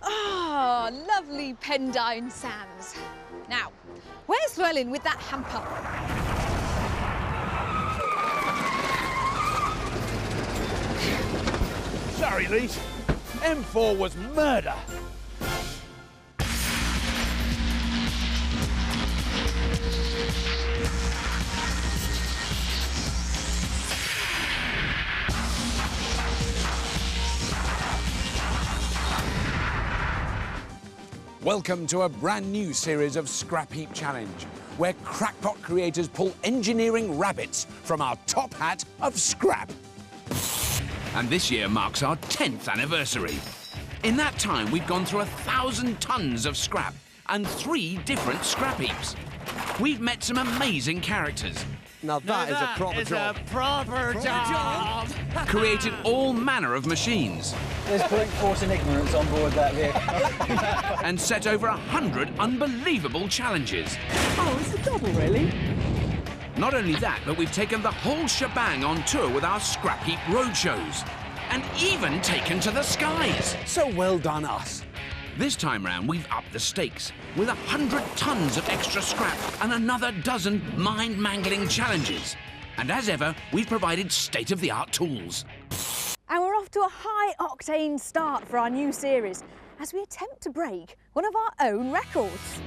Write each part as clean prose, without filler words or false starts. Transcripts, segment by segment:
Ah, lovely Pendine sands. Now, where's Llewellyn with that hamper? Sorry, Lise. M4 was murder. Welcome to a brand new series of Scrapheap Challenge, where crackpot creators pull engineering rabbits from our top hat of scrap. And this year marks our 10th anniversary. In that time, we've gone through 1,000 tons of scrap and 3 different scrap heaps. We've met some amazing characters. Now that is a proper job. Proper job. Created all manner of machines. There's brute force and ignorance on board that vehicle. And set over 100 unbelievable challenges. Oh, it's a double, really? Not only that, but we've taken the whole shebang on tour with our Scrapheap roadshows. And even taken to the skies. So well done, us. This time round, we've upped the stakes with 100 tons of extra scrap and another dozen mind-mangling challenges. And as ever, we've provided state-of-the-art tools. And we're off to a high-octane start for our new series as we attempt to break one of our own records.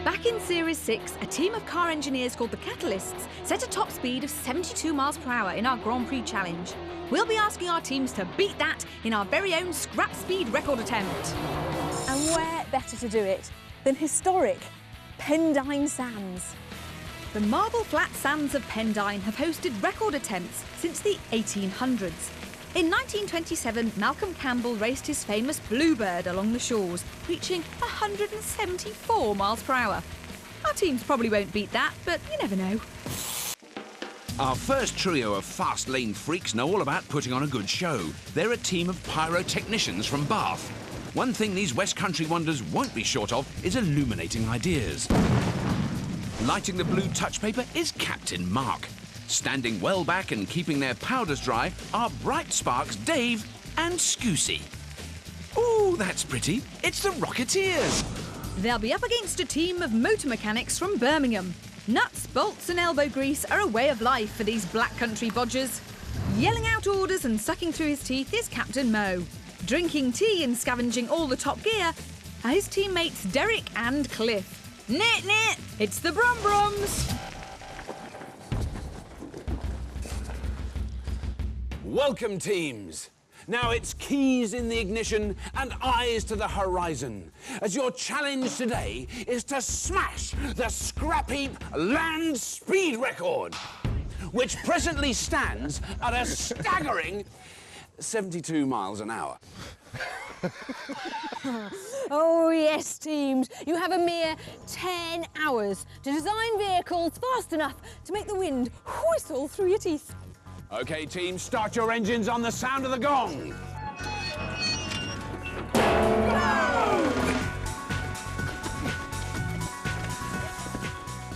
Back in Series 6, a team of car engineers called the Catalysts set a top speed of 72 miles per hour in our Grand Prix challenge. We'll be asking our teams to beat that in our very own scrap speed record attempt. And where better to do it than historic Pendine Sands? The marble flat sands of Pendine have hosted record attempts since the 1800s. In 1927, Malcolm Campbell raced his famous Bluebird along the shores, reaching 174 miles per hour. Our teams probably won't beat that, but you never know. Our first trio of fast lane freaks know all about putting on a good show. They're a team of pyrotechnicians from Bath. One thing these West Country wonders won't be short of is illuminating ideas. Lighting the blue touch paper is Captain Mark. Standing well back and keeping their powders dry are Bright Sparks Dave and Scoosy. Ooh, that's pretty. It's the Rocketeers. They'll be up against a team of motor mechanics from Birmingham. Nuts, bolts and elbow grease are a way of life for these black country bodgers. Yelling out orders and sucking through his teeth is Captain Mo. Drinking tea and scavenging all the top gear are his teammates Derek and Cliff. Knit, knit, it's the Brum Brums. Welcome, teams. Now it's keys in the ignition and eyes to the horizon, as your challenge today is to smash the Scrapheap land speed record, which presently stands at a staggering 72 miles an hour. Oh yes, teams, you have a mere 10 hours to design vehicles fast enough to make the wind whistle through your teeth. OK, team, start your engines on the sound of the gong.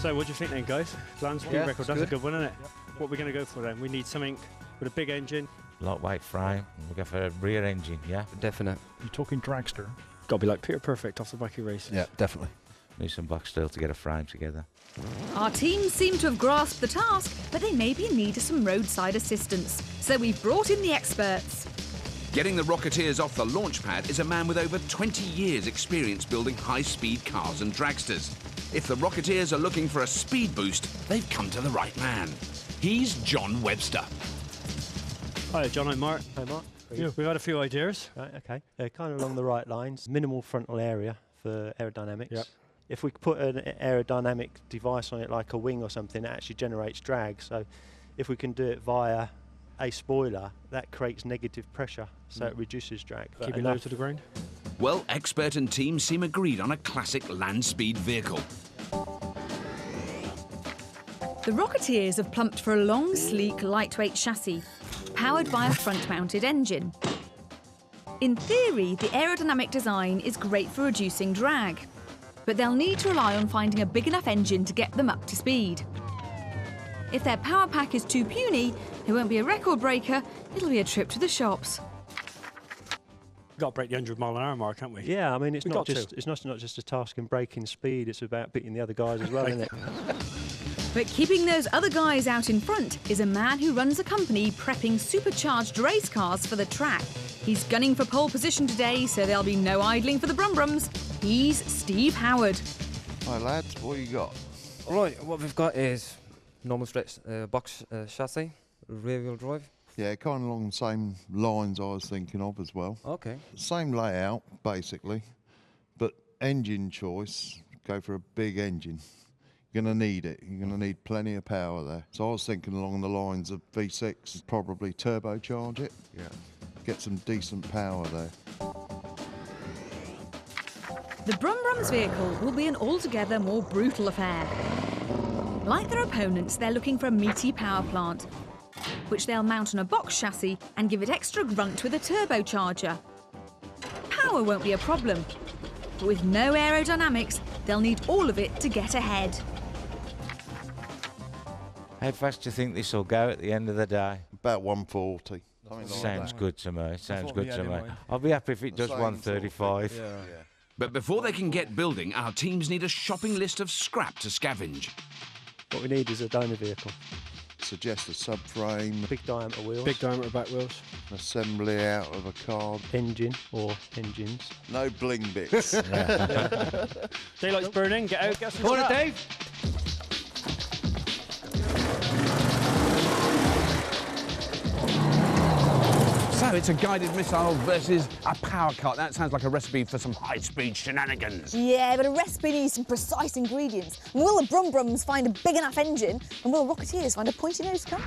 So what do you think then, guys? Land speed record, that's a good one, isn't it? Yep. What are we going to go for then? We need something with a big engine. Lightweight frame, we'll go for a rear engine, yeah? Definite. You're talking dragster? Got to be like Peter Perfect off the Bucky races. Yeah, definitely. Need some box steel to get a frame together. Our teams seem to have grasped the task, but they may be in need of some roadside assistance. So we've brought in the experts. Getting the Rocketeers off the launch pad is a man with over 20 years' experience building high-speed cars and dragsters. If the Rocketeers are looking for a speed boost, they've come to the right man. He's John Webster. Hi, John, I'm Mark. Hi, Mark. We've had a few ideas. Right, okay. Kind of along the right lines. Minimal frontal area for aerodynamics. Yep. If we put an aerodynamic device on it, like a wing or something, it actually generates drag. So if we can do it via a spoiler, that creates negative pressure, so it reduces drag. Keep it low to the ground. Well, expert and team seem agreed on a classic land speed vehicle. The Rocketeers have plumped for a long, sleek, lightweight chassis, powered by a front-mounted engine. In theory, the aerodynamic design is great for reducing drag, but they'll need to rely on finding a big enough engine to get them up to speed. If their power pack is too puny, it won't be a record breaker, it'll be a trip to the shops. got to break the 100-mile-an-hour mark, haven't we? Yeah, I mean, it's not just a task in breaking speed, it's about beating the other guys as well, isn't it? But keeping those other guys out in front is a man who runs a company prepping supercharged race cars for the track. He's gunning for pole position today, so there'll be no idling for the Brumbrums. He's Steve Howard. Hi lads, what you got? Right, what we've got is normal stretch box chassis, rear wheel drive. Yeah, kind of along the same lines I was thinking of as well. Okay. Same layout, basically, but engine choice, go for a big engine. You're going to need it. You're going to need plenty of power there. So I was thinking along the lines of V6, probably turbocharge it. Yeah. Get some decent power there. The Brumbrums vehicle will be an altogether more brutal affair. Like their opponents, they're looking for a meaty power plant, which they'll mount on a box chassis and give it extra grunt with a turbocharger. Power won't be a problem, but with no aerodynamics, they'll need all of it to get ahead. How fast do you think this will go at the end of the day? About 140. Sounds good to me. Sounds good to me. I'll be happy if it does 135. Yeah. But before they can get building, our teams need a shopping list of scrap to scavenge. What we need is a donor vehicle. Suggest a subframe, Big diameter wheels. Big diameter back wheels. assembly out of a card. Engine or engines. No bling bits. Daylight's burning, get out, get some Go on, scrap. Dave. So it's a guided missile versus a power cut. That sounds like a recipe for some high-speed shenanigans. Yeah, but a recipe needs some precise ingredients. And will the Brumbrums find a big enough engine? And will the Rocketeers find a pointy-nosed car?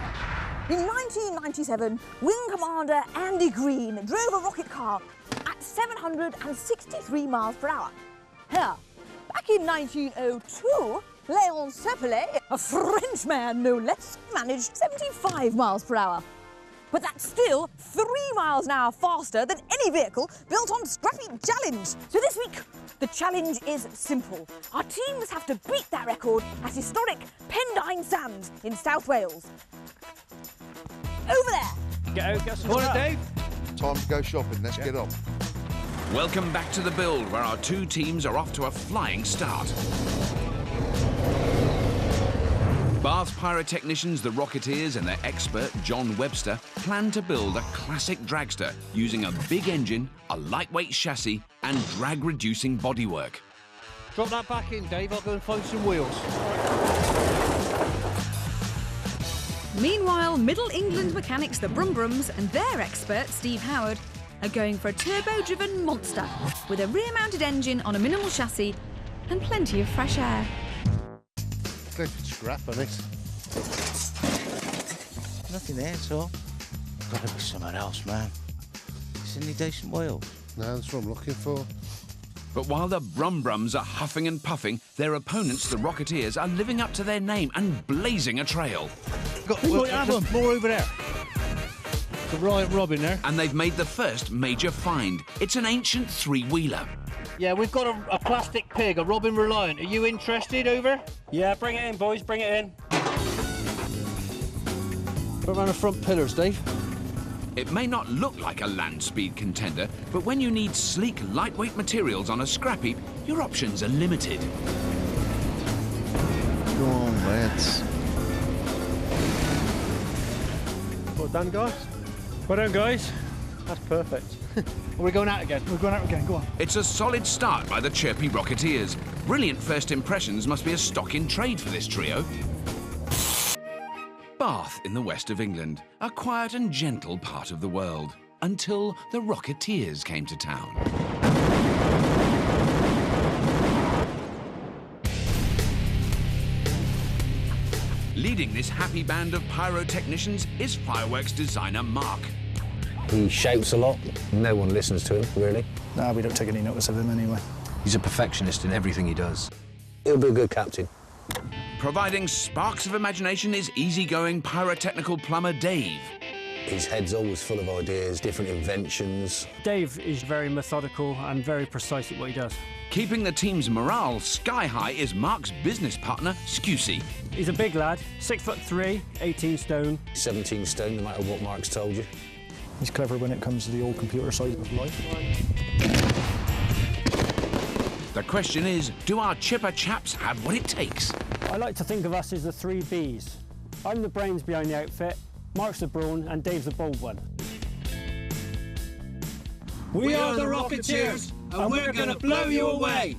In 1997, Wing Commander Andy Green drove a rocket car at 763 miles per hour. Here, back in 1902, Léon Zeppelin, a Frenchman no less, managed 75 miles per hour. But that's still 3 miles an hour faster than any vehicle built on Scrapheap Challenge. So this week, the challenge is simple. Our teams have to beat that record at historic Pendine Sands in South Wales. Over there. Get out, get some Go on, scrap. Dave. Time to go shopping. Let's get on. Welcome back to the build, where our two teams are off to a flying start. Bath's pyrotechnicians, the Rocketeers, and their expert, John Webster, plan to build a classic dragster using a big engine, a lightweight chassis, and drag-reducing bodywork. Drop that back in, Dave. I'll go and find some wheels. Meanwhile, Middle England mechanics, the Brumbrums, and their expert, Steve Howard, are going for a turbo-driven monster with a rear-mounted engine on a minimal chassis and plenty of fresh air. Good scrap on it. Nothing there at all. Gotta be somewhere else, man. Is any decent wheels? No, that's what I'm looking for. But while the Brumbrums are huffing and puffing, their opponents, the Rocketeers, are living up to their name and blazing a trail. There's more over there. The Riot Robin there. And they've made the first major find. It's an ancient three-wheeler. Yeah, we've got a plastic pig, a Robin Reliant. Are you interested, over? Yeah, bring it in, boys, bring it in. Put around the front pillars, Dave. It may not look like a land speed contender, but when you need sleek, lightweight materials on a scrap heap, your options are limited. Go on, lads. Well done, guys. Well done, guys. That's perfect. We're going out again. We're going out again. Go on. It's a solid start by the chirpy Rocketeers. Brilliant first impressions must be a stock in trade for this trio. Bath in the west of England, a quiet and gentle part of the world, until the Rocketeers came to town. Leading this happy band of pyrotechnicians is fireworks designer Mark. He shouts a lot. No one listens to him, really. No, we don't take any notice of him anyway. He's a perfectionist in everything he does. He'll be a good captain. Providing sparks of imagination is easygoing pyrotechnical plumber Dave. His head's always full of ideas, different inventions. Dave is very methodical and very precise at what he does. Keeping the team's morale sky high is Mark's business partner, Scusey. He's a big lad, 6'3", 18 stone. 17 stone, no matter what Mark's told you. He's clever when it comes to the old computer side of life. The question is, do our chipper chaps have what it takes? I like to think of us as the 3 Bs. I'm the brains behind the outfit, Mark's the brawn, and Dave's the bold one. We are the Rocketeers, and we're going to blow you away!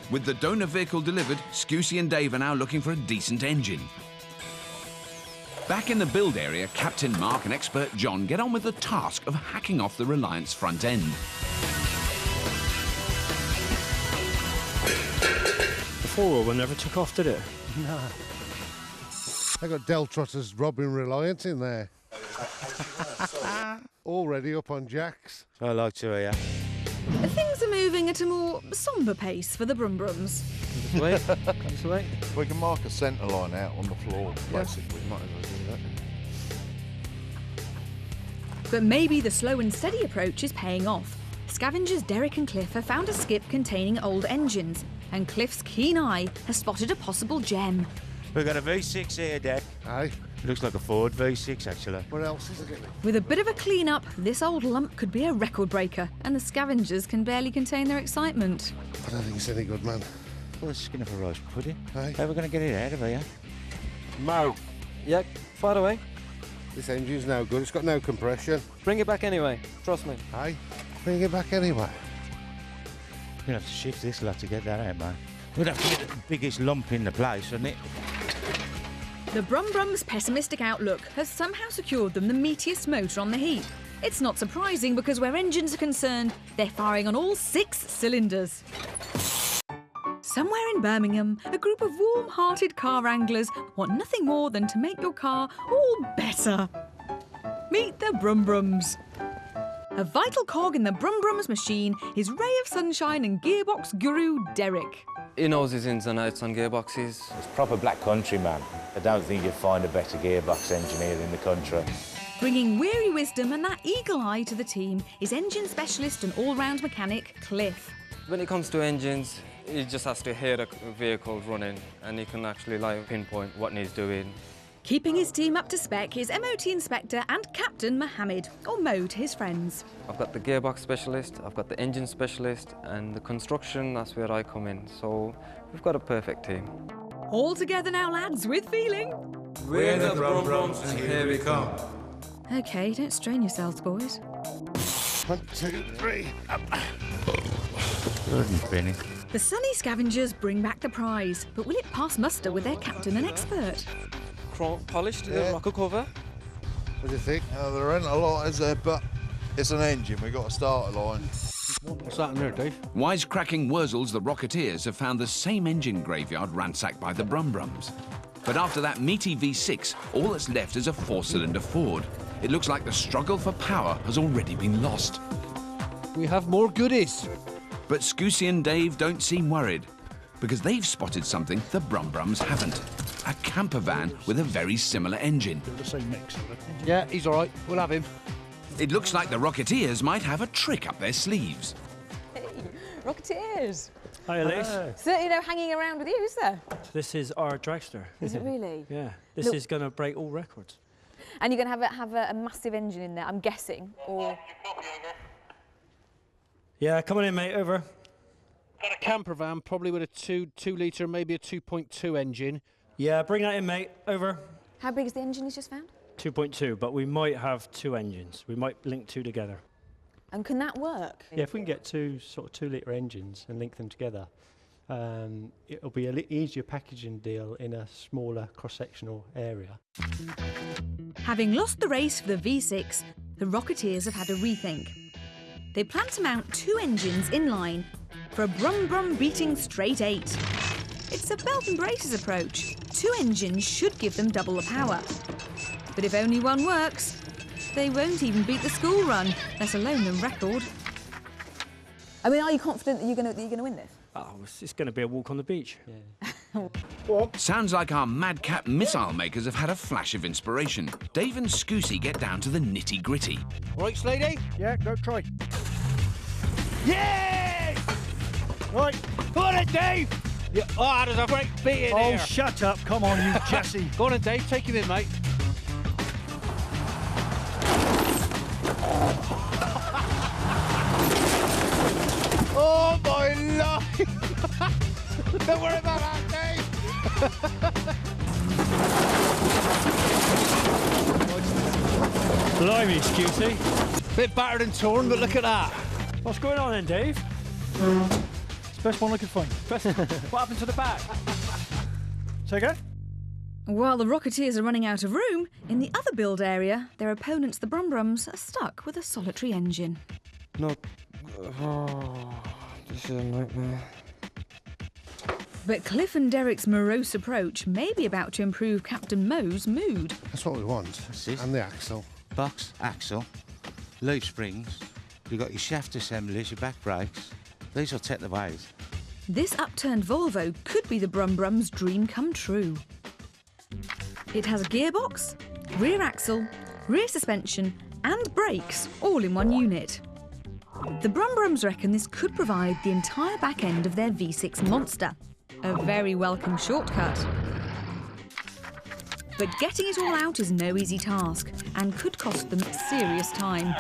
With the donor vehicle delivered, Scousy and Dave are now looking for a decent engine. Back in the build area, Captain Mark and Expert John get on with the task of hacking off the Reliance front end. The 4-wheel never took off, did it? No. I got Del Trotters robbing Reliance in there. Already up on jacks. I like to hear. Things are moving at a more sombre pace for the Brum Brums. This way. We can mark a centre line out on the floor, basically. Might as well do that. But maybe the slow and steady approach is paying off. Scavengers Derek and Cliff have found a skip containing old engines, and Cliff's keen eye has spotted a possible gem. We've got a V6 here, Dad. Aye. Looks like a Ford V6, actually. What else is it? With a bit of a clean-up, this old lump could be a record breaker, and the Scavengers can barely contain their excitement. I don't think it's any good, man. Well, it's skin of a rice pudding. Aye. How are we going to get it out of here? Mo, Yeah, far away. this engine's no good. It's got no compression. Bring it back anyway. Trust me. Aye. Bring it back anyway. We're going to have to shift this lot to get that out, man. We'd have to get the biggest lump in the place, wouldn't it? The Brum Brums' pessimistic outlook has somehow secured them the meatiest motor on the heap. It's not surprising because where engines are concerned, they're firing on all 6 cylinders. Somewhere in Birmingham, a group of warm-hearted car wranglers want nothing more than to make your car all better. Meet the Brum Brums. A vital cog in the Brum Brums machine is ray of sunshine and gearbox guru Derek. He knows his ins and outs on gearboxes. It's proper black country, man. I don't think you'd find a better gearbox engineer in the country. Bringing weary wisdom and that eagle eye to the team is engine specialist and all-round mechanic Cliff. When it comes to engines, he just has to hear the vehicle running and he can actually pinpoint what needs doing. Keeping his team up to spec is MOT Inspector and Captain Mohammed, or Mo to his friends. I've got the gearbox specialist, I've got the engine specialist, and the construction, that's where I come in. So we've got a perfect team. All together now, lads, with feeling. We're the Brum Brums, and here we come. OK, don't strain yourselves, boys. 1, 2, 3. Good and Benny. The sunny Scavengers bring back the prize, but will it pass muster with their captain and expert? Polished, Yeah. rocker cover. What do you think? There ain't a lot, is there? But it's an engine. We've got a starter line. What's that in there, Dave? Wisecracking Wurzels, the Rocketeers, have found the same engine graveyard ransacked by the Brum Brums. But after that meaty V6, all that's left is a 4-cylinder Ford. It looks like the struggle for power has already been lost. We have more goodies. But Scousy and Dave don't seem worried, because they've spotted something the Brum Brums haven't. A camper van with a very similar engine. The same mix. Yeah, he's all right. We'll have him. It looks like the Rocketeers might have a trick up their sleeves. Hey, Rocketeers. Hi, Elise. Certainly no hanging around with you, is there? This is our dragster. Is it really? Yeah. This Look. is going to break all records. And you're going to have a massive engine in there, I'm guessing, or... Yeah, come on in, mate. Over. Got a camper van, probably with a 2-litre, maybe a 2.2 engine. Yeah, bring that in, mate. Over. How big is the engine he's just found? 2.2, but we might have 2 engines. We might link 2 together. And can that work? Yeah, if we can get 2 sort of 2-litre engines and link them together, it'll be an easier packaging deal in a smaller cross-sectional area. Having lost the race for the V6, the Rocketeers have had a rethink. They plan to mount 2 engines in line for a Brum Brum beating straight 8. It's a belt and braces approach. 2 engines should give them double the power. But if only one works, they won't even beat the school run, let alone the record. I mean, are you confident that you're going to win this? Oh, it's going to be a walk on the beach. Yeah. Sounds like our madcap missile makers have had a flash of inspiration. Dave and Scousy get down to the nitty-gritty. Right, Slady? Yeah, go try. Yes! Right, put it, Dave! Yeah. Oh, there's a great bit in here. Oh, shut up. Come on, you Jesse. Go on then, Dave. Take him in, mate. Blimey, Scutey. Bit battered and torn, but look at that. What's going on then, Dave? It's the best one I could find. What happened to the back? Say again? While the Rocketeers are running out of room, in the other build area, their opponents, the Brumbrums, are stuck with a solitary engine. No. Oh, this is a nightmare. But Cliff and Derek's morose approach may be about to improve Captain Mo's mood. That's what we want. That's it. And the axle. Box, axle, leaf springs. You've got your shaft assemblies, your back brakes. These will take the weight. This upturned Volvo could be the Brumbrums' dream come true. It has a gearbox, rear axle, rear suspension and brakes all in one unit. The Brumbrums reckon this could provide the entire back end of their V6 monster. A very welcome shortcut. But getting it all out is no easy task and could cost them serious time.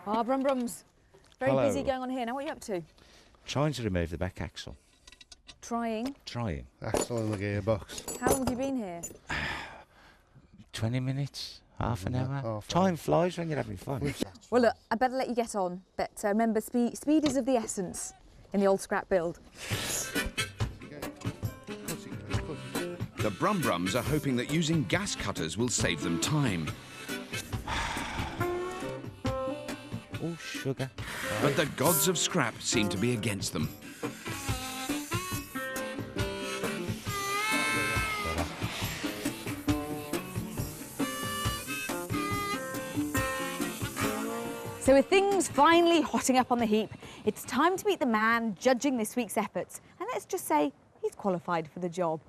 Brumbrums. Very Hello. busy going on here. Now what are you up to? Trying to remove the back axle. Trying. Trying. Axle and the gearbox. How long have you been here? 20 minutes, half an hour. Half Time flies when you're having fun. Well, look, I better let you get on. But remember, speed is of the essence in the old scrap build. The Brumbrums are hoping that using gas cutters will save them time. Oh, sugar. But the gods of scrap seem to be against them. So with things finally hotting up on the heap, it's time to meet the man judging this week's efforts. And let's just say he's qualified for the job.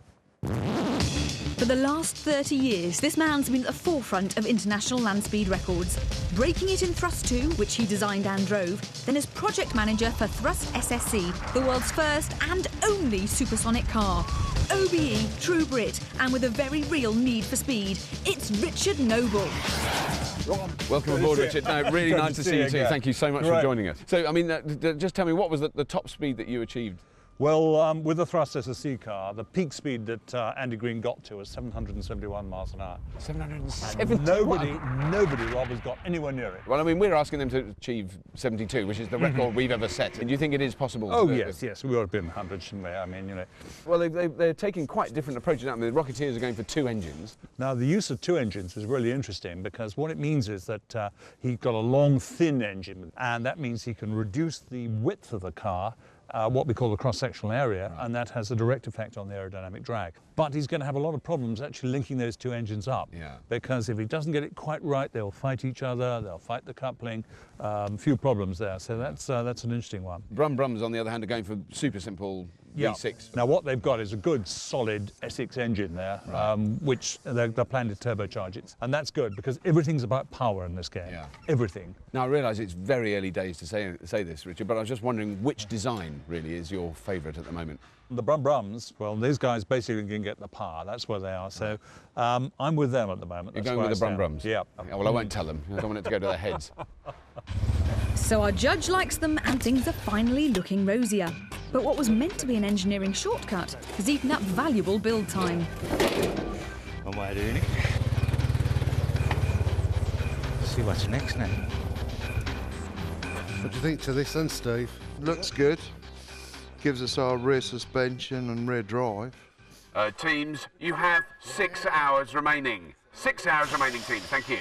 For the last 30 years, this man's been at the forefront of international land speed records, breaking it in Thrust 2, which he designed and drove, then as project manager for Thrust SSC, the world's first and only supersonic car. OBE, true Brit, and with a very real need for speed, it's Richard Noble. Welcome aboard, Richard. No, really nice to see you too. Thank you so much for joining us. So, I mean, just tell me, what was the top speed that you achieved? Well, with the Thrust SSC car, the peak speed that Andy Green got to was 771 miles an hour. 771? Nobody, Rob, has got anywhere near it. Well, I mean, we're asking them to achieve 72, which is the record we've ever set. And do you think it is possible? Oh, yes, we ought to be in the hundreds, shouldn't we? I mean, you know. Well, they're taking quite different approaches. I mean, the Rocketeers are going for 2 engines. Now, the use of 2 engines is really interesting because what it means is that he's got a long, thin engine, and that means he can reduce the width of the car, what we call the cross-sectional area, and that has a direct effect on the aerodynamic drag. But he's going to have a lot of problems actually linking those 2 engines up, because if he doesn't get it quite right, they'll fight each other, they'll fight the coupling, few problems there. So that's an interesting one. Brumbrums, on the other hand, are going for super simple V6. Now what they've got is a good solid S6 engine there, which they're planning to turbocharge it. And that's good because everything's about power in this game. Everything. Now I realise it's very early days to say this, Richard, but I was just wondering which design really is your favourite at the moment? The Brumbrums, well, these guys basically can get the power. That's where they are. So I'm with them at the moment. You're going with the Brumbrums? Yeah. Well, I won't tell them. I don't want it to go to their heads. So our judge likes them and things are finally looking rosier. But what was meant to be an engineering shortcut has eaten up valuable build time. One way of doing it. See what's next now. What do you think to this then, Steve? Looks good. Gives us our rear suspension and rear drive. Teams, you have 6 hours remaining. 6 hours remaining, teams. Thank you.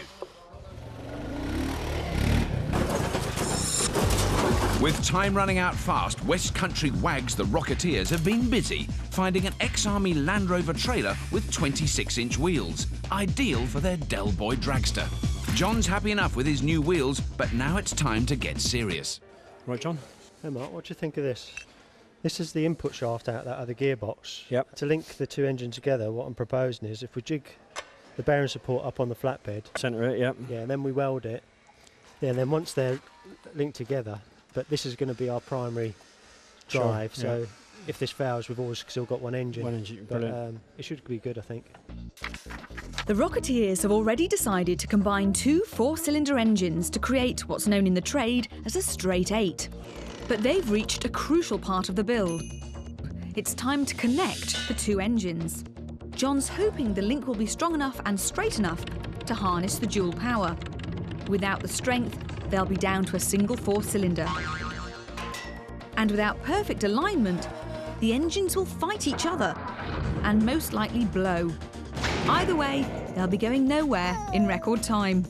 With time running out fast, West Country wags the Rocketeers have been busy finding an ex-Army Land Rover trailer with 26-inch wheels, ideal for their Del Boy dragster. John's happy enough with his new wheels, but now it's time to get serious. Right, John? Hey, Mark, what do you think of this? This is the input shaft out that other gearbox. Yep. To link the 2 engines together, what I'm proposing is if we jig the bearing support up on the flatbed. Centre it, yep. Yeah, and then we weld it. Yeah, and then once they're linked together, but this is going to be our primary drive, so if this fails, we've always still got 1 engine. 1 engine, but brilliant. It should be good, I think. The Rocketeers have already decided to combine 2 4-cylinder engines to create what's known in the trade as a straight 8. But they've reached a crucial part of the build. it's time to connect the two engines. John's hoping the link will be strong enough and straight enough to harness the dual power. Without the strength, they'll be down to a single four-cylinder. And without perfect alignment, the engines will fight each other and most likely blow. Either way, they'll be going nowhere in record time.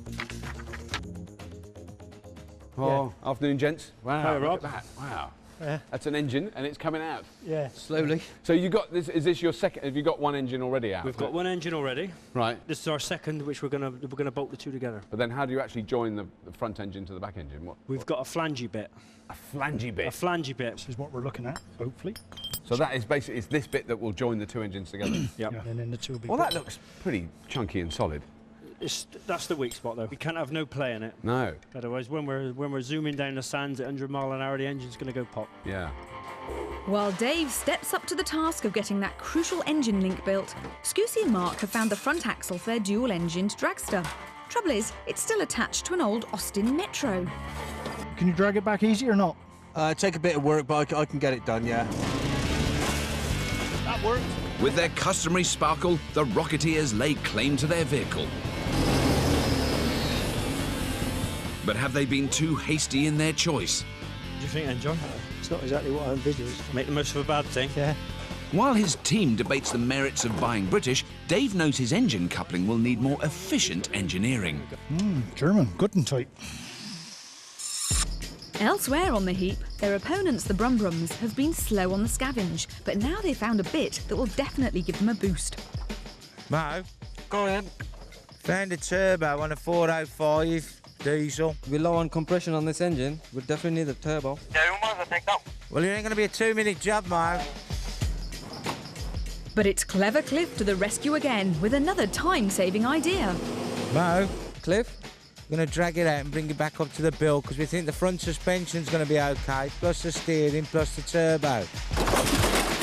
Oh, afternoon, gents. Wow, Hi, look Rob. at that. Wow. Yeah. That's an engine, and it's coming out. Yeah. Slowly. So you got this? Is this your second? Have you got one engine already out? We've got one engine already. Right. This is our second, which we're gonna bolt the two together. But then, how do you actually join the front engine to the back engine? We've got a flangey bit. A flangey bit. A flangey bit. This is what we're looking at, hopefully. So that is basically it's this bit that will join the two engines together. Yep. Yeah, and then the two will be. Well, that looks pretty chunky and solid. That's the weak spot, though. We can't have no play in it. No. Otherwise, when we're zooming down the sands at 100 mile an hour, the engine's going to go pop. Yeah. While Dave steps up to the task of getting that crucial engine link built, Scusi and Mark have found the front axle for their dual-engined dragster. Trouble is, it's still attached to an old Austin Metro. Can you drag it back easy or not? Take a bit of work, but I can get it done, yeah. That worked. With their customary sparkle, the Rocketeers lay claim to their vehicle. But have they been too hasty in their choice? What do you think then, John? It's not exactly what I envisaged. Make the most of a bad thing. Yeah. While his team debates the merits of buying British, Dave knows his engine coupling will need more efficient engineering. German, good and tight. Elsewhere on the heap, their opponents, the Brumbrums, have been slow on the scavenge, but now they've found a bit that will definitely give them a boost. Mo, Go ahead. found a turbo on a 405 diesel. We're low on compression on this engine. We definitely need a turbo. Well, it ain't going to be a 2-minute job, Mo. But it's clever Cliff to the rescue again with another time-saving idea. Mo, Cliff? we're going to drag it out and bring it back up to the build because we think the front suspension's going to be okay, plus the steering, plus the turbo.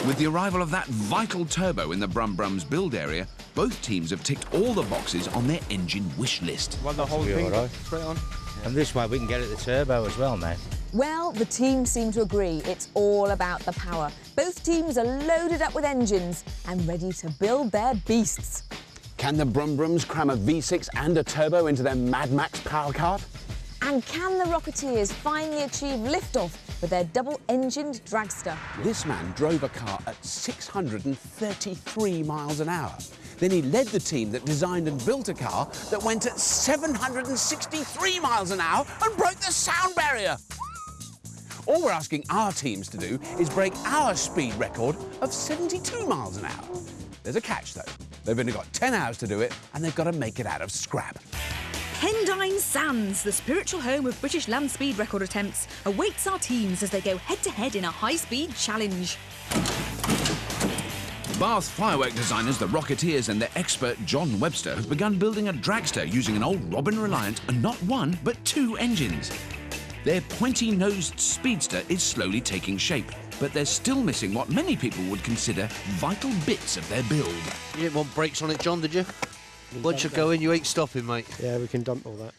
With the arrival of that vital turbo in the Brumbrums build area, both teams have ticked all the boxes on their engine wish list. Want the whole Be thing all right. straight on? And this way we can get at the turbo as well now. Well, the teams seem to agree it's all about the power. Both teams are loaded up with engines and ready to build their beasts. Can the Brumbrums cram a V6 and a turbo into their Mad Max power cart? And can the Rocketeers finally achieve liftoff with their double-engined dragster? This man drove a car at 633 miles an hour. Then he led the team that designed and built a car that went at 763 miles an hour and broke the sound barrier. All we're asking our teams to do is break our speed record of 72 miles an hour. There's a catch, though. They've only got 10 hours to do it, and they've got to make it out of scrap. Pendine Sands, the spiritual home of British land speed record attempts, awaits our teams as they go head-to-head in a high-speed challenge. Bath firework designers, the Rocketeers, and their expert John Webster have begun building a dragster using an old Robin Reliant and not one, but two engines. Their pointy-nosed speedster is slowly taking shape, but they're still missing what many people would consider vital bits of their build. You didn't want brakes on it, John, did you? Once you go in, you ain't stopping, mate. Yeah, we can dump all that.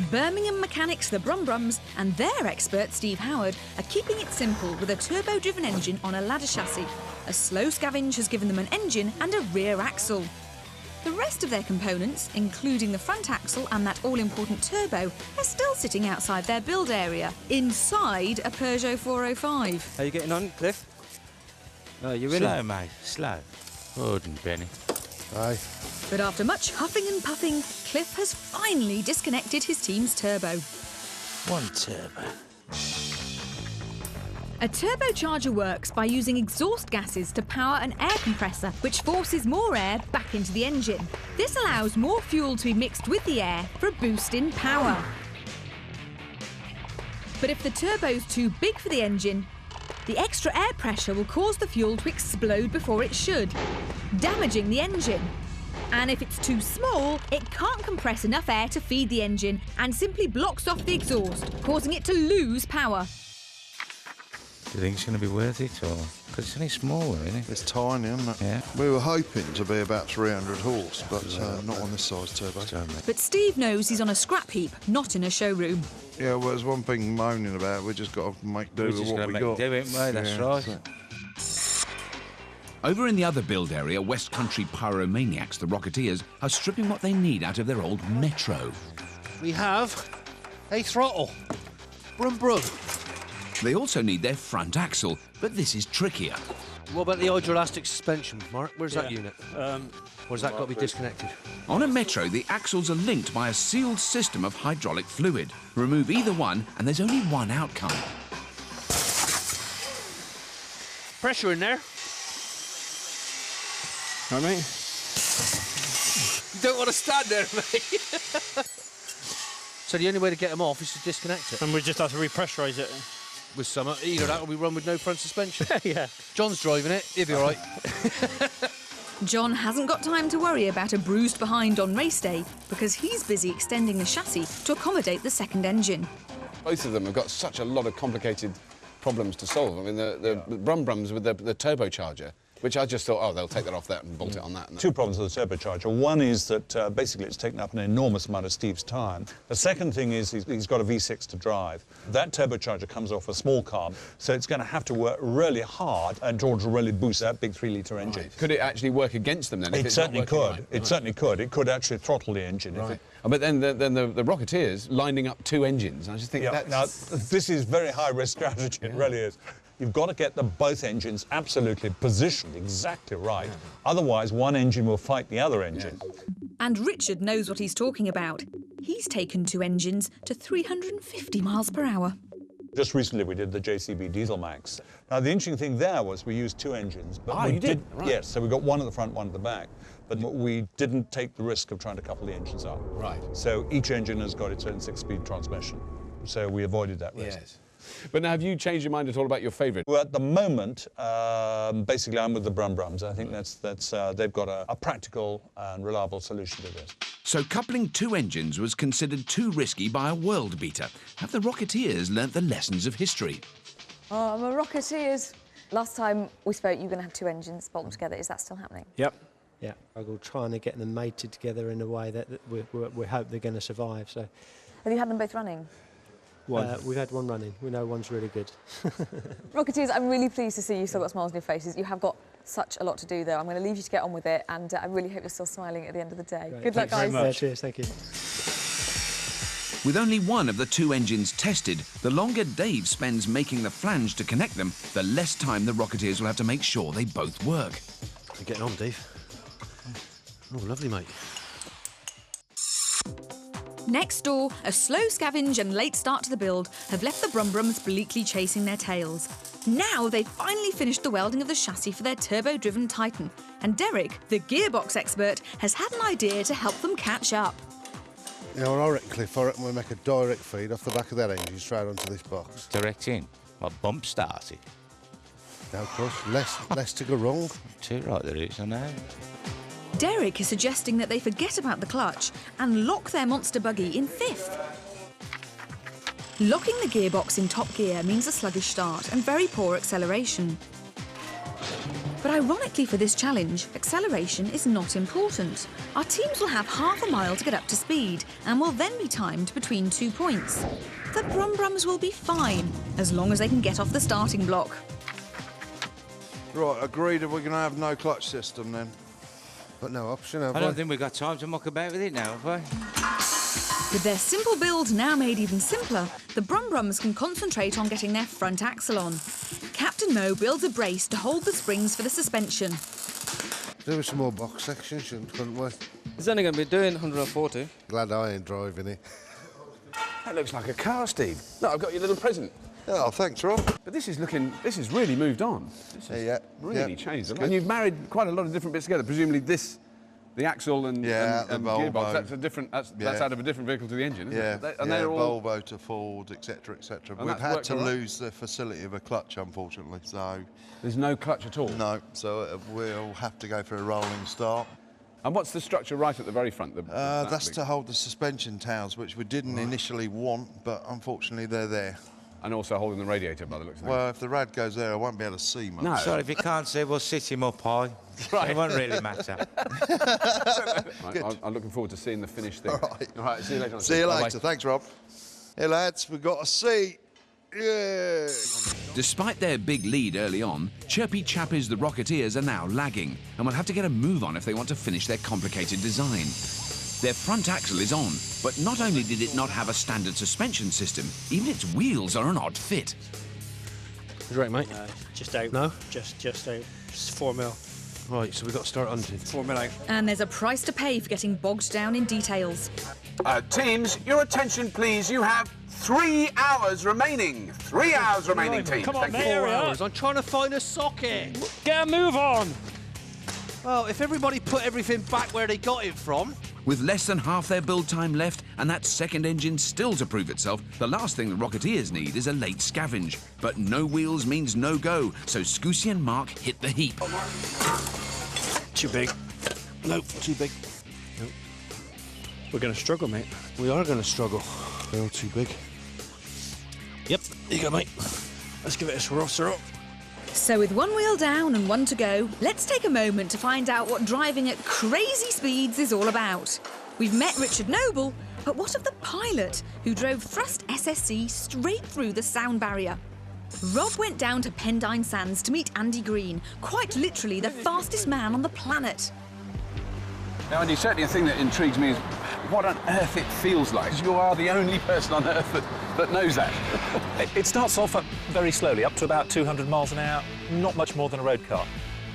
Birmingham mechanics, the Brumbrums, and their expert Steve Howard are keeping it simple with a turbo-driven engine on a ladder chassis. A slow scavenge has given them an engine and a rear axle. The rest of their components, including the front axle and that all-important turbo, are still sitting outside their build area, inside a Peugeot 405. How you getting on, Cliff? You ready? Slow, mate, slow. Wouldn't, Benny. Aye. But after much huffing and puffing, Cliff has finally disconnected his team's turbo. One turbo. A turbocharger works by using exhaust gases to power an air compressor, which forces more air back into the engine. This allows more fuel to be mixed with the air for a boost in power. But if the turbo's too big for the engine, the extra air pressure will cause the fuel to explode before it should, damaging the engine. And if it's too small, it can't compress enough air to feed the engine and simply blocks off the exhaust, causing it to lose power. Do you think it's going to be worth it, or...? Because it's only small, isn't it? It's tiny, isn't it? Yeah. We were hoping to be about 300 horse, but not on this size turbo. But Steve knows he's on a scrap heap, not in a showroom. Yeah, well, there's one thing moaning about. We just got to make do with what we got. Do it, mate, that's right. Over in the other build area, West Country pyromaniacs, the Rocketeers, are stripping what they need out of their old Metro. We have a throttle. Brum brum. They also need their front axle, but this is trickier. What about the hydroelastic suspension, Mark? Where's that unit? Or has that got to be disconnected? On a Metro, the axles are linked by a sealed system of hydraulic fluid. Remove either one, and there's only one outcome. Pressure in there. All right, mate? You don't want to stand there, mate. So the only way to get them off is to disconnect it. And we just have to repressurise it. With some, either that or we run with no front suspension. Yeah. John's driving it, he'll be all right. John hasn't got time to worry about a bruised behind on race day because he's busy extending the chassis to accommodate the second engine. Both of them have got such a lot of complicated problems to solve. I mean, the Brum-Brums with the turbocharger, which I just thought, oh, they'll take that off that and bolt it on that. Two problems with the turbocharger. One is that basically it's taken up an enormous amount of Steve's time. The second thing is he's got a V6 to drive. That turbocharger comes off a small car, so it's going to have to work really hard and George will really boost that big 3-litre engine. Right. Could it actually work against them then? It certainly could. It certainly could. It could actually throttle the engine. Right. But then the Rocketeers lining up two engines, I just think that's... Now, this is very high-risk strategy, it really is. You've got to get both engines absolutely positioned exactly right. Otherwise, one engine will fight the other engine. And Richard knows what he's talking about. He's taken two engines to 350 miles per hour. Just recently, we did the JCB Diesel Max. Now, the interesting thing there was we used two engines. But you did? Right. Yes, so we got one at the front, one at the back. But we didn't take the risk of trying to couple the engines up. Right. So each engine has got its own 6-speed transmission. So we avoided that risk. Yes. But now, have you changed your mind at all about your favourite? Well, at the moment, basically, I'm with the Brum-Brums. I think they've got a practical and reliable solution to this. So coupling two engines was considered too risky by a world beater. Have the Rocketeers learnt the lessons of history? Oh, I'm a Rocketeers. Last time we spoke, you were going to have two engines bolt them together. Is that still happening? Yep. Yeah, we're trying to get them mated together in a way that we hope they're going to survive. So, have you had them both running? We've had one running. We know one's really good. Rocketeers, I'm really pleased to see you've still got smiles on your faces. You have got such a lot to do, though. I'm going to leave you to get on with it, and I really hope you're still smiling at the end of the day. Great. Good luck, guys. Thanks very much. Cheers, thank you. With only one of the two engines tested, the longer Dave spends making the flange to connect them, the less time the Rocketeers will have to make sure they both work. You're getting on, Dave. Oh, lovely, mate. Next door, a slow scavenge and late start to the build have left the Brum-Brums bleakly chasing their tails. Now they've finally finished the welding of the chassis for their turbo-driven Titan, and Derek, the gearbox expert, has had an idea to help them catch up. You know, I reckon, Cliff, we make a direct feed off the back of that engine straight onto this box. Direct in? Like bump started? No, of course, less to go wrong. Too right there is, I know. Derek is suggesting that they forget about the clutch and lock their monster buggy in fifth. Locking the gearbox in top gear means a sluggish start and very poor acceleration. But ironically for this challenge, acceleration is not important. Our teams will have half a mile to get up to speed and will then be timed between 2 points. The Brum-Brums will be fine, as long as they can get off the starting block. Right, agreed if we're going to have no clutch system then. But no option, have we? I don't think we've got time to muck about with it now, have we? With their simple build now made even simpler, the Brum-Brums can concentrate on getting their front axle on. Captain Mo builds a brace to hold the springs for the suspension. There was some more box sections, couldn't we? It's only going to be doing 140. Glad I ain't driving it. That looks like a car, Steve. Look, I've got your little present. Oh, thanks, Rob. But this is really moved on. This has really changed. And you've married quite a lot of different bits together. Presumably the axle and gearbox, that's out of a different vehicle to the engine, isn't it? And they're all Volvo to Ford, etc., etc. We've had to lose the facility of a clutch, unfortunately, so... There's no clutch at all? No, so we'll have to go for a rolling start. And what's the structure right at the very front? That's to hold the suspension towers, which we didn't initially want, but unfortunately they're there. And also holding the radiator by the looks of it. Well, if the rad goes there, I won't be able to see much. No. Sorry, if you can't see, we'll sit him up high. Right. It won't really matter. Right, I'm looking forward to seeing the finished thing. All right, see you later. See you later. Thanks, Rob. Hey, lads, we've got a seat Yeah! Despite their big lead early on, chirpy chappies the Rocketeers are now lagging and will have to get a move on if they want to finish their complicated design. Their front axle is on, but not only did it not have a standard suspension system, even its wheels are an odd fit. Right, mate? Just out. No? Just out. Just 4 mil. Right, so we've got to start hunting. 4 mil out. And there's a price to pay for getting bogged down in details. Teams, your attention please. You have 3 hours remaining. 3 hours remaining, teams. Come on, Thank you. 4 hours. I'm trying to find a socket. Get a move on! Well, if everybody put everything back where they got it from... With less than half their build time left and that second engine still to prove itself, the last thing the Rocketeers need is a late scavenge. But no wheels means no go, so Scoosy and Mark hit the heap. Too big. Nope, too big. Nope. We're going to struggle, mate. We are going to struggle. They're all too big. Yep, here you go, mate. Let's give it a swirl, sir. So with one wheel down and one to go, let's take a moment to find out what driving at crazy speeds is all about. We've met Richard Noble, but what of the pilot who drove Thrust SSC straight through the sound barrier? Rob went down to Pendine Sands to meet Andy Green, quite literally the fastest man on the planet. Now, Andy, certainly a thing that intrigues me is what on earth it feels like. You are the only person on earth that knows that. It starts off very slowly, up to about 200 miles an hour, not much more than a road car.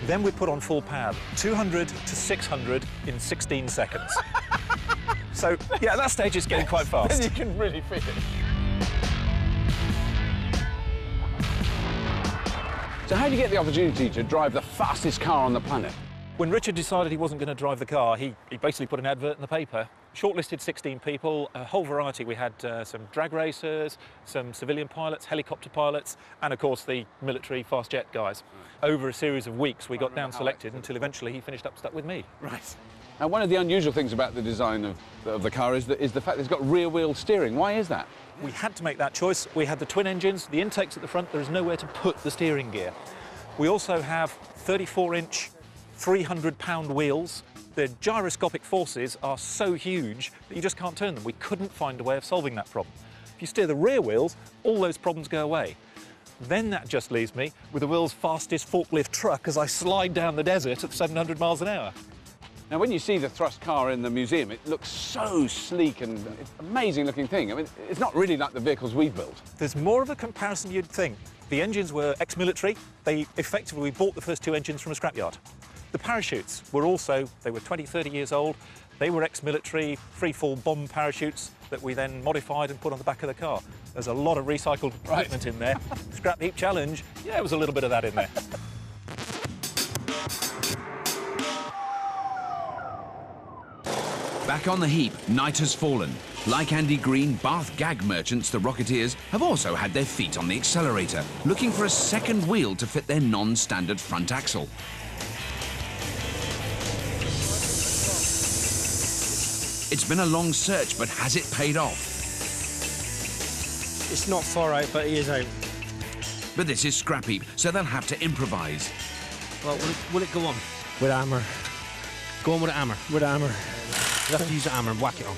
Then we put on full power, 200 to 600 in 16 seconds. So, yeah, at that stage it's getting quite fast. Then you can really feel it. So how do you get the opportunity to drive the fastest car on the planet? When Richard decided he wasn't going to drive the car, he basically put an advert in the paper, shortlisted 16 people, a whole variety. We had some drag racers, some civilian pilots, helicopter pilots, and of course the military fast jet guys. Over a series of weeks we got down selected until eventually he finished up stuck with me. Right. Now, one of the unusual things about the design of the car is the fact that it's got rear wheel steering. Why is that? We had to make that choice. We had the twin engines, the intakes at the front, there is nowhere to put the steering gear. We also have 34-inch 300-pound wheels. The gyroscopic forces are so huge that you just can't turn them. We couldn't find a way of solving that problem. If you steer the rear wheels, all those problems go away. Then that just leaves me with the world's fastest forklift truck as I slide down the desert at 700 miles an hour. Now, when you see the thrust car in the museum, it looks so sleek and it's an amazing looking thing. I mean, it's not really like the vehicles we've built. There's more of a comparison you'd think. The engines were ex-military. We bought the first 2 engines from a scrapyard. The parachutes were also, they were 20, 30 years old. They were ex-military, free-fall bomb parachutes that we then modified and put on the back of the car. There's a lot of recycled equipment in there. Scrapheap Challenge, yeah, there was a little bit of that in there. Back on the heap, night has fallen. Like Andy Green, Bath gag merchants, the Rocketeers, have also had their feet on the accelerator, looking for a second wheel to fit their non-standard front axle. It's been a long search, but has it paid off? It's not far out, but he is out. But this is Scrapheap, so they'll have to improvise. Well, will it go on? With a hammer. Go on with a hammer. With a hammer. You'll have to use a hammer and whack it on.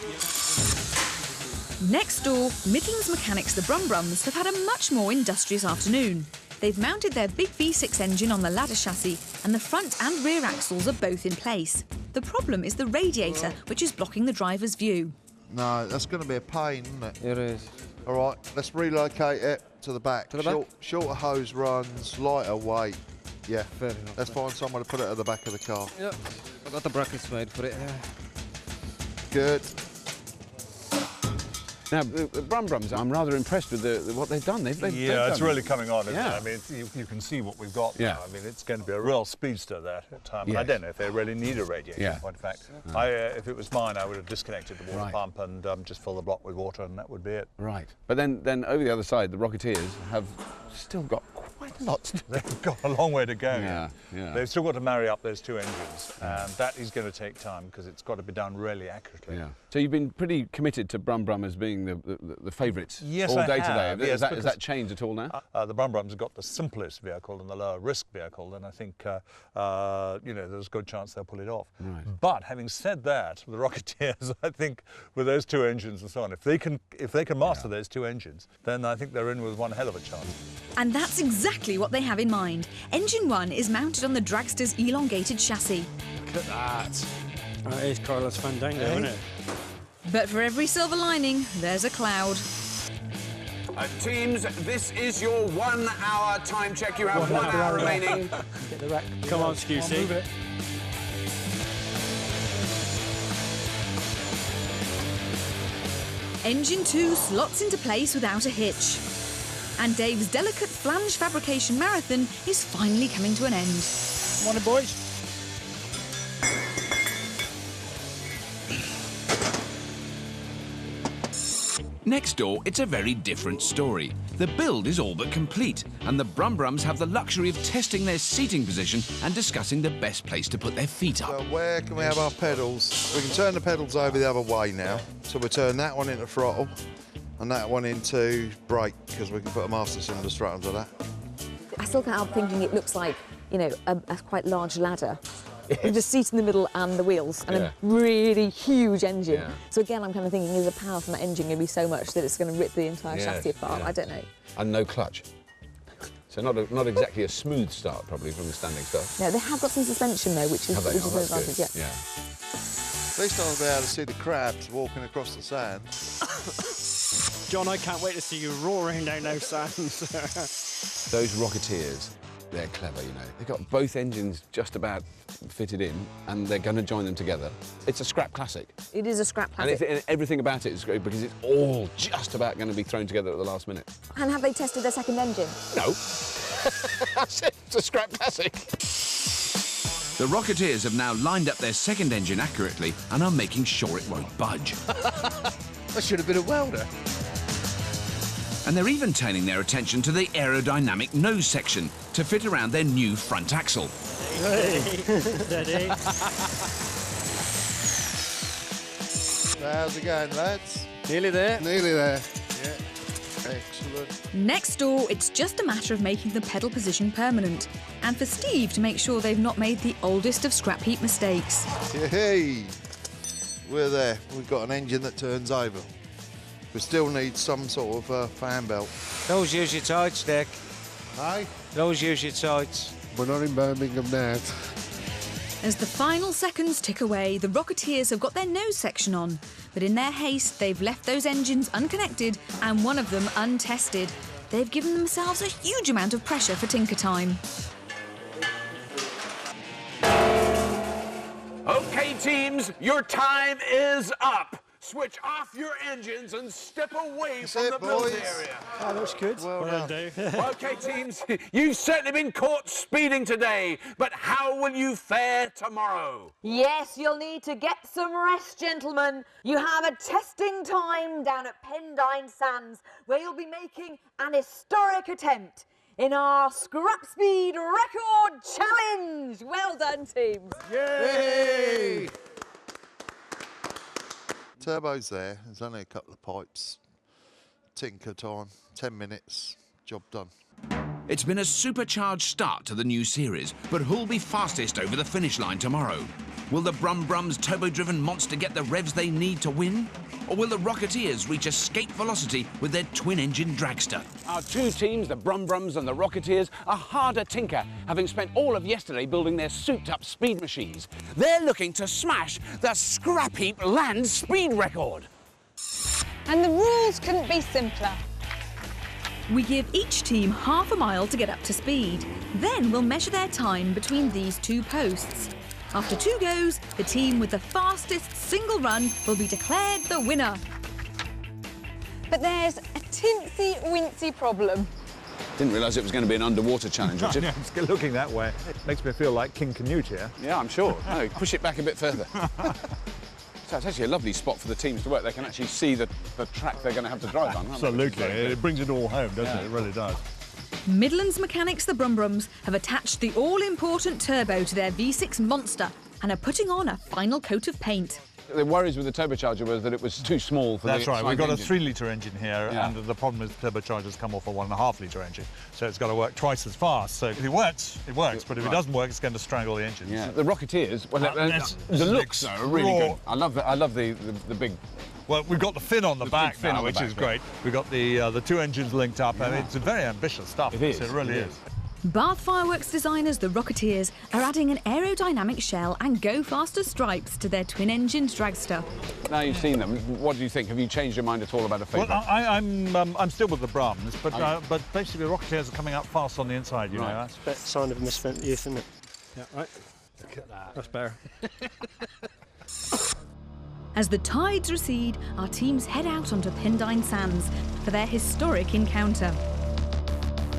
Next door, Midlands mechanics the Brumbrums have had a much more industrious afternoon. They've mounted their big V6 engine on the ladder chassis and the front and rear axles are both in place. The problem is the radiator, which is blocking the driver's view. No, that's going to be a pain, isn't it? It is. All right, let's relocate it to the back. To the back? Shorter hose runs, lighter weight. Yeah, fair enough. Let's find somewhere to put it at the back of the car. Yep, I've got the brackets made for it, yeah. Good. Now, the Brumbrums, I'm rather impressed with what they've done. They've it's done really coming on, isn't yeah. it? I mean, you can see what we've got yeah. now. I mean, it's going to be a real speedster there at time. Yes. I don't know if they really need a radiator. Yeah. In point of fact, if it was mine, I would have disconnected the water pump and just fill the block with water, and that would be it. Right. But then over the other side, the Rocketeers have still got quite They've got a long way to go. Yeah, yeah. They've still got to marry up those two engines, and that is going to take time because it's got to be done really accurately. Yeah. So you've been pretty committed to Brum Brum as being the favourites all day today. Yes, has that changed at all now? The Brum Brums have got the simplest vehicle and the lower risk vehicle, and I think you know, there's a good chance they'll pull it off. Right. But having said that, the Rocketeers, I think, with those two engines and so on, if they can master those two engines, then I think they're in with one hell of a chance. And that's exactly what they have in mind. Engine 1 is mounted on the Dragster's elongated chassis. Look at that. That is Carlos Fandango, isn't it? But for every silver lining, there's a cloud. Teams, this is your 1 hour time check. You have 1 hour remaining. Get the rack. Come on, Scusey. Engine 2 slots into place without a hitch. And Dave's delicate flange fabrication marathon is finally coming to an end. Come on in, boys. Next door, it's a very different story. The build is all but complete, and the Brum Brums have the luxury of testing their seating position and discussing the best place to put their feet up. So where can we have our pedals? We can turn the pedals over the other way now. So we turn that one into throttle and that one into brake, because we can put a master cylinder straight onto that. I still can't help thinking it looks like, you know, a quite large ladder. With the seat in the middle and the wheels, and a really huge engine. Yeah. So again, I'm kind of thinking, is the power from that engine going to be so much that it's going to rip the entire chassis apart? I don't know. And no clutch. So not exactly a smooth start, probably, from the standing start. No, they have got some suspension, though, which is an advantage, yeah. At least I'll be able to see the crabs walking across the sand. John, I can't wait to see you roaring down those sands. Those Rocketeers, they're clever, you know. They've got both engines just about fitted in, and they're going to join them together. It's a scrap classic. It is a scrap classic. And everything about it is great because it's all just about going to be thrown together at the last minute. And have they tested their second engine? No. It's a scrap classic. The Rocketeers have now lined up their second engine accurately and are making sure it won't budge. I should have been a welder. And they're even turning their attention to the aerodynamic nose section to fit around their new front axle. Hey, steady. How's it going, lads? Nearly there. Nearly there. Yeah, excellent. Next door, it's just a matter of making the pedal position permanent, and for Steve to make sure they've not made the oldest of scrap heap mistakes. Hey, we're there. We've got an engine that turns over. We still need some sort of fan belt. Those usually tights, Dick. Aye? Those usually tights. We're not in Birmingham now. As the final seconds tick away, the Rocketeers have got their nose section on, but in their haste, they've left those engines unconnected and one of them untested. They've given themselves a huge amount of pressure for tinker time. OK, teams, your time is up. Switch off your engines and step away from the build area. Oh, that's good. Well done, Dave. OK, teams, you've certainly been caught speeding today, but how will you fare tomorrow? Yes, you'll need to get some rest, gentlemen. You have a testing time down at Pendine Sands, where you'll be making an historic attempt in our Scrap Speed Record Challenge. Well done, teams. Yay! Turbo's there. There's only a couple of pipes. Tinker time. 10 minutes. Job done. It's been a supercharged start to the new series, but who'll be fastest over the finish line tomorrow? Will the Brum Brums turbo-driven monster get the revs they need to win? Or will the Rocketeers reach escape velocity with their twin-engine dragster? Our two teams, the Brum Brums and the Rocketeers, are hard at tinker, having spent all of yesterday building their souped-up speed machines. They're looking to smash the Scrap Heap land speed record. And the rules couldn't be simpler. We give each team half a mile to get up to speed. Then we'll measure their time between these two posts. After 2 goes, the team with the fastest single run will be declared the winner. But there's a tinsy-wincy problem. Didn't realise it was going to be an underwater challenge, Richard. Yeah, it's looking that way. Makes me feel like King Canute here. Yeah, I'm sure. No, push it back a bit further. So it's actually a lovely spot for the teams to work. They can actually see the track they're going to have to drive on. Absolutely. It brings it all home, doesn't it? It really does. Midlands mechanics, the Brumbrums, have attached the all-important turbo to their V6 monster and are putting on a final coat of paint. The worries with the turbocharger was that it was too small for That's the right, we've got engine. a 3-litre engine here, Yeah. and the problem is the turbocharger's come off a 1.5-litre engine, so it's got to work twice as fast. So if it works, it works, but if it doesn't work, it's going to strangle the engine. Yeah. The Rocketeers, well, the looks are really good. I love the big... Well, we've got the fin on the back fin now, on the which back, is great. We've got the two engines linked up, and it's very ambitious stuff. It is. It really is. Bath Fireworks designers, the Rocketeers, are adding an aerodynamic shell and go-faster stripes to their twin-engine dragster. Now you've seen them, what do you think? Have you changed your mind at all about a favourite? Well, I'm still with the Brums, but basically the Rocketeers are coming up fast on the inside, you know. That's a sign of misspent youth, isn't it? Yeah, right. Look at that. That's better. As the tides recede, our teams head out onto Pendine Sands for their historic encounter.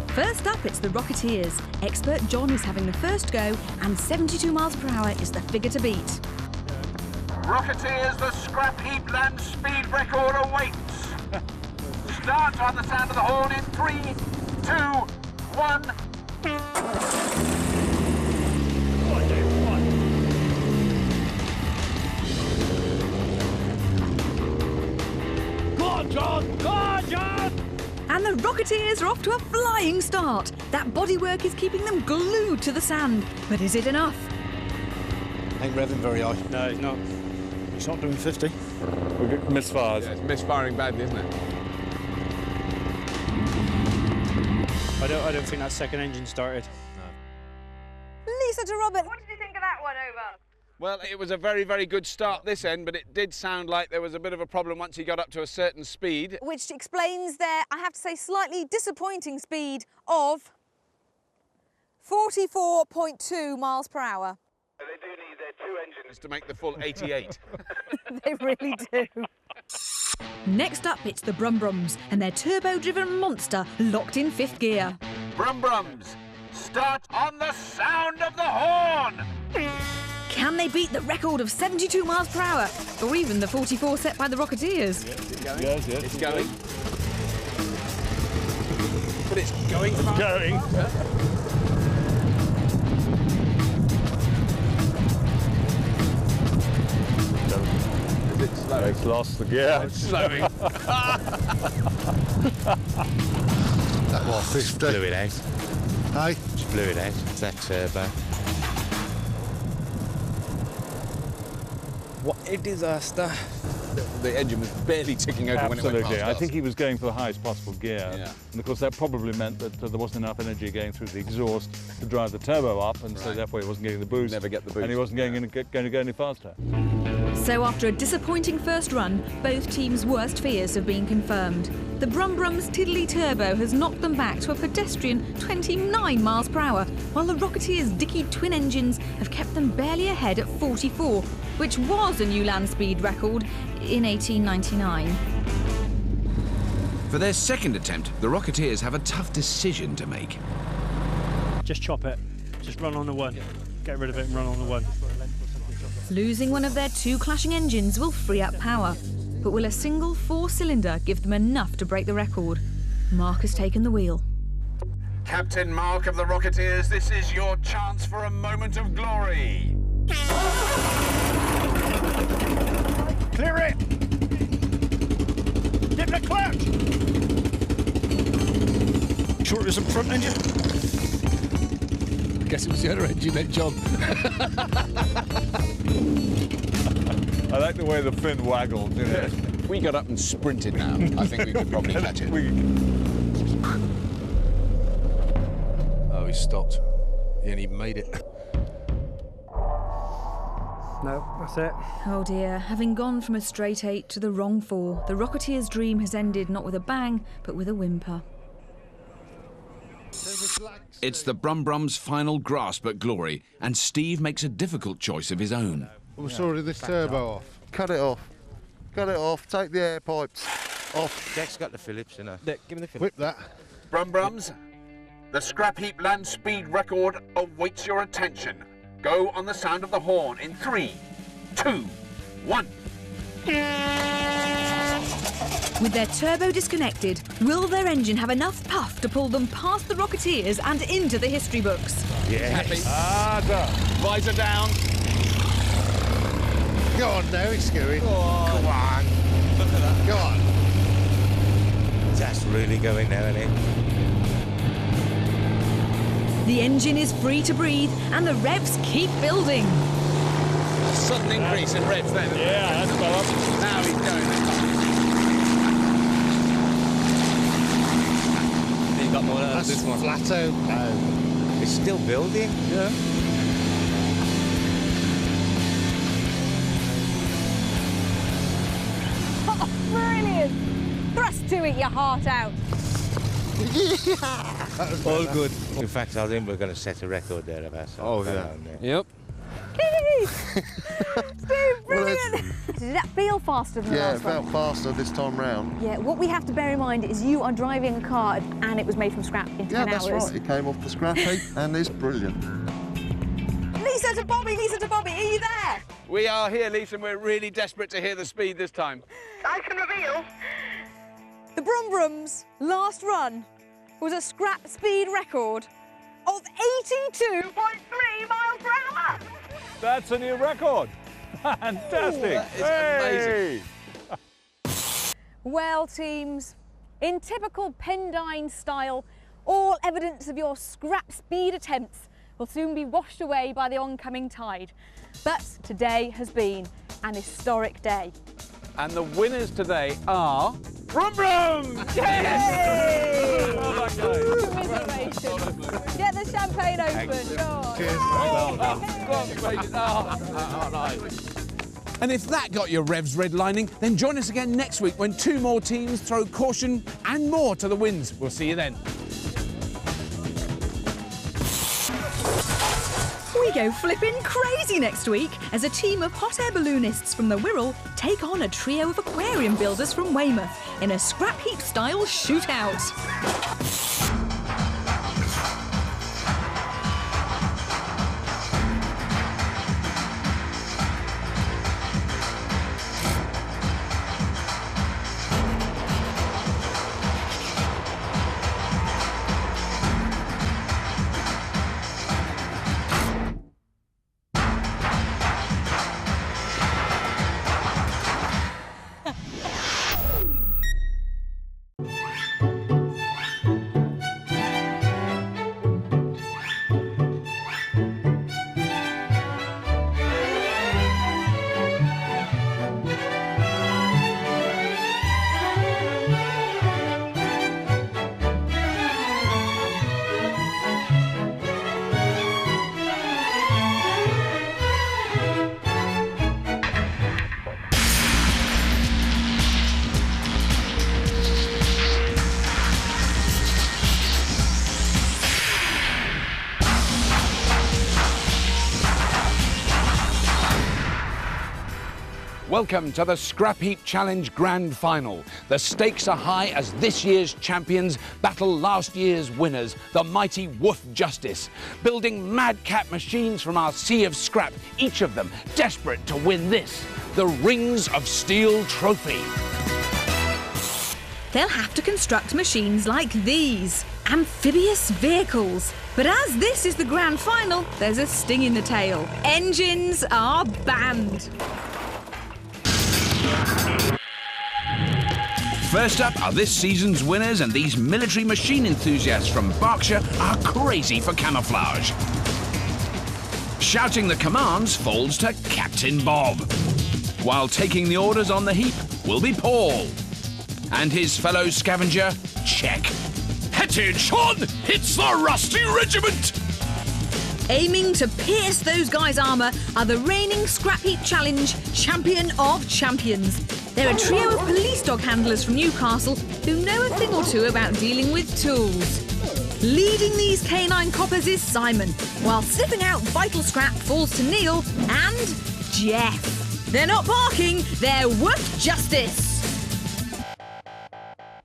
First up, it's the Rocketeers. Expert John is having the first go, and 72 miles per hour is the figure to beat. Rocketeers, the Scrapheap land speed record awaits. Start on the sound of the horn in 3, 2, 1. Go on, John! Go on, John! And the Rocketeers are off to a flying start. That bodywork is keeping them glued to the sand. But is it enough? Ain't revving very high. No, he's not. He's not doing 50. We've got misfires. Yeah, it's misfiring badly, isn't it? I don't think that second engine started. Lisa to Robert, what did you think of that one, over? Well, it was a very, very good start this end, but it did sound like there was a bit of a problem once he got up to a certain speed. Which explains their, I have to say, slightly disappointing speed of 44.2 miles per hour. They do need their two engines To make the full 88. They really do. Next up, it's the Brumbrums and their turbo-driven monster locked in 5th gear. Brumbrums, start on the sound of the horn! Can they beat the record of 72 miles per hour, or even the 44 set by the Rocketeers? Yes, it's going. But it's going fast. Going. Is it slow? It's lost the gear. It's slowing. That was 50. Blew it out. Hey? Just blew it out. It's that turbo. What a disaster. The engine was barely ticking over when it went Absolutely. past I us. think he was going for the highest possible gear. Yeah. And of course that probably meant that there wasn't enough energy going through the exhaust to drive the turbo up, and so therefore he wasn't getting the boost. Never get the boost. And he wasn't going to go any faster. So after a disappointing first run, both teams' worst fears have been confirmed. The Brumbrums' Tiddly Turbo has knocked them back to a pedestrian 29 miles per hour, while the Rocketeers' Dicky twin engines have kept them barely ahead at 44, which was a new land speed record in 1899. For their second attempt, the Rocketeers have a tough decision to make. Just chop it. Just run on the one. Get rid of it and run on the one. Losing one of their two clashing engines will free up power, but will a single 4-cylinder give them enough to break the record? Mark has taken the wheel. Captain Mark of the Rocketeers, this is your chance for a moment of glory. Clear it! Dip the clutch! Sure it was a front engine? I guess it was the other engine then, John. I like the way the fin waggled, you know. If we got up and sprinted now, I think we could probably catch it. Oh, he stopped. He ain't even made it. No, that's it. Oh dear, having gone from a straight 8 to the wrong 4, the Rocketeers' dream has ended not with a bang, but with a whimper. It's the Brumbrums' final grasp at glory, and Steve makes a difficult choice of his own. We're sorry, this turbo off. Cut it off. Cut it off. Take the air pipes off. Jack's got the Phillips, you know. Give me the Whip that. Brumbrums, the Scrapheap land speed record awaits your attention. Go on the sound of the horn in 3, 2, 1. With their turbo disconnected, will their engine have enough puff to pull them past the Rocketeers and into the history books? Yes. Visor down. Go on now, it's scary. Go on. Look at that. Go on. That's really going now, isn't it? The engine is free to breathe and the revs keep building. Sudden increase in revs then. Yeah, that's well up. Now he's going. You got more out of That's this one. flat out. It's still building. Yeah. Oh, brilliant! Thrust to it, your heart out. All good. In fact, I think we're going to set a record there of ourselves. Oh, yeah. Yep. Steve, brilliant! Did that feel faster than the Yeah, it last one? felt faster this time round. Yeah, what we have to bear in mind is you are driving a car and it was made from scrap in 10 Yeah, hours. that's right. It came off the scrap heap and it's brilliant. Lisa to Bobby, are you there? We are here, Lisa, and we're really desperate to hear the speed this time. I can reveal. The Brum Brum's last run was a scrap speed record of 82.3 miles per hour. That's a new record. Fantastic. That is amazing. Well, teams, in typical Pendine style, all evidence of your scrap speed attempts will soon be washed away by the oncoming tide. But today has been an historic day. And the winners today are... Brum Brum! Yay! Well done, guys. Commiserations. Get the champagne open. Go on. Cheers. Well done. Congratulations. Oh, nice. And if that got your revs redlining, then join us again next week when 2 more teams throw caution and more to the winds. We'll see you then. We go flipping crazy next week as a team of hot air balloonists from the Wirral take on a trio of aquarium builders from Weymouth in a scrap heap style shootout. Welcome to the Scrapheap Challenge Grand Final. The stakes are high as this year's champions battle last year's winners, the mighty Woof Justice, building madcap machines from our sea of scrap, each of them desperate to win this, the Rings of Steel Trophy. They'll have to construct machines like these, amphibious vehicles. But as this is the grand final, there's a sting in the tail. Engines are banned. First up are this season's winners, and these military machine enthusiasts from Berkshire are crazy for camouflage. Shouting the commands falls to Captain Bob, while taking the orders on the heap will be Paul. And his fellow scavenger, check. Hetage on! It's the Rusty Regiment! Aiming to pierce those guys' armour are the reigning Scrapheap Challenge Champion of Champions. They're a trio of police dog handlers from Newcastle who know a thing or two about dealing with tools. Leading these canine coppers is Simon, while sniffing out vital scrap falls to Neil and Jeff. They're not barking, they're Woof Justice.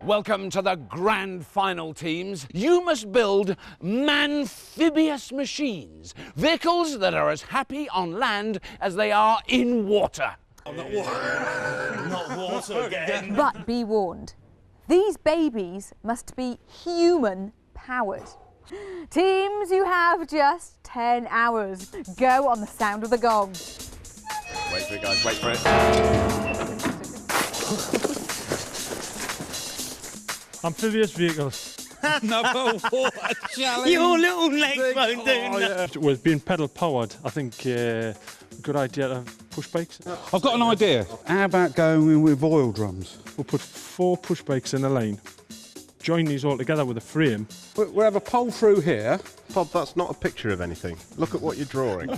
Welcome to the grand final, teams. You must build amphibious machines, vehicles that are as happy on land as they are in water. Not water again. But be warned, these babies must be human-powered. Teams, you have just 10 hours. Go on the sound of the gong. Wait for it, guys, wait for it. Amphibious vehicles. Another water challenge. Your little legs won't do nothing. With being pedal powered, I think good idea to push bikes. I've got an idea. How about going in with oil drums? We'll put 4 push bikes in a lane. Join these all together with a frame. We'll have a pole through here. Bob, that's not a picture of anything. Look at what you're drawing.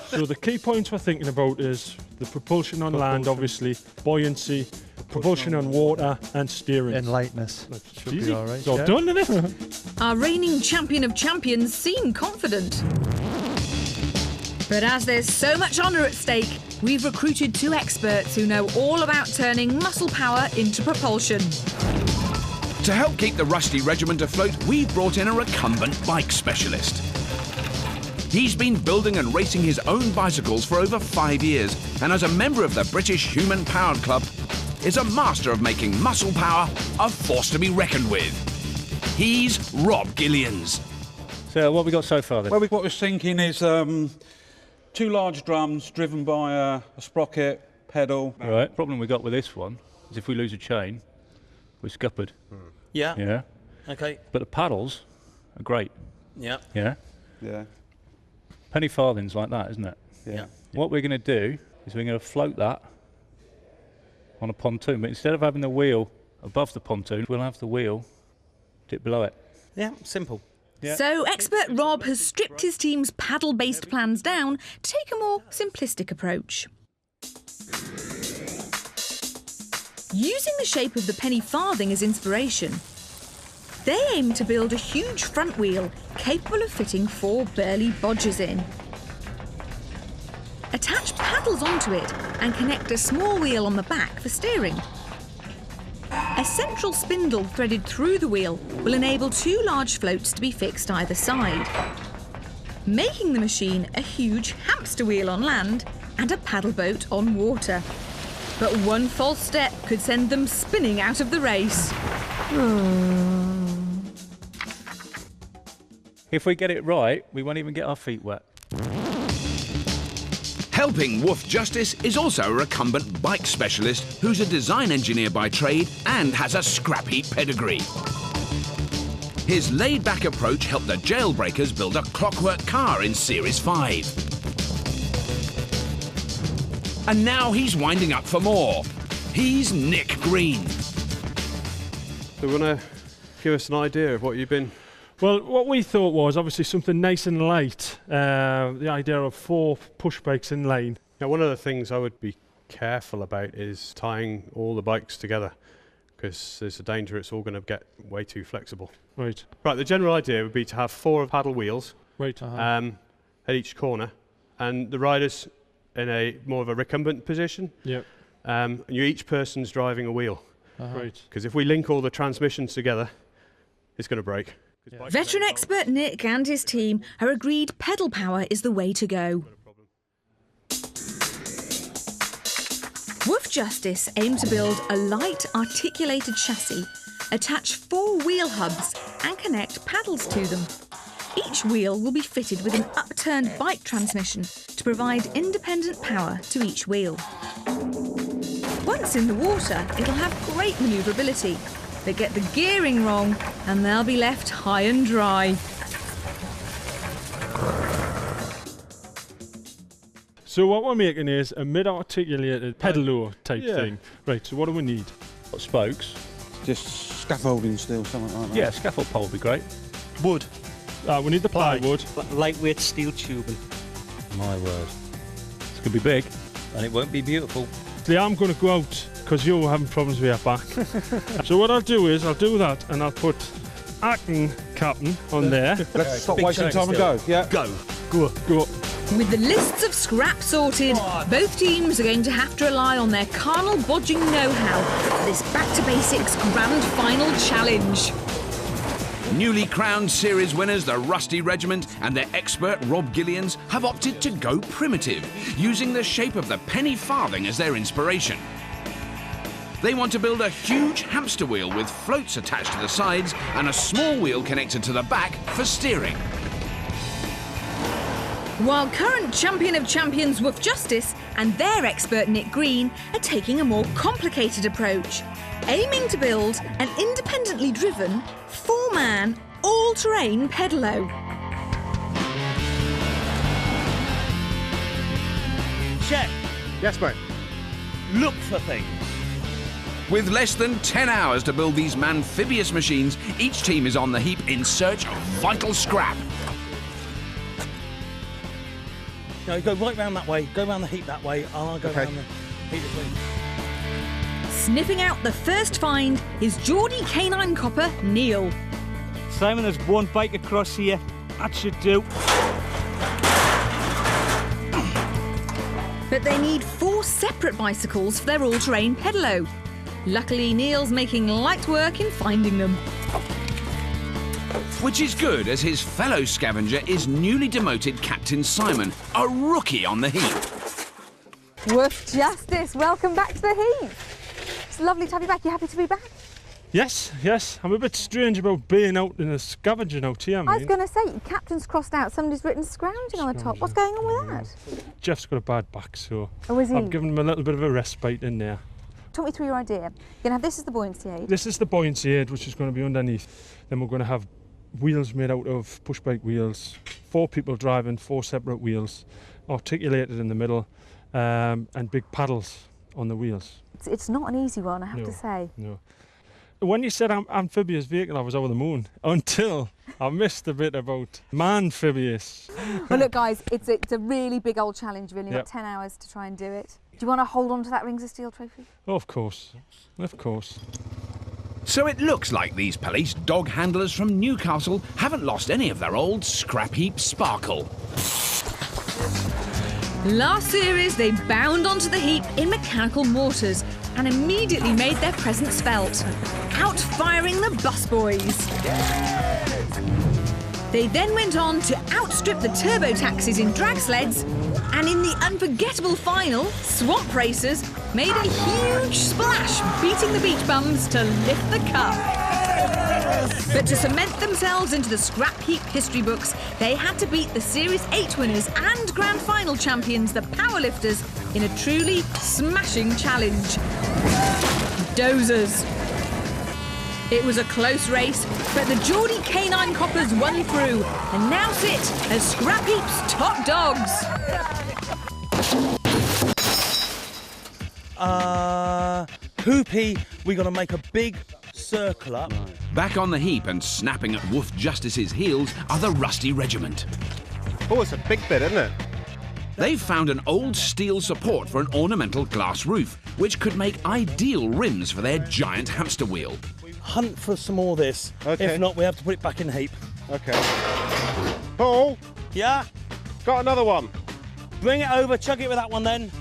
So the key points we're thinking about is the propulsion on land, obviously, buoyancy, propulsion on water, and steering. And lightness. Should be all right. It's all done, isn't it? Our reigning champion of champions seem confident. But as there's so much honour at stake, we've recruited 2 experts who know all about turning muscle power into propulsion. To help keep the rusty regiment afloat, we've brought in a recumbent bike specialist. He's been building and racing his own bicycles for over 5 years, and as a member of the British Human Powered Club, is a master of making muscle power a force to be reckoned with. He's Rob Gillians. So what have we got so far then? Well, what we're thinking is 2 large drums driven by a sprocket, pedal. Right. Problem we got with this one is if we lose a chain, we're scuppered. Yeah. Yeah. Okay. But the paddles are great. Yeah. Yeah. Yeah. Penny farthings like that, isn't it? Yeah. What we're going to do is we're going to float that on a pontoon, but instead of having the wheel above the pontoon, we'll have the wheel dip below it. Yeah, simple. Yeah. So expert Rob has stripped his team's paddle-based plans down to take a more simplistic approach. Using the shape of the penny farthing as inspiration, they aim to build a huge front wheel capable of fitting 4 burly bodgers in. Attach paddles onto it and connect a small wheel on the back for steering. A central spindle threaded through the wheel will enable 2 large floats to be fixed either side, making the machine a huge hamster wheel on land and a paddle boat on water. But one false step could send them spinning out of the race. If we get it right, we won't even get our feet wet. Helping Wolf Justice is also a recumbent bike specialist who's a design engineer by trade and has a scrap heap pedigree. His laid-back approach helped the jailbreakers build a clockwork car in Series 5. And now he's winding up for more. He's Nick Green. So you want to give us an idea of what you've been... Well, what we thought was obviously something nice and light. The idea of 4 push bikes in lane. Now, one of the things I would be careful about is tying all the bikes together, because there's a danger it's all going to get way too flexible. Right. Right, the general idea would be to have 4 paddle wheels at each corner, and the riders in a more of a recumbent position. Yep. And each person's driving a wheel. Right. Because if we link all the transmissions together, it's going to break. Yeah. Veteran expert Nick and his team are agreed pedal power is the way to go. Wolf Justice aim to build a light, articulated chassis, attach 4 wheel hubs and connect paddles to them. Each wheel will be fitted with an upturned bike transmission to provide independent power to each wheel. Once in the water, it'll have great manoeuvrability, but get the gearing wrong and they'll be left high and dry. So what we're making is a mid-articulated pedalo type thing. Right, so what do we need? Got spokes. Just scaffolding steel, something like that. Yeah, scaffold pole would be great. Wood. We need the plywood. Lightweight steel tubing. My word. It's going to be big. And it won't be beautiful. See, I'm going to go out because you're having problems with your back. So what I'll do is I'll do that and I'll put acting captain on there. Let's stop wasting time and go. Yeah. Go. With the lists of scrap sorted, both teams are going to have to rely on their carnal bodging know-how for this back-to-basics grand final challenge. Newly crowned series winners, the Rusty Regiment, and their expert Rob Gillians have opted to go primitive, using the shape of the penny farthing as their inspiration. They want to build a huge hamster wheel with floats attached to the sides and a small wheel connected to the back for steering. While current champion of champions Woof Justice and their expert Nick Green are taking a more complicated approach, aiming to build an independently driven, 4-man, all-terrain pedalo. Check. Yes, mate. Look for things. With less than 10 hours to build these amphibious machines, each team is on the heap in search of vital scrap. No, go right round that way, go round the heap that way, I'll go round the heap this way. Sniffing out the first find is Geordie Canine Copper Neil. Simon, there's one bike across here. That should do. But they need 4 separate bicycles for their all-terrain pedalo. Luckily, Neil's making light work in finding them. Which is good, as his fellow scavenger is newly demoted Captain Simon, a rookie on the heap. Woof Justice, welcome back to the heap. It's lovely to have you back. You happy to be back? Yes, yes. I'm a bit strange about being out in a scavenging out here, I was going to say, Captain's crossed out, somebody's written scrounging on the top. What's going on with that? Jeff's got a bad back, so Oh, is he? I've given him a little bit of a respite in there. Talk me through your idea. You're going to have this as the buoyancy aid. This is the buoyancy aid, which is going to be underneath. Then we're going to have wheels made out of push bike wheels, 4 people driving, 4 separate wheels, articulated in the middle, and big paddles on the wheels. It's not an easy one, I have to say. No. When you said amphibious vehicle, I was over the moon, until I missed the bit about amphibious. Well, look, guys, it's a really big old challenge. You've only got 10 hours to try and do it. Do you want to hold on to that Rings of Steel trophy? Oh, of course. Of course. So it looks like these police dog handlers from Newcastle haven't lost any of their old scrap heap sparkle. Last series, they bound onto the heap in mechanical mortars and immediately made their presence felt, out-firing the busboys. They then went on to outstrip the turbo taxis in drag sleds, and in the unforgettable final, Swamp Racers made a huge splash, beating the beach bums to lift the cup. But to cement themselves into the scrap heap history books, they had to beat the Series 8 winners and Grand Final champions, the Powerlifters, in a truly smashing challenge. Dozers. It was a close race, but the Geordie Canine Coppers won through and now sit as Scrap Heap's top dogs. Hoopy, we got to make a big circle up. Back on the heap and snapping at Woof Justice's heels are the Rusty Regiment. Oh, it's a big bit, isn't it? They've found an old steel support for an ornamental glass roof, which could make ideal rims for their giant hamster wheel. Hunt for some more of this. Okay. If not, we have to put it back in the heap. Okay. Paul? Yeah? Got another one. Bring it over, chug it with that one then.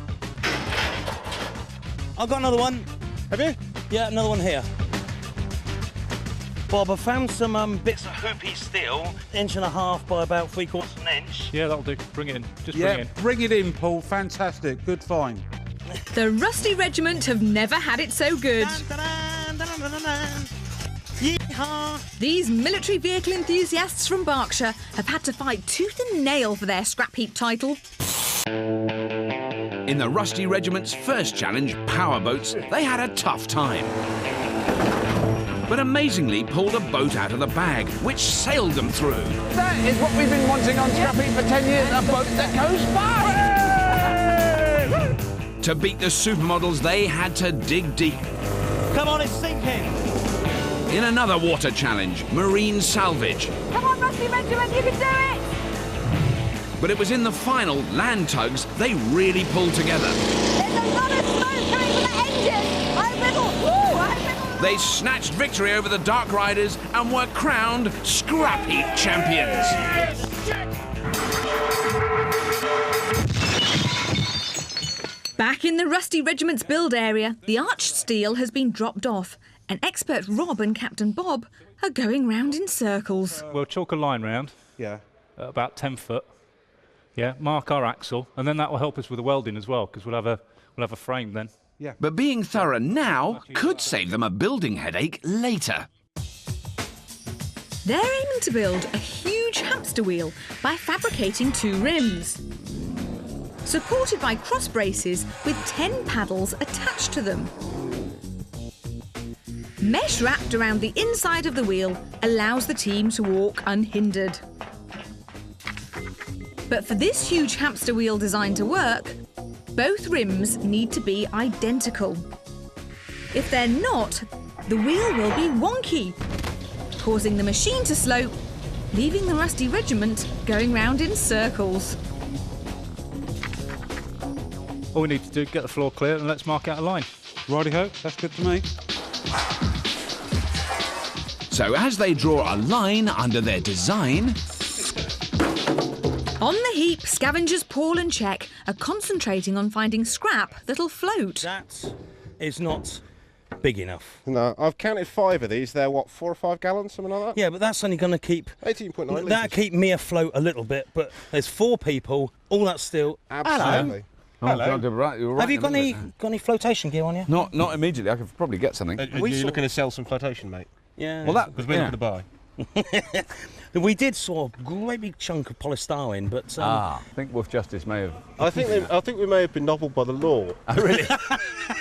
I've got another one. Have you? Yeah, another one here. Bob, I found some bits of hoopy steel, 1.5 inch by about 3/4 inch. Yeah, that'll do. Bring it in. Just bring it in. Bring it in, Paul. Fantastic. Good find. The Rusty Regiment have never had it so good. These military vehicle enthusiasts from Berkshire have had to fight tooth and nail for their scrap heap title. In the Rusty Regiment's first challenge, powerboats, they had a tough time. But amazingly pulled a boat out of the bag, which sailed them through. That is what we've been wanting on Scrap Heap for 10 years, a boat that goes fast! To beat the supermodels, they had to dig deep. Come on, it's sinking! In another water challenge, marine salvage. Come on, Rusty Regiment, you can do it! But it was in the final, land tugs, they really pulled together. There's a lot of smoke coming from the engine! They snatched victory over the Dark Riders and were crowned Scrap Heap champions. Back in the Rusty Regiment's build area, the arched steel has been dropped off, and expert Rob and Captain Bob are going round in circles. We'll chalk a line round. Yeah. At about 10 foot. Yeah, mark our axle, and then that will help us with the welding as well, because we'll have a frame then. Yeah. But being thorough now could save them a building headache later. They're aiming to build a huge hamster wheel by fabricating 2 rims, supported by cross braces with 10 paddles attached to them. Mesh wrapped around the inside of the wheel allows the team to walk unhindered. But for this huge hamster wheel design to work, both rims need to be identical. If they're not, the wheel will be wonky, causing the machine to slope, leaving the rusty regiment going round in circles. All we need to do is get the floor clear and let's mark out a line. Righty-ho, that's good to me. So as they draw a line under their design... On the heap, scavengers Paul and Check are concentrating on finding scrap that'll float. That is not big enough. No, I've counted 5 of these. They're, what, 4 or 5 gallons, something like that? Yeah, but that's only going to keep... 18.9 litres. That'll keep me afloat a little bit, but there's 4 people, all that steel. Absolutely. Oh, Hello. God, right, you're right. Have you got any flotation gear on you? Not immediately. I could probably get something. Are you looking to sell some flotation, mate? Yeah. Well, that because we're looking to buy. We did saw a great big chunk of polystyrene, but I think Wolf Justice may have. I think we may have been nobbled by the law. Oh, really?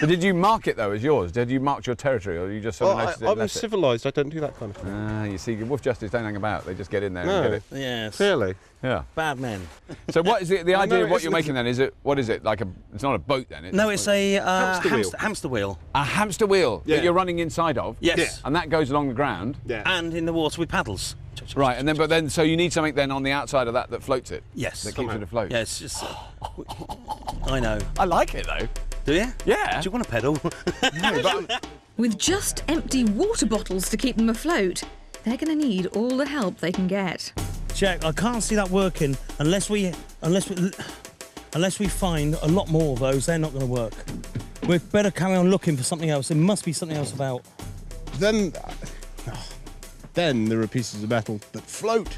But did you mark it though as yours? Did you mark your territory, or you just sort of noticed it? I'm civilised. I don't do that kind of thing. You see, Wolf Justice don't hang about. They just get in there and get it. Yes. Clearly. Yeah. Bad men. So what is it? The idea of what you're making then? Is it? What is it? Like a? It's not a boat then. No, it's a hamster wheel. A hamster wheel that you're running inside of. Yes. Yeah. And that goes along the ground. Yeah. And in the water with paddles. Right, and then so you need something then on the outside of that floats it. Yes. That keeps it afloat. Yeah, it's just. I know. I like it though. Do you? Yeah. Do you want to pedal? No, but With just empty water bottles to keep them afloat, they're going to need all the help they can get. Jack, I can't see that working unless we find a lot more of those. They're not going to work. We'd better carry on looking for something else. There must be something else about. Then there are pieces of metal that float.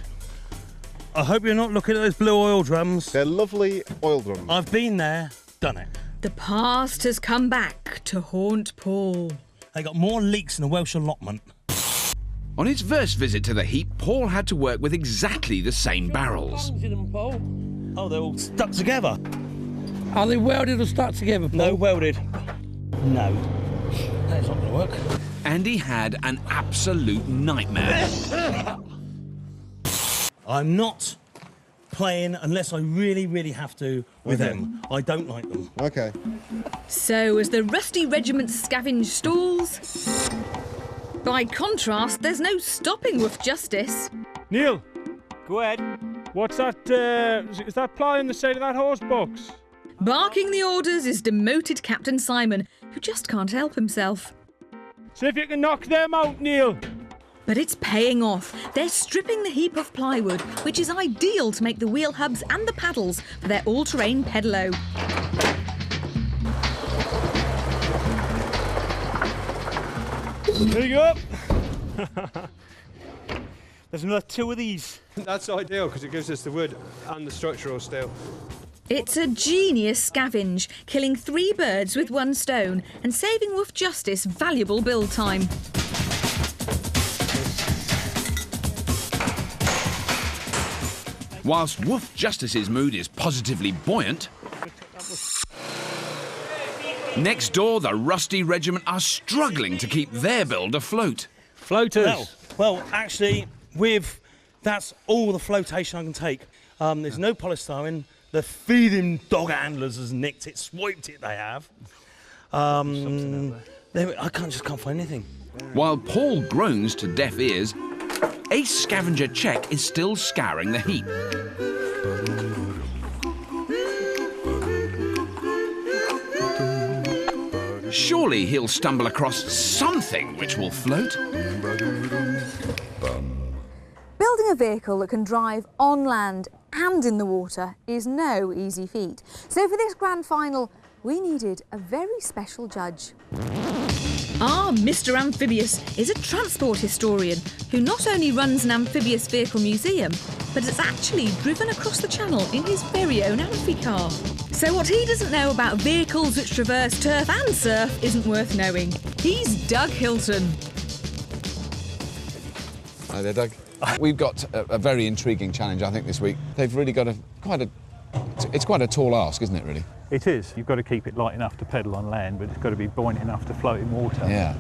I hope you're not looking at those blue oil drums. They're lovely oil drums. I've been there, done it. The past has come back to haunt Paul. They got more leaks than a Welsh allotment. On his first visit to the heap, Paul had to work with exactly the same barrels. Oh, they're all stuck together. Are they welded or stuck together, Paul? No, welded. No. That's not going to work. And he had an absolute nightmare. I'm not playing unless I really, really have to with them. I don't like them. Okay. So as the rusty regiment scavenge stalls, by contrast, there's no stopping Wolf Justice. Neil, go ahead. What's that? Is that ply on the side of that horse box? Barking the orders is demoted Captain Simon, who just can't help himself. See if you can knock them out, Neil. But it's paying off. They're stripping the heap of plywood, which is ideal to make the wheel hubs and the paddles for their all-terrain pedalo. There you go. There's another 2 of these. That's ideal because it gives us the wood and the structural steel. It's a genius scavenge, killing 3 birds with 1 stone and saving Wolf Justice valuable build time. Whilst Wolf Justice's mood is positively buoyant, next door the Rusty Regiment are struggling to keep their build afloat. Floaters. Well, actually, that's all the flotation I can take. There's no polystyrene. The feeding dog handlers has nicked it, swiped it. They have. I just can't find anything. While Paul groans to deaf ears, Ace Scavenger Check is still scouring the heap. Surely he'll stumble across something which will float. Building a vehicle that can drive on land and in the water is no easy feat. So for this grand final, we needed a very special judge. Our Mr. Amphibious is a transport historian who not only runs an amphibious vehicle museum, but has actually driven across the channel in his very own amphicar. So what he doesn't know about vehicles which traverse turf and surf isn't worth knowing. He's Doug Hilton. Hi there, Doug. We've got a very intriguing challenge, I think, this week. They've really got it's quite a tall ask, isn't it, really? It is. You've got to keep it light enough to pedal on land, but it's got to be buoyant enough to float in water. Yeah.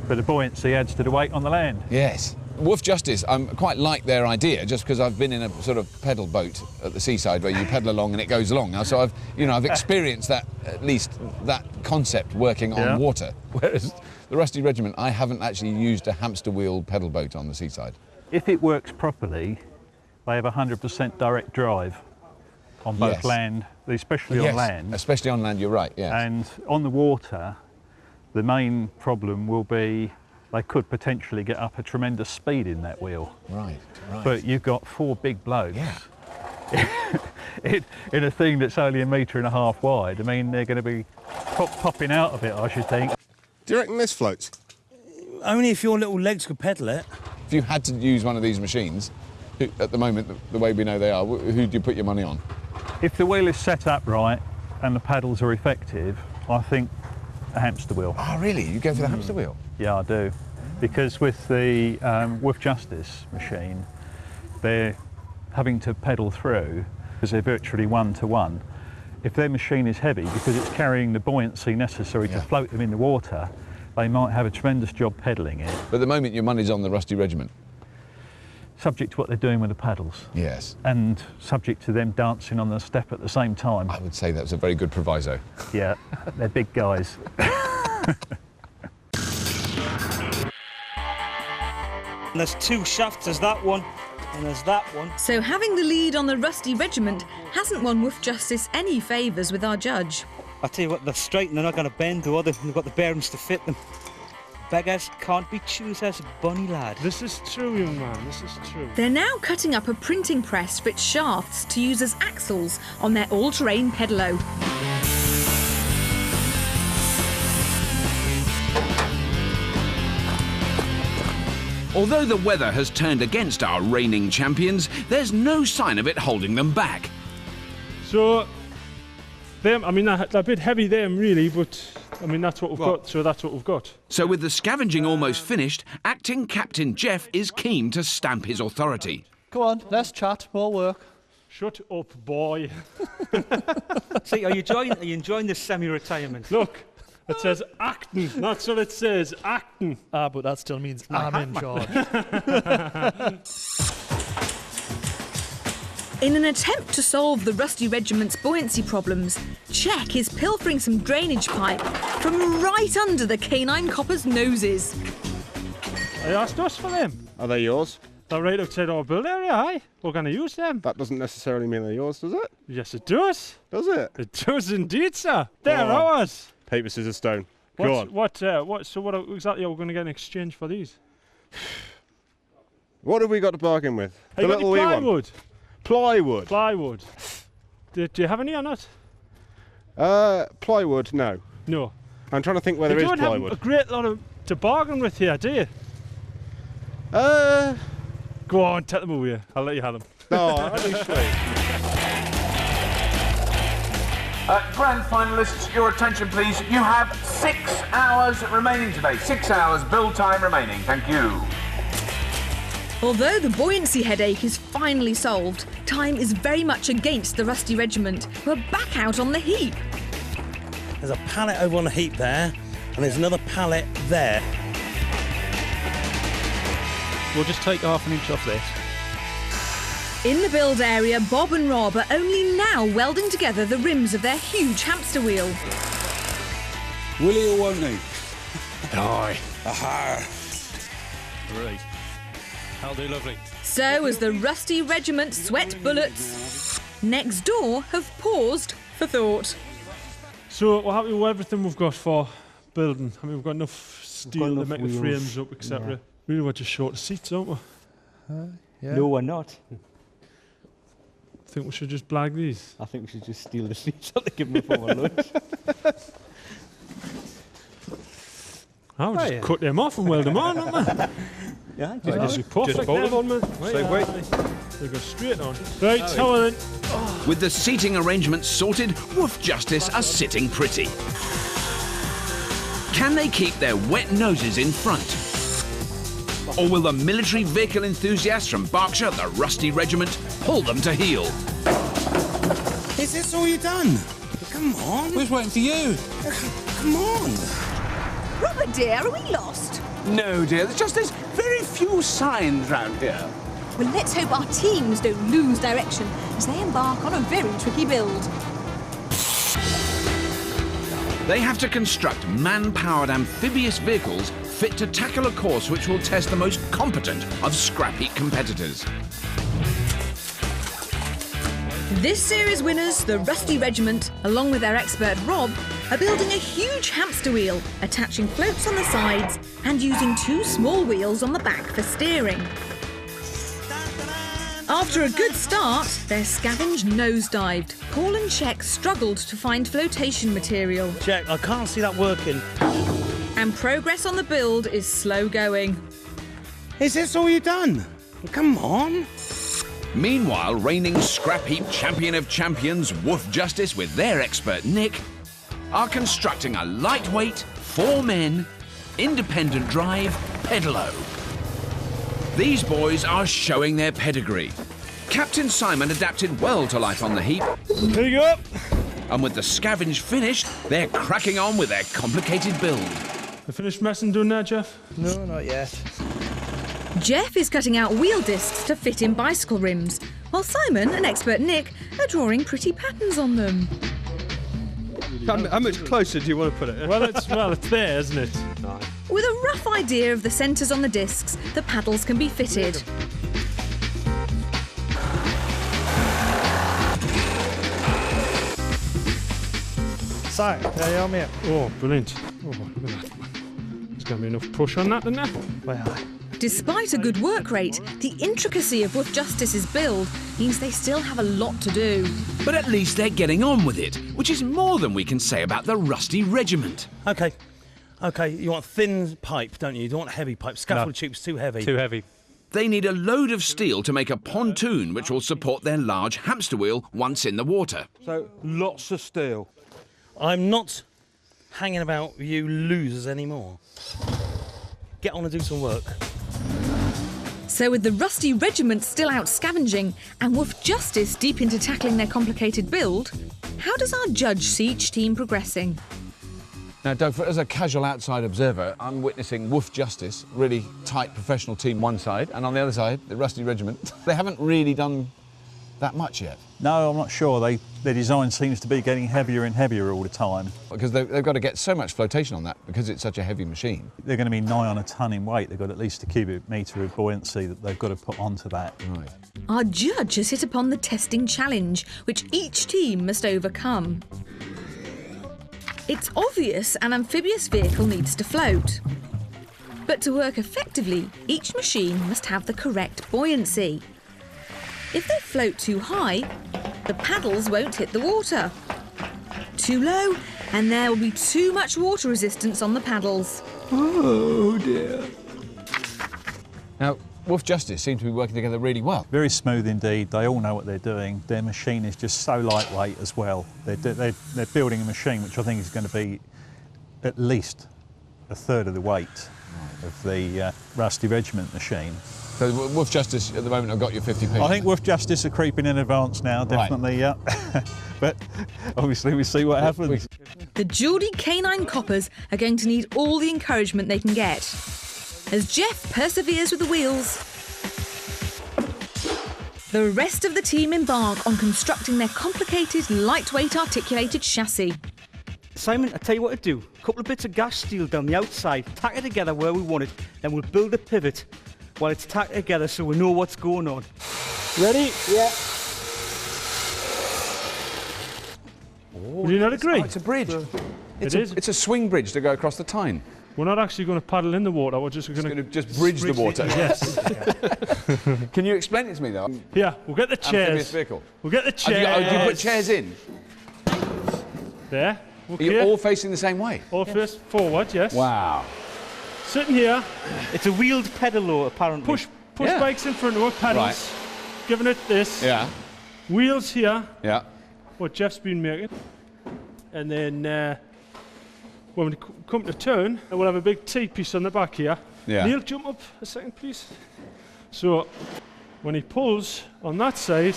But the buoyancy adds to the weight on the land. Yes. Wolf Justice, I quite like their idea, just because I've been in a sort of pedal boat at the seaside where you pedal along and it goes along. Now, so I've experienced that, at least that concept working on water. Whereas the Rusty Regiment, I haven't actually used a hamster wheel pedal boat on the seaside. If it works properly, they have 100% direct drive on both land, especially on land. Especially on land, you're right, yes. And on the water, the main problem will be they could potentially get up a tremendous speed in that wheel. Right, right. But you've got 4 big blokes in a thing that's only 1.5 meters wide. I mean, they're going to be popping out of it, I should think. Do you reckon this floats? Only if your little legs could pedal it. If you had to use one of these machines, at the moment, the way we know they are, who do you put your money on? If the wheel is set up right and the paddles are effective, I think a hamster wheel. Oh, really? You go for the hamster wheel? Yeah, I do. Because with the Wolf Justice machine, they're having to pedal through because they're virtually one-to-one. If their machine is heavy, because it's carrying the buoyancy necessary to float them in the water, they might have a tremendous job pedalling it. But at the moment, your money's on the Rusty Regiment. Subject to what they're doing with the paddles. Yes. And subject to them dancing on the step at the same time. I would say that's a very good proviso. Yeah, they're big guys. And there's 2 shafts, there's that one, and there's that one. So having the lead on the Rusty Regiment hasn't won Wolf Justice any favours with our judge. I tell you what, they're straight and they're not going to bend, or they've got the bearings to fit them. Beggars can't be choosers, bunny lad. This is true, young man, this is true. They're now cutting up a printing press for its shafts to use as axles on their all-terrain pedalo. Although the weather has turned against our reigning champions, there's no sign of it holding them back. So, them, I mean, they're a bit heavy, them, really, but, I mean, that's what we've got, so that's what we've got. So with the scavenging almost finished, acting Captain Jeff is keen to stamp his authority. Go on, let's chat, more work. Shut up, boy. See, are you enjoying this semi-retirement? Look. It says acting, that's what it says, acting. Ah, but that still means I'm in charge. In an attempt to solve the Rusty Regiment's buoyancy problems, Czech is pilfering some drainage pipe from right under the canine coppers' noses. I asked us for them. Are they yours? They're right outside our build area, aye. We're going to use them. That doesn't necessarily mean they're yours, does it? Yes, it does. Does it? It does indeed, sir. They're ours. Paper, scissors, stone. Go on. So what exactly are we going to get in exchange for these? What have we got to bargain with? Hey, the little wee plywood. One. Plywood. Plywood. Do you have any or not? Plywood, no. No. I'm trying to think where there is plywood. You don't have a great lot to bargain with here, do you? Go on, take them away. I'll let you have them. No, that'd be sweet. Grand finalists, your attention please. You have 6 hours remaining today. 6 hours build time remaining. Thank you. Although the buoyancy headache is finally solved, time is very much against the Rusty Regiment, who are back out on the heap. There's a pallet over on the heap there, and there's another pallet there. We'll just take 1/2 inch off this. In the build area, Bob and Rob are only now welding together the rims of their huge hamster wheel. Will he or won't he? Aye. Aha. Right. That'll do lovely. So as the Rusty Regiment sweat bullets, next door have paused for thought. So we're happy with everything we've got for building. I mean, we've got enough steel to make the frames up, etc. Yeah. Really, we're just short of seats, aren't we? Yeah. No, we're not. Think we should just blag these? I think we should just steal the seats and give them for our lunch. I'll just cut them off and weld them on, haven't I? Yeah, This is perfect. just bolt them on, man. Same weight. They go straight on. Right, how then? With the seating arrangements sorted, Woof Justice are sitting pretty. Can they keep their wet noses in front? Or will the military vehicle enthusiasts from Berkshire, the Rusty Regiment, pull them to heel? Is this all you've done? Come on. Who's waiting for you? Come on. Robert dear, are we lost? No, dear, there's just there's very few signs round here. Well, let's hope our teams don't lose direction as they embark on a very tricky build. They have to construct man-powered amphibious vehicles fit to tackle a course which will test the most competent of Scrapheap competitors. This series winners, the Rusty Regiment, along with their expert Rob, are building a huge hamster wheel, attaching floats on the sides and using 2 small wheels on the back for steering. After a good start, their Scavenge nosedived. Paul and Check struggled to find flotation material. Check, I can't see that working. And progress on the build is slow going. Is this all you've done? Come on. Meanwhile, reigning Scrapheap Champion of Champions, Woof Justice, with their expert Nick, are constructing a lightweight, 4-men, independent drive pedalo. These boys are showing their pedigree. Captain Simon adapted well to life on the heap. Here you go. And with the Scavenge finished, they're cracking on with their complicated build. You finished messing doing that, Jeff? No, not yet. Jeff is cutting out wheel discs to fit in bicycle rims, while Simon and expert Nick are drawing pretty patterns on them. How much closer do you want to put it? Well, it's there, isn't it? No. With a rough idea of the centres on the discs, the paddles can be fitted. So, there you are, mate. Oh, brilliant. Oh, look at that. There's going to be enough push on that, isn't there? Well, Despite a good work rate, the intricacy of Woof Justice's build means they still have a lot to do. But at least they're getting on with it, which is more than we can say about the Rusty Regiment. Okay, you want thin pipe, don't you? You don't want heavy pipe. Scaffold tube's too heavy. too heavy. They need a load of steel to make a pontoon which will support their large hamster wheel once in the water. So, lots of steel. I'm not hanging about with you losers anymore. Get on and do some work. So with the Rusty Regiment still out scavenging and Woof Justice deep into tackling their complicated build, how does our judge see each team progressing? Now, Doug, as a casual outside observer, I'm witnessing Woof Justice, really tight professional team one side, and on the other side, the Rusty Regiment. They haven't really done that much yet. No, I'm not sure. Their design seems to be getting heavier and heavier all the time. Because they've got to get so much flotation on that because it's such a heavy machine. They're going to be nigh on a tonne in weight. They've got at least a cubic metre of buoyancy that they've got to put onto that. Right. Our judge has hit upon the testing challenge, which each team must overcome. It's obvious an amphibious vehicle needs to float. But to work effectively, each machine must have the correct buoyancy. If they float too high, the paddles won't hit the water. Too low, and there will be too much water resistance on the paddles. Oh dear. Now, Woof Justice seem to be working together really well. Very smooth indeed. They all know what they're doing. Their machine is just so lightweight as well. They're building a machine which I think is going to be at least a third of the weight of the Rusty Regiment machine. So Woof Justice at the moment have got your 50p. I think Woof Justice are creeping in advance now, definitely, yeah. But obviously we see what happens. The Geordie canine coppers are going to need all the encouragement they can get. As Jeff perseveres with the wheels, the rest of the team embark on constructing their complicated, lightweight articulated chassis. Simon, I'll tell you what to do. A couple of bits of gas steel down the outside, tack it together where we want it, then we'll build a pivot while it's tacked together so we know what's going on. Ready? Yeah. Would you not agree? Oh, it's a bridge. It is. It's a swing bridge to go across the Tyne. We're not actually going to paddle in the water, we're just going to just bridge the water. Yes. Can you explain it to me though? Yeah, we'll get the chairs. Amphibious vehicle. We'll get the chairs. Do you put chairs in? There. Okay. Are you all facing the same way? All face forward, yes. Wow. sitting here. It's a wheeled pedalo, apparently. Push bikes in front of it, pedals. Right. Giving it this. Yeah. Wheels here. Yeah. What Jeff's been making. And then when we come to turn, we'll have a big T-piece on the back here. Yeah. Neil, jump up a second, please. So when he pulls on that side,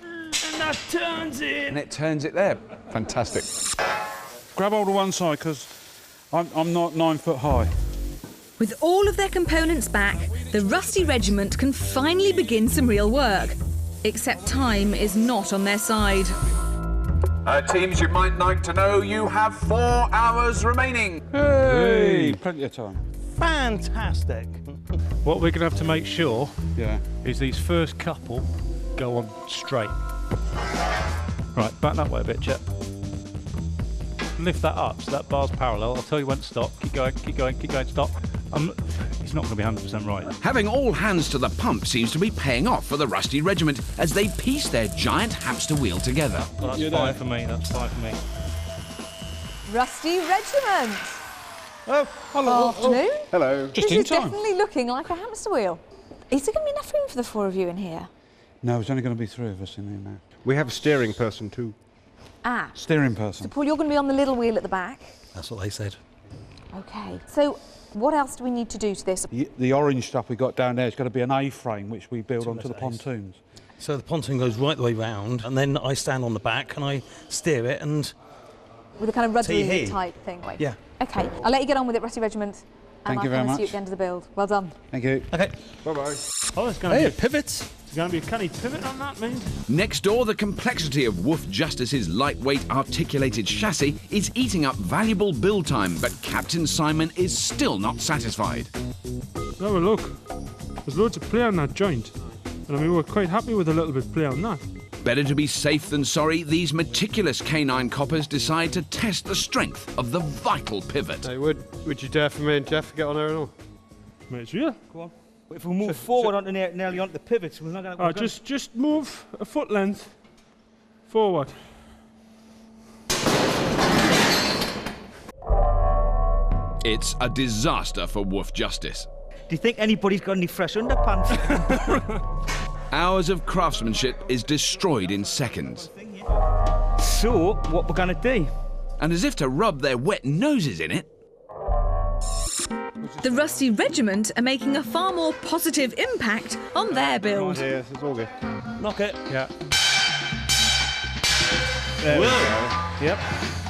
and that turns it. And it turns it there. Fantastic. Grab hold of one side, because I'm not 9 foot high. With all of their components back, the Rusty Regiment can finally begin some real work. Except time is not on their side. Teams, you might like to know you have 4 hours remaining. Hey, plenty of time. Fantastic. What we're going to have to make sure Yeah. is these first couple go on straight. Right, back that way a bit, Chet. Lift that up so that bar's parallel. I'll tell you when to stop. Keep going, keep going, keep going, stop. It's not going to be 100% right. Having all hands to the pump seems to be paying off for the Rusty Regiment as they piece their giant hamster wheel together. Well, that's fine for me, that's fine for me. Rusty Regiment. Oh, hello. Afternoon. Hello. Just This in is time. definitely looking like a hamster wheel. Is there going to be enough room for the 4 of you in here? No, there's only going to be 3 of us in there now. We have a steering person too. Ah. Steering So, person. Paul, you're going to be on the little wheel at the back. That's what they said. Okay. So, what else do we need to do to this? The orange stuff we got down there is going to be an A-frame which we build onto the pontoons. So the pontoon goes right the way round, and then I stand on the back and I steer it and... With a kind of ruddery Tee-hee. type thing. Wait. Yeah. Okay. I'll let you get on with it, Rusty Regiment. Thank And you very I'll come and see you much. at the end of the build. Well done. Thank you. Okay. Bye-bye. Oh, there's going to Hey, be a pivot. There's going to be a canny pivot on that, mate. Next door, the complexity of Woof Justice's lightweight articulated chassis is eating up valuable build time, but Captain Simon is still not satisfied. Have a look. There's loads of play on that joint. And I mean, we're quite happy with a little bit of play on that. Better to be safe than sorry, these meticulous canine coppers decide to test the strength of the vital pivot. Hey, would you dare for me and Jeff to get on there at all? Mate, it's real. Go on. If we move forward onto nearly onto the pivots, we're not going to... Just move a foot length forward. It's a disaster for Woof Justice. Do you think anybody's got any fresh underpants? Hours of craftsmanship is destroyed in seconds. So, what we're going to do? And as if to rub their wet noses in it, The Rusty Regiment are making a far more positive impact on their build. Yeah, it's all good. Knock it. Yeah. There we go. Yep.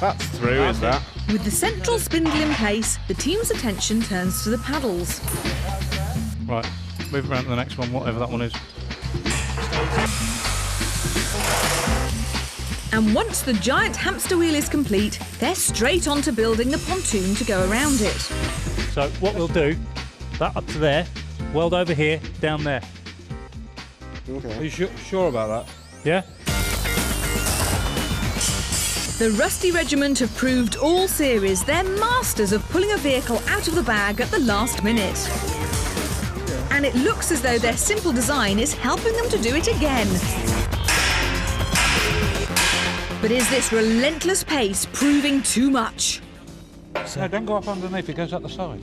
That's through, is that? With the central spindle in place, the team's attention turns to the paddles. Right, move around to the next one, whatever that one is. And once the giant hamster wheel is complete, they're straight on to building the pontoon to go around it. So what we'll do, that up to there, weld over here, down there. Okay. Are you sure about that? Yeah? The Rusty Regiment have proved all series they're masters of pulling a vehicle out of the bag at the last minute. And it looks as though their simple design is helping them to do it again. But is this relentless pace proving too much? No, don't go up underneath, it goes up the side.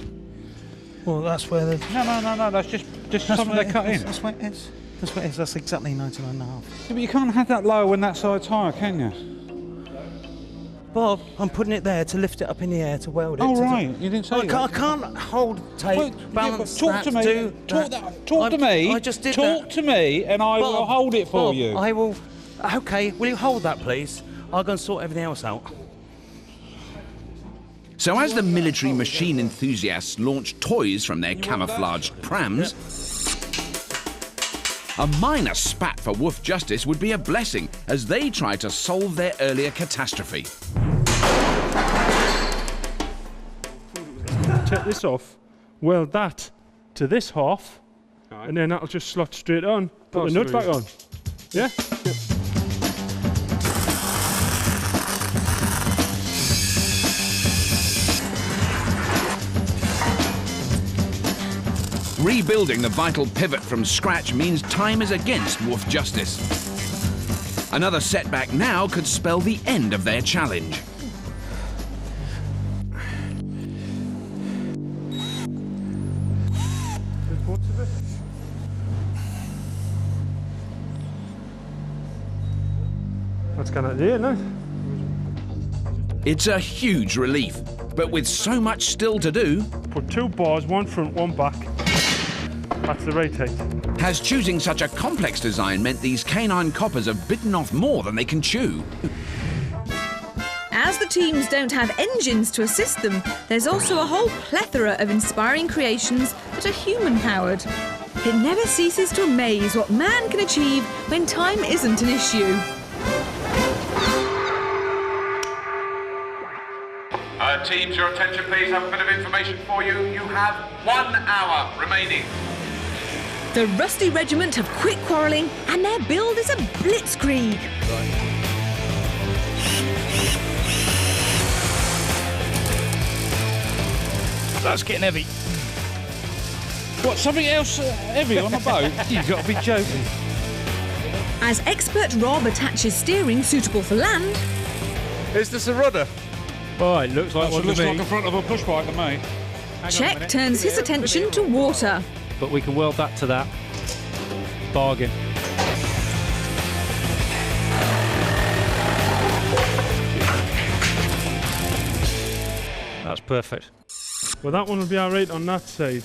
Well, that's where the... No, that's just something they cut in. That's where it is. That's where it is. That's exactly 99.5. Yeah, but you can't have that lower when that side's higher, can you? Bob, I'm putting it there to lift it up in the air to weld it. Oh, right. You didn't say I can't hold tape, balance talk to me. Talk to me. I just did Talk that. to me, and I will hold it for Bob, you. I will... OK, will you hold that, please? I'll go and sort everything else out. So as the military machine enthusiasts launch toys from their camouflaged prams, a minor spat for Woof Justice would be a blessing as they try to solve their earlier catastrophe. Take this off, weld that to this half, and then that'll just slot straight on. Put the nut back on. Yeah? Yep. Rebuilding the vital pivot from scratch means time is against Woof Justice. Another setback now could spell the end of their challenge. scan it here, no? It's a huge relief, but with so much still to do... Put 2 bars, one front, one back. That's the rotate. Has choosing such a complex design meant these canine coppers have bitten off more than they can chew? As the teams don't have engines to assist them, there's also a whole plethora of inspiring creations that are human-powered. It never ceases to amaze what man can achieve when time isn't an issue. Teams, your attention please. I have a bit of information for you. You have 1 hour remaining. The Rusty Regiment have quit quarrelling and their build is a blitzkrieg. That's getting heavy. What, something else heavy on the boat? You've got to be joking. As expert Rob attaches steering suitable for land... Is this a rudder? Oh, it looks like one to me. Looks like the front of a push bike to me. Czech turns his attention to water. But we can weld that to that. Bargain. That's perfect. Well, that one will be all right on that side.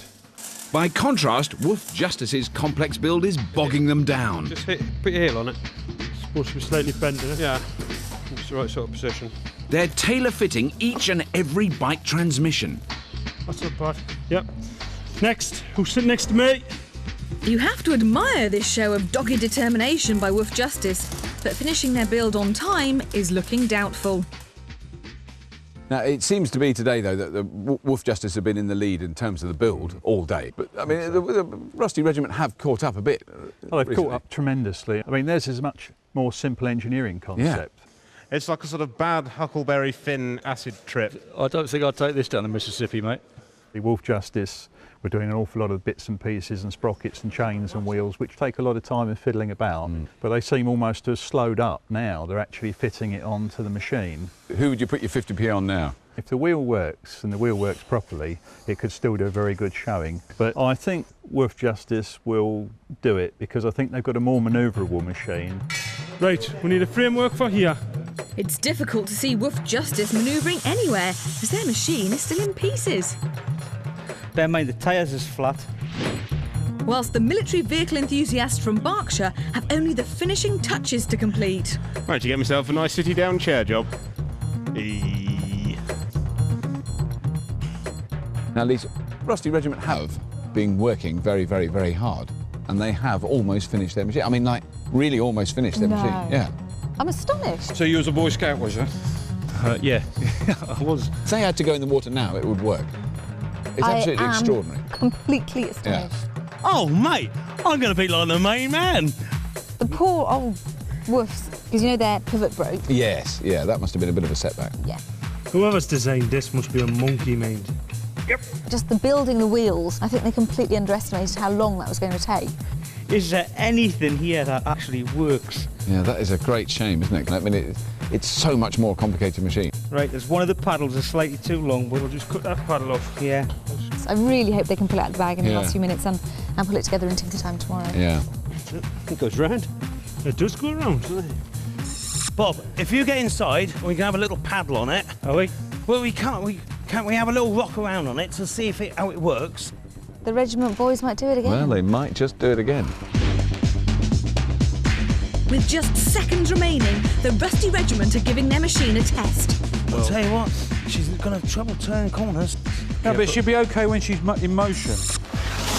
By contrast, Wolf Justice's complex build is bogging them down. Just put your heel on it. It's supposed to be slightly bent, isn't it? Yeah. It's the right sort of position. They're tailor-fitting each and every bike transmission. That's not bad. Yep. Next, who's sitting next to me? You have to admire this show of dogged determination by Wolf Justice, but finishing their build on time is looking doubtful. Now, it seems to be today, though, that the Wolf Justice have been in the lead in terms of the build all day. But, I mean, the Rusty Regiment have caught up a bit. Well, they've caught up tremendously. I mean, theirs is a much more simple engineering concept. Yeah. It's like a sort of bad Huckleberry Finn acid trip. I don't think I'd take this down the Mississippi, mate. The Wolf Justice, we're doing an awful lot of bits and pieces and sprockets and chains and wheels, which take a lot of time and fiddling about. But they seem almost to have slowed up now. They're actually fitting it onto the machine. Who would you put your 50p on now? If the wheel works and the wheel works properly, it could still do a very good showing. But I think Wolf Justice will do it because I think they've got a more manoeuvrable machine. Right, we need a framework for here. It's difficult to see Wolf Justice manoeuvring anywhere as their machine is still in pieces. Bear in mind the tyres is flat. Whilst the military vehicle enthusiasts from Berkshire have only the finishing touches to complete. Right, to get myself a nice city down chair job. Now, these Rusty Regiment have been working very, very, very hard, and they have almost finished their machine. I mean, like, really almost finished their machine. Yeah. I'm astonished. So you was a Boy Scout, was you? Yeah, I was. If they had to go in the water now, it would work. It's absolutely extraordinary. Completely astonished. Yeah. Oh, mate, I'm going to be like the main man. The poor old woofs, because you know their pivot broke. Yes, yeah, that must have been a bit of a setback. Yeah. Whoever's designed this must be a monkey mind. Yep. Just the building the wheels, I think they completely underestimated how long that was going to take. Is there anything here that actually works? Yeah, that is a great shame, isn't it? I mean, it's so much more complicated machine. Right, there's one of the paddles is slightly too long. We'll just cut that paddle off. Yeah. So I really hope they can pull it out of the bag in the last few minutes and pull it together in tinker time tomorrow. Yeah. It goes round. It does go round. Bob, if you get inside, we can have a little paddle on it. Are we? Well, can't we have a little rock around on it to see how it works? The regiment boys might do it again. Well, they might just do it again. With just seconds remaining, the Rusty Regiment are giving their machine a test. I'll tell you what, she's going to have trouble turning corners. No, but she'll be OK when she's in motion.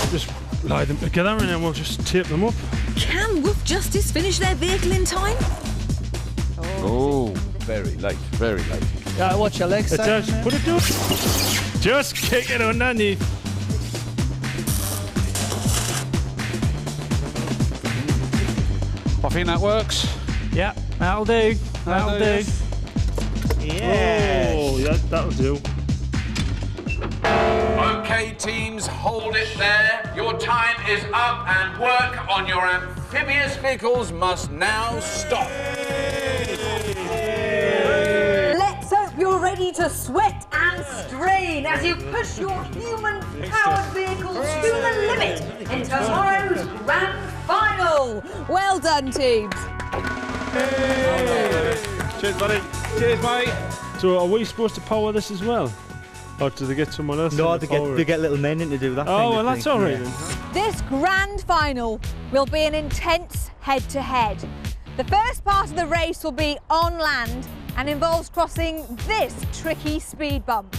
Just lie them together and then we'll just tape them up. Can Wolf Justice finish their vehicle in time? Oh, very late, very late. Yeah, watch your legs. Just put it down. Just kick it underneath. I think that works. Yeah, that'll do. That'll do. Yeah. Oh, yeah, that'll do. OK, teams, hold it there. Your time is up and work on your amphibious vehicles must now stop. Let's hope you're ready to sweat and strain as you push your human-powered vehicle to the limit in tomorrow's Grand Final. Well done, teams. Hey. Cheers, buddy. Cheers, mate. So are we supposed to power this as well? Or do they get someone else? No, they get little men in to do that. Oh, well, that's all right then. This grand final will be an intense head-to-head. The first part of the race will be on land and involves crossing this tricky speed bump.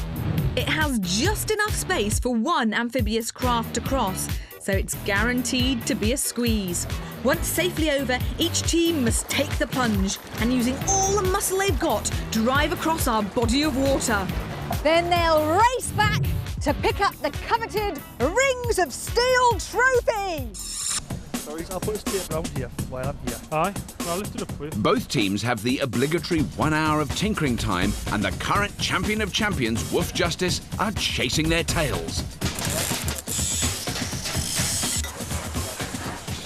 It has just enough space for one amphibious craft to cross, so it's guaranteed to be a squeeze. Once safely over, each team must take the plunge and, using all the muscle they've got, drive across our body of water. Then they'll race back to pick up the coveted Rings of Steel trophy. Sorry, I'll put a tape around here while I'm here. Aye, I'll lift it up for you. Both teams have the obligatory 1 hour of tinkering time, and the current champion of champions, Woof Justice, are chasing their tails.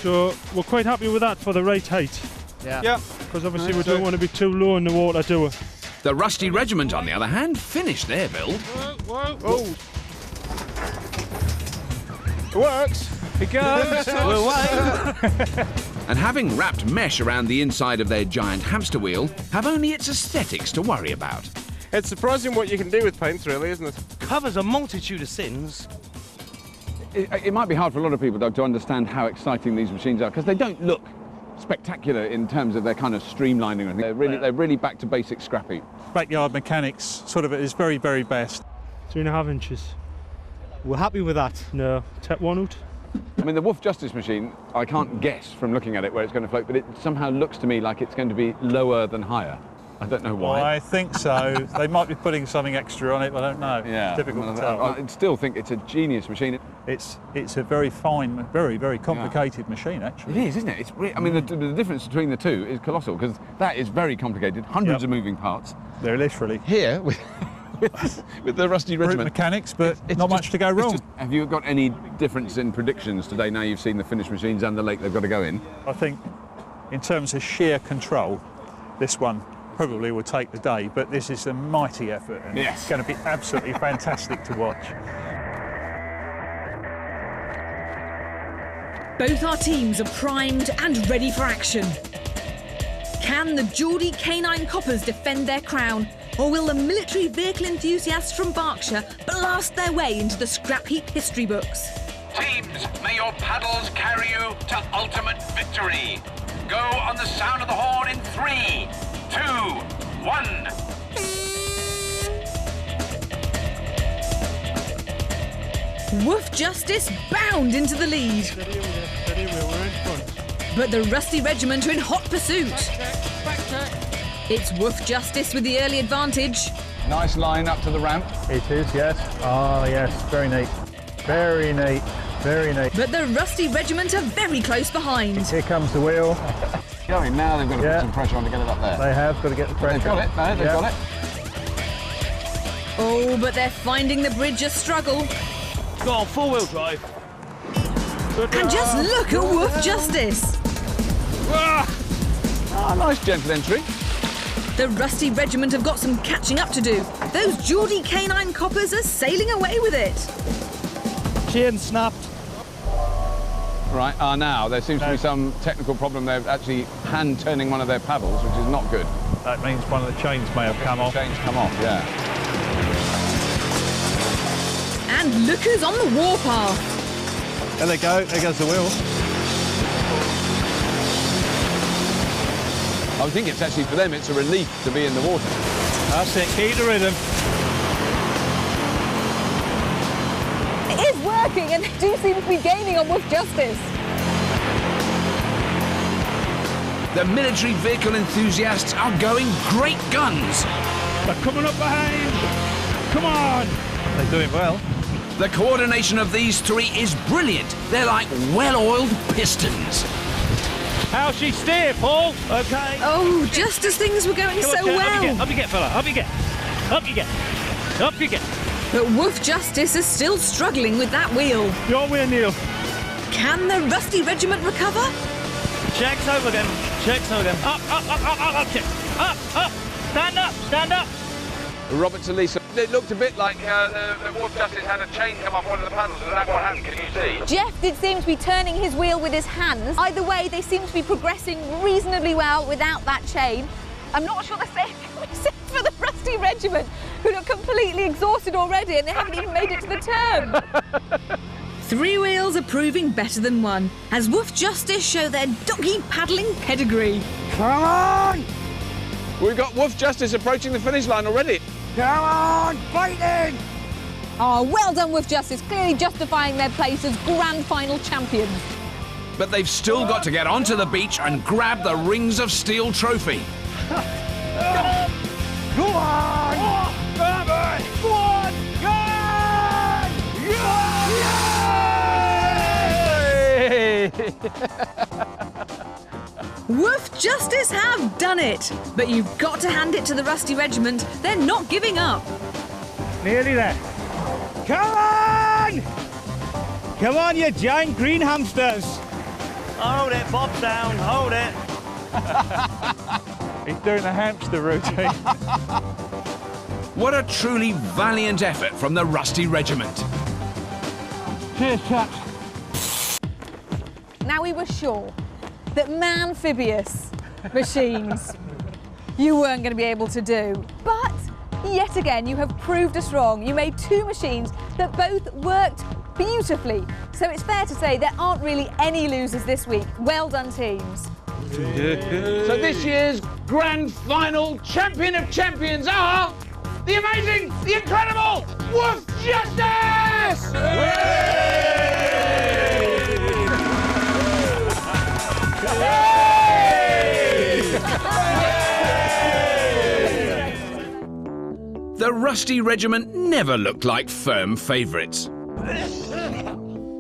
So we're quite happy with that for the right height. Yeah. Because obviously we don't want to be too low in the water, do we? The Rusty Regiment, on the other hand, finished their build. Whoa, whoa. It works. It goes. And having wrapped mesh around the inside of their giant hamster wheel, have only its aesthetics to worry about. It's surprising what you can do with paints, really, isn't it? Covers a multitude of sins. It might be hard for a lot of people, Doug, to understand how exciting these machines are, because they don't look spectacular in terms of their kind of streamlining. They're really back to basic scrappy. Backyard mechanics, sort of at its very, very best. 2.5 inches. We're happy with that. No, tap one out. I mean, the Woof Justice machine, I can't guess from looking at it where it's going to float, but it somehow looks to me like it's going to be lower than higher. I don't know why. Well, I think so. They might be putting something extra on it, but I don't know. Yeah. It's difficult to tell. I still think it's a genius machine. It's a very fine, very, very complicated machine, actually. It is, isn't it? I mean, the difference between the two is colossal, because that is very complicated, hundreds of moving parts. They're literally. Here, with the Rusty Brute Regiment. mechanics, but not much to go wrong. Have you got any difference in predictions today, now you've seen the finished machines and the lake they've got to go in? I think, in terms of sheer control, this one probably will take the day, but this is a mighty effort, and it's going to be absolutely fantastic to watch. Both our teams are primed and ready for action. Can the Geordie Canine Coppers defend their crown, or will the military vehicle enthusiasts from Berkshire blast their way into the Scrapheap history books? Teams, may your paddles carry you to ultimate victory. Go on the sound of the horn in 3, 2, 1. Woof Justice bound into the lead. Steady, we're in front. But the Rusty Regiment are in hot pursuit. Back check. It's Woof Justice with the early advantage. Nice line up to the ramp. It is, yes. Oh, yes, very neat. Very neat, very neat. But the Rusty Regiment are very close behind. Here comes the wheel. Going now, they've got to put some pressure on to get it up there. They have got to get the pressure. They've got it, no, they've got it. Oh, but they're finding the bridge a struggle. Go on, 4-wheel drive. And just look at Woof Justice. Ah, nice gentle entry. The Rusty Regiment have got some catching up to do. Those Geordie Canine Coppers are sailing away with it. Chain snapped. Right, now there seems to be some technical problem. They're actually hand-turning one of their paddles, which is not good. That means one of the chains may have come off. Chains come off, yeah. And look who's on the warpath. There they go, there goes the wheel. I think it's actually, for them, it's a relief to be in the water. That's it, keep the rhythm. It is working, and they do seem to be gaining on Woof Justice. The military vehicle enthusiasts are going great guns. They're coming up behind. Come on. They're doing well. The coordination of these three is brilliant. They're like well-oiled pistons. How's she steer, Paul? Okay. Oh, just as things were going so well. Up you get, fella. Up you get. Up you get. Up you get. But Woof Justice is still struggling with that wheel. Your way, Neil. Can the Rusty Regiment recover? Checks over them. Checks over them. Up, up, up, up, up, up, check. Up, up. Stand up, stand up. Robert to Lisa. It looked a bit like the Woof Justice had a chain come off one of the paddles. Is that what happened? Can you see? Jeff did seem to be turning his wheel with his hands. Either way, they seem to be progressing reasonably well without that chain. I'm not sure the same for the Rusty Regiment, who look completely exhausted already and they haven't even made it to the turn. 3 wheels are proving better than 1 as Woof Justice show their doggy paddling pedigree. Come on! We've got Woof Justice approaching the finish line already. Come on, fighting! Oh, well done Woof Justice, clearly justifying their place as Grand Final champions. But they've still got to get onto the beach and grab the Rings of Steel trophy. Go on! Come on! Go on! Woof Justice have done it, but you've got to hand it to the Rusty Regiment. They're not giving up. Nearly there. Come on! Come on, you giant green hamsters. Hold it, Bob down, hold it. He's doing the hamster routine. What a truly valiant effort from the Rusty Regiment. Cheers, chaps. Now we were sure that Amphibious machines you weren't going to be able to do, but yet again you have proved us wrong. You made 2 machines that both worked beautifully, so it's fair to say there aren't really any losers this week. Well done, teams. So this year's Grand Final champion of champions are the amazing, the incredible Woof Justice! The Rusty Regiment never looked like firm favourites.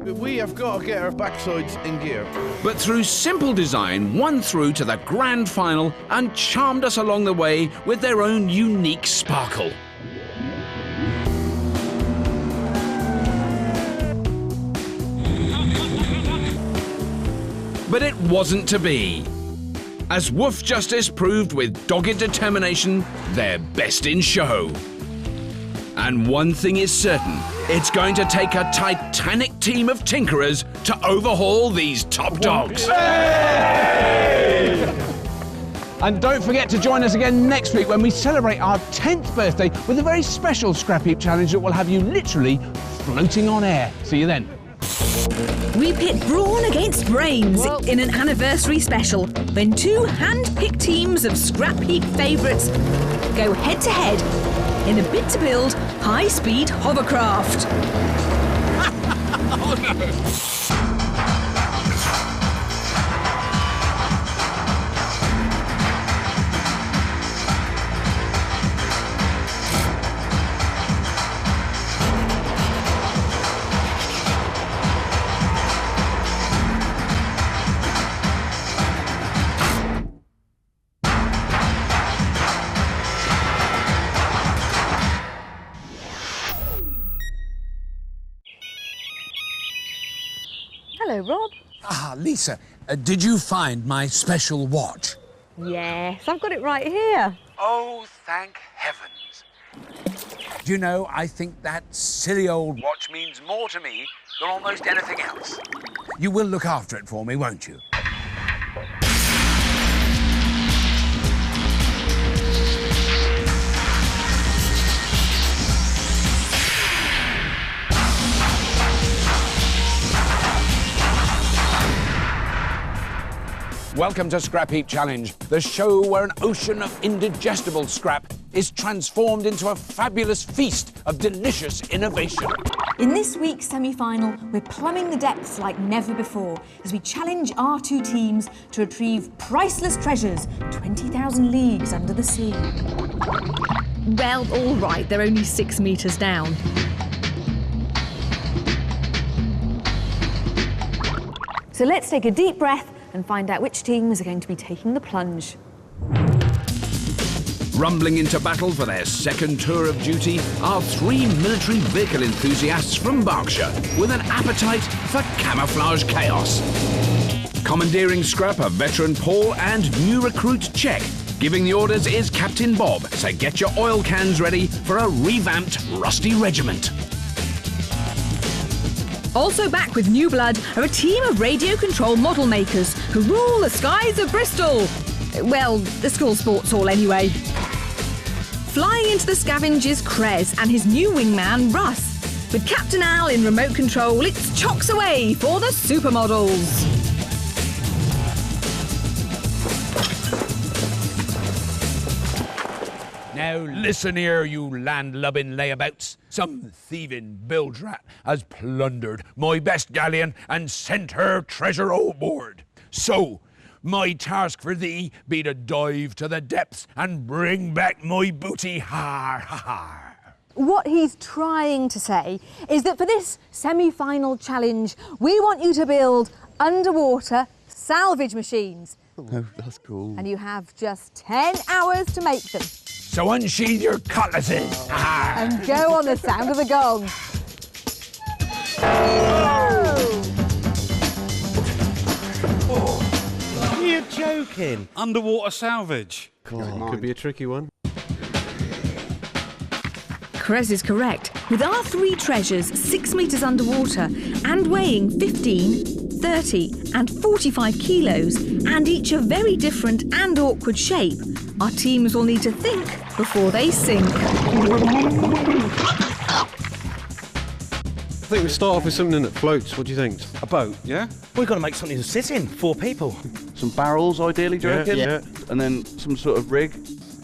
We have got to get our backsides in gear. But through simple design, won through to the Grand Final and charmed us along the way with their own unique sparkle. But it wasn't to be, as Woof Justice proved with dogged determination their best in show. And one thing is certain, it's going to take a titanic team of tinkerers to overhaul these top dogs. And don't forget to join us again next week when we celebrate our 10th birthday with a very special Scrapheap Challenge that will have you literally floating on air. See you then. We pit brawn against brains in an anniversary special when 2 hand-picked teams of Scrapheap favourites go head-to-head in a bid-to-build high-speed hovercraft. Oh no! Hello, Rob. Ah, Lisa, did you find my special watch? Yes, I've got it right here. Oh, thank heavens. Do you know, I think that silly old watch means more to me than almost anything else. You will look after it for me, won't you? Welcome to Scrapheap Challenge, the show where an ocean of indigestible scrap is transformed into a fabulous feast of delicious innovation. In this week's semi-final, we're plumbing the depths like never before as we challenge our 2 teams to retrieve priceless treasures 20,000 leagues under the sea. Well, all right, they're only 6 metres down. So let's take a deep breath and find out which teams are going to be taking the plunge. Rumbling into battle for their second tour of duty are 3 military vehicle enthusiasts from Berkshire with an appetite for camouflage chaos. Commandeering scrap are veteran Paul and new recruit Czech. Giving the orders is Captain Bob, so get your oil cans ready for a revamped Rusty Regiment. Also back with new blood are a team of radio control model makers who rule the skies of Bristol. Well, the school sports hall anyway. Flying into the Scavenge is Krez and his new wingman, Russ. With Captain Al in remote control, it's chocks away for the supermodels. Now listen here, you land-lubbing layabouts. Some thieving bilge rat has plundered my best galleon and sent her treasure overboard. So, my task for thee be to dive to the depths and bring back my booty. Har, ha, ha. What he's trying to say is that for this semi-final challenge, we want you to build underwater salvage machines. Oh, that's cool. And you have just 10 hours to make them. So unsheathe your cutlasses. Ah. And go on the sound of the gong. You're joking. Underwater salvage. Could be a tricky one. Krez is correct. With our 3 treasures 6 metres underwater and weighing 15, 30 and 45 kilos, and each a very different and awkward shape, our teams will need to think before they sink. I think we start off with something that floats. What do you think? A boat, yeah? We've got to make something to sit in, 4 people. Some barrels, ideally, do you reckon? Yeah. And then some sort of rig.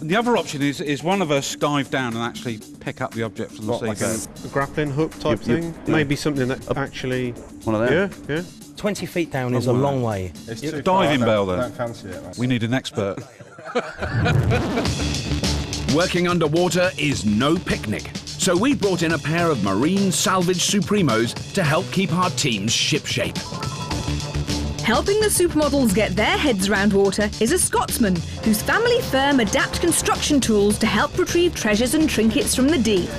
And the other option is one of us dive down and actually pick up the object from the sea. Like a grappling hook type thing? Maybe something that actually... One of them? Yeah. 20 feet down is a long way. It's too diving bell, then. Don't fancy it. We need an expert. Working underwater is no picnic, so we brought in a pair of marine salvage supremos to help keep our teams shipshape. Helping the supermodels get their heads around water is a Scotsman whose family firm adapt construction tools to help retrieve treasures and trinkets from the deep.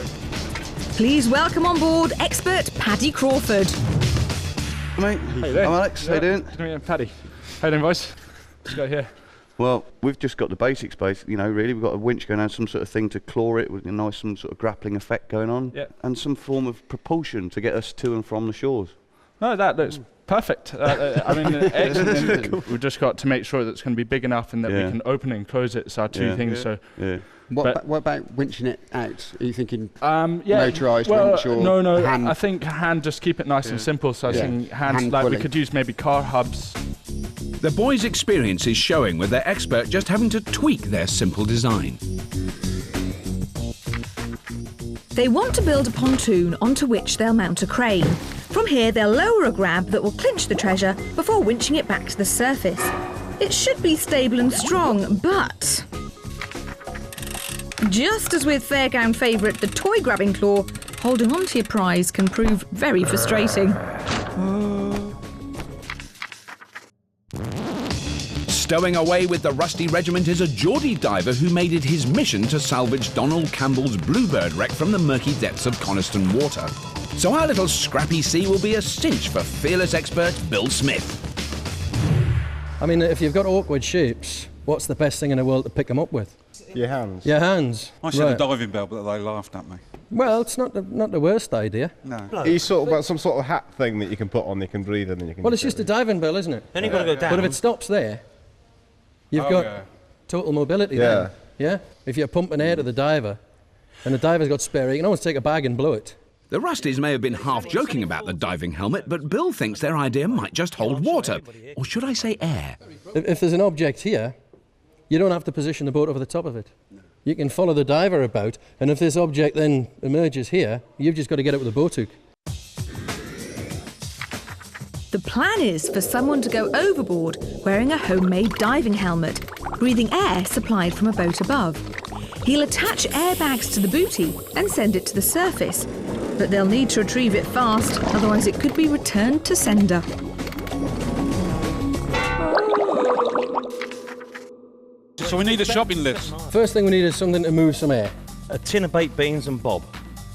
Please welcome on board expert Paddy Crawford. Mate, I'm Alex. How you doing? Good to meet you, Paddy. How you doing, boys? Let's go here. Well, we've just got the basics, you know, really. We've got a winch going on, some sort of thing to claw it with a nice, some sort of grappling effect going on, and some form of propulsion to get us to and from the shores. No, that looks perfect. I mean, excellent. We've just got to make sure that it's going to be big enough and that we can open and close it. So our two things. So. What about winching it out? Are you thinking motorised winch or no, hand? I think hand, just keep it nice and simple. So I think hand like we could use maybe car hubs. The boys' experience is showing with their expert just having to tweak their simple design. They want to build a pontoon onto which they'll mount a crane. From here, they'll lower a grab that will clinch the treasure before winching it back to the surface. It should be stable and strong, but... just as with Fairgown favourite, the toy grabbing claw, holding on to your prize can prove very frustrating. Stowing away with the rusty regiment is a Geordie diver who made it his mission to salvage Donald Campbell's Bluebird wreck from the murky depths of Coniston Water. So our little scrappy sea will be a cinch for fearless expert Bill Smith. I mean, if you've got awkward shapes, what's the best thing in the world to pick them up with? Your hands. Your hands. I said a diving bell, but they laughed at me. Well, it's not the worst idea. No. Are you sort of about some sort of hat thing that you can put on, you can breathe in and you can... Well, it's just a diving bell, isn't it? Then you've got to go down. But if it stops there, you've got total mobility then. Yeah? If you're pumping air to the diver, and the diver's got spare air, you can always take a bag and blow it. The Rusties may have been half joking about the diving helmet, but Bill thinks their idea might just hold water. Or should I say air? If there's an object here, you don't have to position the boat over the top of it. You can follow the diver about, and if this object then emerges here, you've just got to get it with a boat hook. The plan is for someone to go overboard wearing a homemade diving helmet, breathing air supplied from a boat above. He'll attach airbags to the booty and send it to the surface, but they'll need to retrieve it fast, otherwise it could be returned to sender. So we need a shopping list. First thing we need is something to move some air. A tin of baked beans and bob.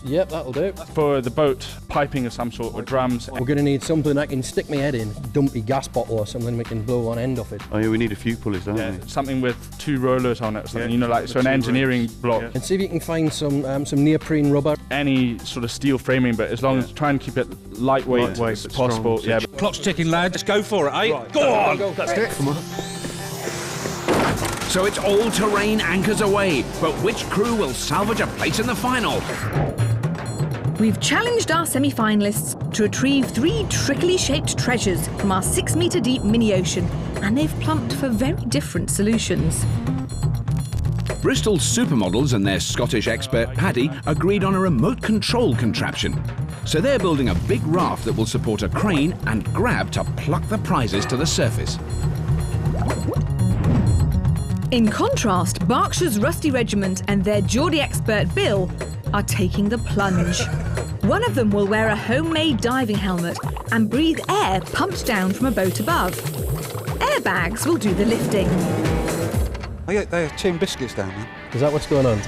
Yep, that'll do. For the boat, piping of some sort with drums. We're going to need something I can stick my head in, dumpy gas bottle or something we can blow one end off it. Oh yeah, we need a few pulleys, don't we? Something with 2 rollers on it or something, you know, like so an engineering block. And see if you can find some neoprene rubber. Any sort of steel framing, but as long as try and keep it lightweight as possible. Yeah. Clock's ticking, lad. Let's go for it, eh? Right. Go on! Let's do it. Come on. So it's all-terrain anchors away. But which crew will salvage a place in the final? We've challenged our semi-finalists to retrieve 3 trickily shaped treasures from our 6-metre deep mini-ocean, and they've plumped for very different solutions. Bristol Supermodels and their Scottish expert Paddy agreed on a remote control contraption. So they're building a big raft that will support a crane and grab to pluck the prizes to the surface. In contrast, Berkshire's Rusty Regiment and their Geordie expert Bill are taking the plunge. One of them will wear a homemade diving helmet and breathe air pumped down from a boat above. Airbags will do the lifting. They are tin biscuits down there. Is that what's going on?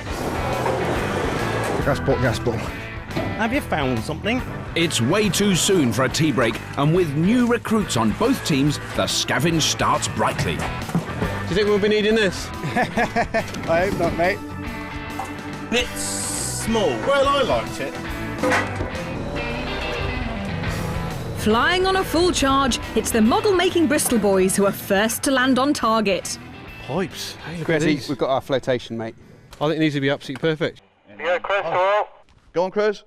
Gas ball. Have you found something? It's way too soon for a tea break, and with new recruits on both teams, the scavenge starts brightly. Do you think we'll be needing this? I hope not, mate. It's small. Well, I liked it. Flying on a full charge, it's the model-making Bristol boys who are first to land on target. Pipes. Hey, Chris, we've got our flotation, mate. I think it needs to be absolutely perfect. Yeah, Chris, all. Go on, Chris.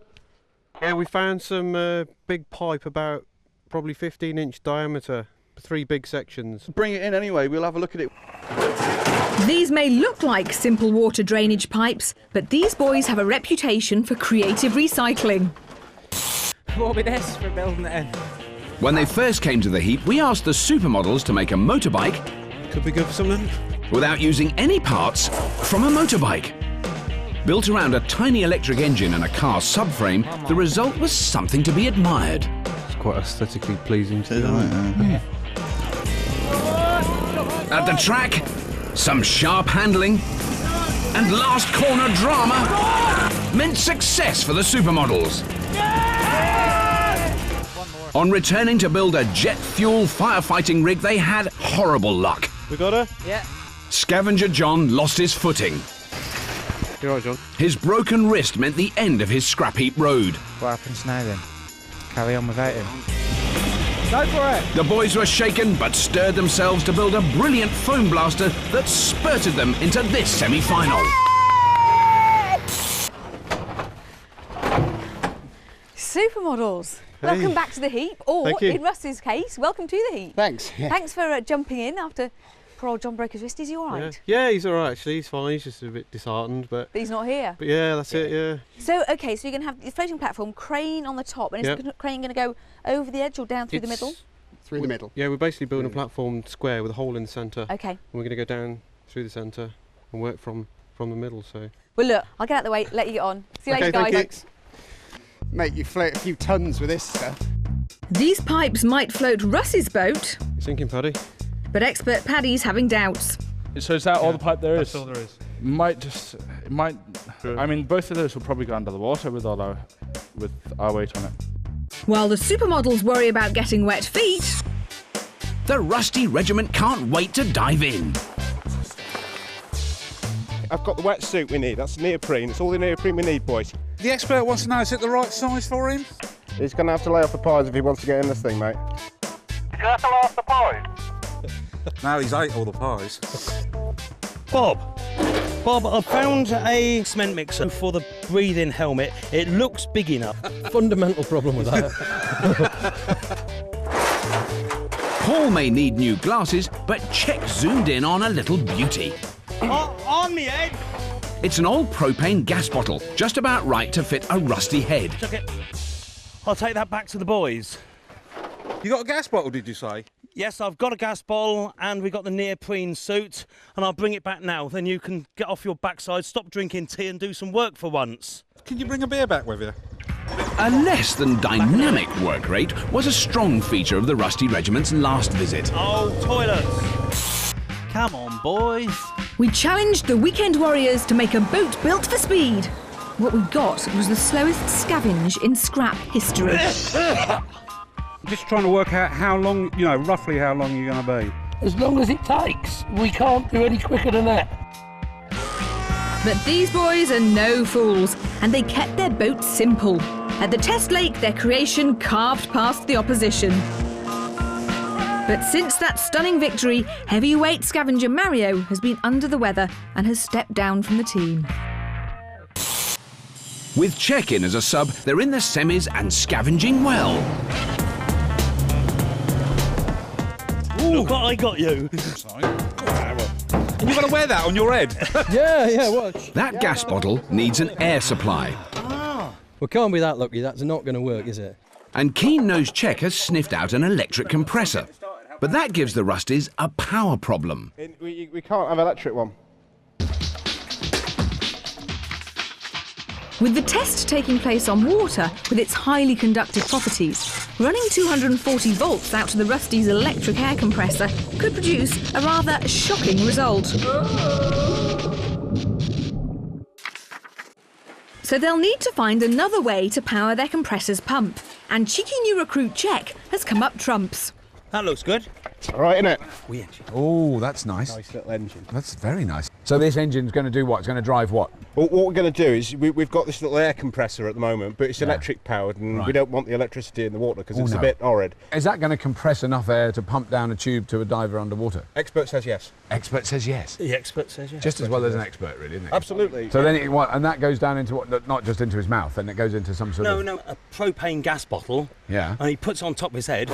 Yeah, we found some big pipe about probably 15-inch diameter, 3 big sections. Bring it in anyway, we'll have a look at it. These may look like simple water drainage pipes, but these boys have a reputation for creative recycling. What will be this for building it in? When they first came to the heap, we asked the supermodels to make a motorbike. Could be good for something. Without using any parts from a motorbike. Built around a tiny electric engine and a car subframe, the result was something to be admired. It's quite aesthetically pleasing to do, isn't it? At the track, some sharp handling and last corner drama meant success for the supermodels. On returning to build a jet fuel firefighting rig, they had horrible luck. We got her? Yeah. Scavenger John lost his footing. You're right, John. His broken wrist meant the end of his scrap heap road. What happens now then? Carry on without him. Go for it! The boys were shaken but stirred themselves to build a brilliant foam blaster that spurted them into this semi-final. Supermodels. Hey. Welcome back to the heap, or in Rusty's case, welcome to the heap. Thanks. Yeah. Thanks for jumping in after poor old John broke his wrist. Is he all right? Yeah, he's all right actually. He's fine. He's just a bit disheartened, but he's not here. But yeah, that's it. Yeah. So okay, so you're going to have the floating platform, crane on the top, and is the crane going to go over the edge or down through the middle? Through the middle. Yeah, we're basically building a platform square with a hole in the centre. Okay. And we're going to go down through the centre and work from the middle. So. Well, look, I'll get out of the way. Let you get on. See you later, guys. Thanks. Mate, you float a few tons with this stuff. These pipes might float Russ's boat, You thinking, Paddy? but expert Paddy's having doubts. So is that all the pipe there is? That's all there is. It might. I mean, both of those will probably go under the water with our weight on it. While the supermodels worry about getting wet feet, The Rusty Regiment can't wait to dive in. I've got the wetsuit we need. That's neoprene. It's all the neoprene we need, boys. The expert wants to know, is it the right size for him? He's going to have to lay off the pies if he wants to get in this thing, mate. You have to last the pies. Now he's ate all the pies. Bob, I found a cement mixer for the breathing helmet. It looks big enough. Fundamental problem with that. Paul may need new glasses, but check zoomed in on a little beauty. On me head! It's an old propane gas bottle, just about right to fit a rusty head. I'll take that back to the boys. You got a gas bottle, did you say? Yes, I've got a gas bottle and we got the neoprene suit, and I'll bring it back now. Then you can get off your backside, stop drinking tea and do some work for once. Can you bring a beer back with you? A less than dynamic work rate was a strong feature of the Rusty Regiment's last visit. Oh, toilets! Come on, boys. we challenged the Weekend Warriors to make a boat built for speed. What we got was the slowest scavenge in scrap history. Just trying to work out how long, roughly how long you're going to be. As long as it takes. We can't do any quicker than that. But these boys are no fools, and they kept their boat simple. At the test lake, their creation carved past the opposition. But since that stunning victory, heavyweight scavenger Mario has been under the weather and has stepped down from the team. With Czech in as a sub, they're in the semis and scavenging well. Look what I got you. And you've got to wear that on your head. yeah, watch. That gas bottle needs an air supply. Well, can't be that lucky. That's not going to work, is it? And keen-nosed Czech has sniffed out an electric compressor. But that gives the Rusties a power problem. We can't have an electric one. With the test taking place on water with its highly conductive properties, running 240 volts out to the Rusties' electric air compressor could produce a rather shocking result. So they'll need to find another way to power their compressor's pump, and cheeky new recruit Czech has come up trumps. That looks good. All right, isn't it? Oh, that's nice. Nice little engine. That's very nice. So this engine's going to do what? It's going to drive what? Well, what we're going to do is we've got this little air compressor at the moment, but it's electric powered, and we don't want the electricity in the water because it's a bit horrid. Is that going to compress enough air to pump down a tube to a diver underwater? Expert says yes. Expert says yes. The expert says yes. Just as well as an expert, really, isn't it? Absolutely. So then, and that goes down into what? Not just into his mouth, and it goes into some sort of... No, a propane gas bottle. Yeah. And he puts it on top of his head.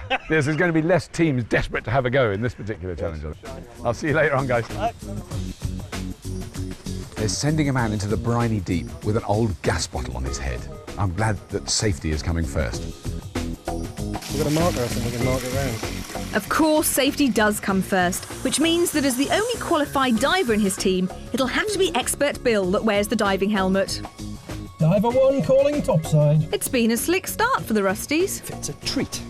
Yes, there's going to be less teams desperate to have a go in this particular challenge. I'll see you later on, guys. They're sending a man into the briny deep with an old gas bottle on his head. I'm glad that safety is coming first. We've got a marker, I think we can mark it round. Of course, safety does come first, which means that as the only qualified diver in his team, it'll have to be Expert Bill that wears the diving helmet. Diver 1 calling topside. It's been a slick start for the Rusties. It's a treat.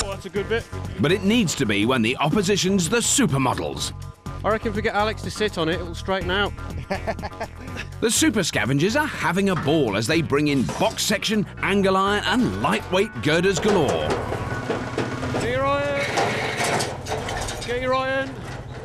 Oh, that's a good bit. But it needs to be when the opposition's the supermodels. I reckon if we get Alex to sit on it, it'll straighten out. The super scavengers are having a ball as they bring in box section, angle iron and lightweight girders galore. Get your iron! Get your iron!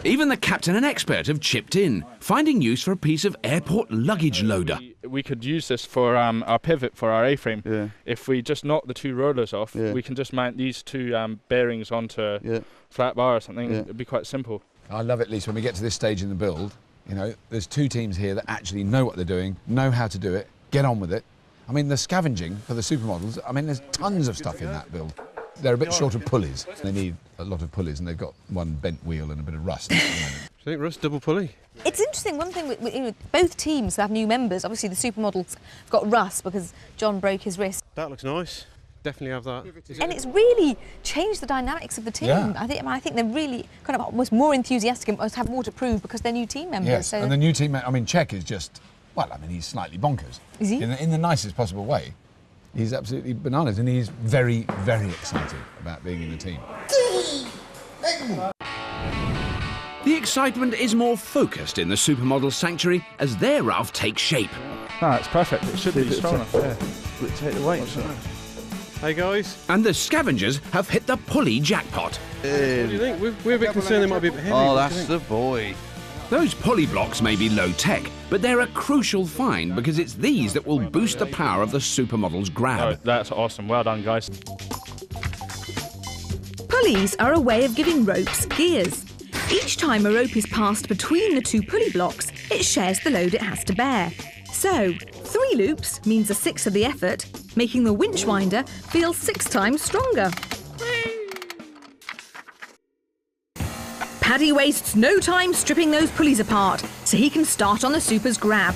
Even the captain and expert have chipped in, finding use for a piece of airport luggage loader. We could use this for our pivot for our A-frame. Yeah. If we just knock the two rollers off, we can just mount these two bearings onto a flat bar or something. It'd be quite simple. I love at least when we get to this stage in the build, you know, there's two teams here that actually know what they're doing, know how to do it, get on with it. I mean, the scavenging for the supermodels, I mean, there's tons of stuff in that build. They're a bit short of pulleys. They need a lot of pulleys, and they've got one bent wheel and a bit of rust at the moment. Do you think rust double pulley? It's interesting, one thing, with both teams have new members. Obviously, the supermodels have got rust because John broke his wrist. That looks nice. Definitely have that. And it's really changed the dynamics of the team. Yeah. I think they're really kind of almost more enthusiastic and almost have more to prove because they're new team members. Yes, so and the new team, I mean, Czech is just, well, I mean, he's slightly bonkers. Is he? In the nicest possible way. He's absolutely bananas, and he's very, very excited about being in the team. The excitement is more focused in the supermodel sanctuary as their raft takes shape. No, it's perfect. It should be strong enough. Yeah. Take the weight. Hey guys. And the scavengers have hit the pulley jackpot. What do you think? We're a bit concerned they might be a bit heavy. Oh, that's the boy. Those pulley blocks may be low tech, but they're a crucial find because it's these that will boost the power of the supermodel's grab. Oh, that's awesome. Well done, guys. Pulleys are a way of giving ropes gears. Each time a rope is passed between the two pulley blocks, it shares the load it has to bear. So, 3 loops means a 6th of the effort, making the winch winder feel 6 times stronger. Paddy wastes no time stripping those pulleys apart, so he can start on the super's grab.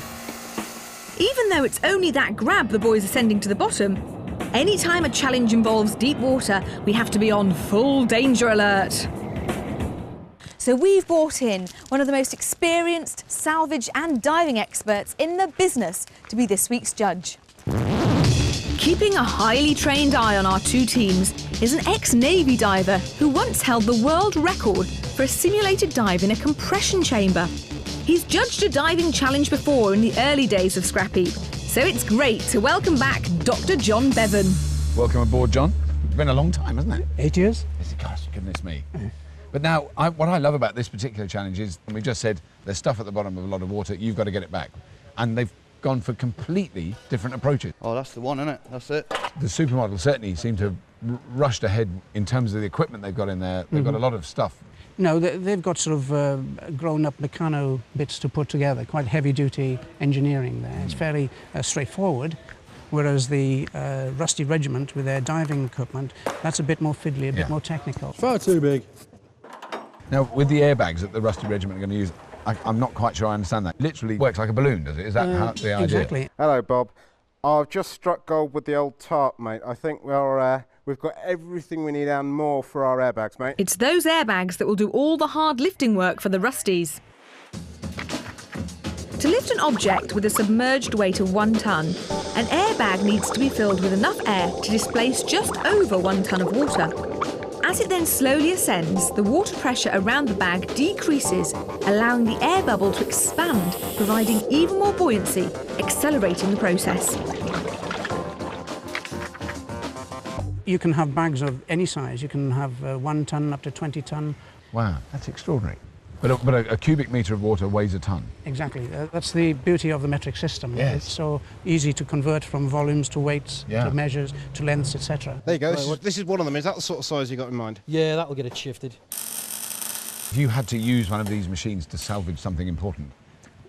Even though it's only that grab the boys are sending to the bottom, any time a challenge involves deep water, we have to be on full danger alert. So we've brought in one of the most experienced salvage and diving experts in the business to be this week's judge. Keeping a highly trained eye on our two teams is an ex-Navy diver who once held the world record for a simulated dive in a compression chamber. He's judged a diving challenge before in the early days of Scrapheap, so it's great to welcome back Dr. John Bevan. Welcome aboard, John. It's been a long time, hasn't it? 8 years. Gosh, goodness me. But now, what I love about this particular challenge is, we just said, there's stuff at the bottom of a lot of water, you've got to get it back. And they've gone for completely different approaches. Oh, that's the one, isn't it? That's it. The supermodels certainly seem to have rushed ahead in terms of the equipment they've got in there. They've got a lot of stuff. No, they've got sort of grown-up mechano bits to put together, quite heavy-duty engineering there. It's fairly straightforward, whereas the Rusty Regiment with their diving equipment, that's a bit more fiddly, a bit more technical. Far too big. Now, with the airbags that the Rusty Regiment are going to use, I'm not quite sure I understand that. It literally works like a balloon, does it? Is that how the idea? Exactly. Hello, Bob. I've just struck gold with the old tarp, mate. I think we've got everything we need and more for our airbags, mate. It's those airbags that will do all the hard lifting work for the Rusties. To lift an object with a submerged weight of 1 ton, an airbag needs to be filled with enough air to displace just over 1 ton of water. As it then slowly ascends, the water pressure around the bag decreases, allowing the air bubble to expand, providing even more buoyancy, accelerating the process. You can have bags of any size. You can have 1 ton up to 20 ton. Wow, that's extraordinary. But a cubic metre of water weighs a tonne. Exactly. That's the beauty of the metric system. Yes. It's so easy to convert from volumes to weights, to measures, to lengths, etc. There you go. This is one of them. Is that the sort of size you got in mind? Yeah, that'll get it shifted. If you had to use one of these machines to salvage something important,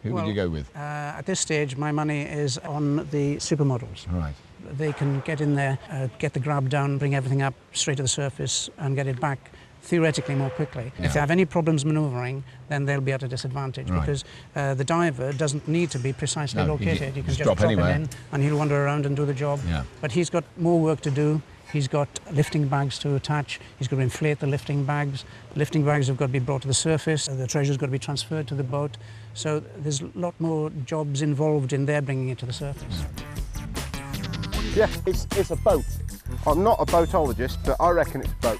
who would you go with? At this stage, my money is on the supermodels. Right. They can get in there, get the grab down, bring everything up straight to the surface and get it back theoretically more quickly. Yeah. If they have any problems manoeuvring, then they'll be at a disadvantage because the diver doesn't need to be precisely located. You can just drop it in and he'll wander around and do the job. Yeah. But he's got more work to do. He's got lifting bags to attach. He's got to inflate the lifting bags. The lifting bags have got to be brought to the surface. The treasure's got to be transferred to the boat. So there's a lot more jobs involved in their bringing it to the surface. Yeah, it's a boat. I'm not a boatologist, but I reckon it's a boat.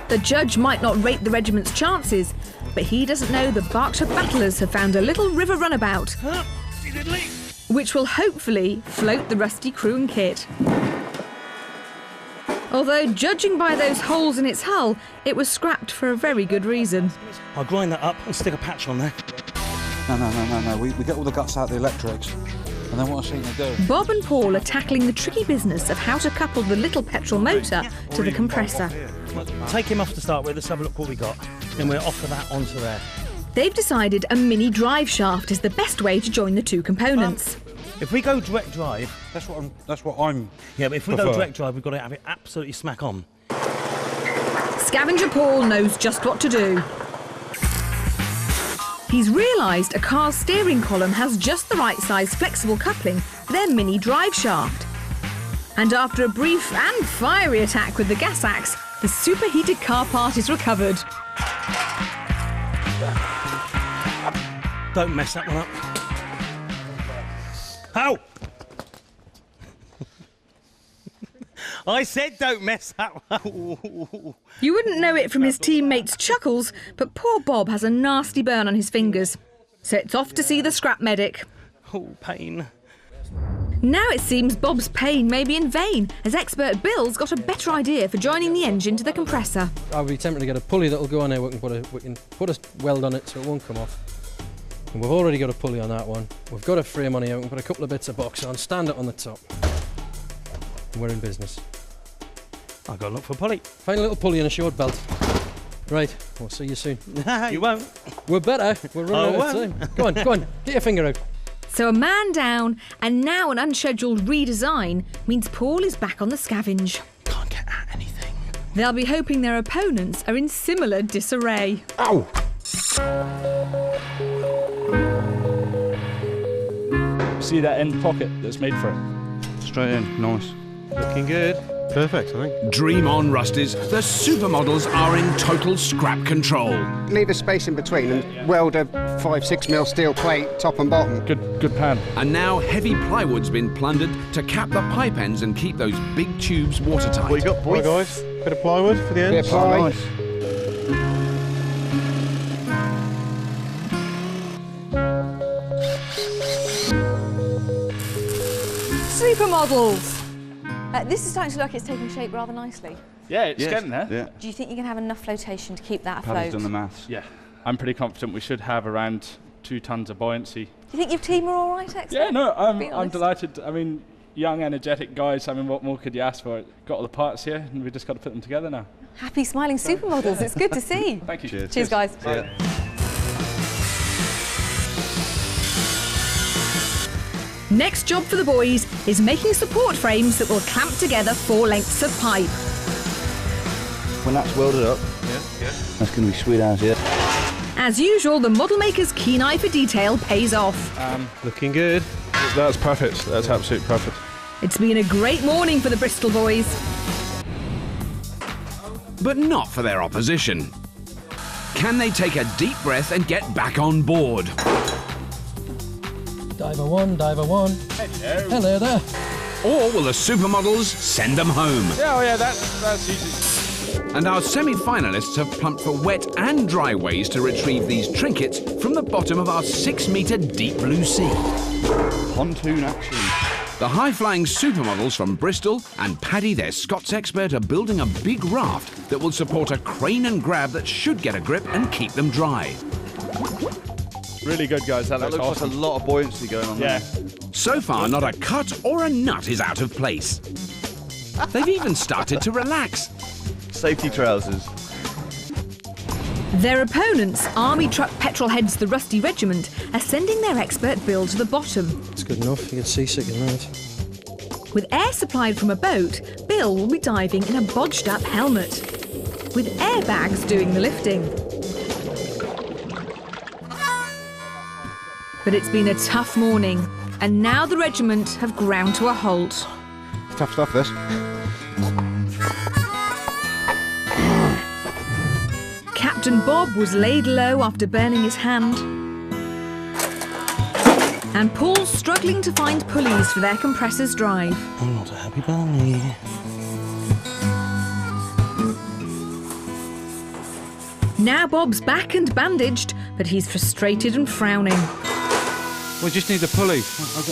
The judge might not rate the regiment's chances, but he doesn't know the Berkshire battlers have found a little river runabout, which will hopefully float the Rusty crew and kit. Although, judging by those holes in its hull, it was scrapped for a very good reason. I'll grind that up and stick a patch on there. No. We get all the guts out of the electrics, and then what I've seen they do. Bob and Paul are tackling the tricky business of how to couple the little petrol motor to the compressor. Take him off to start with, let's have a look what we got. Then we'll offer that onto there. They've decided a mini drive shaft is the best way to join the two components. If we go direct drive... That's what I'm Yeah, but if we go direct drive, we've got to have it absolutely smack on. Scavenger Paul knows just what to do. He's realised a car's steering column has just the right size flexible coupling for their mini drive shaft. And after a brief and fiery attack with the gas axe, the superheated car part is recovered. Don't mess that one up. Ow! I said don't mess that one up. You wouldn't know it from his teammates' chuckles, but poor Bob has a nasty burn on his fingers. So it's off to see the scrap medic. Oh, pain. Now it seems Bob's pain may be in vain, as expert Bill's got a better idea for joining the engine to the compressor. I would be tempted to get a pulley that'll go on there. We can put a weld on it so it won't come off. And we've already got a pulley on that one. We've got a frame on here. We can put a couple of bits of box on, stand it on the top. And we're in business. I'll go look for a pulley. Find a little pulley and a short belt. Right, we'll see you soon. You won't. We're better. We're running out of time. Go on, get your finger out. So a man down, and now an unscheduled redesign means Paul is back on the scavenge. Can't get at anything. They'll be hoping their opponents are in similar disarray. Ow! See that end pocket that's made for it? Straight in, nice. Looking good. Perfect, I think. Dream on, Rusties. The supermodels are in total scrap control. Leave a space in between and weld a 5-6mm steel plate, top and bottom. Good plan. And now heavy plywood's been plundered to cap the pipe ends and keep those big tubes watertight. What you got, boys? Right, guys. Bit of plywood for the ends. Bit of ply. Nice. Supermodels! This is starting to look like it's taking shape rather nicely. Yeah, it's getting there. Yeah. Do you think you can have enough flotation to keep that Paddy's afloat? done the maths. Yeah, I'm pretty confident we should have around 2 tons of buoyancy. Do you think your team are all right, Expert? Yeah, no, Be I'm honest. delighted. I mean, young, energetic guys, I mean, what more could you ask for? Got all the parts here, and we've just got to put them together now. Happy, smiling supermodels. It's good to see. Thank you. Cheers guys. Bye. Next job for the boys is making support frames that will clamp together 4 lengths of pipe. When that's welded up, that's going to be sweet as here. As usual, the model maker's keen eye for detail pays off. Looking good. That's perfect. That's absolutely perfect. It's been a great morning for the Bristol boys. But not for their opposition. Can they take a deep breath and get back on board? Diver 1, diver 1. Hello. Hello there. Or will the supermodels send them home? Yeah, oh yeah, that's easy. And our semi-finalists have plumped for wet and dry ways to retrieve these trinkets from the bottom of our 6-metre deep blue sea. Pontoon action. The high-flying supermodels from Bristol and Paddy, their Scots expert, are building a big raft that will support a crane and grab that should get a grip and keep them dry. Really good, guys. That looks awesome. like a lot of buoyancy going on there. So far, not a cut or a nut is out of place. They've even started to relax. Safety trousers. Their opponents, Army Truck Petrolheads the Rusty Regiment, are sending their expert build to the bottom. It's good enough. You get seasick in that. With air supplied from a boat, Bill will be diving in a bodged-up helmet, with airbags doing the lifting. But it's been a tough morning, and now the regiment have ground to a halt. It's tough stuff, this. Captain Bob was laid low after burning his hand. And Paul's struggling to find pulleys for their compressor's drive. I'm not a happy bunny. Now Bob's back and bandaged, but he's frustrated and frowning. We just need the pulley.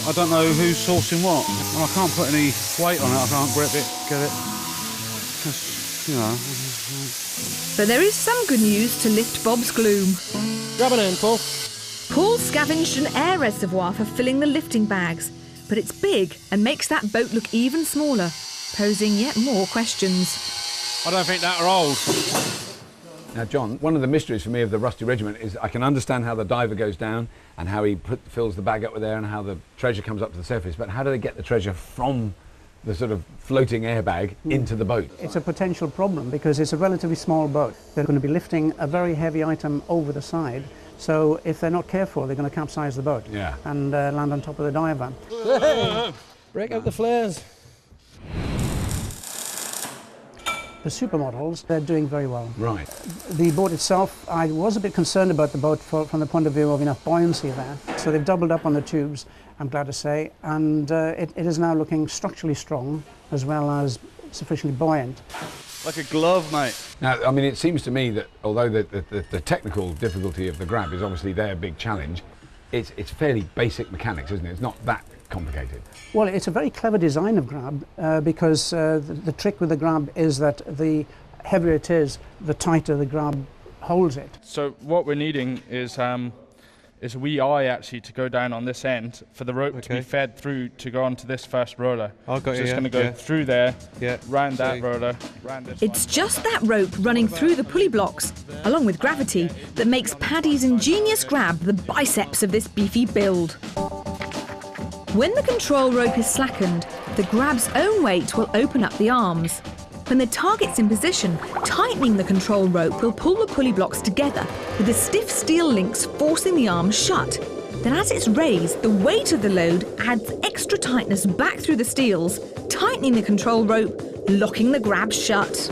I don't know who's sourcing what. I can't put any weight on it. I can't grip it, get it. Just, you know. But there is some good news to lift Bob's gloom. Grab an end, Paul. Paul scavenged an air reservoir for filling the lifting bags, but it's big and makes that boat look even smaller, posing yet more questions. I don't think that are old. Now, John, one of the mysteries for me of the Rusty Regiment is I can understand how the diver goes down and how he fills the bag up with air and how the treasure comes up to the surface, but how do they get the treasure from the sort of floating airbag into the boat? It's a potential problem because it's a relatively small boat. They're going to be lifting a very heavy item over the side, so if they're not careful, they're going to capsize the boat and land on top of the diver. Break out the flares. The supermodels, they're doing very well. Right. The boat itself, I was a bit concerned about the boat from the point of view of enough buoyancy there. So they've doubled up on the tubes, I'm glad to say, and it is now looking structurally strong as well as sufficiently buoyant. Like a glove, mate. Now, I mean, it seems to me that although the technical difficulty of the grab is obviously their big challenge, it's fairly basic mechanics, isn't it? It's not that complicated. Well, it's a very clever design of grab because the trick with the grab is that the heavier it is, the tighter the grab holds it. So what we're needing is a wee eye actually to go down on this end for the rope to be fed through to go onto this first roller. I've got so it's going to go through there, round that roller, round this It's just that rope running through the pulley blocks, along with gravity, that makes Paddy's ingenious grab the biceps of this beefy build. When the control rope is slackened, the grab's own weight will open up the arms. When the target's in position, tightening the control rope will pull the pulley blocks together, with the stiff steel links forcing the arms shut. Then as it's raised, the weight of the load adds extra tightness back through the steels, tightening the control rope, locking the grab shut.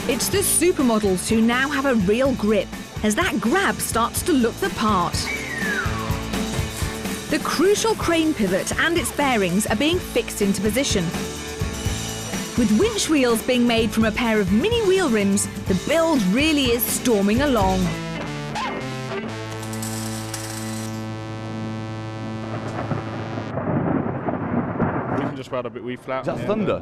It's the supermodels who now have a real grip, as that grab starts to look the part. The crucial crane pivot and its bearings are being fixed into position. With winch wheels being made from a pair of mini wheel rims, the build really is storming along. swelled a bit wee flat. Is that thunder?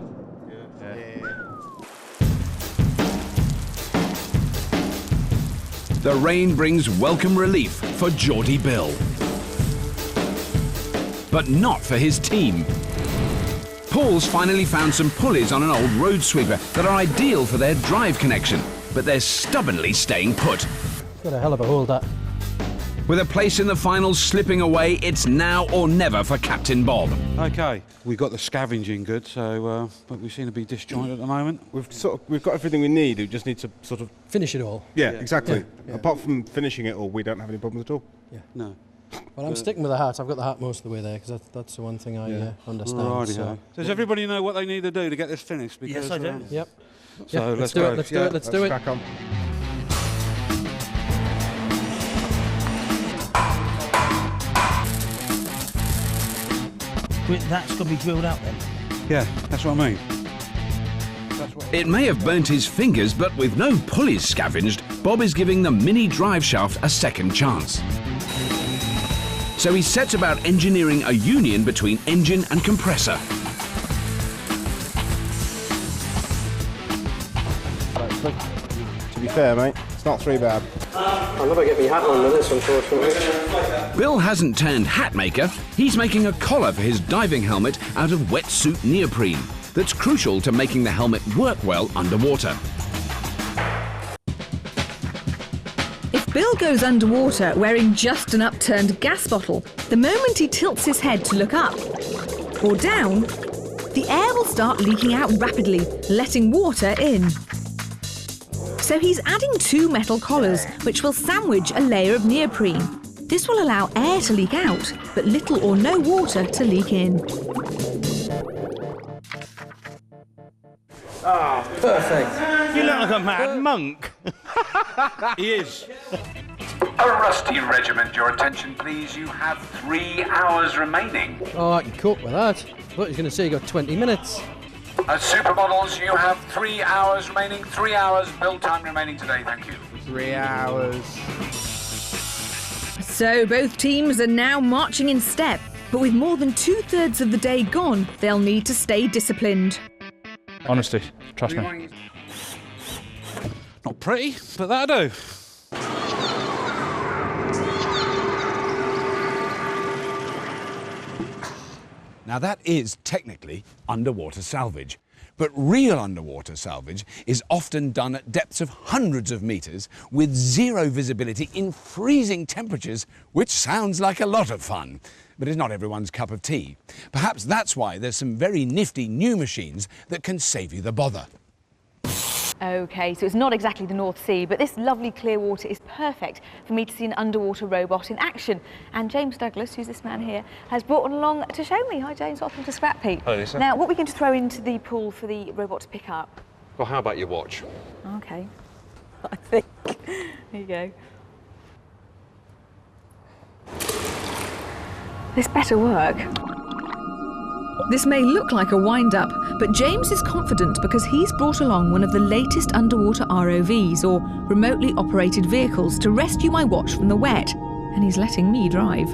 The rain brings welcome relief for Geordie Bill. But not for his team. Paul's finally found some pulleys on an old road sweeper that are ideal for their drive connection, but they're stubbornly staying put. Got a hell of a hold, that. With a place in the finals slipping away, it's now or never for Captain Bob. Okay, we've got the scavenging good, so but we seem to be disjointed at the moment. We've got everything we need. We just need to sort of finish it all. Yeah, exactly. Yeah. Apart from finishing it all, we don't have any problems at all. Yeah. No. Well, I'm sticking with the hat. I've got the hat most of the way there because that's the one thing I understand. So. Does everybody know what they need to do to get this finished? Because, yes, I do. Yep. So let's do it. Let's do it. Let's do it. Crack on. That's got to be drilled out then. Yeah, that's what I mean. It may have burnt his fingers, but with no pulleys scavenged, Bob is giving the mini drive shaft a second chance. So he sets about engineering a union between engine and compressor. To be fair, mate, it's not too bad. I'll never get my hat on with this, unfortunately. Bill hasn't turned hat maker. He's making a collar for his diving helmet out of wetsuit neoprene. That's crucial to making the helmet work well underwater. If Bill goes underwater wearing just an upturned gas bottle, the moment he tilts his head to look up or down, the air will start leaking out rapidly, letting water in. So he's adding 2 metal collars, which will sandwich a layer of neoprene. This will allow air to leak out, but little or no water to leak in. Ah, perfect. You look like a mad monk. He is. A rusty regiment, your attention please. You have 3 hours remaining. Oh, I can cope with that. I thought he was going to say you got 20 minutes. Supermodels, you have 3 hours remaining. 3 hours build time remaining today, thank you. 3 hours. So both teams are now marching in step, but with more than 2/3 of the day gone, they'll need to stay disciplined. Honestly, trust me. Not pretty, but that'll do. Now that is technically underwater salvage, but real underwater salvage is often done at depths of hundreds of meters with zero visibility in freezing temperatures, which sounds like a lot of fun, but is not everyone's cup of tea. Perhaps that's why there's some very nifty new machines that can save you the bother. OK, so it's not exactly the North Sea, but this lovely clear water is perfect for me to see an underwater robot in action. And James Douglas, who's this man here, has brought one along to show me. Hi, James. Welcome to Scrapheap. Hello, Lisa. Now, what are we going to throw into the pool for the robot to pick up? Well, how about your watch? OK. I think. There you go. This better work. This may look like a wind-up, but James is confident because he's brought along one of the latest underwater ROVs, or remotely operated vehicles, to rescue my watch from the wet, and he's letting me drive.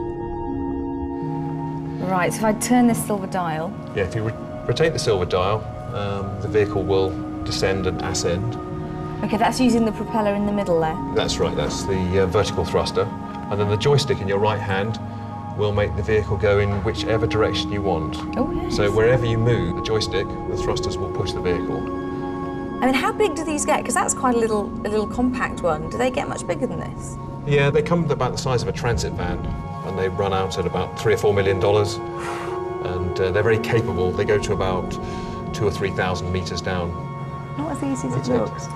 Right, so if I turn this silver dial... Yeah, if you rotate the silver dial, the vehicle will descend and ascend. OK, that's using the propeller in the middle there. That's right, that's the vertical thruster. And then the joystick in your right hand will make the vehicle go in whichever direction you want. Oh, yes. So wherever you move the joystick, the thrusters will push the vehicle. I mean, how big do these get? Because that's quite a little compact one. Do they get much bigger than this? Yeah, they come about the size of a transit van, and they run out at about $3 or $4 million. And they're very capable. They go to about 2,000 or 3,000 meters down. Not as easy as it looks.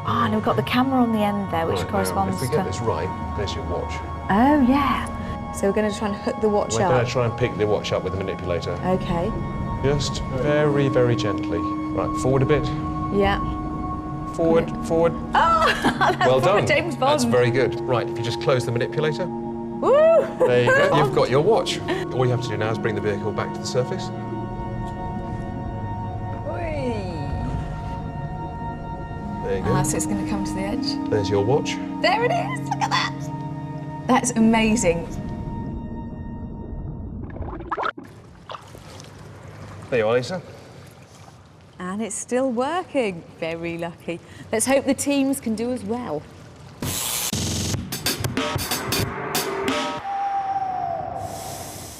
Ah, and we've got the camera on the end there, which corresponds to... If we get this right, there's your watch. Oh, yeah. So we're going to try and hook the watch up? We're going to try and pick the watch up with the manipulator. OK. Just very, very gently. Right, forward a bit. Yeah. Forward, forward. Oh, that's well done. James Bond. That's very good. Right, if you just close the manipulator. Woo! There you go. You've got your watch. All you have to do now is bring the vehicle back to the surface. There you go. Ah, so it's going to come to the edge. There's your watch. There it is. Look at that. That's amazing. There you are, Lisa. And it's still working. Very lucky. Let's hope the teams can do as well.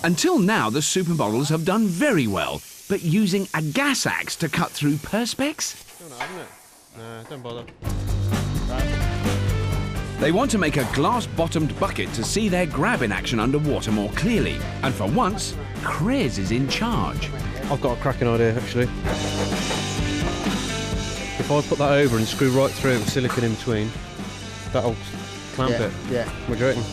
Until now, the supermodels have done very well, but using a gas axe to cut through perspex? Nah, don't bother. They want to make a glass-bottomed bucket to see their grab in action underwater more clearly. And for once, Krez is in charge. I've got a cracking idea, actually. If I put that over and screw right through it with silicone in between, that'll clamp it. Yeah. What do you reckon?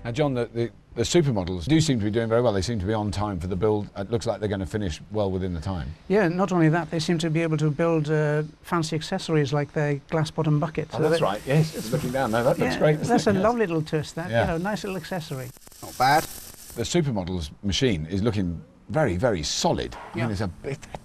Now, John, the supermodels do seem to be doing very well. They seem to be on time for the build. It looks like they're going to finish well within the time. Yeah, not only that, they seem to be able to build fancy accessories like their glass bottom bucket. Oh, that's right, yes. It's looking down there, that looks great. That's a lovely little twist, that. Yeah. You know, nice little accessory. Not bad. The supermodels machine is looking very, very solid. Yeah. I mean,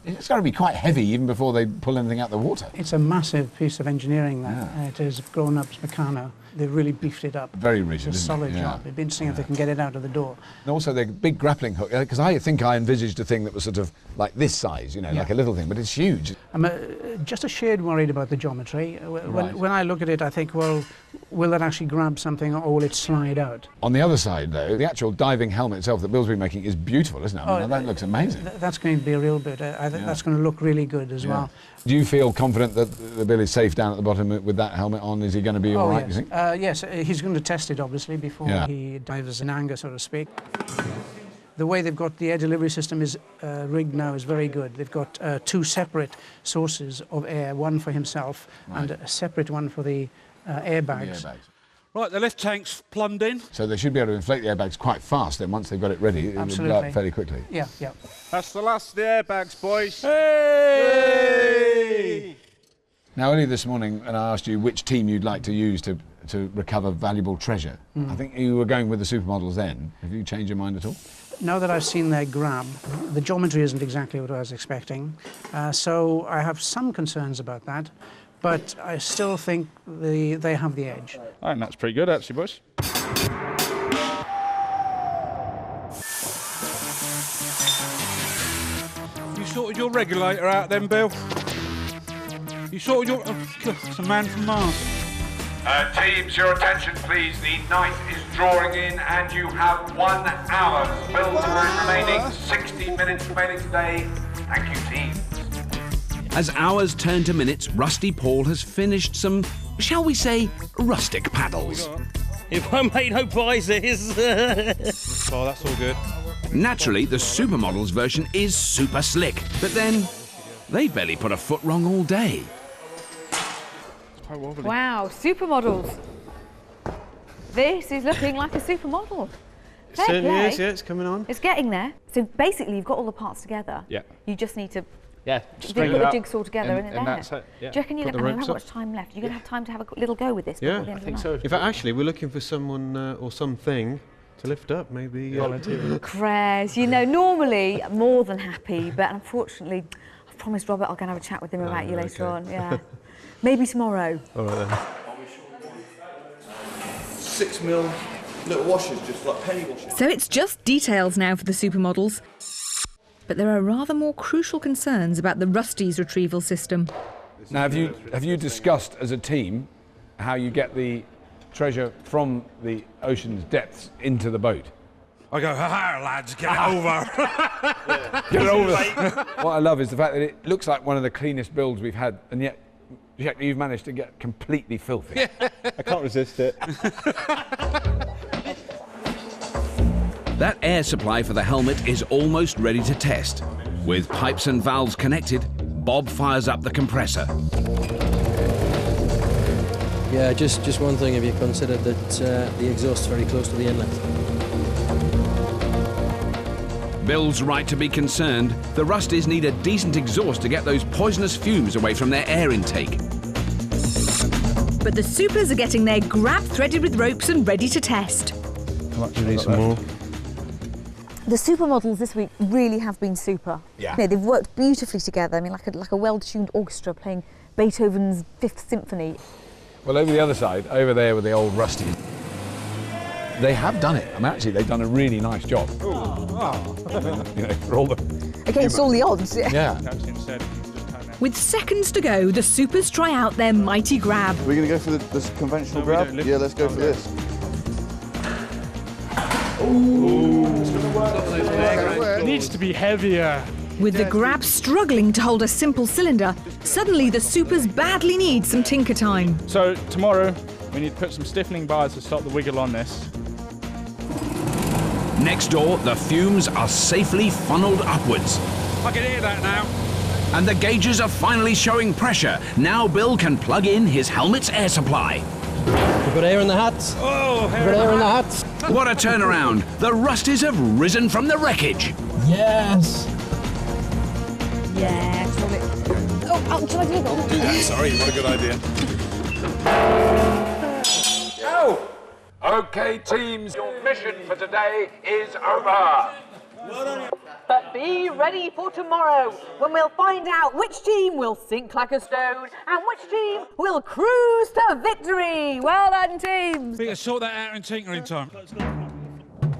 it's got to be quite heavy even before they pull anything out of the water. It's a massive piece of engineering, that. It is grown-ups Meccano. They've really beefed it up. Very rigid, It's a solid isn't it? Yeah. job. It'd be interesting if they can get it out of the door. And also the big grappling hook, because I think I envisaged a thing that was sort of like this size, you know, like a little thing, but it's huge. I'm just a shade worried about the geometry. Right. When I look at it, I think, well, will that actually grab something or will it slide out? On the other side, though, the actual diving helmet itself that Bill's been making is beautiful, isn't it? I mean, that looks amazing. That's going to be a real bit. I think that's going to look really good as well. Do you feel confident that the Bill is safe down at the bottom with that helmet on? Is he going to be all right, yes. you think? Yes, he's going to test it, obviously, before he dives in anger, so to speak. The way they've got the air delivery system is rigged now is very good. They've got two separate sources of air, one for himself and a separate one for the airbags. Right, the left tank's plumbed in. So they should be able to inflate the airbags quite fast, then once they've got it ready, it will blow up fairly quickly. Yeah, yeah. That's the last of the airbags, boys. Hey! Now, earlier this morning, and I asked you which team you'd like to use to recover valuable treasure. I think you were going with the supermodels then. Have you changed your mind at all? Now that I've seen their grab, the geometry isn't exactly what I was expecting, so I have some concerns about that, but I still think they have the edge. I think that's pretty good, actually, boys. You sorted your regulator out then, Bill? You sorted your... it's a man from Mars. Teams, your attention please. The night is drawing in and you have 1 hour. Build time remaining, 60 minutes remaining today. Thank you, teams. As hours turn to minutes, Rusty Paul has finished some, shall we say, rustic paddles. If I made no prizes. Oh, that's all good. Naturally, the supermodels version is super slick, but then they barely put a foot wrong all day. Wow, supermodels. This is looking like a supermodel. It certainly is, yeah, it's coming on. It's getting there. So basically, you've got all the parts together. Yeah. You just need to just put the jigsaw together and there. that's it. Yeah. Do you reckon you Put the don't ropes have up. much time left? You're going to have time to have a little go with this before the end of the night? In fact, actually, we're looking for someone or something to lift up, maybe. Krez, you know, normally more than happy, but unfortunately, I've promised Robert I'll go and have a chat with him about you later on. Yeah. Maybe tomorrow. All right then. 6mm little washers, just like penny washers. So it's just details now for the supermodels. But there are rather more crucial concerns about the Rusty's retrieval system. Now, have you discussed as a team how you get the treasure from the ocean's depths into the boat? I go, ha lads, get it over. Get it over. What I love is the fact that it looks like one of the cleanest builds we've had, and yet you've managed to get completely filthy. I can't resist it. That air supply for the helmet is almost ready to test. With pipes and valves connected, Bob fires up the compressor. Yeah, just one thing, have you considered that the exhaust's very close to the inlet? Bill's right to be concerned. The Rusties need a decent exhaust to get those poisonous fumes away from their air intake. But the supers are getting their grab threaded with ropes and ready to test. How much do you need some more? The supermodels this week really have been super. Yeah. You know, they've worked beautifully together. I mean, like a well-tuned orchestra playing Beethoven's Fifth Symphony. Well, over the other side, over there with the old Rusty, they have done it. I mean, actually, they've done a really nice job. You know, for all the... Against all the odds. Yeah. With seconds to go, the supers try out their mighty grab. We're going to go for this conventional grab? Yeah, let's go for this. It needs to be heavier. With the grab struggling to hold a simple cylinder, suddenly the supers badly need some tinker time. So tomorrow, we need to put some stiffening bars to stop the wiggle on this. Next door, the fumes are safely funneled upwards. I can hear that now. And the gauges are finally showing pressure. Now Bill can plug in his helmet's air supply. We've got air in the hats. Oh, We've got air in the hats. What a turnaround. The Rusties have risen from the wreckage. Yes. Yeah. Oh, shall I do it? Do that, sorry, what a good idea. Oh! Okay, teams, your mission for today is over. But be ready for tomorrow, when we'll find out which team will sink like a stone and which team will cruise to victory. Well done, teams. We can sort that out in tinkering time.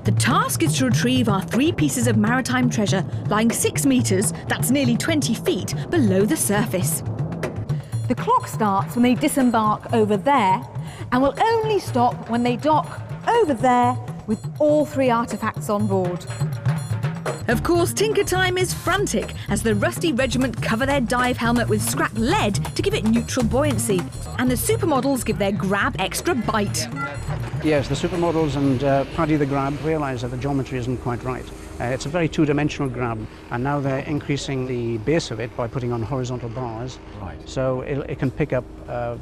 The task is to retrieve our 3 pieces of maritime treasure lying 6 metres, that's nearly 20 feet, below the surface. The clock starts when they disembark over there and will only stop when they dock over there with all 3 artefacts on board. Of course, tinker time is frantic as the Rusty Regiment cover their dive helmet with scrap lead to give it neutral buoyancy, and the supermodels give their grab extra bite. Yes, the supermodels and Paddy the Grab realise that the geometry isn't quite right. It's a very two-dimensional grab, and now they're increasing the base of it by putting on horizontal bars. Right. So it can pick up a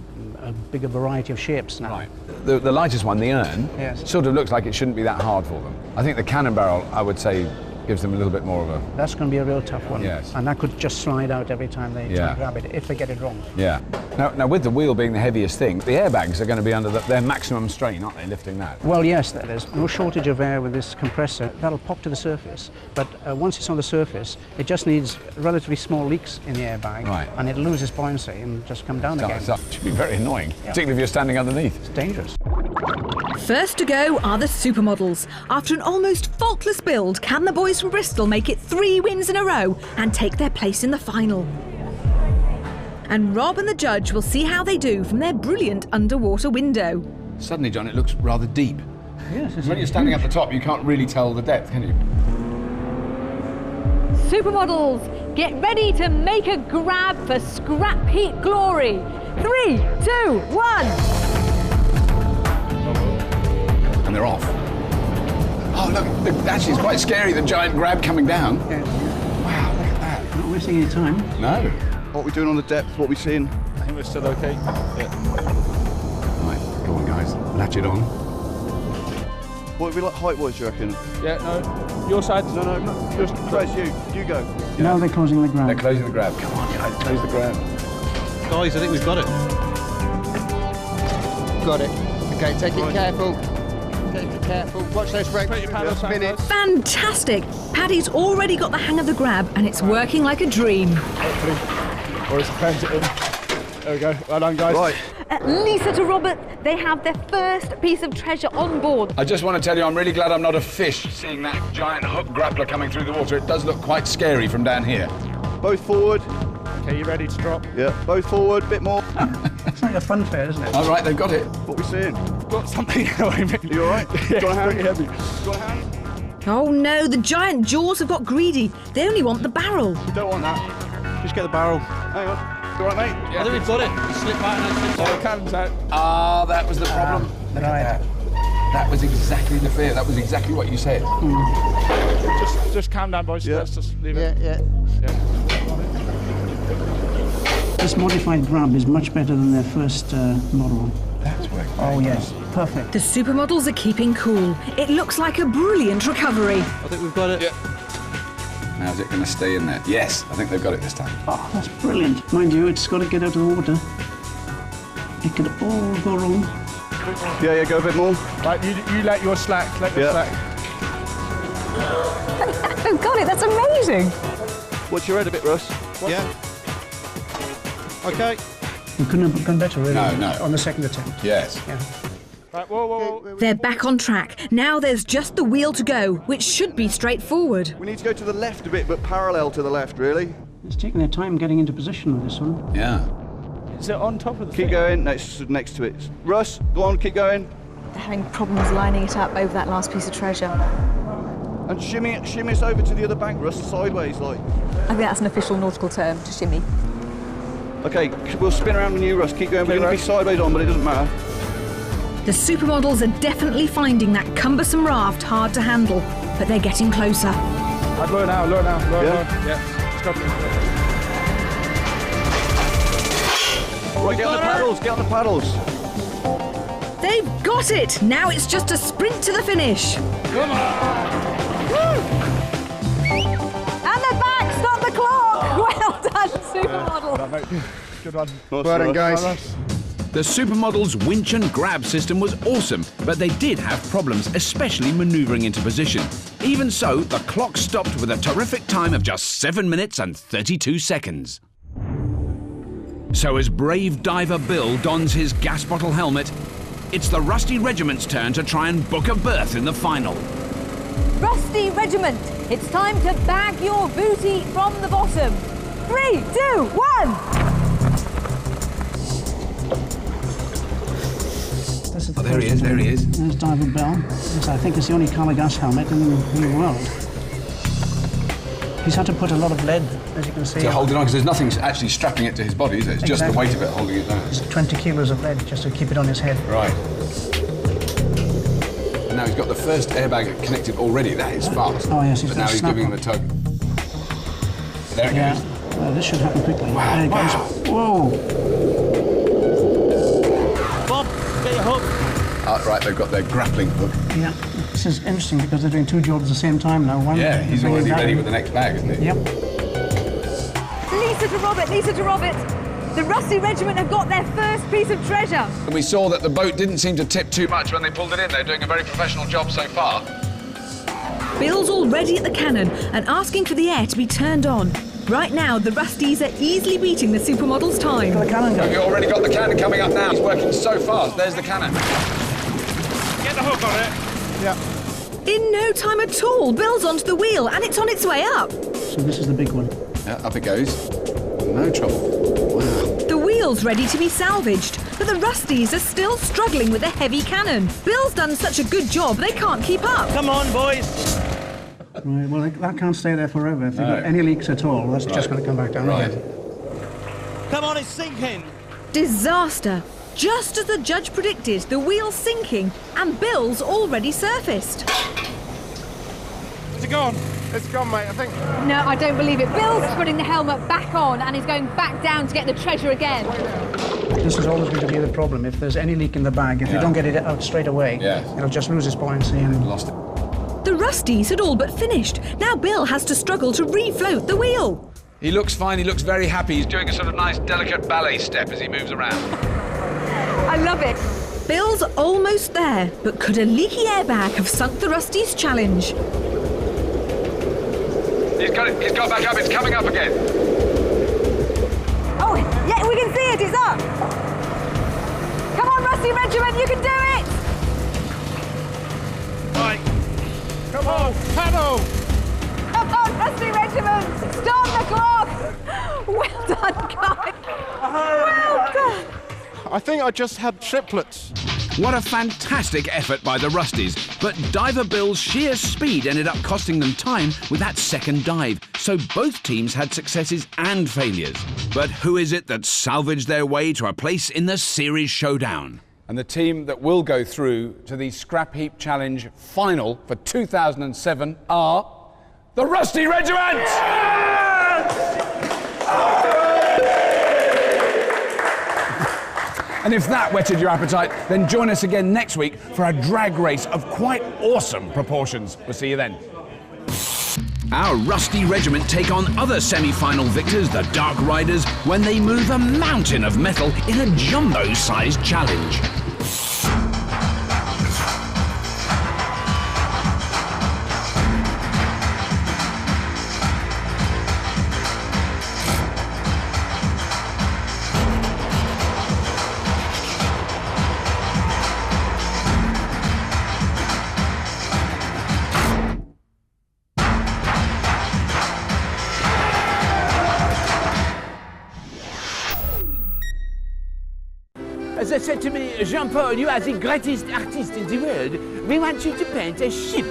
bigger variety of shapes now. Right. The lightest one, the urn, yes, sort of looks like it shouldn't be that hard for them. I think the cannon barrel, I would say, gives them a little bit more of a... That's going to be a real tough one. Yes. And that could just slide out every time they try and grab it, if they get it wrong. Yeah. Now with the wheel being the heaviest thing, the airbags are going to be under their maximum strain, aren't they, lifting that? Well, yes, there's no shortage of air with this compressor. That'll pop to the surface. But once it's on the surface, it just needs relatively small leaks in the airbag. Right. And it loses buoyancy and just come down again. It should be very annoying, particularly if you're standing underneath. It's dangerous. First to go are the supermodels. After an almost faultless build, can the boys from Bristol make it 3 wins in a row and take their place in the final? And Rob and the judge will see how they do from their brilliant underwater window. Suddenly, John, it looks rather deep. Yes. When you're standing at the top, you can't really tell the depth, can you? Supermodels, get ready to make a grab for scrap heap glory. 3, 2, 1. And they're off. Oh, look, actually, it's quite scary, the giant grab coming down. Yeah. Wow, look at that. Not wasting any time. No. What are we doing on the depth? What are we seeing? I think we're still okay. Yeah. Right, go on, guys. Latch it on. What would we like height-wise, do you reckon? Yeah, no. Your side? No, just Trace, you go. Yeah. Now they're closing the grab. They're closing the grab. Come on, guys, close the grab. Guys, I think we've got it. Got it. Okay, take it careful. Take it careful. Watch those brakes. Fantastic! Paddy's already got the hang of the grab and it's working like a dream. Hopefully. Or it's cleanse it in. There we go. Well done, guys. Right. Lisa to Robert, they have their first piece of treasure on board. I just want to tell you, I'm really glad I'm not a fish, seeing that giant hook grappler coming through the water. It does look quite scary from down here. Both forward. Okay, you ready to drop? Yeah, both forward, a bit more. It's like a fun fair, isn't it? All right, they've got it. What are we seeing? Got something. You all right? Yeah, got a hand? heavy. Got a hand? Oh no, the giant jaws have got greedy. They only want the barrel. You don't want that. Just get the barrel. Hang on. You all right, mate? Yeah. I think we've got it. Slip back and slip Oh, the cannon's out. Ah, that was the problem. Look at that. That was exactly the fear. That was exactly what you said. Just calm down, boys. Yeah. Let's just leave it. Yeah. This modified grab is much better than their first model. That's working. Oh, yes. Perfect. The supermodels are keeping cool. It looks like a brilliant recovery. I think we've got it. Yeah. Now, is it going to stay in there? Yes, I think they've got it this time. Oh, that's brilliant. Mind you, it's got to get out of the water. It could all go wrong. Yeah, go a bit more. Right, you let your slack. Let your slack. Oh, got it, that's amazing. Watch your head a bit, Russ. Yeah. Okay. We couldn't have gone better, really. No. On the second attempt. Yes. Yeah. Right, whoa. They're back on track. Now there's just the wheel to go, which should be straightforward. We need to go to the left a bit, but parallel to the left, really. It's taking their time getting into position with this one. Yeah. Is it on top of the Keep going, next to it. Russ, go on, keep going. They're having problems lining it up over that last piece of treasure. And shimmy us over to the other bank, Russ, sideways, like. I think that's an official nautical term, to shimmy. Okay, we'll spin around on you, Russ. Keep going. We're going to be sideways on, but it doesn't matter. The supermodels are definitely finding that cumbersome raft hard to handle, but they're getting closer. I'd lower now. Yeah. Stop. Right, get on the paddles. They've got it! Now it's just a sprint to the finish. Come on! Woo! And they're back! Stop the clock! Well done, supermodel. Good one. Well done, guys. The supermodel's winch and grab system was awesome, but they did have problems, especially manoeuvring into position. Even so, the clock stopped with a terrific time of just 7 minutes and 32 seconds. So as brave diver Bill dons his gas bottle helmet, it's the Rusty Regiment's turn to try and book a berth in the final. Rusty Regiment, it's time to bag your booty from the bottom. 3, 2, 1! Oh, there he is. There's Diver Bill. This, I think, is the only colour gas helmet in the world. He's had to put a lot of lead, as you can see. To hold it on, because there's nothing actually strapping it to his body, is it? It's just the weight of it holding it down. It's 20 kilos of lead just to keep it on his head. Right. And now he's got the first airbag connected already. That is fast. Oh, yes, but now he's giving him a tug. There it goes. Well, this should happen quickly. Wow. There it goes. Whoa! Bob, get your hook. Right, they've got their grappling hook. Yeah. This is interesting because they're doing two jobs at the same time now. One, yeah, he's already ready with the next bag, isn't he? Yep. Lisa to Robert. The Rusty Regiment have got their first piece of treasure. And we saw that the boat didn't seem to tip too much when they pulled it in. They're doing a very professional job so far. Bill's already at the cannon and asking for the air to be turned on. Right now, the Rusties are easily beating the supermodel's time. Have you already got the cannon coming up now? He's working so fast. There's the cannon. Get the hook on it. Yeah. In no time at all, Bill's onto the wheel and it's on its way up. So this is the big one. Yeah, up it goes. No trouble. Wow. The wheel's ready to be salvaged, but the Rusties are still struggling with a heavy cannon. Bill's done such a good job, they can't keep up. Come on, boys. Right, well, that can't stay there forever. If they've got any leaks at all, that's just going to come back down again. Come on, it's sinking. Disaster. Just as the judge predicted, the wheel's sinking and Bill's already surfaced. Is it gone? It's gone, mate, I think. No, I don't believe it. Bill's putting the helmet back on and he's going back down to get the treasure again. This is always going to be the problem. If there's any leak in the bag, if you don't get it out straight away, it'll just lose its buoyancy and lost it. The Rusties had all but finished. Now Bill has to struggle to refloat the wheel. He looks fine, he looks very happy. He's doing a sort of nice, delicate ballet step as he moves around. I love it. Bill's almost there, but could a leaky airbag have sunk the Rusties' challenge? He's got back up, it's coming up again. Oh, yeah, we can see it, it's up. Come on, Rusty Regiment, you can do it. Right. Come on, paddle. Come on, Rusty Regiment, start the clock. Well done, guys. Well done. I think I just had triplets. What a fantastic effort by the Rusties, but Diver Bill's sheer speed ended up costing them time with that second dive, so both teams had successes and failures. But who is it that salvaged their way to a place in the series showdown? And the team that will go through to the Scrapheap Challenge Final for 2007 are the Rusty Regiment! And if that whetted your appetite, then join us again next week for a drag race of quite awesome proportions. We'll see you then. Our Rusty Regiment take on other semi-final victors, the Dark Riders, when they move a mountain of metal in a jumbo-sized challenge. They said to me, Jean-Paul, you are the greatest artist in the world. We want you to paint a ship.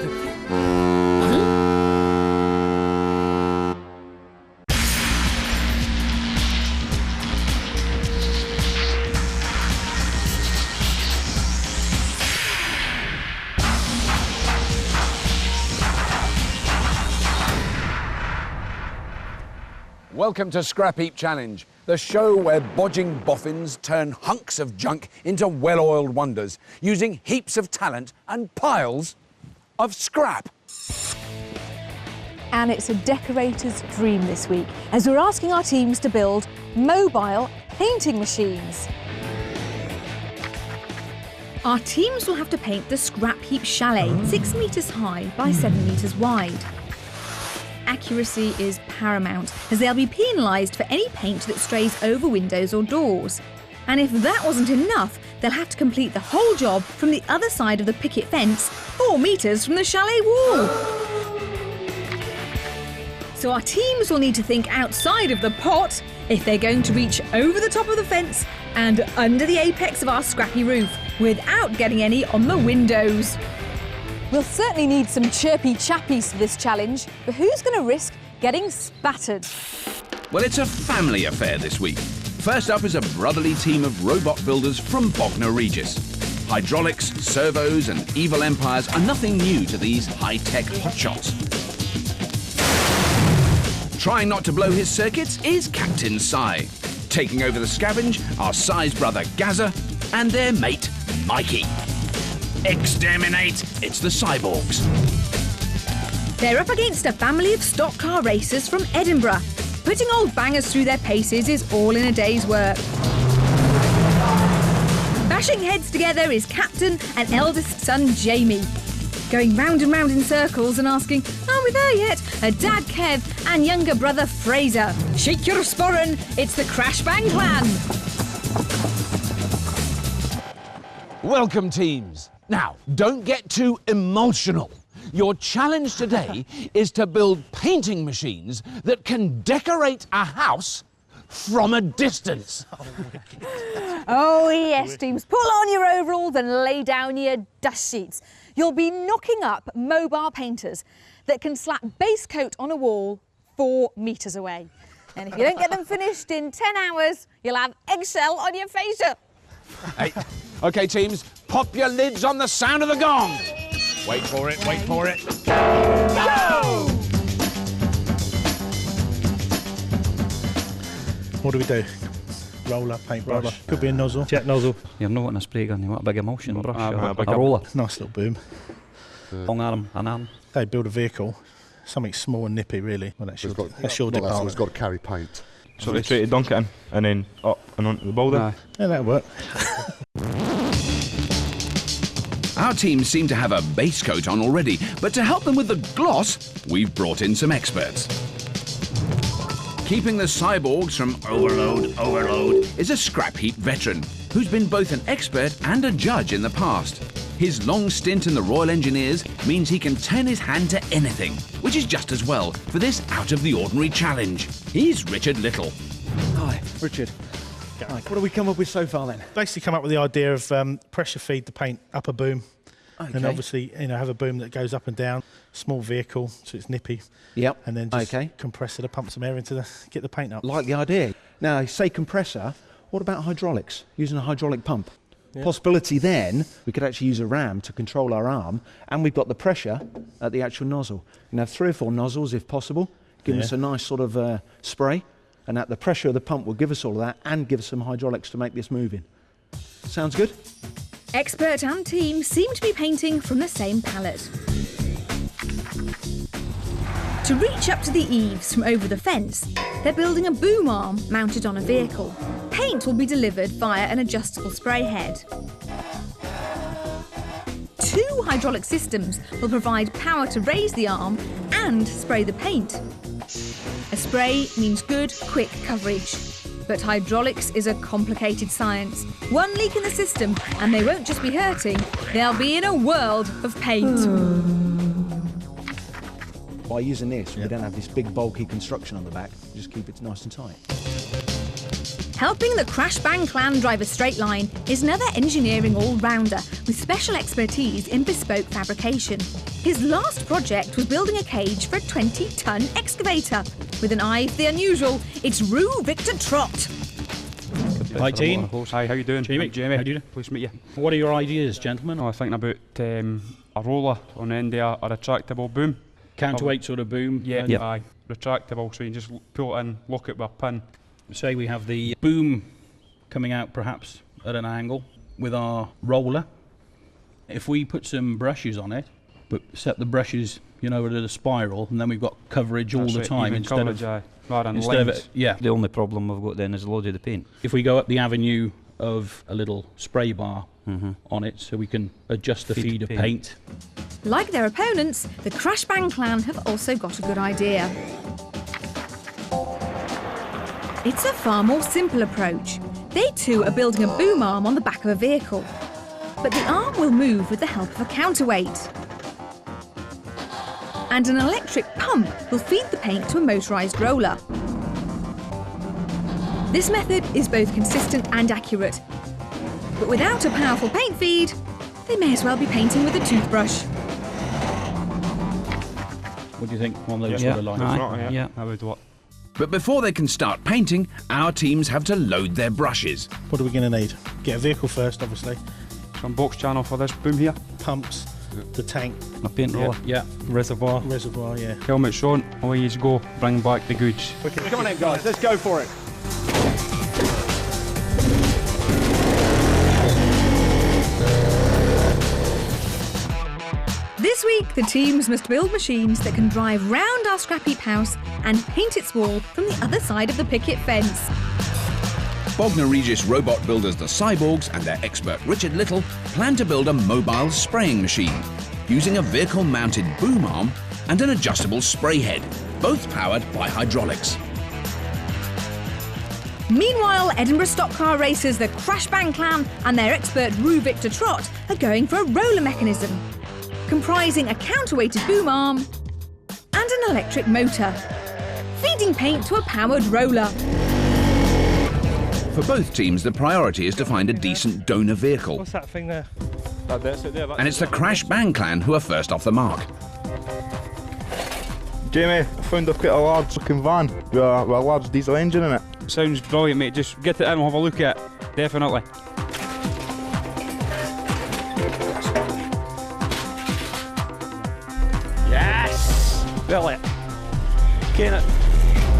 Welcome to Scrapheap Challenge, the show where bodging boffins turn hunks of junk into well-oiled wonders, using heaps of talent and piles of scrap. And it's a decorator's dream this week, as we're asking our teams to build mobile painting machines. Our teams will have to paint the Scrapheap Chalet, 6 metres high by 7 metres wide. Accuracy is paramount, as they'll be penalised for any paint that strays over windows or doors. And if that wasn't enough, they'll have to complete the whole job from the other side of the picket fence, 4 metres from the chalet wall. So our teams will need to think outside of the pot if they're going to reach over the top of the fence and under the apex of our scrappy roof without getting any on the windows. We'll certainly need some chirpy chappies for this challenge, but who's going to risk getting spattered? Well, it's a family affair this week. First up is a brotherly team of robot builders from Bognor Regis. Hydraulics, servos and evil empires are nothing new to these high-tech hotshots. Trying not to blow his circuits is Captain Sai. Taking over the Scavenge are Sai's brother Gaza and their mate Mikey. Exterminate! It's the cyborgs. They're up against a family of stock car racers from Edinburgh. Putting old bangers through their paces is all in a day's work. Bashing heads together is Captain and eldest son Jamie. Going round and round in circles and asking, are we there yet? A dad Kev and younger brother Fraser. Shake your sporran, it's the Crash Bang Clan. Welcome, teams. Now, don't get too emotional. Your challenge today is to build painting machines that can decorate a house from a distance. Oh yes, teams, pull on your overalls and lay down your dust sheets. You'll be knocking up mobile painters that can slap base coat on a wall 4 metres away. And if you don't get them finished in 10 hours, you'll have eggshell on your fascia. Hey, OK, teams, pop your lids on the sound of the gong. Wait for it, wait for it. Go! What do we do? Roller, paintbrush. Could be a nozzle. Jet nozzle. You're not wanting a spray gun, you want a big emulsion brush or a roller. Nice little boom. Long arm, an arm. They build a vehicle, something small and nippy really. Well, that's your department. It's got to carry paint. So they try to dunk it in and then up and onto the boulder? Yeah, that'll work. Our teams seem to have a base coat on already, but to help them with the gloss, we've brought in some experts. Keeping the cyborgs from overload is a Scrapheap veteran who's been both an expert and a judge in the past. His long stint in the Royal Engineers means he can turn his hand to anything, which is just as well for this out-of-the-ordinary challenge. He's Richard Little. Hi, Richard. What have we come up with so far then? Basically come up with the idea of pressure feed the paint up a boom. Okay. And obviously, have a boom that goes up and down, small vehicle, so it's nippy. Yep. And then just compressor to pump some air into get the paint up. Like the idea. Now, say compressor, what about hydraulics? Using a hydraulic pump? Yeah. Possibility then, we could actually use a ram to control our arm, and we've got the pressure at the actual nozzle. You can have 3 or 4 nozzles if possible, give us a nice sort of spray, and at the pressure of the pump will give us all of that and give us some hydraulics to make this moving. Sounds good? Expert and team seem to be painting from the same palette. To reach up to the eaves from over the fence, they're building a boom arm mounted on a vehicle. Paint will be delivered via an adjustable spray head. 2 hydraulic systems will provide power to raise the arm and spray the paint. A spray means good, quick coverage. But hydraulics is a complicated science. One leak in the system and they won't just be hurting, they'll be in a world of paint. By using this, we don't have this big bulky construction on the back. Just keep it nice and tight. Helping the Crash Bang clan drive a straight line is another engineering all-rounder with special expertise in bespoke fabrication. His last project was building a cage for a 20-ton excavator. With an eye for the unusual, it's Rue Victor Trott. Hi team. Hi, how you doing? Jamie. Jamie. How do you do? Pleased to meet you. What are your ideas, gentlemen? I was thinking about a roller on the end of a retractable boom. Counterweight sort of boom? Yeah, aye. Retractable, so you just pull it in, lock it with a pin. Say we have the boom coming out perhaps at an angle with our roller. If we put some brushes on it, but set the brushes, you know, at a spiral, and then we've got coverage all the time instead of it. Yeah. The only problem we've got then is loaded the paint. If we go up the avenue of a little spray bar on it, so we can adjust the feed of paint. Like their opponents, the Crash Bang clan have also got a good idea. It's a far more simple approach. They too are building a boom arm on the back of a vehicle. But the arm will move with the help of a counterweight. And an electric pump will feed the paint to a motorised roller. This method is both consistent and accurate. But without a powerful paint feed, they may as well be painting with a toothbrush. What do you think on those sort of lines? Yeah, that would work. But before they can start painting, our teams have to load their brushes. What are we going to need? Get a vehicle first, obviously. Some box channel for this boom here. Pumps, the tank. A paint roller. Yeah. Reservoir. Reservoir, yeah. Helmet's on, away you go, bring back the goods. Come on then, guys, let's go for it. This week, the teams must build machines that can drive round our Scrapheap house and paint its wall from the other side of the picket fence. Bognor Regis robot builders the Cyborgs and their expert Richard Little plan to build a mobile spraying machine using a vehicle-mounted boom arm and an adjustable spray head, both powered by hydraulics. Meanwhile, Edinburgh stock car racers, the Crash Bang clan and their expert Rue Victor Trott are going for a roller mechanism, comprising a counterweighted boom arm and an electric motor, feeding paint to a powered roller. For both teams, the priority is to find a decent donor vehicle. What's that thing there? And it's the Crash Bang clan who are first off the mark. Jamie, I found quite a large looking van with a large diesel engine in it. Sounds brilliant, mate. Just get it in and have a look at it. Definitely. Yes! Well,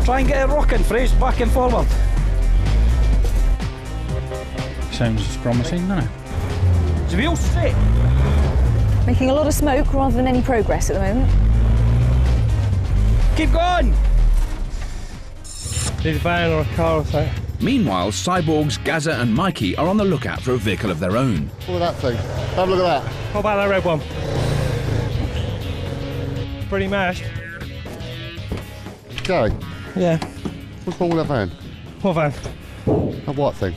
try and get it rocking, Fraser, back and forward. Sounds promising, doesn't it? Is the wheel straight? Making a lot of smoke rather than any progress at the moment. Keep going! Need a van or a car or something. Meanwhile, Cyborgs, Gaza and Mikey are on the lookout for a vehicle of their own. Look at that thing. Have a look at that. What about that red one? Pretty mashed. Gary? Yeah. What's wrong with that van? What van? That white thing.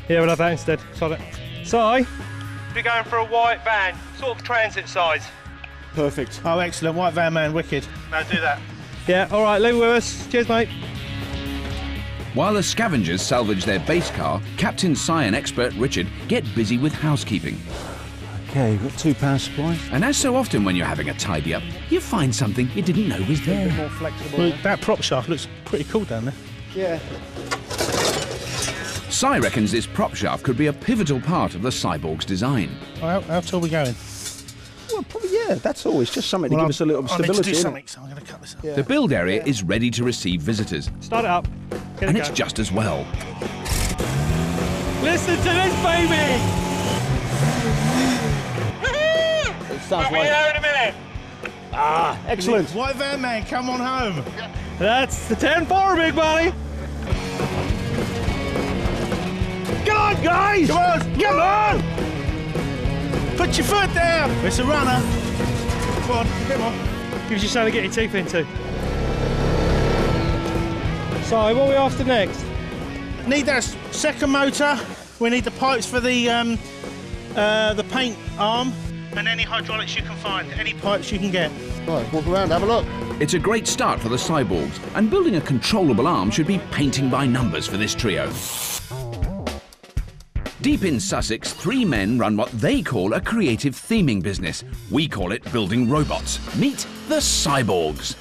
Yeah, we'll have that instead. Sod it. Si? We're going for a white van, sort of transit size. Perfect. Oh, excellent. White van, man. Wicked. Now do that. Yeah, all right. Leave it with us. Cheers, mate. While the scavengers salvage their base car, Captain Si and expert Richard get busy with housekeeping. Okay, we've got 2 power supplies. And as so often when you're having a tidy up, you find something you didn't know was there. A bit more flexible. Well, that prop shaft looks pretty cool down there. Yeah. Si reckons this prop shaft could be a pivotal part of the Cyborg's design. Well, how tall are we going? Well, probably, yeah, that's all. It's just something to give us a little stability. I need to do something, so I'm going to cut this up. The build area is ready to receive visitors. Start it up. And it's just as well. Listen to this, baby! I'll be there in a minute. Ah, excellent. White van man, come on home. That's the 10-4, big buddy. Come on, guys! Come on! Come on! Put your foot down! It's a runner. Come on, a bit more. Gives you something to get your teeth into. So, what are we after next? Need that second motor. We need the pipes for the paint arm. and any hydraulics you can find, any pipes you can get. Right, walk around, have a look. It's a great start for the cyborgs, and building a controllable arm should be painting by numbers for this trio. Deep in Sussex, 3 men run what they call a creative theming business. We call it building robots. Meet the cyborgs.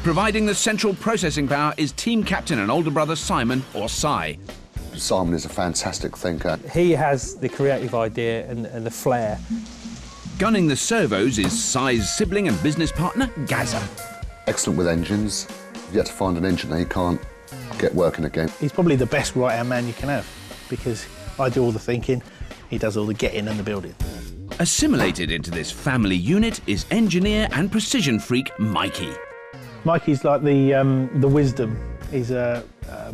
Providing the central processing power is team captain and older brother Simon, or Si. Simon is a fantastic thinker. He has the creative idea and the flair. Gunning the servos is Si's sibling and business partner, Gaza. Excellent with engines. You've yet to find an engineer you can't get working again. He's probably the best right-hand man you can have, because I do all the thinking, he does all the getting and the building. Assimilated into this family unit is engineer and precision freak Mikey. Mikey's like the wisdom. He's a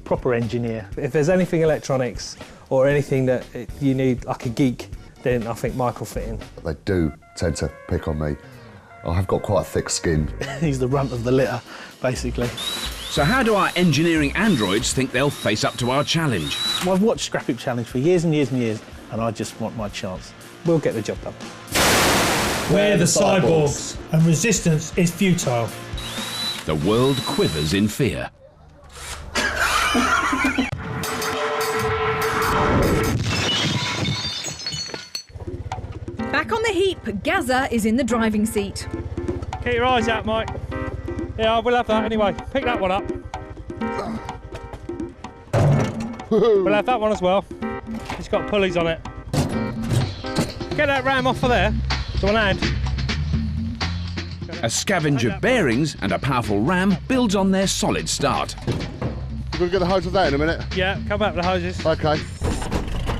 proper engineer. If there's anything electronics or anything that you need, like a geek, then I think Mike will fit in. They do tend to pick on me. I have got quite a thick skin. He's the runt of the litter, basically. So how do our engineering androids think they'll face up to our challenge? Well, I've watched Scrapheap Challenge for years and years and years, and I just want my chance. We'll get the job done. We're the cyborgs, and resistance is futile. The world quivers in fear. Back on the heap, Gaza is in the driving seat. Keep your eyes out, Mike. Yeah, we'll have that anyway. Pick that one up. We'll have that one as well. It's got pulleys on it. Get that ram off of there. To one hand. A scavenger bearings and a powerful ram builds on their solid start. You're going to get the hose of that in a minute? Yeah, come back with the hoses. OK.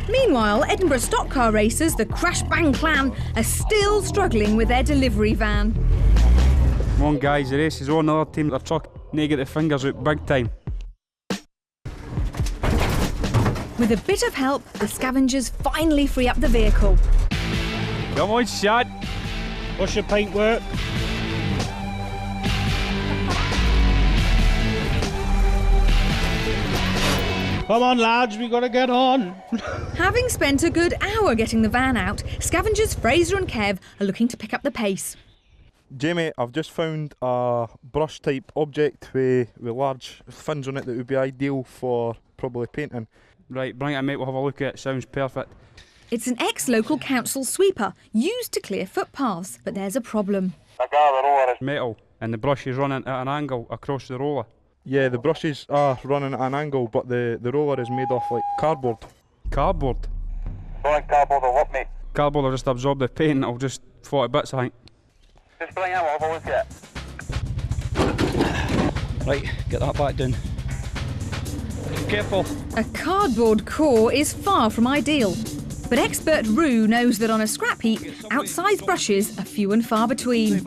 Meanwhile, Edinburgh stock car racers, the Crash Bang clan, are still struggling with their delivery van. Come on guys, the race is on. Another team that are chucking negative fingers out big time. With a bit of help, the scavengers finally free up the vehicle. Come on, Shad. What's your paintwork? Come on, lads, we gotta get on. Having spent a good hour getting the van out, scavengers Fraser and Kev are looking to pick up the pace. Jamie, I've just found a brush type object with large fins on it that would be ideal for probably painting. Right, bring it in, mate, we'll have a look at it. Sounds perfect. It's an ex-local council sweeper used to clear footpaths, but there's a problem. Metal, and the brush is running at an angle across the roller. Yeah, the brushes are running at an angle, but the roller is made off like cardboard. Cardboard? Cardboard will what, mate? Cardboard will just absorb the paint, it'll just 40 bits, I think. Just bring it out, I'll have a look at it. Right, get that back down. Careful. A cardboard core is far from ideal, but expert Roo knows that on a scrap heap, outsized brushes are few and far between.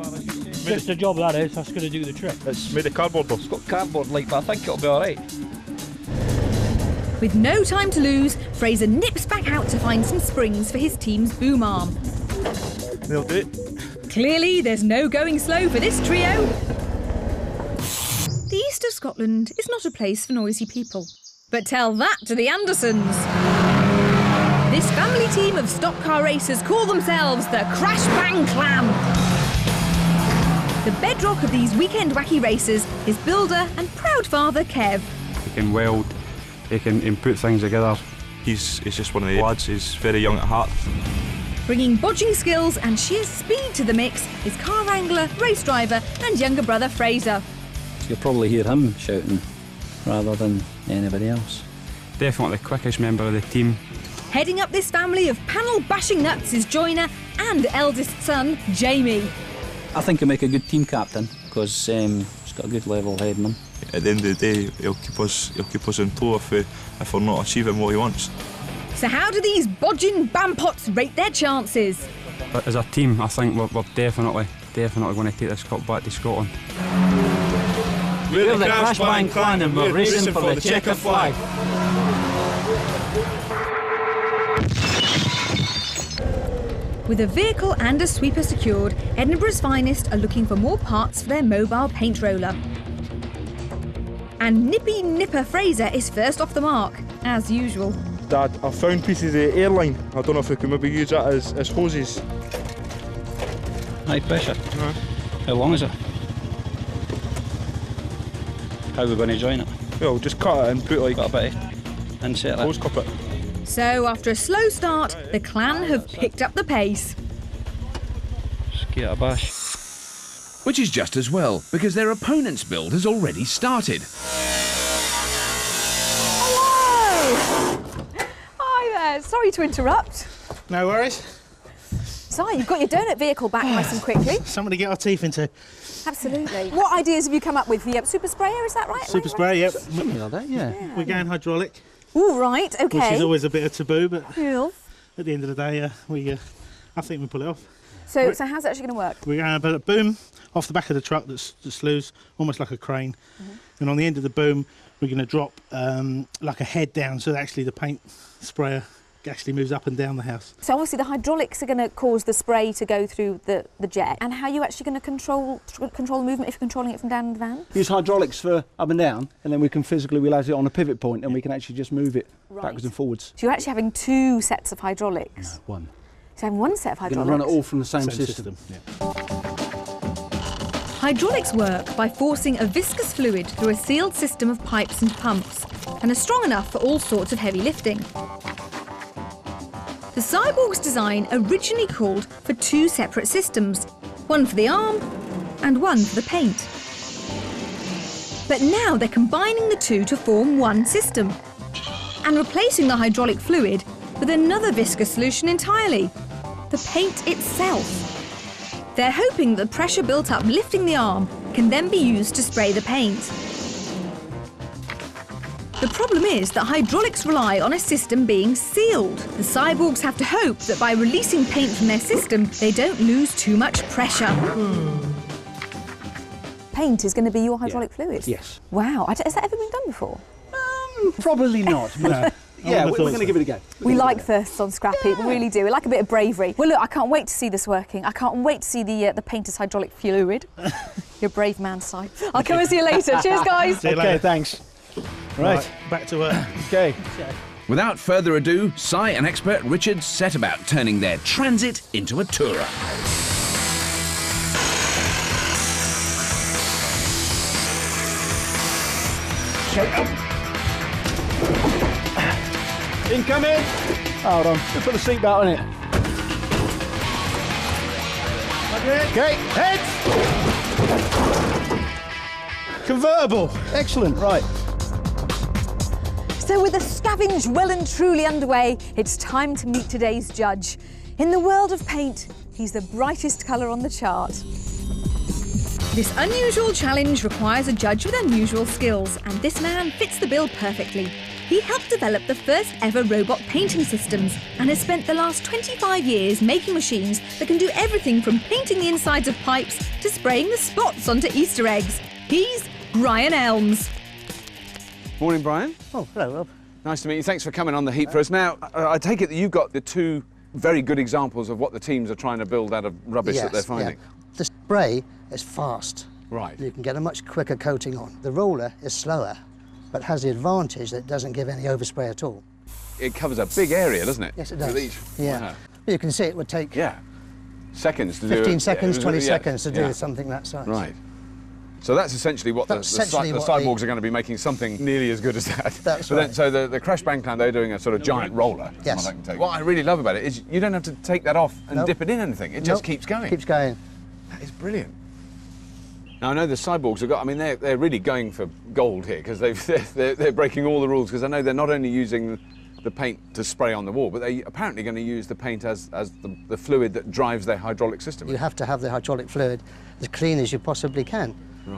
It's the job that is, that's going to do the trick. It's made of cardboard though. It's got cardboard like, but I think it'll be alright. With no time to lose, Fraser nips back out to find some springs for his team's boom arm. They'll do it. Clearly, there's no going slow for this trio. The east of Scotland is not a place for noisy people. But tell that to the Andersons. This family team of stock car racers call themselves the Crash Bang Clan. The bedrock of these weekend wacky races is builder and proud father Kev. He can weld, he can put things together. He's just one of the lads, he's very young at heart. Bringing bodging skills and sheer speed to the mix is car wrangler, race driver and younger brother Fraser. You'll probably hear him shouting rather than anybody else. Definitely the quickest member of the team. Heading up this family of panel bashing nuts is joiner and eldest son Jamie. I think he'll make a good team captain because he's got a good level head in him. At the end of the day, he'll keep us in tow if we're not achieving what he wants. So how do these bodging bampots rate their chances? But as a team, I think we're definitely going to take this cup back to Scotland. We're the Crash Bang Clan and we're racing for the checker flag. With a vehicle and a sweeper secured, Edinburgh's finest are looking for more parts for their mobile paint roller. And Nippy Nipper Fraser is first off the mark, as usual. Dad, I found pieces of airline. I don't know if we can maybe use that as hoses. High pressure? How long is it? How are we going to join it? Well, just cut it and put like... Got a bit and set it. Hose cup it. So after a slow start, the clan have picked up the pace. Just give it a bash. Which is just as well, because their opponent's build has already started. Hello! Hi there, sorry to interrupt. No worries. Si, you've got your donut vehicle back nice and quickly. Something to get our teeth into. Absolutely. What ideas have you come up with? The super sprayer, is that right? Super sprayer, yep. Something like that, yeah. We're going hydraulic. All right, okay. Which is always a bit of taboo, but yeah. At the end of the day, I think we pull it off. So how's it actually going to work? We're going to put a boom off the back of the truck that slews, almost like a crane. And on the end of the boom, we're going to drop like a head down, so that actually the paint sprayer actually moves up and down the house. So obviously the hydraulics are going to cause the spray to go through the jet. And how are you actually going to control the movement if you're controlling it from down in the van? Use hydraulics for up and down, and then we can physically realize it on a pivot point, and we can actually just move it backwards and forwards. So you're actually having 2 sets of hydraulics? No, one. So having 1 set of hydraulics? We're going to run it all from the same system. Yeah. Hydraulics work by forcing a viscous fluid through a sealed system of pipes and pumps, and are strong enough for all sorts of heavy lifting. The Cyborg's design originally called for 2 separate systems, one for the arm and one for the paint. But now they're combining the 2 to form one system and replacing the hydraulic fluid with another viscous solution entirely, the paint itself. They're hoping that the pressure built up lifting the arm can then be used to spray the paint. The problem is that hydraulics rely on a system being sealed. The Cyborgs have to hope that by releasing paint from their system, they don't lose too much pressure. Paint is going to be your hydraulic fluid? Yes. Wow, has that ever been done before? Probably not. But yeah, we're going to give it a go. We like thirsts on Scrapheap, we really do. We like a bit of bravery. Well, look, I can't wait to see this working. I can't wait to see the painter's hydraulic fluid. You're a brave man, Si. I'll come and see you later. Cheers, guys. See you later. Okay, thanks. Right, back to work. Okay. Without further ado, Si and expert Richard set about turning their transit into a tourer. Incoming! Hold on, just put the seatbelt on it. Okay, heads! Convertible! Excellent, right. So with the scavenge well and truly underway, it's time to meet today's judge. In the world of paint, he's the brightest colour on the chart. This unusual challenge requires a judge with unusual skills, and this man fits the bill perfectly. He helped develop the first ever robot painting systems and has spent the last 25 years making machines that can do everything from painting the insides of pipes to spraying the spots onto Easter eggs. He's Brian Elms. Morning, Brian. Oh, hello, Rob. Nice to meet you. Thanks for coming on the heat for us. Now, I take it that you've got the 2 very good examples of what the teams are trying to build out of rubbish that they're finding. Yeah. The spray is fast. Right. You can get a much quicker coating on. The roller is slower, but has the advantage that it doesn't give any overspray at all. It covers a big area, doesn't it? Yes, it does. With each. Yeah. Wow. You can see it would take seconds to do 15 seconds, 20 seconds to do yeah. something that size. Right. So that's essentially what the Cyborgs are going to be making something nearly as good as that. That's right. right. So the Crash Bang Clan, they're doing a sort of giant roller. Yes. What I really love about it is you don't have to take that off and dip it in anything. It just keeps going. Keeps going. That is brilliant. Now I know the Cyborgs have got. I mean, they're really going for gold here because they're breaking all the rules because I know they're not only using the paint to spray on the wall, but they're apparently going to use the paint as the fluid that drives their hydraulic system. You have to have the hydraulic fluid as clean as you possibly can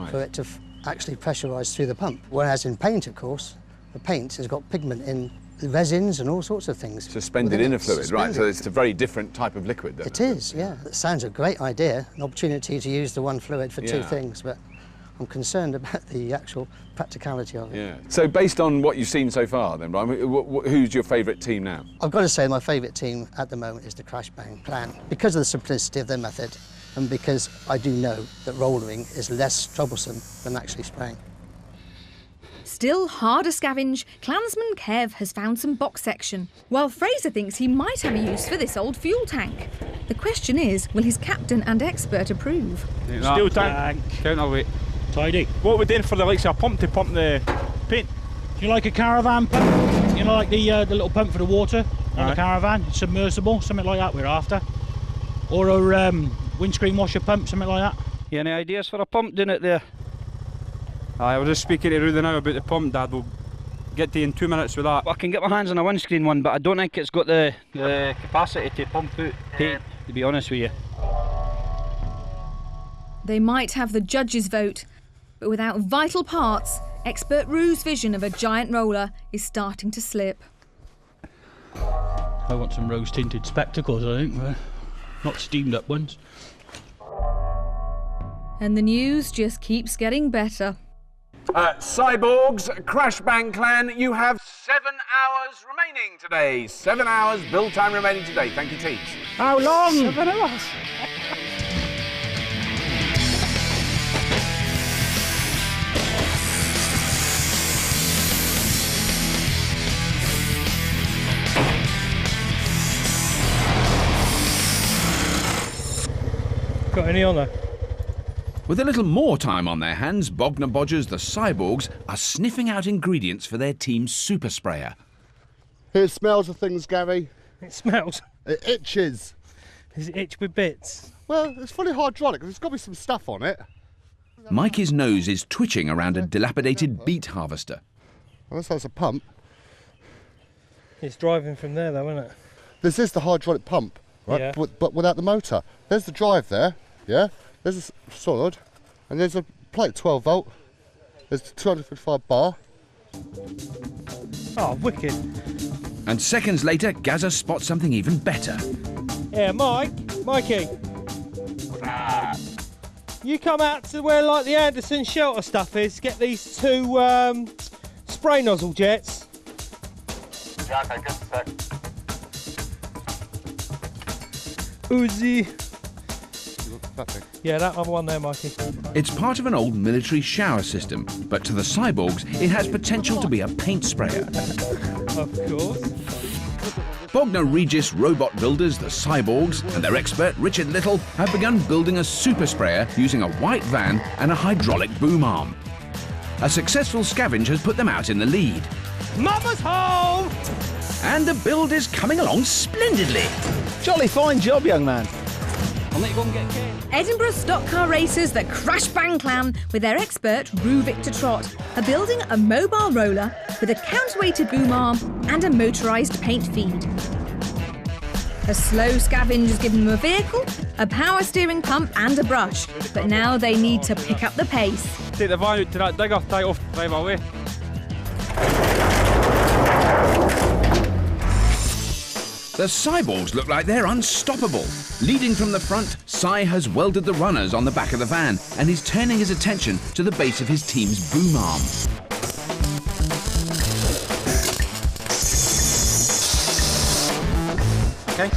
for it to actually pressurise through the pump. Whereas in paint, of course, the paint has got pigment in resins and all sorts of things. Suspended in a fluid, right? So it's a very different type of liquid. It is, yeah. It sounds a great idea, an opportunity to use the one fluid for 2 things, but I'm concerned about the actual practicality of it. Yeah. So based on what you've seen so far then, Brian, who's your favourite team now? I've got to say my favourite team at the moment is the Crash Bang Clan, because of the simplicity of their method and because I do know that rollering is less troublesome than actually spraying. Still hard to scavenge, Clansman Kev has found some box section, while Fraser thinks he might have a use for this old fuel tank. The question is, will his captain and expert approve? Steel tank. Counterweight. Tidy. What are we doing for the likes of a pump to pump the paint? Do you like a caravan pump? You know, like the little pump for the water on the caravan? Submersible, something like that we're after. Or a windscreen washer pump, something like that. You any ideas for a pump doing it there? I was just speaking to Rudy now about the pump, Dad. We'll get to you in 2 minutes with that. I can get my hands on a windscreen one, but I don't think it's got the capacity to pump out paint, to be honest with you. They might have the judges' vote, but without vital parts, expert Rue's vision of a giant roller is starting to slip. I want some rose-tinted spectacles, I think. Not steamed up ones. And the news just keeps getting better. Cyborgs, Crashbang Clan, you have 7 hours remaining today. 7 hours build time remaining today. Thank you, teams. How long? 7 hours. Got any on there? With a little more time on their hands, Bogner Bodgers, the Cyborgs, are sniffing out ingredients for their team's super sprayer. It smells of things, Gary. It smells? It itches. Does it itch with bits? Well, it's fully hydraulic. There's got to be some stuff on it. Mikey's nose is twitching around a dilapidated beet harvester. Well, this has a pump. It's driving from there, though, isn't it? This is the hydraulic pump, right? Yeah. But without the motor. There's the drive there, yeah? There's a solid, and there's a plate 12 volt. There's a 255 bar. Oh, wicked. And seconds later, Gazza spots something even better. Yeah, Mikey. You come out to where like the Anderson shelter stuff is, get these 2 spray nozzle jets. Jack, I guess a sec. Uzi. That thing. Yeah, that other one there, Mikey. It's part of an old military shower system, but to the Cyborgs, it has potential to be a paint sprayer. Of course. Bogner Regis robot builders, the Cyborgs, and their expert Richard Little have begun building a super sprayer using a white van and a hydraulic boom arm. A successful scavenge has put them out in the lead. Mama's home! And the build is coming along splendidly. Jolly fine job, young man. I'll let you go and get Kane. Edinburgh stock car racers, the Crashbang Clan, with their expert Rue Victor Trott, are building a mobile roller with a counterweighted boom arm and a motorised paint feed. A slow scavenge has given them a vehicle, a power steering pump and a brush, but now they need to pick up the pace. Take the van out to that digger, tie it off, drive away. The Cyborgs look like they're unstoppable. Leading from the front, Cy has welded the runners on the back of the van and is turning his attention to the base of his team's boom arm. Okay.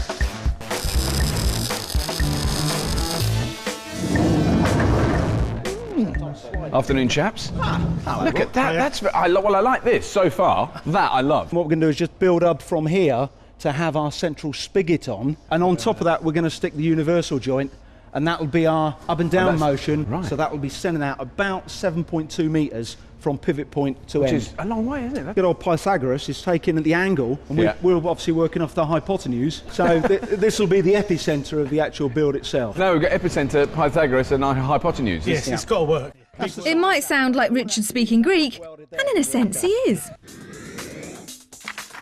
Afternoon, chaps. Look at that. I like this so far. That I love. What we're going to do is just build up from here to have our central spigot on, and on top of that we're going to stick the universal joint, and that will be our up and down motion. Right. So that will be sending out about 7.2 metres from pivot point to end. Which is a long way, isn't it? Good old Pythagoras is taking the angle, and we're obviously working off the hypotenuse, so this will be the epicentre of the actual build itself. No, we've got epicentre, Pythagoras and hypotenuse. Yes, it's got to work. It might sound like Richard speaking Greek, and in a sense he is.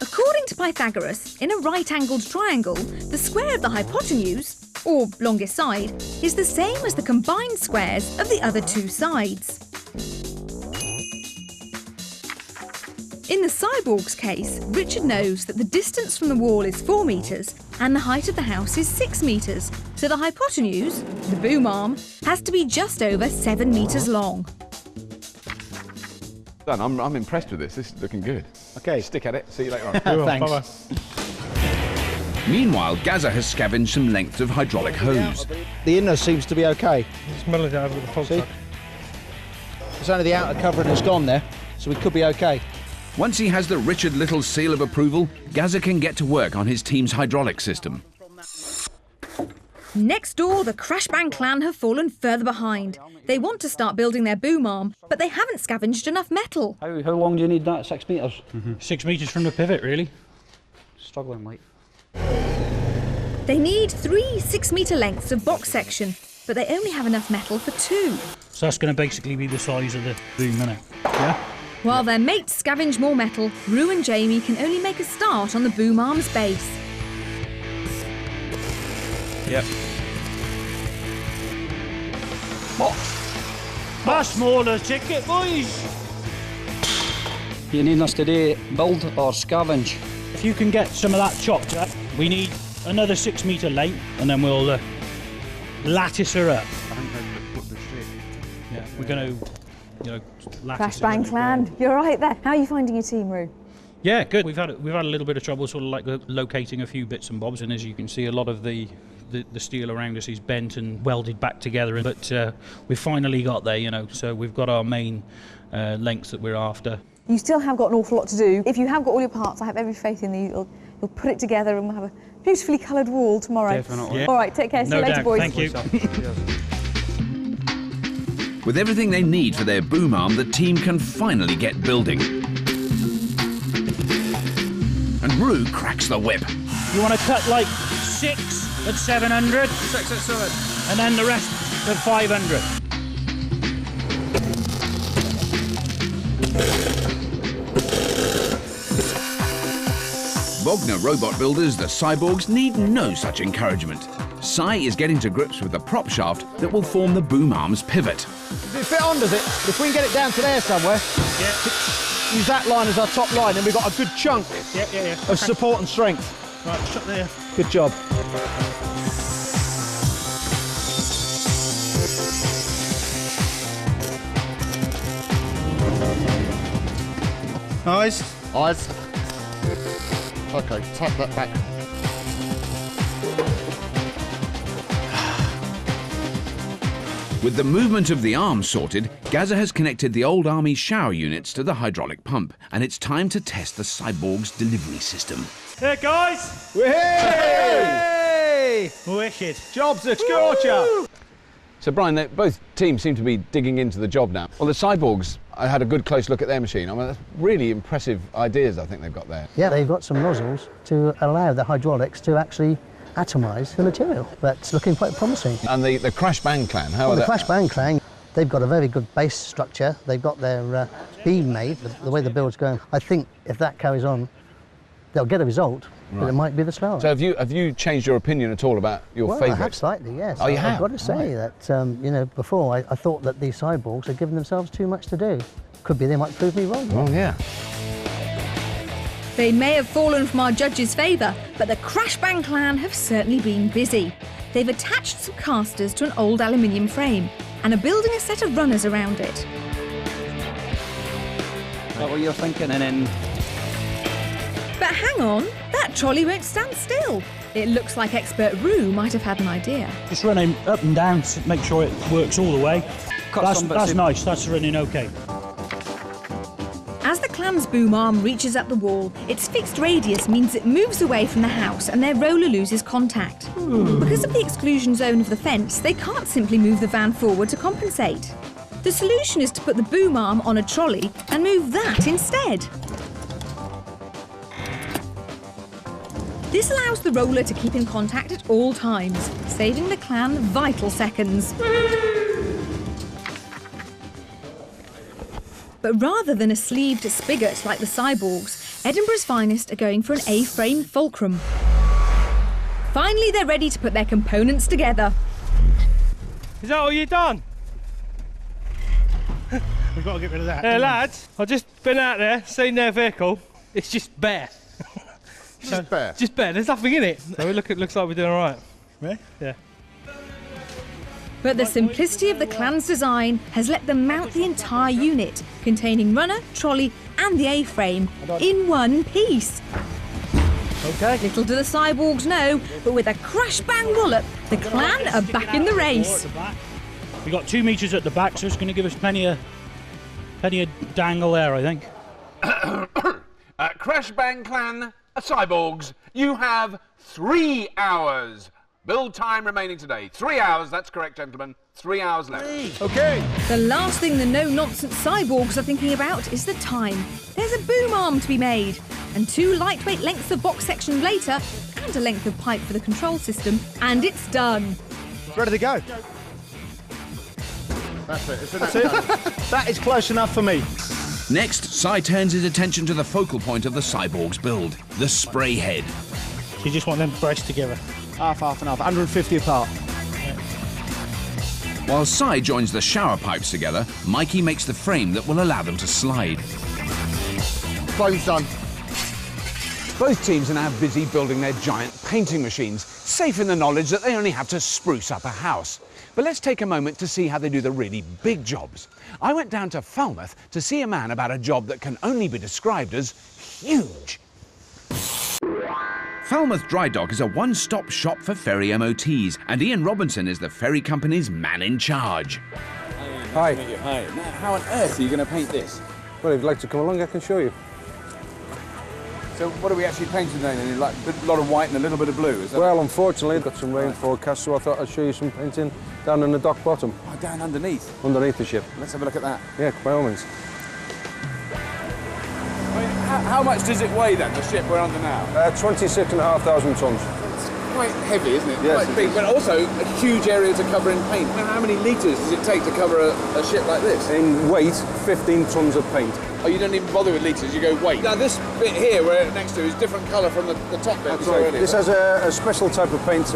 According to Pythagoras, in a right-angled triangle, the square of the hypotenuse, or longest side, is the same as the combined squares of the other 2 sides. In the Cyborg's case, Richard knows that the distance from the wall is 4 metres and the height of the house is 6 metres, so the hypotenuse, the boom arm, has to be just over 7 metres long. I'm impressed with this. This is looking good. Okay. Stick at it. See you later on. Thanks. Bye-bye. Meanwhile, Gazza has scavenged some lengths of hydraulic hose. The inner seems to be okay. It's mellowed out with the fog. See? It's only the outer covering that's gone there. so we could be okay. Once he has the Richard Little seal of approval, Gazza can get to work on his team's hydraulic system. Next door, the Crashbang clan have fallen further behind. They want to start building their boom arm, but they haven't scavenged enough metal. How long do you need that? 6 metres? 6 metres from the pivot, really. Struggling, like. They need 3 6-metre lengths of box section, but they only have enough metal for 2. So that's going to basically be the size of the boom, innit? Yeah? While their mates scavenge more metal, Rue and Jamie can only make a start on the boom arm's base. Yep. That's more the ticket, boys. You need us to do build or scavenge? If you can get some of that chopped up, we need another 6 metre length, and then we'll lattice her up. Yeah, we're going to, lattice her Crashbang clan, you're right there. How are you finding your team, Rue? Yeah, good. We've had a little bit of trouble, sort of like locating a few bits and bobs, and as you can see, a lot of the steel around us is bent and welded back together. But we've finally got there, So we've got our main lengths that we're after. You still have got an awful lot to do. If you have got all your parts, I have every faith in you. You'll put it together and we'll have a beautifully coloured wall tomorrow. Definitely. Yeah. All right, take care. See you later, boys. Thank you. With everything they need for their boom arm, the team can finally get building. And Rue cracks the whip. You want to cut like 6 at 700? 6 at 7. And then the rest at 500. Wagner robot builders, the cyborgs, need no such encouragement. Sai is getting to grips with the prop shaft that will form the boom arm's pivot. Does it fit on, does it? If we can get it down to there somewhere, use that line as our top line, and we've got a good chunk of support and strength. Right, shut there. Good job. Eyes. Eyes. Okay, tap that back. With the movement of the arm sorted, Gazza has connected the old army shower units to the hydraulic pump, and it's time to test the cyborg's delivery system. Here, guys! Hey! Wicked. Job's a scorcher! So, Brian, both teams seem to be digging into the job now. Well, the cyborgs, I had a good close look at their machine. I mean, that's really impressive ideas I think they've got there. Yeah, they've got some nozzles to allow the hydraulics to actually atomise the material. That's looking quite promising. And the Crashbang clan, how are the they? Crashbang clan, they've got a very good base structure. They've got their beam made, the way the build's going. I think if that carries on, they'll get a result, but it might be the start. So have you changed your opinion at all about your favourite? I have slightly, yes. Oh, you have? I've got to say that, before I thought that these cyborgs had given themselves too much to do. Could be they might prove me wrong. Oh, yeah. They may have fallen from our judges' favour, but the Crashbang clan have certainly been busy. They've attached some casters to an old aluminium frame and are building a set of runners around it. Is that what you're thinking? And then... But hang on, that trolley won't stand still. It looks like expert Rue might have had an idea. Just running up and down to make sure it works all the way. That's nice, that's running okay. As the clan's boom arm reaches up the wall, its fixed radius means it moves away from the house and their roller loses contact. Because of the exclusion zone of the fence, they can't simply move the van forward to compensate. The solution is to put the boom arm on a trolley and move that instead. This allows the roller to keep in contact at all times, saving the clan vital seconds. But rather than a sleeved spigot like the cyborgs, Edinburgh's finest are going for an A-frame fulcrum. Finally, they're ready to put their components together. Is that all you've done? We've got to get rid of that. Hey lads, I've just been out there, seen their vehicle. It's just bare. Just bare? Just bare, there's nothing in it. So it looks like we're doing all right. Really? Yeah. But the simplicity of the clan's design has let them mount the entire unit, containing runner, trolley and the A-frame, in one piece. Okay. Little do the cyborgs know, but with a crash-bang wallop, the clan are back in the race. We've got 2 metres at the back, so it's going to give us plenty of Plenty of dangle there, I think. Crash Bang Clan Cyborgs, you have 3 hours. Build time remaining today. 3 hours, that's correct, gentlemen. 3 hours left. Okay. The last thing the no-nonsense cyborgs are thinking about is the time. There's a boom arm to be made, and 2 lightweight lengths of box section later, and a length of pipe for the control system, and it's done. Ready to go. That's it. That's it. That is close enough for me. Next, Si turns his attention to the focal point of the Cyborgs build, the spray head. So you just want them braced together? Half and half, 150 apart. While Si joins the shower pipes together, Mikey makes the frame that will allow them to slide. Frame's done. Both teams are now busy building their giant painting machines, safe in the knowledge that they only have to spruce up a house. But let's take a moment to see how they do the really big jobs. I went down to Falmouth to see a man about a job that can only be described as huge. Falmouth Dry Dock is a one-stop shop for ferry MOTs, and Ian Robinson is the ferry company's man in charge. Hi. Hi. Now, how on earth are you going to paint this? Well, if you'd like to come along, I can show you. So what are we actually painting then? Like a lot of white and a little bit of blue, is that? Well, unfortunately, I've got some rain forecast, so I thought I'd show you some painting down in the dock bottom. Oh, down underneath? Underneath the ship. Let's have a look at that. Yeah, by all means. I mean, how much does it weigh then, the ship we're under now? 26,500 tons. It's quite heavy, isn't it? Yes, Quite big, but also a huge area to cover in paint. Now, how many litres does it take to cover a ship like this? In weight, 15 tons of paint. Oh, you don't even bother with litres, you go weight. Now, this bit here we're next to is different colour from the top bit. That's right. This has a special type of paint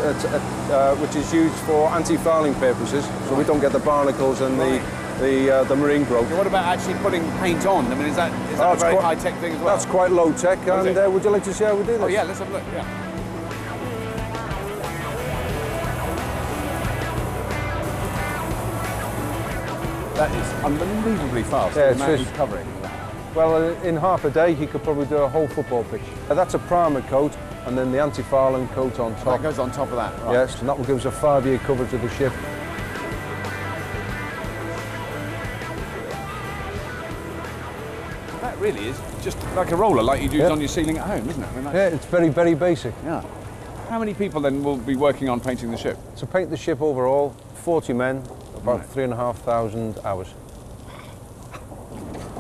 which is used for anti-fouling purposes, so we don't get the barnacles and the marine growth. So what about actually putting paint on? I mean, is that a very high-tech thing as well? That's quite low-tech, and would you like to see how we do this? Oh, yeah, let's have a look, yeah. That is unbelievably fast, the amount he's covering. Well, in half a day, he could probably do a whole football pitch. That's a primer coat, and then the anti-fouling coat on top. That goes on top of that, right? Yes, and that will give us a 5-year coverage of the ship. That really is just like a roller, like you'd use on your ceiling at home, isn't it? I mean, Yeah, it's very, very basic. Yeah. How many people then will be working on painting the ship? To paint the ship overall, 40 men, about 3,500 hours.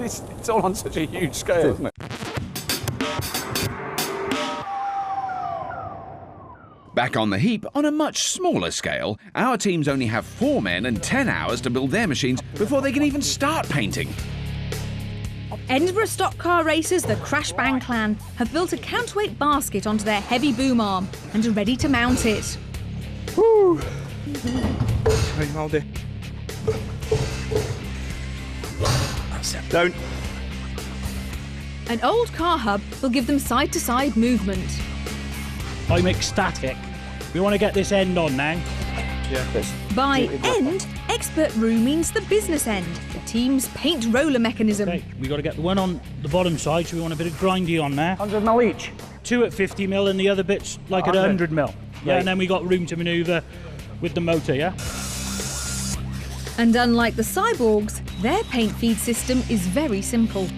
It's all on such a huge scale, isn't it? Back on the heap, on a much smaller scale, our teams only have 4 men and 10 hours to build their machines before they can even start painting. Edinburgh stock car racers, the Crash Bang Clan, have built a counterweight basket onto their heavy boom arm and are ready to mount it. Woo! Right, hold it. Down. An old car hub will give them side-to-side movement. I'm ecstatic. We want to get this end on now. Yeah. By end, expert room means the business end, the team's paint roller mechanism. Okay, we got to get the one on the bottom side, so we want a bit of grindy on there. 100 mil each. 2 at 50 mil and the other bits like at 100 mil. Yeah, Right. and then we got room to manoeuvre with the motor, yeah? And unlike the cyborgs, their paint feed system is very simple.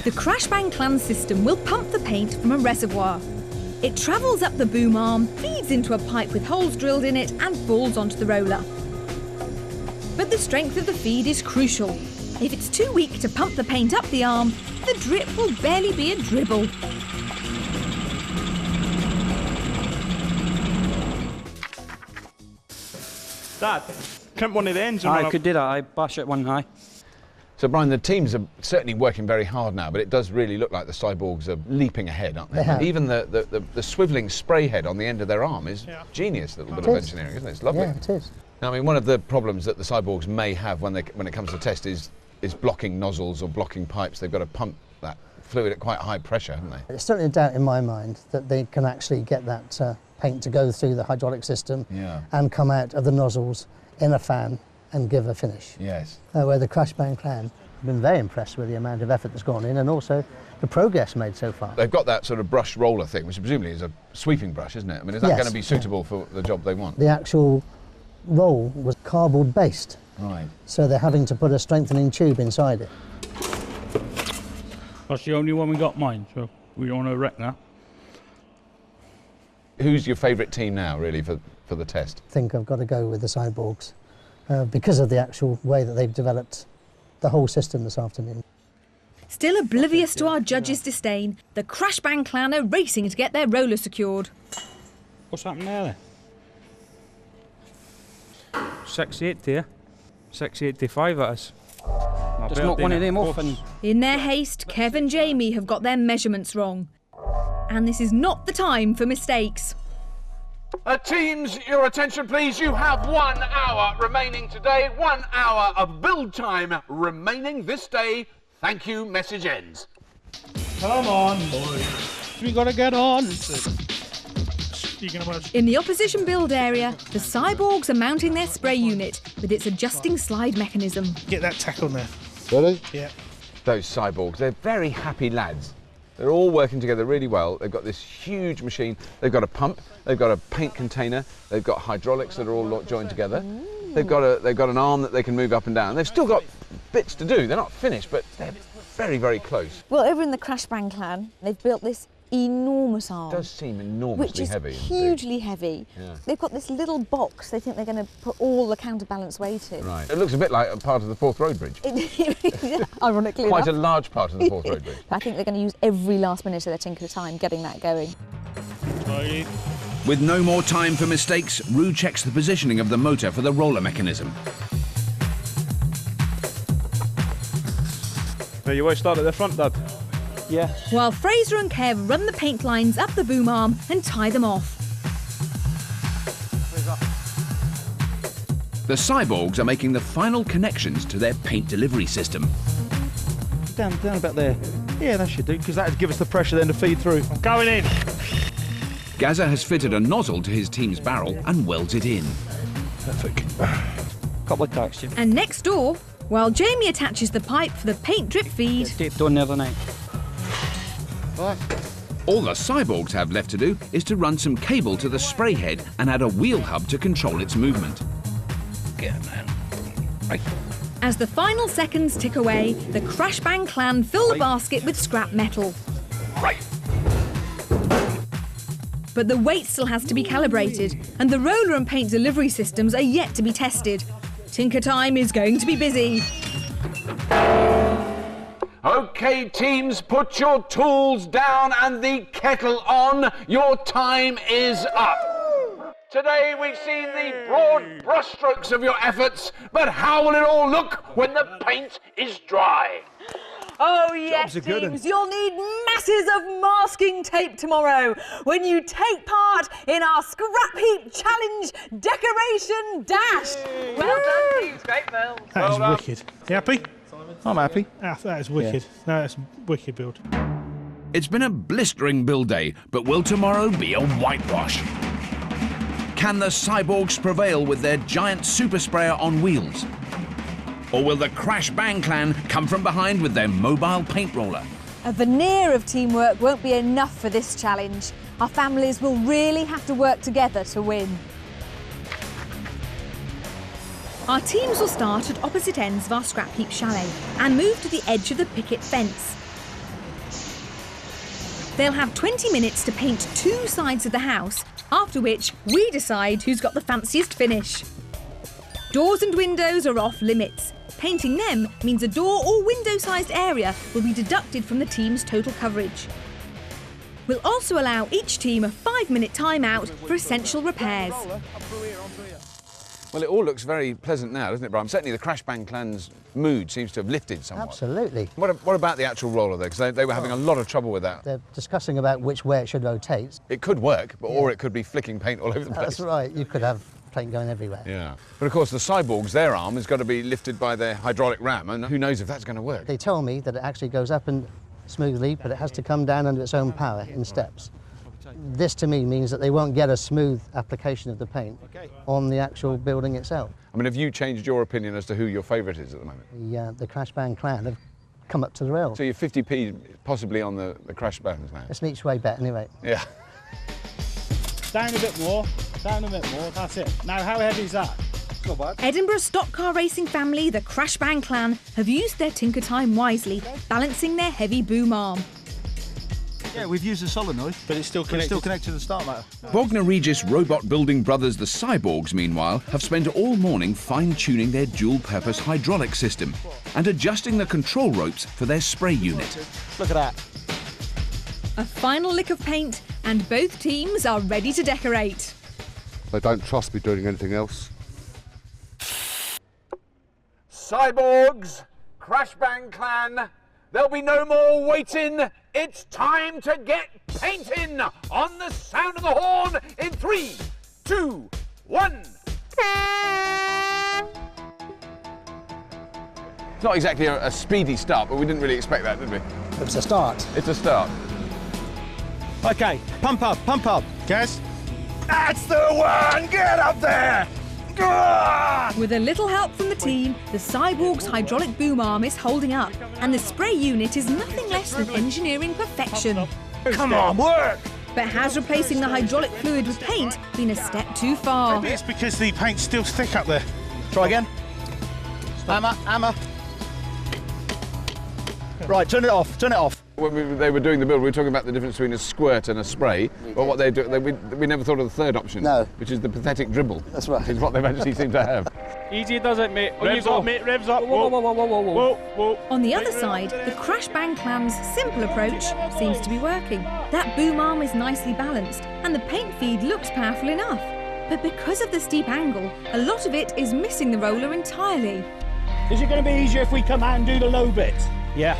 The Crash Bang Clan system will pump the paint from a reservoir. It travels up the boom arm, feeds into a pipe with holes drilled in it and falls onto the roller. But the strength of the feed is crucial. If it's too weak to pump the paint up the arm, the drip will barely be a dribble. Dad, crimp one of the ends. I could do that, I bash it one high. So, Brian, the teams are certainly working very hard now, but it does really look like the cyborgs are leaping ahead, aren't they? They have. Even the swivelling spray head on the end of their arm is genius, little bit of engineering, isn't it? It's lovely. Yeah, it is. Now, I mean, one of the problems that the cyborgs may have when it comes to test is blocking nozzles or blocking pipes. They've got to pump that fluid at quite high pressure, haven't they? There's certainly a doubt in my mind that they can actually get that paint to go through the hydraulic system and come out of the nozzles in a fan and give a finish. Yes. Where the Crash Bang Clan have been very impressed with the amount of effort that's gone in and also the progress made so far. They've got that sort of brush roller thing, which presumably is a sweeping brush, isn't it? I mean, is that Yes. going to be suitable for the job they want? The actual roll was cardboard based, Right. So they're having to put a strengthening tube inside it. That's the only one we got, mine, so we don't want to wreck that. Who's your favourite team now, really, for the test? I think I've got to go with the Cyborgs because of the actual way that they've developed the whole system this afternoon. Still oblivious to our judges' disdain, the Crash Bang clan are racing to get their roller secured. What's happening there? Sexy 80 here. 685 at us. Just knock one of them off and... In their haste, Kev and Jamie have got their measurements wrong. And this is not the time for mistakes. Teams, your attention please. You have 1 hour remaining today. 1 hour of build time remaining this day. Thank you, message ends. Come on, boys. We gotta get on. In the opposition build area, the Cyborgs are mounting their spray unit with its adjusting slide mechanism. Get that tack on there. Ready? Yeah. Those Cyborgs, they're very happy lads. They're all working together really well. They've got this huge machine. They've got a pump, they've got a paint container, they've got hydraulics that are all joined together. They've got an arm that they can move up and down. They've still got bits to do. They're not finished, but they're very, very close. Well, over in the Crash Bang clan, they've built this enormous arm. It does seem enormously heavy. Which is hugely heavy. Yeah. They've got this little box they think they're going to put all the counterbalance weight in. Right. It looks a bit like a part of the Forth Road Bridge. Ironically Quite enough. a large part of the Forth Road Bridge. I think they're going to use every last minute of their Tinker time getting that going. With no more time for mistakes, Roo checks the positioning of the motor for the roller mechanism. Now you want to start at the front, Dad? Yeah. While Fraser and Kev run the paint lines up the boom arm and tie them off. The Cyborgs are making the final connections to their paint delivery system. Down about there. Yeah, that should do, because that would give us the pressure then to feed through. I'm going in. Gazza has fitted a nozzle to his team's barrel and welds it in. Perfect. Couple of tacks, Jim. And next door, while Jamie attaches the pipe for the paint drip feed... Taped on the other night. All the Cyborgs have left to do is to run some cable to the spray head and add a wheel hub to control its movement. Get it, man. Right. As the final seconds tick away, the Crash Bang clan fill the basket with scrap metal. Right. But the weight still has to be calibrated, and the roller and paint delivery systems are yet to be tested. Tinker Time is going to be busy. Okay, teams, put your tools down and the kettle on. Your time is up. Today we've seen the broad brushstrokes of your efforts, but how will it all look when the paint is dry? Oh yes, teams, you'll need masses of masking tape tomorrow when you take part in our Scrapheap Challenge Decoration Dash. Well done, teams, great build. That is wicked. You happy? I'm happy. That is wicked. Yeah. No, that's wicked build. It's been a blistering build day, but will tomorrow be a whitewash? Can the Cyborgs prevail with their giant super sprayer on wheels? Or will the Crash Bang clan come from behind with their mobile paint roller? A veneer of teamwork won't be enough for this challenge. Our families will really have to work together to win. Our teams will start at opposite ends of our Scrapheap chalet and move to the edge of the picket fence. They'll have 20 minutes to paint 2 sides of the house, after which we decide who's got the fanciest finish. Doors and windows are off limits. Painting them means a door or window-sized area will be deducted from the team's total coverage. We'll also allow each team a 5-minute timeout for essential repairs. Well, it all looks very pleasant now, doesn't it, Brian? Certainly the Crash Bang clan's mood seems to have lifted somewhat. Absolutely. What about the actual roller, though? Because they were having a lot of trouble with that. They're discussing about which way it should rotate. It could work, but or it could be flicking paint all over the place. That's right. You could have paint going everywhere. Yeah. But of course, the Cyborgs, their arm has got to be lifted by their hydraulic ram, and who knows if that's going to work. They tell me that it actually goes up and smoothly, but it has to come down under its own power in steps. This to me means that they won't get a smooth application of the paint on the actual building itself. I mean, have you changed your opinion as to who your favourite is at the moment? The Crash Bang clan have come up to the rail. So you're 50p possibly on the Crash Bangs now? It's an each way bet anyway. Yeah. Down a bit more, that's it. Now how heavy is that? Edinburgh stock car racing family, the Crashbang clan, have used their tinker time wisely, balancing their heavy boom arm. Yeah, we've used the solenoid, but it's still connected to the start motor. Bognor Regis robot building brothers the Cyborgs, meanwhile, have spent all morning fine-tuning their dual-purpose hydraulic system and adjusting the control ropes for their spray unit. Look at that. A final lick of paint, and both teams are ready to decorate. They don't trust me doing anything else. Cyborgs, Crashbang clan, there'll be no more waiting. It's time to get painting on the sound of the horn in 3, 2, 1. It's not exactly a speedy start, but we didn't really expect that, did we? It's a start. It's a start. Okay, pump up, guys. That's the one! Get up there! With a little help from the team, the Cyborg's hydraulic boom arm is holding up, and the spray unit is nothing less than engineering perfection. Come on, work! But has replacing the hydraulic fluid with paint been a step too far? Maybe it's because the paint's still thick up there. Try again. Hammer. Right, turn it off. When they were doing the build, we were talking about the difference between a squirt and a spray. But what they do, we never thought of the third option, which is the pathetic dribble. That's right. Which is what they've actually seemed to have. Easy does it, mate. Revs up, mate, revs up. Whoa. On the other side, the Crashbang clan's simple approach seems to be working. That boom arm is nicely balanced, and the paint feed looks powerful enough. But because of the steep angle, a lot of it is missing the roller entirely. Is it going to be easier if we come out and do the low bit? Yeah.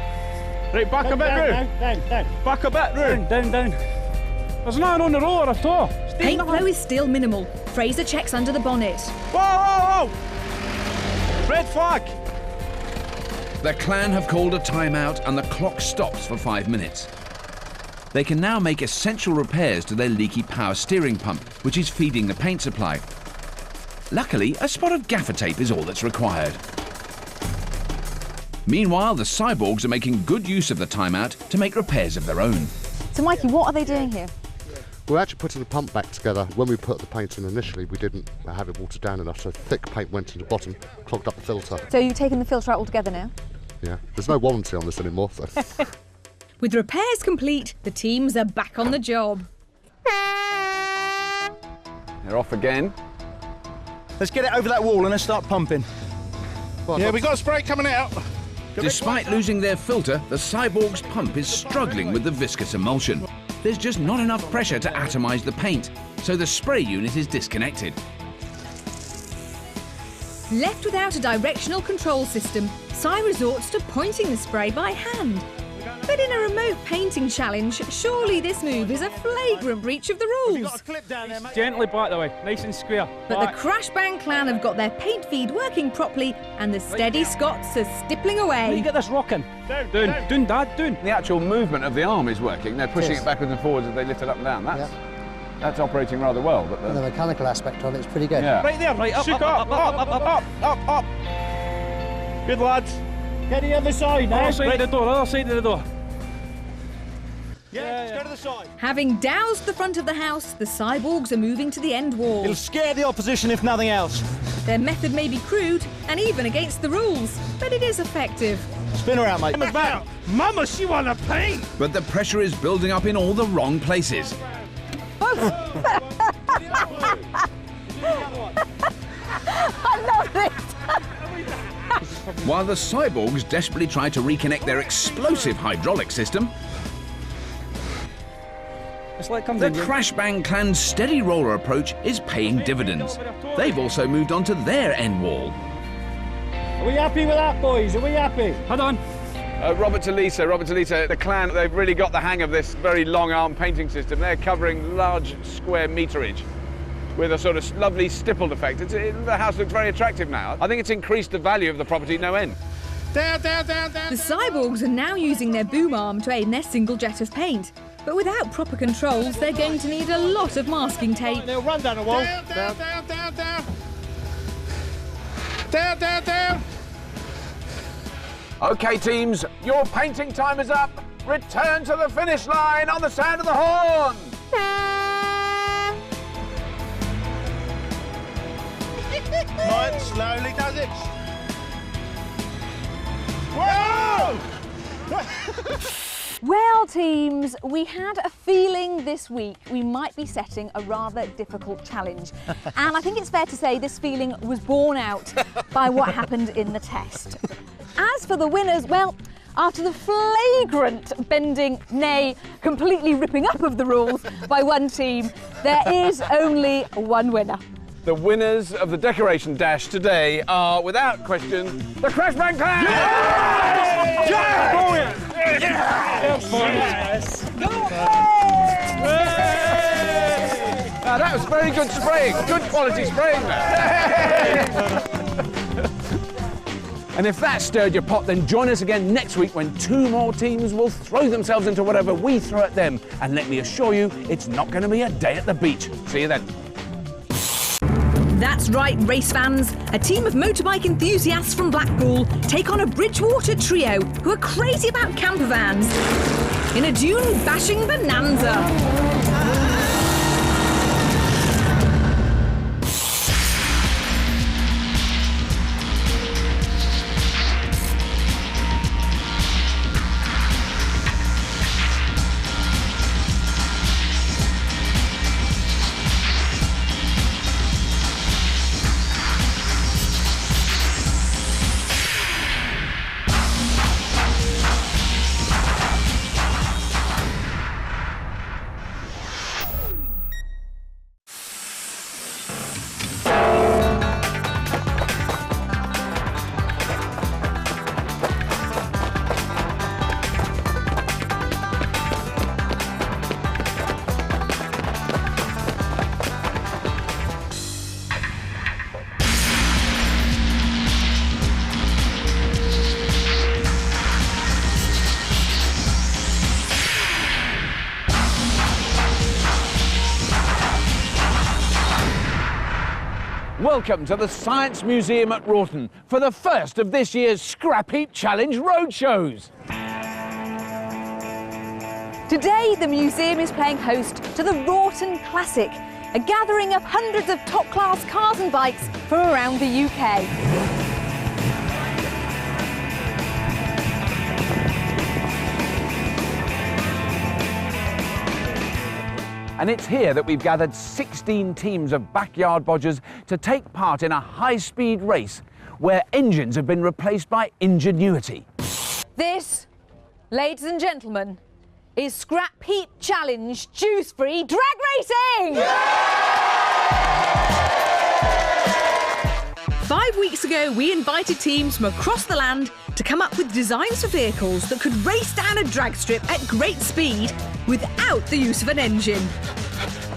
Right, back a bit, Roo. Down. Back a bit, Roo. Down. There's nothing on the roller at all. Paint flow is still minimal. Fraser checks under the bonnet. Whoa! Red flag! The clan have called a timeout and the clock stops for 5 minutes. They can now make essential repairs to their leaky power steering pump, which is feeding the paint supply. Luckily, a spot of gaffer tape is all that's required. Meanwhile, the Cyborgs are making good use of the timeout to make repairs of their own. So, Mikey, what are they doing here? We're actually putting the pump back together. When we put the paint in initially, we didn't have it watered down enough, so thick paint went to the bottom, clogged up the filter. So you've taken the filter out altogether now? Yeah, there's no warranty on this anymore. So. With repairs complete, the teams are back on the job. They're off again. Let's get it over that wall and then start pumping. Yeah, we've got spray coming out. Despite losing their filter, the Cyborg's pump is struggling with the viscous emulsion. There's just not enough pressure to atomise the paint, so the spray unit is disconnected. Left without a directional control system, Cy resorts to pointing the spray by hand. But in a remote painting challenge, surely this move is a flagrant breach of the rules. Gently back the way, nice and square. But the Crashbang clan have got their paint feed working properly, and the steady Scots are stippling away. You get this rocking. Down, Dad, down. The actual movement of the arm is working. They're pushing it backwards and forwards as they lift it up and down. That's operating rather well. But the mechanical aspect of it is pretty good. Yeah. Right there, right up. Good lads. Get the other side now. Other side of the door. Yeah, let's go to the side. Having doused the front of the house, the Cyborgs are moving to the end wall. It'll scare the opposition if nothing else. Their method may be crude and even against the rules, but it is effective. Spin her out, mate. Mama, she wanna paint! But the pressure is building up in all the wrong places. I love it! While the Cyborgs desperately try to reconnect their explosive hydraulic system, the Crashbang clan's steady roller approach is paying dividends. They've also moved on to their end wall. Are we happy with that, boys? Are we happy? Hold on. Robert to Lisa, the clan, they've really got the hang of this very long arm painting system. They're covering large square meterage with a sort of lovely stippled effect. The house looks very attractive now. I think it's increased the value of the property no end. Down. The Cyborgs are now using their boom arm to aid in their single jet of paint. But without proper controls, they're going to need a lot of masking tape. They'll run down the wall. Down. Okay, teams, your painting time is up. Return to the finish line on the sound of the horn. Right, slowly does it. Whoa! Well, teams, we had a feeling this week we might be setting a rather difficult challenge. And I think it's fair to say this feeling was borne out by what happened in the test. As for the winners, well, after the flagrant bending, nay, completely ripping up of the rules by one team, there is only one winner. The winners of the decoration dash today are, without question, the Crashbang Clan! Yes! Yes! Yes! Yes! Now that was very good spraying, good quality spraying there. And if that stirred your pot, then join us again next week when 2 more teams will throw themselves into whatever we throw at them. And let me assure you, it's not going to be a day at the beach. See you then. That's right, race fans. A team of motorbike enthusiasts from Blackpool take on a Bridgewater trio who are crazy about camper vans in a dune bashing bonanza. Welcome to the Science Museum at Wroughton for the first of this year's Scrapheap Challenge roadshows. Today, the museum is playing host to the Wroughton Classic, a gathering of hundreds of top-class cars and bikes from around the UK. And it's here that we've gathered 16 teams of backyard bodgers to take part in a high-speed race where engines have been replaced by ingenuity. This, ladies and gentlemen, is Scrapheap Challenge Juice-Free Drag Racing! 5 weeks ago, we invited teams from across the land to come up with designs for vehicles that could race down a drag strip at great speed without the use of an engine.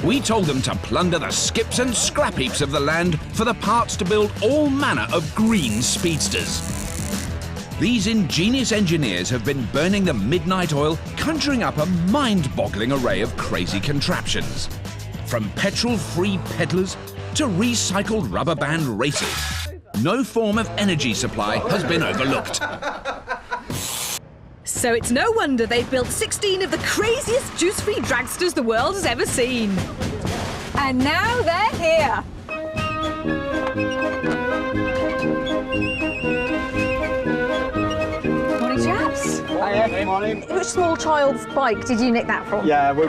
We told them to plunder the skips and scrap heaps of the land for the parts to build all manner of green speedsters. These ingenious engineers have been burning the midnight oil, conjuring up a mind-boggling array of crazy contraptions. From petrol-free peddlers to recycled rubber band racers, no form of energy supply has been overlooked. So it's no wonder they've built 16 of the craziest juice-free dragsters the world has ever seen. And now they're here. Morning, chaps. Hiya, morning. Which small child's bike did you nick that from? Yeah, we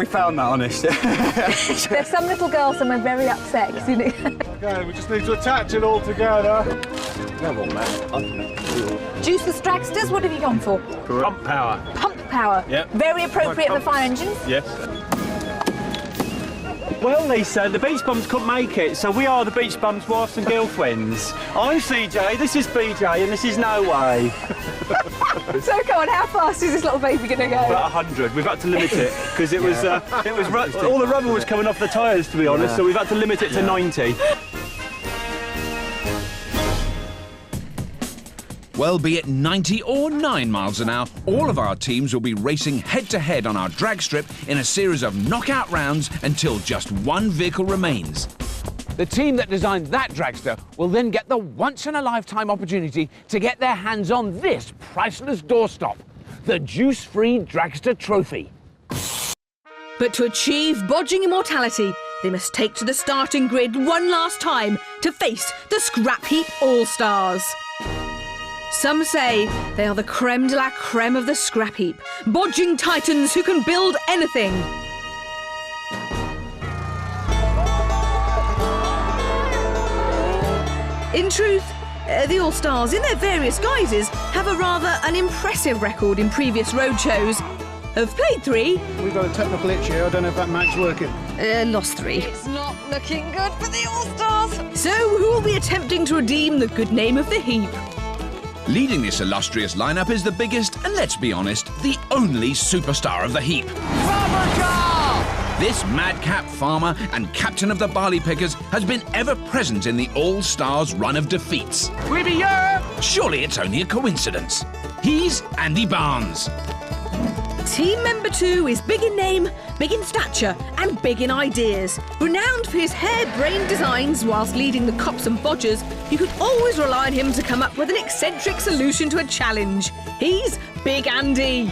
found that, honest. There's some little girl somewhere very upset because you nicked. Okay, we just need to attach it all together. Juiceless dragsters, what have you gone for? Pump power. Pump power. Yep. Very appropriate for fire engines. Yes. Well, Lisa, the beach bums couldn't make it, so we are the beach bums' wives and girlfriends. I'm CJ, this is BJ, and this is No Way. So come on, how fast is this little baby going to go? About 100. We've had to limit it because it was all the rubber was coming off the tyres, to be honest. So we've had to limit it to 90. Well, be it 90 or 9 miles an hour, all of our teams will be racing head-to-head on our drag strip in a series of knockout rounds until just one vehicle remains. The team that designed that dragster will then get the once-in-a-lifetime opportunity to get their hands on this priceless doorstop, the Juice-Free Dragster Trophy. But to achieve bodging immortality, they must take to the starting grid one last time to face the Scrapheap All-Stars. Some say they are the creme de la creme of the scrap heap, bodging titans who can build anything. In truth, the All-Stars, in their various guises, have a rather unimpressive record in previous roadshows. Have played 3. We've got a technical itch here, I don't know if that map's working. Lost 3. It's not looking good for the All-Stars. So, who will be attempting to redeem the good name of the heap? Leading this illustrious lineup is the biggest, and let's be honest, the only superstar of the heap. This madcap farmer and captain of the barley pickers has been ever present in the All-Stars run of defeats. We be here! Surely it's only a coincidence. He's Andy Barnes. Team member 2 is big in name, big in stature, and big in ideas. Renowned for his harebrained designs whilst leading the cops and bodgers, you could always rely on him to come up with an eccentric solution to a challenge. He's Big Andy.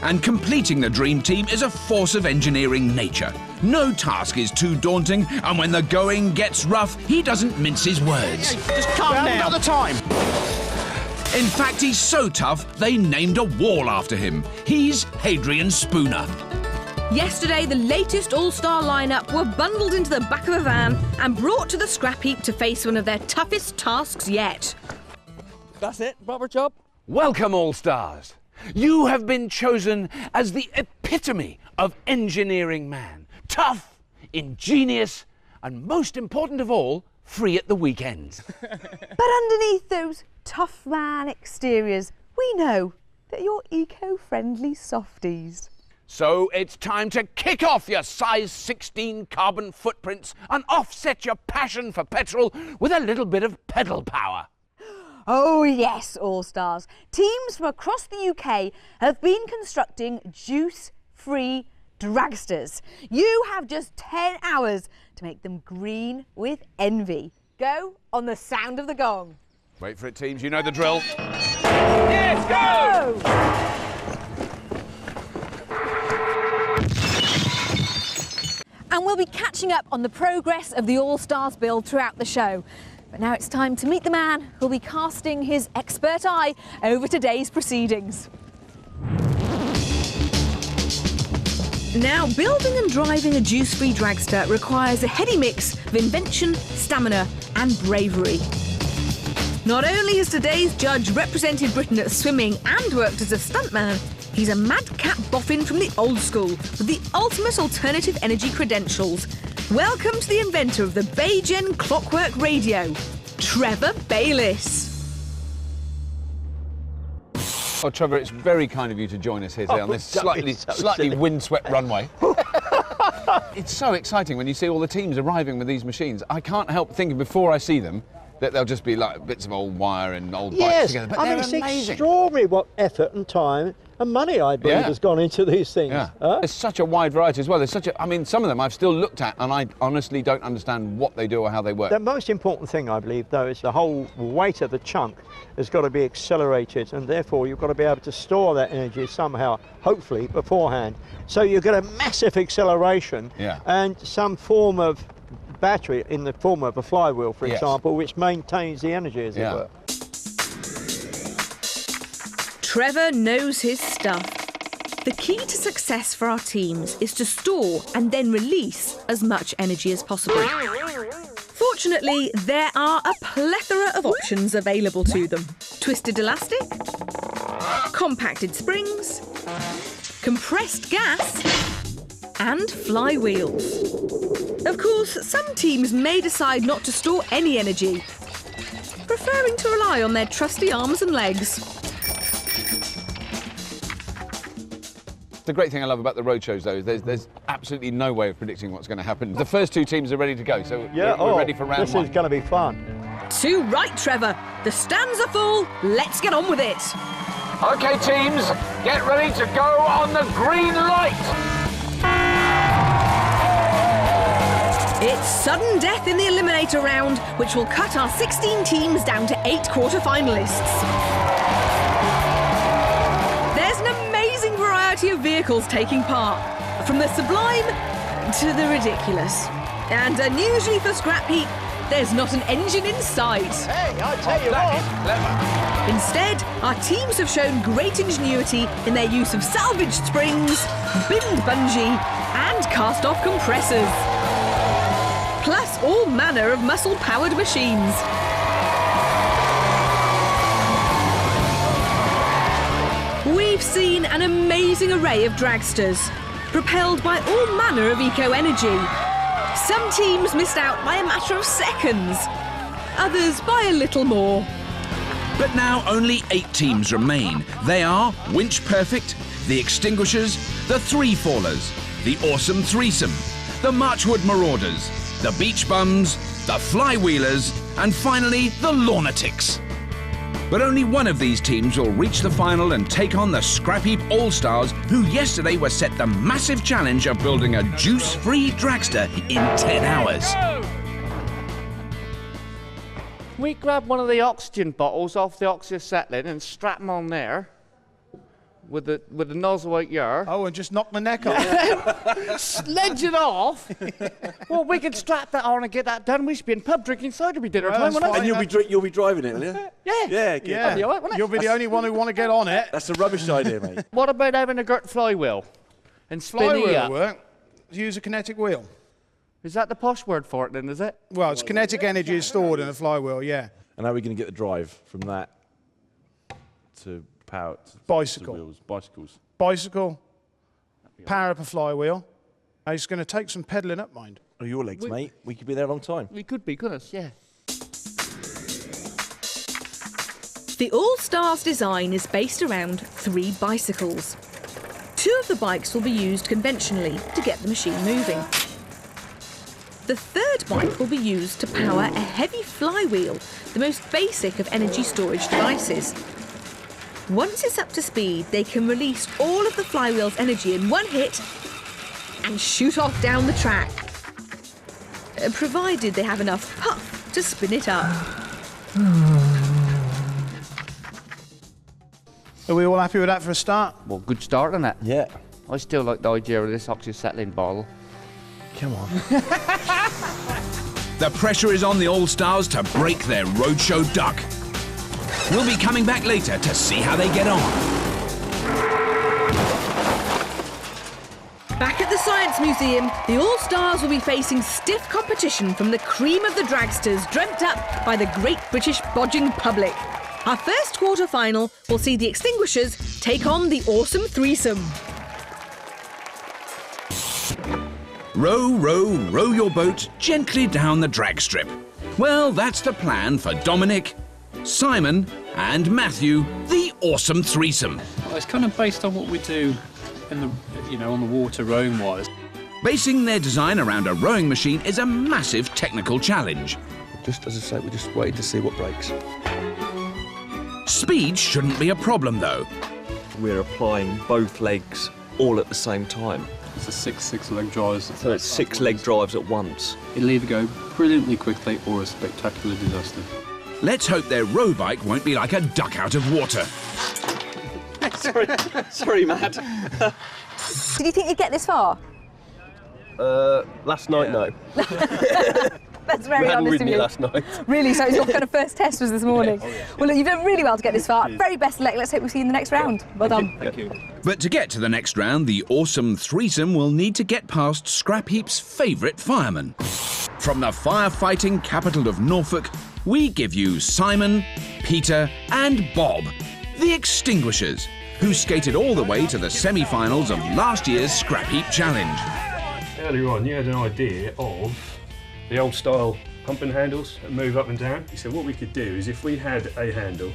And completing the dream team is a force of engineering nature. No task is too daunting, and when the going gets rough, he doesn't mince his words. Just calm down. Another time. In fact, he's so tough, they named a wall after him. He's Hadrian Spooner. Yesterday, the latest All-Star lineup were bundled into the back of a van and brought to the scrap heap to face one of their toughest tasks yet. That's it, proper job. Welcome, All-Stars. You have been chosen as the epitome of engineering man. Tough, ingenious, and most important of all, free at the weekends. But underneath those tough man exteriors, we know that you're eco-friendly softies. So it's time to kick off your size 16 carbon footprints and offset your passion for petrol with a little bit of pedal power. Oh yes, All-Stars. Teams from across the UK have been constructing juice-free dragsters. You have just 10 hours to make them green with envy. Go on the sound of the gong. Wait for it, teams. You know the drill. Yes, go! And we'll be catching up on the progress of the All-Stars build throughout the show. But now it's time to meet the man who'll be casting his expert eye over today's proceedings. Now, building and driving a juice-free dragster requires a heady mix of invention, stamina and bravery. Not only has today's judge represented Britain at swimming and worked as a stuntman, he's a madcap boffin from the old school with the ultimate alternative energy credentials. Welcome to the inventor of the Baygen clockwork radio, Trevor Bayliss. Oh, Trevor, it's very kind of you to join us here today on this slightly windswept runway. It's so exciting when you see all the teams arriving with these machines. I can't help thinking before I see them that they'll just be like bits of old wire and old bikes together. But they're it's amazing. Extraordinary what effort and time and money, I believe, has gone into these things. Yeah. There's such a wide variety as well. There's such a, I mean, some of them I've still looked at and I honestly don't understand what they do or how they work. The most important thing, I believe, though, is the whole weight of the chunk has got to be accelerated, and therefore you've got to be able to store that energy somehow, hopefully, beforehand. So you get a massive acceleration and some form of battery in the form of a flywheel, for example, which maintains the energy, as it were. Trevor knows his stuff. The key to success for our teams is to store and then release as much energy as possible. Fortunately, there are a plethora of options available to them. Twisted elastic, compacted springs, compressed gas, and flywheels. Of course, some teams may decide not to store any energy, preferring to rely on their trusty arms and legs. The great thing I love about the road shows, though, is there's absolutely no way of predicting what's going to happen. The first two teams are ready to go, so we're ready for round one. This is going to be fun. Too right, Trevor. The stands are full. Let's get on with it. OK, teams, get ready to go on the green light. It's sudden death in the eliminator round, which will cut our 16 teams down to 8 quarter-finalists. There's an amazing variety of vehicles taking part, from the sublime to the ridiculous. And unusually for Scrapheap, there's not an engine in sight. Hey, I tell you what. Instead, our teams have shown great ingenuity in their use of salvaged springs, binned bungee, and cast-off compressors. Plus all manner of muscle-powered machines. We've seen an amazing array of dragsters, propelled by all manner of eco-energy. Some teams missed out by a matter of seconds, others by a little more. But now only 8 teams remain. They are Winch Perfect, the Extinguishers, the Three Fallers, the Awesome Threesome, the Marchwood Marauders, the Beach Bums, the Flywheelers, and finally the Lawnatics. But only one of these teams will reach the final and take on the Scrapheap All-Stars, who yesterday were set the massive challenge of building a juice-free dragster in 10 hours. We grab one of the oxygen bottles off the oxyacetylene and strap them on there with the nozzle out here. Oh, and just knock my neck off. Sledge it off. Well, we could strap that on and get that done. We should be in pub drinking cider by dinner time. And you'll be driving it, will you? Yeah. Yeah, good. Yeah. That'll be all right, won't it? You'll be the only one who want to get on it. That's a rubbish idea, mate. What about having a girt flywheel and spinning Flywheel up? work. Use a kinetic wheel. Is that the posh word for it then, is it? Well, it's kinetic energy is stored in a flywheel, yeah. And how are we going to get the drive from that to power? Bicycle. To wheels? Bicycles. Bicycle, power up a flywheel. It's going to take some pedalling up, mind. Oh, your legs, mate. We could be there a long time. We could be, couldn't us? Yeah. The All-Stars design is based around 3 bicycles. 2 of the bikes will be used conventionally to get the machine moving. The 3rd bike will be used to power a heavy flywheel, the most basic of energy storage devices. Once it's up to speed, they can release all of the flywheel's energy in one hit and shoot off down the track, provided they have enough puff to spin it up. Are we all happy with that for a start? Well, good start, isn't it? Yeah. I still like the idea of this oxyacetylene bottle. Come on. The pressure is on the All-Stars to break their roadshow duck. We'll be coming back later to see how they get on. Back at the Science Museum, the All-Stars will be facing stiff competition from the cream of the dragsters dreamt up by the great British bodging public. Our first quarter-final will see the Extinguishers take on the Awesome Threesome. Row, row, row your boat gently down the drag strip. Well, that's the plan for Dominic, Simon and Matthew, the Awesome Threesome. Well, it's kind of based on what we do in the, on the water rowing-wise. Basing their design around a rowing machine is a massive technical challenge. Just as I say, we're just waiting to see what breaks. Speed shouldn't be a problem, though. We're applying both legs all at the same time. It's a 6 leg drives. So it's 6 leg drives at once. It'll either go brilliantly quickly or a spectacular disaster. Let's hope their row bike won't be like a duck out of water. Sorry, Matt. Did you think you'd get this far? Last night, no. That's very honest of you. Last night. Really, so your kind of first test was this morning. Well, look, you've done really well to get this far. Very best of luck. Let's hope we see you in the next round. Well done. Thank you. But to get to the next round, the Awesome Threesome will need to get past Scrapheap's favourite fireman. From the firefighting capital of Norfolk, we give you Simon, Peter and Bob, the Extinguishers, who skated all the way to the semi-finals of last year's Scrapheap Challenge. Earlier on, you had an idea of the old style pumping handles that move up and down. You said what we could do is if we had a handle,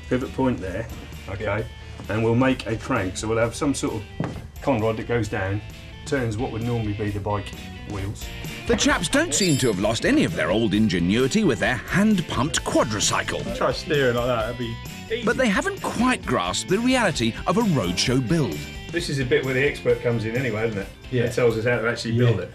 pivot point there, okay, and we'll make a crank. So we'll have some sort of conrod that goes down, turns what would normally be the bike wheels. The chaps don't seem to have lost any of their old ingenuity with their hand-pumped quadricycle. Try steering like that, that'd be easy. But they haven't quite grasped the reality of a roadshow build. This is a bit where the expert comes in anyway, isn't it? Yeah. It tells us how to actually build it.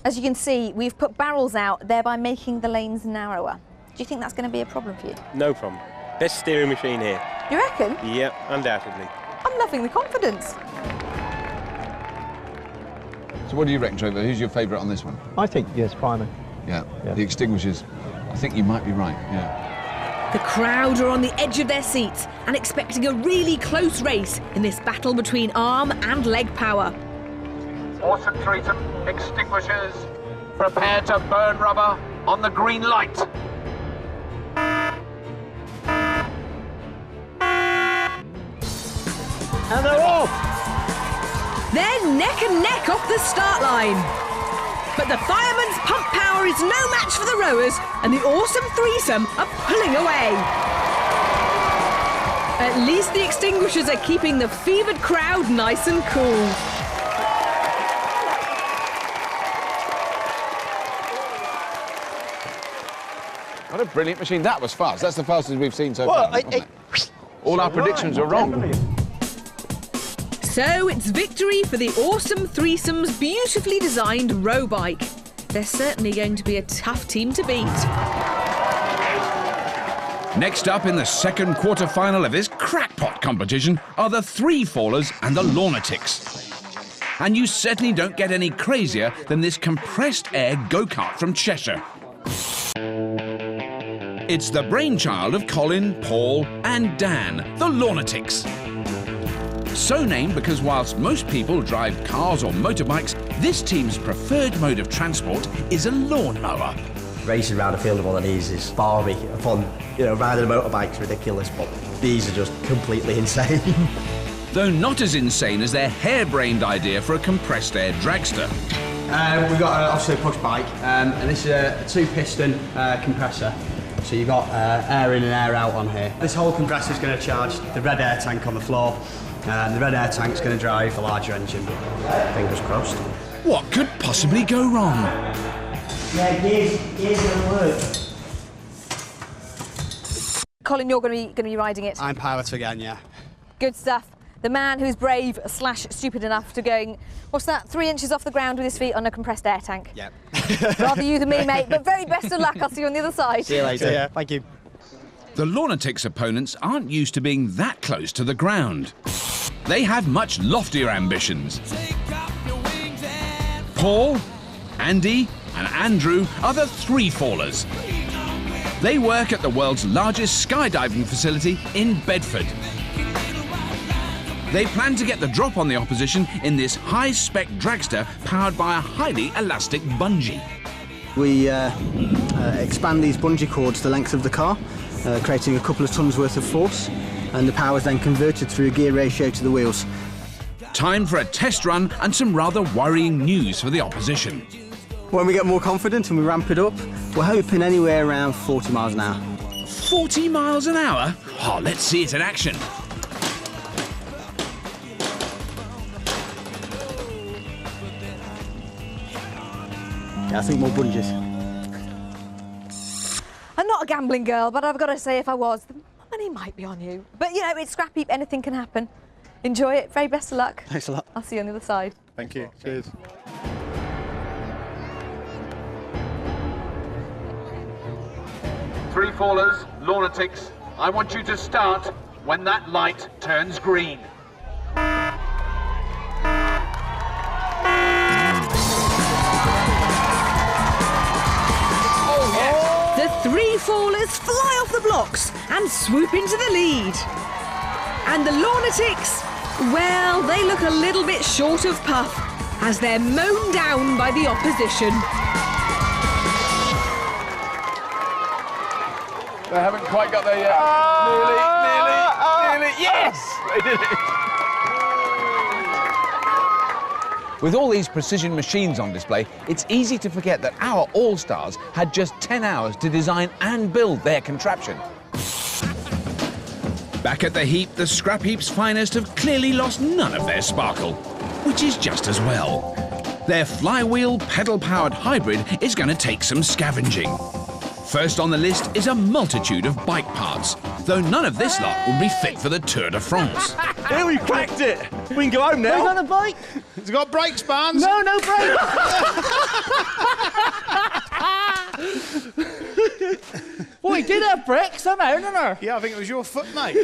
As you can see, we've put barrels out, thereby making the lanes narrower. Do you think that's going to be a problem for you? No problem. Best steering machine here. You reckon? Yep, undoubtedly. I'm loving the confidence. So what do you reckon, Trevor? Who's your favourite on this one? I think, yes, Fireman. Yeah, the extinguishers. I think you might be right, yeah. The crowd are on the edge of their seats and expecting a really close race in this battle between arm and leg power. Awesome threesome, extinguishers, prepare to burn rubber on the green light. And they're off! They're neck and neck off the start line. But the fireman's pump power is no match for the rowers, and the awesome threesome are pulling away. At least the extinguishers are keeping the fevered crowd nice and cool. What a brilliant machine. That was fast. That's the fastest we've seen so far. All our predictions are wrong. So it's victory for the awesome threesome's beautifully designed row bike. They're certainly going to be a tough team to beat. Next up in the second quarter-final of this crackpot competition are the three-fallers and the lunatics. And you certainly don't get any crazier than this compressed air go-kart from Cheshire. It's the brainchild of Colin, Paul and Dan, the lunatics. So named because whilst most people drive cars or motorbikes, this team's preferred mode of transport is a lawnmower. Racing around a field of one of these is balmy. Upon, riding a motorbike's ridiculous, but these are just completely insane. Though not as insane as their harebrained idea for a compressed air dragster. We've got obviously a push bike, and this is a two-piston compressor. So you've got air in and air out on here. This whole compressor is going to charge the red air tank on the floor. The red air tank's going to drive a larger engine. Fingers crossed. What could possibly go wrong? Yeah, gears going to work. Colin, you're going to be riding it. I'm pilot again, yeah. Good stuff. The man who's brave / stupid enough to going, what's that, 3 inches off the ground with his feet on a compressed air tank. Yep. Rather you than me, mate, but very best of luck. I'll see you on the other side. See you later. Yeah, thank you. The lunatics' opponents aren't used to being that close to the ground. They have much loftier ambitions. Paul, Andy and Andrew are the three-fallers. They work at the world's largest skydiving facility in Bedford. They plan to get the drop on the opposition in this high-spec dragster powered by a highly elastic bungee. We expand these bungee cords the length of the car, creating a couple of tons worth of force, and the power is then converted through a gear ratio to the wheels. Time for a test run and some rather worrying news for the opposition. When we get more confident and we ramp it up, we're hoping anywhere around 40 miles an hour. 40 miles an hour? Oh, let's see it in action. Yeah, I think more bungees. I'm not a gambling girl, but I've got to say if I was, the money might be on you. But, it's Scrapheap, anything can happen. Enjoy it. Very best of luck. Thanks a lot. I'll see you on the other side. Thank you. Cheers. Three-fallers, lunatics, I want you to start when that light turns green. The three-fallers fly off the blocks and swoop into the lead. And the lunatics, well, they look a little bit short of puff as they're mown down by the opposition. They haven't quite got there yet. Nearly. Yes! They did it. With all these precision machines on display, it's easy to forget that our All-Stars had just 10 hours to design and build their contraption. Back at the heap, the Scrapheap's finest have clearly lost none of their sparkle, which is just as well. Their Flywheel pedal-powered hybrid is going to take some scavenging. First on the list is a multitude of bike parts, though none of this lot will be fit for the Tour de France. Here, we cracked it! We can go home now. We're on a bike. It's got brakes, Barnes. No brakes! Well, he did have brakes somehow, didn't he? Yeah, I think it was your foot, mate.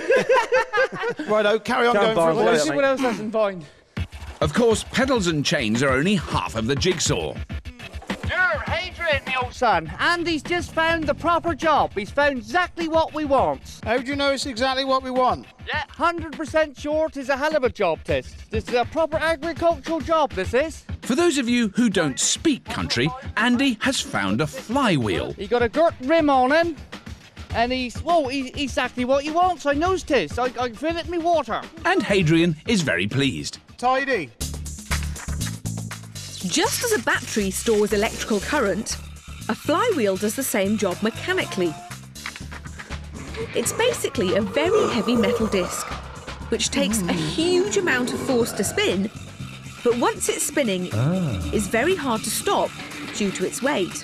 Righto, carry on going for a Let's while. see what else has in mind. Of course, pedals and chains are only half of the jigsaw. Hey, frustrating, me old son. Andy's just found the proper job. He's found exactly what we want. How do you know it's exactly what we want? Yeah, 100% sure it is a hell of a job, this. This is a proper agricultural job, this is. For those of you who don't speak country, Andy has found a flywheel. He got a girt rim on him, and he's exactly what he wants. I knows tis. I can feel it in me water. And Hadrian is very pleased. Tidy. Just as a battery stores electrical current, a flywheel does the same job mechanically. It's basically a very heavy metal disc, which takes a huge amount of force to spin, but once it's spinning, it's very hard to stop due to its weight.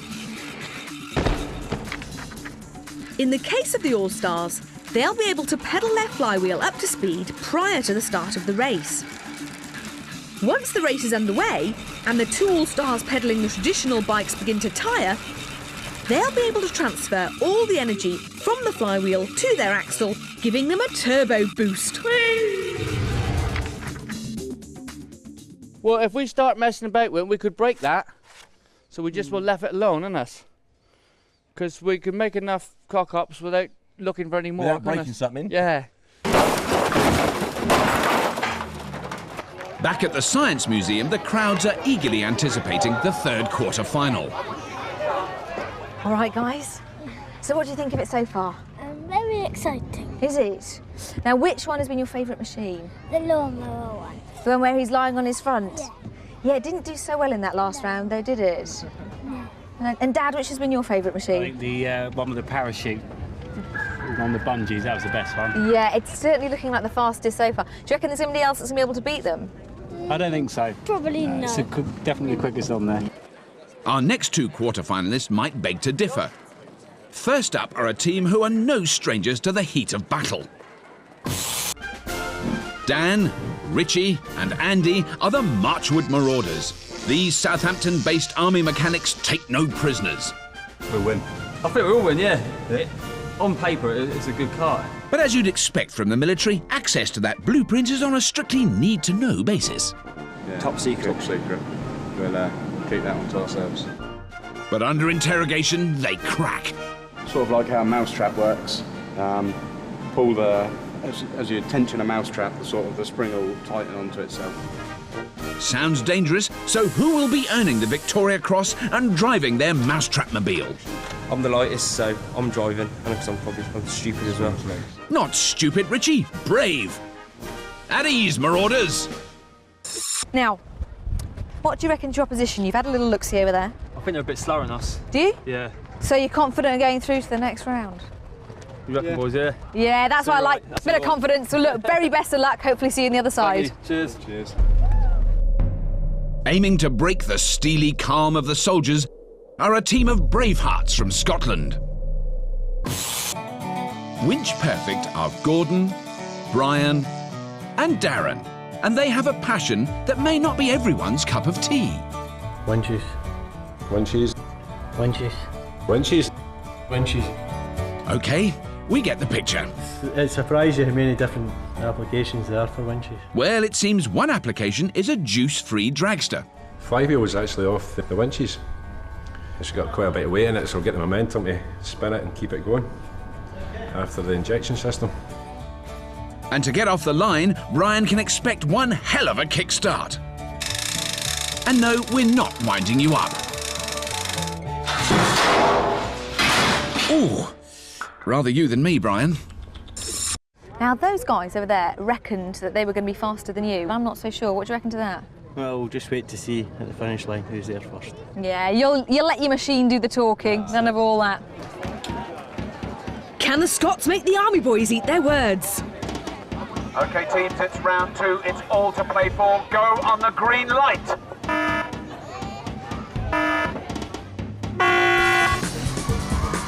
In the case of the All-Stars, they'll be able to pedal their flywheel up to speed prior to the start of the race. Once the race is underway, and the two All-Stars pedaling the traditional bikes begin to tire, they'll be able to transfer all the energy from the flywheel to their axle, giving them a turbo boost. Well, if we start messing about with it, we could break that. So we just will left it alone, innit? Because we can make enough cock-ups without looking for any more. Without breaking something? Yeah. Back at the Science Museum, the crowds are eagerly anticipating the third quarter-final. All right, guys. So what do you think of it so far? Very exciting. Is it? Now, which one has been your favourite machine? The lawnmower one. The one where he's lying on his front? Yeah. Yeah, it didn't do so well in that last round, though, did it? No. And Dad, which has been your favourite I machine? think the one with the parachute on the bungees, that was the best one. Yeah, it's certainly looking like the fastest so far. Do you reckon there's somebody else that's going to be able to beat them? I don't think so. Probably no. It's definitely the quickest on there. Our next two quarter-finalists might beg to differ. First up are a team who are no strangers to the heat of battle. Dan, Richie and Andy are the Marchwood Marauders. These Southampton-based army mechanics take no prisoners. We'll win. I think we'll win, yeah. On paper, it's a good car. But as you'd expect from the military, access to that blueprint is on a strictly need-to-know basis. Yeah. Top secret. Top secret. We'll keep that one to ourselves. But under interrogation, they crack. Sort of like how a mousetrap works. Pull the, as you tension a mousetrap, the spring will tighten onto itself. Sounds dangerous, so who will be earning the Victoria Cross and driving their mousetrap-mobile? I'm the lightest, so I'm driving, and because I'm stupid as well. Not stupid, Richie, brave. At ease, Marauders. Now, what do you reckon's your opposition? You've had a little look-see over there. I think they're a bit slower than us. Do you? Yeah. So you're confident of going through to the next round? You reckon, boys, yeah? Yeah, that's why I like a bit of confidence. So look, very best of luck. Hopefully see you on the other side. Cheers. Cheers. Aiming to break the steely calm of the soldiers are a team of bravehearts from Scotland. Winch Perfect are Gordon, Brian and Darren, and they have a passion that may not be everyone's cup of tea. Winches. Winches. Winches. Winches. Winches. OK, we get the picture. It surprises you how many different applications there are for winches. Well, it seems one application is a juice-free dragster. Flywheel was actually off the winches. It's got quite a bit of weight in it, so we'll get the momentum to spin it and keep it going after the injection system. And to get off the line, Brian can expect one hell of a kickstart. And no, we're not winding you up. Ooh, rather you than me, Brian. Now, those guys over there reckoned that they were going to be faster than you. I'm not so sure. What do you reckon to that? Well, we'll just wait to see at the finish line who's there first. Yeah, you'll let your machine do the talking. None of all that. Can the Scots make the army boys eat their words? OK, teams, it's round two. It's all to play for. Go on the green light.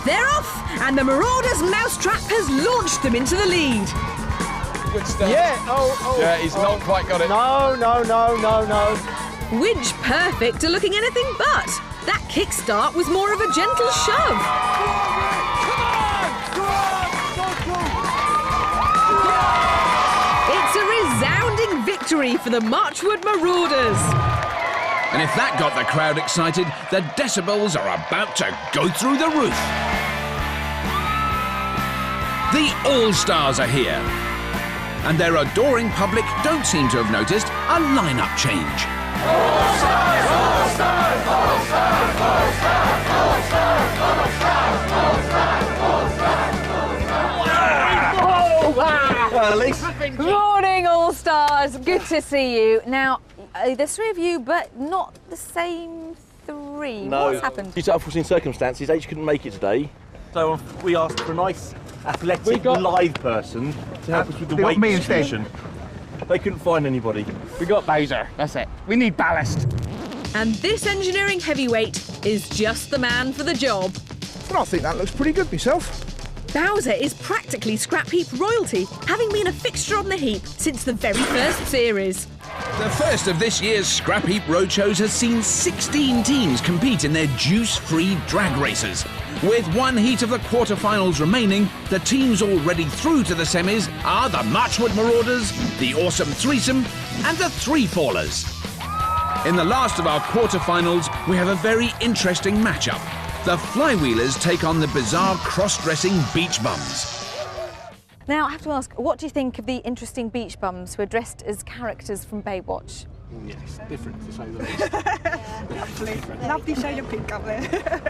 They're off, and the Marauders' mousetrap has launched them into the lead. Good start. Yeah, Yeah, he's not quite got it. No. Winch Perfect are looking anything but. That kickstart was more of a gentle shove. It's a resounding victory for the Marchwood Marauders. And if that got the crowd excited, the decibels are about to go through the roof. The All-Stars are here. And their adoring public don't seem to have noticed a lineup change. All-Stars, All-Stars, All-Stars, All-Stars, All-Stars, Good morning, All-Stars. Good to see you. Now, there's three of you, but not the same three. No. What's happened? Due to unforeseen circumstances, H couldn't make it today. So we asked for a nice, athletic, live person to help us with the weight distribution. They couldn't find anybody. We got Bowser, that's it. We need ballast. And this engineering heavyweight is just the man for the job. Well, I think that looks pretty good myself. Bowser is practically Scrapheap royalty, having been a fixture on the heap since the very first series. The first of this year's Scrapheap Roadshows has seen 16 teams compete in their juice-free drag races. With one heat of the quarterfinals remaining, the teams already through to the semis are the Marchwood Marauders, the Awesome Threesome, and the Three Fallers. In the last of our quarterfinals, we have a very interesting matchup. The Flywheelers take on the bizarre cross-dressing Beach Bums. Now, I have to ask, what do you think of the interesting beach bums who are dressed as characters from Baywatch? Yes, different to say the least. Lovely shade of pink up there.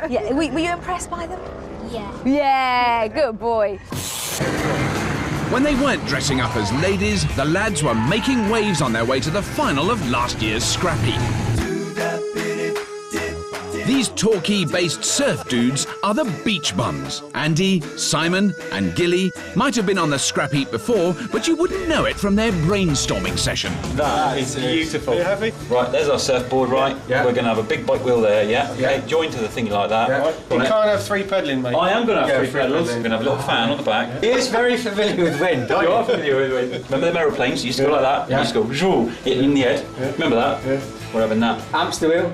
Yeah, were you impressed by them? Yeah. Yeah, good boy. When they weren't dressing up as ladies, the lads were making waves on their way to the final of last year's Scrapheap. These Torquay-based surf dudes are the Beach Bums. Andy, Simon and Gilly might have been on the Scrapheap before, but you wouldn't know it from their brainstorming session. That is beautiful. Are you happy? Right, there's our surfboard, right? Yeah. We're going to have a big bike wheel there, yeah? Yeah. Okay, join to the thingy like that. Yeah. Right. You can't have three pedalling, mate. I am going to have Yeah, three pedals. pedalling. We're going to have a little fan on the back. He is very familiar with wind, aren't You you? are familiar with wind. Remember them aeroplanes? You used to go like that? Yeah. You used to go, zhoo, hit in the head. Yeah. Remember that? Yeah. We're having that. Hamster wheel.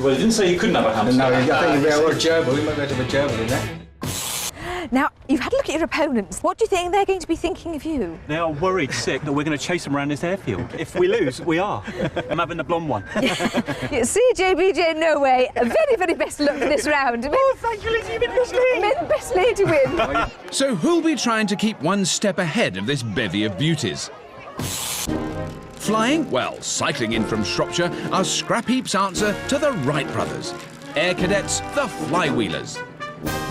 Well, you didn't say you couldn't have a hamster. No, I think we have a gerbil. We might be able to have a gerbil in there. Now, you've had a look at your opponents. What do you think they're going to be thinking of you? They are worried sick that we're going to chase them around this airfield. If we lose, we are. I'm having the blonde one. Yeah, CJBJ, no way. A very, very best luck for this round. Oh, thank you, Lizzie. You've been listening. May the best lady win. So who'll be trying to keep one step ahead of this bevy of beauties? Flying? Well, cycling in from Shropshire are Scrapheap's answer to the Wright brothers. Air Cadets, the Flywheelers.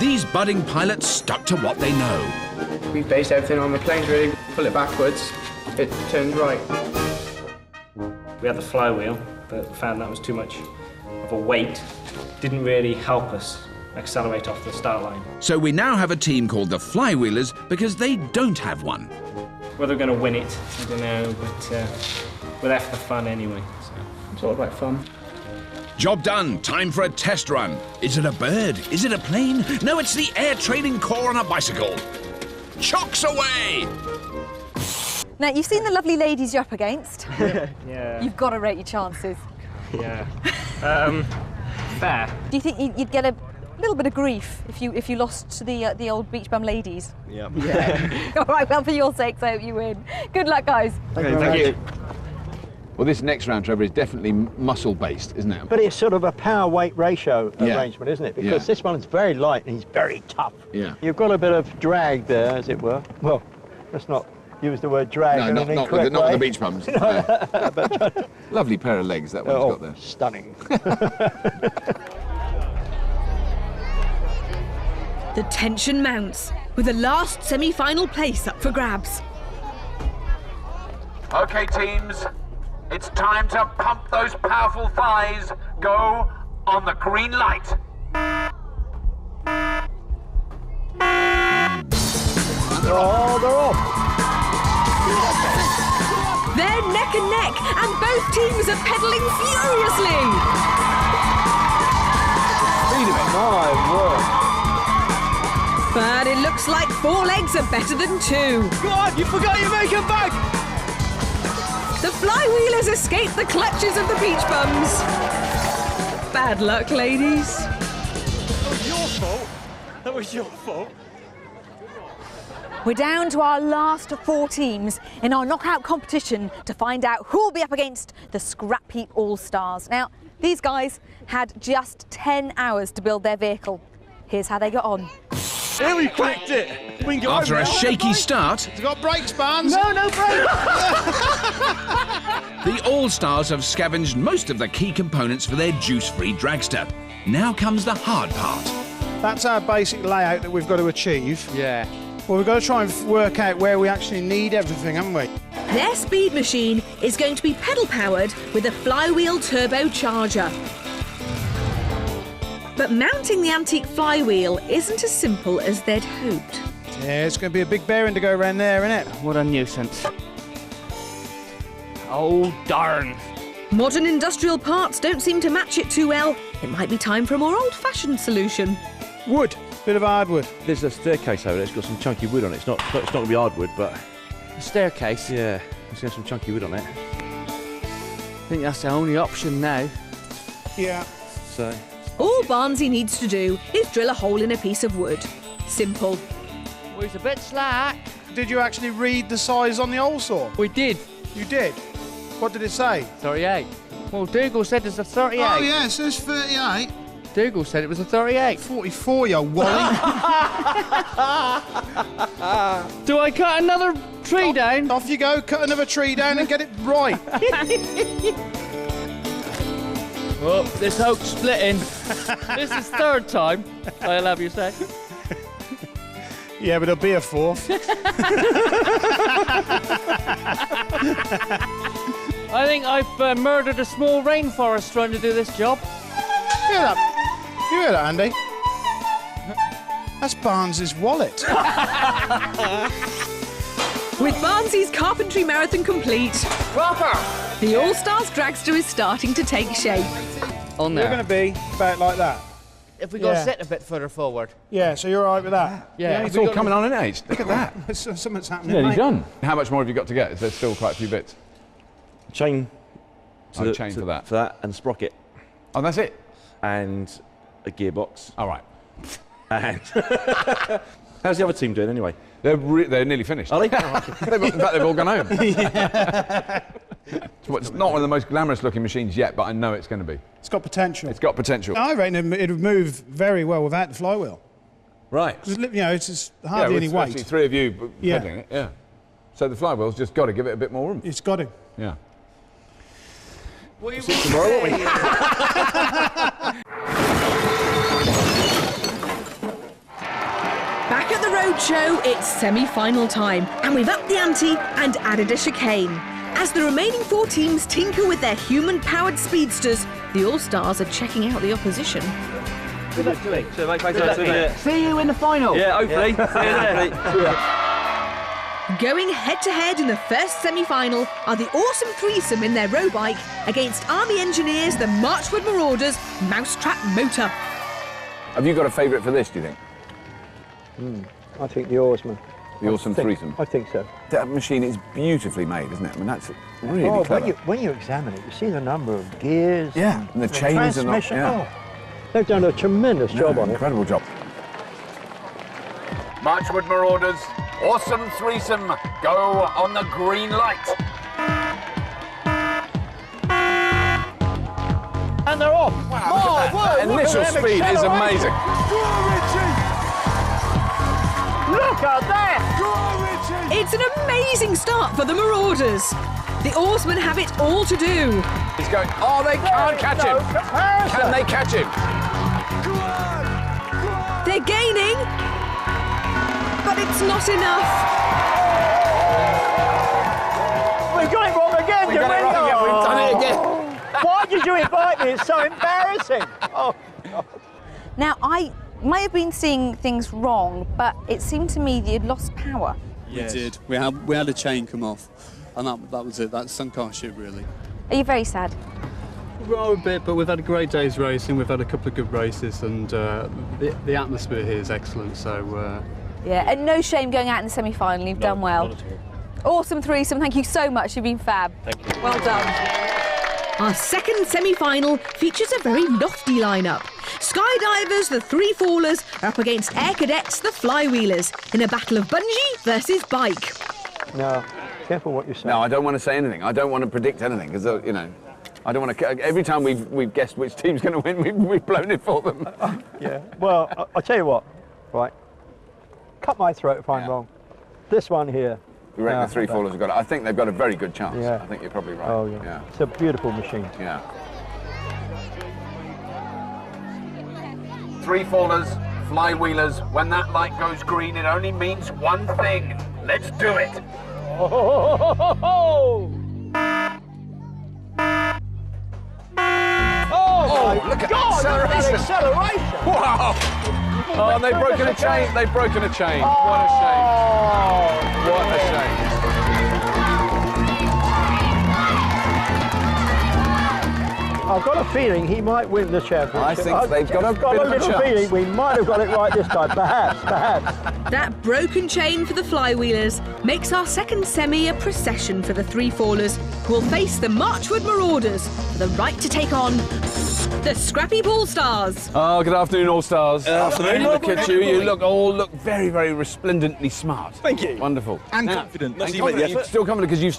These budding pilots stuck to what they know. We based everything on the planes, really. Pull it backwards, it turns right. We had the flywheel, but found that was too much of a weight. Didn't really help us accelerate off the start line. So we now have a team called the Flywheelers because they don't have one. Whether we're going to win it, I don't know, but we're there for the fun anyway. So. It's all about fun. Job done. Time for a test run. Is it a bird? Is it a plane? No, it's the Air Training Corps on a bicycle. Chocks away! Now, you've seen the lovely ladies you're up against. Yeah. You've got to rate your chances. Yeah. Fair. Do you think you'd get a little bit of grief if you lost to the old beach bum ladies? Yeah. All right, well, for your sakes, I hope you win. Good luck, guys. Thank you. Well, this next round, Trevor, is definitely muscle-based, isn't it? But it's sort of a power-weight ratio Yeah. arrangement, isn't it? Because this one's very light and he's very tough. Yeah. You've got a bit of drag there, as it were. Well, let's not use the word drag No, in not an with incorrect the way. beach bums. Lovely pair of legs that one's got there. Stunning. The tension mounts, with the last semi-final place up for grabs. Okay, teams, it's time to pump those powerful thighs. Go on the green light. Oh, they're off. They're neck and neck, and both teams are pedalling furiously. My word. But it looks like 4 legs are better than 2. God, you forgot your makeup bag! The Flywheelers escape the clutches of the beach bums. Bad luck, ladies. That was your fault. That was your fault. We're down to our last 4 teams in our knockout competition to find out who will be up against the Scrapheap All-Stars. Now, these guys had just 10 hours to build their vehicle. Here's how they got on. Here we cracked it! We can go After a shaky start, It's got brakes, Barnes. No brakes! the All-Stars have scavenged most of the key components for their juice-free dragster. Now comes the hard part. That's our basic layout that we've got to achieve. Yeah. Well, we've got to try and work out where we actually need everything, haven't we? Their speed machine is going to be pedal-powered with a Flywheel turbocharger. But mounting the antique Flywheel isn't as simple as they'd hoped. Yeah, it's going to be a big bearing to go around there, isn't it? What a nuisance. Oh, darn. Modern industrial parts don't seem to match it too well. It might be time for a more old-fashioned solution. Wood. Bit of hardwood. There's a staircase over there. It's got some chunky wood on it. It's not going to be hardwood, but... A staircase? Yeah, it's got some chunky wood on it. I think that's the only option now. Yeah. So... All Barnesy needs to do is drill a hole in a piece of wood. Simple. Well, it's a bit slack. Did you actually read the size on the hole saw? We did. You did? What did it say? 38. Well, Dougal said there's a 38. Oh, yeah, it says 38. Dougal said it was a 38. 44, you wally. Do I cut another tree down? Off you go, cut another tree down and get it right. Well, this oak's splitting. This is third time, I'll have you say. Yeah, but it'll be a fourth. I think I've murdered a small rainforest trying to do this job. Hear that? You hear that, Andy? That's Barnes's wallet. With Barnesy's carpentry marathon complete, the All-Stars dragster is starting to take shape. On You're there. going to be about like that. If we go sit a bit further forward. Yeah, so you're all right with that? Yeah. It's all coming on in age. Look at that. Something's happening, Nearly mate. done. How much more have you got to get? Is there still quite a few bits? Chain. Chain for that. For that, and sprocket. Oh, that's it? And a gearbox. All right. And... How's the other team doing anyway? They're nearly finished. Are they? In fact, they've all gone home. It's not one of the most glamorous looking machines yet, but I know it's going to be. It's got potential. It's got potential. I reckon it would move very well without the flywheel. Right. Because, you know, it's just hardly any weight. Actually, 3 of you pedaling it, yeah. So the flywheel's just got to give it a bit more room. It's got to. Yeah. See you tomorrow, won't we? Back at the roadshow, it's semi-final time, and we've upped the ante and added a chicane. As the remaining 4 teams tinker with their human-powered speedsters, the All-Stars are checking out the opposition. Good luck to you. See you in the final. Yeah, hopefully. Going head-to-head in the first semi-final are the awesome threesome in their row bike against Army Engineers, the Marchwood Marauders, Mousetrap Motor. Have you got a favourite for this, do you think? I think the oarsman. The awesome threesome? I think so. That machine is beautifully made, isn't it? I mean, that's really clever. When you examine it, you see the number of gears. Yeah, and the chains and transmission. They've done a tremendous job on it. Incredible job. Marchwood Marauders, awesome threesome, go on the green light. And they're off. Wow, that initial speed is amazing. Look at that! It's an amazing start for the Marauders. The oarsmen have it all to do. He's going, oh, they can't catch him. Can they catch him? They're gaining, but it's not enough. We got it wrong again, We've done it again. Why did you invite me? It's so embarrassing. Oh, God. Now, I might have been seeing things wrong, but it seemed to me that you'd lost power. Yes. We did. We had a chain come off, and that was it. That sunk our ship, really. Are you very sad? Well, a bit, but we've had a great day's racing. We've had a couple of good races, and the atmosphere here is excellent. So. Yeah, and no shame going out in the semi-final. You've done well. Not at all. Awesome threesome. Thank you so much. You've been fab. Thank you. Well done. Our second semi-final features a very lofty lineup. Skydivers, the Three Fallers, are up against Air Cadets, the Flywheelers, in a battle of bungee versus bike. No, careful what you say. No, I don't want to say anything. I don't want to predict anything because, you know, I don't want to. Every time we've guessed which team's going to win, we've blown it for them. Yeah. Well, I'll tell you what. Right. Cut my throat if I'm wrong. This one here. You reckon the Three Fallers have got it? I think they've got a very good chance. Yeah. I think you're probably right. Oh, yeah. It's a beautiful machine. Yeah. Three Fallers, Flywheelers, when that light goes green, it only means one thing. Let's do it. Oh, look at that acceleration! Wow! Oh, and they've broken a chain. They've broken a chain. What a shame. What a shame. I've got a feeling he might win the championship. I think they've got a bit of a chance. Feeling we might have got it right this time, perhaps. That broken chain for the Flywheelers makes our second semi a procession for the Three Fallers, who will face the Marchwood Marauders for the right to take on the Scrapheap All-Stars. Oh, good afternoon, All-Stars. Good afternoon. Look at you. You look very, very resplendently smart. Thank you. Wonderful. And confident. Not You're still confident because you've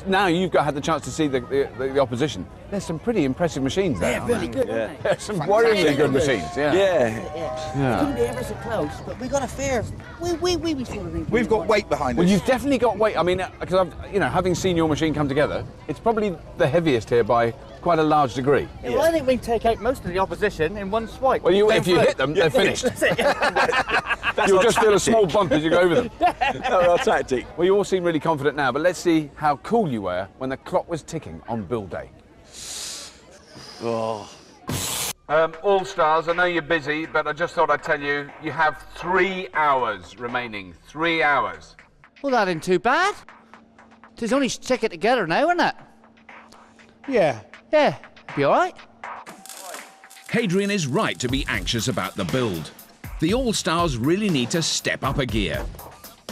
had the chance to see the opposition. There's some pretty impressive machines there. Yeah, really good. Yeah. There's some worryingly good machines. Yeah. Yeah. Couldn't be ever so close, but we got a fair. We've got weight behind us. Well, you've definitely got weight. I mean, because having seen your machine come together, it's probably the heaviest here by quite a large degree. Yeah, well, I think we can take out most of the opposition in one swipe. Well, if you hit them, they're finished. That's it. You'll just feel a small bump as you go over them. That's our tactic. Well, you all seem really confident now, but let's see how cool you were when the clock was ticking on build day. Oh. All-Stars, I know you're busy, but I just thought I'd tell you, you have 3 hours remaining. 3 hours. Well, that ain't too bad. It's only sticking together now, isn't it? Yeah. Yeah, be all right. Hadrian is right to be anxious about the build. The All-Stars really need to step up a gear.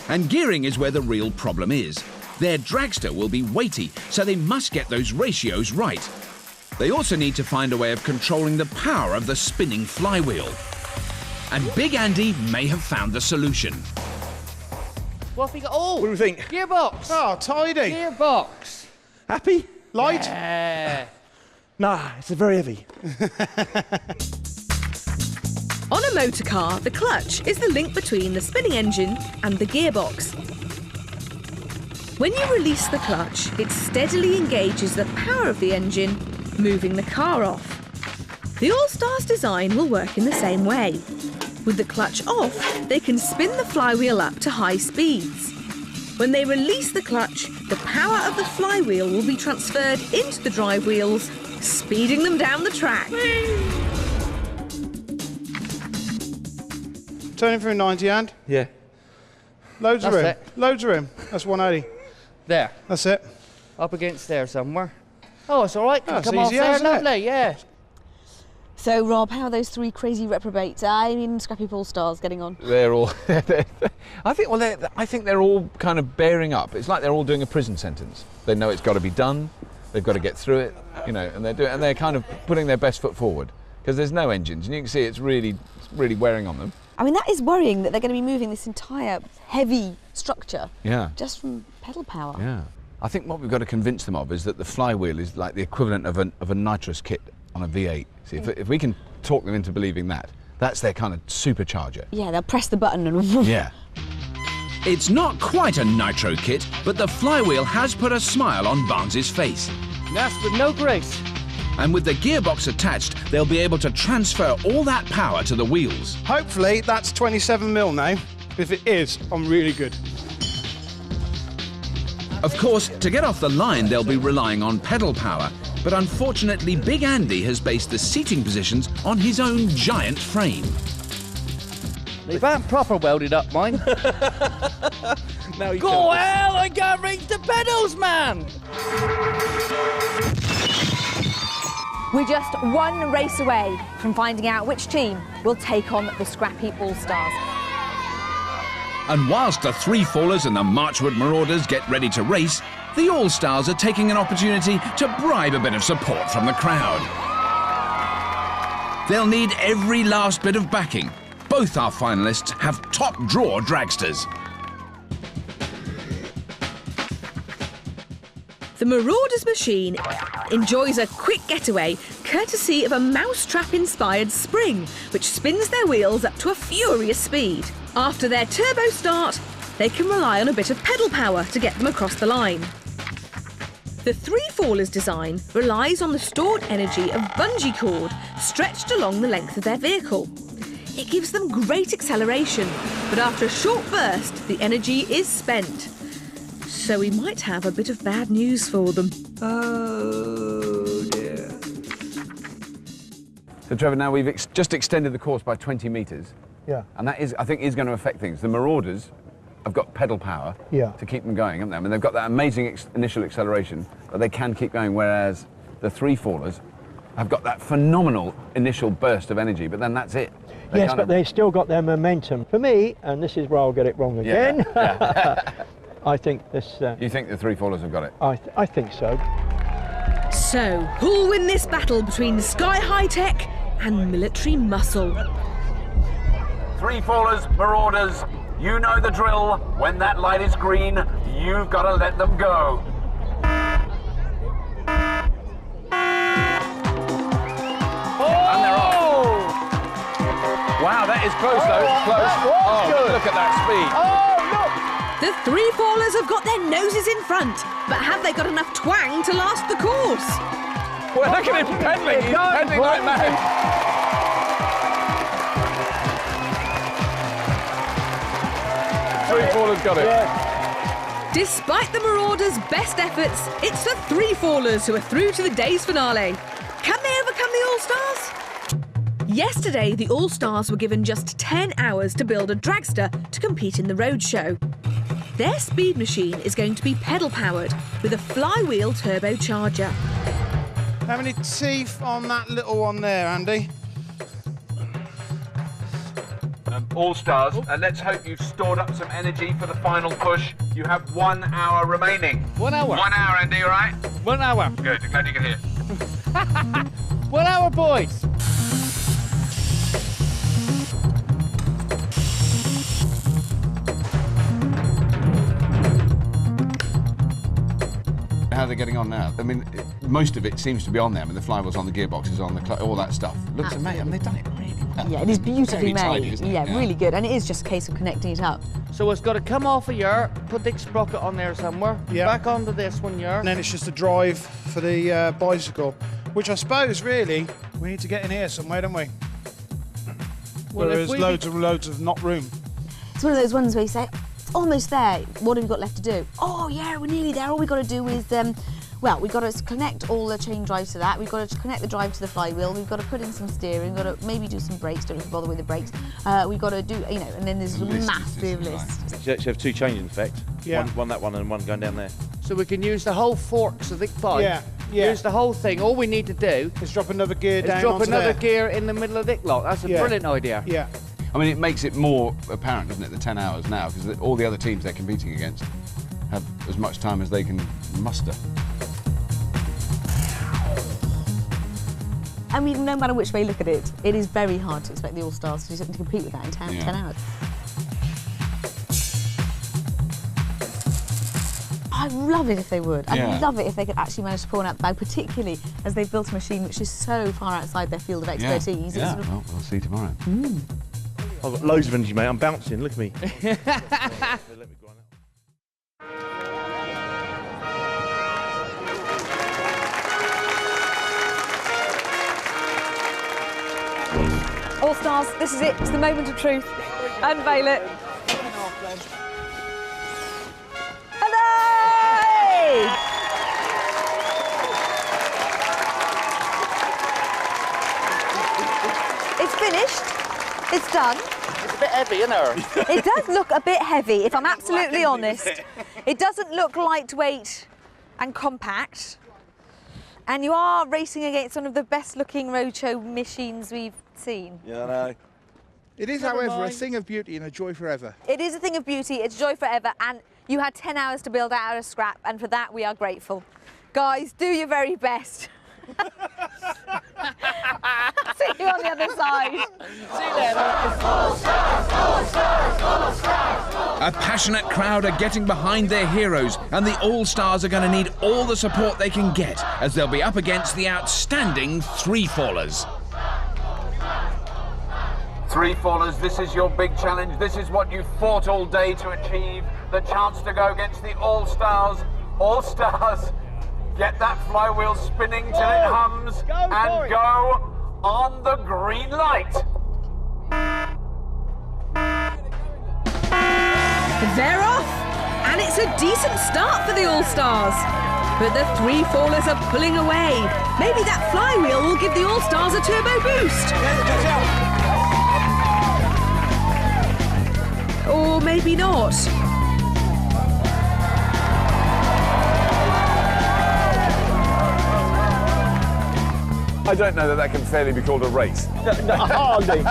And gearing is where the real problem is. Their dragster will be weighty, so they must get those ratios right. They also need to find a way of controlling the power of the spinning flywheel. And Big Andy may have found the solution. What have we got? Oh! What do we think? Gearbox! Oh, tidy. Gearbox! Happy? Light? Yeah. Nah, it's very heavy. On a motor car, the clutch is the link between the spinning engine and the gearbox. When you release the clutch, it steadily engages the power of the engine, moving the car off. The All-Stars design will work in the same way. With the clutch off, they can spin the flywheel up to high speeds. When they release the clutch, the power of the flywheel will be transferred into the drive wheels, speeding them down the track. Turning through 90 hand. Yeah. Loads of room. That's Loads of room. That's 180. There. That's it. Up against there somewhere. Oh, it's all right. That's Come off easy, there, isn't it? lovely, yeah. So, Rob, how are those three crazy reprobates, Scrapheap All-Stars, getting on? They're all. I think they're all kind of bearing up. It's like they're all doing a prison sentence. They know it's got to be done. They've got to get through it, and they're kind of putting their best foot forward because there's no engines, and you can see it's really wearing on them. I mean, that is worrying that they're going to be moving this entire heavy structure just from pedal power. Yeah. I think what we've got to convince them of is that the flywheel is like the equivalent of a nitrous kit on a V8. See, if we can talk them into believing that, that's their kind of supercharger. Yeah, they'll press the button and... Yeah. It's not quite a nitro kit, but the flywheel has put a smile on Barnes's face. That's with no grace. And with the gearbox attached, they'll be able to transfer all that power to the wheels. Hopefully that's 27 mil now. If it is, I'm really good. Of course, to get off the line, they'll be relying on pedal power. But unfortunately, Big Andy has based the seating positions on his own giant frame. They weren't proper welded up, mine. Now you Go hell, I can't reach the pedals, man! We're just one race away from finding out which team will take on the Scrapheap All-Stars. And whilst the Three Fallers and the Marchwood Marauders get ready to race, the All-Stars are taking an opportunity to bribe a bit of support from the crowd. They'll need every last bit of backing. Both our finalists have top-drawer dragsters. The Marauders machine enjoys a quick getaway courtesy of a mousetrap-inspired spring, which spins their wheels up to a furious speed. After their turbo start, they can rely on a bit of pedal power to get them across the line. The Three Fallers design relies on the stored energy of bungee cord stretched along the length of their vehicle. It gives them great acceleration, but after a short burst, the energy is spent. So we might have a bit of bad news for them. Oh dear. So Trevor, now we've just extended the course by 20 metres. Yeah. And that is, I think, is going to affect things. The Marauders have got pedal power to keep them going, haven't they? I mean, they've got that amazing initial acceleration, but they can keep going, whereas the Three Fallers have got that phenomenal initial burst of energy, but then that's it. Yes, but they've still got their momentum. For me, and this is where I'll get it wrong again, I think this... you think the Three Fallers have got it? I think so. So, who'll win this battle between Sky High Tech and military muscle? Three Fallers, Marauders, you know the drill. When that light is green, you've got to let them go. And they're off. Wow, that is close though. Close. Good. Look at that speed. The Three Fallers have got their noses in front, but have they got enough twang to last the course? Well, look at him pedaling. He's pedaling like mad. Three Fallers got it. Despite the Marauders' best efforts, it's the Three Fallers who are through to the day's finale. Can they overcome the All-Stars? Yesterday, the All-Stars were given just 10 hours to build a dragster to compete in the roadshow. Their speed machine is going to be pedal-powered with a flywheel turbocharger. How many teeth on that little one there, Andy? All-Stars, let's hope you've stored up some energy for the final push. You have 1 hour remaining. 1 hour? 1 hour, Andy, all right? 1 hour. Good, glad you can hear. 1 hour, boys. How are they getting on now? I mean, most of it seems to be on there. I mean, the flywheel's on the gearboxes, on the all that stuff. Looks amazing. I mean, they've done it really well. Yeah, it is beautifully Very made. tidy, isn't it? Yeah, really good. And it is just a case of connecting it up. So it's got to come off of here, put the sprocket on there somewhere, back onto this one here. And then it's just a drive for the bicycle, which I suppose, really, we need to get in here somewhere, don't we? Well, There's loads and loads of not room. It's one of those ones where you say, it's almost there. What have we got left to do? Oh, yeah, we're nearly there. All we've got to do is... well, we've got to connect all the chain drives to that. We've got to connect the drive to the flywheel. We've got to put in some steering. We've got to maybe do some brakes. Don't bother with the brakes. We've got to do, you know, and then there's a massive list. So you have two chains, in fact. Yeah. One that one and one going down there. So we can use the whole forks of the pipe. Yeah. Use the whole thing. All we need to do is drop another gear down. Drop onto another there. gear in the middle of the lock. That's a brilliant idea. Yeah. I mean, it makes it more apparent, doesn't it, the 10 hours now, because all the other teams they're competing against have as much time as they can muster. I mean, no matter which way you look at it, it is very hard to expect the All-Stars to do something to compete with that in 10 hours. I'd love it if they would. I'd love it if they could actually manage to pull one out the bag, particularly as they've built a machine which is so far outside their field of expertise. Yeah, well, we'll see tomorrow. I've got loads of energy, mate. I'm bouncing. Look at me. All-Stars, this is it. It's the moment of truth. Unveil it. Hooray! It's finished. It's done. It's a bit heavy, isn't it? It does look a bit heavy, if I'm absolutely honest. It doesn't look lightweight and compact. And you are racing against one of the best-looking roadshow machines we've seen. Yeah, I know. It is, however, a thing of beauty and a joy forever. It is a thing of beauty, it's joy forever, and you had 10 hours to build out of scrap, and for that we are grateful. Guys, do your very best. See you on the other side. See you later. A passionate crowd are getting behind their heroes, and the All-Stars are going to need all the support they can get as they'll be up against the outstanding three-fallers. Three-fallers, this is your big challenge. This is what you've fought all day to achieve. The chance to go against the All-Stars. All-Stars, get that flywheel spinning till it hums and go on the green light. They're off! And it's a decent start for the All-Stars. But the three-fallers are pulling away. Maybe that flywheel will give the All-Stars a turbo boost. Or maybe not. I don't know that can fairly be called a race. Hardly.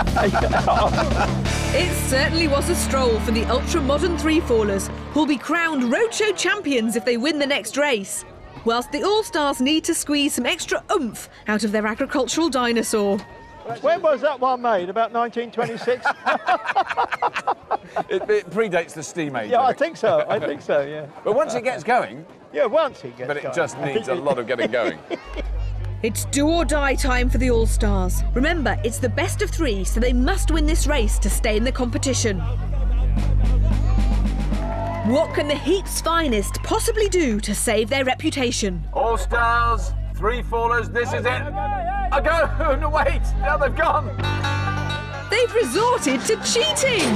It certainly was a stroll for the ultra-modern three-fallers, who'll be crowned roadshow champions if they win the next race, whilst the All-Stars need to squeeze some extra oomph out of their agricultural dinosaur. When was that one made? About 1926? It predates the steam age. Yeah, I think so, yeah. But once it gets going... Yeah, once it gets going. But it just needs a lot of getting going. It's do or die time for the All-Stars. Remember, it's the best of three, so they must win this race to stay in the competition. What can the Heat's finest possibly do to save their reputation? All-Stars, three-fallers, this is it. A go! No, wait! Now they've gone! They've resorted to cheating!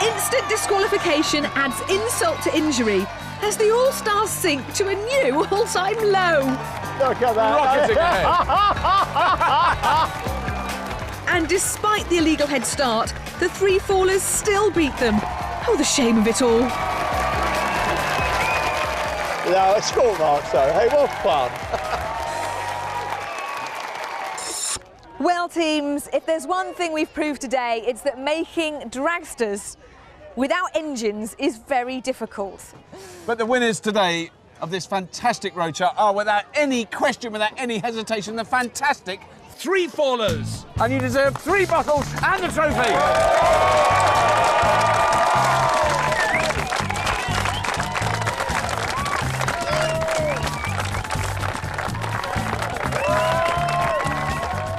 Instant disqualification adds insult to injury as the All-Stars sink to a new all-time low. Look at that! Rocketing ahead! And despite the illegal head start, the three-fallers still beat them. Oh, the shame of it all. No, it's score marks though. Hey, what fun! Well, teams, if there's one thing we've proved today, it's that making dragsters without engines is very difficult. But the winners today of this fantastic roadshow are, without any question, without any hesitation, the fantastic three-fallers. And you deserve 3 bottles and a trophy.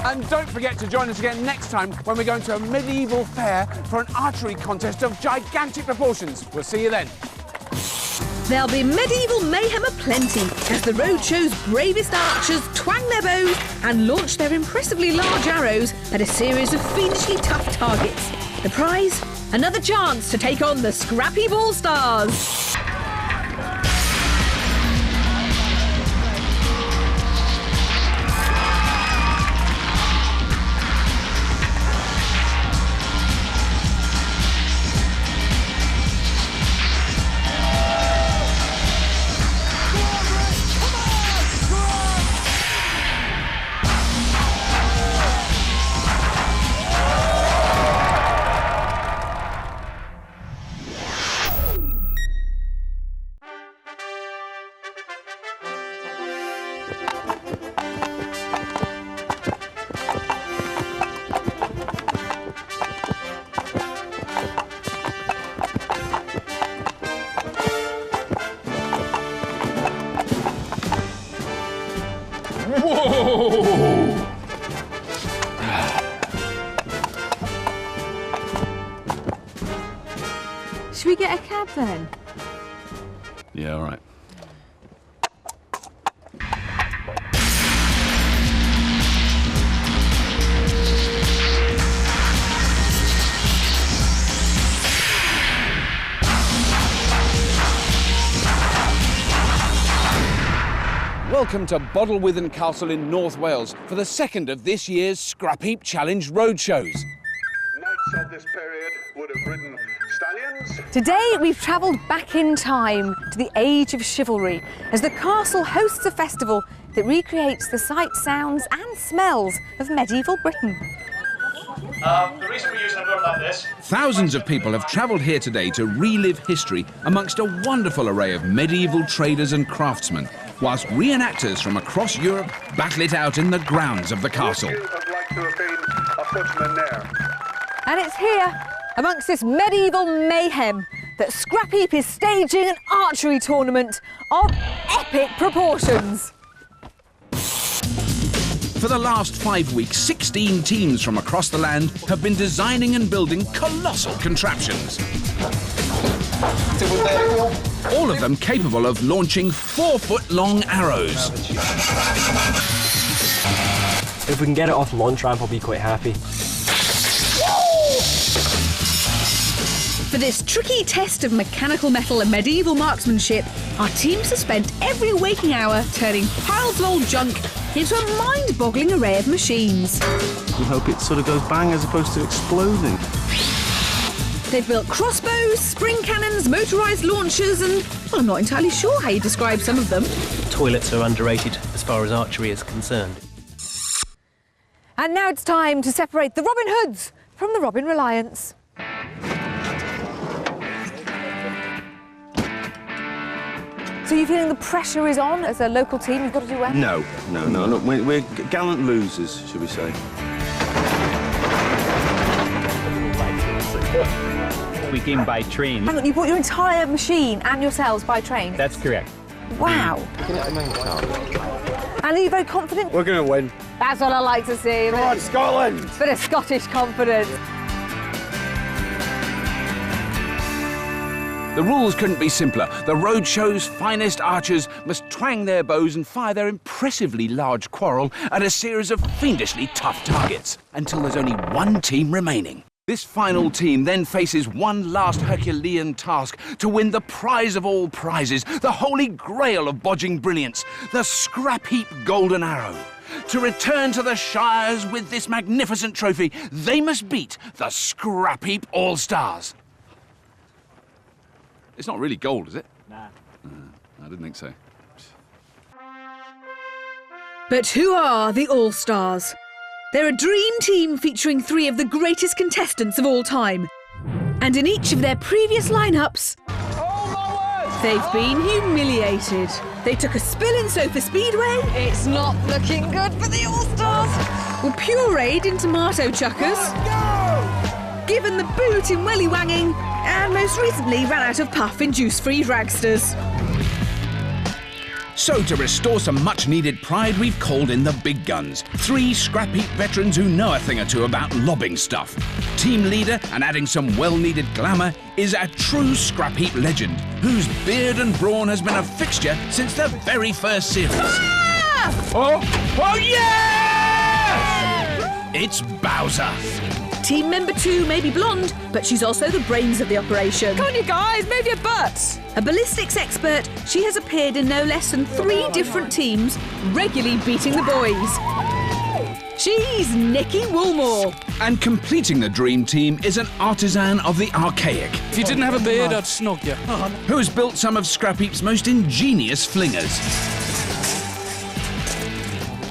And don't forget to join us again next time when we're going to a medieval fair for an archery contest of gigantic proportions. We'll see you then. There'll be medieval mayhem aplenty as the roadshow's bravest archers twang their bows and launch their impressively large arrows at a series of fiendishly tough targets. The prize? Another chance to take on the Scrapheap All-Stars. Should we get a cab then? Yeah, all right. Welcome to Bottlewyth and Castle in North Wales for the second of this year's Scrapheap Challenge roadshows. Knights of this period would have ridden stallions. Today we've travelled back in time to the age of chivalry as the castle hosts a festival that recreates the sights, sounds and smells of medieval Britain. The reason we're using a boat like this... Thousands of people have travelled here today to relive history amongst a wonderful array of medieval traders and craftsmen, whilst reenactors from across Europe battle it out in the grounds of the castle. And it's here, amongst this medieval mayhem, that Scrapheap is staging an archery tournament of epic proportions. For the last 5 weeks, 16 teams from across the land have been designing and building colossal contraptions. All of them capable of launching 4-foot-long arrows. If we can get it off launch ramp, I'll be quite happy. For this tricky test of mechanical metal and medieval marksmanship, our teams have spent every waking hour turning piles of old junk into a mind-boggling array of machines. We hope it sort of goes bang as opposed to exploding. They've built crossbows, spring cannons, motorised launchers, and well, I'm not entirely sure how you describe some of them. Toilets are underrated as far as archery is concerned. And now it's time to separate the Robin Hoods from the Robin Reliance. So you're feeling the pressure is on as a local team? You've got to do well? No. Look, we're gallant losers, should we say. We came by train. Hang on, you bought your entire machine and yourselves by train? That's correct. Wow. And are you very confident? We're going to win. That's what I like to see. Come on, Scotland! It's a bit of Scottish confidence. The rules couldn't be simpler. The roadshow's finest archers must twang their bows and fire their impressively large quarrel at a series of fiendishly tough targets until there's only one team remaining. This final team then faces one last Herculean task to win the prize of all prizes, the holy grail of bodging brilliance, the Scrapheap Golden Arrow. To return to the Shires with this magnificent trophy, they must beat the Scrapheap All-Stars. It's not really gold, is it? Nah. I didn't think so. But who are the All-Stars? They're a dream team featuring 3 of the greatest contestants of all time. And in each of their previous lineups, they've been humiliated. They took a spill in Sofa Speedway. It's not looking good for the All-Stars. Were pureed in tomato chuckers. Given the boot in welly wanging, and most recently ran out of puff in juice-free dragsters. So to restore some much-needed pride, we've called in the big guns. 3 Scrapheap veterans who know a thing or two about lobbing stuff. Team leader, and adding some well-needed glamour, is a true Scrapheap legend, whose beard and brawn has been a fixture since the very first series. Ah! Oh yeah! It's Bowser. Team member 2 may be blonde, but she's also the brains of the operation. Come on, you guys, move your butts. A ballistics expert, she has appeared in no less than 3 different teams, regularly beating the boys. She's Nikki Woolmore. And completing the dream team is an artisan of the archaic. If you didn't have a beard, I'd snog you. Who has built some of Scrapheap's most ingenious flingers.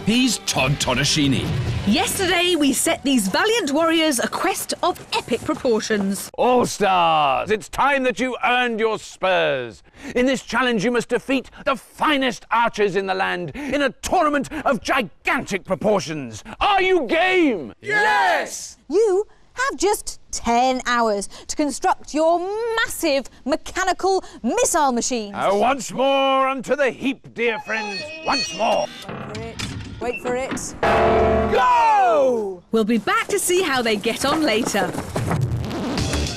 He's Todd Todashini. Yesterday, we set these valiant warriors a quest of epic proportions. All-Stars, it's time that you earned your spurs. In this challenge, you must defeat the finest archers in the land in a tournament of gigantic proportions. Are you game? Yes! You have just 10 hours to construct your massive mechanical missile machines. Once more unto the heap, dear friends. Once more. Wait for it. Go! We'll be back to see how they get on later.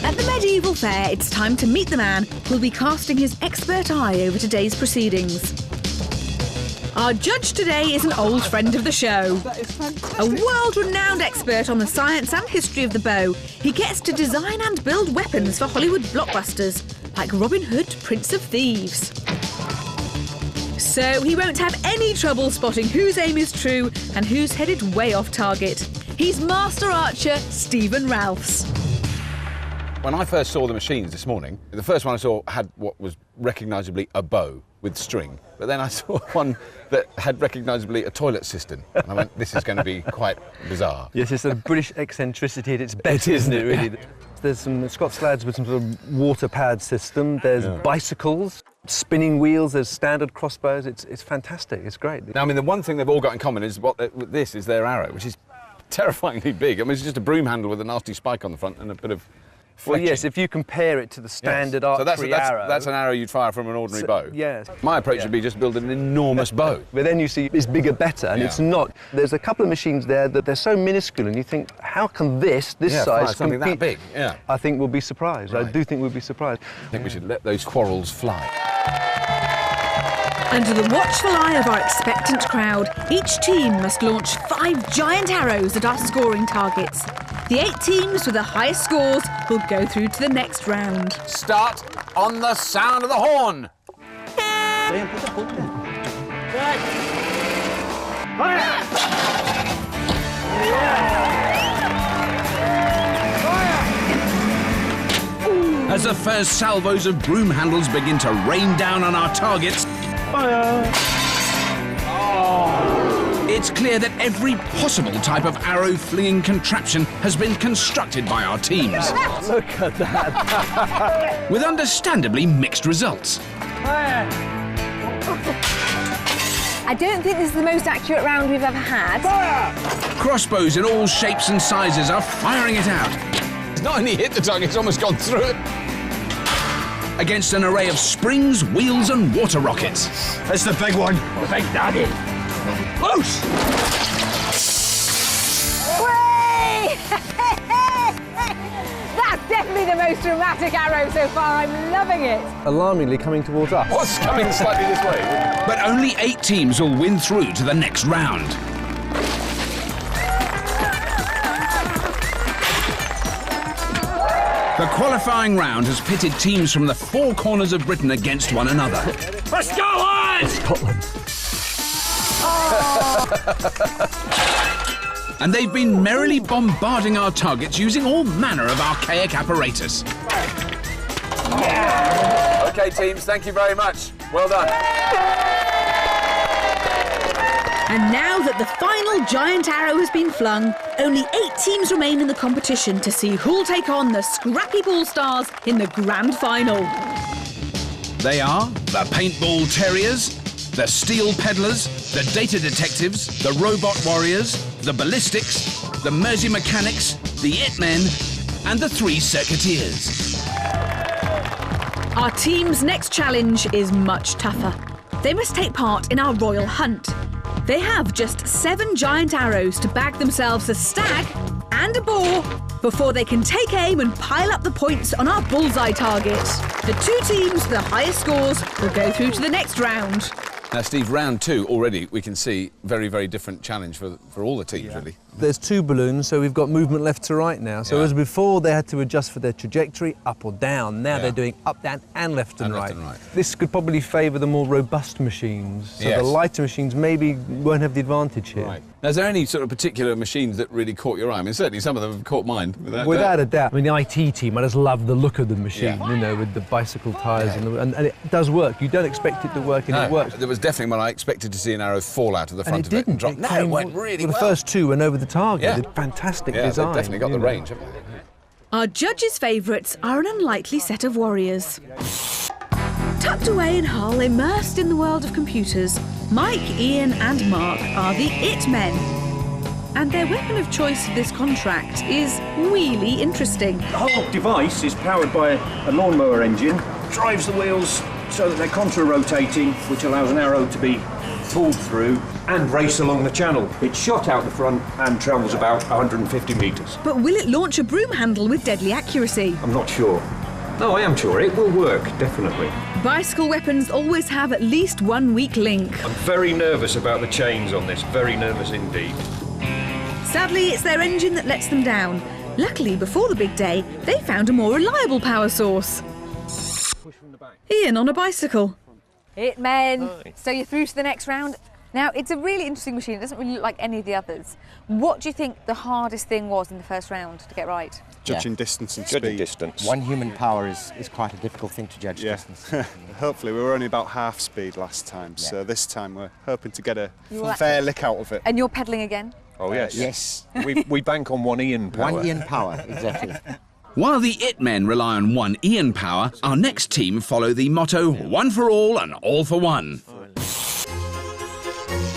At the medieval fair, it's time to meet the man who'll be casting his expert eye over today's proceedings. Our judge today is an old friend of the show. A world-renowned expert on the science and history of the bow, he gets to design and build weapons for Hollywood blockbusters like Robin Hood, Prince of Thieves. So he won't have any trouble spotting whose aim is true and who's headed way off target. He's Master Archer Stephen Ralphs. When I first saw the machines this morning, the first one I saw had what was recognisably a bow. with string, but then I saw one that had recognisably a toilet cistern, and I went, this is going to be quite bizarre. Yes, it's a British eccentricity at its best, isn't it, really? There's some Scott sleds with some sort of water-powered system. There's bicycles, spinning wheels, there's standard crossbows. It's fantastic, it's great. Now, I mean, the one thing they've all got in common is this is their arrow, which is terrifyingly big. I mean, it's just a broom handle with a nasty spike on the front and a bit of fletching. Well, yes, if you compare it to the standard archery arrow. That's an arrow you'd fire from an ordinary bow? Yes. My approach would be just build an enormous bow. But then you see it's bigger, better, and it's not. There's a couple of machines there that they're so minuscule, and you think, how can this size something compete? that big? Yeah. I think we'll be surprised. Right. I do think we'll be surprised. I think we should let those quarrels fly. Under the watchful eye of our expectant crowd, each team must launch 5 giant arrows at our scoring targets. The 8 teams with the highest scores will go through to the next round. Start on the sound of the horn. As the first salvos of broom handles begin to rain down on our targets, it's clear that every possible type of arrow-flinging contraption has been constructed by our teams. Look at that! With understandably mixed results. I don't think this is the most accurate round we've ever had. Crossbows in all shapes and sizes are firing it out. It's not only hit the target, it's almost gone through it. Against an array of springs, wheels and water rockets. That's the big one. The big daddy. Loose! That's definitely the most dramatic arrow so far. I'm loving it. Alarmingly coming towards us. What's coming slightly this way? But only 8 teams will win through to the next round. The qualifying round has pitted teams from the 4 corners of Britain against one another. For Scotland! Scotland. And they've been merrily bombarding our targets using all manner of archaic apparatus. OK, teams, thank you very much. Well done. And now that the final giant arrow has been flung, only 8 teams remain in the competition to see who'll take on the Scrapheap All-Stars in the grand final. They are the Paintball Terriers, the Steel Peddlers, the Data Detectives, the Robot Warriors, the Ballistics, the Mersey Mechanics, the It Men, and the 3 Circuiteers. Our team's next challenge is much tougher. They must take part in our royal hunt. They have just 7 giant arrows to bag themselves a stag and a boar before they can take aim and pile up the points on our bullseye target. The 2 teams with the highest scores will go through to the next round. Now, Steve, round 2 already we can see very, very different challenge for all the teams, really. There's 2 balloons, so we've got movement left to right now. So as before, they had to adjust for their trajectory, up or down. Now they're doing up, down, and left and right. This could probably favour the more robust machines. So the lighter machines maybe won't have the advantage here. Right. Now, is there any sort of particular machines that really caught your eye? I mean, certainly some of them have caught mine. Without a doubt. I mean, the IT team, I just love the look of the machine, you know, with the bicycle tyres, and it does work. You don't expect it to work, and it works. There was definitely when I expected to see an arrow fall out of the front of it and drop. No, it went really well. The first 2 went over the target. They're fantastic design. They've definitely got the range, haven't they? Our judges' favourites are an unlikely set of warriors. Tucked away in Hull, immersed in the world of computers, Mike, Ian and Mark are the It Men. And their weapon of choice for this contract is really interesting. The whole device is powered by a lawnmower engine, drives the wheels so that they're contra-rotating, which allows an arrow to be pulled through and race along the channel. It's shot out the front and travels about 150 metres. But will it launch a broom handle with deadly accuracy? I'm not sure. No, I am sure. It will work, definitely. Bicycle weapons always have at least 1 weak link. I'm very nervous about the chains on this, very nervous indeed. Sadly, it's their engine that lets them down. Luckily, before the big day, they found a more reliable power source. Ian on a bicycle. It Men. So you're through to the next round. Now, it's a really interesting machine. It doesn't really look like any of the others. What do you think the hardest thing was in the first round to get right? judging distance and speed. Distance. One human power is quite a difficult thing to judge distance. Hopefully, we were only about half speed last time, so this time we're hoping to get a fair lick out of it. And you're pedalling again? Oh, yes. Yes. we bank on one Ian power. One Ian power, exactly. While the It Men rely on one Ian power, our next team follow the motto, one for all and all for one.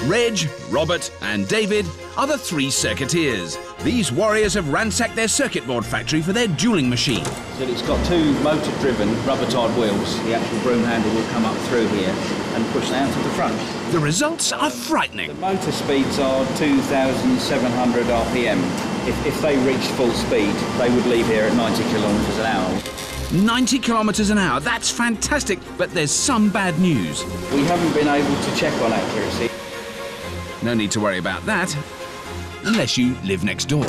Reg, Robert and David are the three circuiteers. These warriors have ransacked their circuit board factory for their dueling machine. So it's got two motor-driven rubber-tied wheels. The actual broom handle will come up through here and push down to the front. The results are frightening. The motor speeds are 2,700 RPM. If they reached full speed, they would leave here at 90 kilometres an hour. 90 kilometres an hour, that's fantastic, but there's some bad news. We haven't been able to check on accuracy. No need to worry about that, unless you live next door.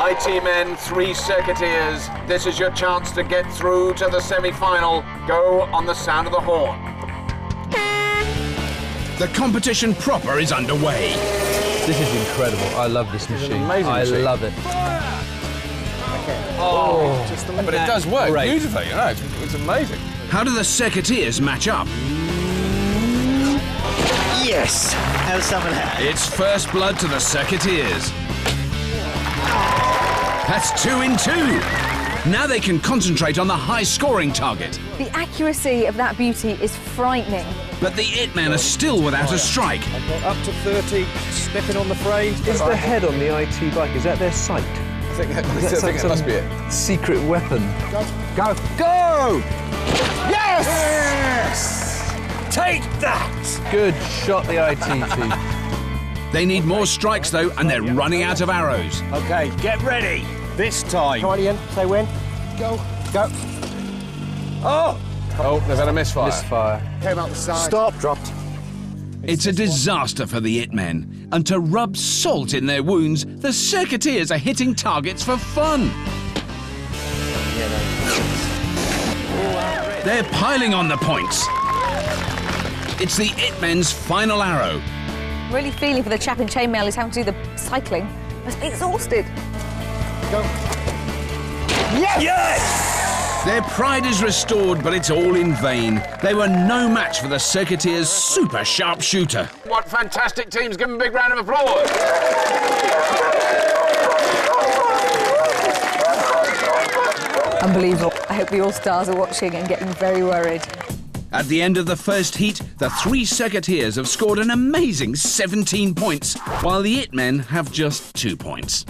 IT men, three circuiteers. This is your chance to get through to the semi-final. Go on the sound of the horn. The competition proper is underway. This is incredible. I love this machine. I love it. But it does work beautifully, you know, it's amazing. How do the circuiteers match up? Yes! How's someone had? It's first blood to the circuiteers. That's 2 in 2. Now they can concentrate on the high-scoring target. The accuracy of that beauty is frightening. But the It Men are still without a strike. Okay, up to 30, stepping on the frame. Is the head on the IT bike, is that their sight? I think that must be it. Secret weapon. Go! Go! Yes! Take that! Good shot, the IT team. They need more strikes, though, and they're running out of arrows. Okay, get ready. This time. Come on, Ian. Say when. Go. Go. Oh! Oh, they've had a misfire. Misfire. Came out the side. Stop. Dropped. It's a disaster for the It Men. And to rub salt in their wounds, the circuiteers are hitting targets for fun. They're piling on the points. It's the It Men's final arrow. Really feeling for the chap in chainmail who's having to do the cycling. Must be exhausted. Go. Yes! Yes! Their pride is restored, but it's all in vain. They were no match for the circuiteers' super sharp shooter. What fantastic teams. Give them a big round of applause. Unbelievable. I hope the All-Stars are watching and getting very worried. At the end of the first heat, the three circuiteers have scored an amazing 17 points, while the It Men have just 2 points.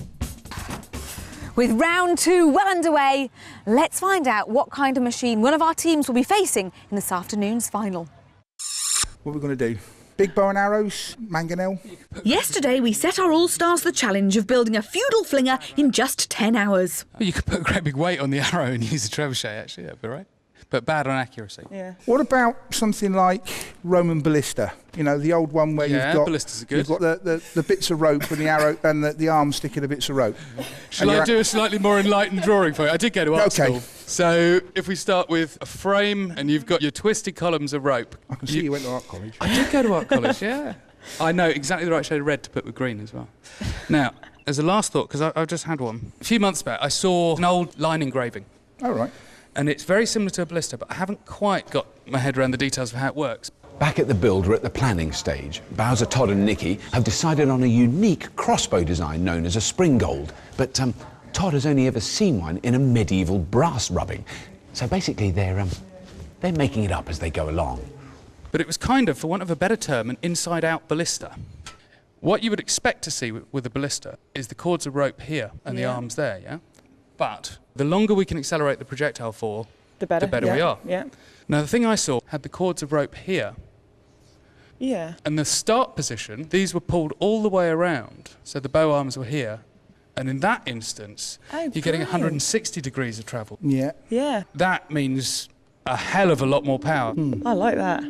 With round 2 well underway, let's find out what kind of machine one of our teams will be facing in this afternoon's final. What are we going to do? Big bow and arrows, mangonel? Yesterday we set our All-Stars the challenge of building a feudal flinger in just 10 hours. Well, you could put a great big weight on the arrow and use a trebuchet, actually, that'd be right. But bad on accuracy. Yeah. What about something like Roman ballista? You know, the old one where you've got ballistas are good. You've got the bits of rope and the arrow and the arm sticking the bits of rope. Shall I do a slightly more enlightened drawing for you? I did go to art school. So if we start with a frame and you've got your twisted columns of rope. I can see you went to art college. I did go to art college, yeah. I know exactly the right shade of red to put with green as well. Now, as a last thought, because I've just had one. A few months back, I saw an old line engraving. All right. And it's very similar to a ballista, but I haven't quite got my head around the details of how it works. Back at the build, we're at the planning stage. Bowser, Todd and Nicky have decided on a unique crossbow design known as a springgold. But Todd has only ever seen one in a medieval brass rubbing. So basically they're making it up as they go along. But it was kind of, for want of a better term, an inside-out ballista. What you would expect to see with a ballista is the cords of rope here and the arms there, yeah? But the longer we can accelerate the projectile for, the better we are. Yeah. Now, the thing I saw had the cords of rope here. Yeah. And the start position, these were pulled all the way around, so the bow arms were here. And in that instance, you're getting 160 degrees of travel. Yeah. Yeah. That means a hell of a lot more power. I like that.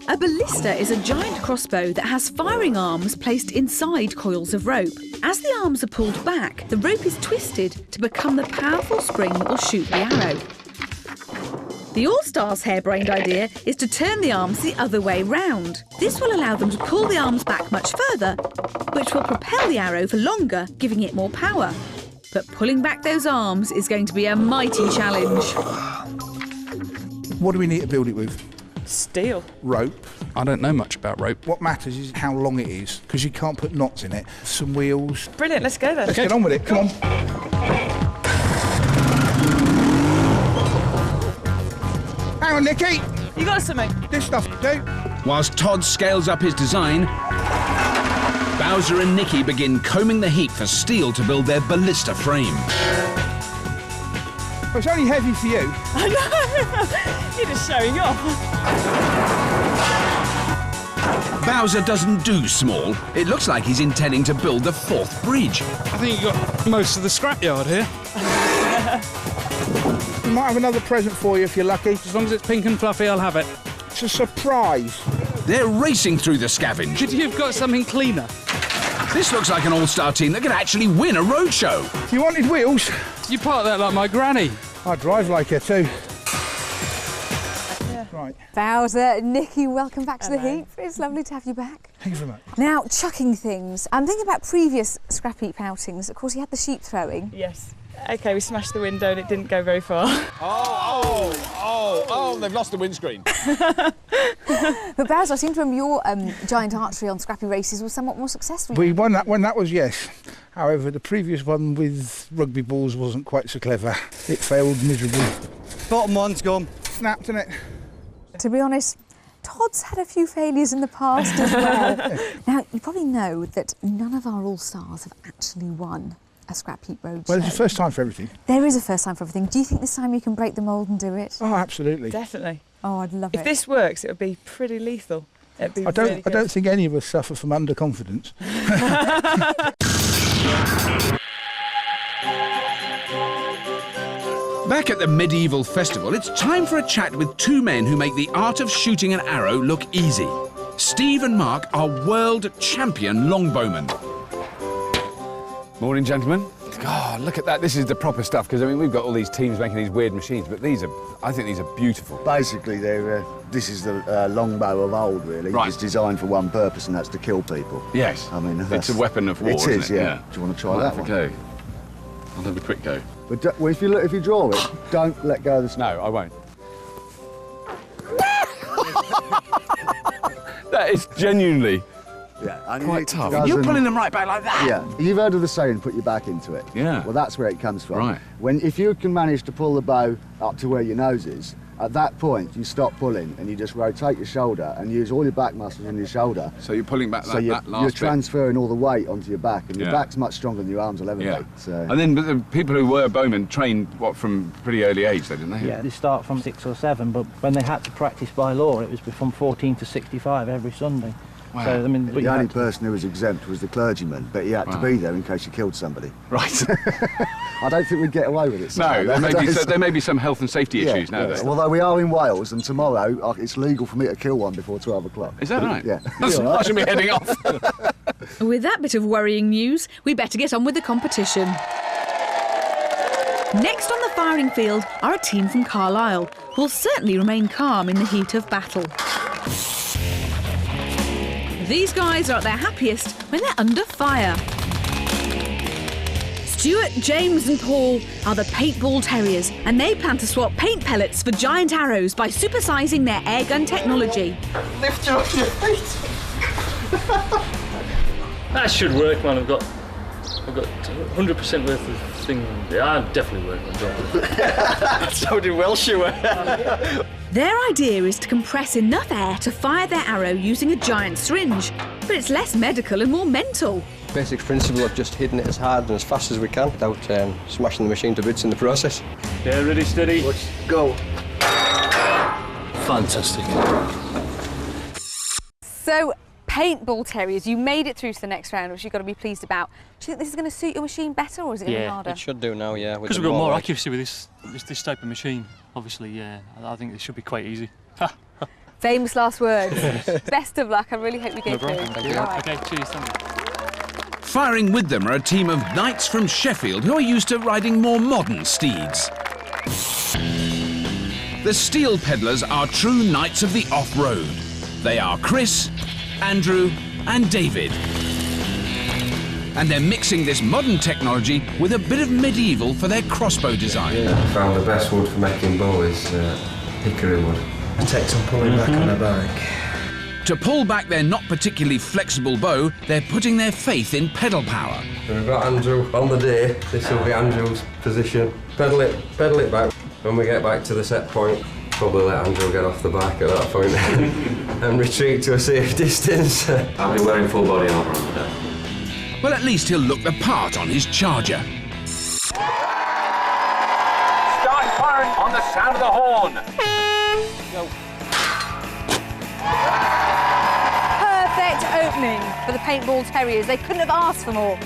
A ballista is a giant crossbow that has firing arms placed inside coils of rope. As the arms are pulled back, the rope is twisted to become the powerful spring that will shoot the arrow. The All-Stars' harebrained idea is to turn the arms the other way round. This will allow them to pull the arms back much further, which will propel the arrow for longer, giving it more power. But pulling back those arms is going to be a mighty challenge. What do we need to build it with? Steel. Rope. I don't know much about rope. What matters is how long it is, because you can't put knots in it. Some wheels. Brilliant, let's go then. Let's get on with it, come on. Hang on, Nicky. You got something? This stuff, do. Whilst Todd scales up his design, Bowser and Nicky begin combing the heap for steel to build their ballista frame. Well, it's only heavy for you. I know. You're just showing off. Bowser doesn't do small. It looks like he's intending to build the 4th bridge. I think you got most of the scrapyard here. We might have another present for you if you're lucky. As long as it's pink and fluffy, I'll have it. It's a surprise. They're racing through the scavenge. Could you have got something cleaner? This looks like an all-star team that could actually win a roadshow. You wanted wheels? You park that like my granny. I drive like her too. Yeah. Right. Bowser, Nicky, welcome back to the Hello. heap. It's lovely to have you back. Thanks very much. Now, chucking things. I'm thinking about previous Scrapheap outings. Of course, you had the sheep throwing. Yes. OK, we smashed the window and it didn't go very far. Oh, they've lost the windscreen. But Bowser, I seem to remember your giant archery on Scrappy Races was somewhat more successful. We won that one, that was yes. However, the previous one with rugby balls wasn't quite so clever. It failed miserably. Bottom one's gone. Snapped, innit? To be honest, Todd's had a few failures in the past as well. Now, you probably know that none of our All-Stars have actually won a Scrapheap Road Well, show. it's the first time for everything. There is a first time for everything. Do you think this time you can break the mould and do it? Oh, absolutely. Definitely. Oh, I'd love it. If this works, it would be pretty lethal. It'd be I really good. don't think any of us suffer from underconfidence. Back at the medieval festival, it's time for a chat with 2 men who make the art of shooting an arrow look easy. Steve and Mark are world champion longbowmen. Morning, gentlemen. God, look at that. This is the proper stuff, because, I mean, we've got all these teams making these weird machines, but these are, I think these are beautiful. Basically, this is the longbow of old, really. Right. It's designed for one purpose, and that's to kill people. Yes. I mean, It's a weapon of war, It is, isn't it? yeah. Do you want to try that one? Go. I'll have a quick go. But well, if you draw it, don't let go of the snap. No, I won't. That is genuinely quite tough. You're pulling them right back like that? Yeah. You've heard of the saying, put your back into it. Yeah. Well, that's where it comes from. Right. If you can manage to pull the bow up to where your nose is, at that point, you stop pulling and you just rotate your shoulder and use all your back muscles in your shoulder. So you're pulling back so that you're last bit. transferring all the weight onto your back, and your Yeah. back's much stronger than your arms will ever be. So. And then but the people who were bowmen trained, what, from pretty early age, though, didn't they? Yeah, they start from 6 or 7, but when they had to practice by law, it was from 14 to 65 every Sunday. Wow. So, I mean, The only person who was exempt was the clergyman, but he had to be there in case you killed somebody. Right. I don't think we'd get away with it. No, there may be some health and safety issues now, though. Although we are in Wales, and tomorrow it's legal for me to kill one before 12 o'clock. Is that right? Yeah. I should be heading off. With that bit of worrying news, we better get on with the competition. Next on the firing field are a team from Carlisle, who will certainly remain calm in the heat of battle. These guys are at their happiest when they're under fire. Stuart, James and Paul are the paintball terriers, and they plan to swap paint pellets for giant arrows by supersizing their airgun technology. Lift you off your feet. That should work, man. I've got 100% worth of thing. Yeah, I'm definitely working on it. So did Welsh you were. Their idea is to compress enough air to fire their arrow using a giant syringe, but it's less medical and more mental. Basic principle of just hitting it as hard and as fast as we can without smashing the machine to bits in the process. Yeah, ready, steady. Let's go. Fantastic. So, paintball terriers, you made it through to the next round, which you've got to be pleased about. Do you think this is going to suit your machine better, or is it going to be harder? It should do now, yeah. Because we've got more accuracy with this type of machine, obviously, yeah. I think it should be quite easy. Famous last words. Best of luck. I really hope you get through. All right. Okay, cheers, thank you. Firing with them are a team of knights from Sheffield who are used to riding more modern steeds. The steel peddlers are true knights of the off-road. They are Chris, Andrew and David. And they're mixing this modern technology with a bit of medieval for their crossbow design. I found the best wood for making bow is hickory wood. It takes some pulling back on the back. To pull back their not particularly flexible bow, they're putting their faith in pedal power. So we've got Andrew on the day. This will be Andrew's position. Pedal it back. When we get back to the set point, probably let Andrew get off the back at that point and retreat to a safe distance. I'll be wearing full body armour on the day. Well, at least he'll look the part on his charger. Start firing on the sound of the horn. Go. Perfect opening for the paintball terriers. They couldn't have asked for more.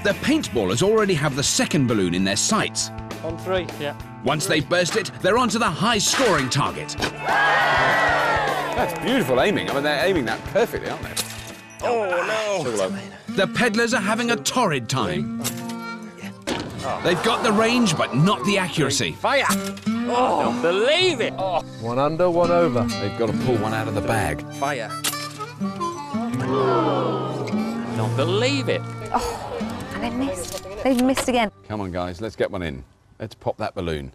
The paintballers already have the second balloon in their sights. On 3, yeah. Once they've burst it, they're on to the high-scoring target. That's beautiful aiming. I mean, they're aiming that perfectly, aren't they? Oh, no! The peddlers are having a torrid time. They've got the range, but not the accuracy. Fire! Oh, don't believe it! Oh. 1 under, 1 over. They've got to pull one out of the bag. Fire! Don't believe it! Oh, and they missed. They've missed again. Come on, guys, let's get one in. Let's pop that balloon.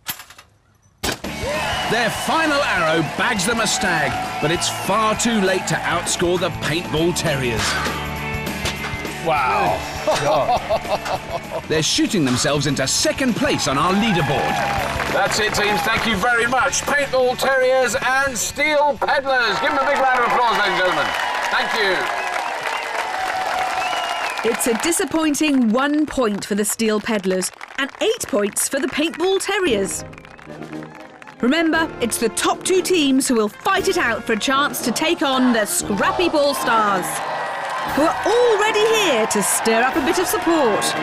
Their final arrow bags them a stag, but it's far too late to outscore the paintball terriers. Wow! They're shooting themselves into second place on our leaderboard. That's it, teams. Thank you very much. Paintball terriers and steel peddlers. Give them a big round of applause, ladies and gentlemen. Thank you. It's a disappointing 1 point for the steel peddlers and 8 points for the paintball terriers. Remember, it's the top 2 teams who will fight it out for a chance to take on the Scrapheap All-Stars, who are already here to stir up a bit of support.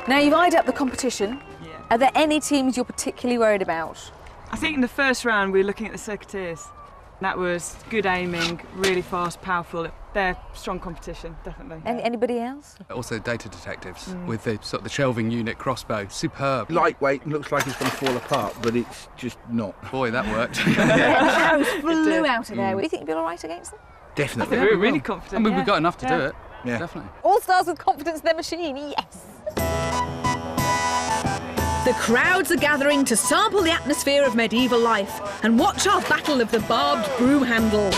Now, you've eyed up the competition. Yeah. Are there any teams you're particularly worried about? I think in the first round we were looking at the Circuiteers. That was good aiming, really fast, powerful. They're strong competition, definitely. Anybody else? Also data detectives with the sort of the shelving unit crossbow. Superb. Lightweight, looks like it's going to fall apart, but it's just not. Boy, that worked. Arrows flew out of there. Do you think you'll be all right against them? Definitely. We're really confident. I mean, we've got enough to do it. Yeah. Definitely. All-Stars with confidence in their machine, yes! The crowds are gathering to sample the atmosphere of medieval life and watch our battle of the barbed broom handle.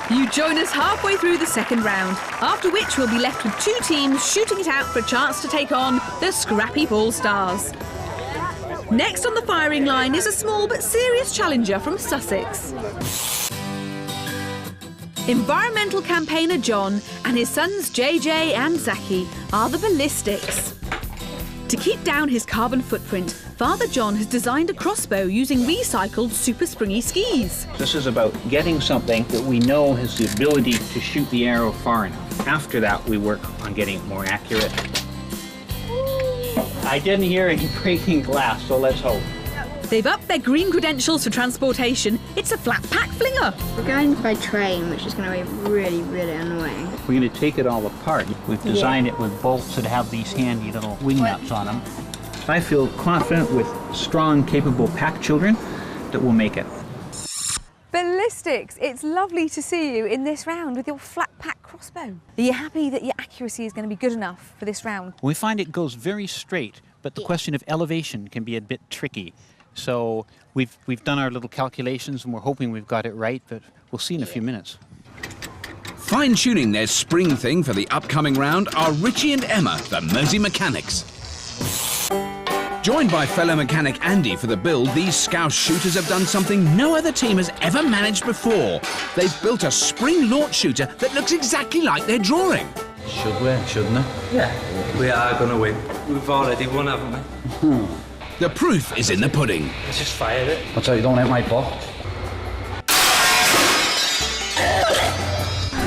You join us halfway through the second round, after which we'll be left with 2 teams shooting it out for a chance to take on the Scrapheap All-Stars. Next on the firing line is a small but serious challenger from Sussex. Environmental campaigner John and his sons JJ and Zaki are the Ballistics. To keep down his carbon footprint, Father John has designed a crossbow using recycled super springy skis. This is about getting something that we know has the ability to shoot the arrow far enough. After that, we work on getting it more accurate. I didn't hear any breaking glass, so let's hope. They've upped their green credentials for transportation. It's a flat pack flinger. We're going by train, which is going to be really, really annoying. We're going to take it all apart. We've designed it with bolts that have these handy little wing nuts on them. I feel confident with strong, capable pack children that we'll make it. Ballistics, it's lovely to see you in this round with your flat pack crossbow. Are you happy that your accuracy is going to be good enough for this round? We find it goes very straight, but the question of elevation can be a bit tricky. So we've done our little calculations and we're hoping we've got it right, but we'll see in a few minutes. Fine-tuning their spring thing for the upcoming round are Richie and Emma, the Mersey mechanics. Joined by fellow mechanic Andy for the build, these Scouse shooters have done something no other team has ever managed before. They've built a spring launch shooter that looks exactly like their drawing. Should we, shouldn't we? Yeah, we are going to win. We've already won, haven't we? The proof is in the pudding. Let's just fire it. What's that, you don't hit my pot?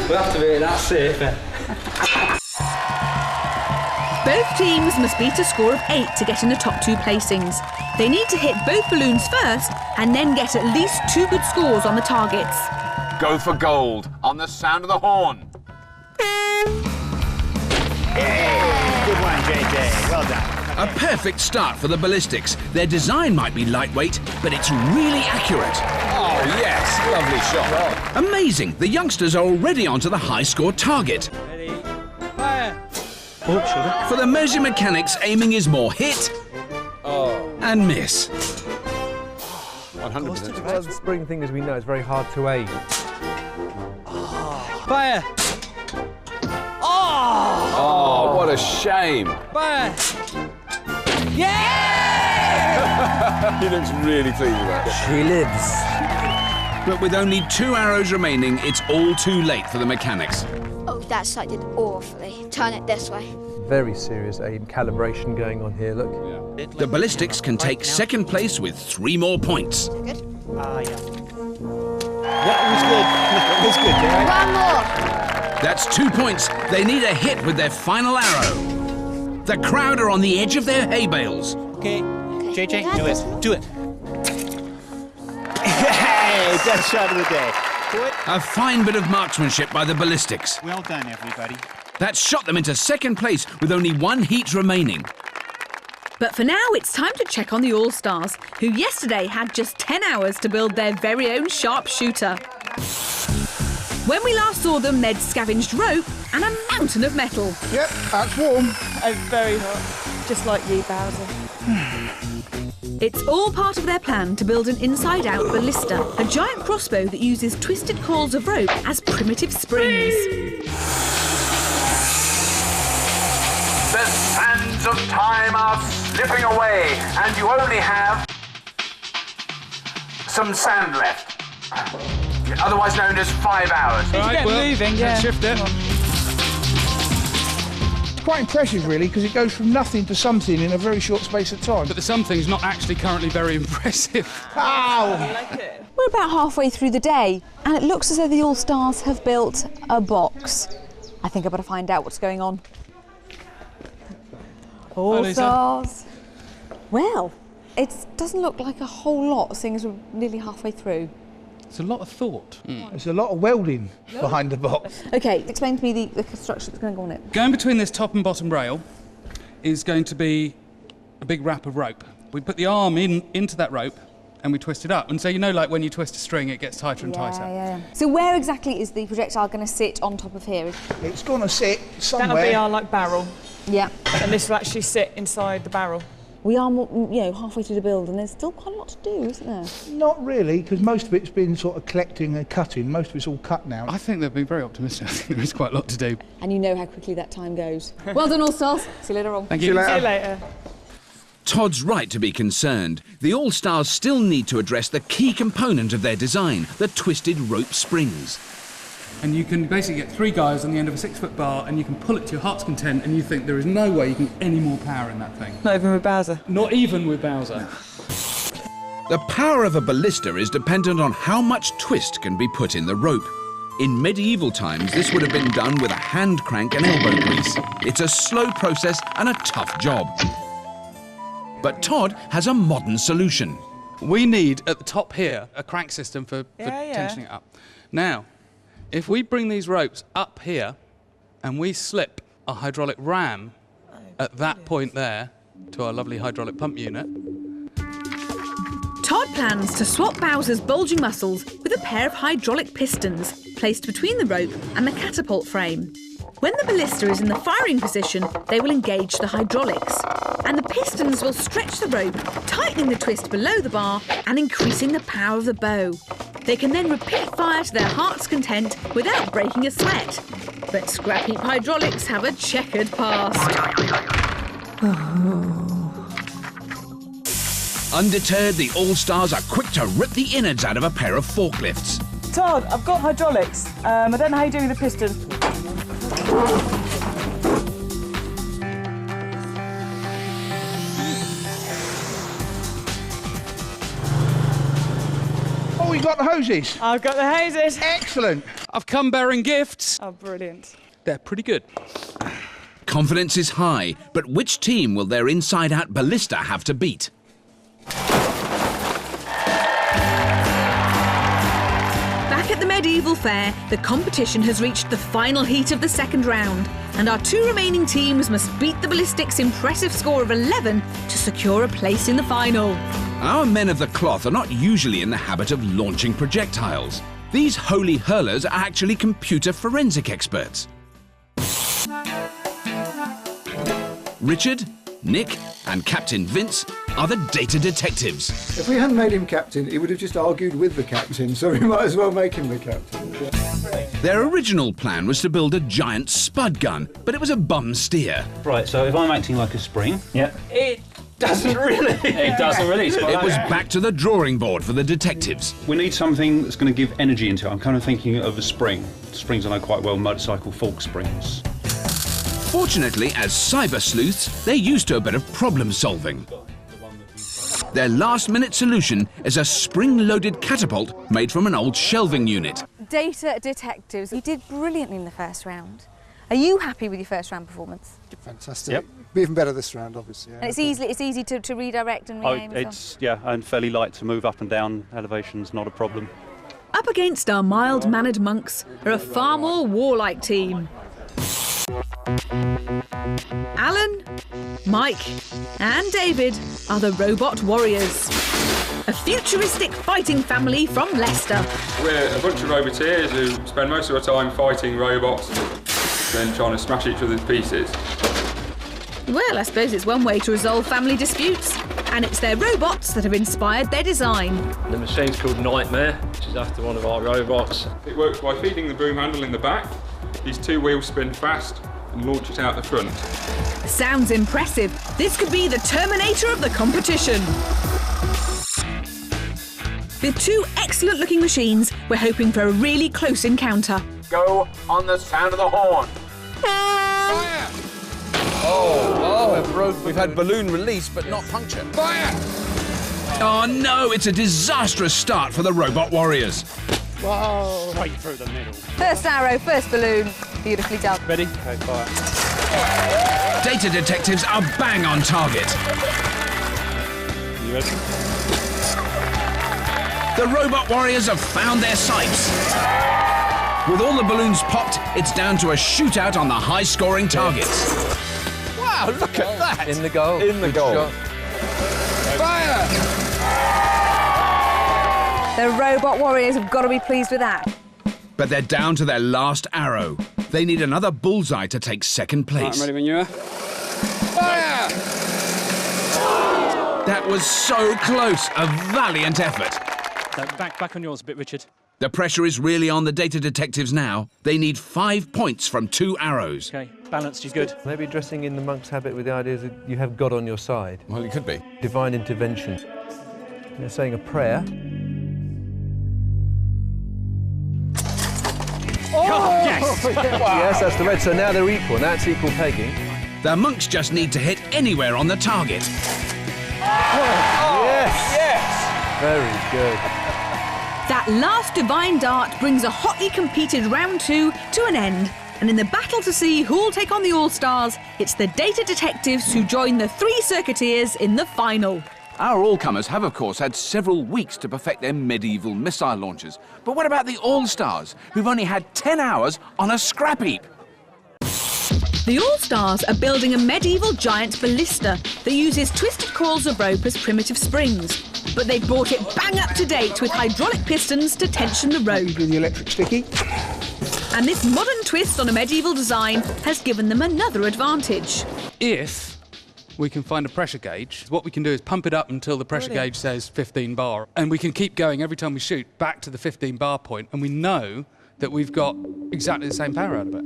We'll have to make that safer. Both teams must beat a score of 8 to get in the top 2 placings. They need to hit both balloons first and then get at least 2 good scores on the targets. Go for gold on the sound of the horn. Good one, JJ. Well done. A perfect start for the ballistics. Their design might be lightweight, but it's really accurate. Oh, yes. Lovely shot. Amazing. The youngsters are already onto the high-score target. Ready, fire. For the Mersey mechanics, aiming is more hit and miss. 100%. Well, the spring thing, as we know, is very hard to aim. Fire. Oh, what a shame. Fire. Yeah! He looks really pleased with that. She lives. But with only 2 arrows remaining, it's all too late for the mechanics. Oh, that side did awfully. Turn it this way. Very serious aim calibration going on here, look. The ballistics can take second place with 3 more points. Good. Yeah, it was good. It was good, right? One more. That's 2 points. They need a hit with their final arrow. The crowd are on the edge of their hay bales. Okay, JJ, do it. Do it. Hey, best shot of the day. A fine bit of marksmanship by the ballistics. Well done, everybody. That shot them into second place with only 1 heat remaining. But for now, it's time to check on the All-Stars, who yesterday had just 10 hours to build their very own sharpshooter. When we last saw them, they'd scavenged rope and a mountain of metal. Yep, that's warm. I'm very hot, just like you, Bowser. It's all part of their plan to build an inside-out ballista, a giant crossbow that uses twisted coils of rope as primitive springs. The sands of time are slipping away, and you only have some sand left. Otherwise known as 5 hours. Right, moving, yeah. Let's shift it. Quite impressive, really, because it goes from nothing to something in a very short space of time. But the something's not actually currently very impressive. Ow! We're about halfway through the day, and it looks as though the All-Stars have built a box. I think I better find out what's going on. All-Stars. Well, it doesn't look like a whole lot, seeing as we're nearly halfway through. It's a lot of thought. There's a lot of welding behind the box. OK, explain to me the construction that's going to go on it. Going between this top and bottom rail is going to be a big wrap of rope. We put the arm into that rope and we twist it up. And so, you know, like when you twist a string, it gets tighter and tighter. Yeah. So where exactly is the projectile going to sit on top of here? It's going to sit somewhere. That'll be our barrel. Yeah. And this will actually sit inside the barrel. We are, halfway through the build, and there's still quite a lot to do, isn't there? Not really, because most of it's been sort of collecting and cutting. Most of it's all cut now. I think they've been very optimistic. I think there is quite a lot to do. And you know how quickly that time goes. Well done, All-Stars. See you later on. Thank you. See you later. Todd's right to be concerned. The All-Stars still need to address the key component of their design, the twisted rope springs. And you can basically get 3 guys on the end of a 6-foot bar and you can pull it to your heart's content and you think there is no way you can get any more power in that thing. Not even with Bowser. Not even with Bowser. The power of a ballista is dependent on how much twist can be put in the rope. In medieval times, this would have been done with a hand crank and elbow grease. It's a slow process and a tough job. But Todd has a modern solution. We need, at the top here, a crank system for tensioning it up. Now, if we bring these ropes up here and we slip a hydraulic ram at that point there to our lovely hydraulic pump unit. Todd plans to swap Bowser's bulging muscles with a pair of hydraulic pistons placed between the rope and the catapult frame. When the ballista is in the firing position, they will engage the hydraulics, and the pistons will stretch the rope, tightening the twist below the bar and increasing the power of the bow. They can then repeat fire to their heart's content without breaking a sweat. But Scrapheap hydraulics have a checkered past. Undeterred, the All-Stars are quick to rip the innards out of a pair of forklifts. Todd, I've got hydraulics. I don't know how you do with the piston. Oh, you got the hoses? I've got the hoses. Excellent. I've come bearing gifts. Oh, brilliant. They're pretty good. Confidence is high, but which team will their inside-out ballista have to beat? Back at the medieval fair, the competition has reached the final heat of the second round, and our two remaining teams must beat the ballistics' impressive score of 11 to secure a place in the final. Our men of the cloth are not usually in the habit of launching projectiles. These holy hurlers are actually computer forensic experts. Richard, Nick and Captain Vince are the data detectives. If we hadn't made him captain, he would have just argued with the captain, so we might as well make him the captain. Their original plan was to build a giant spud gun, but it was a bum steer. Right, so if I'm acting like a spring... Yeah. It doesn't really... It doesn't release. It was back to the drawing board for the detectives. We need something that's going to give energy into it. I'm kind of thinking of a spring. Springs I know quite well, motorcycle fork springs. Fortunately, as cyber sleuths, they're used to a bit of problem solving. Their last-minute solution is a spring-loaded catapult made from an old shelving unit. Data detectives, you did brilliantly in the first round. Are you happy with your first round performance? Fantastic. Yep. Be even better this round, obviously. Yeah. And it's easy to redirect and re-aim. Yeah, and fairly light to move up and down elevations, not a problem. Up against our mild-mannered monks are a far more warlike team. Alan, Mike and David are the robot warriors, a futuristic fighting family from Leicester. We're a bunch of roboteers who spend most of our time fighting robots and then trying to smash each other to pieces. Well, I suppose it's one way to resolve family disputes, and it's their robots that have inspired their design. The machine's called Nightmare, which is after one of our robots. It works by feeding the boom handle in the back. These two wheels spin fast and launch it out the front. Sounds impressive. This could be the Terminator of the competition. With two excellent-looking machines, we're hoping for a really close encounter. Go on the sound of the horn. Fire! Oh, we've had balloon release, but not puncture. Fire! Oh no, it's a disastrous start for the robot warriors. Whoa! Straight through the middle. First arrow, first balloon. Beautifully done. Ready? Okay, fire. Data detectives are bang on target. You ready? The robot warriors have found their sights. With all the balloons popped, it's down to a shootout on the high-scoring targets. Wow, look at that! In the goal. In the goal. Shot. Fire! The robot warriors have got to be pleased with that. But they're down to their last arrow. They need another bullseye to take second place. Right, I'm ready when you are. Fire! That was so close. A valiant effort. Back on yours a bit, Richard. The pressure is really on the data detectives now. They need 5 points from 2 arrows. Okay, balanced is good. Maybe dressing in the monk's habit with the idea that you have God on your side. Well, it could be. Divine intervention. They're saying a prayer. Oh, yes! Wow. Yes, that's the red. So now they're equal. Now it's equal pegging. The monks just need to hit anywhere on the target. Yes! Yes! Very good. That last divine dart brings a hotly competed round 2 to an end. And in the battle to see who'll take on the All-Stars, it's the data detectives who join the 3 circuiteers in the final. Our all-comers have, of course, had several weeks to perfect their medieval missile launchers. But what about the All-Stars, who've only had 10 hours on a scrap heap? The All-Stars are building a medieval giant ballista that uses twisted coils of rope as primitive springs. But they've brought it bang up to date with hydraulic pistons to tension the rope. Do the electric sticky. And this modern twist on a medieval design has given them another advantage. If we can find a pressure gauge, what we can do is pump it up until the pressure gauge says 15 bar. And we can keep going every time we shoot back to the 15 bar point, and we know that we've got exactly the same power out of it.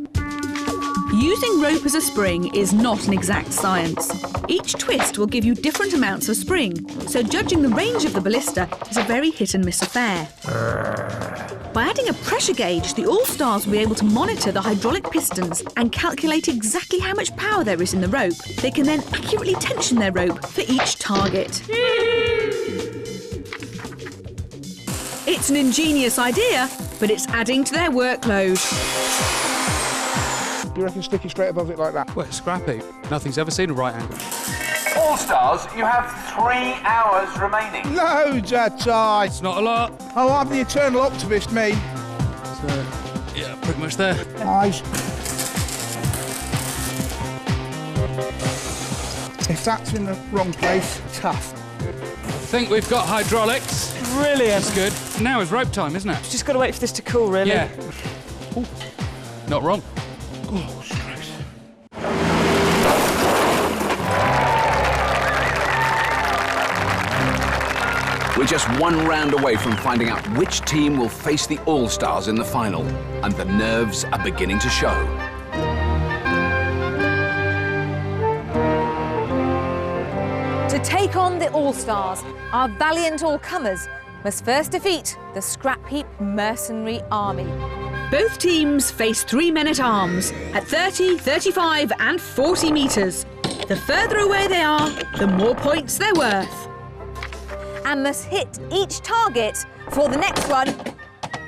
Using rope as a spring is not an exact science. Each twist will give you different amounts of spring, so judging the range of the ballista is a very hit-and-miss affair. By adding a pressure gauge, the All-Stars will be able to monitor the hydraulic pistons and calculate exactly how much power there is in the rope. They can then accurately tension their rope for each target. It's an ingenious idea, but it's adding to their workload. you reckon stick it straight above it like that? Well, it's Scrapheap. Nothing's ever seen a right angle. All stars, you have 3 hours remaining. Loads that time. It's not a lot. Oh, I'm the eternal optimist, me. So, yeah, pretty much there. Nice. If that's in the wrong place, tough. I think we've got hydraulics. Brilliant. That's good. Now is rope time, isn't it? Just got to wait for this to cool, really. Yeah. Ooh. Not wrong. Oh, straight. We're just 1 round away from finding out which team will face the All-Stars in the final, and the nerves are beginning to show. To take on the All-Stars, our valiant all-comers must first defeat the Scrapheap mercenary army. Both teams face 3 men-at-arms at 30, 35 and 40 metres. The further away they are, the more points they're worth. And must hit each target before the next one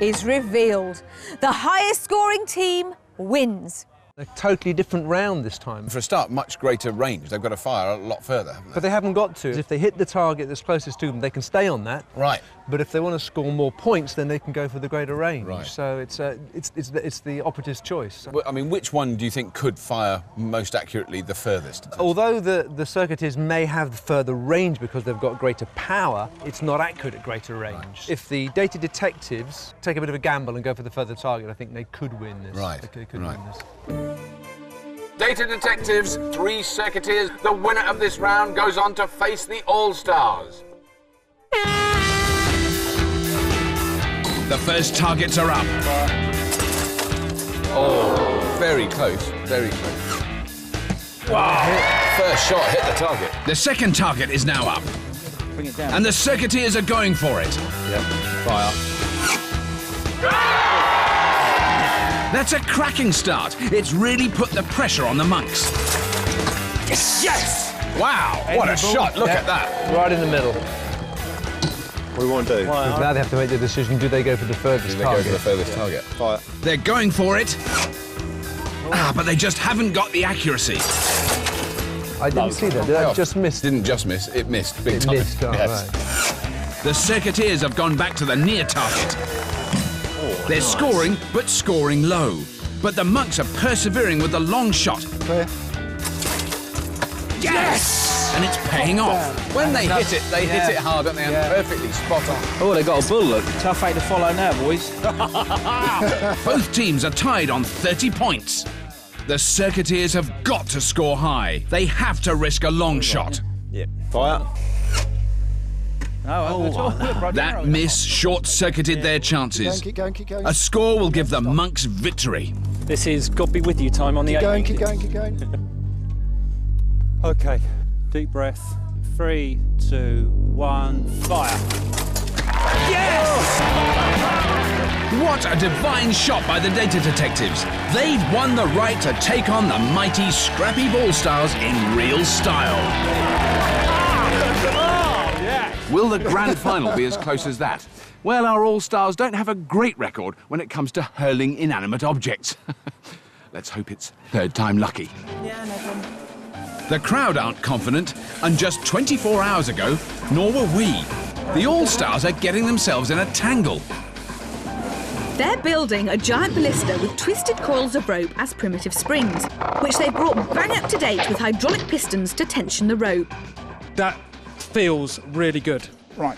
is revealed. The highest scoring team wins. A totally different round this time. For a start, much greater range. They've got to fire a lot further, haven't they? But they haven't got to. If they hit the target that's closest to them, they can stay on that. Right. But if they want to score more points, then they can go for the greater range. Right. So it's the operative's choice. Well, I mean, which one do you think could fire most accurately the furthest? Although the circuiteers may have further range because they've got greater power, it's not accurate at greater range. Right. If the data detectives take a bit of a gamble and go for the further target, I think they could win this. Right. They could win this. Data detectives, 3 circuiteers. The winner of this round goes on to face the All-Stars. The first targets are up. Oh, very close, very close. Wow! First shot hit the target. The second target is now up. Bring it down. And the circuiteers are going for it. Yep, fire. That's a cracking start. It's really put the pressure on the monks. Yes! Yes! Wow, what a shot, look at that. Right in the middle. What do we want to do? Now they have to make the decision, do they go for the furthest target? Go for the furthest target. Fire. They're going for it. But they just haven't got the accuracy. I didn't see that. Did that just miss? Didn't just miss, it missed. Big It time. missed, oh, Yes. right. The circuiteers have gone back to the near target. They're scoring, but scoring low. But the monks are persevering with the long shot. Clear. Yes! And it's paying off. When they hit it hard, don't they? And perfectly spot on. Oh, they got a bull, look. Tough fate to follow now, boys. Both teams are tied on 30 points. The circuiteers have got to score high. They have to risk a long shot. Yep. Fire. That miss short-circuited their chances. Keep going, keep going. A score will give the monks victory. This is God be with you time on the 8. Keep going, keep going. Okay, deep breath. 3, 2, 1, fire. Yes! What a divine shot by the data detectives. They've won the right to take on the mighty Scrapheap All-Stars in real style. Will the grand final be as close as that? Well, our All-Stars don't have a great record when it comes to hurling inanimate objects. Let's hope it's third time lucky. Yeah, no problem. The crowd aren't confident, and just 24 hours ago, nor were we. The All-Stars are getting themselves in a tangle. They're building a giant ballista with twisted coils of rope as primitive springs, which they've brought bang up to date with hydraulic pistons to tension the rope. That feels really good. Right.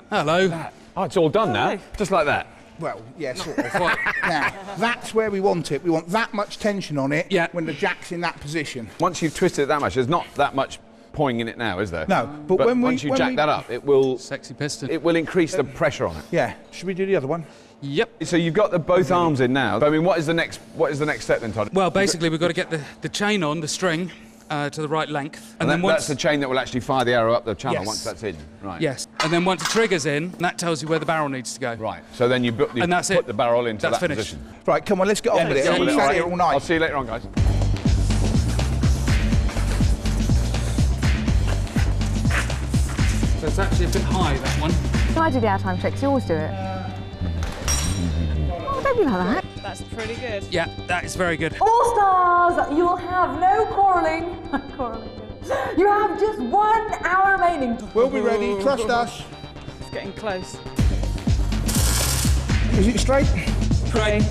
Hello. Oh, it's all done now, just like that. Well, yeah, sort of. Now, that's where we want it. We want that much tension on it when the jack's in that position. Once you've twisted it that much, there's not that much pawing in it now, is there? No, but once you jack that up, it will... Sexy piston. It will increase the pressure on it. Yeah. Should we do the other one? Yep. So you've got both arms in now. I mean, what is the next step then, Todd? Well, basically, we've got to get the chain on, the string, to the right length. And then that's the chain that will actually fire the arrow up the channel once that's in. Right. Yes. And then once the trigger's in, that tells you where the barrel needs to go. Right. So then you put the barrel into that position. Right, come on, let's get on with it. We'll sat here all night. I'll see you later on, guys. So it's actually a bit high, that one. I do the out time tricks, you always do it. Oh, Don't be like that. That's pretty good. Yeah, that is very good. All stars, you will have no quarrelling. You have just 1 hour remaining. We'll be ready, trust us. It's getting close. Is it straight? Pray.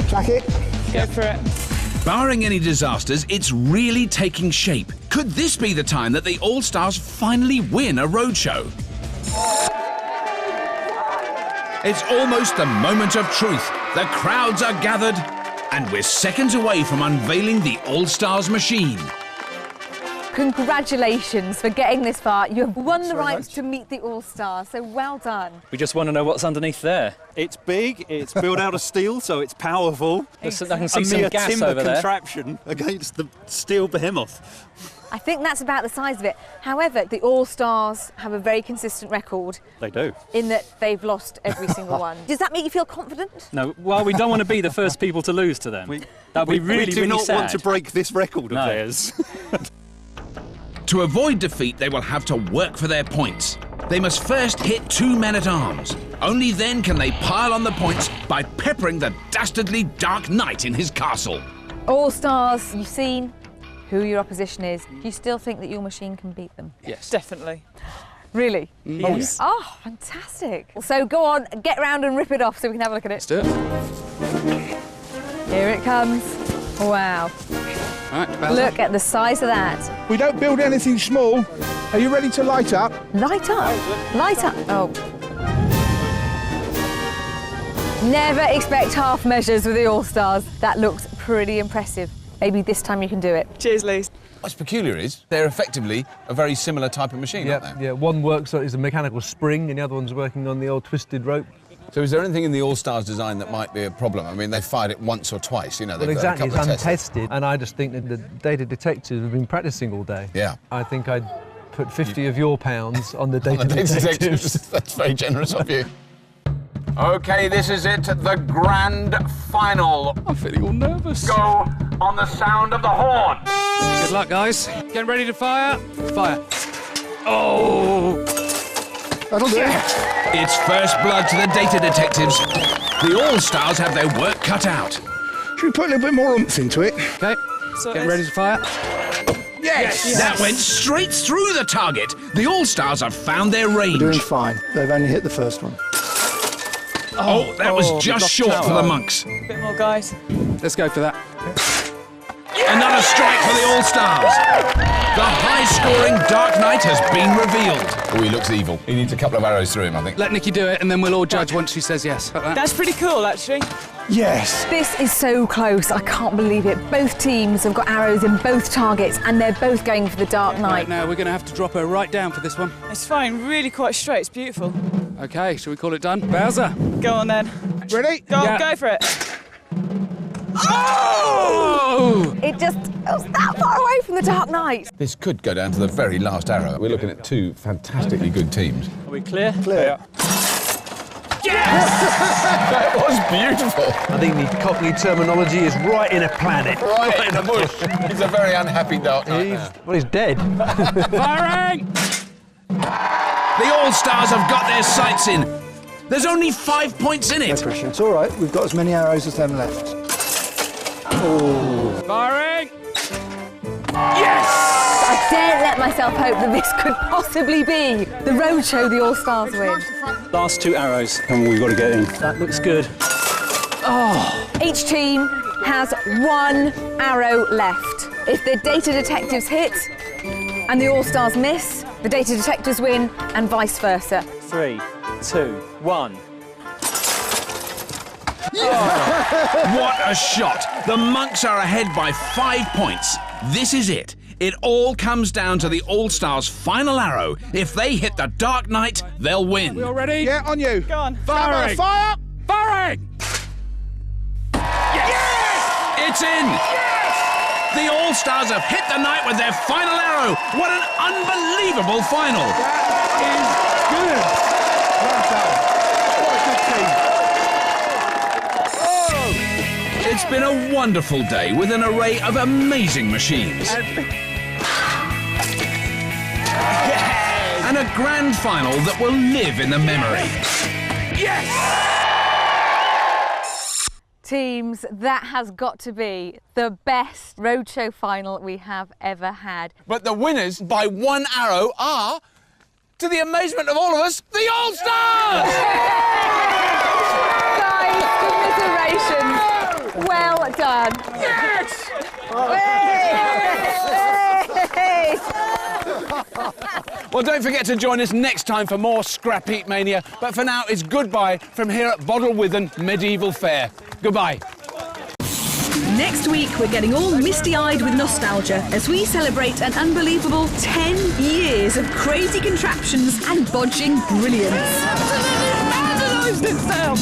Track it. Go for it. Barring any disasters, it's really taking shape. Could this be the time that the All-Stars finally win a roadshow? It's almost the moment of truth. The crowds are gathered, and we're seconds away from unveiling the All-Stars machine. Congratulations for getting this far. You have won the right to meet the All-Stars, so well done. We just want to know what's underneath there. It's big, it's built out of steel, so it's powerful. Exactly. I can see a some mere gas timber over there. contraption against the steel behemoth. I think that's about the size of it. However, the All-Stars have a very consistent record. They do. In that they've lost every single one. Does that make you feel confident? No, well, we don't want to be the first people to lose to them. That'd be really, we do really not sad. want to break this record of theirs. To avoid defeat, they will have to work for their points. They must first hit 2 men-at-arms. Only then can they pile on the points by peppering the dastardly Dark Knight in his castle. All-Stars, you've seen who your opposition is. Do you still think that your machine can beat them? Yes. Definitely. Really? Yes. Oh, fantastic. So go on, get round and rip it off so we can have a look at it. Let's do it. Here it comes. Wow. Right, look at the size of that. We don't build anything small. Are you ready to light up? Light up? Light up? Oh. Never expect half measures with the All-Stars. That looks pretty impressive. Maybe this time you can do it. Cheers, Lise. What's peculiar is they're effectively a very similar type of machine, aren't they? Yeah, one works as a mechanical spring and the other one's working on the old twisted rope. So is there anything in the All-Stars design that might be a problem? I mean, they fired it once or twice, you know. Well, exactly, it's untested, and I just think that the data detectives have been practicing all day. Yeah. I think I'd put 50 of your pounds on the data detectives. That's very generous of you. Okay, this is it, the grand final. I'm feeling all nervous. Go on the sound of the horn. Good luck, guys. Getting ready to fire. Fire. Oh! That'll do. It's first blood to the data detectives. The All-Stars have their work cut out. Should we put a little bit more oomph into it? Okay. Getting ready to fire. Yes! That went straight through the target. The All-Stars have found their range. We're doing fine. They've only hit the first one. Oh, that was just short for the monks. A bit more, guys. Let's go for that. Another strike for the All-Stars. The high-scoring Dark Knight has been revealed. Oh, he looks evil. He needs a couple of arrows through him, I think. Let Nikki do it, and then we'll all judge once she says yes. Like that. That's pretty cool, actually. Yes. This is so close. I can't believe it. Both teams have got arrows in both targets, and they're both going for the Dark Knight. Right now, we're going to have to drop her right down for this one. It's fine, really quite straight. It's beautiful. Okay, shall we call it done? Bowser. Go on then. Ready? Go on, Yeah. go for it. Oh! It just was that far away from the Dark Knight. This could go down to the very last arrow. We're looking at 2 fantastically good teams. Are we clear? Clear. That was beautiful. I think the Cockney terminology is right in a planet. Right in the bush. He's a very unhappy Dark Knight now. Well, he's dead. Firing! The All-Stars have got their sights in. There's only 5 points in No it. pressure. It's all right. We've got as many arrows as them left. Oh. Firing! I daren't let myself hope that this could possibly be the roadshow the All-Stars win. Last 2 arrows, and we've got to get in. That looks good. Each team has 1 arrow left. If the data detectives hit and the All-Stars miss, the data detectives win, and vice versa. 3, 2, 1. What a shot! The monks are ahead by 5 points. This is it. It all comes down to the All-Stars' final arrow. If they hit the Dark Knight, they'll win. We all ready? Yeah, on you. Go on. Firing! Fire! Firing! Yes! It's in! Yes! The All-Stars have hit the night with their final arrow. What an unbelievable final! That is good. Well done. What a good team. It's been a wonderful day with an array of amazing machines. And a grand final that will live in the memory. Yes! Teams, that has got to be the best roadshow final we have ever had. But the winners by 1 arrow are, to the amazement of all of us, the All-Stars! Guys, commiserations. Well done. Yes! Well, don't forget to join us next time for more Scrapheap Mania. But for now, it's goodbye from here at Bodelwyddan Medieval Fair. Goodbye. Next week, we're getting all misty-eyed with nostalgia as we celebrate an unbelievable 10 years of crazy contraptions and bodging brilliance. Vandalised itself!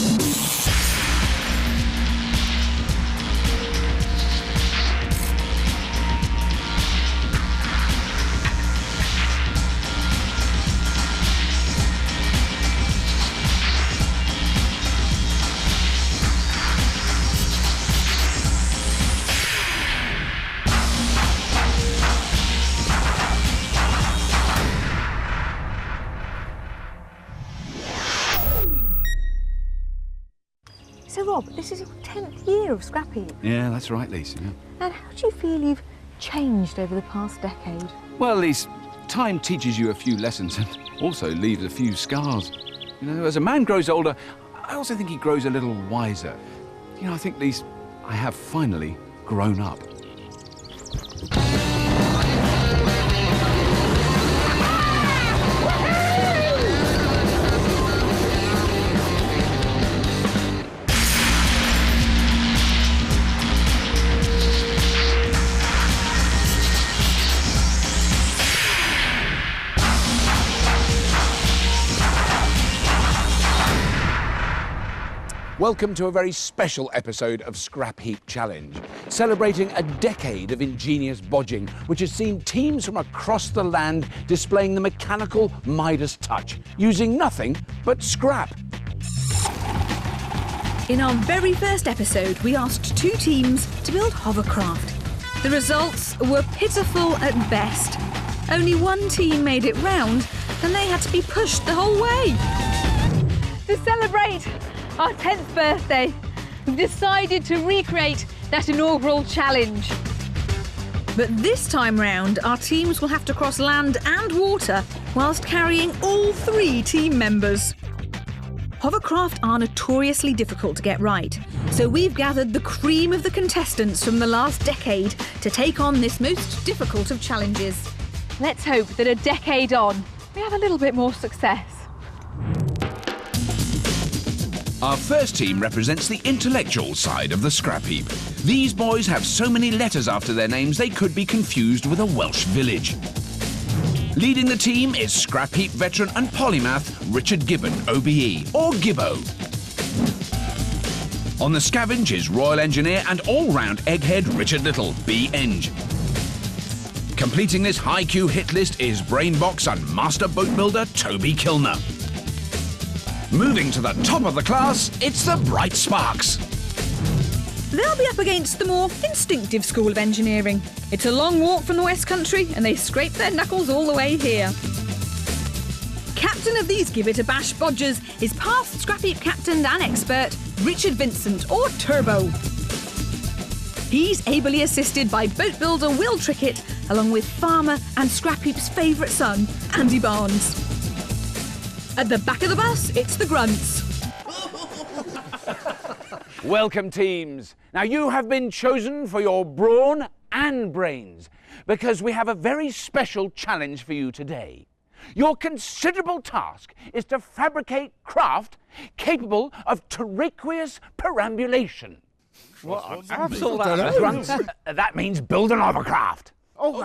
So, Rob, this is your 10th year of Scrapheap. Yeah, that's right, Lisa. Yeah. And how do you feel you've changed over the past decade? Well, Lise, time teaches you a few lessons and also leaves a few scars. You know, as a man grows older, I also think he grows a little wiser. You know, I think, Lise, I have finally grown up. Welcome to a very special episode of Scrapheap Challenge, celebrating a decade of ingenious bodging, which has seen teams from across the land displaying the mechanical Midas touch, using nothing but scrap. In our very first episode, we asked 2 teams to build hovercraft. The results were pitiful at best. Only 1 team made it round, and they had to be pushed the whole way. To celebrate our 10th birthday, we've decided to recreate that inaugural challenge. But this time round, our teams will have to cross land and water whilst carrying all 3 team members. Hovercraft are notoriously difficult to get right, so we've gathered the cream of the contestants from the last decade to take on this most difficult of challenges. Let's hope that a decade on, we have a little bit more success. Our first team represents the intellectual side of the scrap heap. These boys have so many letters after their names they could be confused with a Welsh village. Leading the team is scrap heap veteran and polymath Richard Gibbon, OBE, or Gibbo. On the Scavenge is Royal Engineer and all-round egghead Richard Little, B-Eng. Completing this high-Q hit list is Brainbox and Master Boat Builder Toby Kilner. Moving to the top of the class, it's the Bright Sparks. They'll be up against the more instinctive school of engineering. It's a long walk from the West Country, and they scrape their knuckles all the way here. Captain of these Give It a Bash bodgers is past scrap heap captain and expert Richard Vincent, or Turbo. He's ably assisted by boat builder Will Trickett, along with farmer and scrap heap's favourite son, Andy Barnes. At the back of the bus, it's the Grunts. Welcome, teams. Now, you have been chosen for your brawn and brains, because we have a very special challenge for you today. Your considerable task is to fabricate craft capable of terraqueous perambulation. What? Grunts, that means build an hovercraft. Oh,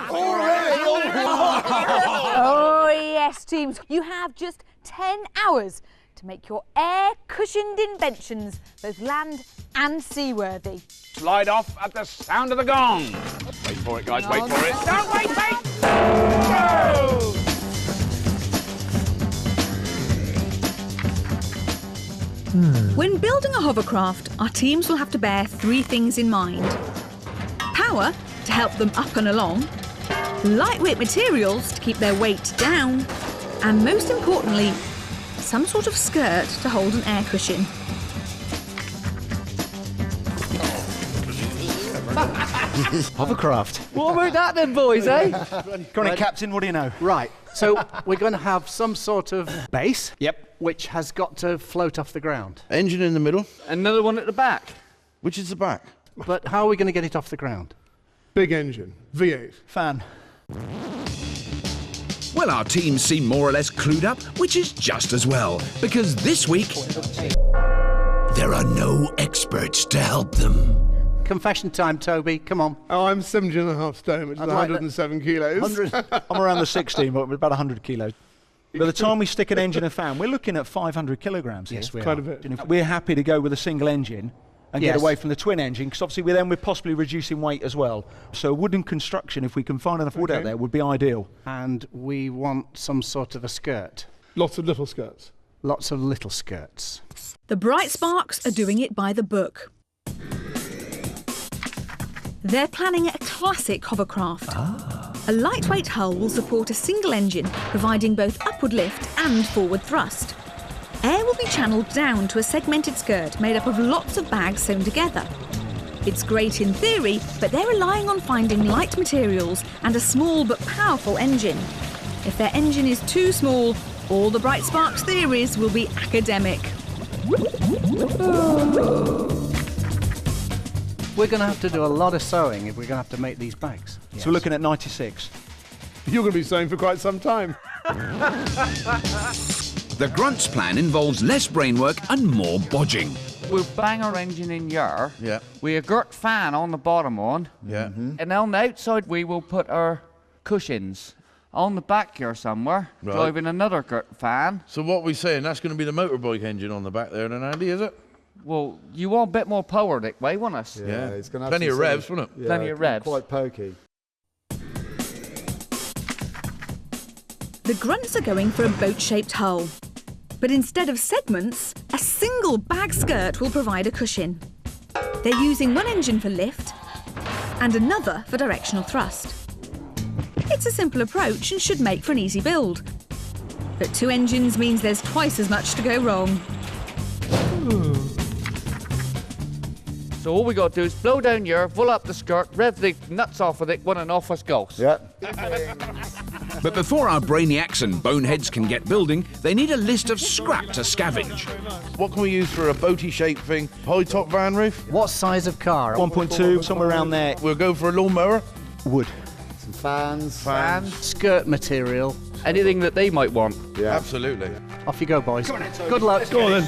yes, teams. You have just 10 hours to make your air-cushioned inventions both land and seaworthy. Slide off at the sound of the gong. Wait for it, guys, wait for it. No, wait! Go! When building a hovercraft, our teams will have to bear 3 things in mind. Power, to help them up and along. Lightweight materials, to keep their weight down. And most importantly, some sort of skirt to hold an air cushion. Hovercraft. What about that then, boys, eh? Come on, Captain, what do you know? Right, so we're going to have some sort of base. Yep. Which has got to float off the ground. Engine in the middle. Another one at the back. Which is the back? But how are we going to get it off the ground? Big engine, V8. Fan. Well, our teams seem more or less clued up, which is just as well, because this week there are no experts to help them. Confession time, Toby, come on. Oh, I'm 17.5 stone, which is 107 kilos. I'm around the 16, but we're about 100 kilos. By the time we stick an engine and fan, we're looking at 500 kilograms here. Yes, we quite are. a bit. And if we're happy to go with a single engine and get away from the twin engine, because obviously we're possibly reducing weight as well. So wooden construction, if we can find enough wood out there, would be ideal. And we want some sort of a skirt. Lots of little skirts. Lots of little skirts. The Bright Sparks are doing it by the book. They're planning a classic hovercraft. A lightweight hull will support a single engine, providing both upward lift and forward thrust. Air will be channelled down to a segmented skirt made up of lots of bags sewn together. It's great in theory, but they're relying on finding light materials and a small but powerful engine. If their engine is too small, all the Bright Sparks theories will be academic. We're going to have to do a lot of sewing if we're going to have to make these bags. So we're looking at 96. You're going to be sewing for quite some time. The Grunts plan involves less brainwork and more bodging. We'll bang our engine in here. Yeah. With a girt fan on the bottom one. Yeah. And on the outside we will put our cushions. On the back here somewhere, Right. driving another girt fan. So what we're saying, that's going to be the motorbike engine on the back there then, Andy, is it? Well, you want a bit more power that way, won't us? Yeah. It's going to have Plenty some of revs, won't it? Yeah, Plenty of revs. Quite pokey. The Grunts are going for a boat-shaped hull. But instead of segments, a single bag skirt will provide a cushion. They're using one engine for lift and another for directional thrust. It's a simple approach and should make for an easy build. But two engines means there's twice as much to go wrong. So all we got to do is blow down here, pull up the skirt, rev the nuts off of it, one and off us goes. Yeah. But before our brainiacs and boneheads can get building, they need a list of scrap to scavenge. What can we use for a boaty-shaped thing? High-top van roof? What size of car? 1.2, somewhere around there. We'll go for a lawnmower. Wood. Some fans. Skirt material. Anything that they might want. Yeah. Absolutely. Off you go, boys. Come on then, Toby. Good luck. Go on then.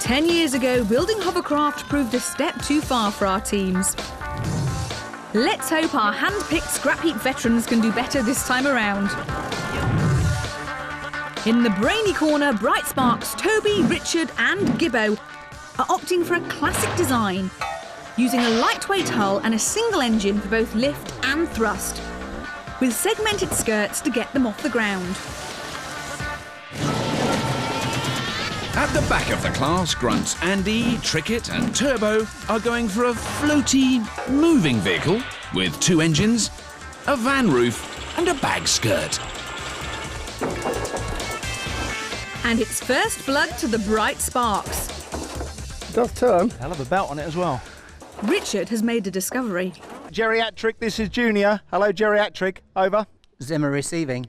10 years ago, building hovercraft proved a step too far for our teams. Let's hope our hand-picked Scrapheap veterans can do better this time around. In the brainy corner, Bright Sparks, Toby, Richard and Gibbo are opting for a classic design, using a lightweight hull and a single engine for both lift and thrust, with segmented skirts to get them off the ground. At the back of the class, Grunts Andy, Trickett and Turbo are going for a floaty, moving vehicle with two engines, a van roof and a bag skirt. And it's first blood to the Bright Sparks. It does turn. Hell of a belt on it as well. Richard has made a discovery. Geriatric, this is Junior. Hello, Geriatric. Over. Zimmer receiving.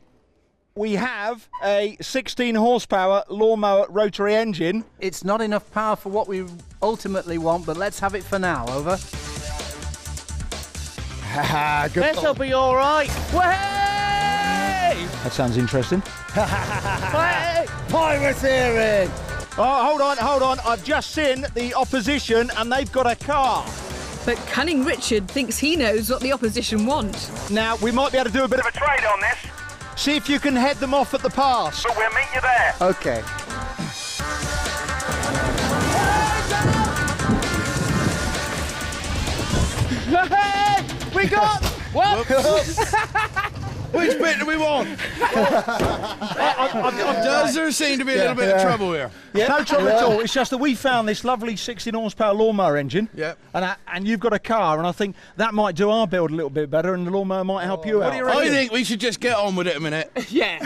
We have a 16 horsepower lawnmower rotary engine. It's not enough power for what we ultimately want, but let's have it for now. Over. This'll be all right. Way! That sounds interesting. Pirateering! Oh, hold on. I've just seen the opposition and they've got a car. But cunning Richard thinks he knows what the opposition want. Now, we might be able to do a bit of a trade on this. See if you can head them off at the pass. But we'll meet you there. Okay. We got what? Which bit do we want? Does there seem to be a little bit of trouble here? Yeah, no trouble at all. It's just that we found this lovely 16 horsepower lawnmower engine. Yep. And you've got a car, and I think that might do our build a little bit better, and the lawnmower might help you out. I think we should just get on with it a minute. Yeah.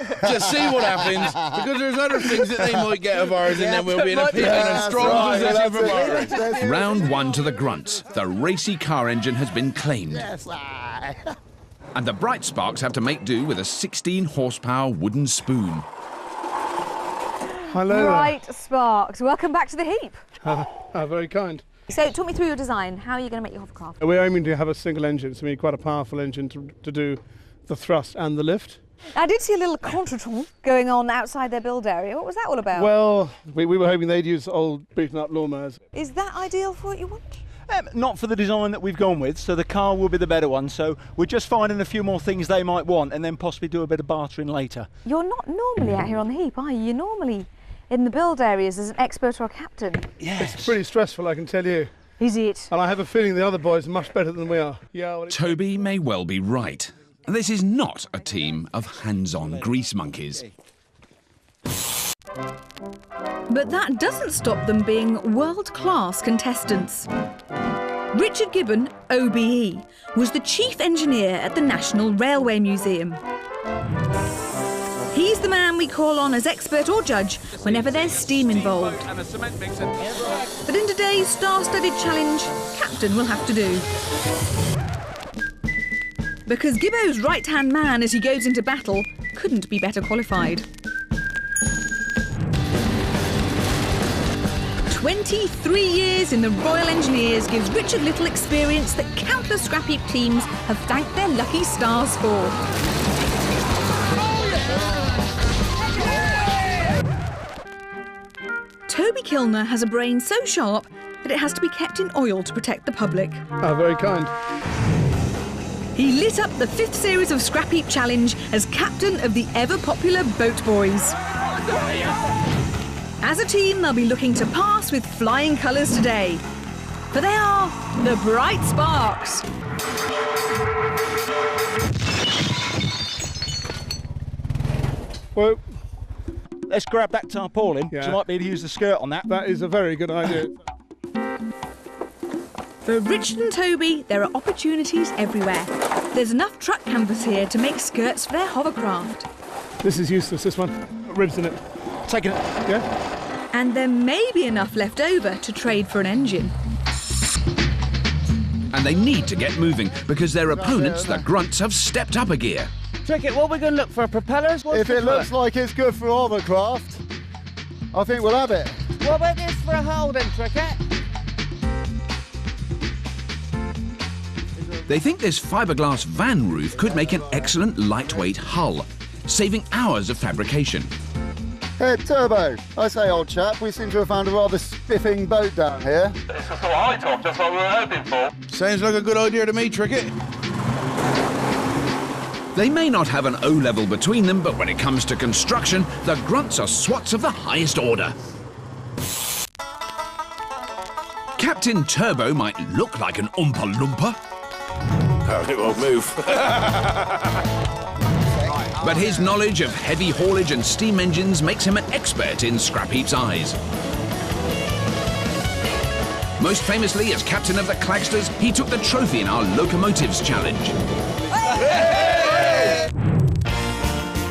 to see what happens, because there's other things that they might get of ours, and then we'll be in a strong position for borrowing. Round 1 to the grunts. The racy car engine has been claimed. And the bright sparks have to make do with a 16 horsepower wooden spoon. Hello. Bright sparks. Welcome back to the heap. Very kind. So talk me through your design. How are you going to make your hovercraft? We're aiming to have a single engine, so we need quite a powerful engine to do the thrust and the lift. I did see a little contretemps going on outside their build area. What was that all about? Well, we were hoping they'd use old beaten up lawnmowers. Is that ideal for what you want? Not for the design that we've gone with, so the car will be the better one. So we're just finding a few more things they might want and then possibly do a bit of bartering later. You're not normally out here on the heap, are you? You're normally in the build areas as an expert or a captain. Yes. It's pretty stressful, I can tell you. Is it? And I have a feeling the other boys are much better than we are. Yeah. Well, Toby may well be right. This is not a team of hands-on grease monkeys. But that doesn't stop them being world-class contestants. Richard Gibbon, OBE, was the chief engineer at the National Railway Museum. He's the man we call on as expert or judge whenever there's steam involved. But in today's star-studded challenge, captain will have to do. Because Gibbo's right-hand man as he goes into battle couldn't be better qualified. 23 years in the Royal Engineers gives Richard little experience that countless Scrapheap teams have thanked their lucky stars for. Toby Kilner has a brain so sharp that it has to be kept in oil to protect the public. Very kind. He lit up the 5th series of Scrapheap Challenge as captain of the ever-popular Boat Boys. As a team, they'll be looking to pass with flying colours today. For they are the Bright Sparks. Well, let's grab that tarpaulin. Yeah. So you might be able to use the skirt on that. That is a very good idea. For Richard and Toby, there are opportunities everywhere. There's enough truck canvas here to make skirts for their hovercraft. This is useless, this one. Ribs in it. Taking it. Yeah. And there may be enough left over to trade for an engine. And they need to get moving because their opponents, the grunts, have stepped up a gear. Trickett, what are we going to look for? Propellers? If it looks like it's good for hovercraft, I think we'll have it. What about this for a hull then, Trickett? They think this fiberglass van roof could make an excellent lightweight hull, saving hours of fabrication. Hey, Turbo, I say, old chap, we seem to have found a rather spiffing boat down here. It's a sort of high top, just like we were hoping for. Sounds like a good idea to me, Trickett. They may not have an O-level between them, but when it comes to construction, the grunts are swats of the highest order. Captain Turbo might look like an Oompa Loompa. Oh, it won't move. But his knowledge of heavy haulage and steam engines makes him an expert in Scrapheap's eyes. Most famously, as captain of the Clagsters, he took the trophy in our Locomotives Challenge.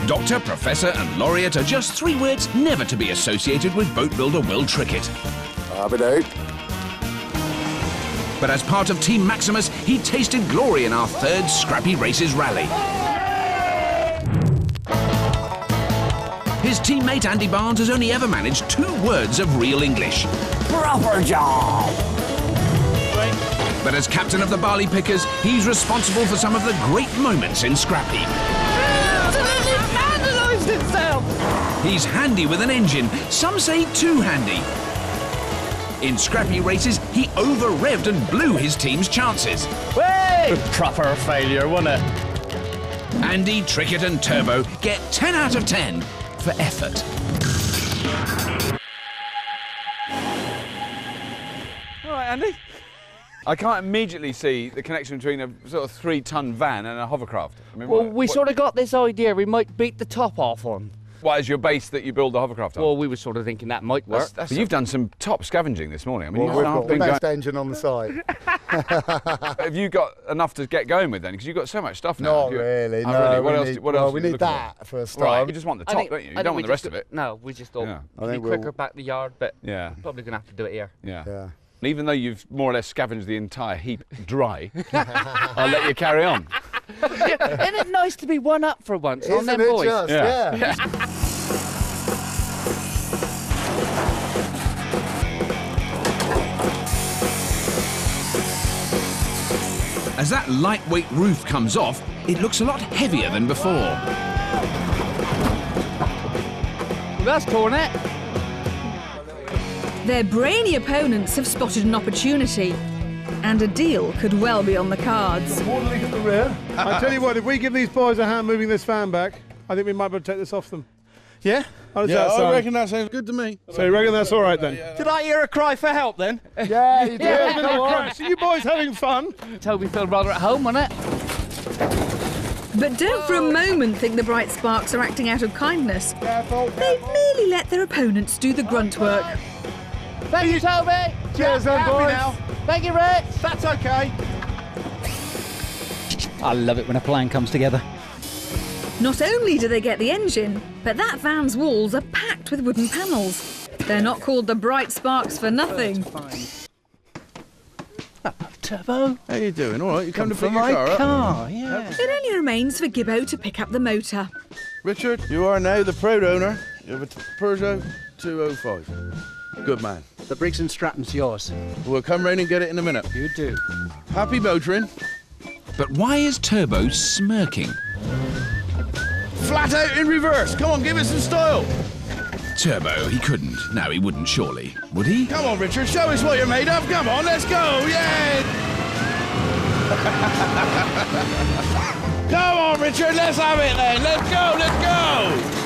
Doctor, Professor and Laureate are just 3 words never to be associated with boat builder Will Trickett. But as part of Team Maximus, he tasted glory in our 3rd Scrappy Races rally. His teammate Andy Barnes has only ever managed 2 words of real English. Proper job! But as captain of the Barley Pickers, he's responsible for some of the great moments in Scrapheap. Absolutely vandalised itself! He's handy with an engine, some say too handy. In Scrappy Races, he over-revved and blew his team's chances. Hey! Proper failure, wasn't it? Andy, Trickett and Turbo get 10 out of 10 for effort. All right, Andy. I can't immediately see the connection between a sort of 3-ton van and a hovercraft. I mean, Well, we sort of got this idea we might beat the top off on. What is your base that you build the hovercraft on? Well, we were sort of thinking that might work. But you've done some top scavenging this morning. I mean, Well, we've got the best engine on the side. Have you got enough to get going with then? Because you've got so much stuff now. Not really. Oh, No, really? What else? we need that for a start. Right, you just want the top, don't you? You don't want the rest of it. No, we just thought I it'd think be quicker back the yard, but Yeah. we're probably going to have to do it here. Yeah. And even though you've more or less scavenged the entire heap dry, I'll let you carry on. Isn't it nice to be one up for once on Isn't them it boys? just? Yeah. As that lightweight roof comes off, it looks a lot heavier than before. Well, that's torn it. Their brainy opponents have spotted an opportunity, and a deal could well be on the cards. One leak at the rear. I tell you what, if we give these boys a hand moving this fan back, I think we might be able to take this off them. Yeah? How does that sound? I reckon that sounds good to me. So you reckon that's all right then? Did I hear a cry for help then? Yeah, you did. Go on. So you boys having fun? Toby felt rather at home, wasn't it? But don't for a moment think the Bright Sparks are acting out of kindness. They've merely let their opponents do the grunt work. Thank you, Toby. Cheers, then, Happy boys. now. Thank you, Rich. That's okay. I love it when a plan comes together. Not only do they get the engine, but that van's walls are packed with wooden panels. They're not called the Bright Sparks for nothing. Turbo. How you doing? All right, you come to for pick your my car up? car, yeah. It only remains for Gibbo to pick up the motor. Richard, you are now the proud owner of a Peugeot 205. Good man. The Briggs and Stratton's yours. We'll come round and get it in a minute. You do. Happy motoring. But why is Turbo smirking? Flat out in reverse. Come on, give it some style. Turbo, he couldn't. No, he wouldn't, surely. Would he? Come on, Richard, show us what you're made of. Come on, let's go. Yeah. Come on, Richard, let's have it then. Let's go, let's go.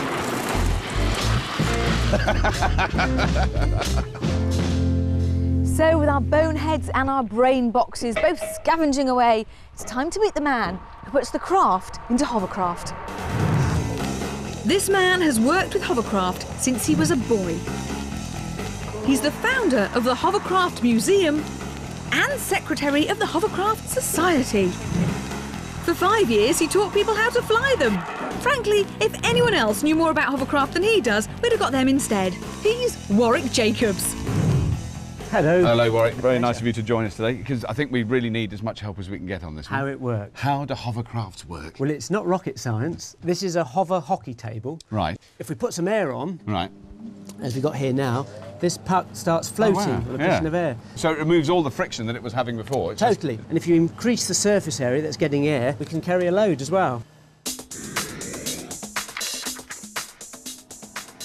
So with our boneheads and our brain boxes both scavenging away, it's time to meet the man who puts the craft into hovercraft. This man has worked with hovercraft since he was a boy. He's the founder of the Hovercraft Museum and secretary of the Hovercraft Society. For 5 years, he taught people how to fly them. Frankly, if anyone else knew more about hovercraft than he does, we'd have got them instead. He's Warwick Jacobs. Hello. Hello, Warwick. Very nice of you to join us today, because I think we really need as much help as we can get on this one. How it works. How do hovercrafts work? Well, it's not rocket science. This is a hover hockey table. Right. If we put some air on, Right. as we've got here now, this puck starts floating with a cushion of air. So it removes all the friction that it was having before. It's just- Totally. And if you increase the surface area that's getting air, we can carry a load as well.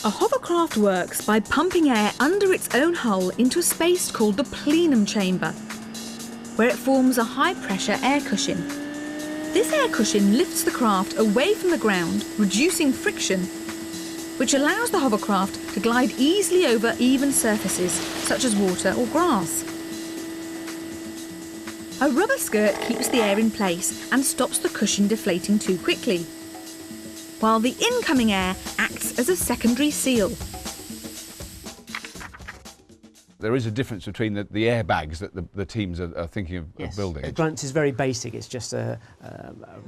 A hovercraft works by pumping air under its own hull into a space called the plenum chamber, where it forms a high-pressure air cushion. This air cushion lifts the craft away from the ground, reducing friction, which allows the hovercraft to glide easily over even surfaces, such as water or grass. A rubber skirt keeps the air in place and stops the cushion deflating too quickly, while the incoming air acts as a secondary seal. There is a difference between the airbags that the teams are thinking of building. The grunt is very basic. It's just a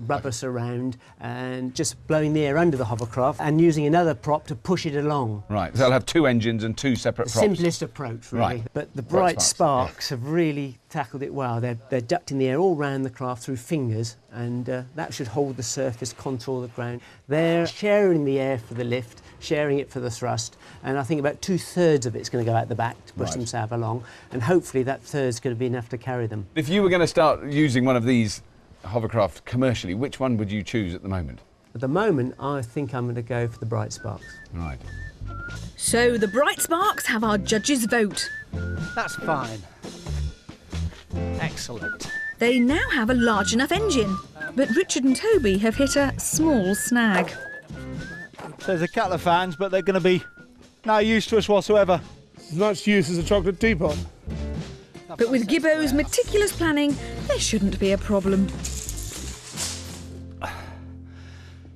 rubber surround and just blowing the air under the hovercraft and using another prop to push it along. Right, so they'll have two engines and two separate props. Simplest approach, really. Right. But the Bright Sparks have really tackled it well. They're ducting the air all round the craft through fingers, and that should hold the surface, contour the ground. They're sharing the air for the lift, sharing it for the thrust, and I think about 2/3 of it's going to go out the back to push themselves along, and hopefully that third's going to be enough to carry them. If you were going to start using one of these hovercraft commercially, which one would you choose at the moment? At the moment, I think I'm going to go for the Bright Sparks. Right. So the Bright Sparks have our judges' vote. That's fine. Excellent. They now have a large enough engine, but Richard and Toby have hit a small snag. There's a couple of fans, but they're going to be no use to us whatsoever. As much use as a chocolate teapot. But with Gibbo's meticulous planning, there shouldn't be a problem.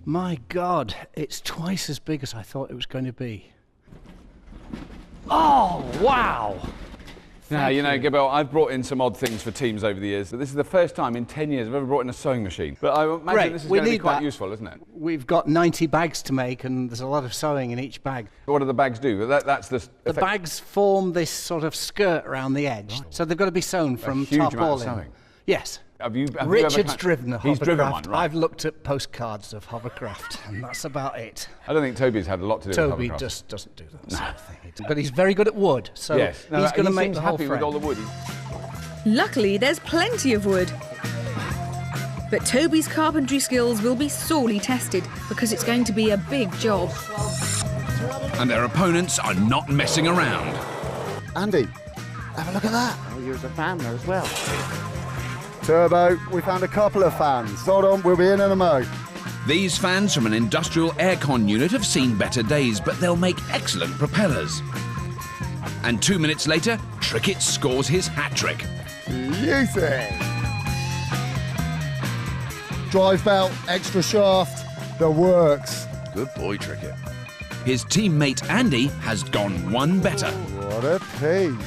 My God, it's twice as big as I thought it was going to be. Oh, wow! Now, you know, Gabelle, I've brought in some odd things for teams over the years. This is the first time in 10 years I've ever brought in a sewing machine. But I imagine this is going to be quite useful, isn't it? We've got 90 bags to make, and there's a lot of sewing in each bag. What do the bags do? That's the bags form this sort of skirt around the edge, so they've got to be sewn from huge amount of tarpaulin. sewing. Yes. Richard's driven a hovercraft. He's driven one, right? I've looked at postcards of hovercraft, and that's about it. I don't think Toby's had a lot to do with hovercraft. Toby just doesn't do that sort of thing. But he's very good at wood, so he's going to make the whole happy frame. with all the wood. Luckily, there's plenty of wood. But Toby's carpentry skills will be sorely tested because it's going to be a big job. And their opponents are not messing around. Andy, have a look at that. Oh, you're a fan there as well. Turbo, we found a couple of fans. Hold on, we'll be in a mo. These fans from an industrial aircon unit have seen better days, but they'll make excellent propellers. And 2 minutes later, Trickett scores his hat-trick. Beauty! Drive belt, extra shaft, the works. Good boy, Trickett. His teammate Andy has gone one better. What a peach.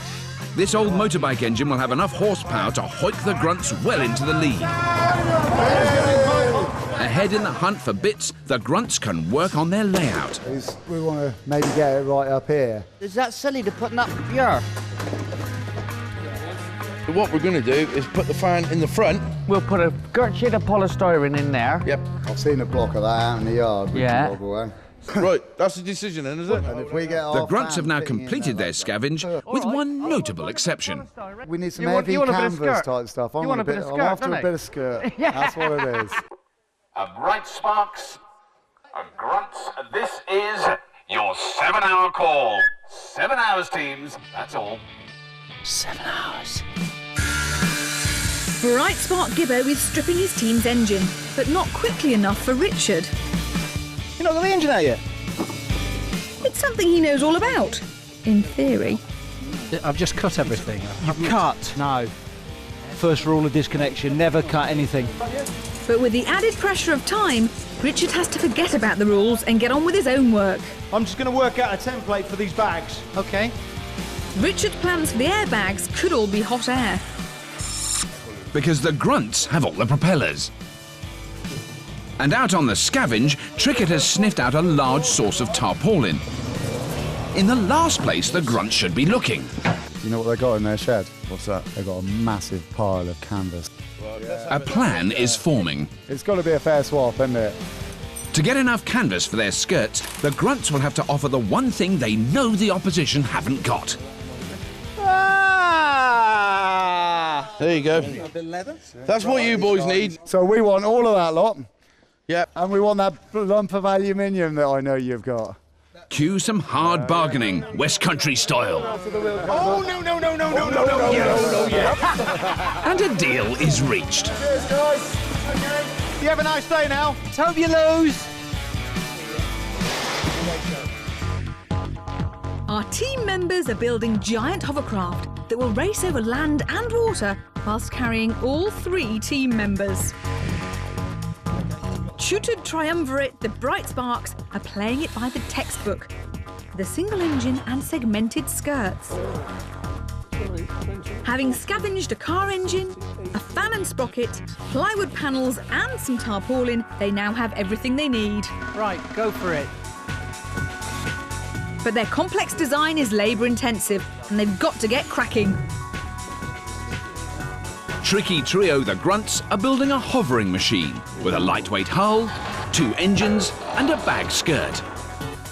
This old motorbike engine will have enough horsepower to hoik the grunts well into the lead. Ahead in the hunt for bits, the grunts can work on their layout. We want to maybe get it right up here. Is that silly to putting up here? What we're going to do is put the fan in the front. We'll put a girt sheet of polystyrene in there. Yep. I've seen a block of that out in the yard. Yeah. Right, that's the decision then, is it? And if we get The grunts have now completed their scavenge, with one notable exception. We need some heavy canvas type stuff. I'm after a bit of skirt. That's what it is. Bright sparks, grunts, this is your 7-hour call. 7 hours, teams, that's all. 7 hours. Bright Spark Gibbo is stripping his team's engine, but not quickly enough for Richard. You're not got the engine out yet? It's something he knows all about, in theory. I've just cut everything. You've cut? No. First rule of disconnection, never cut anything. But with the added pressure of time, Richard has to forget about the rules and get on with his own work. I'm just going to work out a template for these bags. OK. Richard's plans for the airbags could all be hot air. Because the grunts have all the propellers. And out on the scavenge, Trickett has sniffed out a large source of tarpaulin. In the last place the grunts should be looking. You know what they got in their shed? What's that? They got a massive pile of canvas. A plan is forming. It's got to be a fair swap, isn't it? To get enough canvas for their skirts, the grunts will have to offer the one thing they know the opposition haven't got. Ah! There you go. That's what you boys need. So we want all of that lot. Yep. And we want that lump of aluminium that I know you've got. Cue some hard bargaining, West Country style. Oh, no, no, no, no, no, no, no, yeah. And a deal is reached. Cheers, guys. Okay. You have a nice day now. Hope you lose. Our team members are building giant hovercraft that will race over land and water whilst carrying all 3 team members. Tutored triumvirate, the Bright Sparks, are playing it by the textbook. The single engine and segmented skirts. Having scavenged a car engine, a fan and sprocket, plywood panels and some tarpaulin, they now have everything they need. Right, go for it. But their complex design is labour intensive and they've got to get cracking. Tricky trio the grunts are building a hovering machine with a lightweight hull, 2 engines and a bag skirt.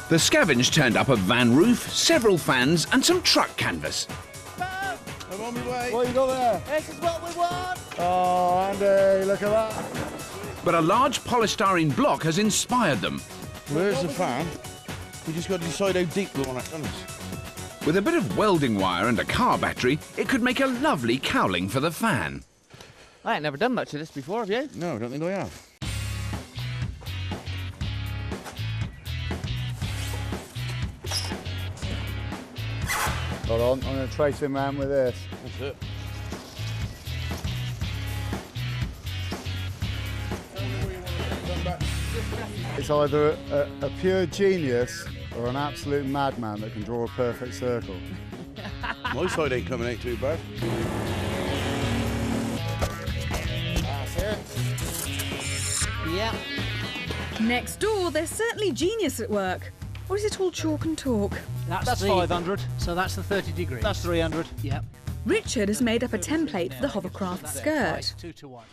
The scavenge turned up a van roof, several fans and some truck canvas. I'm on my way. What you got there? This is what we want. Oh, Andy, look at that. But a large polystyrene block has inspired them. Where's the fan? We just got to decide how deep we want it, don't we? With a bit of welding wire and a car battery, it could make a lovely cowling for the fan. I ain't never done much of this before, have you? No, I don't think I have. Hold on, I'm going to trace him around with this. That's it. It's either a pure genius or an absolute madman that can draw a perfect circle. My side ain't coming out too bad. That's it. Yeah. Next door, there's certainly genius at work. Or is it all chalk and talk? That's 500. So that's the 30 degrees. That's 300. Yep. Richard has made up a template for the hovercraft skirt. 2 to 1.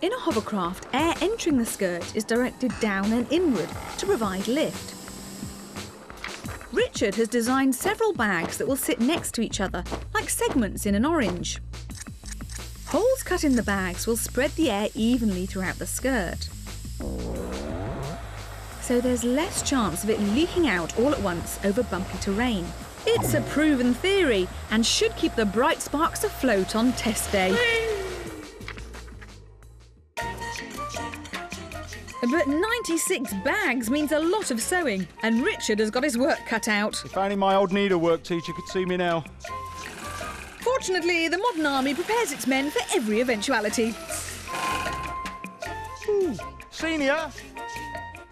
In a hovercraft, air entering the skirt is directed down and inward to provide lift. Richard has designed several bags that will sit next to each other, like segments in an orange. Holes cut in the bags will spread the air evenly throughout the skirt. So there's less chance of it leaking out all at once over bumpy terrain. It's a proven theory and should keep the bright sparks afloat on test day. But 96 bags means a lot of sewing, and Richard has got his work cut out. If only my old needlework teacher could see me now. Fortunately, the modern army prepares its men for every eventuality. Ooh, senior!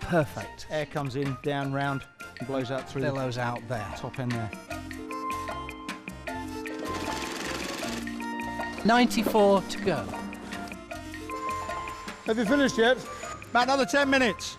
Perfect. Air comes in, down, round, and blows out through. Billows out there. Top end there. 94 to go. Have you finished yet? About another 10 minutes.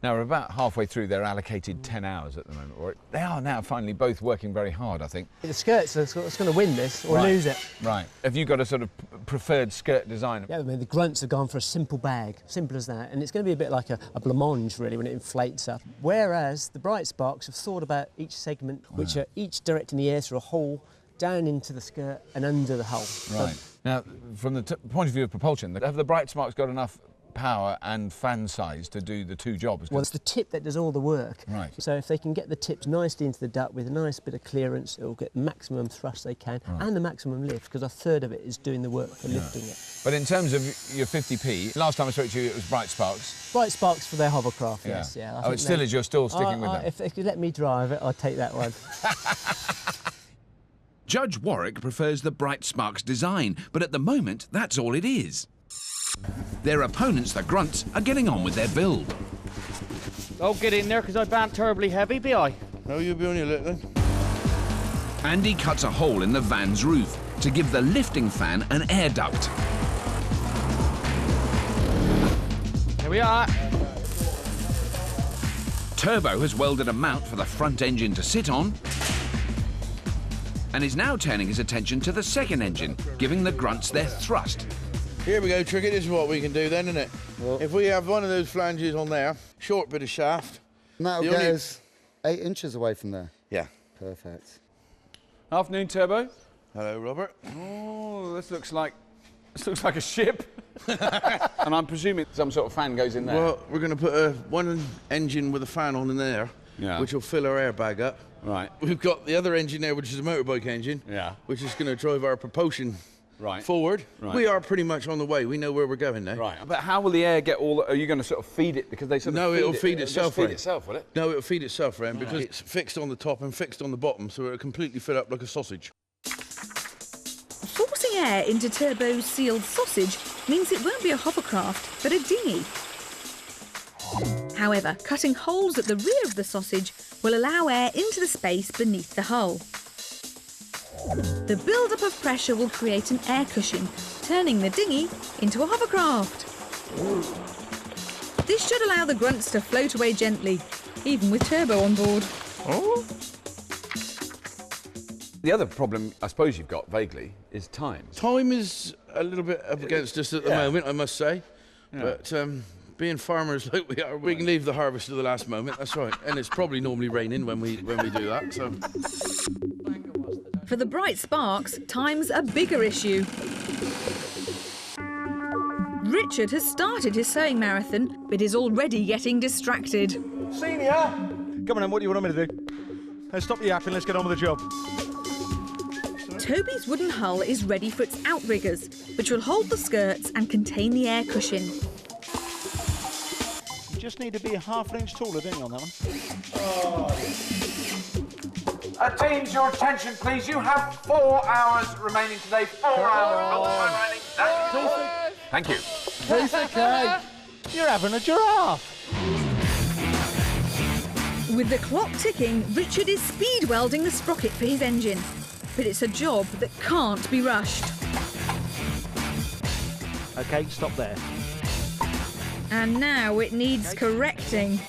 Now, we're about halfway through their allocated 10 hours at the moment. Or they are now finally both working very hard, I think. The skirt's what's going to win this or lose it. Right. Have you got a sort of preferred skirt design? Yeah, I mean, the grunts have gone for a simple bag, simple as that, and it's going to be a bit like a blancmange, really, when it inflates up. Whereas the Bright Sparks have thought about each segment, which are each directing the air through a hole, down into the skirt and under the hull. Right. Now, from the point of view of propulsion, have the Bright Sparks got enough power and fan size to do the two jobs? Well, it's the tip that does all the work. Right. So if they can get the tips nicely into the duct with a nice bit of clearance, it'll get maximum thrust they can and the maximum lift, because a third of it is doing the work for lifting it. But in terms of your 50p, last time I spoke to you, it was Bright Sparks. Bright Sparks for their hovercraft, yes. Yeah. Oh, it still is. You're still sticking with them. If they could let me drive it, I'd take that one. Judge Warwick prefers the Bright Sparks design, but at the moment, that's all it is. Their opponents, the Grunts, are getting on with their build. Don't get in there, because I bant terribly heavy, be I? No, you'll be on your little. Andy cuts a hole in the van's roof to give the lifting fan an air duct. Here we are. Turbo has welded a mount for the front engine to sit on, and is now turning his attention to the second engine, giving the Grunts their thrust. Here we go, Tricky. This is what we can do then, isn't it? Well, if we have one of those flanges on there, short bit of shaft. And that'll get us 8 inches away from there. Yeah. Perfect. Afternoon, Turbo. Hello, Robert. Oh, this looks like a ship. And I'm presuming some sort of fan goes in there. Well, we're going to put one engine with a fan on in there, which will fill our airbag up. Right. We've got the other engine there, which is a motorbike engine, which is going to drive our propulsion forward. Right. We are pretty much on the way. We know where we're going now. Right. But how will the air get all? Are you going to sort of feed it because they sort of? No, it'll feed itself. It'll feed itself, will it? No, it'll feed itself, Ren, because it's fixed on the top and fixed on the bottom, so it'll completely fill up like a sausage. Forcing air into Turbo's sealed sausage means it won't be a hovercraft, but a dinghy. However, cutting holes at the rear of the sausage will allow air into the space beneath the hull. The build-up of pressure will create an air cushion, turning the dinghy into a hovercraft. This should allow the Grunts to float away gently, even with Turbo on board. Oh. The other problem, I suppose you've got vaguely, is time. Time is a little bit up against us at the moment, I must say. But being farmers like we are, we can leave the harvest to the last moment. That's right. And it's probably normally raining when we do that. So. For the Bright Sparks, time's a bigger issue. Richard has started his sewing marathon, but is already getting distracted. Senior! Come on then, what do you want me to do? Let's stop the yapping, let's get on with the job. Toby's wooden hull is ready for its outriggers, which will hold the skirts and contain the air cushion. You just need to be a ½ an inch taller, don't you, on that one? Teams, your attention, please. You have 4 hours remaining today. 4 hours. Thank you. Piece of cake. You're having a giraffe. With the clock ticking, Richard is speed welding the sprocket for his engine. But it's a job that can't be rushed. OK, stop there. And now it needs correcting.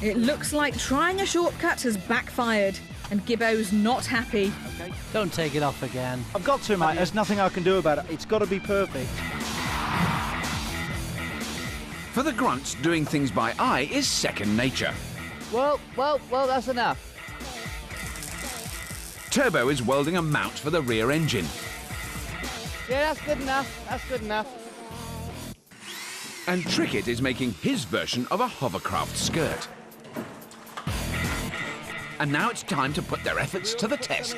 It looks like trying a shortcut has backfired, and Gibbo's not happy. Don't take it off again. I've got to, mate. There's nothing I can do about it. It's got to be perfect. For the grunts, doing things by eye is second nature. Well, that's enough. Turbo is welding a mount for the rear engine. Yeah, that's good enough. That's good enough. And Trickett is making his version of a hovercraft skirt. And now it's time to put their efforts to the test.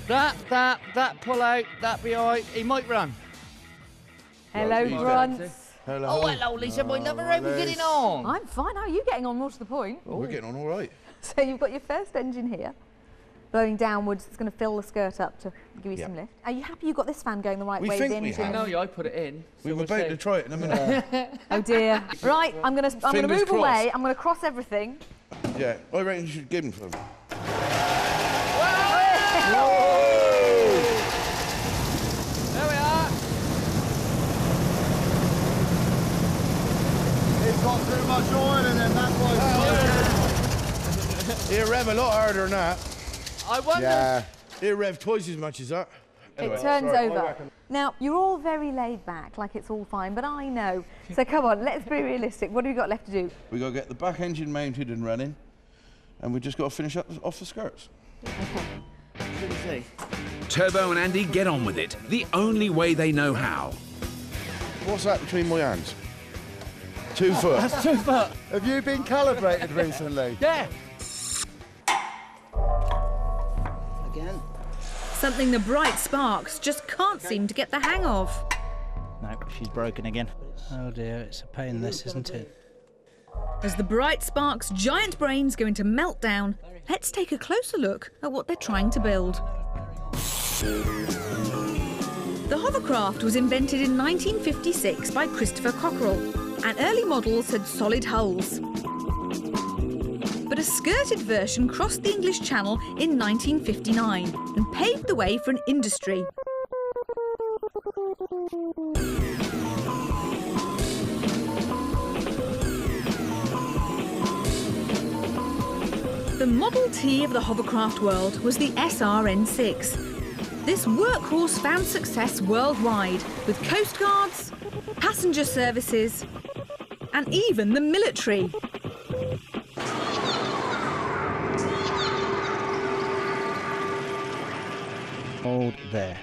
That pull out, that be all right. He might run. Hello, grunts. Hello. Oh, hello, Lisa, my lover. How are we getting on? I'm fine. How are you getting on? More to the point. Oh, we're getting on all right. So you've got your first engine here, blowing downwards. It's going to fill the skirt up to give you some lift. Are you happy you got this fan going the right way? We think we have. No, yeah, I put it in. We were about to try it in a minute. Oh dear. Right, I'm going to move away. I'm going to cross everything. Yeah, I reckon you should give him some. There we are. It's got too much oil in it, that's why. He'll rev a lot harder than that. I wonder. Yeah. He'll rev twice as much as that. It turns over. Now, you're all very laid back, like it's all fine, but I know. So come on, let's be realistic. What have we got left to do? We've got to get the back engine mounted and running, and we've just got to finish up off the skirts. Okay. Turbo and Andy get on with it, the only way they know how. What's that between my hands? 2 foot. That's 2 foot. Have you been calibrated recently? Yeah. Again. Something the Bright Sparks just can't seem to get the hang of. No, she's broken again. Oh dear, it's a pain this, isn't it? As the Bright Sparks' giant brains go into meltdown, let's take a closer look at what they're trying to build. The hovercraft was invented in 1956 by Christopher Cockerell, and early models had solid hulls. But a skirted version crossed the English Channel in 1959 and paved the way for an industry. The Model T of the hovercraft world was the SRN6. This workhorse found success worldwide with coast guards, passenger services, and even the military. Hold there.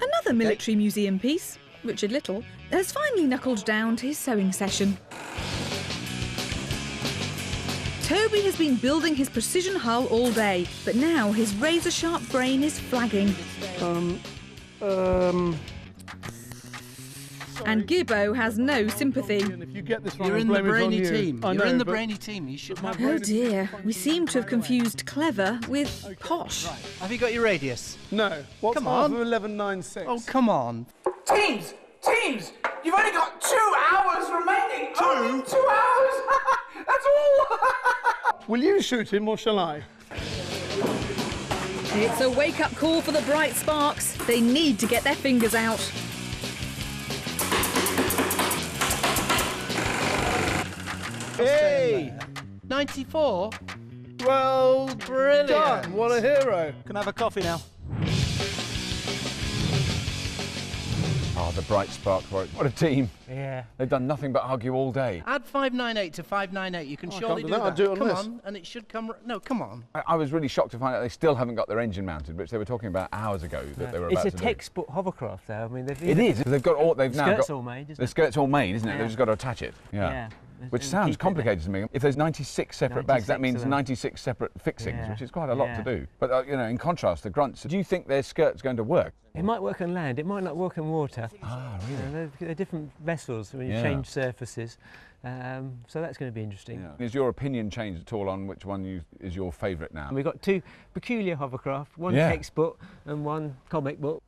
Another military museum piece, Richard Little, has finally knuckled down to his sewing session. Toby has been building his precision hull all day, but now his razor-sharp brain is flagging. And Gibbo has no sympathy. If you get this wrong, You're in the brainy you. team. I You're know, in the but- brainy team. You should have. Oh dear, we seem to have confused clever with posh. Have you got your radius? No. What's Come half on. of 11.96? Oh, come on. Teams! You've only got 2 hours remaining! Only 2 hours! That's all! Will you shoot him or shall I? It's a wake-up call for the Bright Sparks. They need to get their fingers out. Hey! 94? Well Brilliant. done. What a hero. Can I have a coffee now? Oh, the Bright Spark, what a team. Yeah. They've done nothing but argue all day. Add 598 to 598. You can I surely can't do that. I'll do it on come this. on, and it should come. No, come on. I was really shocked to find out they still haven't got their engine mounted, which they were talking about hours ago that they were It's about a to do. textbook hovercraft, though. I mean, It is. They've got all. They've now skirt's got all made, isn't the it? skirt's all made, isn't it? Yeah. They've just got to attach it. Yeah. Which And sounds keep it complicated to me. If there's 96 separate bags, that 96 means of them. 96 separate fixings, Yeah. which is quite a lot to Yeah. do. But you know, in contrast, the grunts. Do you think their skirt's going to work? It might work on land, it might not work on water. Ah, really? They're different vessels when you Yeah. change surfaces. So that's going to be interesting. Yeah. Has your opinion changed at all on which one is your favourite now? And we've got two peculiar hovercraft, one textbook and one comic book.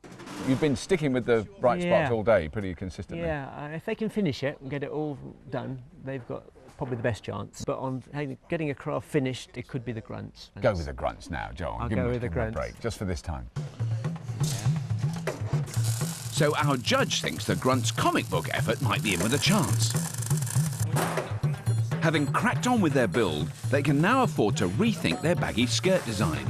You've been sticking with the bright sparks all day, pretty consistently. Yeah, if they can finish it and get it all done, they've got probably the best chance. But on getting a craft finished, it could be the grunts. Go with the grunts now, Joel. I'll go with the grunts. Break, just for this time. So our judge thinks the Grunt's comic book effort might be in with a chance. Having cracked on with their build, they can now afford to rethink their baggy skirt design.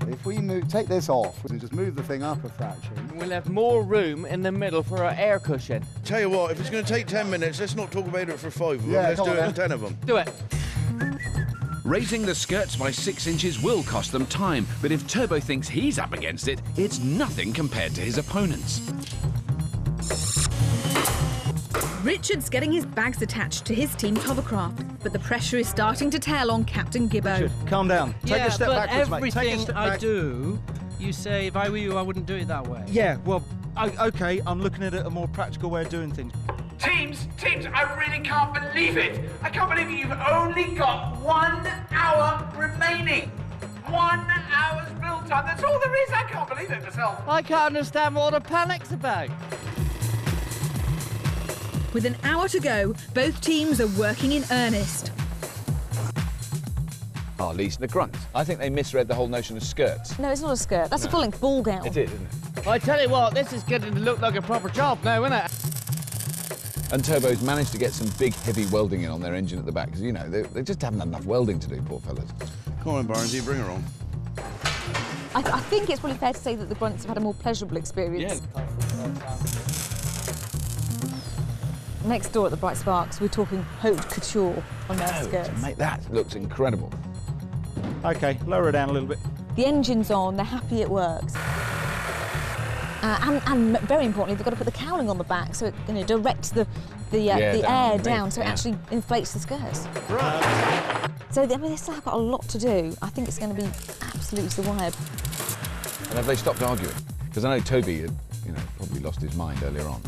If we take this off and just move the thing up a fraction, we'll have more room in the middle for our air cushion. Tell you what, if it's going to take 10 minutes, let's not talk about it for 5 of them. Let's do it in 10 of them. Do it. Raising the skirts by 6 inches will cost them time, but if Turbo thinks he's up against it, it's nothing compared to his opponents. Richard's getting his bags attached to his team's hovercraft, but the pressure is starting to tell on Captain Gibbo. Richard, calm down. Take a step backwards, mate. Everything I do, you say, if I were you, I wouldn't do it that way. Yeah, well, OK, I'm looking at it a more practical way of doing things. Teams, I really can't believe it. I can't believe it. You've only got 1 hour remaining. 1 hour's build time. That's all there is. I can't believe it myself. I can't understand what the panic's about. With an hour to go, both teams are working in earnest. At least the grunts. I think they misread the whole notion of skirts. No, it's not a skirt. That's a full-length ball gown. It is, isn't it? I tell you what, this is getting to look like a proper job now, isn't it? And Turbo's managed to get some big, heavy welding in on their engine at the back, because, you know, they just haven't had enough welding to do, poor fellas. Come on, Barnesy, bring her on. I think it's probably fair to say that the grunts have had a more pleasurable experience. Yeah. Next door at the Bright Sparks, we're talking haute couture on their skirts. Mate, that looks incredible. OK, lower her down a little bit. The engine's on, they're happy it works. And very importantly, they've got to put the cowling on the back so it directs the air down so it actually inflates the skirts. Right. So I mean, they still have got a lot to do. I think it's going to be absolutely superb. And have they stopped arguing? Because I know Toby had, probably lost his mind earlier on.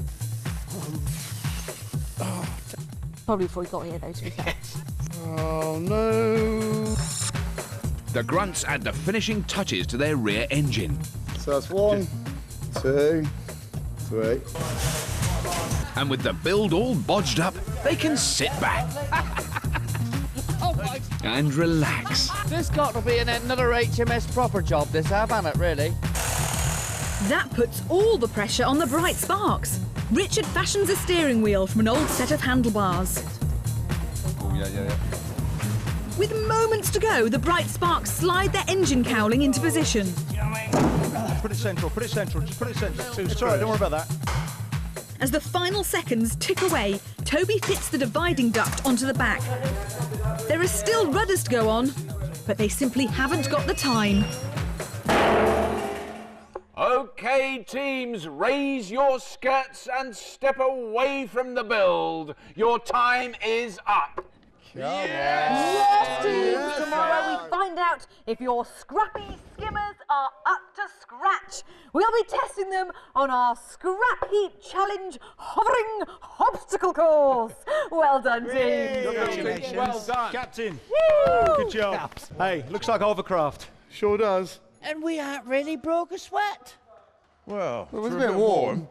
Probably before he got here, though, to be fair. Oh, no. The grunts add the finishing touches to their rear engine. So that's 1, 2, 3. And with the build all bodged up, they can sit back and relax. This got to be another HMS proper job, this hasn't it, really? That puts all the pressure on the Bright Sparks. Richard fashions a steering wheel from an old set of handlebars. Oh, yeah. With moments to go, the Bright Sparks slide their engine cowling into position. Put it central, just put it central. It's all right, don't worry about that. As the final seconds tick away, Toby fits the dividing duct onto the back. There are still rudders to go on, but they simply haven't got the time. OK, teams, raise your skirts and step away from the build. Your time is up. Yes, teams! Tomorrow we find out if your scrappy skimmers are up to scratch. We'll be testing them on our Scrapheap Challenge hovering obstacle course. Well done, teams. Congratulations. Well done. Captain. Woo! Good job. Hey, looks like hovercraft. Sure does. And we aren't really broke a sweat. Well, It was a bit warm.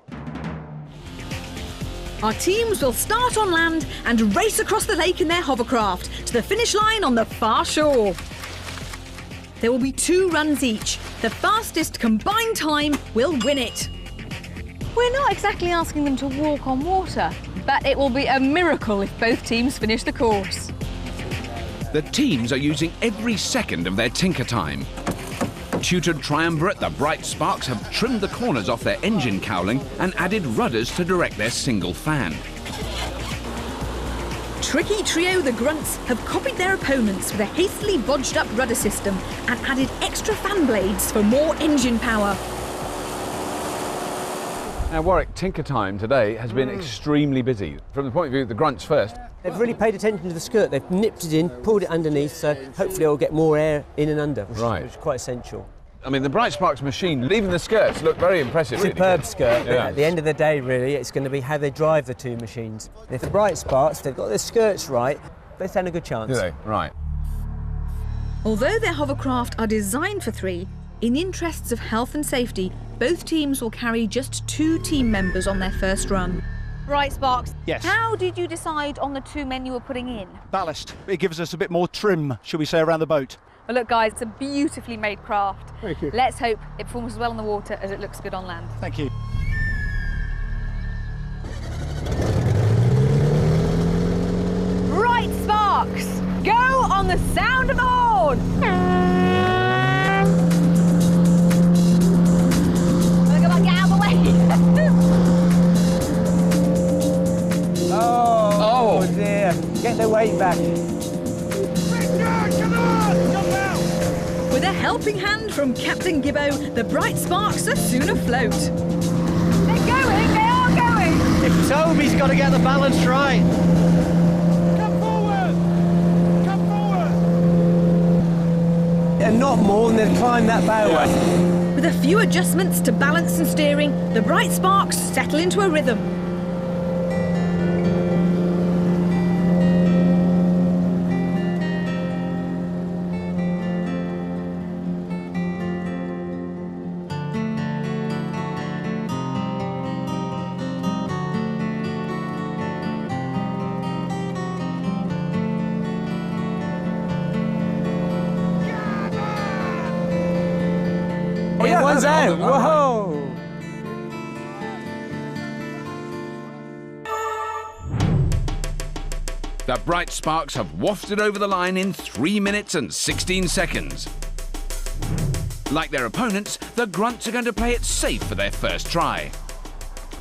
Our teams will start on land and race across the lake in their hovercraft to the finish line on the far shore. There will be 2 runs each. The fastest combined time will win it. We're not exactly asking them to walk on water, but it will be a miracle if both teams finish the course. The teams are using every second of their tinker time. Tutored triumvirate, the Bright Sparks have trimmed the corners off their engine cowling and added rudders to direct their single fan. Tricky trio the Grunts have copied their opponents with a hastily bodged up rudder system and added extra fan blades for more engine power. Now, Warwick, tinker time today has been extremely busy. From the point of view of the grunts first. They've really paid attention to the skirt. They've nipped it in, pulled it underneath, so hopefully it'll get more air in and under, which is quite essential. I mean, the Bright Sparks machine, leaving the skirts, look very impressive. Superb skirt. Yeah. At the end of the day, really, it's going to be how they drive the two machines. If the Bright Sparks, they've got their skirts right, they stand a good chance. Do they? Right. Although their hovercraft are designed for 3, in the interests of health and safety, both teams will carry just 2 team members on their first run. Right, Sparks. Yes. How did you decide on the 2 men you were putting in? Ballast. It gives us a bit more trim, shall we say, around the boat. Well, look, guys, it's a beautifully made craft. Thank you. Let's hope it performs as well in the water as it looks good on land. Thank you. Right, Sparks. Go on the sound of the horn. Come on, get out of the way. Oh dear. Get the weight back. With a helping hand from Captain Gibbo, the Bright Sparks are soon afloat. They're going, they are going. If Toby's got to get the balance right. And not more than they've climbed that bowway. With a few adjustments to balance and steering, the Bright Sparks settle into a rhythm. One's out. Whoa! The Bright Sparks have wafted over the line in 3 minutes and 16 seconds. Like their opponents, the Grunts are going to play it safe for their first try.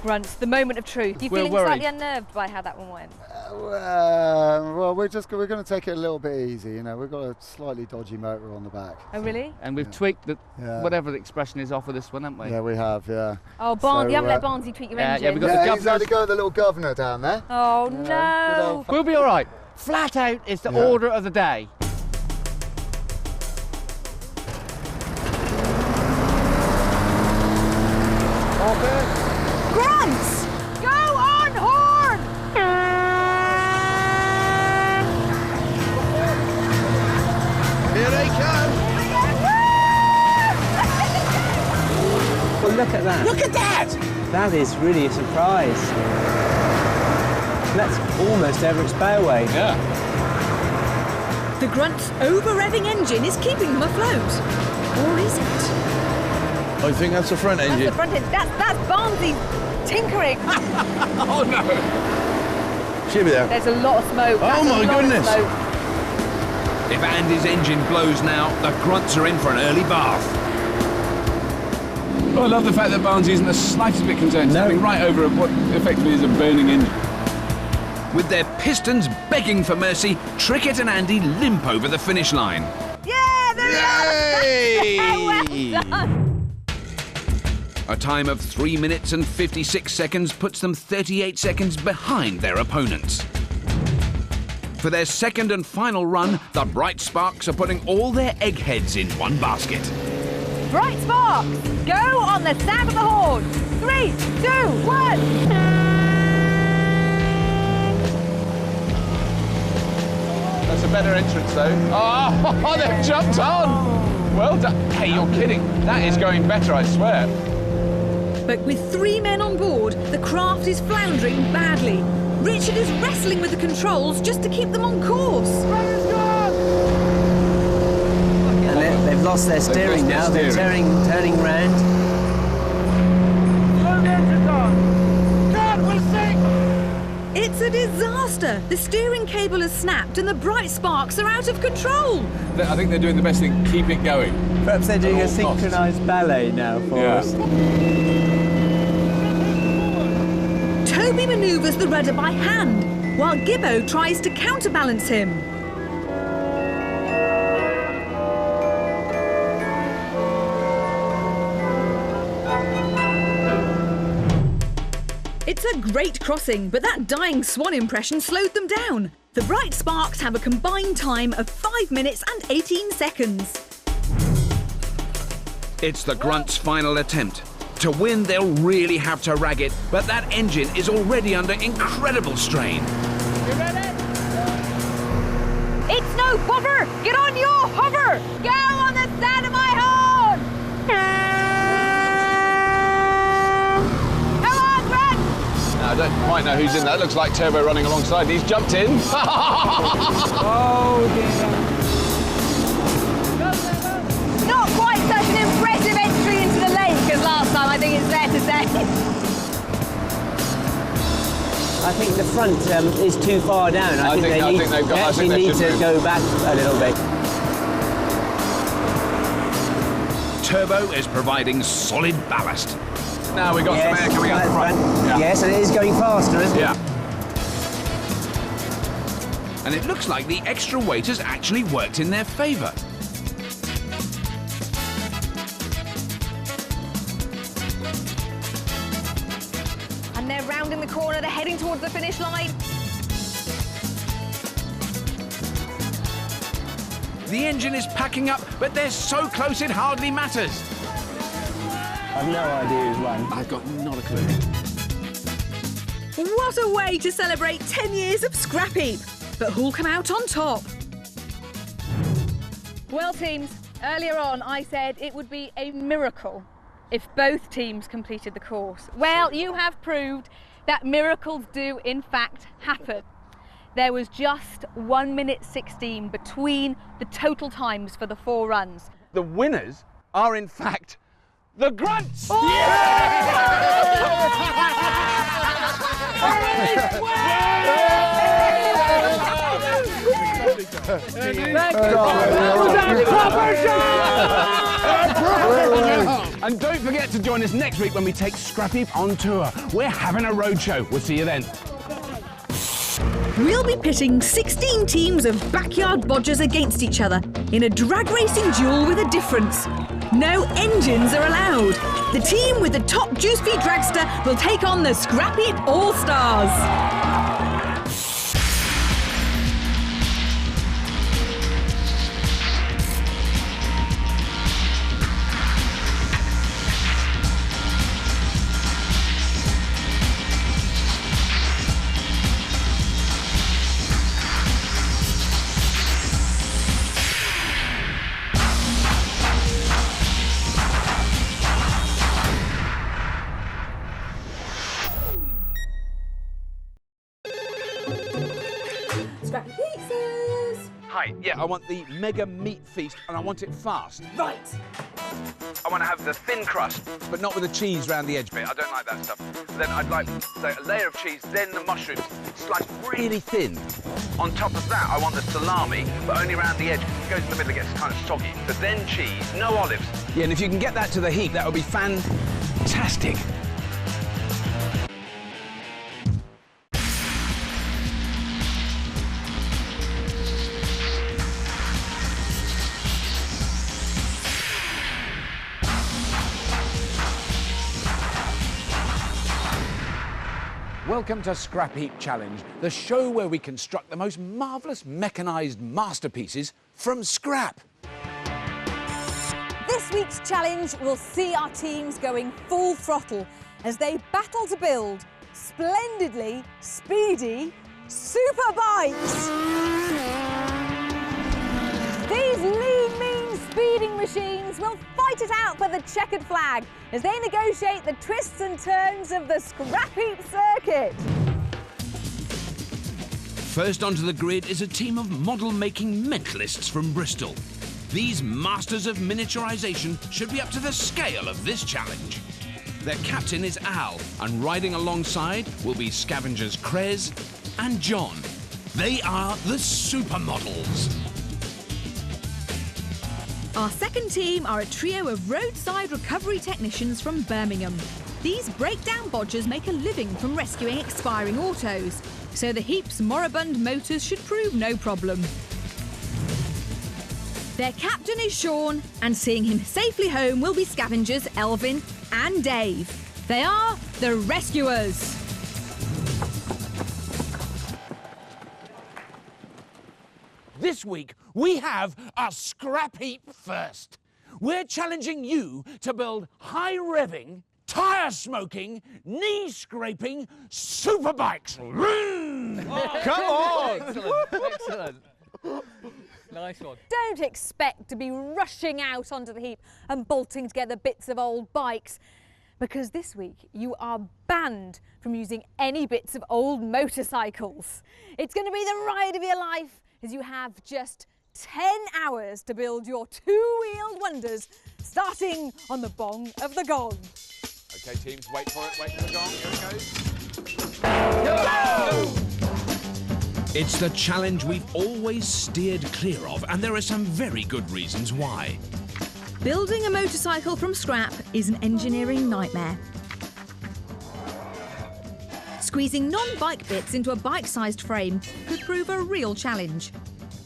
Grunts, the moment of truth. You We're feeling worried. slightly unnerved by how that one went? Well, we're going to take it a little bit easy. You know, we've got a slightly dodgy motor on the back. Oh, really? And we've tweaked the, whatever the expression is off of this one, haven't we? Yeah, we have, yeah. Oh, Barnes, you haven't let Barnesy tweak your engine. Yeah, we've got the he's had to go with the little governor down there. Oh, no. We'll be all right. Flat out is the order of the day. Grunts! Go on, horn! Here they come. Well, look at that. Look at that! That is really a surprise. That's almost over its bowway. Yeah. The Grunt's over-revving engine is keeping them afloat. Or is it? I think that's the front engine. That's the front end. That's Barnesy tinkering. Oh no! Should be there. There's a lot of smoke. Oh my goodness! If Andy's engine blows now, the Grunts are in for an early bath. Oh, I love the fact that Barnes isn't the slightest bit concerned, stepping right over what effectively is a burning engine. With their pistons begging for mercy, Trickett and Andy limp over the finish line. Yeah, there we are! Well done! A time of 3 minutes and 56 seconds puts them 38 seconds behind their opponents. For their second and final run, the Bright Sparks are putting all their eggheads in one basket. Bright Sparks, go on the sound of the horn. 3, 2, 1. That's a better entrance though. Oh, they've jumped on! Well done. Hey, you're kidding. That is going better, I swear. But with 3 men on board, the craft is floundering badly. Richard is wrestling with the controls just to keep them on course. And they've lost their steering now. They're turning round. It's a disaster. The steering cable has snapped and the Bright Sparks are out of control. I think they're doing the best thing. Keep it going. Perhaps they're doing At a all costs. synchronised ballet now for us. Toby manoeuvres the rudder by hand, while Gibbo tries to counterbalance him. It's a great crossing, but that dying swan impression slowed them down. The Bright Sparks have a combined time of 5 minutes and 18 seconds. It's the Grunt's final attempt. To win, they'll really have to rag it, but that engine is already under incredible strain. You ready? It's no bother! Get on your hover! Go on the sound of my horn! Come on, Grunt! Now, I don't quite know who's in that. Looks like Turbo running alongside. He's jumped in. Oh dear. Not quite such an impressive entry into the lake as last time, I think it's fair to say. I think the front is too far down. I think they need to go back a little bit. Turbo is providing solid ballast. Now we've got some air coming out the front. Yeah. Yes, and it is going faster, isn't it? Yeah. And it looks like the extra weight has actually worked in their favour. And they're rounding the corner, they're heading towards the finish line. The engine is packing up, but they're so close it hardly matters. I've no idea who's won. I've got not a clue. What a way to celebrate 10 years of Scrapheap! But who'll come out on top? Well, teams, earlier on I said it would be a miracle if both teams completed the course. Well, you have proved that miracles do in fact happen. There was just 1 minute 16 between the total times for the 4 runs. The winners are, in fact, the Grunts! Oh! And don't forget to join us next week when we take Scrapheap on tour. We're having a roadshow. We'll see you then. We'll be pitting 16 teams of backyard bodgers against each other in a drag racing duel with a difference. No engines are allowed. The team with the top juice feed dragster will take on the Scrapheap All-Stars. Hi, yeah, I want the mega meat feast and I want it fast. Right. I want to have the thin crust, but not with the cheese round the edge bit. I don't like that stuff. Then I'd like, say, a layer of cheese, then the mushrooms, sliced really thin. On top of that, I want the salami, but only round the edge. It goes in the middle, it gets kind of soggy. But then cheese, no olives. Yeah, and if you can get that to the heat, that would be fantastic. Welcome to Scrapheap Challenge, the show where we construct the most marvellous mechanised masterpieces from scrap. This week's challenge will see our teams going full throttle as they battle to build splendidly speedy super bikes. These lean, mean speeding machines will fight it out for the checkered flag as they negotiate the twists and turns of the Scrapheap circuit. First onto the grid is a team of model-making mentalists from Bristol. These masters of miniaturisation should be up to the scale of this challenge. Their captain is Al, and riding alongside will be scavengers Krez and John. They are the supermodels. Our second team are a trio of roadside recovery technicians from Birmingham. These breakdown bodgers make a living from rescuing expiring autos, so the heap's moribund motors should prove no problem. Their captain is Sean, and seeing him safely home will be scavengers Elvin and Dave. They are the rescuers. This week, we have a Scrapheap first. we're challenging you to build high-revving, tyre-smoking, knee-scraping superbikes. Come on! Excellent. Nice one. Don't expect to be rushing out onto the heap and bolting together bits of old bikes, because this week you are banned from using any bits of old motorcycles. It's going to be the ride of your life, as you have just 10 hours to build your two-wheeled wonders, starting on the bong of the gong. Okay, teams, wait for it, wait for the gong. Here it goes. Go! It's the challenge we've always steered clear of, and there are some very good reasons why. Building a motorcycle from scrap is an engineering nightmare. Squeezing non-bike bits into a bike-sized frame could prove a real challenge.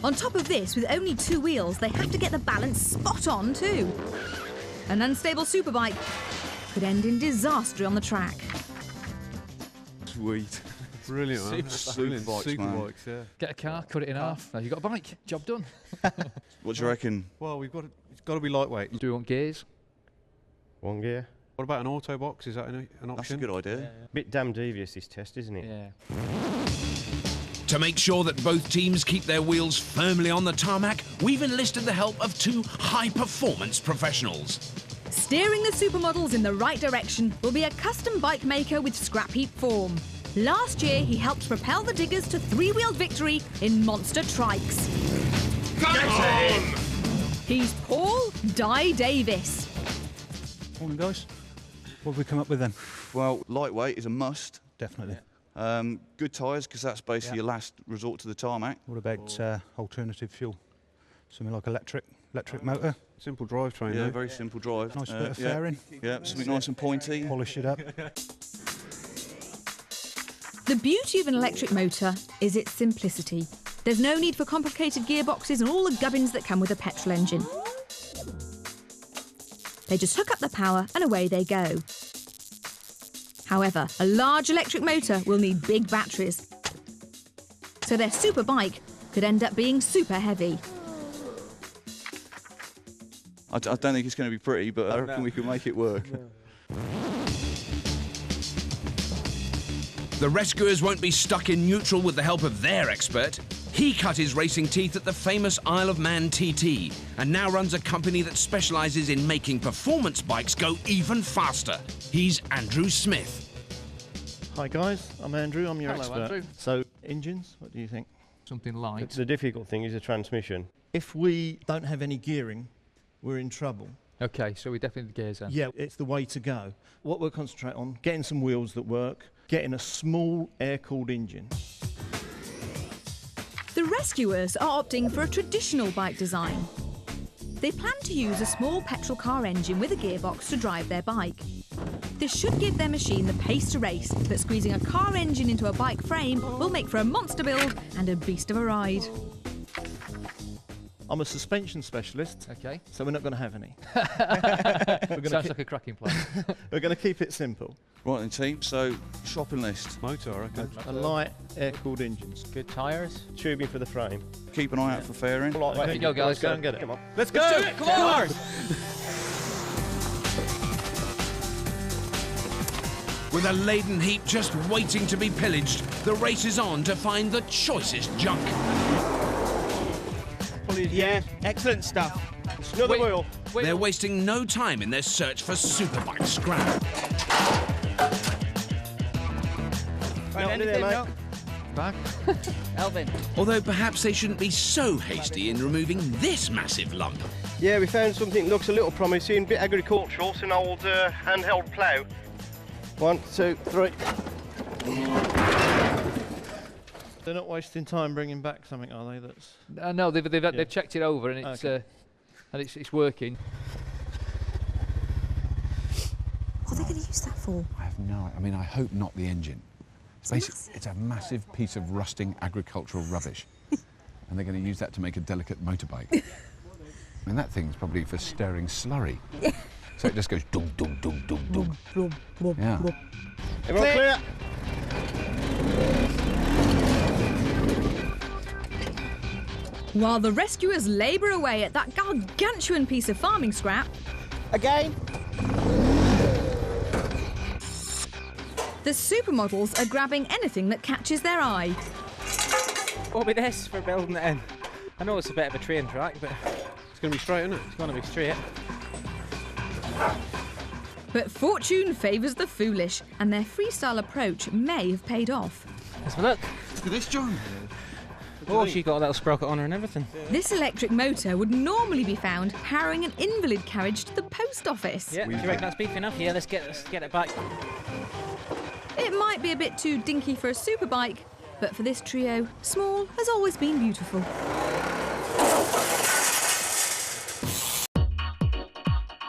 On top of this, with only two wheels, they have to get the balance spot on too. An unstable superbike could end in disaster on the track. Sweet. Brilliant, man. Superbikes, yeah. Get a car, cut it in half. Now you've got a bike. Job done. What do you reckon? Well, it's got to be lightweight. Do we want gears? One gear. What about an auto box? Is that an option? That's a good idea. Yeah. Bit damn devious, this test, isn't it? Yeah. To make sure that both teams keep their wheels firmly on the tarmac, we've enlisted the help of two high-performance professionals. Steering the supermodels in the right direction will be a custom bike maker with Scrapheap form. Last year, he helped propel the diggers to three-wheeled victory in monster trikes. Come on! He's Paul Di Davis. Morning, guys. What have we come up with then? Well, lightweight is a must. Definitely. Good tyres, because that's basically your last resort to the tarmac. What about alternative fuel? Something like electric motor? Simple drivetrain. Yeah, very simple drive. Nice bit of fairing. Yeah, something nice and pointy. Polish it up. The beauty of an electric motor is its simplicity. There's no need for complicated gearboxes and all the gubbins that come with a petrol engine. They just hook up the power and away they go. However, a large electric motor will need big batteries, so their super bike could end up being super heavy. I don't think it's going to be pretty, but I reckon we can make it work. The rescuers won't be stuck in neutral with the help of their expert. He cut his racing teeth at the famous Isle of Man TT and now runs a company that specialises in making performance bikes go even faster. He's Andrew Smith. Hi guys, I'm Andrew, I'm your Hello, expert. Andrew. So, engines, what do you think? Something light. The difficult thing is the transmission. If we don't have any gearing, we're in trouble. Okay, so we definitely need the gears then. Yeah, it's the way to go. What we'll concentrate on, getting some wheels that work, getting a small air-cooled engine. The rescuers are opting for a traditional bike design. They plan to use a small petrol car engine with a gearbox to drive their bike. This should give their machine the pace to race that squeezing a car engine into a bike frame will make for a monster build and a beast of a ride. I'm a suspension specialist, Okay. so we're not going to have any. Sounds like a cracking plan. We're going to keep it simple. Right then, team, so shopping list. Motor, I reckon. A light air-cooled engines. Good tyres. Tubing for the frame. Keep an eye out for fairing. Lightweight. Okay, go, guys, Let's go go. and get it. Come on. Let's go! Let's do it! Come on! With a laden heap just waiting to be pillaged, the race is on to find the choicest junk. Yeah, excellent stuff. Another wheel. They're wasting no time in their search for superbike scrap. Back. Elvin. Although perhaps they shouldn't be so hasty in removing this massive lump. Yeah, we found something that looks a little promising, bit agricultural. It's an old handheld plough. 1, 2, 3. They're not wasting time bringing back something, are they? That's No, they've checked it over and it's working. What are they going to use that for? I have no. I mean, I hope not the engine. It's a massive piece of rusting agricultural rubbish, and they're going to use that to make a delicate motorbike. I mean, that thing's probably for stirring slurry. So it just goes dum dum dum dum dum. Yeah. Everyone clear? While the rescuers labour away at that gargantuan piece of farming scrap... Again? The supermodels are grabbing anything that catches their eye. What with this for building it in? I know it's a bit of a train track, but it's going to be straight, isn't it? It's going to be straight. But fortune favours the foolish, and their freestyle approach may have paid off. Let's have a look. Look at this, John. Oh, she got a little sprocket on her and everything. This electric motor would normally be found harrowing an invalid carriage to the post office. Yeah, do you reckon that's beef enough? Yeah, let's get it back. It might be a bit too dinky for a superbike, but for this trio, small has always been beautiful.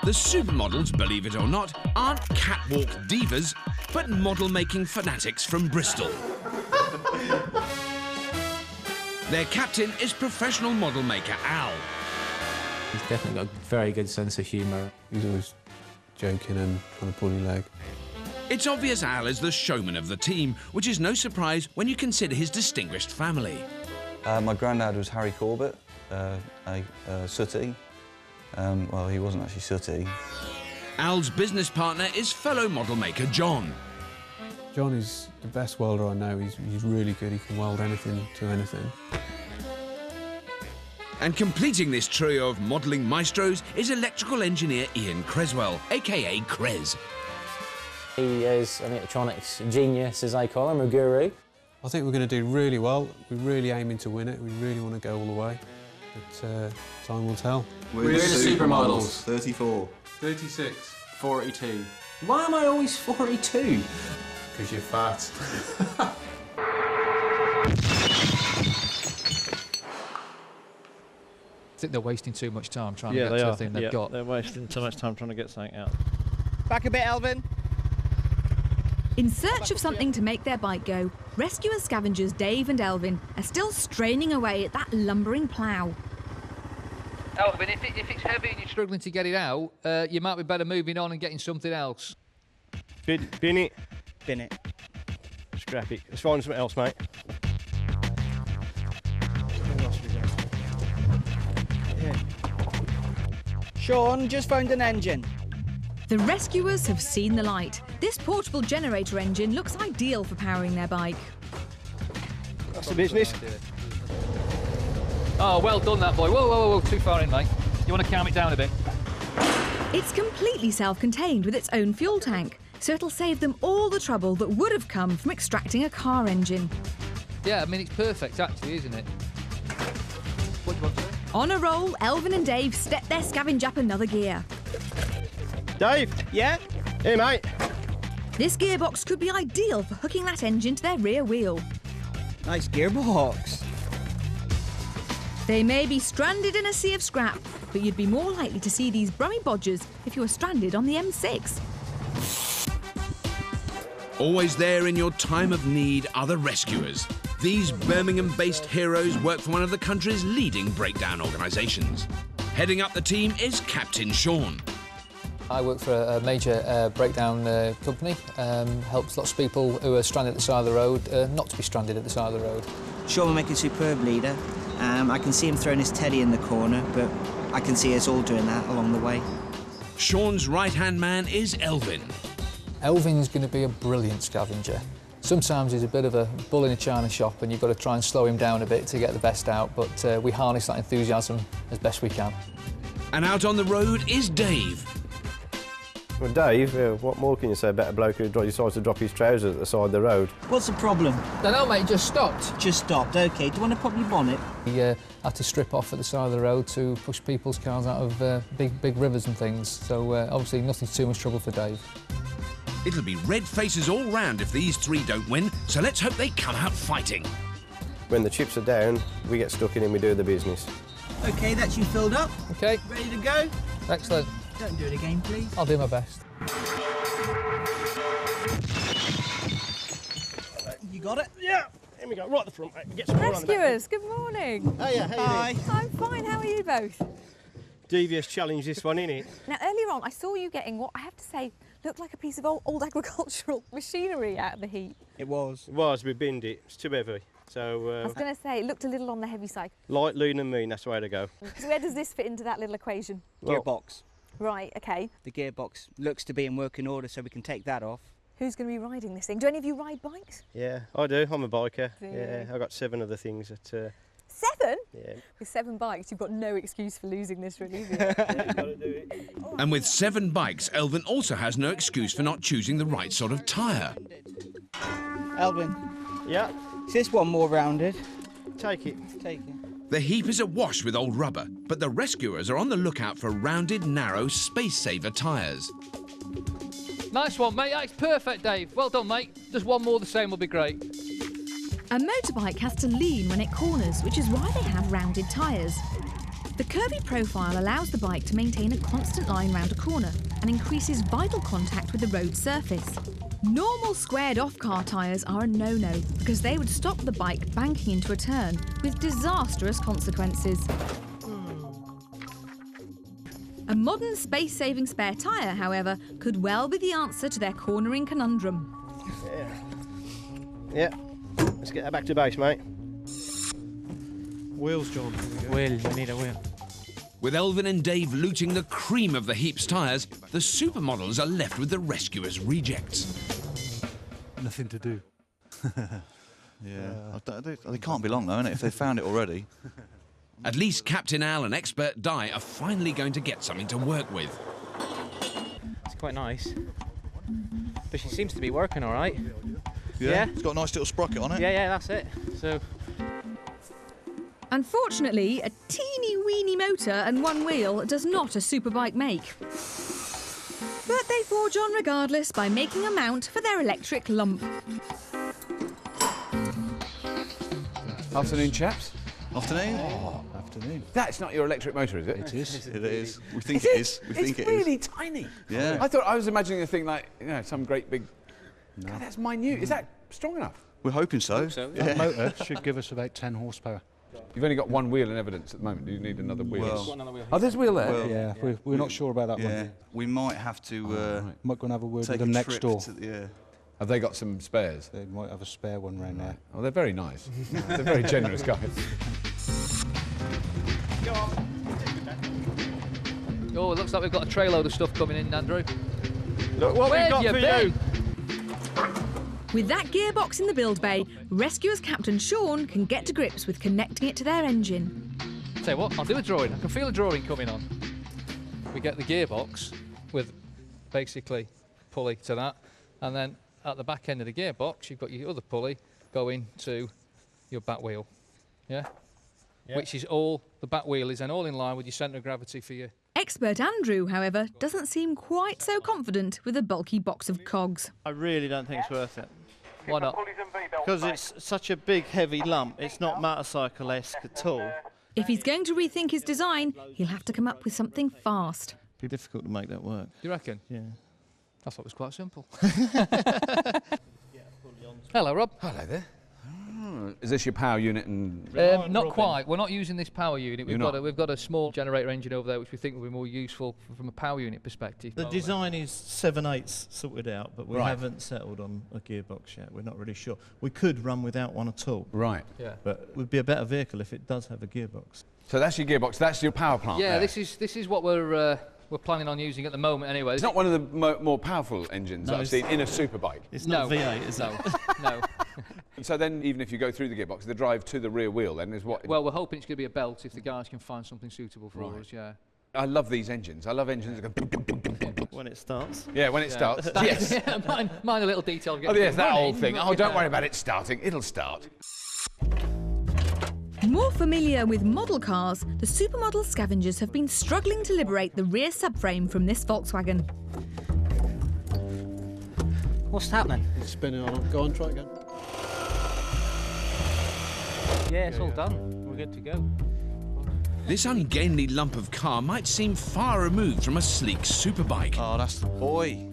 The supermodels, believe it or not, aren't catwalk divas, but model-making fanatics from Bristol. Their captain is professional model maker Al. He's definitely got a very good sense of humour. He's always joking and trying to pull your leg. It's obvious Al is the showman of the team, which is no surprise when you consider his distinguished family. My granddad was Harry Corbett, a sooty. Well, he wasn't actually sooty. Al's business partner is fellow model maker John. John is the best welder I know. He's really good. He can weld anything to anything. And completing this trio of modelling maestros is electrical engineer Ian Creswell, a.k.a. Cres. He is an electronics genius, as I call him, a guru. I think we're going to do really well. We're really aiming to win it. We really want to go all the way. But time will tell. We're the supermodels. 34. 36. 42. Why am I always 42? Because you're fat. I think they're wasting too much time trying to Yeah, get they to are. the thing they've got. They're wasting too much time trying to get something out. Back a bit, Elvin. In search of something to make their bike go, rescuer scavengers Dave and Elvin are still straining away at that lumbering plough. Elvin, if it's heavy and you're struggling to get it out, you might be better moving on and getting something else. Bin it. Bin it. Scrap it. Let's find something else, mate. Sean, just found an engine. The rescuers have seen the light. This portable generator engine looks ideal for powering their bike. That's the business. Oh, well done, that boy. Whoa, whoa, whoa, whoa, too far in, mate. You want to calm it down a bit? It's completely self-contained with its own fuel tank, so it'll save them all the trouble that would have come from extracting a car engine. Yeah, I mean, it's perfect, actually, isn't it? What do you want to say? On a roll, Elvin and Dave step their scavenge up another gear. Dave? Yeah? Here, mate. This gearbox could be ideal for hooking that engine to their rear wheel. Nice gearbox. They may be stranded in a sea of scrap, but you'd be more likely to see these brummy bodgers if you were stranded on the M6. Always there in your time of need are the rescuers. These Birmingham-based heroes work for one of the country's leading breakdown organisations. Heading up the team is Captain Sean. I work for a major breakdown company, helps lots of people who are stranded at the side of the road not to be stranded at the side of the road. Sean will make a superb leader. I can see him throwing his teddy in the corner, but I can see us all doing that along the way. Sean's right-hand man is Elvin. Elvin's going to be a brilliant scavenger. Sometimes he's a bit of a bull in a china shop and you've got to try and slow him down a bit to get the best out, but we harness that enthusiasm as best we can. And out on the road is Dave. Well, Dave, what more can you say about a bloke who decides to drop his trousers at the side of the road? What's the problem? Don't know, mate, just stopped. Just stopped, OK. Do you want to pop your bonnet? He had to strip off at the side of the road to push people's cars out of big rivers and things, so obviously nothing's too much trouble for Dave. It'll be red faces all round if these three don't win, so let's hope they come out fighting. When the chips are down, we get stuck in and we do the business. OK, that's you filled up. OK. Ready to go? Excellent. Don't do it again, please. I'll do my best. You got it? Yeah. Here we go, right at the front, mate. Get some Rescuers, good morning. Oh, yeah, how are you doing? I'm fine, how are you both? Devious challenge, this one, innit? Now, earlier on, I saw you getting what I have to say looked like a piece of old agricultural machinery out of the heap. It was. It was, we binned it. It's too heavy. So I was going to say, it looked a little on the heavy side. light, lean and mean, that's the way to go. So where does this fit into that little equation? Gearbox. Right, okay. The gearbox looks to be in working order, so we can take that off. Who's going to be riding this thing? Do any of you ride bikes? Yeah, I do. I'm a biker. Do Yeah, you? I've got 7 of the things that... 7? Yeah. With 7 bikes, you've got no excuse for losing this, really, have you? You've got to do it. And with 7 bikes, Elvin also has no excuse for not choosing the right sort of tyre. Elvin. Yeah. Is this one more rounded? Take it. Take it. The heap is awash with old rubber, but the rescuers are on the lookout for rounded, narrow, space-saver tyres. Nice one, mate. That's perfect, Dave. Well done, mate. Just one more the same will be great. A motorbike has to lean when it corners, which is why they have rounded tyres. The curvy profile allows the bike to maintain a constant line round a corner and increases vital contact with the road surface. Normal squared-off car tyres are a no-no because they would stop the bike banking into a turn with disastrous consequences. A modern space-saving spare tyre, however, could well be the answer to their cornering conundrum. Yeah. Let's get that back to base, mate. Wheels, John. Wheel, we need a wheel. With Elvin and Dave looting the cream of the heap's tyres, the supermodels are left with the rescuers' rejects. Nothing to do. Yeah, they can't be long though, innit, if they found it already. At least Captain Al and Expert Di are finally going to get something to work with. It's quite nice. But she seems to be working all right. Yeah, it's got a nice little sprocket on it. Yeah, that's it. So. Unfortunately, a teeny-weeny motor and one wheel does not a superbike make. But they forge on regardless by making a mount for their electric lump. Afternoon, chaps. Afternoon. Oh, afternoon. That's not your electric motor, is it? It is. It is. We think it is. We think it is. It's really tiny. Yeah. I was imagining a thing like, some great big... No. God, that's minute. Is that strong enough? We're hoping so. That motor should give us about 10 horsepower. You've only got one wheel in evidence at the moment. Do you need another wheel? Well, oh, there's a wheel there? Well, yeah, we're not sure about that one. We might have to... might go and have a word take with them a next trip door. to Have they got some spares? They might have a spare one round there. Oh, they're very nice. They're very generous guys. Oh, it looks like we've got a tray load of stuff coming in, Andrew. Look what we've got for you. With that gearbox in the build bay, Rescuers Captain Sean can get to grips with connecting it to their engine. Tell you what, I'll do a drawing. I can feel a drawing coming on. We get the gearbox with basically pulley to that, and then at the back end of the gearbox, you've got your other pulley going to your back wheel. Yeah? Which is all, the back wheel is then all in line with your centre of gravity for your... Expert Andrew, however, doesn't seem quite so confident with a bulky box of cogs. I really don't think it's worth it. Why not? Because it's such a big, heavy lump. It's not motorcycle-esque at all. If he's going to rethink his design, he'll have to come up with something fast. It'd be difficult to make that work. You reckon? Yeah. I thought it was quite simple. Hello, Rob. Hello there. Is this your power unit? And not quite. We're not using this power unit. We've got a small generator engine over there, which we think will be more useful from a power unit perspective. The design is 7/8 sorted out, but we haven't settled on a gearbox yet. We're not really sure. We could run without one at all. Right. Yeah. But it would be a better vehicle if it does have a gearbox. So that's your gearbox. That's your power plant. Yeah, there. this is what we're planning on using at the moment. Anyway, it's not one of the more powerful engines that I've seen in a superbike. It's not V8, is it? No. And so then, even if you go through the gearbox, the drive to the rear wheel then is what? Well, we're hoping it's going to be a belt if the guys can find something suitable for us. Yeah. I love these engines. I love engines that go when it starts. Yeah, when it starts. Yes. Mind a little detail. Oh yes, that old thing. Oh, don't worry about it starting. It'll start. More familiar with model cars, the supermodel scavengers have been struggling to liberate the rear subframe from this Volkswagen. What's happening? It's spinning on. Go on, try again. Yeah, it's all done. We're good to go. This ungainly lump of car might seem far removed from a sleek superbike. Oh, that's the boy.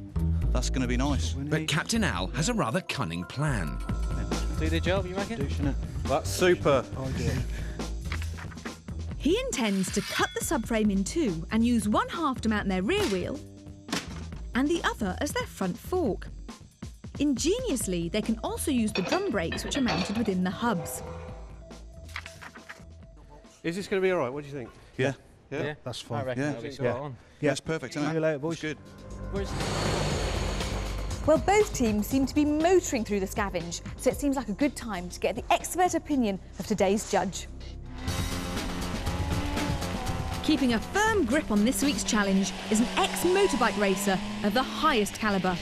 That's going to be nice. But Captain Al has a rather cunning plan. Do the job, you reckon? That's super. Oh, dear. He intends to cut the subframe in two and use one half to mount their rear wheel and the other as their front fork. Ingeniously, they can also use the drum brakes which are mounted within the hubs. Is this going to be all right? What do you think? Yeah. Yeah? That's fine. I reckon Yeah. that'll be spot on. Yeah, it's perfect, isn't it? See you later, boys. It's good. Well, both teams seem to be motoring through the scavenge, so it seems like a good time to get the expert opinion of today's judge. Keeping a firm grip on this week's challenge is an ex-motorbike racer of the highest calibre.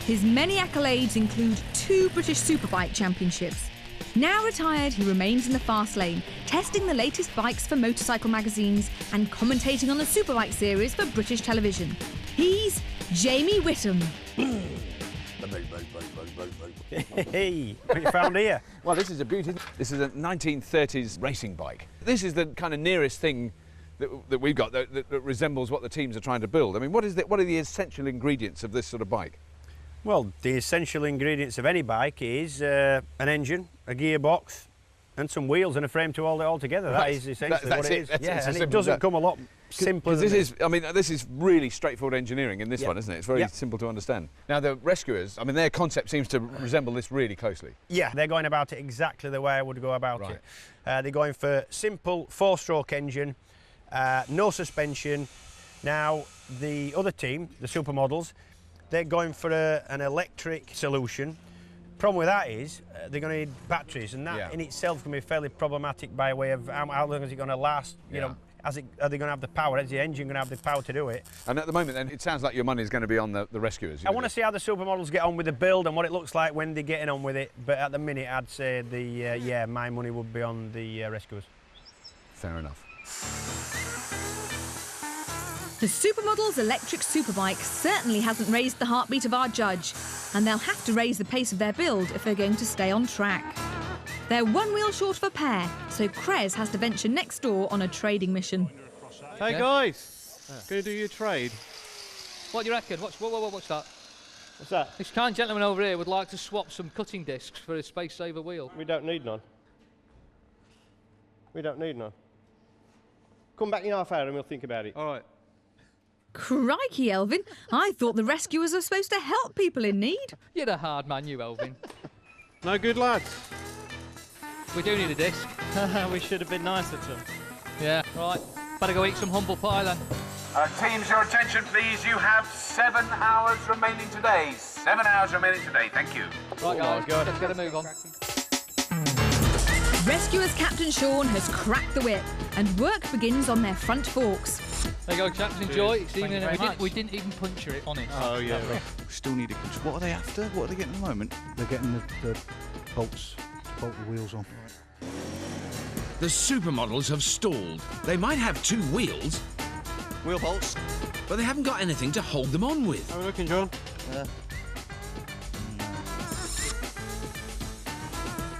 His many accolades include 2 British Superbike Championships. Now retired, he remains in the fast lane, testing the latest bikes for motorcycle magazines and commentating on the Superbike series for British television. He's Jamie Whittam. Hey, what you found here? Well, this is a beauty. This is a 1930s racing bike. This is the kind of nearest thing that we've got that resembles what the teams are trying to build. I mean, what are the essential ingredients of this sort of bike? Well, the essential ingredients of any bike is an engine, a gearbox, and some wheels and a frame to hold it all together. That is essentially what it is. That's and it doesn't come a lot simpler than this. I mean, this is really straightforward engineering in this one, isn't it? It's very simple to understand. Now, the rescuers, I mean, their concept seems to resemble this really closely. Yeah, they're going about it exactly the way I would go about it. They're going for simple 4-stroke engine, no suspension. Now, the other team, the supermodels, they're going for an electric solution. Problem with that is they're going to need batteries, and that in itself can be fairly problematic by way of how long is it going to last, you know, are they going to have the power, is the engine going to have the power to do it? And at the moment then, it sounds like your money is going to be on the rescuers. I want to see how the supermodels get on with the build and what it looks like when they're getting on with it, but at the minute I'd say my money would be on the rescuers. Fair enough. The Supermodels electric superbike certainly hasn't raised the heartbeat of our judge, and they'll have to raise the pace of their build if they're going to stay on track. They're 1 wheel short of a pair, so Krez has to venture next door on a trading mission. Hey guys, going to do your trade? What do you reckon? What's that? What's that? This kind gentleman over here would like to swap some cutting discs for a space saver wheel. We don't need none. We don't need none. Come back in half hour and we'll think about it. All right. Crikey, Elvin. I thought the rescuers were supposed to help people in need. You're a hard man, you, Elvin. No good, lads. We do need a disc. We should have been nicer to them. Yeah, right. Better go eat some humble pie then. Teams, your attention please. You have 7 hours remaining today. 7 hours remaining today. Thank you. Right, guys, let's get a move on. Rescuers Captain Sean has cracked the whip, and work begins on their front forks. There you go, chaps. Enjoy. We didn't even puncture it on it. Oh, yeah. We still need a quench. What are they after? What are they getting at the moment? They're getting the bolts, bolt the wheels on. The supermodels have stalled. They might have 2 wheels. Wheel bolts. But they haven't got anything to hold them on with. How are we looking, John?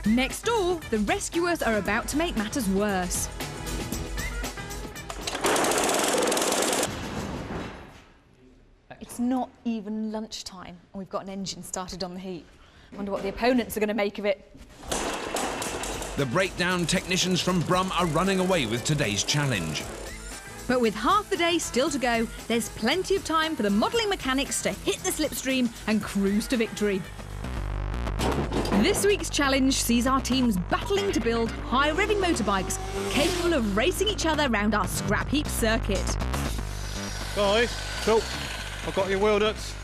Next door, the rescuers are about to make matters worse. It's not even lunchtime, and we've got an engine started on the heap. I wonder what the opponents are going to make of it. The breakdown technicians from Brum are running away with today's challenge. But with half the day still to go, there's plenty of time for the modelling mechanics to hit the slipstream and cruise to victory. This week's challenge sees our teams battling to build high-revving motorbikes capable of racing each other around our scrap heap circuit. Guys, cool. I've got your wheel nuts.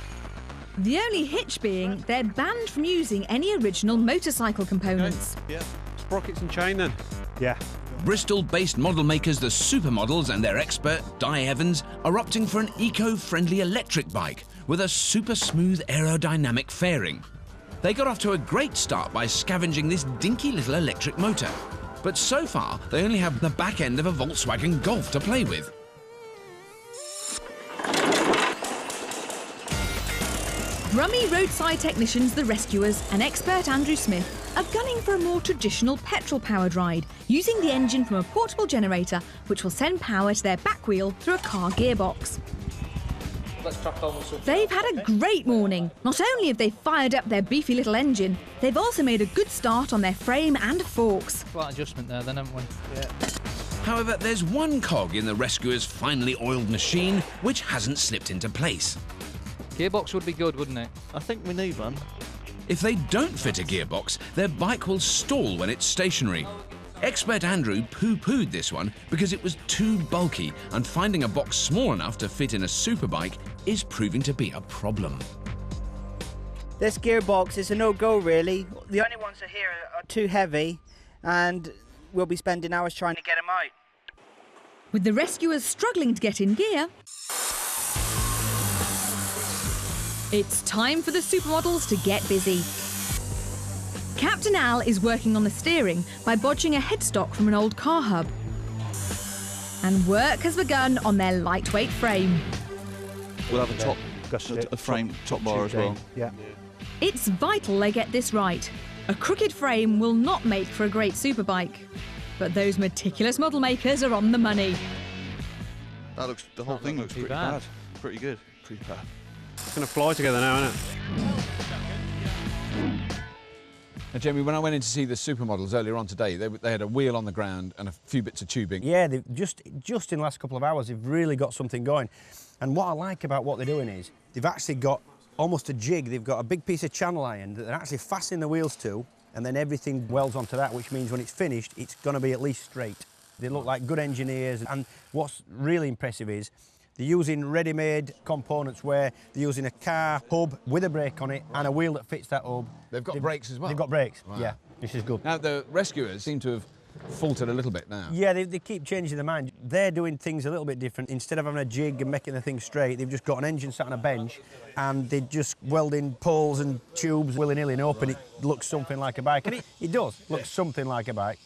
The only hitch being they're banned from using any original motorcycle components. Okay. Yeah. Sprockets and chain then. Yeah. Bristol-based model makers the Supermodels and their expert, Di Evans, are opting for an eco-friendly electric bike with a super smooth aerodynamic fairing. They got off to a great start by scavenging this dinky little electric motor. But so far, they only have the back end of a Volkswagen Golf to play with. Brummy roadside technicians, the rescuers, and expert Andrew Smith are gunning for a more traditional petrol-powered ride, using the engine from a portable generator, which will send power to their back wheel through a car gearbox. Let's crack on with some. They've had a great morning. Not only have they fired up their beefy little engine, they've also made a good start on their frame and forks. Slight adjustment there then, haven't we? Yeah. However, there's one cog in the rescuers' finely oiled machine which hasn't slipped into place. Gearbox would be good, wouldn't it? I think we need one. If they don't fit a gearbox, their bike will stall when it's stationary. Expert Andrew poo-pooed this one because it was too bulky, and finding a box small enough to fit in a superbike is proving to be a problem. This gearbox is a no-go, really. The only ones that are here are too heavy, and we'll be spending hours trying to get them out. With the rescuers struggling to get in gear, it's time for the supermodels to get busy. Captain Al is working on the steering by bodging a headstock from an old car hub. And work has begun on their lightweight frame. We'll have a frame top bar as well. Yeah. It's vital they get this right. A crooked frame will not make for a great superbike. But those meticulous model makers are on the money. That looks, the whole thing looks pretty bad. Pretty good. Pretty bad. It's going to fly together now, isn't it? Now, Jamie, when I went in to see the supermodels earlier on today, they had a wheel on the ground and a few bits of tubing. Yeah, they've just in the last couple of hours, they've really got something going. And what I like about what they're doing is they've actually got almost a jig. They've got a big piece of channel iron that they're actually fastening the wheels to, and then everything welds onto that, which means when it's finished, it's going to be at least straight. They look like good engineers, and what's really impressive is they're using ready-made components where they're using a car hub with a brake on it and a wheel that fits that hub. They've got brakes as well? They've got brakes, Wow. yeah, which is good. Now, the rescuers seem to have faltered a little bit now. Yeah, they keep changing their mind. They're doing things a little bit different. Instead of having a jig and making the thing straight, they've just got an engine sat on a bench and they're just welding poles and tubes willy-nilly and hoping it looks something like a bike. And it does look something like a bike.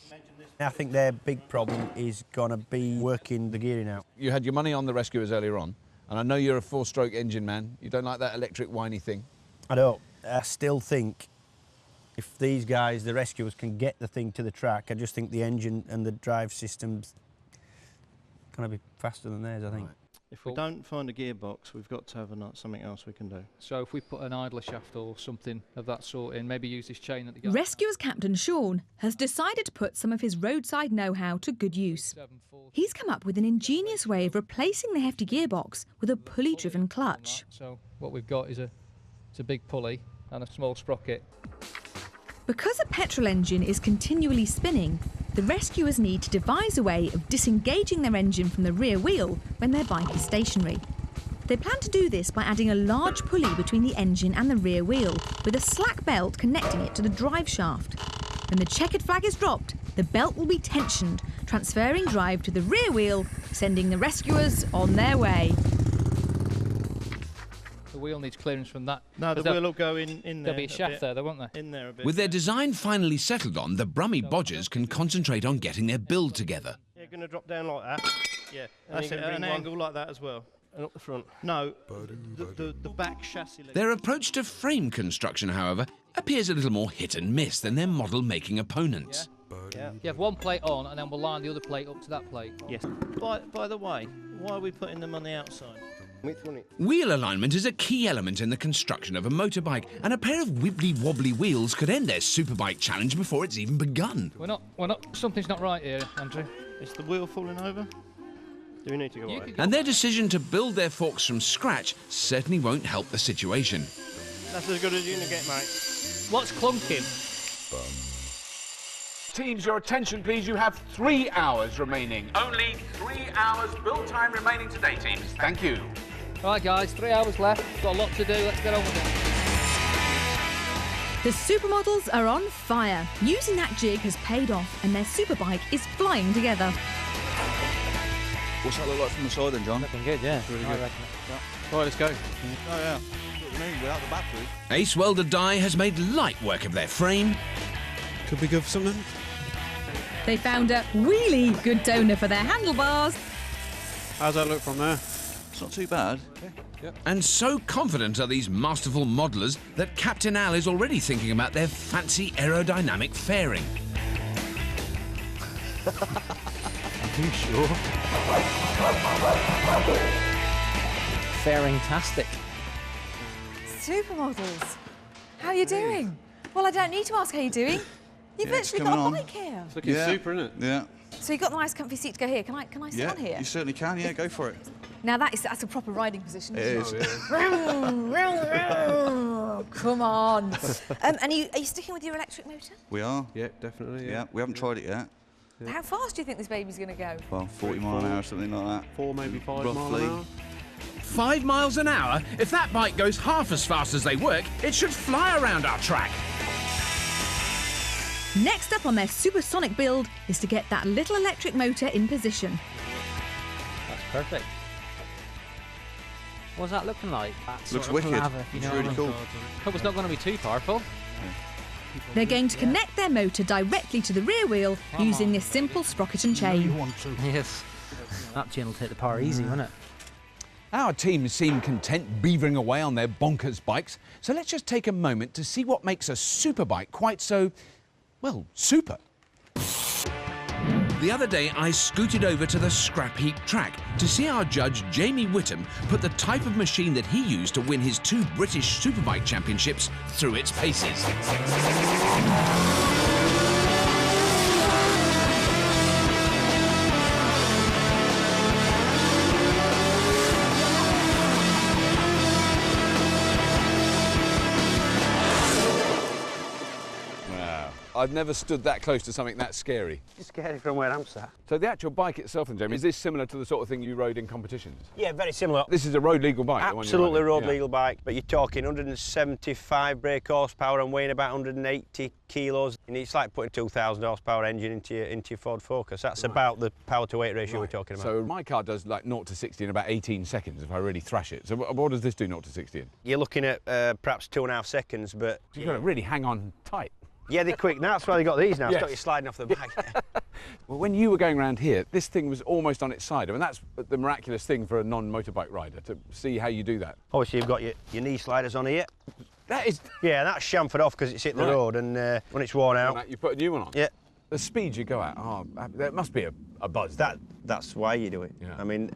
I think their big problem is going to be working the gearing out. You had your money on the rescuers earlier on, and I know you're a four-stroke engine man. You don't like that electric whiny thing. I don't. I still think if these guys, the rescuers, can get the thing to the track, I just think the engine and the drive system's going to be faster than theirs, I think. Right. If we don't find a gearbox, we've got to have something else we can do. So if we put an idler shaft or something of that sort in, maybe use this chain at the Rescuers Captain Sean has decided to put some of his roadside know-how to good use. He's come up with an ingenious way of replacing the hefty gearbox with a pulley-driven clutch. So what we've got is a big pulley and a small sprocket. Because a petrol engine is continually spinning, the rescuers need to devise a way of disengaging their engine from the rear wheel when their bike is stationary. They plan to do this by adding a large pulley between the engine and the rear wheel, with a slack belt connecting it to the drive shaft. When the checkered flag is dropped, the belt will be tensioned, transferring drive to the rear wheel, sending the rescuers on their way. The wheel needs clearance from that. No, the wheel will go in there. There'll be a shaft there, won't there? In there a bit. With their design finally settled on, the Brummy bodgers can concentrate on getting their build together. You're going to drop down like that. Yeah, that's it, an angle like that as well. And up the front. No, the back chassis. Their approach to frame construction, however, appears a little more hit and miss than their model-making opponents. Yeah. You have one plate on, and then we'll line the other plate up to that plate. Yes. By the way, why are we putting them on the outside? Wheel alignment is a key element in the construction of a motorbike, and a pair of wibbly-wobbly wheels could end their superbike challenge before it's even begun. We're not. Something's not right here, Andrew. Is the wheel falling over? Do we need to go away? And their decision to build their forks from scratch certainly won't help the situation. That's as good as you're going to get, mate. What's clunking? Teams, your attention, please. You have 3 hours remaining. Only 3 hours build time remaining today, teams. Thank you. Right, guys, 3 hours left. Got a lot to do. Let's get on with it. The supermodels are on fire. Using that jig has paid off, and their superbike is flying together. What's that look like from the side then, John? Looking good, yeah. Really I good. reckon. Yeah. Right, let's go. Oh, yeah. What do you mean, without the battery? Ace Welder Die has made light work of their frame. Could be good for something. They found a really good toner for their handlebars. How's that look from there? It's not too bad. Yeah. And so confident are these masterful modelers that Captain Al is already thinking about their fancy aerodynamic fairing. Are you sure? Fairing-tastic. Supermodels, how are you doing? Well, I don't need to ask how you're doing. You've literally got a bike here. It's looking super, isn't it? Yeah. So you've got a nice comfy seat to go here. Can I sit on here? You certainly can, yeah, go for it. Now that's a proper riding position, It isn't is. Come on. And are you sticking with your electric motor? We are. Yeah, definitely. Yeah, we haven't tried it yet. How fast do you think this baby's going to go? Well, 40 mile an hour, something like that. 4, maybe 5 miles Roughly. an hour. 5 miles an hour? If that bike goes half as fast as they work, it should fly around our track. Next up on their supersonic build is to get that little electric motor in position. That's perfect. What's that looking like? That Looks sort of wicked. lava, if you It's know what I really mean. cool. Hope it's not going to be too powerful. They're going to connect their motor directly to the rear wheel using this simple sprocket and chain. Yes. That chain will take the power easy, won't it? Our team seem content beavering away on their bonkers bikes, so let's just take a moment to see what makes a super bike quite so, well, super. The other day, I scooted over to the Scrapheap track to see our judge, Jamie Whittam, put the type of machine that he used to win his 2 British Superbike championships through its paces. I've never stood that close to something that scary. It's scary from where I'm sat. So the actual bike itself, then, Jamie, is this similar to the sort of thing you rode in competitions? Yeah, very similar. This is a road legal bike. Absolutely road legal bike, but you're talking 175 brake horsepower and weighing about 180 kilos. And it's like putting 2,000 horsepower engine into your Ford Focus. That's about the power to weight ratio we're talking about. So my car does like 0 to 60 in about 18 seconds if I really thrash it. So what does this do 0 to 60 in? You're looking at perhaps 2.5 seconds, but you've got to really hang on tight. Yeah, they're quick now. That's why they got these now. Yes. Stop you sliding off the bike. Well, when you were going around here, this thing was almost on its side. I mean, that's the miraculous thing for a non-motorbike rider, to see how you do that. Obviously, you've got your knee sliders on here. That is... Yeah, that's chamfered off because it's hit the road, and when it's worn out... You put a new one on? Yeah. The speed you go at, there must be a buzz. That's why you do it. Yeah. I mean,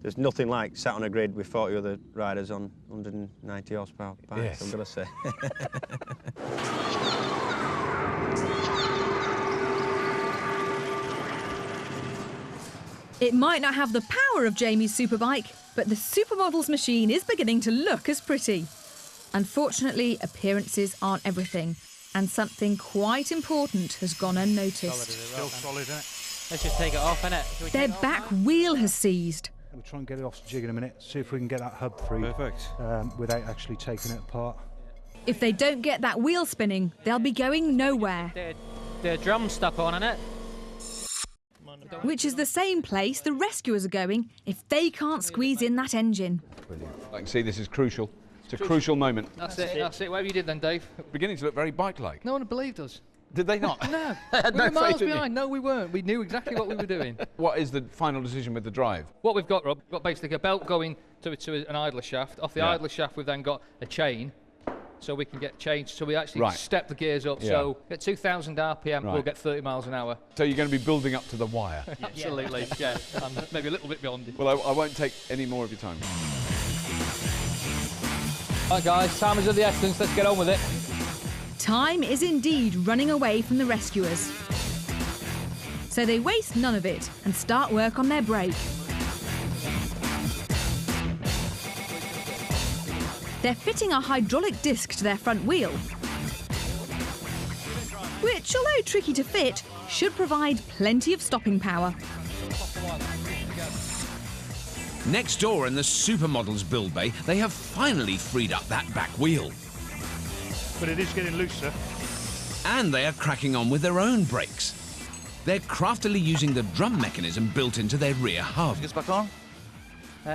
there's nothing like sat on a grid with 40 other riders on 190 horsepower bikes, Yes. I'm going to say. It might not have the power of Jamie's superbike, but the Supermodels machine is beginning to look as pretty. Unfortunately, appearances aren't everything, and something quite important has gone unnoticed. Still solid, isn't it? Let's just take it off, innit? Their back wheel has seized. We'll try and get it off the jig in a minute, see if we can get that hub free. Perfect. Without actually taking it apart. If they don't get that wheel spinning, they'll be going nowhere. The drum's stuck on, innit? Which is the same place the rescuers are going if they can't squeeze in that engine. Brilliant. I can see this is crucial. It's a crucial moment. That's it. Whatever you did then, Dave. Beginning to look very bike-like. No one believed us. Did they not? No. They had We were no miles faith in you. behind. No, we weren't. We knew exactly what we were doing. What is the final decision with the drive? What we've got, Rob, we've got basically a belt going to an idler shaft. Off the Yeah. idler shaft, we've then got a chain, so we can get changed. So we actually Right. step the gears up. Yeah. So at 2,000 RPM, Right. we'll get 30 miles an hour. So you're going to be building up to the wire? Absolutely, yeah. And maybe a little bit beyond it. Well, I won't take any more of your time. Right, guys, time is of the essence. Let's get on with it. Time is indeed running away from the rescuers. So they waste none of it and start work on their brake. They're fitting a hydraulic disc to their front wheel, which, although tricky to fit, should provide plenty of stopping power. Next door in the Supermodels build bay, they have finally freed up that back wheel. But it is getting looser. And they are cracking on with their own brakes. They're craftily using the drum mechanism built into their rear hub. Gets back on?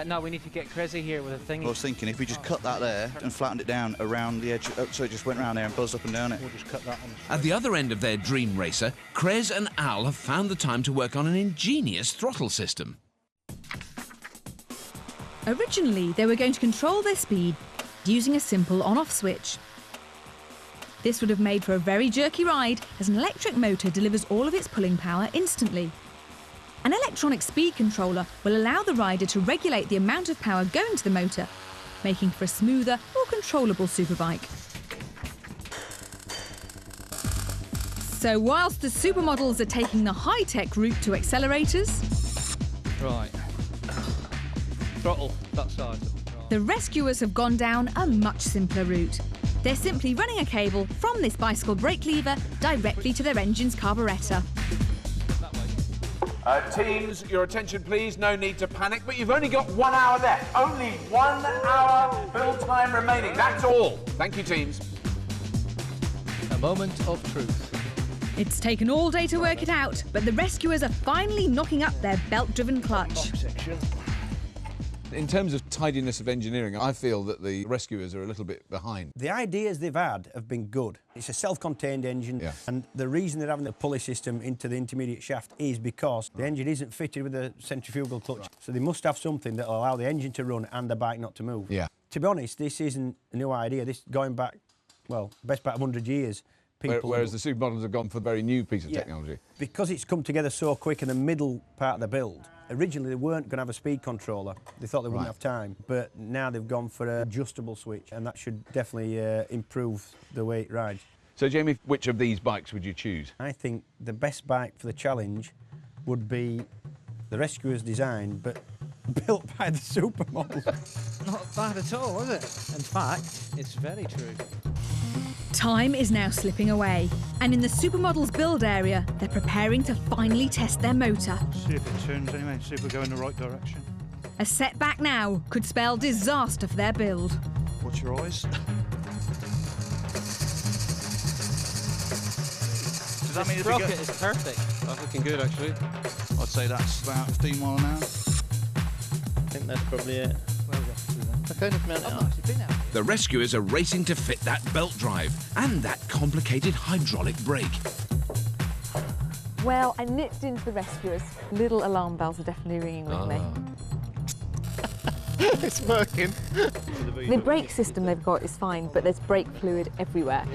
No, we need to get crazy here with a thing. I was thinking if we just cut that there and flattened it down around the edge, so it just went round there and buzzed up and down it. We'll just cut that on. At the other end of their dream racer, Krez and Al have found the time to work on an ingenious throttle system. Originally, they were going to control their speed using a simple on-off switch. This would have made for a very jerky ride, as an electric motor delivers all of its pulling power instantly. An electronic speed controller will allow the rider to regulate the amount of power going to the motor, making for a smoother, more controllable superbike. So whilst the supermodels are taking the high-tech route to accelerators... Right. throttle that side. The rescuers have gone down a much simpler route. They're simply running a cable from this bicycle brake lever directly to their engine's carburettor. Teams, your attention please, no need to panic, but you've only got 1 hour left. Only 1 hour build time remaining, that's all. Thank you, teams. A moment of truth. It's taken all day to work it out, but the rescuers are finally knocking up their belt-driven clutch. In terms of tidiness of engineering, I feel that the rescuers are a little bit behind. The ideas they've had have been good. It's a self-contained engine, and the reason they're having the pulley system into the intermediate shaft is because the engine isn't fitted with a centrifugal clutch. So they must have something that will allow the engine to run and the bike not to move. Yeah. To be honest, this isn't a new idea. This going back, well, best part of 100 years. Whereas the supermodels have gone for a very new piece of technology. Because it's come together so quick in the middle part of the build. Originally, they weren't going to have a speed controller. They thought they wouldn't have time. But now they've gone for an adjustable switch, and that should definitely improve the way it rides. So, Jamie, which of these bikes would you choose? I think the best bike for the challenge would be the Rescuer's design, but built by the supermodels. Not bad at all, is it? In fact, it's very true. Time is now slipping away, and in the supermodels build area, they're preparing to finally test their motor. See if it turns anyway, see if we go in the right direction. A setback now could spell disaster for their build. Watch your eyes. Does that mean if rocket is perfect? That's looking good, actually. I'd say that's about 15 miles an hour. I think that's probably it. I kind of meant it up. The rescuers are racing to fit that belt drive and that complicated hydraulic brake. Well, I nipped into the rescuers. Little alarm bells are definitely ringing with me. It's working. The brake system they've got is fine, but there's brake fluid everywhere.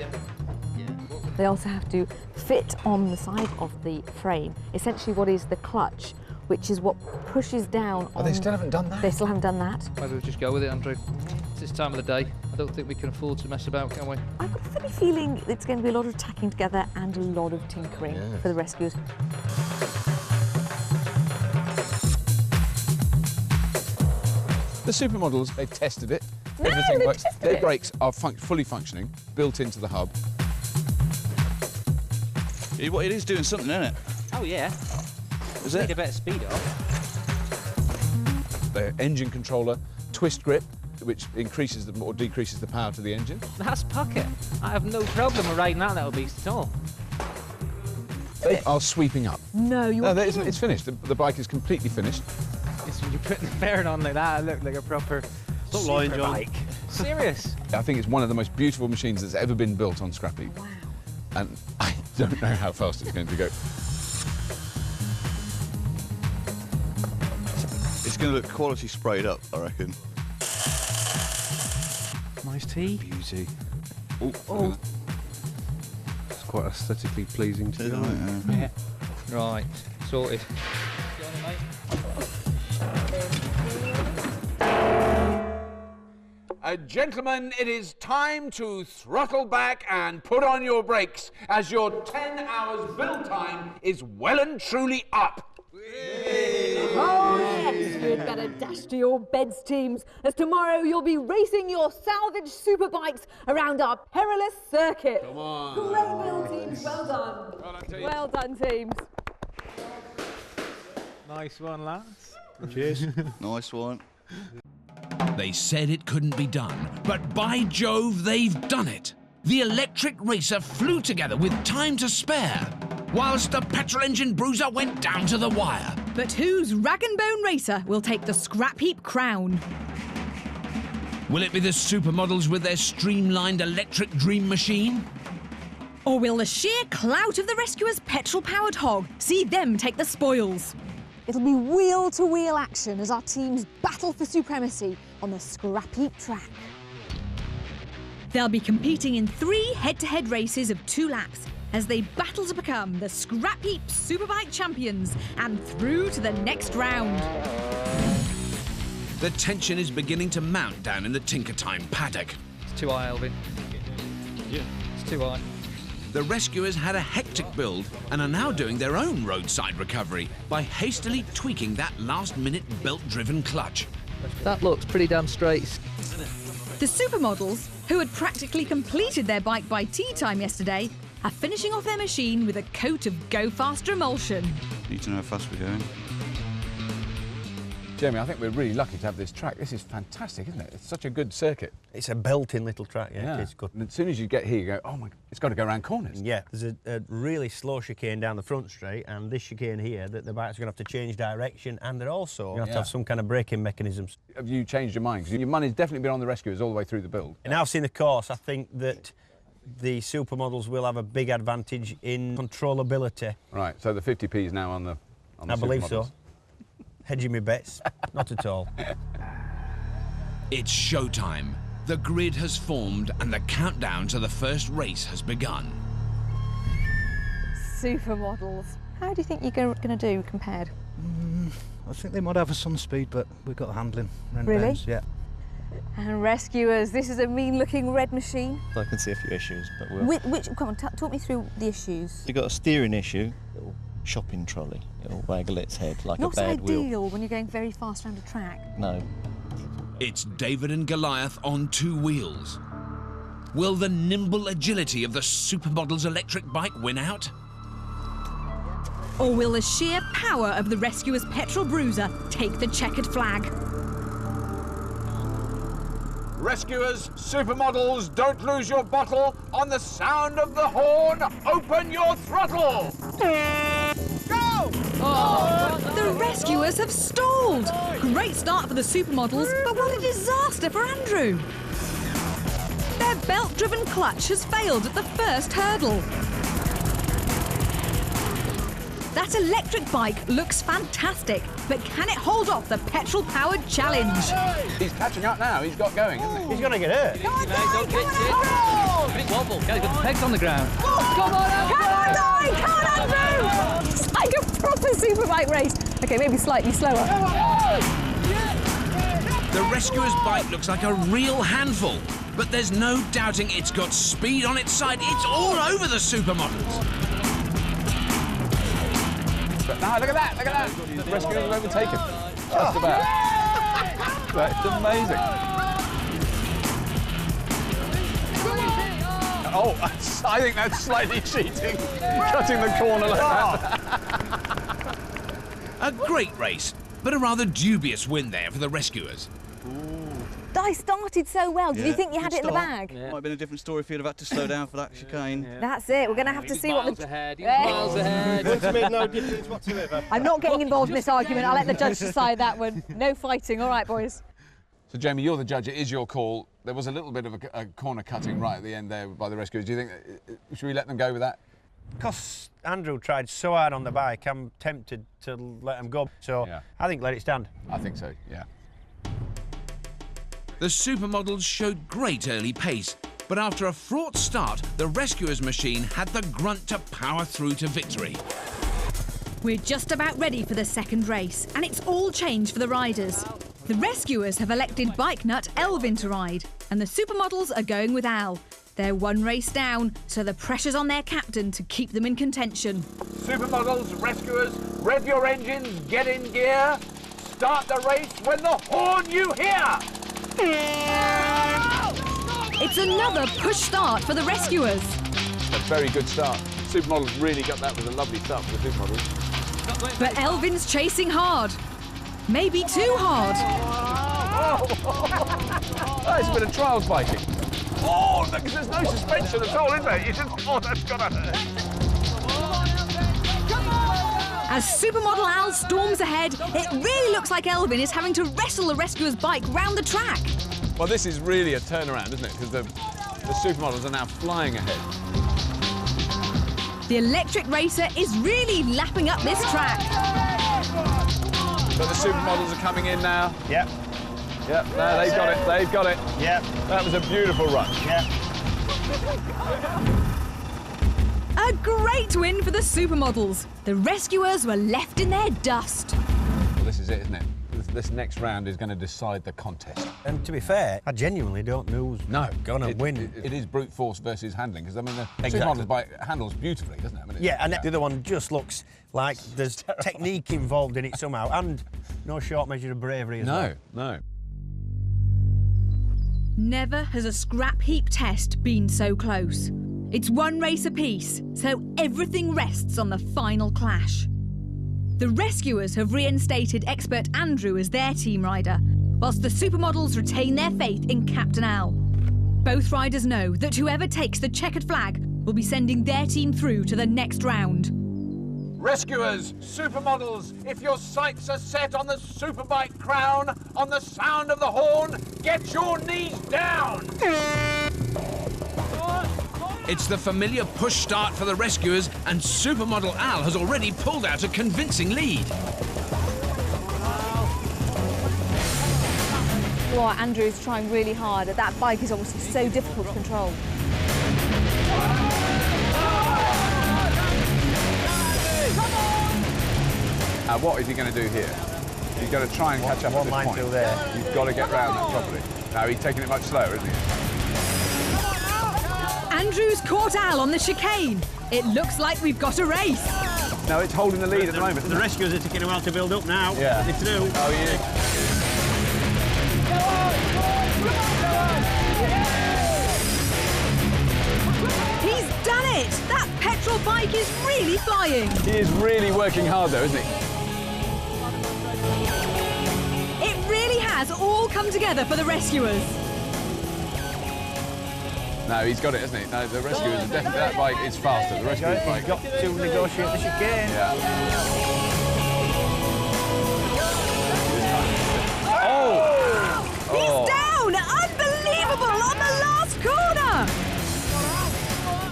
They also have to fit on the side of the frame, essentially what is the clutch, which is what pushes down on... They still haven't done that? They still haven't done that. Maybe we'll just go with it, Andrew. It's this time of the day. I don't think we can afford to mess about, can we? I've got a funny feeling it's going to be a lot of tacking together and a lot of tinkering for the rescuers. The supermodels, they've tested it. No, Everything they've works. tested Their it. brakes are fully functioning, built into the hub. It is doing something, isn't it? Oh, yeah. Is Need it? a bit of speed up. The engine controller, twist grip, which increases or decreases the power to the engine. That's pocket. I have no problem with riding that little beast at all. They are sweeping up. No, you No, it's finished. The bike is completely finished. It's when you put the bearing on like that, it looked like a proper super bike. Serious. I think it's one of the most beautiful machines that's ever been built on Scrapheap. Wow. And I don't know how fast it's going to go. It's going to look quality sprayed up, I reckon. Nice tea. Beauty. Oh. It's quite aesthetically pleasing to you. Yeah. Right, sorted. Gentlemen, it is time to throttle back and put on your brakes as your 10 hours build time is well and truly up. Oh yes, you'd better dash to your beds, teams, as tomorrow you'll be racing your salvage superbikes around our perilous circuit. Come on. Great build, teams, well done. Well done, teams. Nice one, lads. Cheers. Nice one. They said it couldn't be done, but by Jove, they've done it. The electric racer flew together with time to spare, whilst the petrol engine bruiser went down to the wire. But whose rag and bone racer will take the Scrapheap crown? Will it be the supermodels with their streamlined electric dream machine? Or will the sheer clout of the rescuer's petrol-powered hog see them take the spoils? It'll be wheel-to-wheel action as our teams battle for supremacy on the Scrapheap track. They'll be competing in 3 head-to-head races of 2 laps as they battle to become the Scrapheap Superbike champions and through to the next round. The tension is beginning to mount down in the Tinker Time paddock. It's too high, Elvin. Yeah. It's too high. The rescuers had a hectic build and are now doing their own roadside recovery by hastily tweaking that last-minute belt-driven clutch. That looks pretty damn straight. The supermodels, who had practically completed their bike by tea time yesterday, are finishing off their machine with a coat of Go Faster emulsion. Need to know how fast we're going. Jamie, I think we're really lucky to have this track. This is fantastic, isn't it? It's such a good circuit. It's a belting little track, yeah. It's good. And as soon as you get here, you go, oh my, it's got to go around corners. Yeah, there's a really slow chicane down the front straight, and this chicane here, that the bikes are going to have to change direction, and they're also going to have to have some kind of braking mechanisms. Have you changed your mind? Because your money's definitely been on the Rescuers all the way through the build. And now I've seen the course, I think that the supermodels will have a big advantage in controllability. Right, so the 50p is now on the I believe so. Hedging my bets, not at all. It's showtime. The grid has formed and the countdown to the first race has begun. Supermodels. How do you think you're going to do compared? I think they might have us on speed, but we've got the handling. Really? Bounds, yeah. And Rescuers, this is a mean-looking red machine. I can see a few issues, but we'll... Come on, talk me through the issues. You've got a steering issue, little shopping trolley. It'll waggle its head like a bad wheel. Not ideal when you're going very fast around a track. No. It's David and Goliath on two wheels. Will the nimble agility of the supermodel's electric bike win out? Or will the sheer power of the Rescuer's petrol bruiser take the checkered flag? Rescuers, supermodels, don't lose your bottle. On the sound of the horn, open your throttle. Go! Oh, the Rescuers have stalled! Great start for the supermodels, but what a disaster for Andrew! Their belt-driven clutch has failed at the first hurdle. That electric bike looks fantastic, but can it hold off the petrol-powered challenge? He's catching up now. He's got going, isn't he? He's going to get hurt. Come on, Don't pitch it. Bit wobble. Got the pegs on the ground. Come on, Di! Come on, Andrew! It's like a proper superbike race. OK, maybe slightly slower. The Rescuer's bike looks like a real handful, but there's no doubting it's got speed on its side. It's all over the supermodels. But now, look at that, look at that. The Rescuers have overtaken. Just about. That's amazing. Oh, I think that's slightly cheating. Cutting the corner like that. A great race, but a rather dubious win there for the Rescuers. Di started so well. Did you think you had it in the bag? Might have been a different story if you'd have had to slow down for that chicane. That's it. We're going to have to see what the... Miles ahead. It's made no difference whatsoever. I'm not getting involved in this argument. I'll let the judge decide that one. No fighting. All right, boys. So, Jamie, you're the judge. It is your call. There was a little bit of a corner cutting right at the end there by the Rescuers. Do you think, should we let them go with that? Because Andrew tried so hard on the bike, I'm tempted to let him go. So Yeah. I think let it stand. I think so, yeah. The supermodels showed great early pace, but after a fraught start, the Rescuers machine had the grunt to power through to victory. We're just about ready for the second race, and it's all changed for the riders. The Rescuers have elected bike nut Elvin to ride, and the supermodels are going with Al. They're one race down, so the pressure's on their captain to keep them in contention. Supermodels, Rescuers, rev your engines, get in gear. Start the race when the horn you hear. It's another push start for the Rescuers. A very good start. Supermodels really got that with a lovely start for the supermodels. But Elvin's chasing hard. Maybe too hard. That's a bit of trials biking. Oh, look, there's no suspension at all, is there? You just, oh, that's got to hurt. As supermodel Al storms ahead, it really looks like Elvin is having to wrestle the Rescuer's bike round the track. Well, this is really a turnaround, isn't it? Because the supermodels are now flying ahead. The electric racer is really lapping up this track. But the supermodels are coming in now. Yep. Yep, no, they've got it, they've got it. Yep. That was a beautiful run. Yep. A great win for the supermodels. The Rescuers were left in their dust. Well, this is it, isn't it? This next round is going to decide the contest. And to be fair, I genuinely don't know who's going to win. It is brute force versus handling, because I mean the Exactly. supermodels bike handles beautifully, doesn't it? I mean, Yeah, and the other one just looks like there's technique involved in it somehow. And No short measure of bravery as No, well. no. Never has a scrap heap test been so close. It's one race apiece, so everything rests on the final clash. The rescuers have reinstated expert Andrew as their team rider, whilst the supermodels retain their faith in Captain Al. Both riders know that whoever takes the checkered flag will be sending their team through to the next round. Rescuers, supermodels, if your sights are set on the superbike crown, on the sound of the horn, get your knees down! It's the familiar push start for the rescuers, and supermodel Al has already pulled out a convincing lead. Well, Andrew is trying really hard. That bike is obviously so difficult to control. What is he going to do here? He's going to try and catch up at this point. Through there. You've got to get round that properly. Now he's taking it much slower, isn't he? Andrew's caught Al on the chicane. It looks like we've got a race. No, it's holding the lead at the moment. The rescuers are taking a while to build up now. Yeah. They're through. Oh, yeah. He's done it! That petrol bike is really flying. He is really working hard, though, isn't he? It really has all come together for the rescuers. No, he's got it, hasn't he? No, the rescuers are definitely... That bike is faster. The rescuers' bike. He's got to negotiate the chicane. Yeah. Oh! He's down! Unbelievable! On the last corner!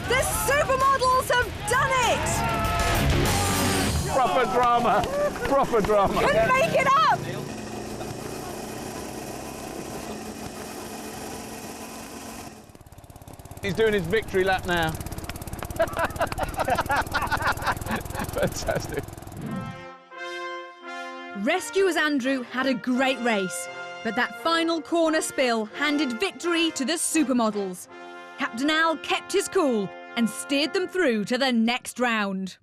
The supermodels have done it! Proper drama! Proper drama! Couldn't make it up! He's doing his victory lap now. Fantastic. Rescuers Andrew had a great race, but that final corner spill handed victory to the supermodels. Captain Al kept his cool and steered them through to the next round.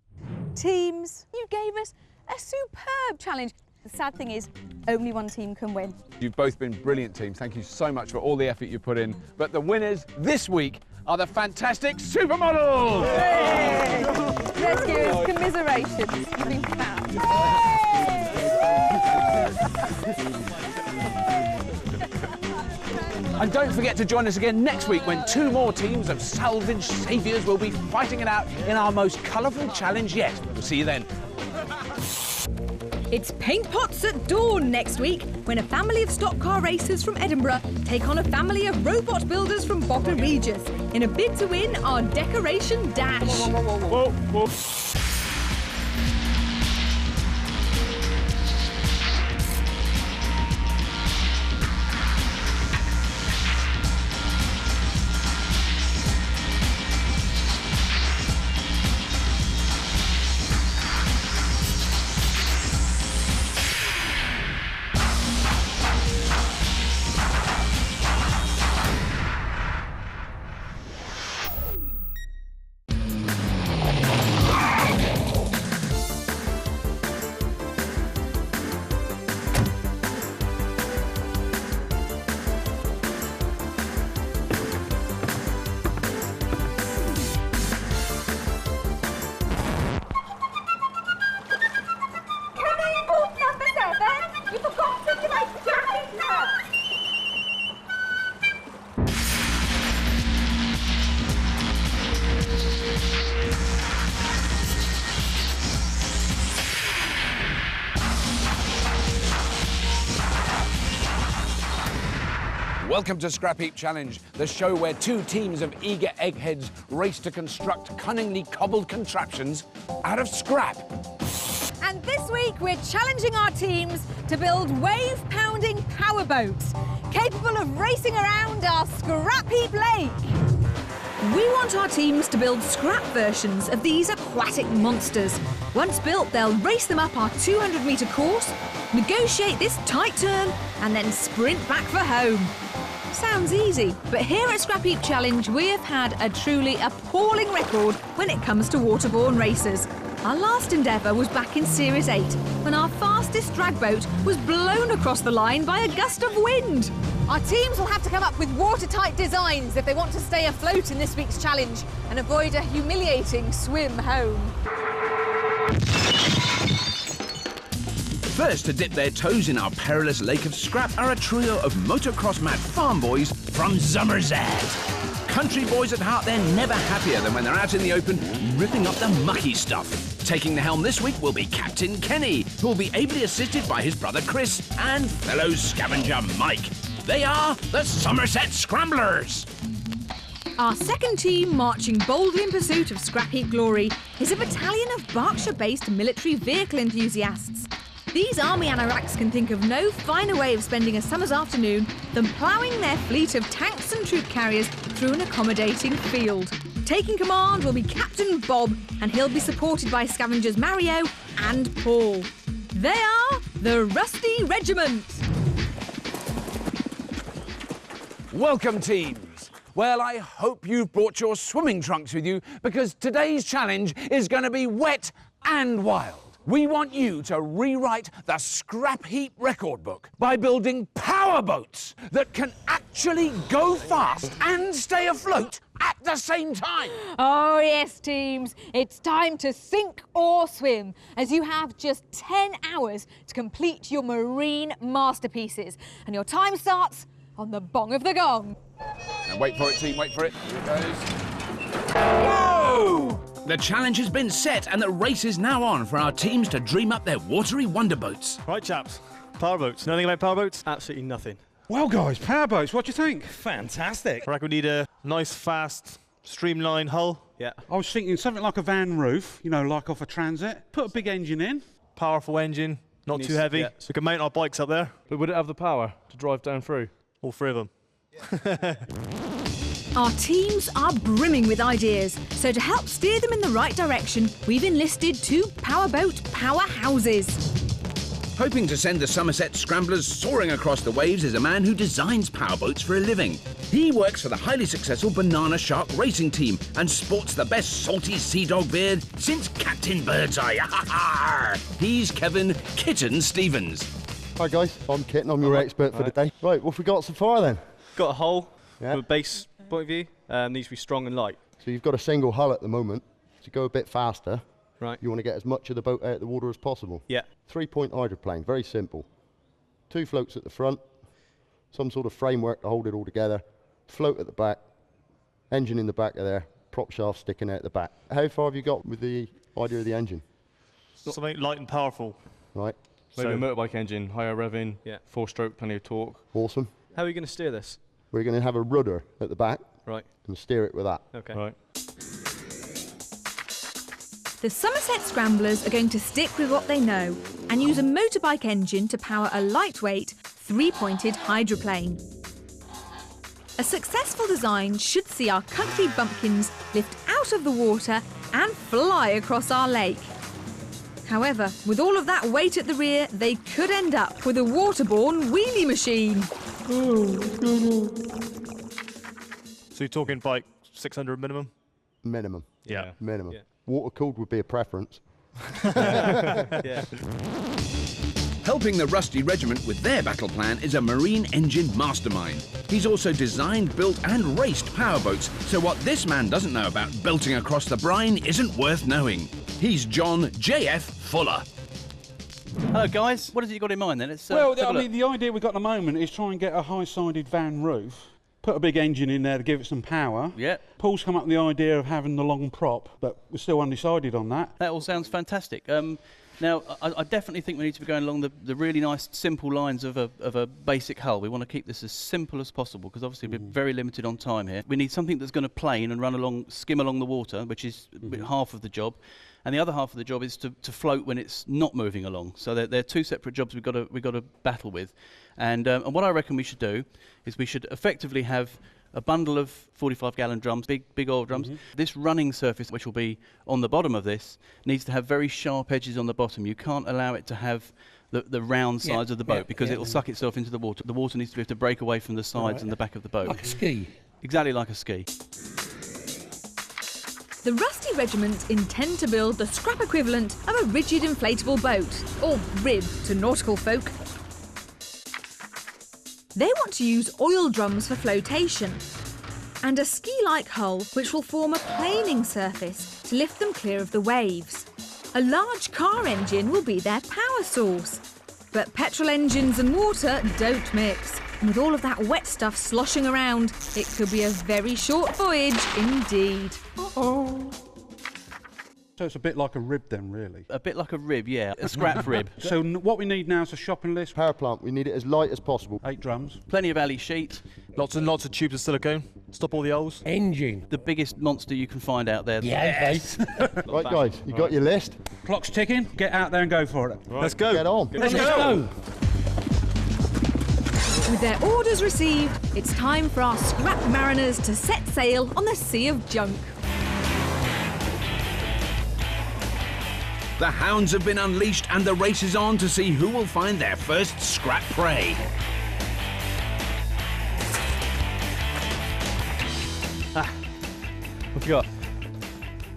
Teams, you gave us a superb challenge. The sad thing is, only one team can win. You've both been brilliant teams. Thank you so much for all the effort you put in. But the winners this week are the fantastic supermodels! Yay! Rescuers, commiserations. You've been fab. And don't forget to join us again next week when 2 more teams of salvage saviours will be fighting it out in our most colourful challenge yet. We'll see you then. It's paint pots at dawn next week when a family of stock car racers from Edinburgh take on a family of robot builders from Bognor Regis in a bid to win our decoration dash. Whoa, whoa. Welcome to Scrapheap Challenge, the show where 2 teams of eager eggheads race to construct cunningly cobbled contraptions out of scrap. And this week we're challenging our teams to build wave-pounding powerboats capable of racing around our Scrapheap Lake. We want our teams to build scrap versions of these aquatic monsters. Once built, they'll race them up our 200-metre course, negotiate this tight turn, and then sprint back for home. Sounds easy, but here at Scrapheap Challenge we have had a truly appalling record when it comes to waterborne races. Our last endeavour was back in Series 8, when our fastest drag boat was blown across the line by a gust of wind. Our teams will have to come up with watertight designs if they want to stay afloat in this week's challenge and avoid a humiliating swim home. First to dip their toes in our perilous lake of scrap are a trio of motocross mad farm boys from Somerset. Country boys at heart, they're never happier than when they're out in the open ripping up the mucky stuff. Taking the helm this week will be Captain Kenny, who will be ably assisted by his brother Chris and fellow scavenger Mike. They are the Somerset Scramblers. Our second team, marching boldly in pursuit of scrap heap glory, is a battalion of Berkshire-based military vehicle enthusiasts. These army anoraks can think of no finer way of spending a summer's afternoon than ploughing their fleet of tanks and troop carriers through an accommodating field. Taking command will be Captain Bob, and he'll be supported by scavengers Mario and Paul. They are the Rusty Regiment. Welcome, teams. Well, I hope you've brought your swimming trunks with you, because today's challenge is going to be wet and wild. We want you to rewrite the scrap heap record book by building power boats that can actually go fast and stay afloat at the same time. Oh yes, teams, it's time to sink or swim, as you have just 10 hours to complete your marine masterpieces, and your time starts on the bong of the gong. Now wait for it, team, wait for it. Here it goes. Whoa! The challenge has been set and the race is now on for our teams to dream up their watery wonder boats. Right, chaps. Power boats. Know anything about power boats? Absolutely nothing. Well, guys, power boats, what do you think? Fantastic. I reckon we need a nice, fast, streamlined hull. Yeah. I was thinking something like a van roof, you know, like off a transit. Put a big engine in. Powerful engine, not too heavy. Yeah. We can mount our bikes up there. But would it have the power to drive down through? All three of them. Yeah. Our teams are brimming with ideas, so to help steer them in the right direction, we've enlisted two powerboat powerhouses. Hoping to send the Somerset Scramblers soaring across the waves is a man who designs powerboats for a living. He works for the highly successful Banana Shark racing team and sports the best salty sea dog beard since Captain Birdseye. He's Kevin Kitten Stevens. Hi guys, I'm Kitten, I'm your expert for the day. Right, what have we got so far then? Got a hull from a base point of view, needs to be strong and light. So you've got a single hull at the moment. To go a bit faster, right, you want to get as much of the boat out of the water as possible. Yeah. 3-point hydroplane, very simple. 2 floats at the front, some sort of framework to hold it all together, float at the back, engine in the back of there, prop shaft sticking out the back. How far have you got with the idea of the engine? Something light and powerful. Right. Maybe a motorbike engine, higher revving, 4-stroke, plenty of torque. Awesome. How are you going to steer this? We're going to have a rudder at the back. Right. And steer it with that. Okay. Right. The Somerset Scramblers are going to stick with what they know and use a motorbike engine to power a lightweight, 3-pointed hydroplane. A successful design should see our country bumpkins lift out of the water and fly across our lake. However, with all of that weight at the rear, they could end up with a waterborne wheelie machine. So you're talking bike 600 minimum? Minimum. Yeah. Minimum. Yeah. Water-cooled would be a preference. Yeah. Helping the Rusty Regiment with their battle plan is a marine engine mastermind. He's also designed, built and raced powerboats, so what this man doesn't know about belting across the brine isn't worth knowing. He's John J.F. Fuller. Hello guys, what has you got in mind then? Well, I mean, the idea we've got at the moment is try and get a high-sided van roof, put a big engine in there to give it some power. Yeah. Paul's come up with the idea of having the long prop, but we're still undecided on that. That all sounds fantastic. Now, I definitely think we need to be going along the really nice, simple lines of a basic hull. We want to keep this as simple as possible because obviously we're very limited on time here. We need something that's going to plane and run along, skim along the water, which is half of the job. And the other half of the job is to float when it's not moving along. So they're two separate jobs we've got to battle with. And what I reckon we should do is we should effectively have a bundle of 45-gallon drums, big oil drums. This running surface, which will be on the bottom of this, needs to have very sharp edges on the bottom. You can't allow it to have the round sides of the boat because it'll suck itself into the water. The water needs to be able to break away from the sides and the back of the boat. Like a ski. Exactly like a ski. The Rusty Regiment intend to build the scrap equivalent of a rigid inflatable boat, or rib to nautical folk. They want to use oil drums for flotation, and a ski-like hull which will form a planing surface to lift them clear of the waves. A large car engine will be their power source. But petrol engines and water don't mix. And with all of that wet stuff sloshing around, it could be a very short voyage indeed. Uh-oh. So it's a bit like a rib then, really? A bit like a rib, yeah. A scrap rib. So what we need now is a shopping list. Power plant, we need it as light as possible. 8 drums. Plenty of alley sheet. Lots and lots of tubes of silicone. Stop all the holes. Engine. The biggest monster you can find out there. Yes. Right, guys, you got your list? Clock's ticking. Get out there and go for it. Right. Let's go. Get on. Let's go. With their orders received, it's time for our scrap mariners to set sail on the sea of junk. The hounds have been unleashed and the race is on to see who will find their first scrap prey. What you got?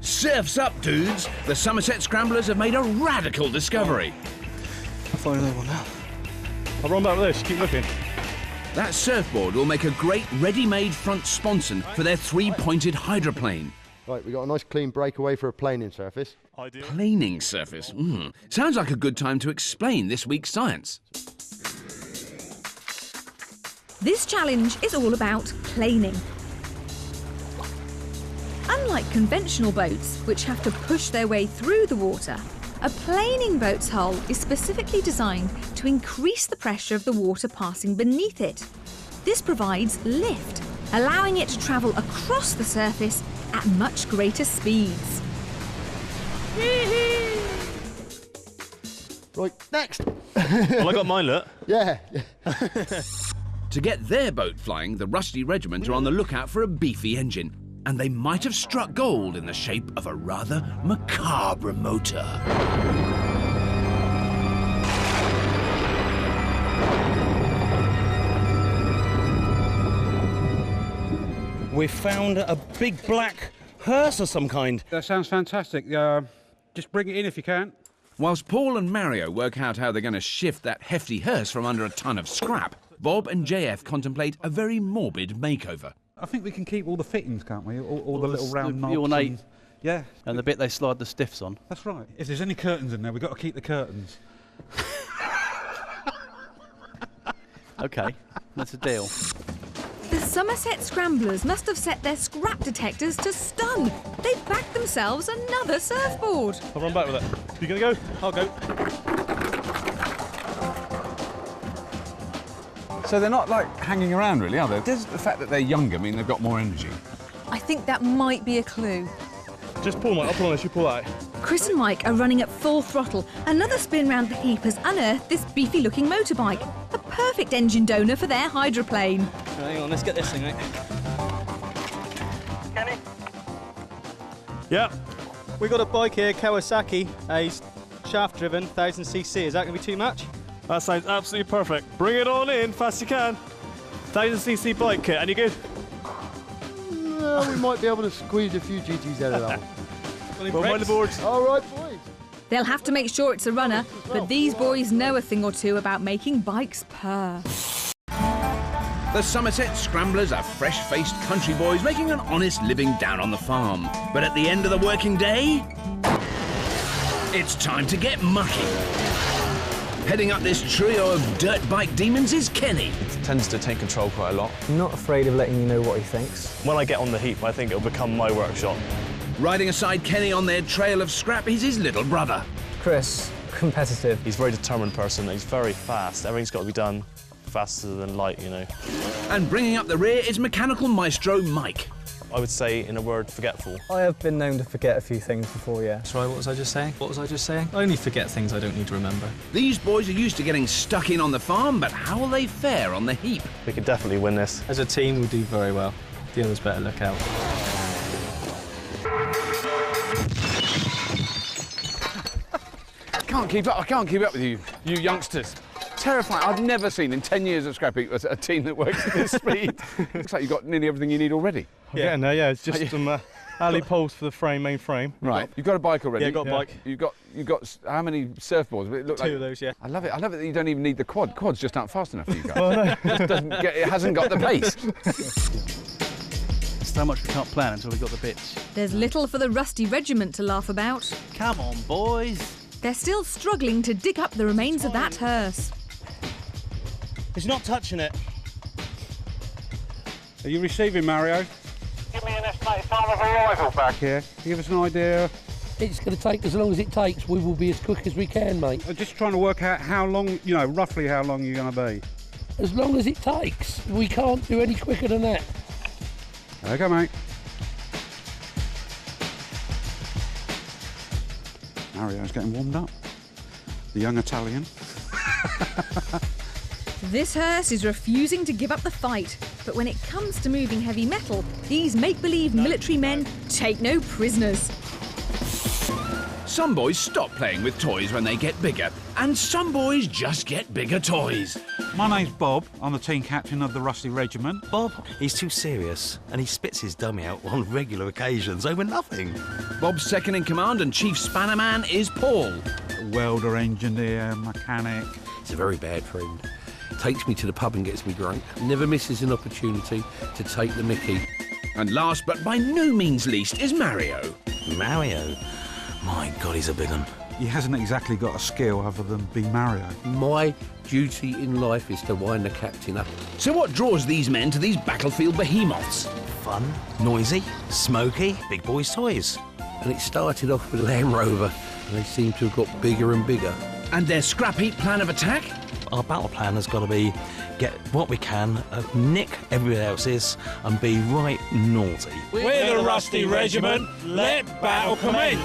Surf's up, dudes! The Somerset Scramblers have made a radical discovery. I'll find another one now. I'll run back with this, keep looking. That surfboard will make a great ready-made front sponson for their 3-pointed hydroplane. Right, we got a nice clean breakaway for a planing surface. Planing surface? Sounds like a good time to explain this week's science. This challenge is all about planing. Unlike conventional boats, which have to push their way through the water, a planing boat's hull is specifically designed to increase the pressure of the water passing beneath it. This provides lift, allowing it to travel across the surface at much greater speeds. Right, next. Well, I got mine, look. Yeah. To get their boat flying, the Rusty Regiment are on the lookout for a beefy engine, and they might have struck gold in the shape of a rather macabre motor. We found a big black hearse of some kind. That sounds fantastic. Just bring it in if you can. Whilst Paul and Mario work out how they're going to shift that hefty hearse from under a ton of scrap, Bob and JF contemplate a very morbid makeover. I think we can keep all the fittings, can't we? All the little round knobs. The ornate. Yeah. And the bit they slide the stiffs on. That's right. If there's any curtains in there, we've got to keep the curtains. OK, that's a deal. The Somerset Scramblers must have set their scrap detectors to stun. They've backed themselves another surfboard. I'll run back with it. You gonna go? I'll go. So they're not, like, hanging around, really, are they? Does the fact that they're younger mean they've got more energy? I think that might be a clue. Just pull, Mike. I'll pull on this. You pull out. Chris and Mike are running at full throttle. Another spin round the heap has unearthed this beefy-looking motorbike. A perfect engine donor for their hydroplane. Hang on, let's get this thing out. Kenny? Yeah. We got a bike here, Kawasaki, a shaft-driven 1000cc. Is that going to be too much? That sounds absolutely perfect. Bring it on in, fast you can. 1000cc bike kit. Any good? No, we might be able to squeeze a few GTs out of that one. Well, mind the boards. All right, boys. They'll have to make sure it's a runner, but these boys know a thing or two about making bikes purr. The Somerset Scramblers are fresh-faced country boys making an honest living down on the farm. But at the end of the working day, it's time to get mucky. Heading up this trio of dirt bike demons is Kenny. He tends to take control quite a lot. Not afraid of letting you know what he thinks. When I get on the heap, I think it'll become my workshop. Riding aside Kenny on their trail of scrap is his little brother. Chris, competitive. He's a very determined person. He's very fast. Everything's got to be done faster than light, you know. And bringing up the rear is mechanical maestro Mike. I would say, in a word, forgetful. I have been known to forget a few things before, yeah. Sorry, what was I just saying? What was I just saying? I only forget things I don't need to remember. These boys are used to getting stuck in on the farm, but how will they fare on the heap? We could definitely win this. As a team, we'll do very well. The others better look out. I can't keep up with you youngsters. Terrifying. I've never seen in 10 years of Scrapheap a team that works at this speed. Looks like you've got nearly everything you need already. Yeah, no, yeah, it's just some Ali poles for the main frame. Right. You've got a bike already. Yeah, got a bike. You've got how many surfboards? It looked 2 of those, yeah. I love it. I love it that you don't even need the quad. Quad's just aren't fast enough for you guys. Well, no. It hasn't got the pace. So much we can't plan until we've got the bits. There's little for the rusty regiment to laugh about. Come on, boys. They're still struggling to dig up the remains of that hearse. It's not touching it. Are you receiving, Mario? Give me an estimated time of arrival back here. Give us an idea. It's going to take as long as it takes. We will be as quick as we can, mate. I'm just trying to work out how long, roughly how long you're going to be. As long as it takes. We can't do any quicker than that. Okay, mate. Mario's getting warmed up. The young Italian. This hearse is refusing to give up the fight, but when it comes to moving heavy metal, these make-believe military men take no prisoners. Some boys stop playing with toys when they get bigger, and some boys just get bigger toys. My name's Bob. I'm the team captain of the Rusty Regiment. Bob, he's too serious, and he spits his dummy out on regular occasions over nothing. Bob's second in command and chief spanner man is Paul. Welder, engineer, mechanic. He's a very bad friend. Takes me to the pub and gets me drunk. Never misses an opportunity to take the mickey. And last but by no means least is Mario. Mario? My God, he's a big one. He hasn't exactly got a skill other than be Mario. My duty in life is to wind the captain up. So what draws these men to these battlefield behemoths? Fun, noisy, smoky, big boys' toys. And it started off with Land Rover, and they seem to have got bigger and bigger. And their scrap heap plan of attack? Our battle plan has got to be get what we can, nick everybody else's, and be right naughty. We're the Rusty Regiment. Let battle commence.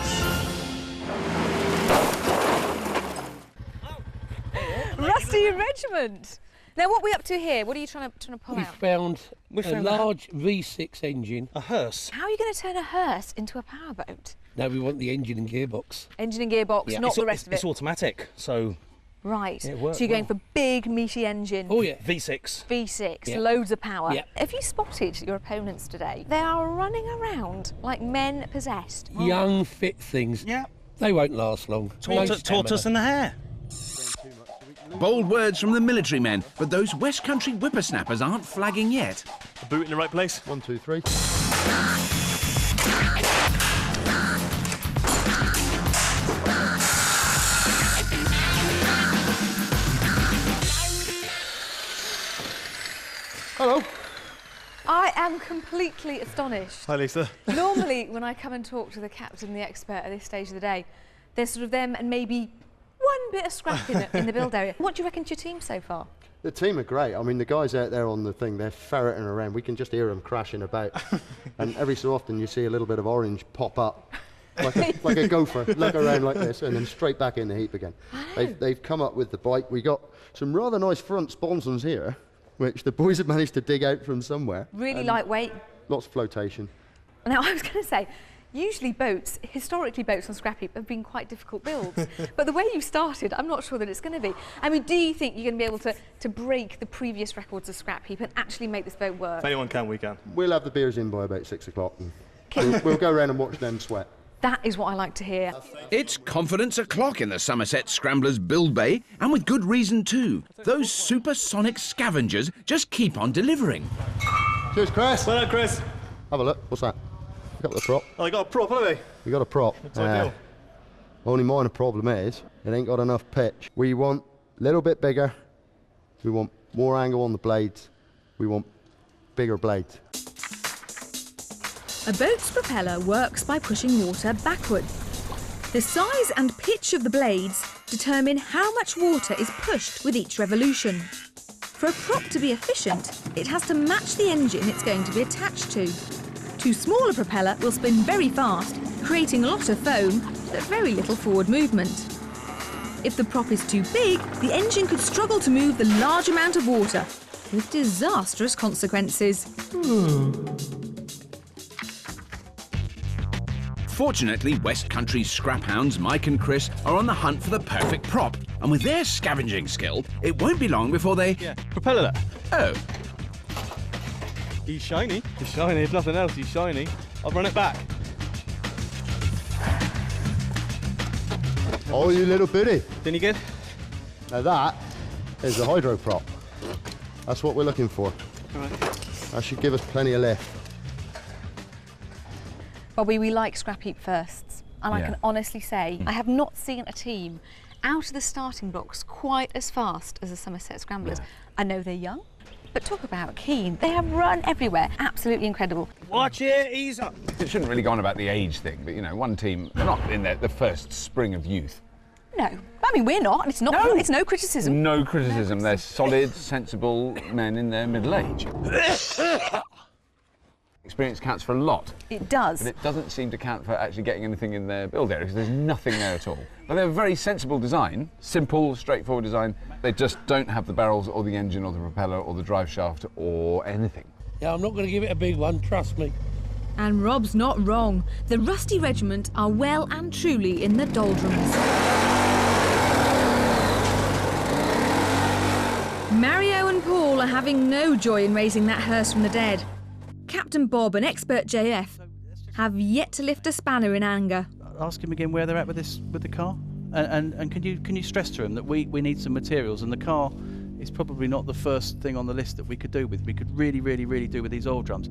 Rusty Regiment. Now, what are we up to here? What are you trying to pull We out? found a large V6 engine. A hearse. How are you going to turn a hearse into a powerboat? No, we want the engine and gearbox. Engine and gearbox, not the rest of it. It's automatic, so... Right. It works so you're going for big, meaty engine. Oh, yeah. V6. V6, Yeah. loads of power. Yeah. Have you spotted your opponents today? They are running around like men possessed. Young, fit things. Yeah. They won't last long. Tortoise in the hair. Bold words from the military men, but those West Country whippersnappers aren't flagging yet. A boot in the right place. 1, 2, 3. Hello. I am completely astonished. Hi, Lisa. Normally, when I come and talk to the captain, the expert at this stage of the day, there's sort of them and maybe one bit of scrap in the build area. What do you reckon to your team so far? The team are great. I mean, the guys out there on the thing, they're ferreting around. We can just hear them crashing about. And every so often you see a little bit of orange pop up, like a gopher, look around like this, and then straight back in the heap again. They've come up with the bike. We got some rather nice front sponsons here, which the boys have managed to dig out from somewhere. Really lightweight. Lots of flotation. Now, I was going to say, usually historically boats on Scrapheap have been quite difficult builds. But the way you started, I'm not sure that it's going to be. I mean, do you think you're going to be able to break the previous records of Scrapheap and actually make this boat work? If anyone can, we can. We'll have the beers in by about 6 o'clock. And we'll go around and watch them sweat. That is what I like to hear. It's confidence o'clock in the Somerset Scramblers build bay, and with good reason too. Those supersonic scavengers just keep on delivering. Cheers, Chris. Well done, Chris. Have a look. What's that? You got the prop. Oh, they got a prop, haven't they? You got a prop. That's ideal. Only minor problem is it ain't got enough pitch. We want a little bit bigger. We want more angle on the blades. We want bigger blades. A boat's propeller works by pushing water backward. The size and pitch of the blades determine how much water is pushed with each revolution. For a prop to be efficient, it has to match the engine it's going to be attached to. Too small a propeller will spin very fast, creating a lot of foam, but very little forward movement. If the prop is too big, the engine could struggle to move the large amount of water, with disastrous consequences. Fortunately, West Country's scrap hounds Mike and Chris are on the hunt for the perfect prop, and with their scavenging skill, it won't be long before they... Yeah, propeller that. Oh. He's shiny. He's shiny, if nothing else, he's shiny. I'll run it back. Oh, you little bitty. Any good? Now that is a hydro prop. That's what we're looking for. Right. That should give us plenty of lift. Bobby, we like Scrapheap firsts, and I Yeah. can honestly say I have not seen a team out of the starting blocks quite as fast as the Somerset Scramblers. I know they're young, but talk about keen. They have run everywhere. Absolutely incredible. Watch it, ease up. It shouldn't really go on about the age thing, but you know, one team, they're not in the first spring of youth. No, I mean, we're not. It's not. It's no criticism. No criticism. They're solid, sensible men in their middle age. Experience counts for a lot. It does. But it doesn't seem to count for actually getting anything in their build area because there's nothing there at all. But they're a very sensible design, simple, straightforward design. They just don't have the barrels or the engine or the propeller or the drive shaft or anything. Yeah, I'm not going to give it a big one, trust me. And Rob's not wrong. The Rusty Regiment are well and truly in the doldrums. Mario and Paul are having no joy in raising that hearse from the dead. Captain Bob and expert JF have yet to lift a spanner in anger. Ask him again where they're at with the car, and can you stress to him that we need some materials, and the car is probably not the first thing on the list that we could do with. We could really do with these oil drums.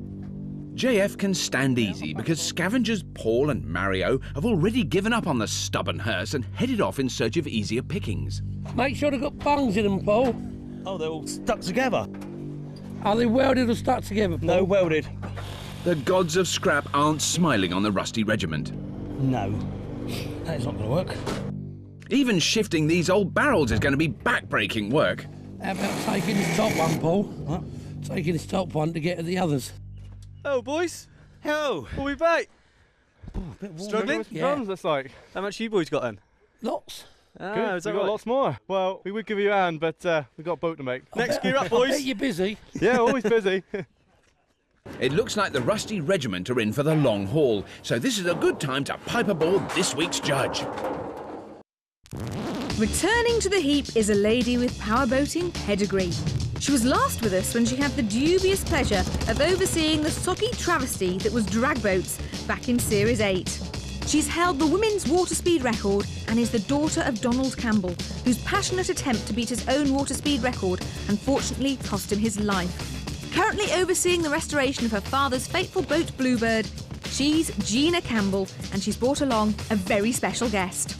JF can stand easy because scavengers Paul and Mario have already given up on the stubborn hearse and headed off in search of easier pickings. Make sure they've got bungs in them, Paul. Oh, they're all stuck together. Are they welded or stuck together, Paul? No, welded. The gods of scrap aren't smiling on the Rusty Regiment. No, that is not going to work. Even shifting these old barrels is going to be back-breaking work. How about taking this top one, Paul? What? Taking this top one to get to the others. Oh, boys. Hello. We'll be back. Oh, a bit warm. Struggling with some drums, looks like. How much you boys got in? Lots. Ah, Good. is that got lots more? Well, we would give you a hand, but we've got a boat to make. Next gear up, I boys. bet you're busy. Yeah, always busy. It looks like the Rusty Regiment are in for the long haul, so this is a good time to pipe aboard this week's judge. Returning to the heap is a lady with powerboating pedigree. She was last with us when she had the dubious pleasure of overseeing the socky travesty that was drag boats back in Series 8. She's held the women's water speed record and is the daughter of Donald Campbell, whose passionate attempt to beat his own water speed record unfortunately cost him his life. Currently overseeing the restoration of her father's fateful boat Bluebird, she's Gina Campbell, and she's brought along a very special guest.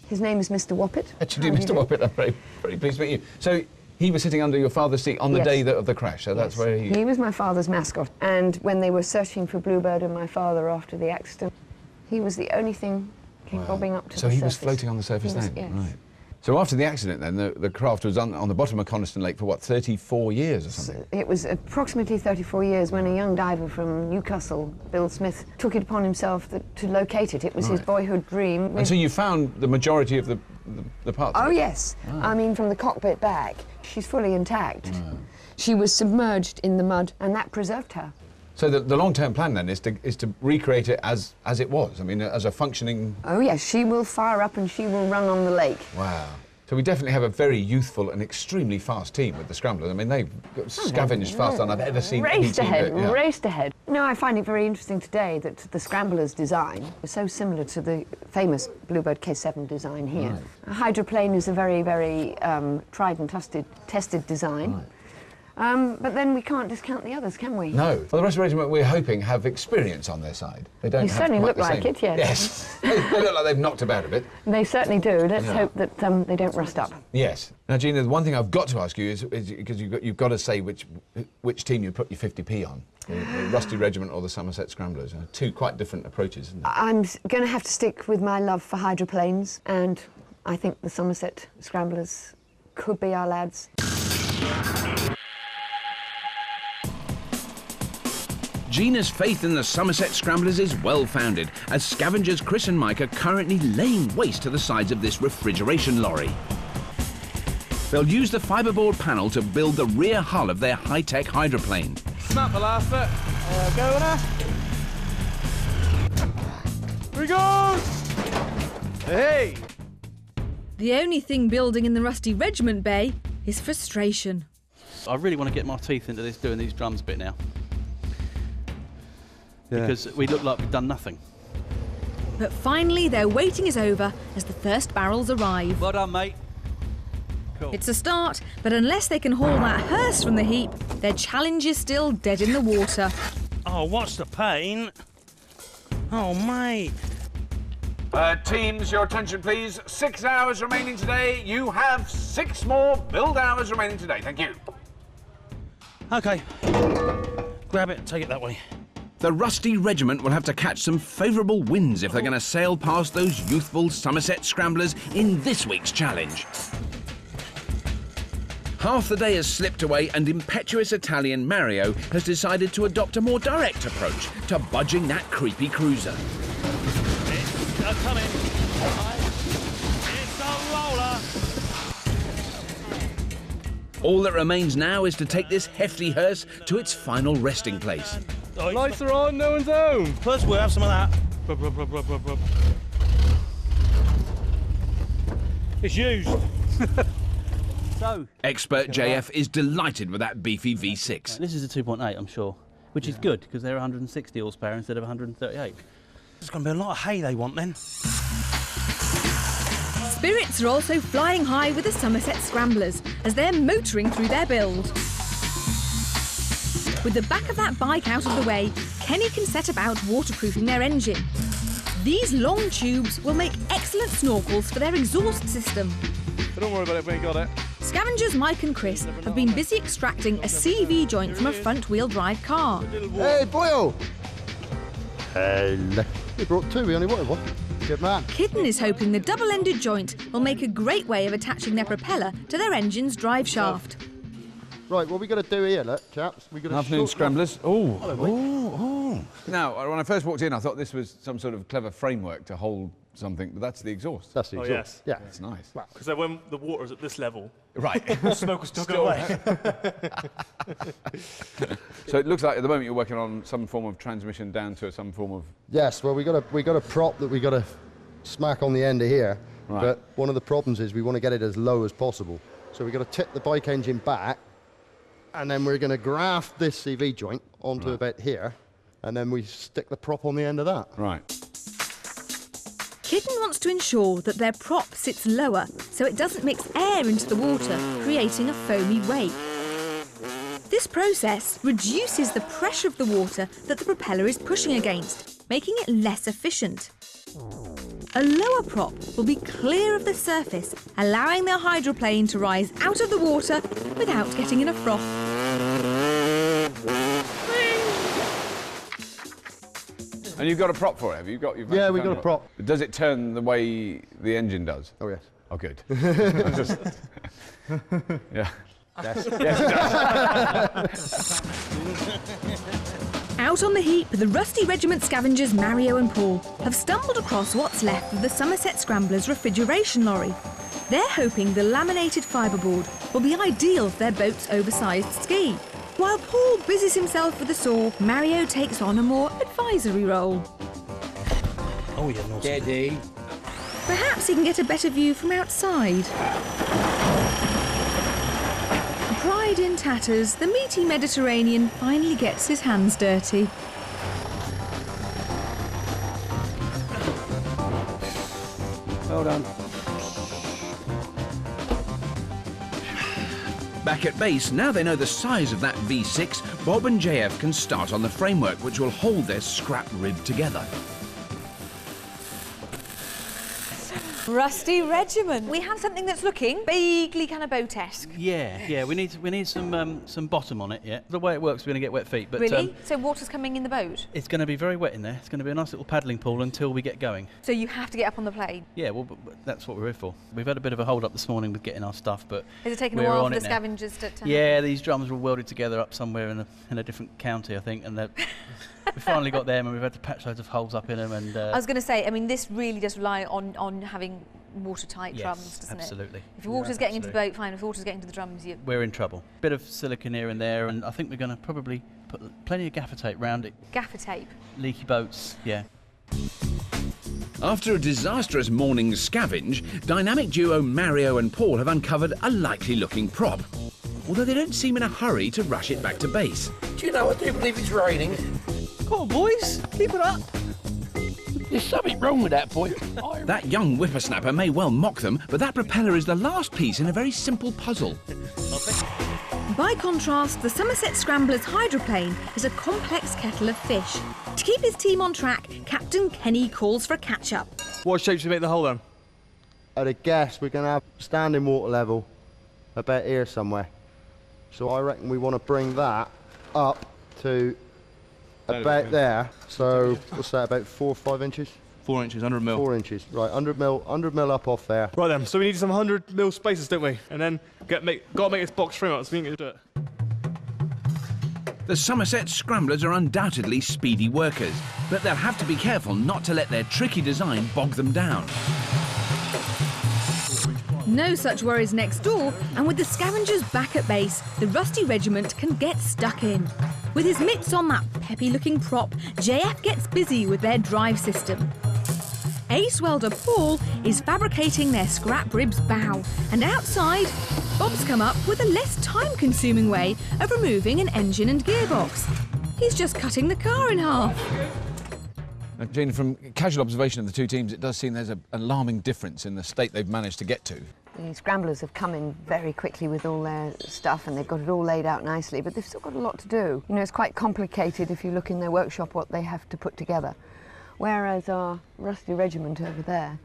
His name is Mr. Woppett. Actually, Mr. Woppett, I'm very pleased to meet you. So he was sitting under your father's seat on the day of the crash, so that's where he... He was my father's mascot, and when they were searching for Bluebird and my father after the accident, he was the only thing came bobbing up to the surface. So he was floating on the surface then? Yes. Right. So after the accident then, the craft was on the bottom of Coniston Lake for what, 34 years or something? It was approximately 34 years when a young diver from Newcastle, Bill Smith, took it upon himself to locate it. It was his boyhood dream. And so you found the majority of the parts? Oh, of it? yes. I mean, from the cockpit back, she's fully intact. She was submerged in the mud, and that preserved her. So the long-term plan then is to recreate it as it was. I mean, as a functioning. Oh yes, she will fire up and she will run on the lake. Wow. So we definitely have a very youthful and extremely fast team with the Scramblers. I mean, they've scavenged faster than I've ever seen any Raced team ahead, do it, yeah. raced ahead. No, I find it very interesting today that the Scramblers' design is so similar to the famous Bluebird K7 design here. Right. A hydroplane is a very, very tried and tested design. Right. But then we can't discount the others, can we? No. Well, the rest of the regiment, we're hoping, have experience on their side. They don't They have certainly quite look the like same. it, yes. Yes. They look like they've knocked about a bit. They certainly do. Let's Yeah. hope that they don't rust up. Yes. Now, Gina, the one thing I've got to ask you is because you've got to say which team you put your 50p on, the Rusty Regiment or the Somerset Scramblers. Two quite different approaches, isn't it? I'm going to have to stick with my love for hydroplanes, and I think the Somerset Scramblers could be our lads. Gina's faith in the Somerset Scramblers is well-founded, as scavengers Chris and Mike are currently laying waste to the sides of this refrigeration lorry. They'll use the fiberboard panel to build the rear hull of their high-tech hydroplane. Snap the last bit. Go now. Here we go! Hey! The only thing building in the Rusty Regiment Bay is frustration. I really want to get my teeth into this doing these drums bit now. Yeah. Because we look like we've done nothing. But finally, their waiting is over as the first barrels arrive. Well done, mate. Cool. It's a start, but unless they can haul that hearse from the heap, their challenge is still dead in the water. Oh, what's the pain? Oh, mate. Teams, your attention please. 6 hours remaining today. You have 6 more build hours remaining today. Thank you. OK. Grab it, take it that way. The Rusty Regiment will have to catch some favourable winds if they're going to sail past those youthful Somerset scramblers in this week's challenge. Half the day has slipped away and impetuous Italian Mario has decided to adopt a more direct approach to budging that creepy cruiser. It's coming. It's a roller. All that remains now is to take this hefty hearse to its final resting place. Lights are on, no one's home. Plus, we'll have some of that. Rub, rub, rub, rub, rub, rub. It's used. So, Expert JF is delighted with that beefy V6. This is a 2.8, I'm sure, which is good because they're 160 horsepower instead of 138. There's going to be a lot of hay they want then. Spirits are also flying high with the Somerset Scramblers as they're motoring through their build. With the back of that bike out of the way, Kenny can set about waterproofing their engine. These long tubes will make excellent snorkels for their exhaust system. But don't worry about it, we ain't got it. Scavengers Mike and Chris have been busy extracting a CV joint from a front-wheel drive car. Hey, Boyle! Hello. We brought 2, we only wanted 1. Good man. Kitten is hoping the double-ended joint will make a great way of attaching their propeller to their engine's drive shaft. Right, what we got to do here, look, chaps. We got to Afternoon scramblers. Oh, oh. Now, when I first walked in, I thought this was some sort of clever framework to hold something, but that's the exhaust. That's the exhaust. Yes. Yeah. That's nice. Because when the water's at this level, right, the smoke will still go away. So it looks like at the moment you're working on some form of transmission down to some form of. Yes. Well, we got a prop that we got to smack on the end of here. Right. But one of the problems is we want to get it as low as possible. So we got to tip the bike engine back, and then we're going to graft this CV joint onto about here, and then we stick the prop on the end of that. Right. Kitten wants to ensure that their prop sits lower so it doesn't mix air into the water, creating a foamy wake. This process reduces the pressure of the water that the propeller is pushing against, making it less efficient. A lower prop will be clear of the surface, allowing the hydroplane to rise out of the water without getting in a froth. And you've got a prop for it, have you? Yeah, we've got a prop. Does it turn the way the engine does? Oh, yes. Oh, good. Yeah. Yes. Yes, it does. Out on the heap, the Rusty Regiment scavengers Mario and Paul have stumbled across what's left of the Somerset Scramblers' refrigeration lorry. They're hoping the laminated fibreboard will be ideal for their boat's oversized ski. While Paul busies himself with the saw, Mario takes on a more advisory role. Oh, you're naughty. Steady. Perhaps he can get a better view from outside. Pride in tatters, the meaty Mediterranean finally gets his hands dirty. Well done. Back at base, now they know the size of that V6, Bob and JF can start on the framework which will hold their scrap rib together. Rusty Regiment. We have something that's looking vaguely kind of boat-esque. Yeah, we need some bottom on it. Yeah, the way it works, we're going to get wet feet. But really? So water's coming in the boat? It's going to be very wet in there. It's going to be a nice little paddling pool until we get going. So you have to get up on the plane? Yeah, well, but that's what we're here for. We've had a bit of a hold up this morning with getting our stuff, but has it taken a while for the scavengers to Yeah, these drums were welded together up somewhere in a different county, I think, and we finally got them, and we've had to patch loads of holes up in them. And I was going to say, I mean, this really does rely on having watertight drums, doesn't absolutely. it? If water's getting into the boat, fine. If water's getting to the drums, we're in trouble. Bit of silicone here and there, and I think we're going to probably put plenty of gaffer tape round it. Gaffer tape? Leaky boats, yeah. After a disastrous morning's scavenge, dynamic duo Mario and Paul have uncovered a likely-looking prop, although they don't seem in a hurry to rush it back to base. Do you know, I do believe it's raining. Come on, boys, keep it up. There's something wrong with that boy. That young whippersnapper may well mock them, but that propeller is the last piece in a very simple puzzle. By contrast, the Somerset Scrambler's hydroplane is a complex kettle of fish. To keep his team on track, Captain Kenny calls for a catch-up. What shape should we make the hole then? At a guess, we're going to have standing water level about here somewhere. So I reckon we want to bring that up to about there. So what's that, about 4 or 5 inches? 4 inches, 100 mil. 4 inches, right, 100 mil up off there. Right then, so we need some 100 mil spaces, don't we? And then got to make this box frame up so we can do it. The Somerset Scramblers are undoubtedly speedy workers, but they'll have to be careful not to let their tricky design bog them down. No such worries next door, and with the Scavengers back at base, the Rusty Regiment can get stuck in. With his mitts on that peppy-looking prop, JF gets busy with their drive system. Ace welder Paul is fabricating their scrap ribs bow, and outside, Bob's come up with a less time-consuming way of removing an engine and gearbox. He's just cutting the car in half. Now, Gina, from casual observation of the two teams, it does seem there's an alarming difference in the state they've managed to get to. The Scramblers have come in very quickly with all their stuff and they've got it all laid out nicely, but they've still got a lot to do. You know, it's quite complicated if you look in their workshop what they have to put together. Whereas our Rusty Regiment over there,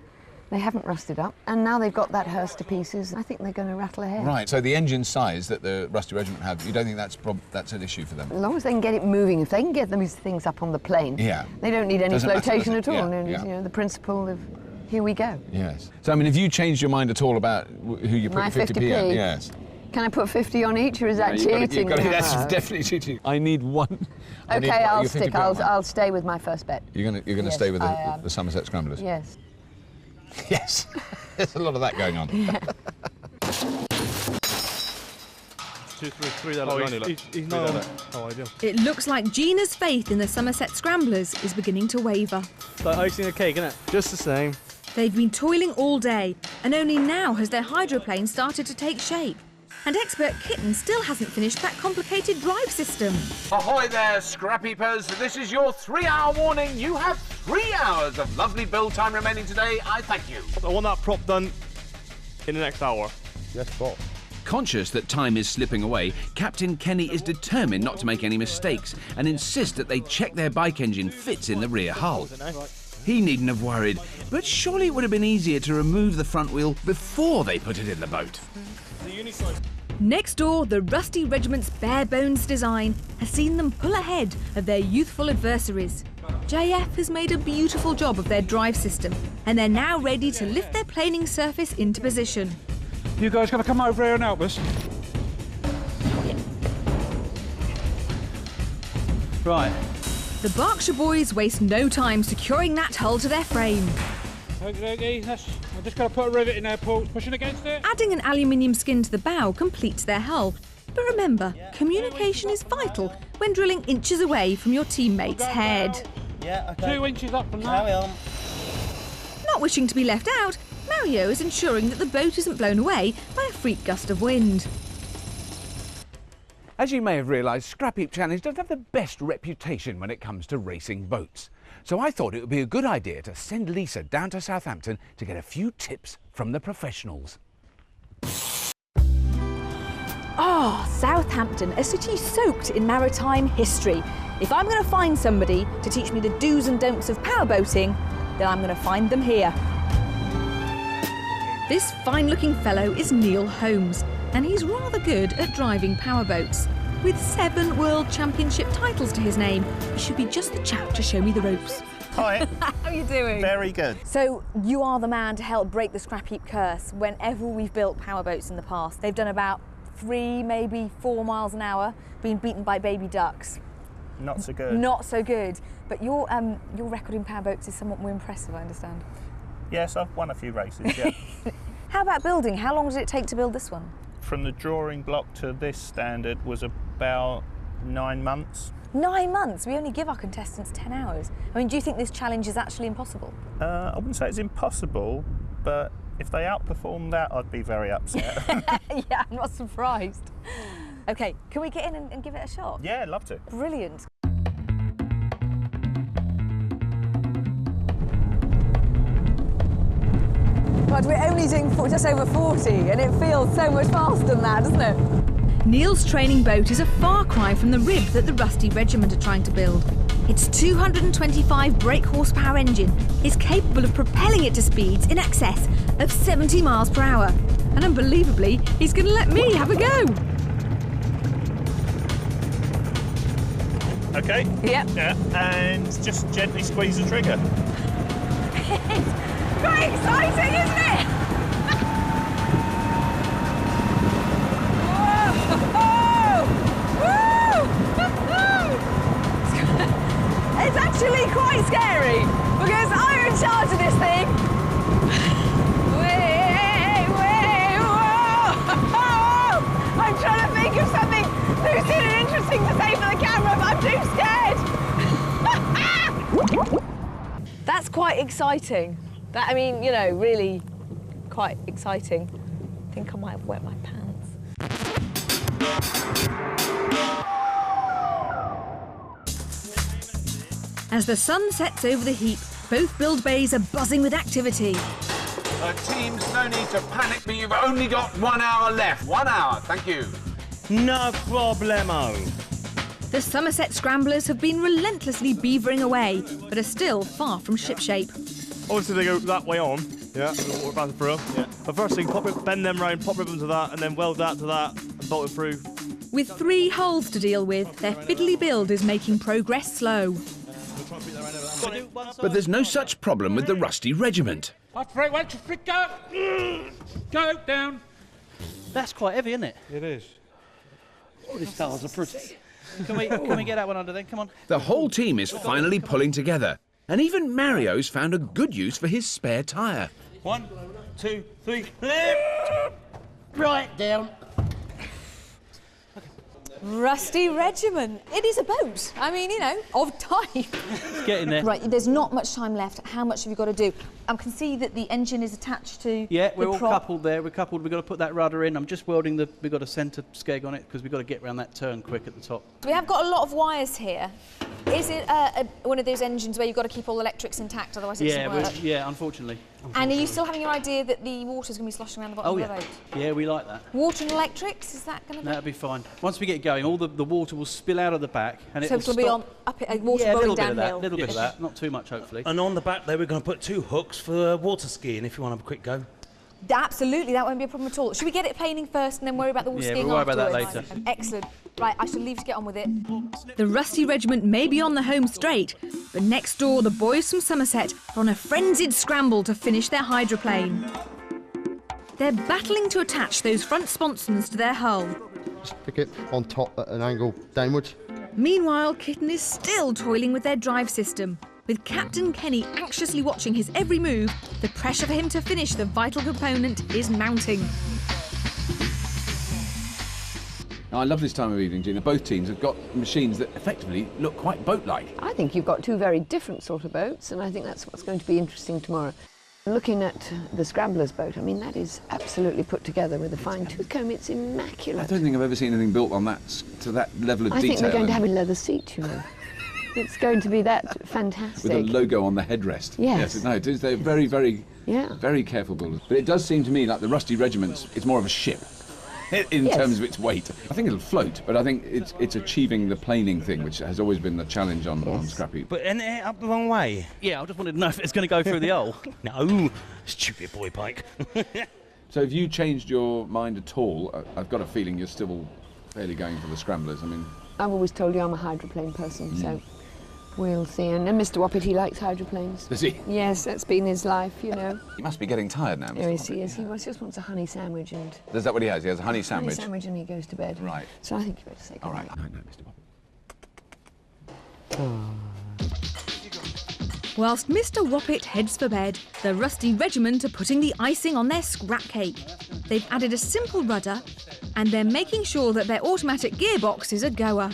they haven't rusted up, and now they've got that hearse to pieces. I think they're going to rattle ahead. Right, so the engine size that the Rusty Regiment have, you don't think that's an issue for them? As long as they can get it moving, if they can get these things up on the plane, yeah, they don't need any flotation at all. Yeah, You know, the principle of here we go. Yes. So, I mean, have you changed your mind at all about who you put My 50p on? Yes. Can I put 50 on each, or is that cheating? That's definitely cheating. I need one. Okay, I'll stick. I'll stay with my first bet. You're going to stay with the Somerset Scramblers? Yes. Yes. There's a lot of that going on. Yeah. 2, 3, that he's not on. Oh, I do. It looks like Gina's faith in the Somerset Scramblers is beginning to waver. It's like icing a cake, isn't it? Just the same. They've been toiling all day, and only now has their hydroplane started to take shape. And expert Kitten still hasn't finished that complicated drive system. Ahoy there, Scrapheapers. This is your 3-hour warning. You have 3 hours of lovely build time remaining today. I thank you. I want that prop done in the next hour. Yes, Bob. Conscious that time is slipping away, Captain Kenny is determined not to make any mistakes and insists that they check their bike engine fits in the rear hull. He needn't have worried, but surely it would have been easier to remove the front wheel before they put it in the boat. Next door, the Rusty Regiment's bare-bones design has seen them pull ahead of their youthful adversaries. JF has made a beautiful job of their drive system, and they're now ready to lift their planing surface into position. You guys going to come over here and help us? Right. The Berkshire boys waste no time securing that hull to their frame. Okay, I'm just going to put a rivet in there, Paul. Pushing against it. Adding an aluminium skin to the bow completes their hull. But remember, communication is vital when drilling inches away from your teammate's head. Yeah, okay. 2 inches up from that. Carry on. Not wishing to be left out, Mario is ensuring that the boat isn't blown away by a freak gust of wind. As you may have realised, Scrapheap Challenge doesn't have the best reputation when it comes to racing boats. So I thought it would be a good idea to send Lisa down to Southampton to get a few tips from the professionals. Ah, Southampton, a city soaked in maritime history. If I'm going to find somebody to teach me the do's and don'ts of powerboating, then I'm going to find them here. This fine-looking fellow is Neil Holmes, and he's rather good at driving powerboats. With 7 World Championship titles to his name, he should be just the chap to show me the ropes. Hi. How are you doing? Very good. So you are the man to help break the Scrapheap curse. Whenever we've built powerboats in the past, they've done about 3, maybe 4 miles an hour, being beaten by baby ducks. Not so good. Not so good. But your record in powerboats is somewhat more impressive, I understand. Yes, I've won a few races, yeah. How about building? How long did it take to build this one? From the drawing block to this standard was about 9 months. 9 months? We only give our contestants 10 hours. I mean, do you think this challenge is actually impossible? I wouldn't say it's impossible, but if they outperform that, I'd be very upset. Yeah, I'm not surprised. OK, can we get in and give it a shot? Yeah, I'd love to. Brilliant. God, we're only doing just over 40 and it feels so much faster than that, doesn't it? Neil's training boat is a far cry from the rib that the Rusty Regiment are trying to build. Its 225 brake horsepower engine is capable of propelling it to speeds in excess of 70 miles per hour. And unbelievably, he's going to let me have a go. Okay. Yep. Yeah, and just gently squeeze the trigger. It's quite exciting, isn't it? It's actually quite scary because I'm in charge of this thing. I'm trying to think of something lucid and interesting to say for the camera, but I'm too scared. That's quite exciting. That, I mean, you know, really quite exciting. I think I might have wet my pants. As the sun sets over the heap, both build bays are buzzing with activity. Teams, no need to panic, but you've only got 1 hour left. 1 hour, thank you. No problemo. The Somerset Scramblers have been relentlessly beavering away, but are still far from shipshape. Obviously they go that way on. Yeah. The water passes through. Yeah. But first thing, bend them round, pop ribbon to that, and then weld that to that, and bolt it through. With 3 holes to deal with, their fiddly build is making progress slow. But there's no such problem with the Rusty Regiment. That's right, watch your flick go. Go down. That's quite heavy, isn't it? It is. Oh, these towels are pretty. Can we get that one under then? Come on. The whole team is finally pulling together. And even Mario's found a good use for his spare tyre. 1, 2, 3. Right down. Rusty Regiment. It is a boat. I mean, you know, of type. It's getting there. Right, there's not much time left. How much have you got to do? I can see that the engine is attached to Yeah, we're the all prop. coupled there. We're coupled. We've got to put that rudder in. I'm just welding we've got a centre skeg on it because we've got to get around that turn quick at the top. We have got a lot of wires here. Is it one of those engines where you've got to keep all the electrics intact, otherwise it doesn't work? Yeah, unfortunately. And are you still having your idea that the water's going to be sloshing around the bottom of the boat? Yeah, we like that. Water and electrics, is that going to be? That'll be fine. Once we get going, all the water will spill out of the back, and So it'll be on water yeah, rolling a downhill. little bit of that, not too much, hopefully. And on the back there, we're going to put 2 hooks for water skiing if you want to have a quick go. Absolutely, that won't be a problem at all. Should we get it planing first and then worry about the water skiing we'll worry about that afterwards? later. Excellent. Right, I shall leave to get on with it. The Rusty Regiment may be on the home straight, but next door the boys from Somerset are on a frenzied scramble to finish their hydroplane. They're battling to attach those front sponsons to their hull. Stick it on top at an angle downwards. Meanwhile, Kitten is still toiling with their drive system. With Captain Kenny anxiously watching his every move, the pressure for him to finish the vital component is mounting. Now, I love this time of evening, Gina. Both teams have got machines that effectively look quite boat-like. I think you've got 2 very different sort of boats, and I think that's what's going to be interesting tomorrow. Looking at the Scrambler's boat, I mean, that is absolutely put together with a fine-tooth comb. It's immaculate. I don't think I've ever seen anything built on that to that level of I detail. think we're going to have a leather seat, you know. It's going to be that fantastic. With a logo on the headrest. Yes. No, it is. They're very, very, yeah, very careful builders. But it does seem to me like the Rusty Regiment is more of a ship in terms of its weight. I think it'll float, but I think it's achieving the planing thing, which has always been the challenge on Scrapheap. But isn't it up the wrong way? Yeah, I just wanted to know if it's going to go through the hole. No, stupid boy Pike. So have you changed your mind at all? I've got a feeling you're still fairly going for the Scramblers. I mean, I've always told you I'm a hydroplane person, so we'll see. And Mr. Woppett, he likes hydroplanes. Does he? Yes, that's been his life, you know. He must be getting tired now, Mr. Yes, he Woppett. is. He just wants a honey sandwich and... Is that what he has? He has a honey sandwich? Honey sandwich and he goes to bed. Right. So I think you better say All right. goodnight. No, Mr. Woppett. Whilst Mr. Woppett heads for bed, the Rusty Regiment are putting the icing on their scrap cake. They've added a simple rudder, and they're making sure that their automatic gearbox is a goer.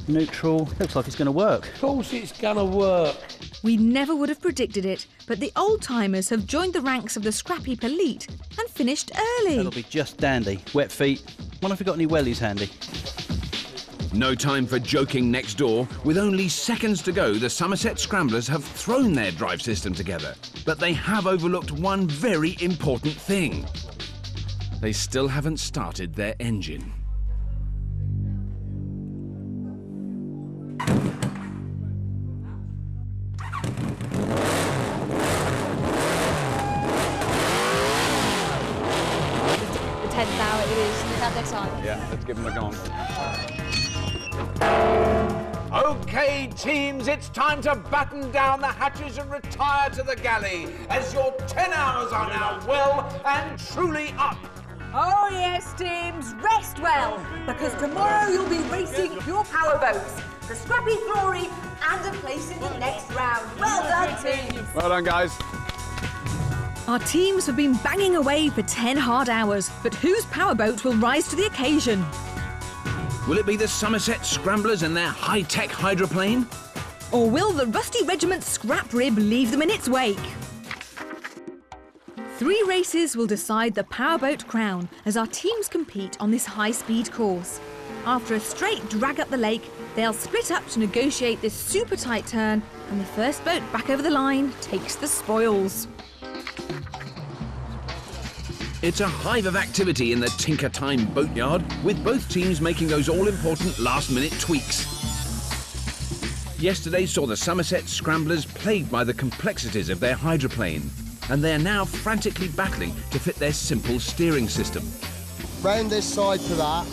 Neutral. Looks like it's going to work. Of course it's going to work. We never would have predicted it, but the old-timers have joined the ranks of the Scrapheap elite and finished early. That'll be just dandy. Wet feet. Wonder if we've got any wellies handy. No time for joking next door. With only seconds to go, the Somerset Scramblers have thrown their drive system together. But they have overlooked one very important thing. They still haven't started their engine. The 10th hour it is. Is that their time? Yeah, let's give them a gong. Okay, teams, it's time to batten down the hatches and retire to the galley, as your 10 hours are now well and truly up. Oh yes, teams, rest well, because tomorrow you'll be racing your power boats, the Scrappy Glory, and a place in the next round. Well done, teams. Well done, guys. Our teams have been banging away for 10 hard hours, but whose powerboat will rise to the occasion? Will it be the Somerset Scramblers and their high-tech hydroplane? Or will the Rusty Regiment's scrap rib leave them in its wake? 3 races will decide the powerboat crown as our teams compete on this high-speed course. After a straight drag up the lake, they'll split up to negotiate this super tight turn, and the first boat back over the line takes the spoils. It's a hive of activity in the Tinker Time boatyard, with both teams making those all-important last-minute tweaks. Yesterday saw the Somerset Scramblers plagued by the complexities of their hydroplane, and they're now frantically battling to fit their simple steering system. Round this side to that,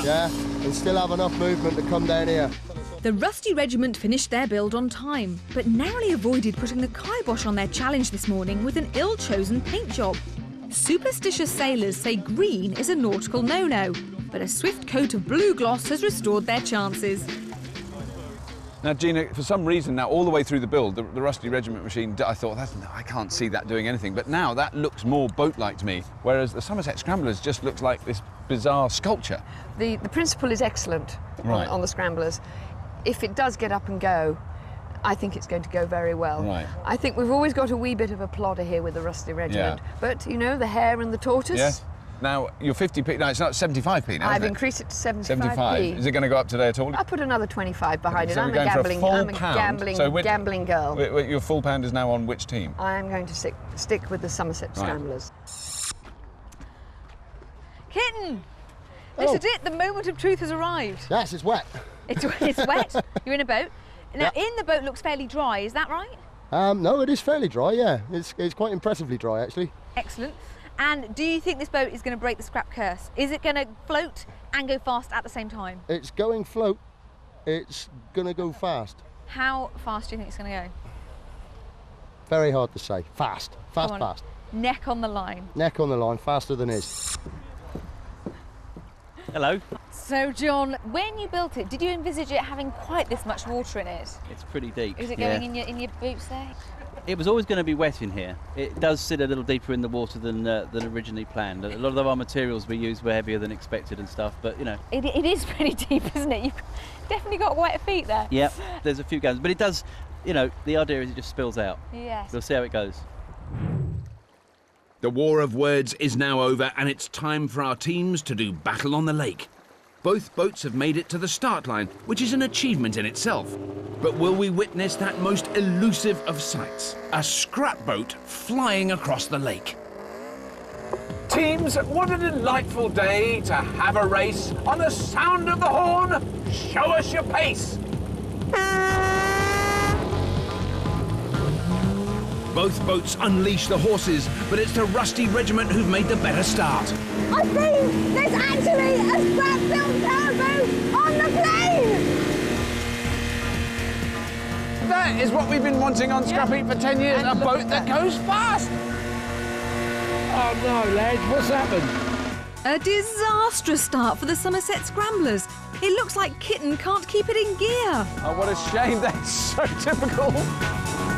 yeah, and still have enough movement to come down here. The Rusty Regiment finished their build on time, but narrowly avoided putting the kibosh on their challenge this morning with an ill-chosen paint job. Superstitious sailors say green is a nautical no-no, but a swift coat of blue gloss has restored their chances. Now, Gina, for some reason, now all the way through the build, the Rusty Regiment machine, I thought, I can't see that doing anything. But now that looks more boat-like to me, whereas the Somerset Scramblers just looks like this bizarre sculpture. The principle is excellent on the Scramblers. If it does get up and go, I think it's going to go very well. Right. I think we've always got a wee bit of a plodder here with the Rusty Regiment, Yeah. but, you know, the hare and the tortoise. Yes. Now, your 50p, no, it's not 75p now, I've isn't it? increased it to 75p. 75. Is it going to go up today at all? I'll put another 25 behind it. So I'm we're a going for gambling, full I'm a pound. So gambling girl. Your full pound is now on which team? I'm going to stick with the Somerset Right. Scramblers. Kitten, this is it. The moment of truth has arrived. Yes, it's wet. It's wet. You're in a boat. Now, in the boat looks fairly dry. Is that right? No, it is fairly dry, yeah. It's quite impressively dry, actually. Excellent. And do you think this boat is going to break the scrap curse? Is it going to float and go fast at the same time? It's going float. It's going to go fast. How fast do you think it's going to go? Very hard to say. Fast. Come on. Fast. Neck on the line. Neck on the line, faster than his. Hello. So, John, when you built it, did you envisage it having quite this much water in it? It's pretty deep. Is it going in your boots there? It was always going to be wet in here. It does sit a little deeper in the water than originally planned. A lot of our materials we used were heavier than expected and stuff, but you know. It is pretty deep, isn't it? You've definitely got wet feet there. Yep, there's a few gallons, but it does, you know, the idea is it just spills out. Yes. We'll see how it goes. The war of words is now over, and it's time for our teams to do battle on the lake. Both boats have made it to the start line, which is an achievement in itself. But will we witness that most elusive of sights? A scrap boat flying across the lake. Teams, what a delightful day to have a race on the sound of the horn. Show us your pace. Both boats unleash the horses, but it's the Rusty Regiment who've made the better start. I think there's actually a scrap build powerboat on the plane! That is what we've been wanting on Scrapheap for 10 years, a boat that goes fast. Oh no, lads, what's happened? A disastrous start for the Somerset Scramblers. It looks like Kitten can't keep it in gear. Oh, what a shame, that's so typical.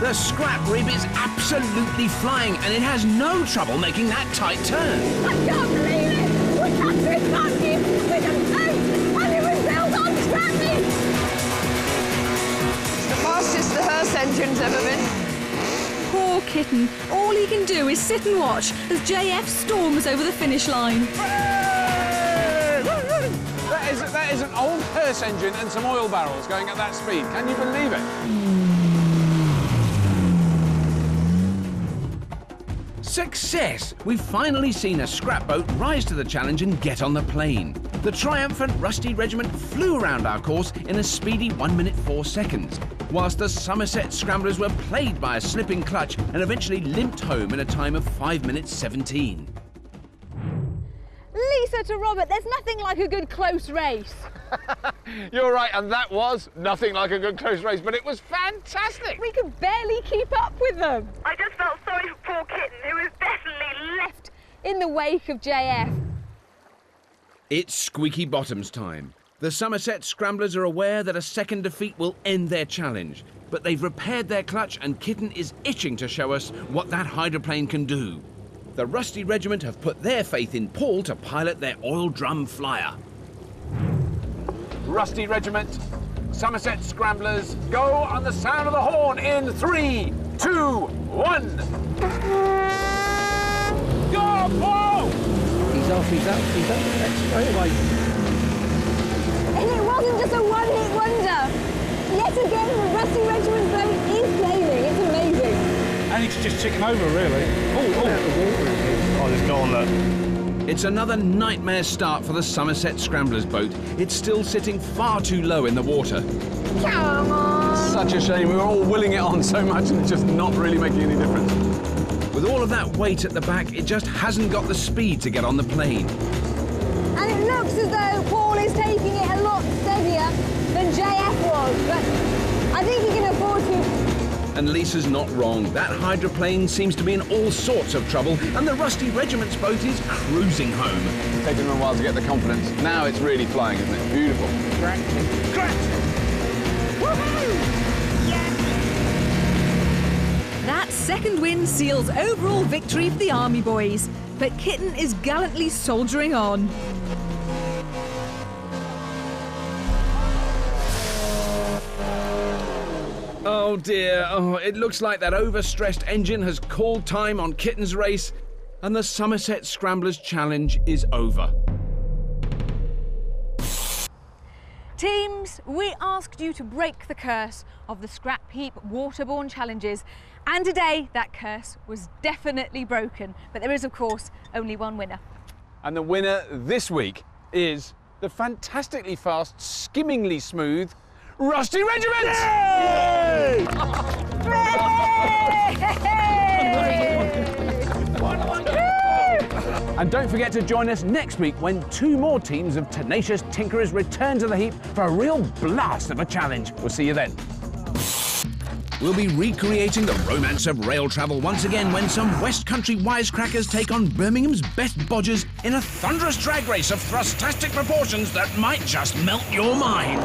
The scrap rib is absolutely flying, and it has no trouble making that tight turn. I can't believe it! We can't keep with a boat, and it was built on scrap meat! It's the fastest the hearse engine's ever been. Poor Kitten. All he can do is sit and watch as JF storms over the finish line. That is an old hearse gas engine and some oil barrels going at that speed. Can you believe it? Success! We've finally seen a scrap boat rise to the challenge and get on the plane. The triumphant Rusty Regiment flew around our course in a speedy 1 minute 4 seconds, whilst the Somerset Scramblers were plagued by a slipping clutch and eventually limped home in a time of 5 minutes 17. Lisa to Robert, there's nothing like a good close race. You're right, and that was nothing like a good close race, but it was fantastic. We could barely keep up with them. I just felt sorry for poor Kitten, who was definitely left. In the wake of JF. It's squeaky bottoms time. The Somerset Scramblers are aware that a second defeat will end their challenge, but they've repaired their clutch and Kitten is itching to show us what that hydroplane can do. The Rusty Regiment have put their faith in Paul to pilot their oil drum flyer. Rusty Regiment, Somerset Scramblers, go on the sound of the horn in 3, 2, 1. Go, Paul! He's off, he's up, straight away. And it wasn't just a one-hit wonder. Yet again, the Rusty Regiment boat is sailing. It's amazing. And it's just ticking over, really. Oh, it's gone, look. It's another nightmare start for the Somerset Scramblers boat. It's still sitting far too low in the water. Come on! Such a shame. We were all willing it on so much and it's just not really making any difference. With all of that weight at the back, it just hasn't got the speed to get on the plane. And it looks as though Paul is taking it a lot steadier than JF was, but I think he can afford to. And Lisa's not wrong. That hydroplane seems to be in all sorts of trouble, and the Rusty Regiment's boat is cruising home. It's taken them a while to get the confidence. Now it's really flying, isn't it? Beautiful. Woohoo! That second win seals overall victory for the Army boys, but Kitten is gallantly soldiering on. Oh dear, it looks like that overstressed engine has called time on Kitten's race, and the Somerset Scramblers challenge is over. Teams, we asked you to break the curse of the Scrapheap waterborne challenges, and today that curse was definitely broken, but there is of course only one winner. And the winner this week is the fantastically fast, skimmingly smooth Rusty Regiment! Yay! And don't forget to join us next week when 2 more teams of tenacious tinkerers return to the heap for a real blast of a challenge. We'll see you then. We'll be recreating the romance of rail travel once again when some West Country wisecrackers take on Birmingham's best bodgers in a thunderous drag race of thrustastic proportions that might just melt your mind.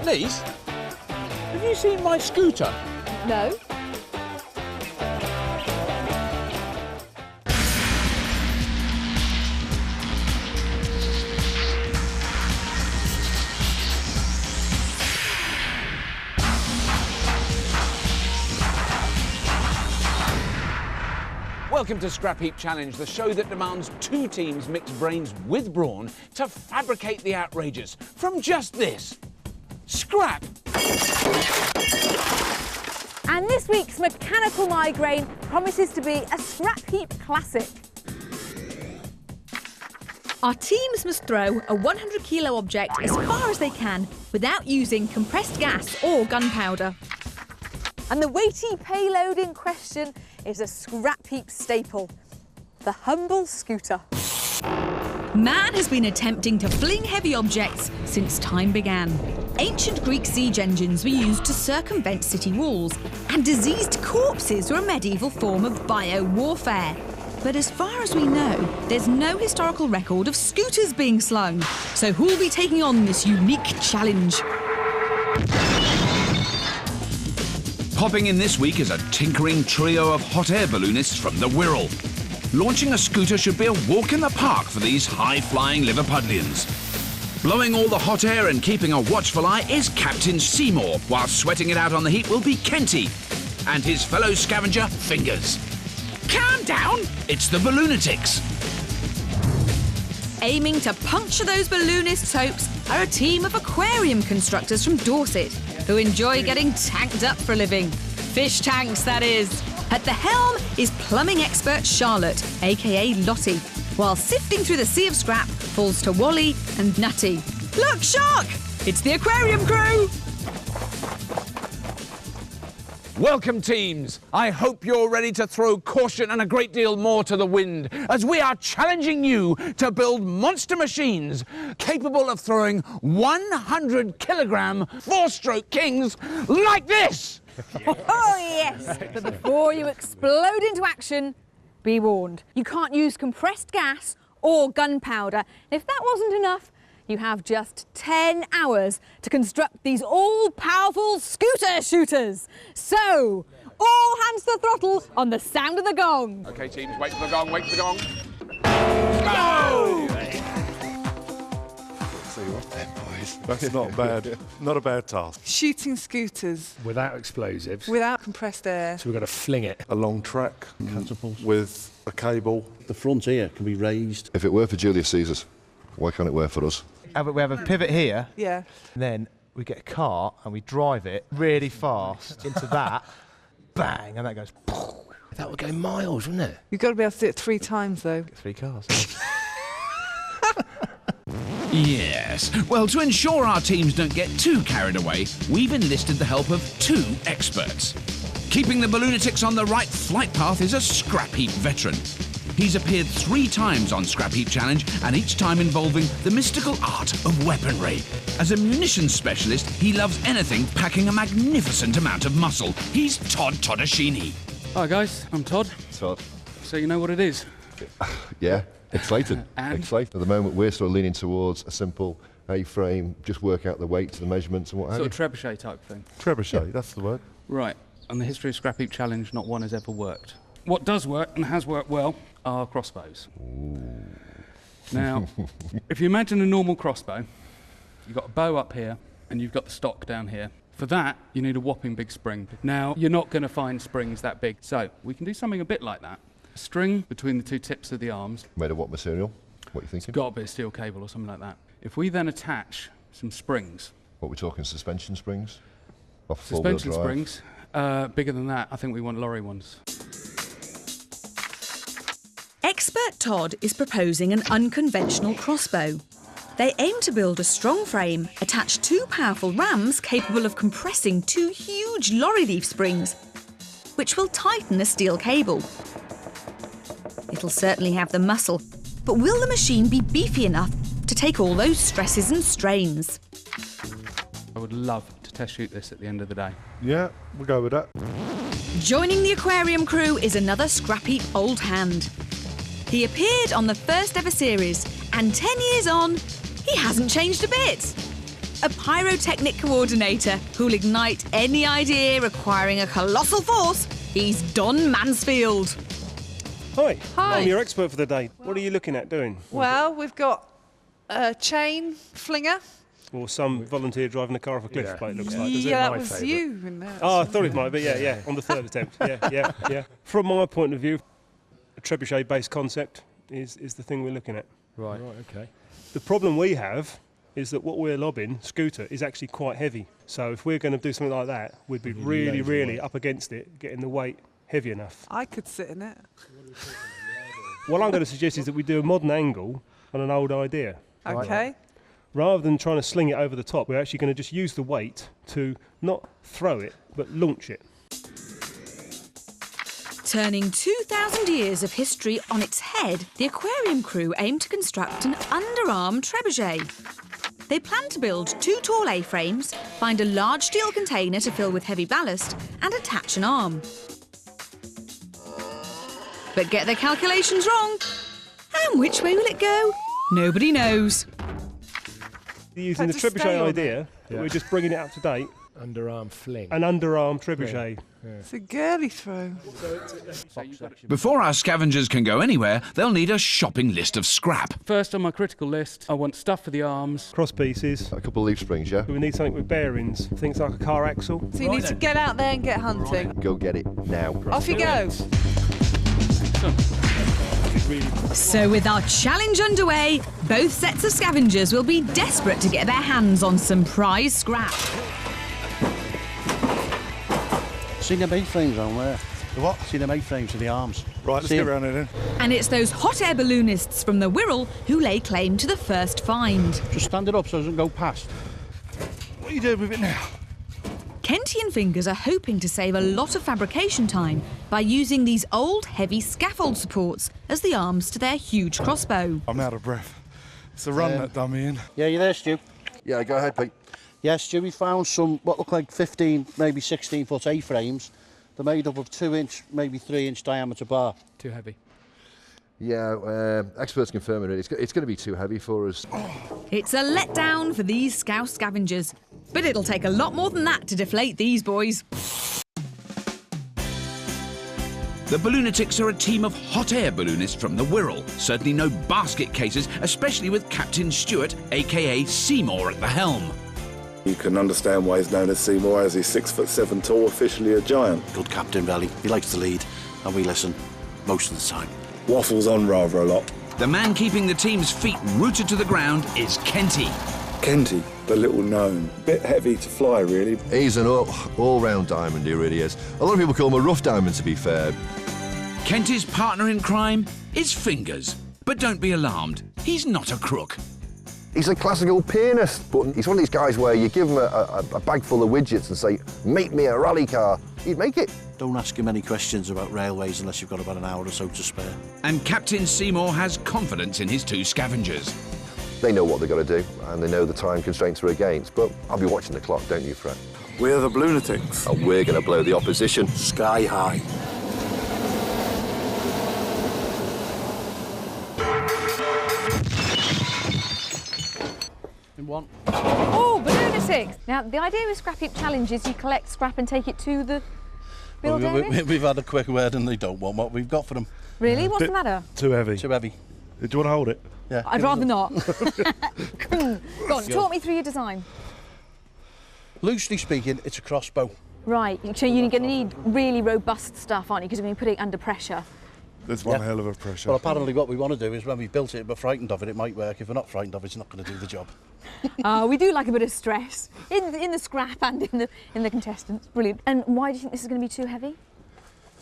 Lise, have you seen my scooter? No. Welcome to Scrapheap Challenge, the show that demands 2 teams mix brains with brawn to fabricate the outrageous from just this. Scrap! And this week's Mechanical Migraine promises to be a Scrapheap classic. Our teams must throw a 100-kilo object as far as they can without using compressed gas or gunpowder. And the weighty payload in question is a Scrapheap staple, the humble scooter. Man has been attempting to fling heavy objects since time began. Ancient Greek siege engines were used to circumvent city walls, and diseased corpses were a medieval form of bio-warfare. But as far as we know, there's no historical record of scooters being slung. So who'll be taking on this unique challenge? Popping in this week is a tinkering trio of hot air balloonists from the Wirral. Launching a scooter should be a walk in the park for these high-flying Liverpudlians. Blowing all the hot air and keeping a watchful eye is Captain Seymour, while sweating it out on the heat will be Kenty and his fellow scavenger, Fingers. Calm down, it's the Balloonatics. Aiming to puncture those balloonists' hopes are a team of aquarium constructors from Dorset who enjoy getting tanked up for a living. Fish tanks, that is. At the helm is plumbing expert Charlotte, aka Lottie, while sifting through the sea of scrap falls to Wally and Nutty. Look, shark! It's the aquarium crew! Welcome, teams. I hope you're ready to throw caution and a great deal more to the wind, as we are challenging you to build monster machines capable of throwing 100-kilogram four-stroke kings like this. Oh, yes. But before you explode into action, be warned. You can't use compressed gas or gunpowder. If that wasn't enough, you have just 10 hours to construct these all-powerful scooter shooters. So, all hands to the throttle on the sound of the gong. OK, teams, wait for the gong, wait for the gong. Go! See what then, boys. That's not bad. Not a bad task. Shooting scooters. Without explosives. Without compressed air. So we've got to fling it. A long track with a cable. The front here can be raised. If it were for Julius Caesar's, why can't it work for us? We have a pivot here. Yeah. And then we get a cart and we drive it really fast into that. Bang, and that goes. That would go miles, wouldn't it? You've got to be able to do it 3 times, though. 3 cars. Yes. Well, to ensure our teams don't get too carried away, we've enlisted the help of 2 experts. Keeping the Balloonatics on the right flight path is a Scrapheap veteran. He's appeared 3 times on Scrapheap Challenge, and each time involving the mystical art of weaponry. As a munitions specialist, he loves anything packing a magnificent amount of muscle. He's Todd Toddashini. Hi guys, I'm Todd. Todd. So you know what it is? Yeah, excited. And? Excited. At the moment, we're sort of leaning towards a simple A-frame, just work out the weights, the measurements and what have you. Sort of trebuchet type thing. Trebuchet, that's the word. Right. On the history of Scrapheap Challenge, not one has ever worked. What does work, and has worked well, are crossbows. Ooh. Now, if you imagine a normal crossbow, you've got a bow up here, and you've got the stock down here. For that, you need a whopping big spring. Now, you're not going to find springs that big, so we can do something a bit like that. A string between the 2 tips of the arms. Made of what material? What are you thinking? It's got to be a steel cable or something like that. If we then attach some springs... What are we talking, suspension springs? Off suspension springs? Bigger than that, I think we want lorry ones. Expert Todd is proposing an unconventional crossbow. They aim to build a strong frame, attach 2 powerful rams capable of compressing 2 huge lorry leaf springs, which will tighten a steel cable. It'll certainly have the muscle, but will the machine be beefy enough to take all those stresses and strains? I would love to test shoot this at the end of the day. Yeah, we'll go with that. Joining the aquarium crew is another Scrapheap old hand. He appeared on the first ever series, and 10 years on, he hasn't changed a bit. A pyrotechnic coordinator who'll ignite any idea requiring a colossal force, he's Don Mansfield. Hi. Hi. I'm your expert for the day. What are you looking at doing? Well, we've got a chain flinger. Or some volunteer driving a car off a cliff, it looks like. Does Yeah, it? that was you in there. Oh, I thought it might be, yeah, on the 3rd attempt. Yeah. From my point of view, a trebuchet-based concept is the thing we're looking at. Right, okay. The problem we have is that what we're lobbing, scooter, is actually quite heavy. So if we're going to do something like that, we'd be really up against it, getting the weight heavy enough. I could sit in it. What I'm going to suggest is that we do a modern angle on an old idea. Okay. Rather than trying to sling it over the top, we're actually going to just use the weight to not throw it, but launch it. Turning 2,000 years of history on its head, the aquarium crew aim to construct an underarm trebuchet. They plan to build 2 tall A-frames, find a large steel container to fill with heavy ballast, and attach an arm. But get their calculations wrong. And which way will it go? Nobody knows. Using the trebuchet idea, we're just bringing it up to date. Underarm fling. An underarm trebuchet. Yeah. It's a girly throw. Before our scavengers can go anywhere, they'll need a shopping list of scrap. First on my critical list, I want stuff for the arms. Cross pieces. A couple of leaf springs, yeah? We need something with bearings. Things like a car axle. So you need to get out there and get hunting. Go get it now. Off you go. So with our challenge underway, both sets of scavengers will be desperate to get their hands on some prize scrap. See them A-frames on there? The what? See them A-frames for the arms. Right, let's get around there then. And it's those hot air balloonists from the Wirral who lay claim to the first find. Just stand it up so it doesn't go past. What are you doing with it now? Kenty and Fingers are hoping to save a lot of fabrication time by using these old, heavy scaffold supports as the arms to their huge crossbow. I'm out of breath. It's a run that dummy in. Yeah, you there, Stu? Yeah, go ahead, Pete. Yes, Stu, we found some what look like 15, maybe 16-foot A-frames. They're made up of 2-inch, maybe 3-inch diameter bar. Too heavy. Yeah, experts confirming it. It's going to be too heavy for us. It's a letdown for these Scouse scavengers, but it'll take a lot more than that to deflate these boys. The Balloonatics are a team of hot air balloonists from the Wirral. Certainly no basket cases, especially with Captain Stewart, a.k.a. Seymour, at the helm. You can understand why he's known as Seymour, as he's 6'7" tall, officially a giant. Good captain, Belly. He likes to lead, and we listen most of the time. Waffles on rather a lot. The man keeping the team's feet rooted to the ground is Kenty. Kenty, the little gnome. Bit heavy to fly, really. He's an all-round diamond, he really is. A lot of people call him a rough diamond, to be fair. Kenty's partner in crime is Fingers. But don't be alarmed, he's not a crook. He's a classical pianist, but he's one of these guys where you give him a bag full of widgets and say, make me a rally car. He'd make it. Don't ask him any questions about railways unless you've got about an hour or so to spare. And Captain Seymour has confidence in his 2 scavengers. They know what they've got to do, and they know the time constraints we're against, but I'll be watching the clock, don't you, Fred? We're the Balloonatics. And we're going to blow the opposition sky high. One. Oh, Balloonatics! Now, the idea with Scrapheap Challenge is you collect scrap and take it to the build area? We've had a quick word and they don't want what we've got for them. Really? What's the matter? Too heavy. Too heavy. Do you want to hold it? Yeah. I'd rather not. Go on, talk me through your design. Loosely speaking, it's a crossbow. Right, so you're going to need really robust stuff, aren't you? Because you're going to be putting it under pressure. There's one hell of a pressure. Well, apparently what we want to do is when we've built it, we're frightened of it, it might work. If we're not frightened of it, it's not going to do the job. We do like a bit of stress in the scrap and in the contestants. Brilliant. And why do you think this is going to be too heavy?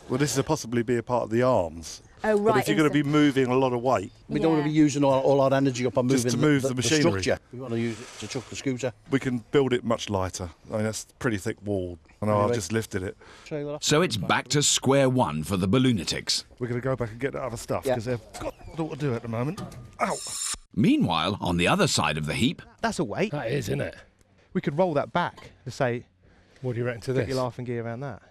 Well, this will possibly be a part of the arms. Oh, right. But if you're going to be moving a lot of weight... We don't want to be using all our energy up on moving just to move the machinery. Structure. We want to use it to chuck the scooter. We can build it much lighter. I mean, that's pretty thick wall. I know, I've just lifted it. So it's back to square one for the Balloonatics. We're going to go back and get the other stuff, because they've got what to do at the moment. Ow! Meanwhile, on the other side of the heap... That's a weight. That is, isn't it? We could roll that back to say... What do you reckon to get this? your laughing gear around that.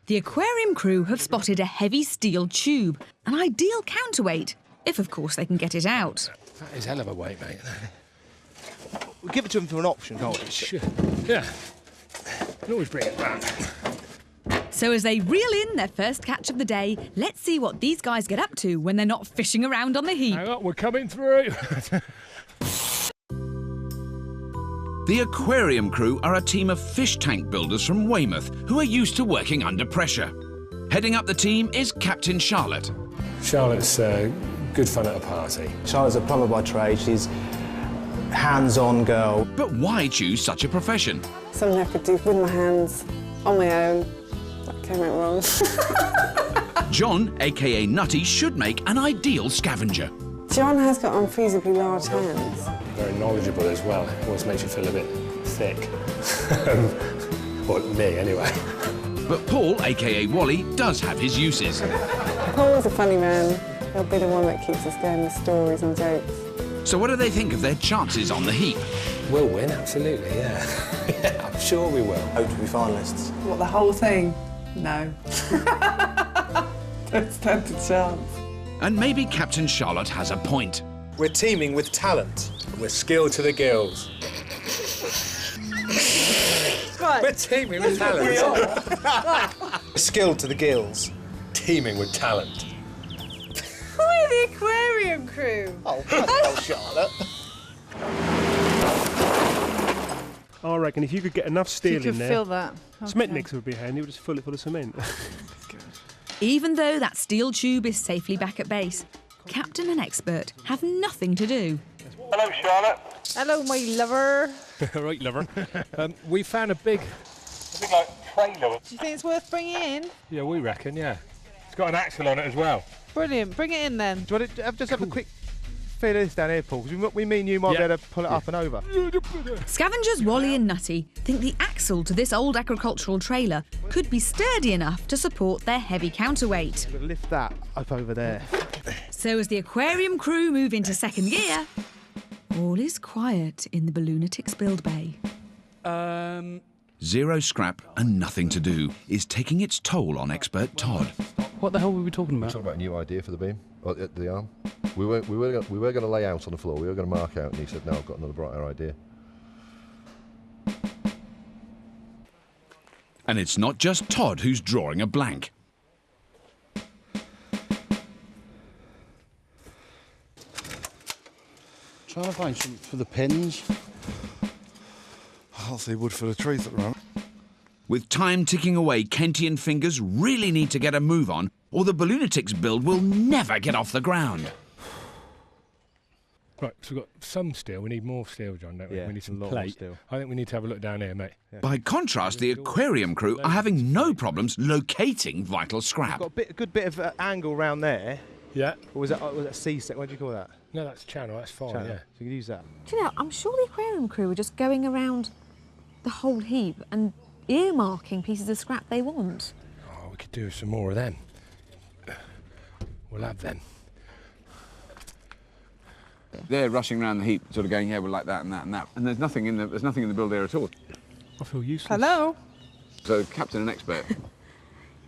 The aquarium crew have spotted a heavy steel tube, an ideal counterweight, if of course they can get it out. That is hell of a weight, mate. We'll give it to them for an option, can't we? Sure. Yeah. Can always bring it back. So as they reel in their first catch of the day, let's see what these guys get up to when they're not fishing around on the heap. Hang on, we're coming through. The aquarium crew are a team of fish tank builders from Weymouth who are used to working under pressure. Heading up the team is Captain Charlotte. Charlotte's good fun at a party. Charlotte's a plumber by trade. She's hands-on girl. But why choose such a profession? Something I could do with my hands, on my own. That came out wrong. John, a.k.a. Nutty, should make an ideal scavenger. John has got unfeasibly large hands. Very knowledgeable as well. Always makes you feel a bit thick. Well, me, anyway. But Paul, aka Wally, does have his uses. Paul's a funny man. He'll be the one that keeps us going with stories and jokes. So what do they think of their chances on the heap? We'll win, absolutely, yeah. Yeah, I'm sure we will. Hope to be finalists. What, the whole thing? No. Don't stand a chance. And maybe Captain Charlotte has a point. We're teaming with talent, and we're skilled to the gills. Right. We're teaming with talent. We are. Skilled to the gills, teaming with talent. We're the aquarium crew. Oh, Charlotte. I reckon if you could get enough steel You in could there, feel that. cement Okay. mixer would be handy. We'll just fill it full of cement. Even though that steel tube is safely back at base, Captain and Expert have nothing to do. Hello, Charlotte. Hello, my lover. Right, lover. We found a big... A big, like, trailer. Do you think it's worth bringing in? Yeah, we reckon, yeah. It's got an axle on it as well. Brilliant. Bring it in then. Do you want to just have a quick feel of this down here, Paul? Because we mean you might be able to pull it up and over. Scavengers Wally and Nutty think the axle to this old agricultural trailer could be sturdy enough to support their heavy counterweight. Lift that up over there. So as the aquarium crew move into second gear, all is quiet in the Balloonatics build bay. Zero scrap and nothing to do is taking its toll on Expert Todd. What the hell were we talking about? Talking about a new idea for the beam, or the arm. We were going to lay out on the floor. We were going to mark out, and he said, "No, I've got another brighter idea." And it's not just Todd who's drawing a blank. Trying to find something for the pins. I'll see wood for the trees at the moment. With time ticking away, Kentian fingers really need to get a move on, or the Balloonatics build will never get off the ground. Right, so we've got some steel. We need more steel, John, don't we? Yeah, We need some a lot more plate. steel. I think we need to have a look down here, mate. By contrast, the aquarium crew are having no problems locating vital scrap. Got a good bit of angle round there. Yeah. Or was that C-set? What do you call that? No, that's channel. That's fine, Channel. yeah. So you can use that. Do you know, I'm sure the aquarium crew are just going around the whole heap and earmarking pieces of scrap they want. Oh, we could do some more of them. We'll have them. They're rushing around the heap, sort of going, yeah, we'll like that and that and that. And there's nothing in the build there at all. I feel useless. Hello. So, Captain and Expert.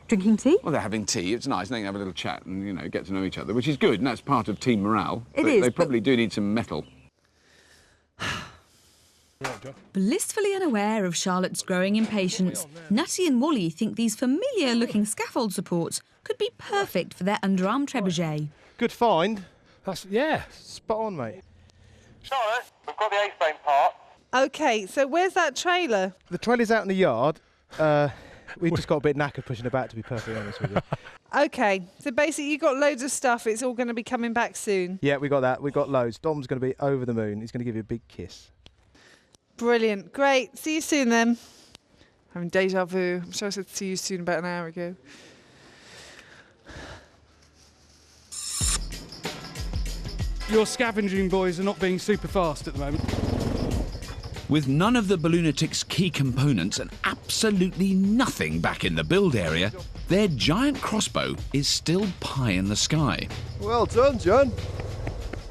Drinking tea? Well, they're having tea. It's nice. They can have a little chat and, you know, get to know each other, which is good, and that's part of team morale. It but is, They but- probably do need some metal. Blissfully unaware of Charlotte's growing impatience, Nutty and Wally think these familiar-looking scaffold supports could be perfect for their underarm trebuchet. Good find. Yeah. Spot on, mate. Charlotte, we've got the A-frame part. Okay, so where's that trailer? The trailer's out in the yard. We just got a bit knackered pushing about, to be perfectly honest with you. Okay, so basically you've got loads of stuff. It's all going to be coming back soon. Yeah, we got that. We got loads. Dom's going to be over the moon. He's going to give you a big kiss. Brilliant. Great. See you soon then. Having deja vu. I'm sure I said see you soon about an hour ago. Your scavenging boys are not being super fast at the moment. With none of the Balloonatics' key components and absolutely nothing back in the build area, their giant crossbow is still pie in the sky. Well done, John.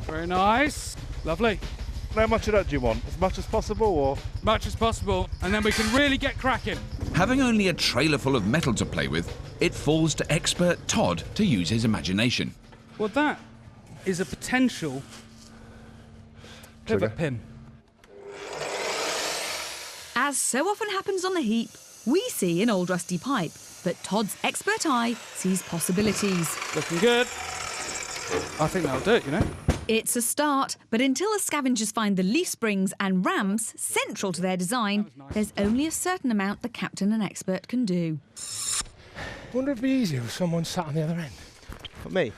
Very nice. Lovely. How much of that do you want? As much as possible, or...? Much as possible, and then we can really get cracking. Having only a trailer full of metal to play with, it falls to Expert Todd to use his imagination. Well, that is a potential pivot pin. As so often happens on the heap, we see an old rusty pipe, but Todd's expert eye sees possibilities. Looking good. I think that'll do it, you know. It's a start, but until the scavengers find the leaf springs and rams central to their design, there's only a certain amount the captain and expert can do. Wonder if it'd be easier if someone sat on the other end. For me?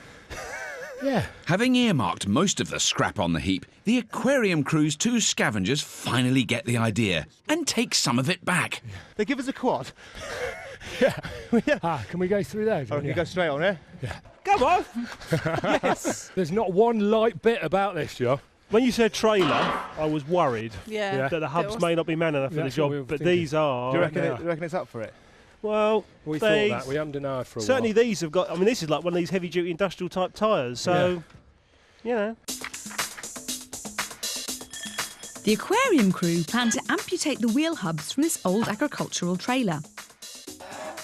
Yeah. Having earmarked most of the scrap on the heap, the aquarium crew's two scavengers finally get the idea and take some of it back. They give us a quad. Yeah. Can we go through there? Oh, can you go straight on, yeah? Yeah. Come on! Yes. There's not one light bit about this, Joe. When you said trailer, I was worried Yeah. that the hubs may not be man enough for the That's what we were job, but thinking. these are. Do you reckon it's up for it? Well, we thought that. We haven't denied for a certainly while. these have got. I mean, this is like one of these heavy-duty industrial type tyres. So, you know. The aquarium crew plan to amputate the wheel hubs from this old agricultural trailer.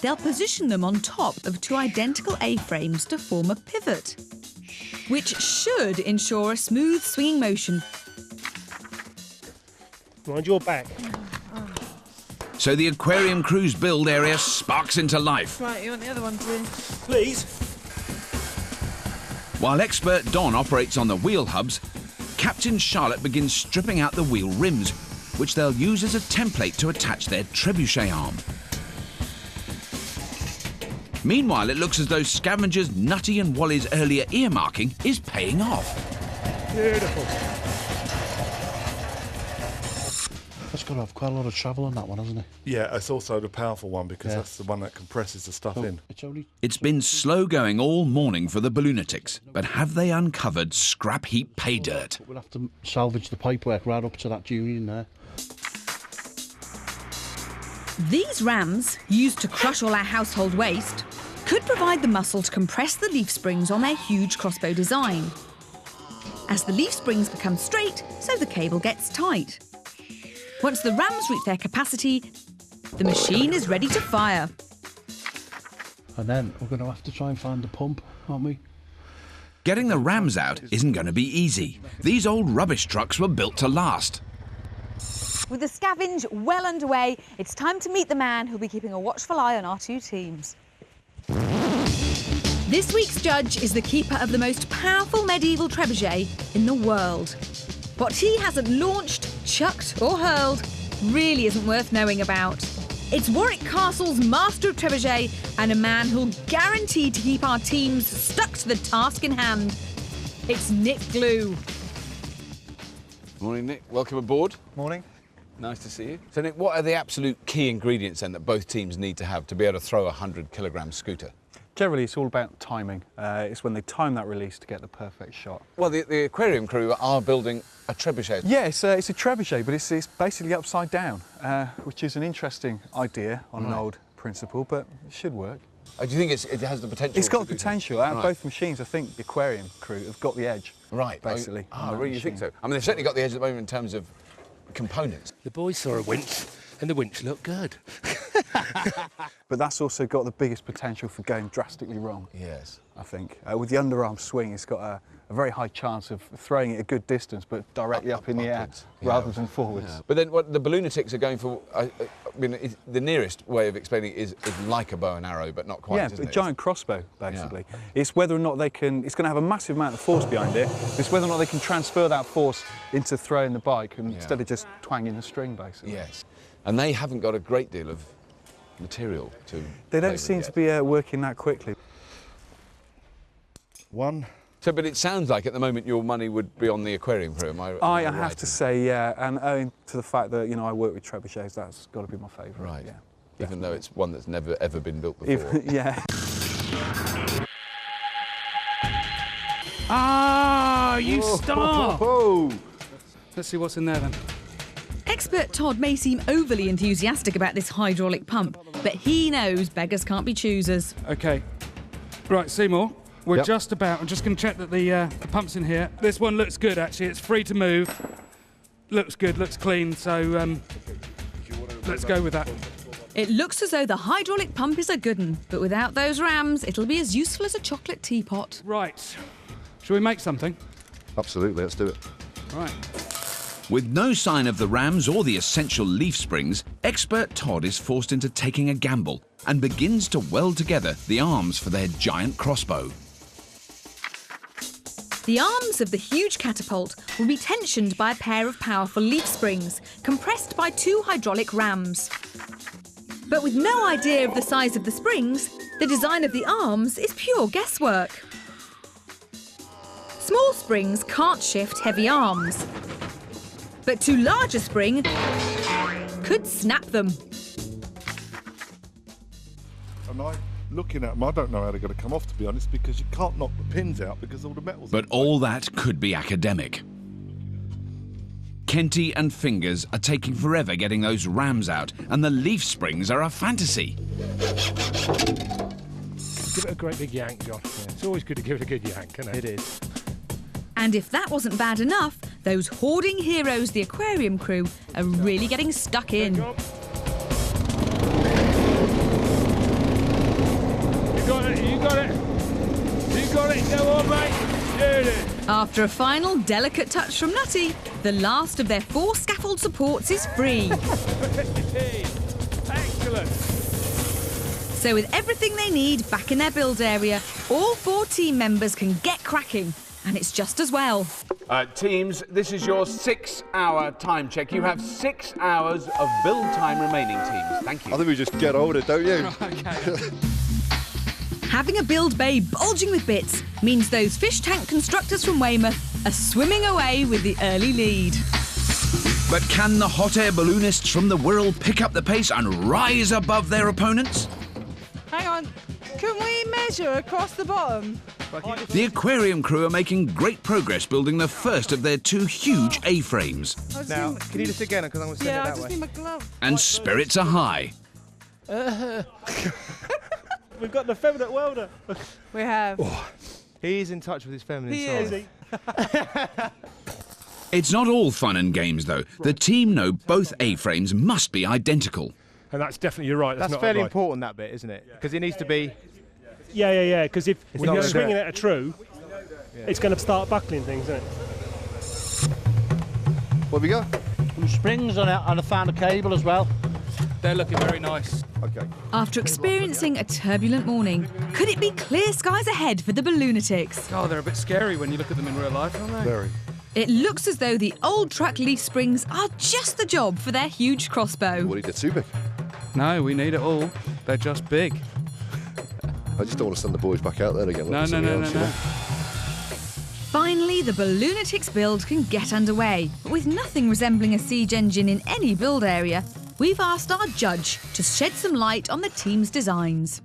They'll position them on top of two identical A-frames to form a pivot, which should ensure a smooth swinging motion. Mind your back. So the aquarium crew's build area sparks into life. Right, you want the other one, please? While expert Don operates on the wheel hubs, Captain Charlotte begins stripping out the wheel rims, which they'll use as a template to attach their trebuchet arm. Meanwhile, it looks as though Scavenger's Nutty and Wally's earlier earmarking is paying off. Beautiful. That's got to have quite a lot of travel on that one, hasn't it? Yeah, it's also the powerful one because that's the one that compresses the stuff in. It's been slow going all morning for the Balloonatics, but have they uncovered Scrapheap pay dirt? We'll have to salvage the pipework right up to that union there. These rams, used to crush all our household waste, could provide the muscle to compress the leaf springs on their huge crossbow design. As the leaf springs become straight, so the cable gets tight. Once the rams reach their capacity, the machine is ready to fire. And then we're going to have to try and find the pump, aren't we? Getting the rams out isn't going to be easy. These old rubbish trucks were built to last. With the scavenge well underway, it's time to meet the man who'll be keeping a watchful eye on our two teams. This week's judge is the keeper of the most powerful medieval trebuchet in the world. What he hasn't launched, chucked or hurled really isn't worth knowing about. It's Warwick Castle's master of trebuchet and a man who'll guarantee to keep our teams stuck to the task in hand. It's Nick Glue. Morning, Nick. Welcome aboard. Morning. Nice to see you. So, Nick, what are the absolute key ingredients then that both teams need to have to be able to throw a 100-kilogram scooter? Generally, it's all about timing. It's when they time that release to get the perfect shot. Well, the aquarium crew are building a trebuchet. Yeah, it's a trebuchet, but it's basically upside down, which is an interesting idea on an old principle, but it should work. Do you think it has the potential? It's got the potential. Out of both machines, I think the aquarium crew have got the edge. Right. Basically. Oh, really? You think so? I mean, they've certainly got the edge at the moment in terms of components. The boys saw a winch, and the winch looked good. But that's also got the biggest potential for going drastically wrong. Yes. I think. With the underarm swing, it's got a very high chance of throwing it a good distance, but directly up in the air rather than forwards. Yeah. But then what the Balloonatics are going for, I mean, the nearest way of explaining it is like a bow and arrow, but not quite, isn't it? Yeah, a giant crossbow, basically. Yeah. It's whether or not they can, it's going to have a massive amount of force behind it, it's whether or not they can transfer that force into throwing the bike instead of just twanging the string, basically. Yes. And they haven't got a great deal of material to... They don't seem to be working that quickly. One. So, but it sounds like at the moment your money would be on the aquarium crew, am I I have to say, yeah, and owing to the fact that, you know, I work with trebuchets, that's got to be my favourite. Right. Yeah. Even though it's one that's never, ever been built before. Yeah. Ah, you start! Let's see what's in there then. Expert Todd may seem overly enthusiastic about this hydraulic pump, but he knows beggars can't be choosers. OK. Right, Seymour, we're just about... I'm just going to check that the pump's in here. This one looks good, actually. It's free to move. Looks good, looks clean, so let's go with that. It looks as though the hydraulic pump is a good one, but without those rams, it'll be as useful as a chocolate teapot. Right. Shall we make something? Absolutely, let's do it. Right. With no sign of the rams or the essential leaf springs, expert Todd is forced into taking a gamble and begins to weld together the arms for their giant crossbow. The arms of the huge catapult will be tensioned by a pair of powerful leaf springs, compressed by two hydraulic rams. But with no idea of the size of the springs, the design of the arms is pure guesswork. Small springs can't shift heavy arms, but too large a spring could snap them. And looking at them, I don't know how they're going to come off, to be honest, because you can't knock the pins out because all the metal's... But all that could be academic. Kenty and Fingers are taking forever getting those rams out, and the leaf springs are a fantasy. Give it a great big yank, Josh. Yeah, it's always good to give it a good yank, isn't it? It is. And if that wasn't bad enough, those hoarding heroes, the aquarium crew, are really getting stuck in. You got it, you got it. You got it, go on, mate. There it is. After a final delicate touch from Nutty, the last of their 4 scaffold supports is free. Excellent. So with everything they need back in their build area, all 4 team members can get cracking. And it's just as well. Teams, this is your 6-hour time check. You have 6 hours of build time remaining, teams. Thank you. I think we just get on it, don't you? Having a build bay bulging with bits means those fish tank constructors from Weymouth are swimming away with the early lead. But can the hot air balloonists from the Wirral pick up the pace and rise above their opponents? Hang on. Can we measure across the bottom? The aquarium crew are making great progress building the first of their 2 huge A-frames. Now, can you do this again? Because I'm going to send it that way. I just need my glove. And spirits are high. We've got the feminine welder. We have. Oh, he's in touch with his feminine side. It's not all fun and games, though. The team know both A-frames must be identical. And that's definitely, you're right. That's not fairly right. important, that bit, isn't it? Because it needs to be... Yeah. Because if you're not swinging at a true, it's going to start buckling things, isn't it? What have we got? Some springs and I found a cable as well. They're looking very nice. Okay. After experiencing a turbulent morning, could it be clear skies ahead for the Balloonatics? Oh, they're a bit scary when you look at them in real life, aren't they? Very. It looks as though the old truck leaf springs are just the job for their huge crossbow. What, it's too big? No, we need it all. They're just big. I just don't want to send the boys back out there again. No. Finally, the Balloonatics build can get underway. But with nothing resembling a siege engine in any build area, we've asked our judge to shed some light on the team's designs.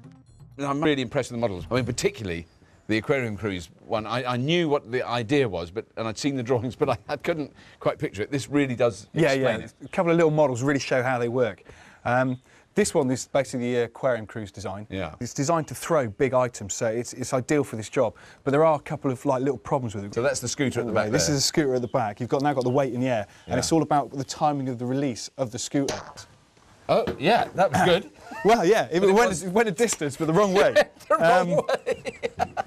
I'm really impressed with the models. I mean, particularly the aquarium crew's one. I knew what the idea was, and I'd seen the drawings, but I couldn't quite picture it. This really does explain it. A couple of little models really show how they work. This one is basically the aquarium crew's design. Yeah. It's designed to throw big items, so it's ideal for this job. But there are a couple of little problems with it. So that's the scooter at the back. This is a scooter at the back. You've now got the weight in the air, and it's all about the timing of the release of the scooter. Oh, yeah, that was good. Well, yeah, it went a distance, but the wrong way. The wrong way.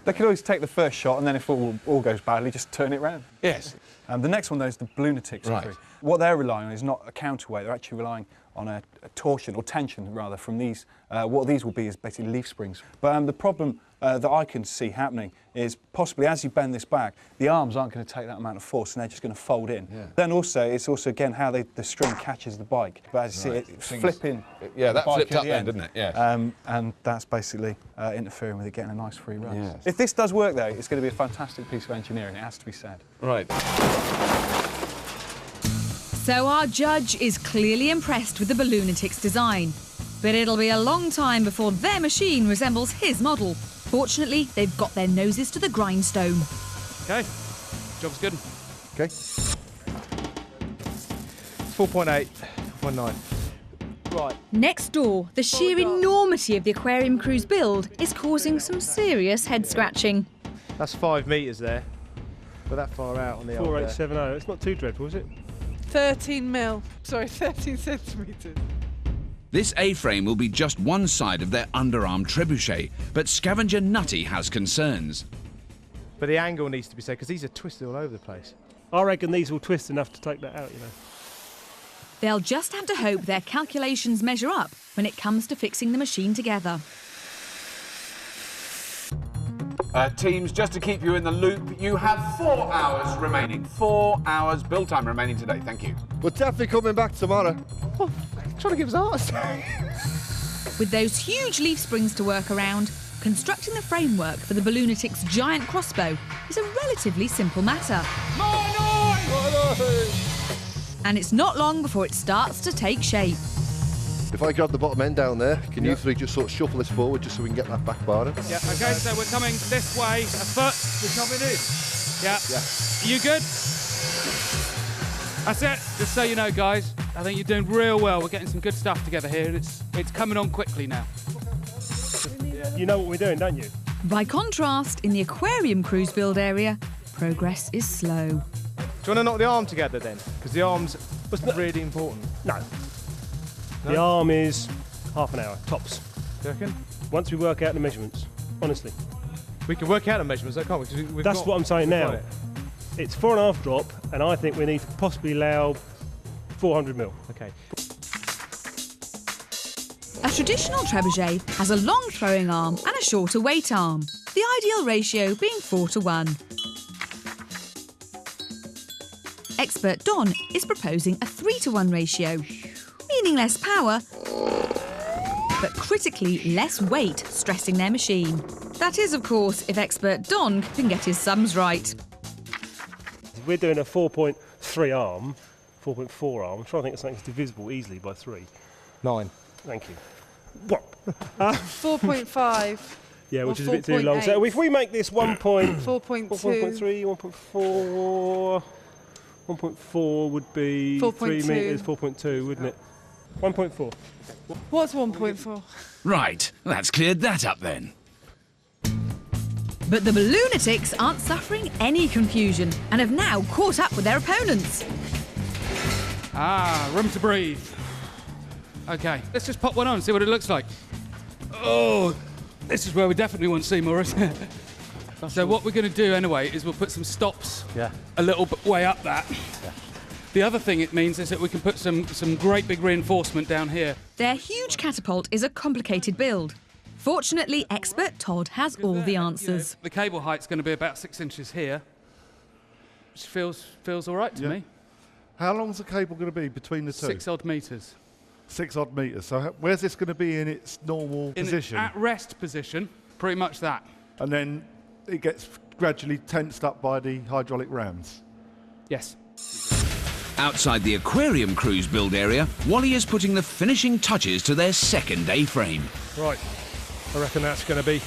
They can always take the first shot, and then if all goes badly, just turn it round. Yes. The next one, though, is the Balloonatics. Right. What they're relying on is not a counterweight. They're actually relying on a torsion, or tension, rather, from these. What these will be is basically leaf springs. But the problem that I can see happening is possibly as you bend this back, the arms aren't going to take that amount of force, and they're just going to fold in. Yeah. Then also, it's also, again, how the string catches the bike. But as you see, it's flipping. Yeah, that flipped up the then, didn't it? Yeah. And that's basically interfering with it getting a nice free run. Yes. If this does work, though, it's going to be a fantastic piece of engineering, it has to be said. Right. So our judge is clearly impressed with the Balloonatics design. But it'll be a long time before their machine resembles his model. Fortunately, they've got their noses to the grindstone. OK, job's good. OK. 4.8, 1.9. Right. Next door, the sheer enormity of the aquarium crew's build is causing some serious head scratching. That's 5 metres there. We're that far out on the 4870. It's not too dreadful, is it? 13 centimetres. This A-frame will be just one side of their underarm trebuchet, but Scavenger Nutty has concerns. But the angle needs to be set, because these are twisted all over the place. I reckon these will twist enough to take that out, you know. They'll just have to hope their calculations measure up when it comes to fixing the machine together. Teams, just to keep you in the loop, you have 4 hours remaining. 4 hours build time remaining today. Thank you. We're definitely coming back tomorrow. Oh, trying to give us ours. With those huge leaf springs to work around, constructing the framework for the Balloonatics' giant crossbow is a relatively simple matter. And it's not long before it starts to take shape. If I grab the bottom end down there, can you three just sort of shuffle this forward just so we can get that back bar in? Yeah, OK, so we're coming this way, a foot. We're coming in. Yeah. You good? That's it. Just so you know, guys, I think you're doing real well. We're getting some good stuff together here, and it's coming on quickly now. You know what we're doing, don't you? By contrast, in the aquarium cruise build area, progress is slow. Do you want to knock the arm together then? Because the arm's really important. No. The arm is half an hour, tops. Do you reckon? Once we work out the measurements, honestly. We can work out the measurements, though, can't we? That's what I'm saying now. It's 4.5 drop, and I think we need to possibly allow 400 mil. Okay. A traditional trebuchet has a long throwing arm and a shorter weight arm, the ideal ratio being 4:1. Expert Don is proposing a 3:1 ratio, meaning less power, but critically less weight stressing their machine. That is, of course, if Expert Don can get his sums right. We're doing a 4.3 arm, 4.4 arm. I'm trying to think of something that's divisible easily by 3. 9. Thank you. What? 4.5. Yeah, which is a bit too long. So if we make this 4.3, 1.4, 1.4 would be 3 metres, 4.2, wouldn't it? 1.4. What's 1.4? Right, that's cleared that up then. But the Balloonatics aren't suffering any confusion and have now caught up with their opponents. Ah, room to breathe. Okay, let's just pop one on and see what it looks like. Oh, this is where we definitely want Seymour, isn't it? So what we're going to do anyway is we'll put some stops a little bit way up that. Yeah. The other thing it means is that we can put some great big reinforcement down here. Their huge catapult is a complicated build. Fortunately, Expert Todd has all the answers. The cable height's going to be about 6 inches here, which feels all right to me. How long's the cable going to be between the two? 6 odd metres. 6 odd metres. So where's this going to be in its normal position? At rest position, pretty much that. And then it gets gradually tensed up by the hydraulic rams? Yes. Outside the aquarium cruise build area, Wally is putting the finishing touches to their second A-frame. Right, I reckon that's going to be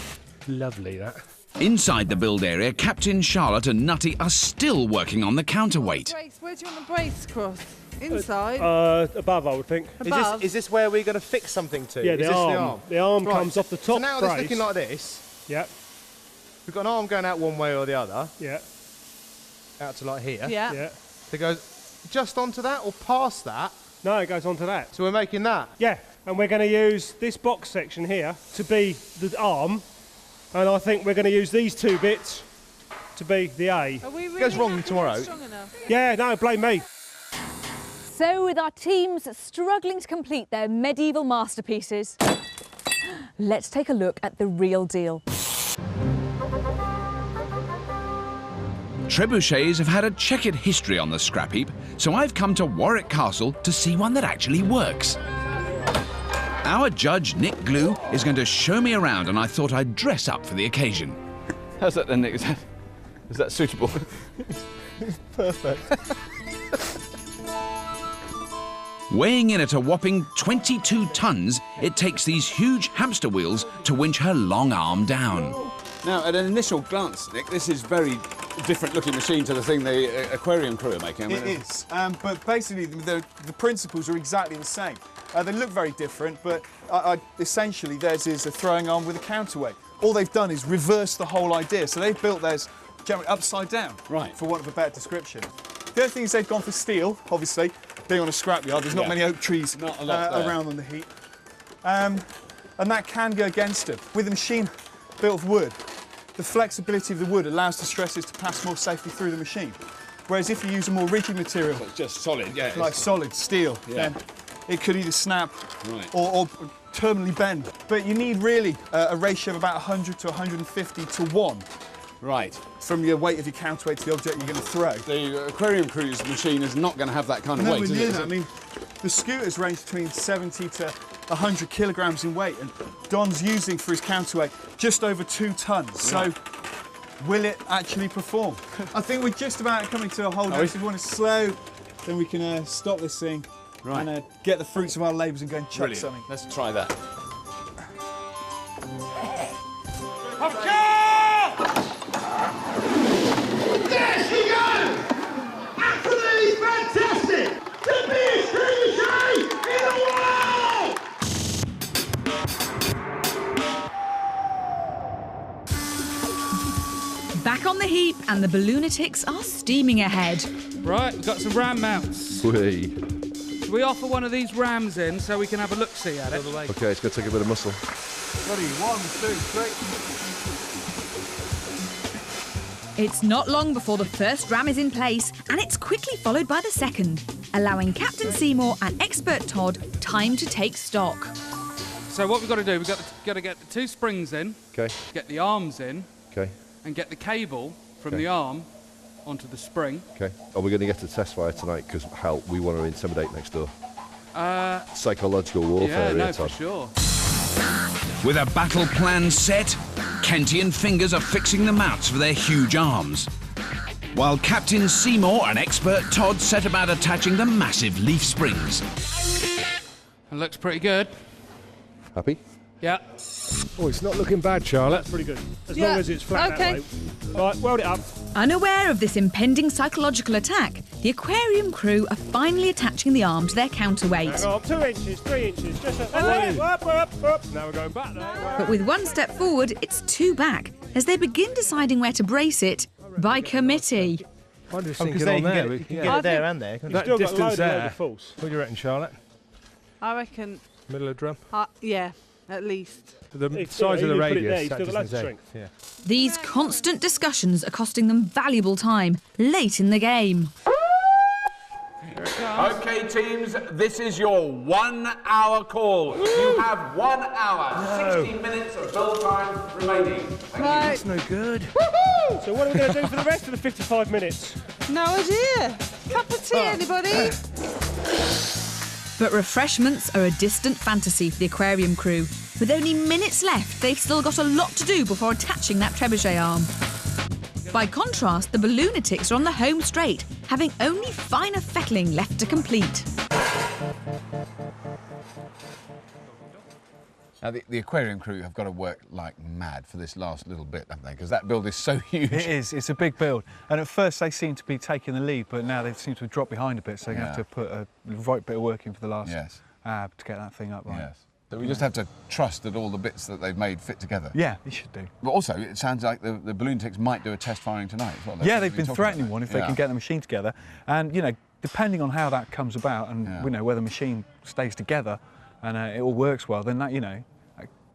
lovely, that. Inside the build area, Captain Charlotte and Nutty are still working on the counterweight. Where do you want the brace across? Inside? Above, I would think. Above? Is this where we're going to fix something to? Yeah, the arm. The arm comes off the top So now brace. it's looking like this. Yep. We've got an arm going out one way or the other. Yeah. Out to like here. Yeah. Yeah. It goes just onto that or past that? No, it goes onto that. So we're making that? Yeah, and we're going to use this box section here to be the arm, and I think we're going to use these 2 bits to be the A. Are we really it goes wrong tomorrow. strong enough? Yeah, no, blame me. So with our teams struggling to complete their medieval masterpieces, let's take a look at the real deal. Trebuchets have had a checkered history on the scrap heap, so I've come to Warwick Castle to see one that actually works. Our judge, Nick Glue, is going to show me around, and I thought I'd dress up for the occasion. How's that then, Nick? Is that suitable? Perfect. Weighing in at a whopping 22 tons, it takes these huge hamster wheels to winch her long arm down. Now, at an initial glance, Nick, this is very different-looking machine to the thing the aquarium crew are making. It is, but basically the principles are exactly the same. They look very different, but essentially theirs is a throwing arm with a counterweight. All they've done is reverse the whole idea, so they've built theirs generally upside down, right, for want of a better description. The other thing is they've gone for steel, obviously, being on a scrapyard. There's not many oak trees around on the heap. And that can go against them. With a machine built of wood, the flexibility of the wood allows the stresses to pass more safely through the machine. Whereas if you use a more rigid material, it's just solid, like solid steel, then it could either snap or terminally bend. But you need really a ratio of about 100 to 150 to 1. Right. From your weight of your counterweight to the object you're going to throw. The aquarium crew's machine is not going to have that kind of weight, is it? I mean, the scooters range between 70 to 100 kilograms in weight, and Don's using for his counterweight just over 2 tons. So, will it actually perform? I think we're just about coming to a hold now. If we want to slow, then we can stop this thing and get the fruits of our labours and go and chuck something. Let's try that. There she goes! Absolutely fantastic! on the heap and the Balloonatics are steaming ahead. Right, we've got some ram mounts. Whee. Should we offer one of these rams in so we can have a look-see at it? Okay, it's going to take a bit of muscle. Ready, 1, 2, 3. It's not long before the first ram is in place, and it's quickly followed by the second, allowing Captain Seymour and Expert Todd time to take stock. So what we've got to do, we've got to get the 2 springs in, okay, get the arms in, okay, and get the cable from okay, the arm onto the spring. Okay. Are we going to get to test fire tonight? Because we want to intimidate next door. Psychological warfare. Yeah, no, Todd. for sure. With a battle plan set, Kenty and Fingers are fixing the mounts for their huge arms, while Captain Seymour and Expert Todd set about attaching the massive leaf springs. It looks pretty good. Happy? Yeah. Oh, it's not looking bad, Charlotte. That's pretty good. As long as it's flat that way. Right, weld it up. Unaware of this impending psychological attack, the aquarium crew are finally attaching the arm to their counterweight. Hang on, 2 inches, 3 inches, just up. Now we're going back there. But with 1 step forward, it's 2 back, as they begin deciding where to brace it by committee. I'm just thinking on there. You can get it there and there. That distance there. What do you reckon, Charlotte? I reckon. Middle of drum? Yeah, at least. The size of the radius, that distance there. Yeah. These constant discussions are costing them valuable time late in the game. Okay, teams, this is your 1 hour call. You have 1 hour, 60 minutes of build time remaining. Thank you. That's no good. Woohoo! So what are we going to do for the rest of the 55 minutes? No idea. Cup of tea, anybody? But refreshments are a distant fantasy for the aquarium crew. With only minutes left, they've still got a lot to do before attaching that trebuchet arm. By contrast, the Balloonatics are on the home straight, having only finer fettling left to complete. Now, the aquarium crew have got to work like mad for this last little bit, haven't they? Because that build is so huge. It is. It's a big build. And at first they seem to be taking the lead, but now they seem to have dropped behind a bit, so they have to put a right bit of work in for the last to get that thing up right. Yes. So we just have to trust that all the bits that they've made fit together. Yeah, you should do. But also, it sounds like the Balloonatics might do a test firing tonight. As well. Yeah, they've been threatening one if they can get the machine together. And, you know, depending on how that comes about and, you know, whether the machine stays together and it all works well, then that, you know,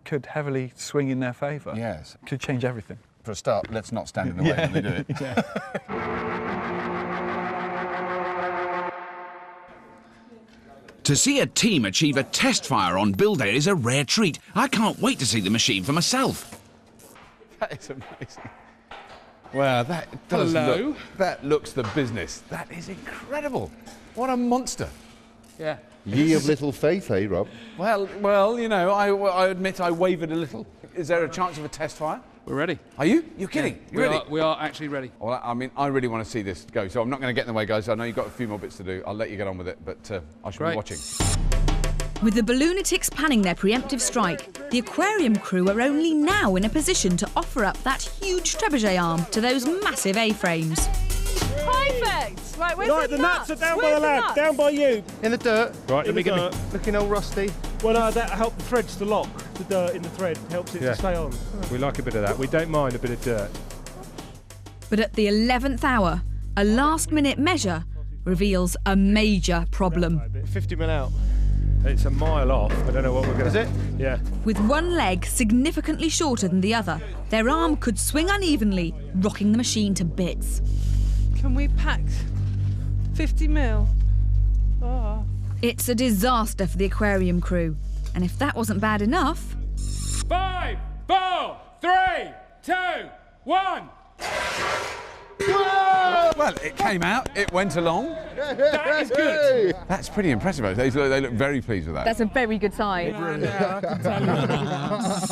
could heavily swing in their favour. Yes. Could change everything. For a start, let's not stand in the way when they do it. To see a team achieve a test fire on build day is a rare treat. I can't wait to see the machine for myself. That is amazing. Wow, that does look... That looks the business. That is incredible. What a monster. Yeah. Ye of little faith, eh, Rob? Well, you know, I admit I wavered a little. Is there a chance of a test fire? We're ready. Are you? You're kidding? Yeah, You're ready? We are actually ready. Well, I mean, I really want to see this go, so I'm not going to get in the way, guys. I know you've got a few more bits to do. I'll let you get on with it, but I shall be watching. With the Balloonatics planning their preemptive strike, the aquarium crew are only now in a position to offer up that huge trebuchet arm to those massive A-frames. Perfect! Right, where's the nuts are down by the lad, down by you. In the dirt. Right, let me get me. Looking all rusty. Well, no, that helps the threads to lock. The dirt in the thread helps it to stay on. We like a bit of that. We don't mind a bit of dirt. But at the 11th hour, a last-minute measure reveals a major problem. 50 mil out. It's a mile off. I don't know what we're going to... Is it? Yeah. With one leg significantly shorter than the other, their arm could swing unevenly, rocking the machine to bits. Can we pack 50 mil? Oh. It's a disaster for the aquarium crew. And if that wasn't bad enough... 5, 4, 3, 2, 1. Whoa! Well, it came out, it went along. That is good. That's pretty impressive. They look very pleased with that. That's a very good sign. Yeah, I can tell you.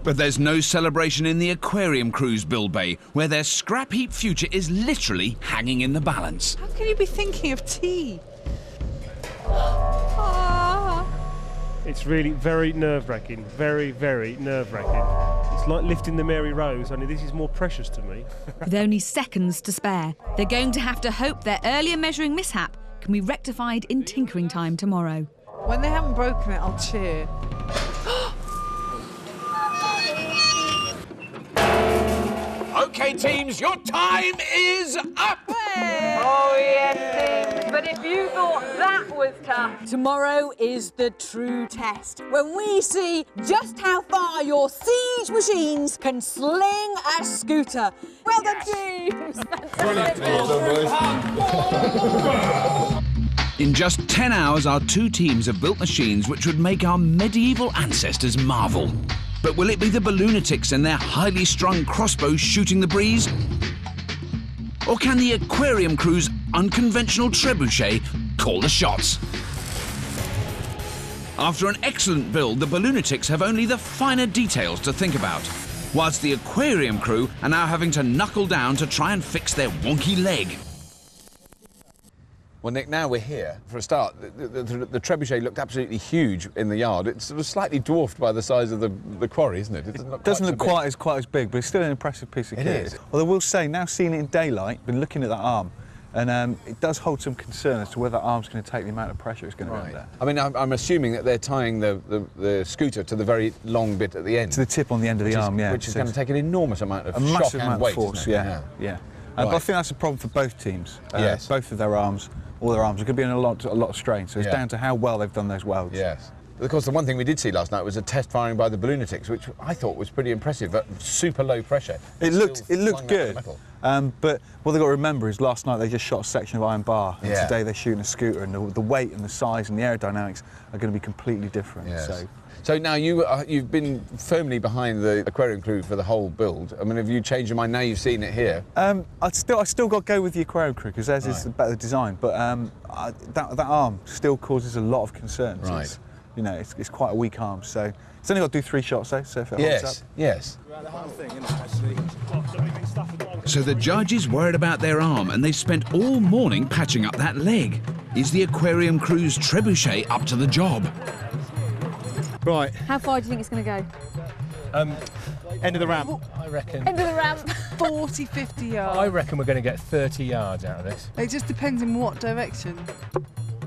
But there's no celebration in the aquarium crew's build bay, where their scrap heap future is literally hanging in the balance. How can you be thinking of tea? It's really very nerve-wracking. Very, very nerve-wracking. It's like lifting the Mary Rose, only this is more precious to me. With only seconds to spare, they're going to have to hope their earlier measuring mishap can be rectified in tinkering time tomorrow. When they haven't broken it, I'll cheer. OK, teams, your time is up! Oh, yes, teams. But if you thought that was tough, tomorrow is the true test, when we see just how far your siege machines can sling a scooter. Well done, teams! In just 10 hours, our two teams have built machines which would make our medieval ancestors marvel. But will it be the Balloonatics and their highly strung crossbows shooting the breeze? Or can the aquarium crew's unconventional trebuchet call the shots? After an excellent build, the Balloonatics have only the finer details to think about, whilst the aquarium crew are now having to knuckle down to try and fix their wonky leg. Well, Nick, now we're here. For a start, the trebuchet looked absolutely huge in the yard. It's sort of slightly dwarfed by the size of the quarry, isn't it? It doesn't look quite as big, but it's still an impressive piece of kit. It is. Although I will say, now seeing it in daylight, been looking at that arm, and it does hold some concern as to whether that arm's going to take the amount of pressure it's going to be under. I mean, I'm assuming that they're tying the scooter to the very long bit at the end. To the tip on the end of the arm, yeah. Which is going to take an enormous amount of a shock massive and amount weight, of force, isn't it? yeah. Right. But I think that's a problem for both teams. Yes. Both of their arms, all their arms are going to be in a lot of strain, so it's down to how well they've done those welds. Yes. Of course, the one thing we did see last night was a test firing by the Balloonatics, which I thought was pretty impressive, at super low pressure. It looked good, but what they've got to remember is last night they just shot a section of iron bar, and today they're shooting a scooter, and the weight and the size and the aerodynamics are going to be completely different. Yes. So now you've been firmly behind the aquarium crew for the whole build. I mean, have you changed your mind now you've seen it here? I still got to go with the aquarium crew because theirs is the better design, but that arm still causes a lot of concerns. Right. It's quite a weak arm, so it's only got to do 3 shots though, so if it holds up. Yes. So the judge is worried about their arm, and they spent all morning patching up that leg. Is the aquarium crew's trebuchet up to the job? Right. How far do you think it's going to go? End of the ramp. I reckon. End of the ramp. 40, 50 yards. I reckon we're going to get 30 yards out of this. It just depends in what direction.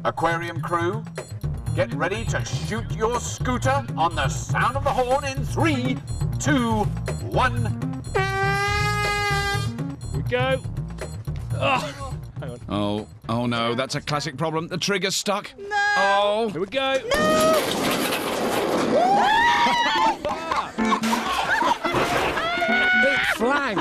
Aquarium crew, get ready to shoot your scooter on the sound of the horn in 3, 2, 1. We go. Oh. Hang on. Oh no, that's a classic problem. The trigger's stuck. No. Oh. Here we go. Big flag.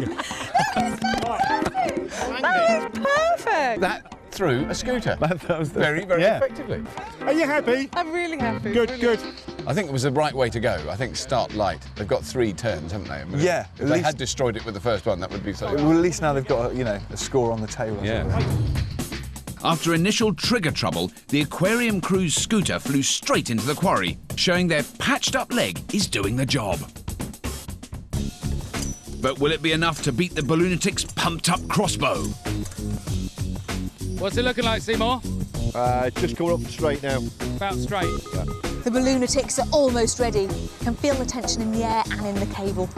That was perfect. That threw a scooter. That was very, very effectively. Are you happy? I'm really happy. Good, good. I think it was the right way to go. I think start light. They've got 3 turns, haven't they? I mean, Yeah, If they had destroyed it with the first one, that would be so. Well, at least now they've got a score on the table. After initial trigger trouble, the aquarium crew's scooter flew straight into the quarry, showing their patched-up leg is doing the job. But will it be enough to beat the Balloonatics' pumped-up crossbow? What's it looking like, Seymour? Just coming up straight now. About straight. Yeah. The Balloonatics are almost ready. Can feel the tension in the air and in the cable.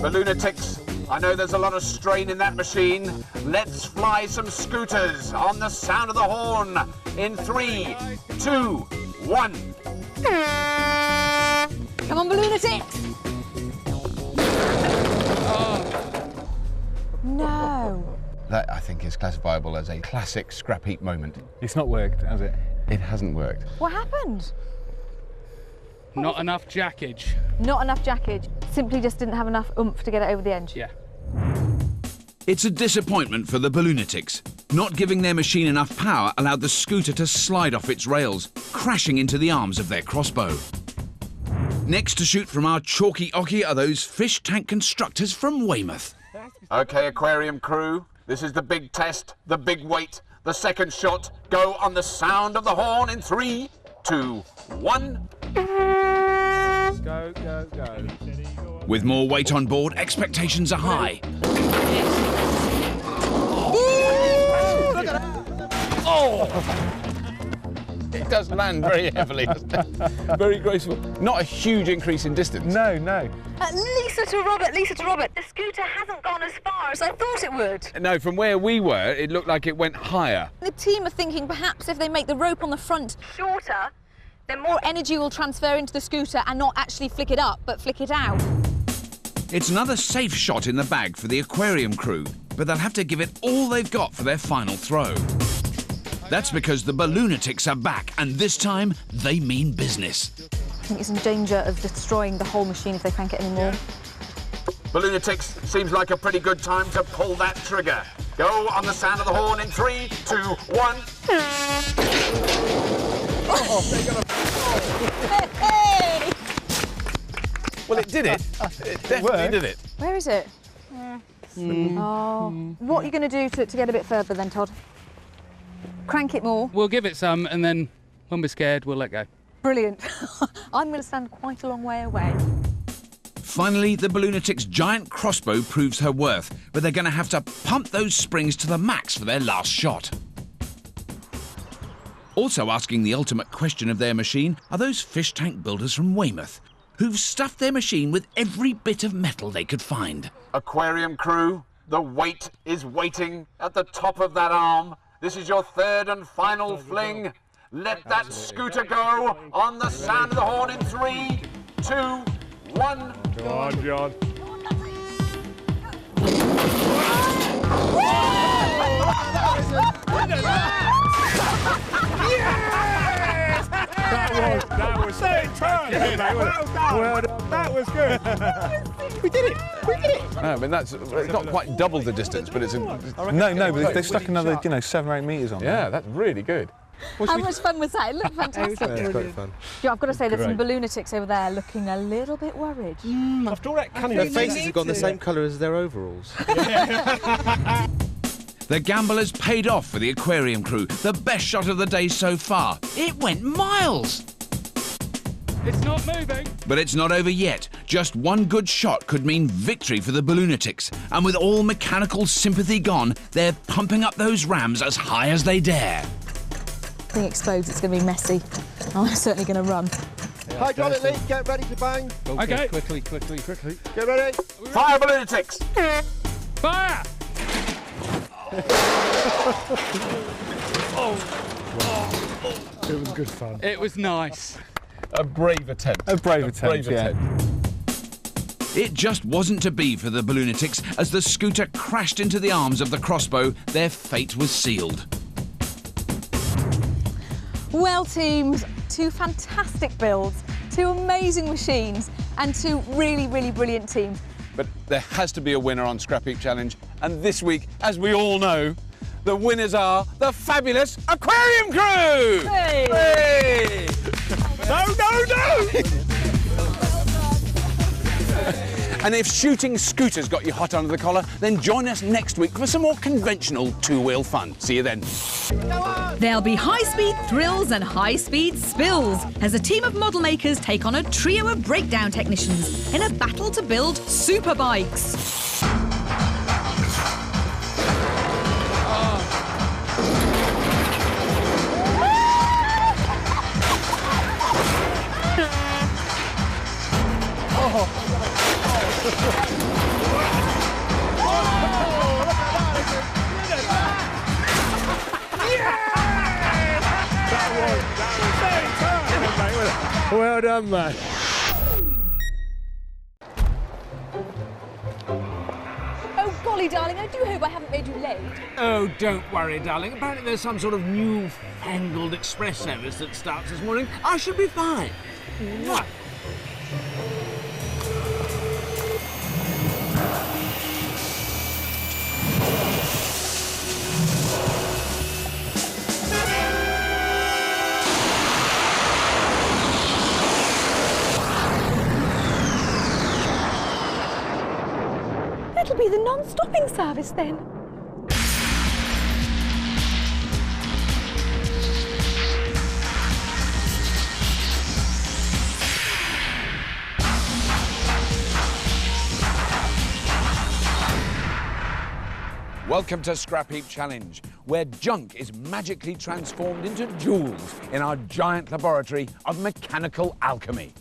Balloonatics, I know there's a lot of strain in that machine. Let's fly some scooters on the sound of the horn in 3, 2, 1. Come on, Balloonatics! No. That, I think, is classifiable as a classic scrap heap moment. It's not worked, has it? It hasn't worked. What happened? Not enough jackage. Not enough jackage. Simply just didn't have enough oomph to get it over the edge. Yeah. It's a disappointment for the Balloonatics. Not giving their machine enough power allowed the scooter to slide off its rails, crashing into the arms of their crossbow. Next to shoot from our chalky ocky are those fish tank constructors from Weymouth. OK, aquarium crew, this is the big test, the big weight, the second shot. Go on the sound of the horn in 3, 2, 1. Go, go, go. With more weight on board, expectations are high. Oh! It does land very heavily, doesn't it? Very graceful. Not a huge increase in distance. No. Lisa to Robert. The scooter hasn't gone as far as I thought it would. No, from where we were, it looked like it went higher. The team are thinking perhaps if they make the rope on the front shorter, then more energy will transfer into the scooter and not actually flick it up, but flick it out. It's another safe shot in the bag for the aquarium crew, but they'll have to give it all they've got for their final throw. That's because the Balloonatics are back, and this time they mean business. I think it's in danger of destroying the whole machine if they can't get any more. Balloonatics seems like a pretty good time to pull that trigger. Go on the sound of the horn in 3, 2, 1. Hey! Well, it did it. It definitely did it. Where is it? Oh. What are you going to do to get a bit further then, Todd? Crank it more? We'll give it some, and then when we're scared, we'll let go. Brilliant. I'm going to stand quite a long way away. Finally, the Balloonatics' giant crossbow proves her worth, but they're going to have to pump those springs to the max for their last shot. Also asking the ultimate question of their machine are those fish tank builders from Weymouth, who've stuffed their machine with every bit of metal they could find. Aquarium crew, the weight is waiting at the top of that arm. This is your third and final fling. Let that scooter go on the sound of the horn in 3, 2, 1. Go on, John. Yes! That was same turn. Well done. That was good. We did it. We did it. No, I mean it's not quite double the distance, but it's no, but they stuck another 7 or 8 metres on. Yeah, that's really good. How much fun was that? It looked fantastic. It was quite fun. Yeah, I've got to say, there's some Balloonatics over there looking a little bit worried. After all that cunning, their faces have gone the same colour as their overalls. The gamble has paid off for the aquarium crew. The best shot of the day so far. It went miles. It's not moving. But it's not over yet. Just one good shot could mean victory for the Balloonatics. And with all mechanical sympathy gone, they're pumping up those rams as high as they dare. If the thing explodes, it's going to be messy. I'm certainly going to run. Hydraulic leak, get ready to bang. Okay. Quickly. Get ready. Fire Balloonatics! Fire! It was good fun. It was nice. A brave attempt. A brave attempt. It just wasn't to be for the Balloonatics. As the scooter crashed into the arms of the crossbow, their fate was sealed. Well, teams, 2 fantastic builds, 2 amazing machines, and 2 really, really brilliant teams. But there has to be a winner on Scrapheap Challenge, and this week, as we all know, the winners are the fabulous Aquarium Crew! Hey! Hey! No! And if shooting scooters got you hot under the collar, then join us next week for some more conventional 2-wheel fun. See you then. There'll be high-speed thrills and high-speed spills as a team of model makers take on a trio of breakdown technicians in a battle to build super bikes. Well done, mate. Oh, golly, darling, I do hope I haven't made you late. Oh, don't worry, darling. Apparently there's some sort of new-fangled express service that starts this morning. I should be fine. Mwah. It'll be the non-stopping service then. Welcome to Scrapheap Challenge, where junk is magically transformed into jewels in our giant laboratory of mechanical alchemy.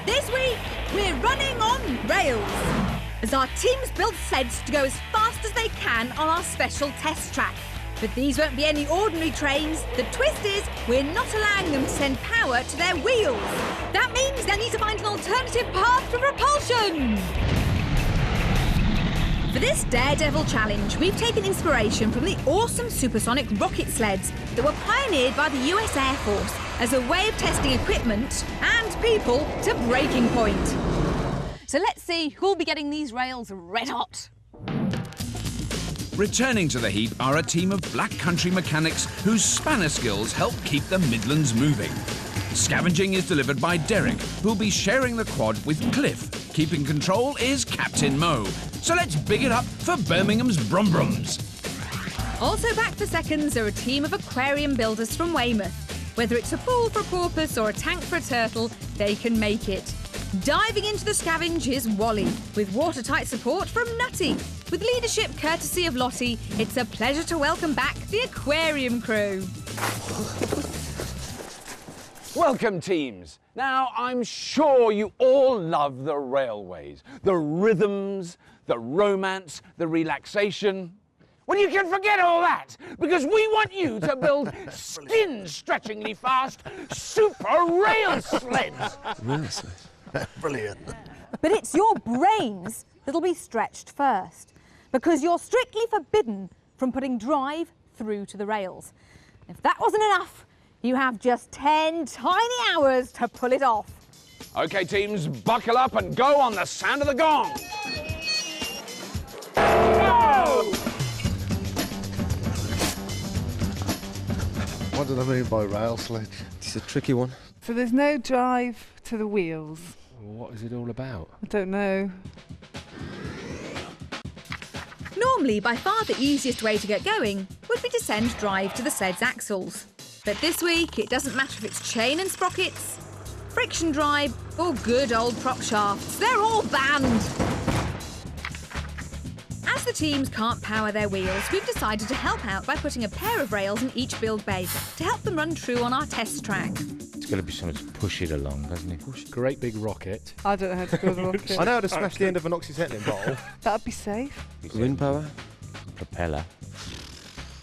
This week, we're running on rails as our teams build sleds to go as fast as they can on our special test track. But these won't be any ordinary trains. The twist is we're not allowing them to send power to their wheels. That means they'll need to find an alternative path for propulsion. For this Daredevil challenge, we've taken inspiration from the awesome supersonic rocket sleds that were pioneered by the US Air Force as a way of testing equipment and people to breaking point. So let's see who'll be getting these rails red hot. Returning to the heap are a team of Black Country mechanics whose spanner skills help keep the Midlands moving. Scavenging is delivered by Derek, who'll be sharing the quad with Cliff. Keeping control is Captain Mo. So let's big it up for Birmingham's Brumbrums. Also back for seconds are a team of aquarium builders from Weymouth. Whether it's a pool for a porpoise or a tank for a turtle, they can make it. Diving into the Scavenge is Wally, with watertight support from Nutty. With leadership courtesy of Lottie, it's a pleasure to welcome back the aquarium crew. Welcome, teams. Now, I'm sure you all love the railways, the rhythms, the romance, the relaxation. Well, you can forget all that, because we want you to build skin-stretchingly fast super rail sleds. Rail sleds? Brilliant. But it's your brains that'll be stretched first, because you're strictly forbidden from putting drive through to the rails. If that wasn't enough, you have just 10 tiny hours to pull it off. OK, teams, buckle up and go on the sound of the gong. Go! What do they mean by rail sledge? It's a tricky one. So there's no drive to the wheels. What is it all about? I don't know. Normally, by far the easiest way to get going would be to send drive to the sled's axles. But this week, it doesn't matter if it's chain and sprockets, friction drive, or good old prop shafts. They're all banned. As the teams can't power their wheels, we've decided to help out by putting a pair of rails in each build bay to help them run true on our test track. It's got to be something to push it along, doesn't it? Great big rocket. I don't know how to build a rocket. I know how to smash the end of an oxyacetylene bottle. That'd be safe. Wind power. Propeller.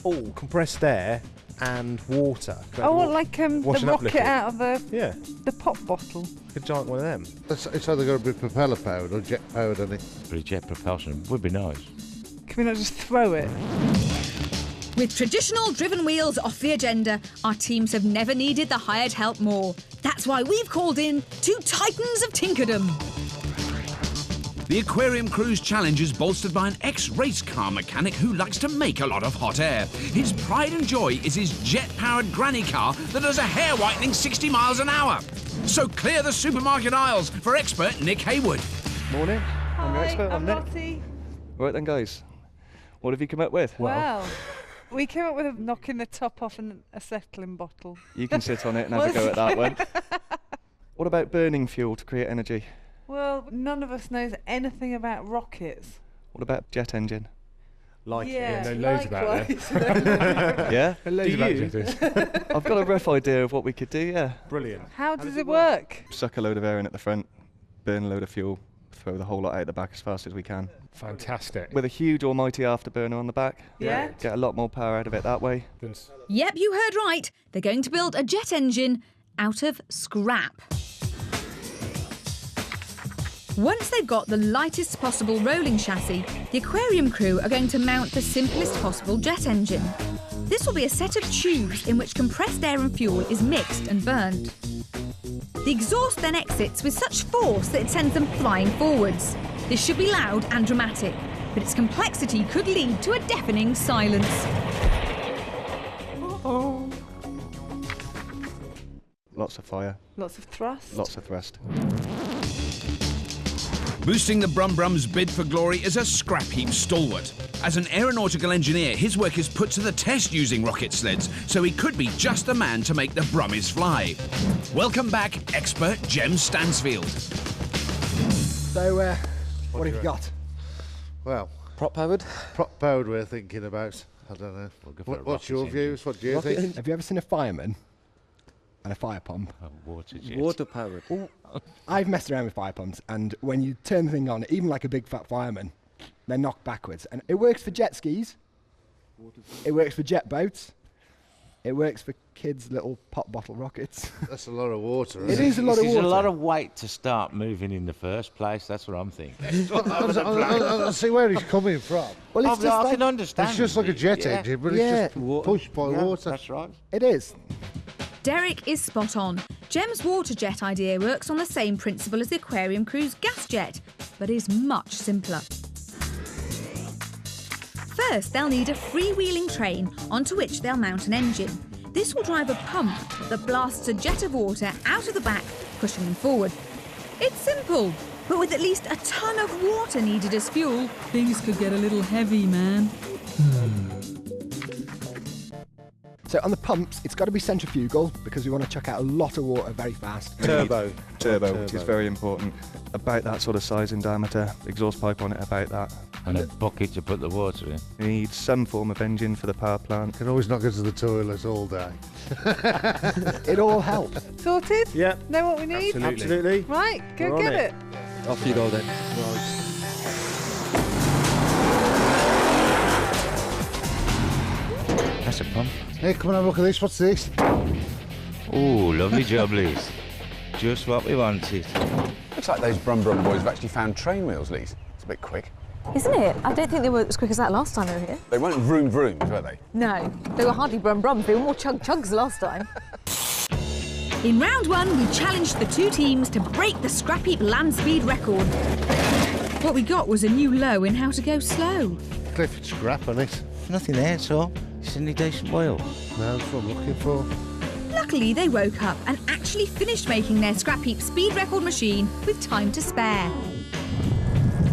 Oh, compressed air and water. Oh, what, like the rocket out of the pop bottle? A giant one of them. It's either going to be propeller powered or jet powered, isn't it? Pretty jet propulsion would be nice. Can we not just throw it? With traditional driven wheels off the agenda, our teams have never needed the hired help more. That's why we've called in two titans of Tinkerdom. The Aquarium Cruise Challenge is bolstered by an ex-race car mechanic who likes to make a lot of hot air. His pride and joy is his jet-powered granny car that does a hair-whitening 60 miles an hour. So clear the supermarket aisles for expert Nick Haywood. Morning, I'm your expert. I'm Nick. Lottie. Right then, guys, what have you come up with? Well, we came up with a knocking the top off an acetylene bottle. You can sit on it and have a go at that one. What about burning fuel to create energy? Well, none of us knows anything about rockets. What about jet engine? Like yeah, it. Loads about it. Yeah? Loads about jetters. I've got a rough idea of what we could do, yeah. Brilliant. How does it work? Suck a load of air in at the front, burn a load of fuel, throw the whole lot out the back as fast as we can. Fantastic. With a huge almighty afterburner on the back. Yeah. Get a lot more power out of it that way. Yep, you heard right. They're going to build a jet engine out of scrap. Once they've got the lightest possible rolling chassis, the aquarium crew are going to mount the simplest possible jet engine. This will be a set of tubes in which compressed air and fuel is mixed and burned. The exhaust then exits with such force that it sends them flying forwards. This should be loud and dramatic, but its complexity could lead to a deafening silence. Oh. Lots of fire. Lots of thrust. Lots of thrust. Boosting the Brumbrum's bid for glory is a Scrapheap stalwart. As an aeronautical engineer, his work is put to the test using rocket sleds, so he could be just the man to make the Brummies fly. Welcome back, expert Jem Stansfield. So, what have you got? Well, prop powered? Prop powered we're thinking about. I don't know. What's your views? What do you think? Have you ever seen a fireman and a fire pump? Water powered. I've messed around with fire pumps, and when you turn the thing on, even like a big fat fireman, they're knocked backwards. And it works for jet skis, It works for jet boats. It works for kids' little pop bottle rockets. That's a lot of water. It is a lot of water. It's a lot of weight to start moving in the first place. That's what I'm thinking. I see where he's coming from. Well, it's just I like, can understand. It's just like a jet engine, but it's just pushed by water. That's right. It is. Derek is spot on. Jem's water jet idea works on the same principle as the aquarium crew's gas jet, but is much simpler. First, they'll need a freewheeling train onto which they'll mount an engine. This will drive a pump that blasts a jet of water out of the back, pushing them forward. It's simple, but with at least a ton of water needed as fuel, things could get a little heavy, man. So on the pumps, it's got to be centrifugal because we want to chuck out a lot of water very fast. Turbo, which is very important. About that sort of size in diameter, exhaust pipe on it about that. And a bucket to put the water in. You need some form of engine for the power plant. Can always not go to the toilet all day. It all helps. Sorted? Yeah. Know what we need? Absolutely. Right, go We're on get it. Off you go then. That's a pump. Hey, come and have a look at this. What's this? Oh, lovely jobblies. Just what we wanted. Looks like those Brum Brum boys have actually found train wheels, Lise. It's a bit quick. Isn't it? I don't think they were as quick as that last time they were here. They weren't vroom vrooms, were they? No, they were hardly brum brums. They were more chug chugs last time. In round one, we challenged the two teams to break the Scrapheap land speed record. What we got was a new low in how to go slow. Cliff scrap on it. Nothing there at all. It's any decent oil. No, that's what I'm looking for. Luckily, they woke up and actually finished making their Scrapheap speed record machine with time to spare.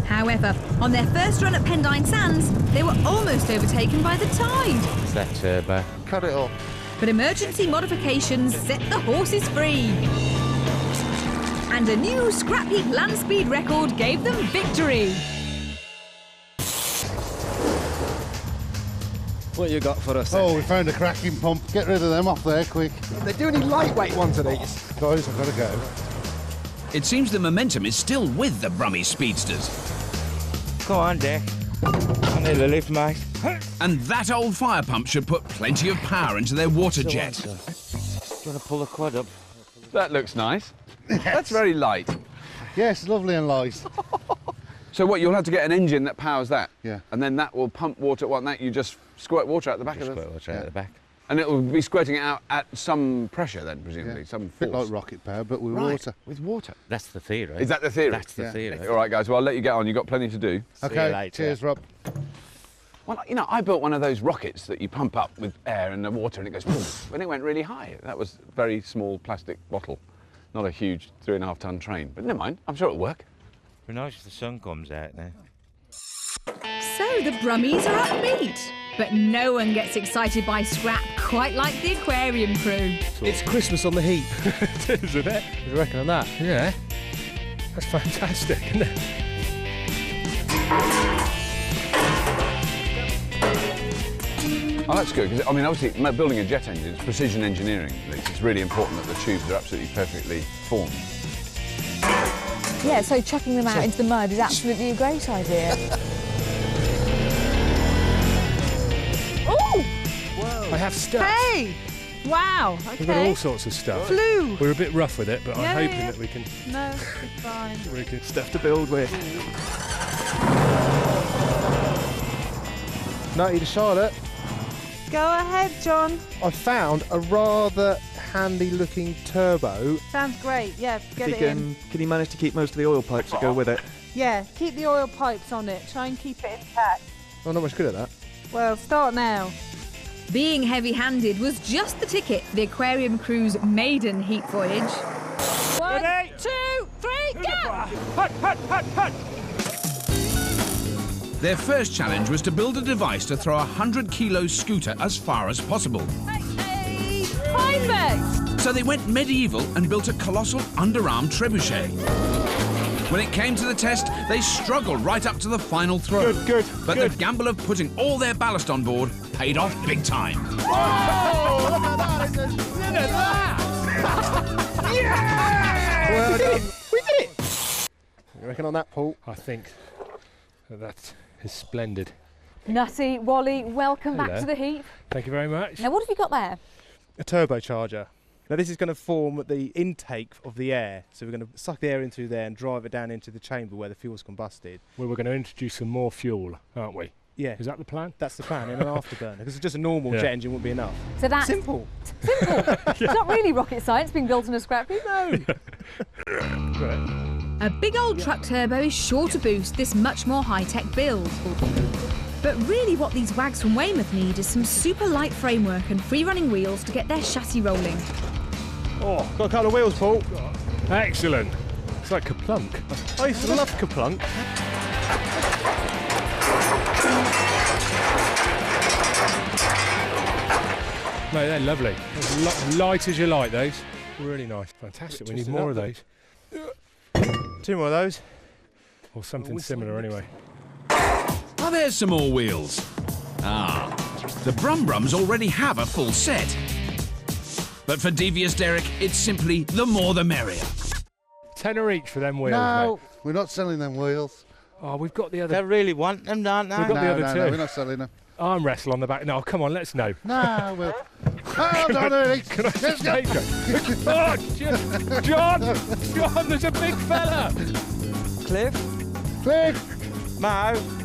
However, on their first run at Pendine Sands, they were almost overtaken by the tide. It's that turbo. Cut it off. But emergency modifications set the horses free. And a new Scrapheap land speed record gave them victory. What you got for us then? Oh, we found a cracking pump. Get rid of them off there, quick. They do any lightweight ones of these. Guys, I've got to go. It seems the momentum is still with the Brummy speedsters. Go on, Dick. I need a lift, mate. And that old fire pump should put plenty of power into their water jet. Do you want to pull the quad up? That looks nice. That's very light. Yes, lovely and light. So what, you'll have to get an engine that powers that? Yeah. And then that will pump water, that you just squirt water out the back of it? Squirt water out the back. And it will be squirting it out at some pressure then, presumably, some force. Bit like rocket power, but with water. With water. That's the theory. Is that the theory? That's the theory. All right, guys, well, I'll let you get on. You've got plenty to do. Okay, cheers, Rob. Well, you know, I built one of those rockets that you pump up with air and the water and it goes boom, and it went really high. That was a very small plastic bottle, not a huge 3.5-ton train. But never mind, I'm sure it'll work. Be nice if the sun comes out now. So the Brummies are upbeat. But no one gets excited by scrap quite like the aquarium crew. It's Christmas on the heap. Isn't it? You reckon on that? Yeah. That's fantastic, isn't it? Oh, that's good, because, I mean, obviously, building a jet engine is precision engineering. It's really important that the tubes are absolutely perfectly formed. Yeah, so chucking them out into the mud is absolutely a great idea. Oh! I have stuff. Hey! Wow, okay. We've got all sorts of stuff. Flew. We're a bit rough with it, but Yeah, I'm hoping yeah. that we can... No, it's fine. We can Stuff to build with. Nutty to Charlotte. Go ahead, John. I found a rather handy-looking turbo. Sounds great. Yeah, get If it you in. can you manage to keep most of the oil pipes that go with it? Yeah, keep the oil pipes on it. Try and keep it intact. I'm not much good at that. Well, start now. Being heavy-handed was just the ticket for the aquarium crew's maiden heat voyage. 1, 2, 3, go! Hut, hut, hut, hut! Their first challenge was to build a device to throw a 100-kilo scooter as far as possible. Hey, Heineck! So they went medieval and built a colossal underarm trebuchet. When it came to the test, they struggled right up to the final throw. Good, But the gamble of putting all their ballast on board paid off big time. Oh, look at that! Look at that! Yeah! Well done. We did it! You reckon on that, Paul? I think that is splendid. Nutty, Wally, welcome back Hello. to the heap. Thank you very much. Now, what have you got there? A turbocharger. Now this is going to form the intake of the air. So we're going to suck the air into there and drive it down into the chamber where the fuel's combusted. Well, we're going to introduce some more fuel, aren't we? Yeah. Is that the plan? That's the plan, in an afterburner. Because just a normal jet engine wouldn't be enough. So that's simple. Simple. It's not really rocket science being built in a scrap heap. No. A big old truck turbo is sure to boost this much more high-tech build. But really what these wags from Weymouth need is some super light framework and free-running wheels to get their chassis rolling. Oh, got a couple of wheels, Paul. Excellent. It's like Kaplunk. I used to love Kaplunk. Mate, they're lovely. As light as you like, those. Really nice. Fantastic. We need more of those. 2 more of those. Or something similar anyway. Oh, there's some more wheels. Ah, the Brum Brums already have a full set. But for Devious Derek, it's simply the more the merrier. £10 each for them wheels, No, mate. we're not selling them wheels. Oh, we've got the other... They really want them, don't they? We've got the other two. No, we're not selling them. Arm wrestle on the back. No, come on, let's know. No, we'll... Hold on, Eric. Can I just take it? Oh, John, there's a big fella. Cliff? Mo?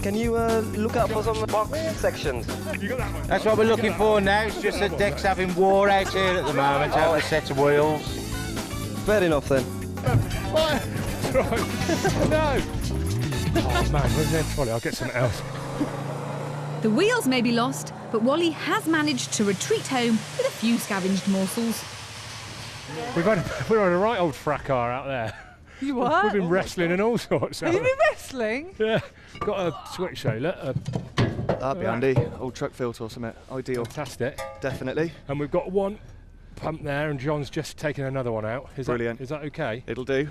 Can you look up for some box sections? You got that one? That's what we're looking for now. It's just the deck's having war out here at the moment, having a set of wheels. Fair enough then. No. Oh man, where's their trolley? I'll get something else. The wheels may be lost, but Wally has managed to retreat home with a few scavenged morsels. We're on a right old fracas out there. You what? We've been wrestling and all sorts. Have you been wrestling? Yeah. Got a switch show. Look. That'd be handy. Old truck filter or something. Ideal. Fantastic. Definitely. And we've got one pump there, and John's just taken another one out. Brilliant. Is that okay? It'll do.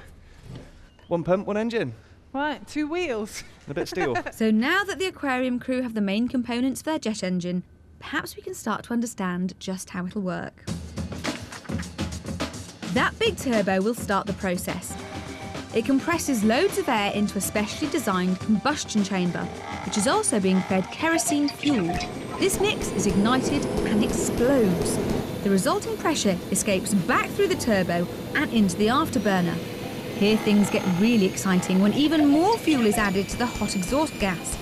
1 pump, 1 engine. Right, 2 wheels. And a bit of steel. So now that the aquarium crew have the main components for their jet engine, perhaps we can start to understand just how it'll work. That big turbo will start the process. It compresses loads of air into a specially designed combustion chamber, which is also being fed kerosene fuel. This mix is ignited and explodes. The resulting pressure escapes back through the turbo and into the afterburner. Here things get really exciting when even more fuel is added to the hot exhaust gas.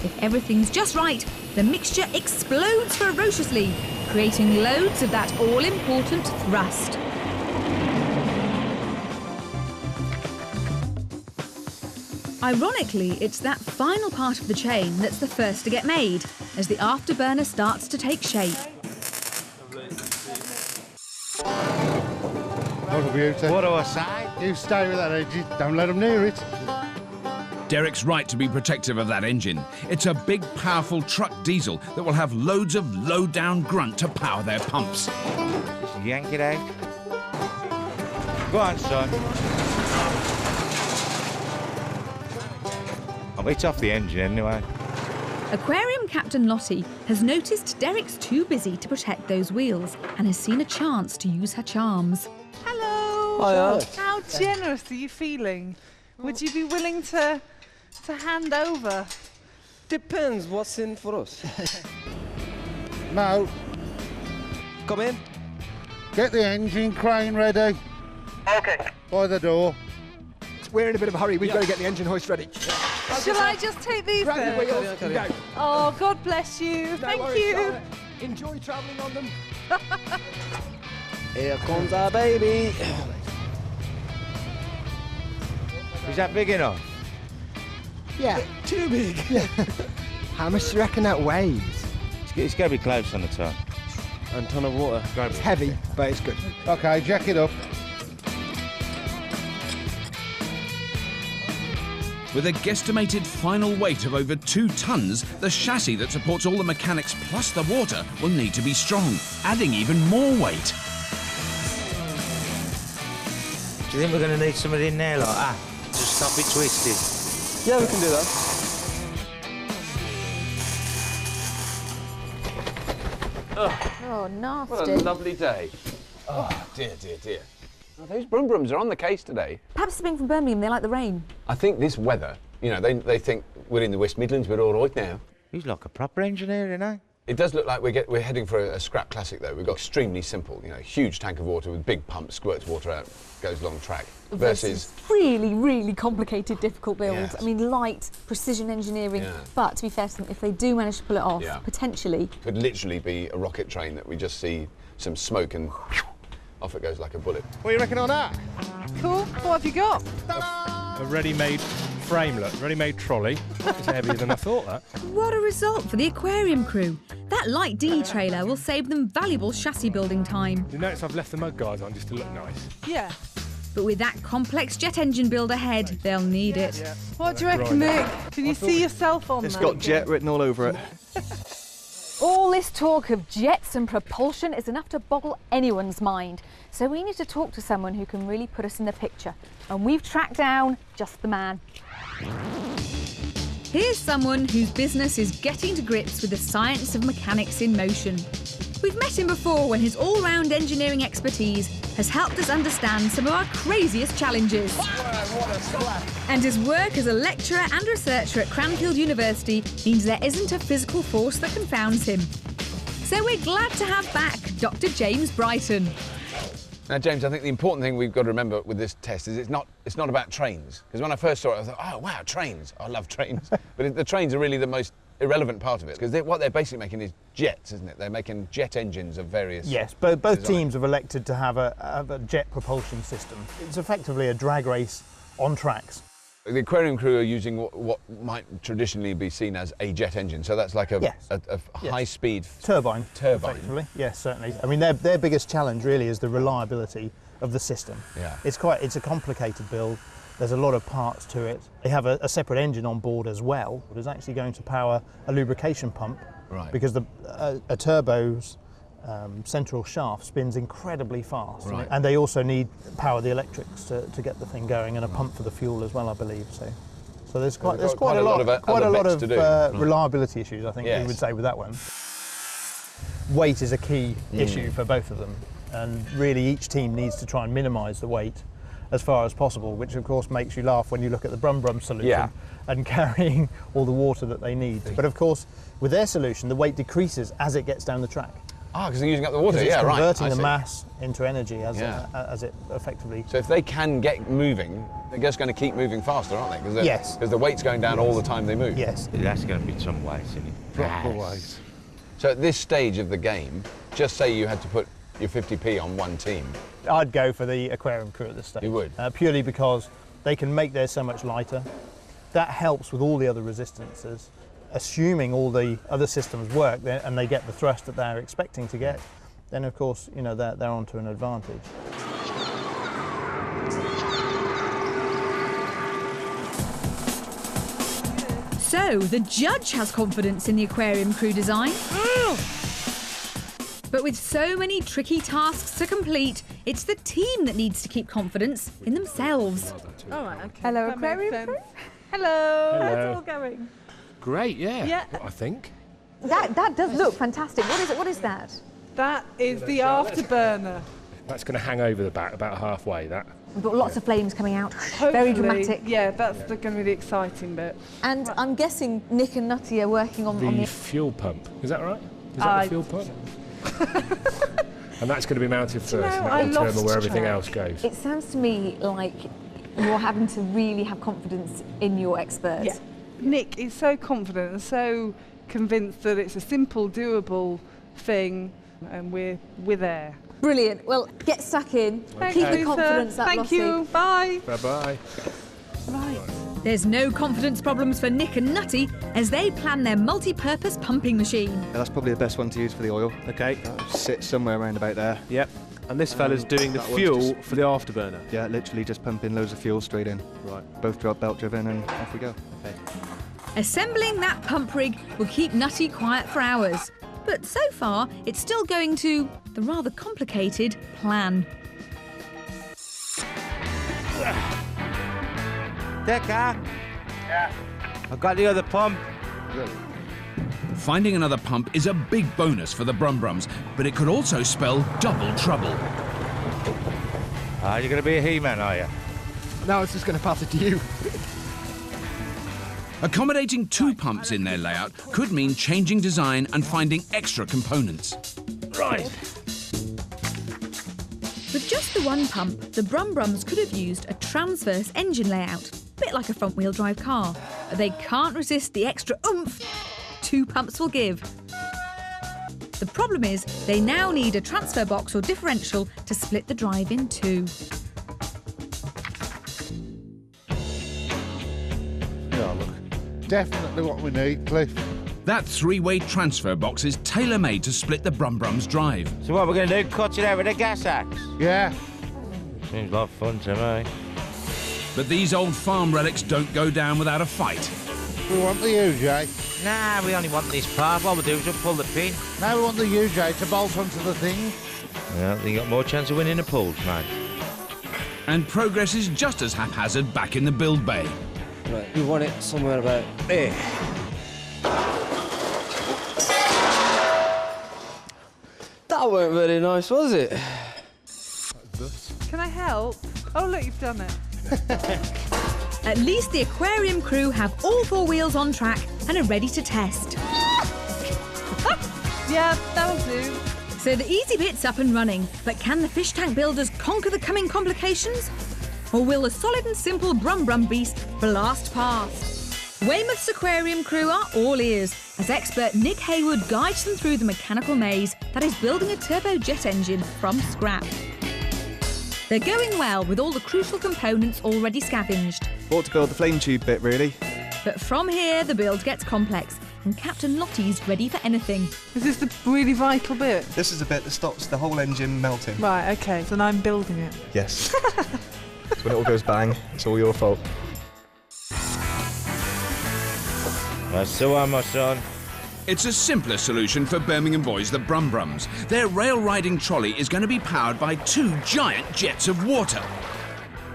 If everything's just right, the mixture explodes ferociously, creating loads of that all-important thrust. Ironically, it's that final part of the chain that's the first to get made, as the afterburner starts to take shape. What a beauty. What do I say? You stay with that engine. Don't let them near it. Derek's right to be protective of that engine. It's a big, powerful truck diesel that will have loads of low-down grunt to power their pumps. Just yank it out. Go on, son. It's off the engine anyway. Aquarium Captain Lottie has noticed Derek's too busy to protect those wheels and has seen a chance to use her charms. Hello. Hiya. How generous are you feeling? Would you be willing to hand over? Depends what's in for us. Mo, Come in. get the engine crane ready. Okay. By the door. We're in a bit of a hurry. We've got to get the engine hoist ready. Shall I just take these Grab then? the wheels and go. Oh, God bless you. No Thank worries, you. darling. Enjoy travelling on them. Here comes our baby. Is that big enough? Yeah. Too big. Yeah. How much do you reckon that weighs? It's got to be close on the top. And a ton of water. It's heavy, but it's good. Okay, jack it up. With a guesstimated final weight of over 2 tons, the chassis that supports all the mechanics plus the water will need to be strong, adding even more weight. Do you think we're going to need somebody in there like that to stop it twisting? Yeah, we can do that. Oh, nasty. What a lovely day. Oh, dear, dear, dear. Oh, those Brum Brums are on the case today. Perhaps it's being from Birmingham, they like the rain. I think this weather You know, they think we're in the West Midlands, we're all right now. He's like a proper engineer, you know? It does look like we're heading for a scrap classic, though. We've got extremely simple, you know, huge tank of water with big pumps, squirts water out, goes long track, versus really, really complicated, difficult builds. Yes. I mean, light, precision engineering. Yeah. But to be fair to them, if they do manage to pull it off, Yeah. potentially. could literally be a rocket train that we just see some smoke and off it goes like a bullet. What do you reckon on that? Cool. What have you got? A ready-made framelit, ready-made trolley. It's heavier than I thought, that. What a result for the aquarium crew. That light D trailer will save them valuable chassis building time. You notice I've left the mud guards on just to look nice. Yeah. But with that complex jet engine build ahead, they'll need it. What do you reckon, Nick? Can you see yourself on It's that? got jet written all over it. All this talk of jets and propulsion is enough to boggle anyone's mind. So we need to talk to someone who can really put us in the picture. And we've tracked down just the man. Here's someone whose business is getting to grips with the science of mechanics in motion. We've met him before when his all-round engineering expertise has helped us understand some of our craziest challenges. And his work as a lecturer and researcher at Cranfield University means there isn't a physical force that confounds him. So we're glad to have back Dr. James Brighton. Now, James, I think the important thing we've got to remember with this test is it's not about trains. Because when I first saw it, I thought, oh, wow, trains. I love trains. But the trains are really the most irrelevant part of it. Because what they're basically making is jets, isn't it? They're making jet engines of various Yes, both design. teams have elected to have a jet propulsion system. It's effectively a drag race on tracks. The aquarium crew are using what might traditionally be seen as a jet engine. So that's like a high-speed turbine. Turbine. Effectively. Yes, certainly. I mean, their biggest challenge really is the reliability of the system. Yeah. It's a complicated build. There's a lot of parts to it. They have a separate engine on board as well. It is actually going to power a lubrication pump. Right. Because a turbo's central shaft spins incredibly fast. Right. And they also need power the electrics to get the thing going, and a pump for the fuel as well, I believe. So there's quite a lot of reliability issues, I think we would say, with that one. Weight is a key issue for both of them, and really each team needs to try and minimise the weight as far as possible, which of course makes you laugh when you look at the Brum solution and carrying all the water that they need. But of course, with their solution, the weight decreases as it gets down the track. Ah, because they're using up the water, It's right. converting the mass into energy as it effectively... So if they can get moving, they're just going to keep moving faster, aren't they? Yes. Because the weight's going down all the time they move. Yes. That's going to be some ways, isn't it? Proper ways. So at this stage of the game, just say you had to put your 50p on one team. I'd go for the aquarium crew at this stage. You would? Purely because they can make theirs so much lighter. That helps with all the other resistances. Assuming all the other systems work and they get the thrust that they're expecting to get, then of course, you know, they're onto an advantage. So, the judge has confidence in the aquarium crew design. But with so many tricky tasks to complete, it's the team that needs to keep confidence in themselves. All right, okay. Hello, That aquarium makes crew. sense. Hello. Hello. How's it all going? Great, yeah. Yeah. I think. That does look fantastic. What is it? What is that? That is the afterburner. That's going to hang over the back about halfway, that. We've got lots of flames coming out. Hopefully, Very dramatic. Yeah, that's going to be the exciting bit. And I'm guessing Nick and Nutty are working on The the... fuel pump. Is that right? Is that the fuel pump? And that's going to be mounted first, and that will determine where everything else goes. It sounds to me like you're having to really have confidence in your experts. Yeah. Nick is so confident and so convinced that it's a simple, doable thing, and we're there. Brilliant. Well, get stuck in. Thanks, Keep the Lisa. confidence up, Thank Lossie. you. Bye. Bye-bye. Right. There's no confidence problems for Nick and Nutty as they plan their multi-purpose pumping machine. Yeah, that's probably the best one to use for the oil. Okay. Sit somewhere around about there. Yep. And this fella's doing the that one's fuel just- for the afterburner. Yeah, literally just pumping loads of fuel straight in. Right. Both drop belt driven and off we go. Okay. Assembling that pump rig will keep Nutty quiet for hours. But so far, it's still going to the rather complicated plan. Decker? Yeah? I've got the other pump. Finding another pump is a big bonus for the Brums, but it could also spell double trouble. You're going to be a he-man, are you? No, I was just going to pass it to you. Accommodating 2 pumps in their layout could mean changing design and finding extra components. Right. With just the 1 pump, the Brumbrums could have used a transverse engine layout, a bit like a front-wheel drive car. But they can't resist the extra oomph 2 pumps will give. The problem is, they now need a transfer box or differential to split the drive in 2. Yeah, look. Definitely what we need, Cliff. That 3-way transfer box is tailor-made to split the Brumbrum's drive. So what we're going to do, cut it out with a gas axe? Yeah. Seems like fun to me. But these old farm relics don't go down without a fight. We want the UJ. Nah, we only want this part. What we'll do is we'll pull the pin. Now we want the UJ to bolt onto the thing. Well, you got more chance of winning the pulls, mate. And progress is just as haphazard back in the build bay. Right, we want it somewhere about here. That weren't very nice, was it? Can I help? Oh, look, you've done it. At least the aquarium crew have all 4 wheels on track and are ready to test. Yeah, that'll do. So the easy bit's up and running, but can the fish tank builders conquer the coming complications? Or will the solid and simple Brum beast blast past? Weymouth's aquarium crew are all ears, as expert Nick Hayward guides them through the mechanical maze that is building a turbojet engine from scrap. They're going well with all the crucial components already scavenged. Ought to build the flame tube bit, really. But from here, the build gets complex, and Captain Lottie's ready for anything. Is this the really vital bit? This is the bit that stops the whole engine melting. Right, OK, so now I'm building it. Yes. When it all goes bang, it's all your fault. That's the one, my son. It's a simpler solution for Birmingham boys, the Brumbrums. Their rail-riding trolley is going to be powered by 2 giant jets of water.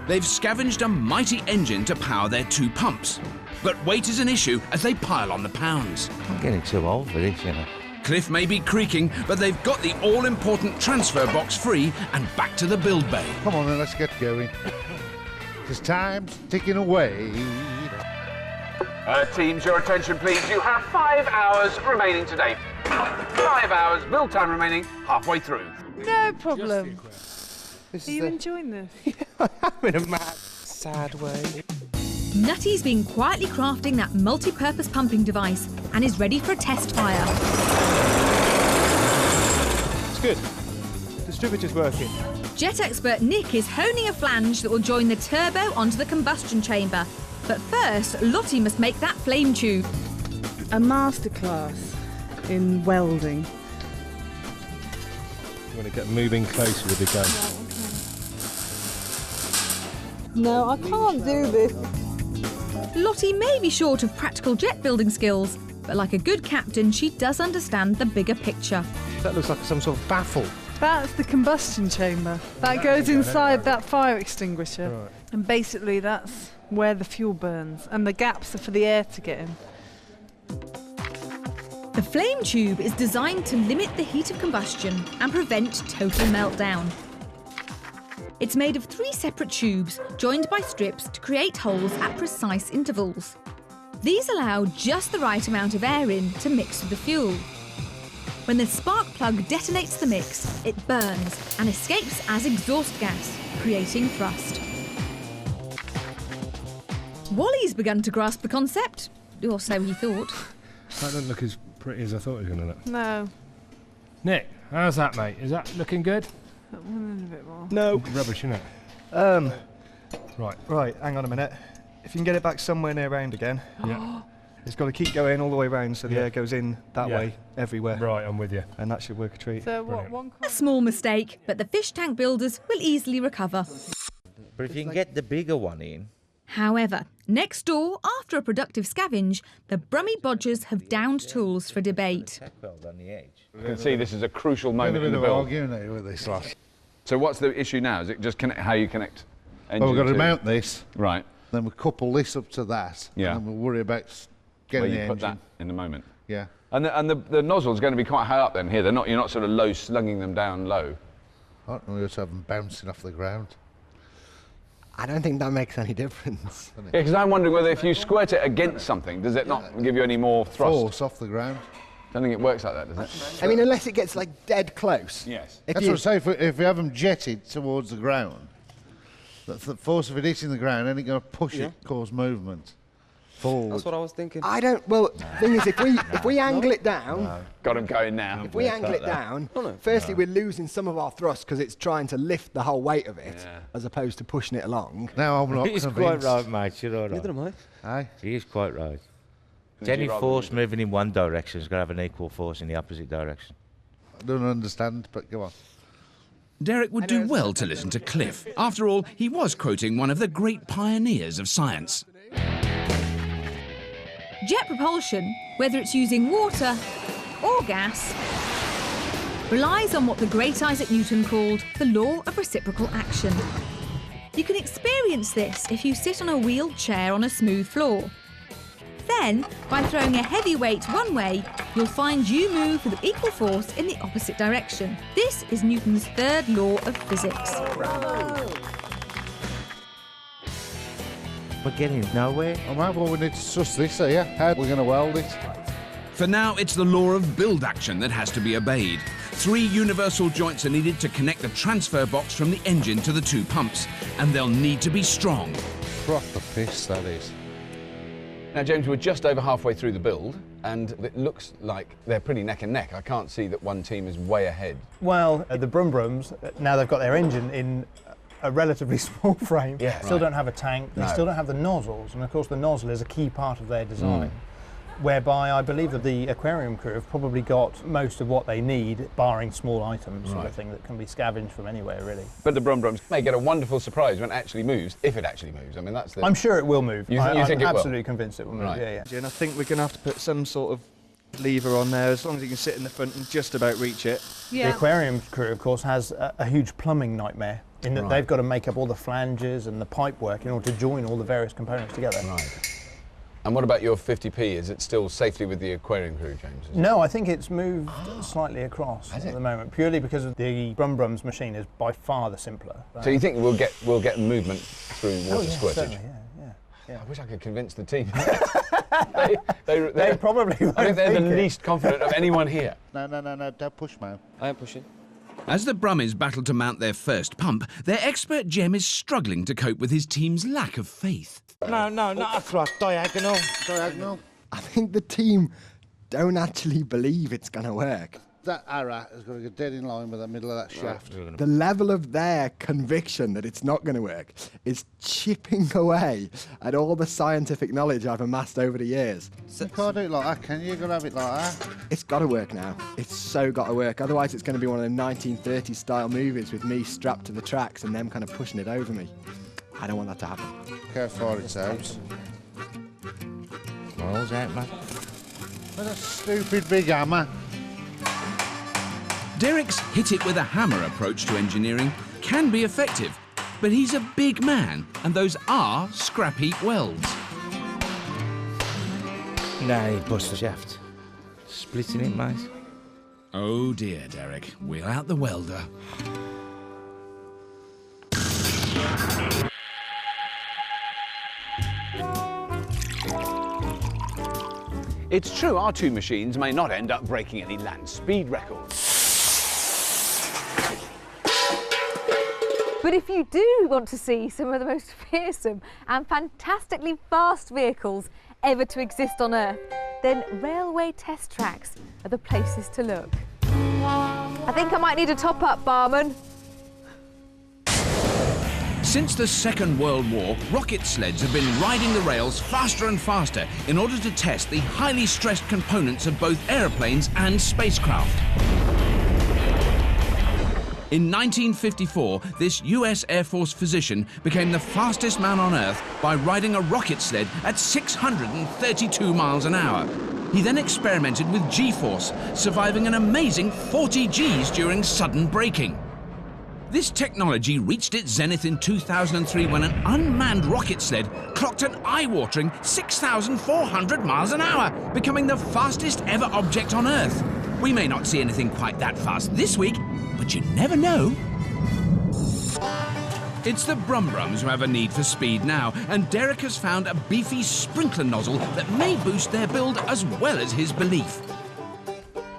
They've scavenged a mighty engine to power their 2 pumps. But weight is an issue as they pile on the pounds. I'm getting too old for this, you know. Cliff may be creaking, but they've got the all-important transfer box free and back to the build bay. Come on then, let's get going. Because time's ticking away. Teams, your attention please. You have 5 hours remaining today. 5 hours, build time remaining, halfway through. No problem. Are you enjoying this? I'm in a mad, sad way. Nutty's been quietly crafting that multi-purpose pumping device and is ready for a test fire. It's good. Distributor's working. Jet expert Nick is honing a flange that will join the turbo onto the combustion chamber. But first, Lottie must make that flame tube. A masterclass in welding. You want to get moving closer with the gun. No, I can't do this. Lottie may be short of practical jet building skills, but like a good captain, she does understand the bigger picture. That looks like some sort of baffle. That's the combustion chamber. That goes inside that fire extinguisher. Right. And basically that's where the fuel burns, and the gaps are for the air to get in. The flame tube is designed to limit the heat of combustion and prevent total meltdown. It's made of 3 separate tubes, joined by strips to create holes at precise intervals. These allow just the right amount of air in to mix with the fuel. When the spark plug detonates the mix, it burns and escapes as exhaust gas, creating thrust. Wally's begun to grasp the concept, or so he thought. That doesn't look as pretty as I thought it was going to look. No. Nick, how's that, mate? Is that looking good? A bit more. No. Rubbish, isn't it? Right, hang on a minute. If you can get it back somewhere near round again. Yeah. It's got to keep going all the way round so the air goes in that way, everywhere. Right, I'm with you. And that should work a treat. So what, one A small mistake, but the fish tank builders will easily recover. But if you can get the bigger one in... However, next door, after a productive scavenge, the Brummy Bodgers have downed tools for debate. You can see this is a crucial moment in the build. Arguing with this lot. So what's the issue now? Is it just how you connect engine Well, we've got to to... mount this. Right. Then we couple this up to that. Yeah. And then we'll worry about getting the you engine. put that in a moment. Yeah. And the nozzle's going to be quite high up then here. You're not sort of low, slugging them down low. I don't know, we just have them bouncing off the ground. I don't think that makes any difference. Yeah, because I'm wondering whether if you squirt it against something, does it not give you any more thrust? Force off the ground. I don't think it works like that, does it? I mean, unless it gets like dead close. Yes. That's what I say, if we have them jetted towards the ground, the force of it hitting the ground, then it's going to push it, cause movement. Forward. That's what I was thinking. I don't. Well, thing is, if we angle it down, got him going now. If we angle it down, firstly we're losing some of our thrust because it's trying to lift the whole weight of it, as opposed to pushing it along. No, I'm not. He's quite right, mate. You're all right. Neither am I. Aye. He is quite right. Any force moving in one direction is going to have an equal force in the opposite direction. I don't understand, but go on. Derek would do well to listen to Cliff. After all, he was quoting one of the great pioneers of science. Jet propulsion, whether it's using water or gas, relies on what the great Isaac Newton called the law of reciprocal action. You can experience this if you sit on a wheeled chair on a smooth floor. Then, by throwing a heavy weight one way, you'll find you move with equal force in the opposite direction. This is Newton's third law of physics. We're getting nowhere. Oh, well, we need to suss this here. How are we going to weld it? For now, it's the law of build action that has to be obeyed. 3 universal joints are needed to connect the transfer box from the engine to the 2 pumps, and they'll need to be strong. Proper piss, that is. Now, James, we're just over halfway through the build, and it looks like they're pretty neck and neck. I can't see that one team is way ahead. Well, the Brum Brums, now they've got their engine in a relatively small frame, still don't have a tank, they still don't have the nozzles, and of course the nozzle is a key part of their design, whereby I believe that the aquarium crew have probably got most of what they need, barring small items, sort of thing that can be scavenged from anywhere, really. But the Brum Brums may get a wonderful surprise when it actually moves, if it actually moves. I mean, that's the... I'm sure it will move. You think it will? I'm absolutely convinced it will move, yeah. And I think we're going to have to put some sort of lever on there, as long as you can sit in the front and just about reach it. The aquarium crew, of course, has a huge plumbing nightmare, in that they've got to make up all the flanges and the pipe work in order to join all the various components together. Right. And what about your 50p? Is it still safely with the aquarium crew, James? No, I think it's moved slightly across at the moment, purely because of the Brum Brums machine is by far the simpler. So you think we'll get movement through water squirtage? Certainly, yeah. I wish I could convince the team. they probably won't. I think they're the least confident of anyone here. No, don't push, man. I am pushing. As the Brummies battle to mount their first pump, their expert Jem is struggling to cope with his team's lack of faith. No, not across, diagonal. Diagonal. I think the team don't actually believe it's going to work. That arrow is going to go dead in line with the middle of that shaft. The level of their conviction that it's not going to work is chipping away at all the scientific knowledge I've amassed over the years. You can't do it like that, can you? You're going to have it like that. It's got to work now. It's so got to work. Otherwise, it's going to be one of the 1930s style movies with me strapped to the tracks and them kind of pushing it over me. I don't want that to happen. Look how far it's out. Miles out, man. What a stupid big hammer. Derek's hit it with a hammer approach to engineering can be effective, but he's a big man, and those are Scrapheap welds. Nah, he bust the shaft. Splitting it, mate. Oh dear, Derek. Wheel out the welder. It's true our 2 machines may not end up breaking any land speed records. But if you do want to see some of the most fearsome and fantastically fast vehicles ever to exist on Earth, then railway test tracks are the places to look. I think I might need a top-up, barman. Since the Second World War, rocket sleds have been riding the rails faster and faster in order to test the highly stressed components of both aeroplanes and spacecraft. In 1954, this US Air Force physician became the fastest man on Earth by riding a rocket sled at 632 miles an hour. He then experimented with G-force, surviving an amazing 40 Gs during sudden braking. This technology reached its zenith in 2003 when an unmanned rocket sled clocked an eye-watering 6,400 miles an hour, becoming the fastest ever object on Earth. We may not see anything quite that fast this week, but you never know. It's the Brumbrums who have a need for speed now, and Derek has found a beefy sprinkler nozzle that may boost their build as well as his belief.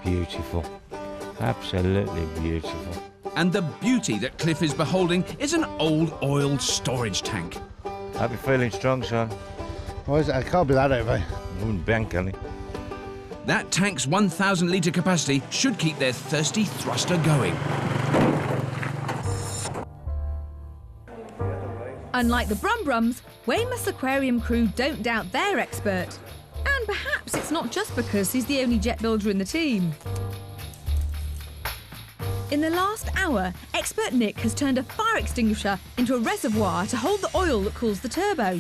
Beautiful. Absolutely beautiful. And the beauty that Cliff is beholding is an old oil storage tank. Hope you're feeling strong, son. Why is it? I can't be that heavy. I wouldn't bank on it. That tank's 1,000 litre capacity should keep their thirsty thruster going. Unlike the Brumbrums, Weymouth's aquarium crew don't doubt their expert. And perhaps it's not just because he's the only jet builder in the team. In the last hour, expert Nick has turned a fire extinguisher into a reservoir to hold the oil that cools the turbo.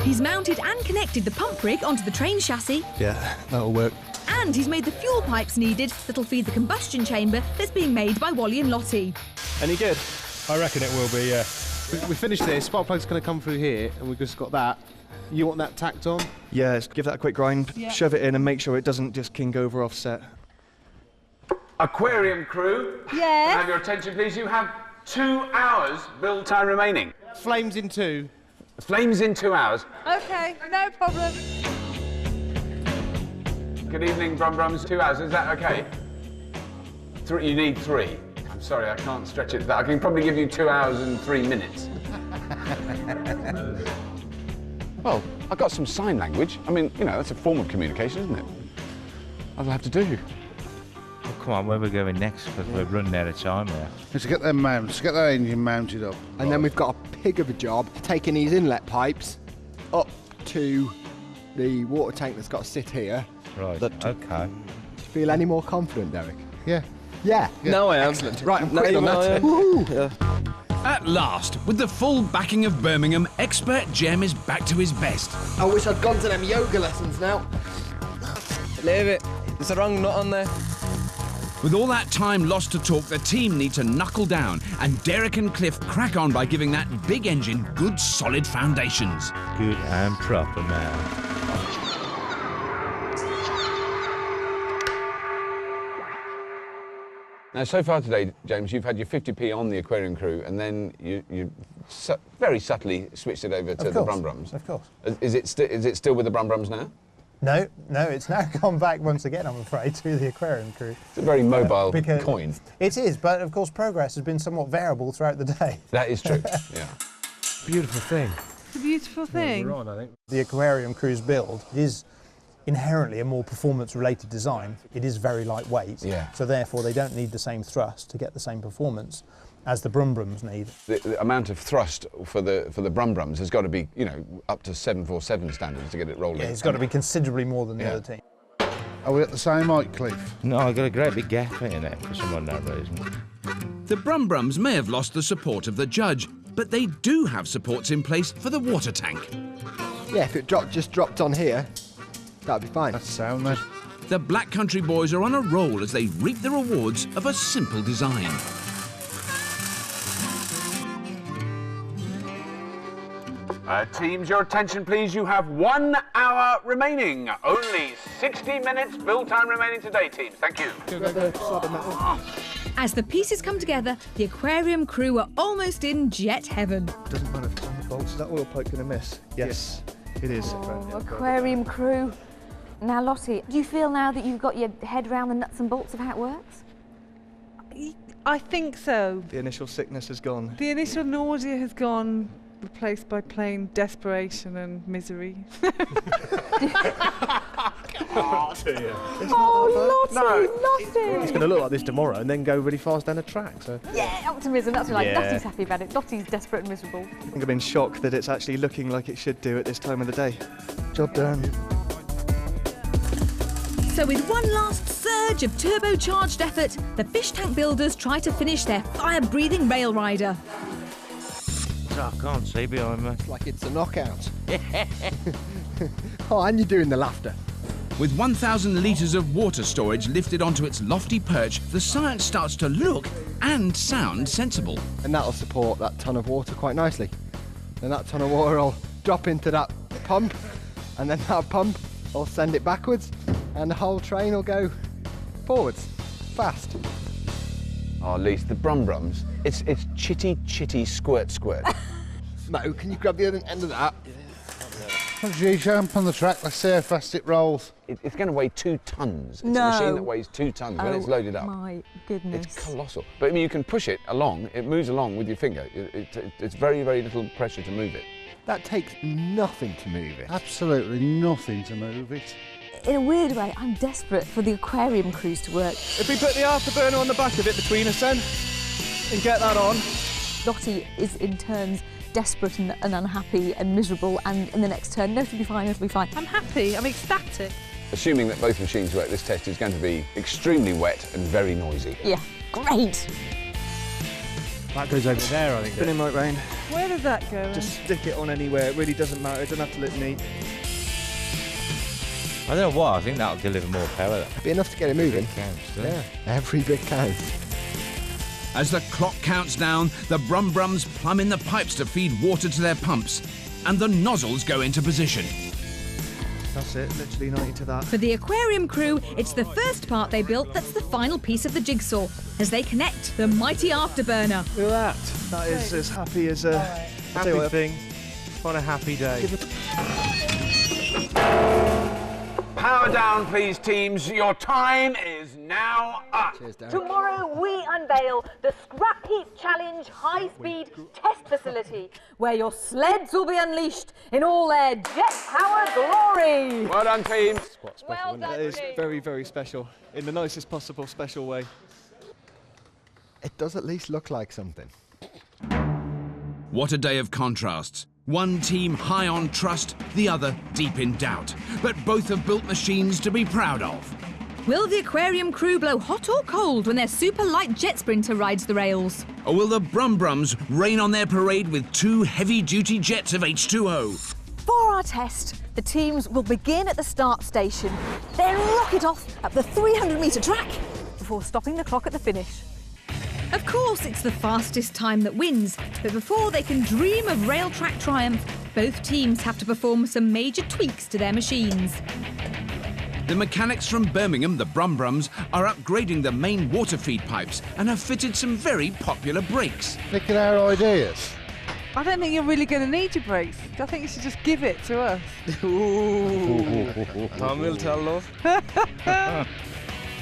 He's mounted and connected the pump rig onto the train chassis. Yeah, that'll work. And he's made the fuel pipes needed that'll feed the combustion chamber that's being made by Wally and Lottie. Any good? I reckon it will be, yeah. We finished this, spark plug's going to come through here, and we've just got that. You want that tacked on? Yeah, just give that a quick grind, Yeah. shove it in and make sure it doesn't just king over offset. Aquarium crew, Yeah. can I have your attention please? You have 2 hours build time remaining. Flames in 2. Flames in 2 hours. Okay, no problem. Good evening, Brumbrums. 2 hours, is that okay? You need 3. I'm sorry, I can't stretch it to that. I can probably give you 2 hours and 3 minutes. Well, I've got some sign language. I mean, you know, that's a form of communication, isn't it? I'll have to do. Well, come on, where are we going next? Because we're running out of time here. Let's get them mounts, get that engine mounted up. And then we've got a pig of a job taking these inlet pipes up to the water tank that's got to sit here. Right, okay. Do you feel any more confident, Derek? Yeah. Yeah. Now I am. Right, now you know. Woohoo! At last, with the full backing of Birmingham, expert Jem is back to his best. I wish I'd gone to them yoga lessons now. Leave it. There's a wrong nut on there. With all that time lost to talk, the team need to knuckle down, and Derek and Cliff crack on by giving that big engine good solid foundations. Good and proper, man. Now, so far today, James, you've had your 50p on the aquarium crew, and then you very subtly switched it over to the Brumbrums. Of course. Is it still with the Brumbrums now? No, it's now gone back once again, I'm afraid, to the aquarium crew. It's a very mobile coin. It is, but of course progress has been somewhat variable throughout the day. That is true, yeah. Beautiful thing. It's a beautiful thing. We're on, I think. The aquarium crew's build is inherently a more performance-related design. It is very lightweight, so therefore they don't need the same thrust to get the same performance as the Brumbrums need. The amount of thrust for the Brumbrums has got to be, you know, up to 747 standards to get it rolling. Yeah, it's got to be considerably more than the other team. Are we at the same height, Cliff? No, I've got a great big gap in it for some unknown reason. The Brumbrums may have lost the support of the judge, but they do have supports in place for the water tank. Yeah, if it just dropped on here, that'd be fine. That's sound, mate. The Black Country boys are on a roll as they reap the rewards of a simple design. Teams, your attention please. You have 1 hour remaining. Only 60 minutes build time remaining today, teams. Thank you. As the pieces come together, the aquarium crew are almost in jet heaven. Doesn't matter if it's on the bolts. Is that oil pipe going to miss? Yes, it is. Aquarium crew. Now, Lottie, do you feel now that you've got your head around the nuts and bolts of how it works? I think so. The initial sickness has gone. The initial nausea has gone, replaced by plain desperation and misery. Oh, dear. Oh, Lottie, It's going to look like this tomorrow and then go really fast down the track. So. Yeah, optimism, that's right. Yeah. Lottie's happy about it. Lottie's desperate and miserable. I think I've been shocked that it's actually looking like it should do at this time of the day. Job done. So with one last surge of turbocharged effort, the fish tank builders try to finish their fire-breathing rail rider. I can't see behind me. It's like it's a knockout. Oh, and you're doing the laughter. With 1,000 litres of water storage lifted onto its lofty perch, the science starts to look and sound sensible. And that'll support that ton of water quite nicely. Then that ton of water will drop into that pump, and then that pump will send it backwards, and the whole train will go forwards, fast. Oh, Oh, Lise, the Brumbrums, it's chitty, chitty, squirt, squirt. Mo, can you grab the other end of that? G-jump on the track, let's see how fast it rolls. It's going to weigh 2 tons. It's a machine that weighs 2 tons when it's loaded up. My goodness. It's colossal. But I mean, you can push it along, it moves along with your finger. It's very, very little pressure to move it. That takes nothing to move it. Absolutely nothing to move it. In a weird way, I'm desperate for the aquarium crews to work. If we put the afterburner on the back of it between us then, and get that on. Lottie is in turns desperate and unhappy and miserable, and in the next turn, no, it'll be fine, it'll be fine. I'm happy, I'm ecstatic. Assuming that both machines work, this test is going to be extremely wet and very noisy. Yeah, great. That goes over there, I think. Spinning might rain. Where does that go? Just stick it on anywhere, it really doesn't matter, it doesn't have to look neat. I don't know why, I think that'll deliver more power. It'll be enough to get it moving. Yeah. Every bit counts. As the clock counts down, the Brumbrums plumb in the pipes to feed water to their pumps, and the nozzles go into position. That's it, literally 90 to that. For the aquarium crew, it's the first part they built that's the final piece of the jigsaw, as they connect the mighty afterburner. Look at that. That is as happy as a... Happy thing on a happy day. Power down, please, teams. Your time is now up. Cheers, Darren. Tomorrow we unveil the Scrapheap Challenge high-speed test facility, where your sleds will be unleashed in all their jet-powered glory. Well done, teams. Well done, That is very, very special, in the nicest possible special way. It does at least look like something. What a day of contrasts. One team high on trust, the other deep in doubt. But both have built machines to be proud of. Will the aquarium crew blow hot or cold when their super light jet sprinter rides the rails? Or will the Brumbrums rain on their parade with 2 heavy-duty jets of H2O? For our test, the teams will begin at the start station, then rocket off up the 300-metre track before stopping the clock at the finish. Of course, it's the fastest time that wins, but before they can dream of rail track triumph, both teams have to perform some major tweaks to their machines. The mechanics from Birmingham, the Brumbrums, are upgrading the main water feed pipes and have fitted some very popular brakes. Look at our ideas. I don't think you're really going to need your brakes. I think you should just give it to us. Time will tell, love.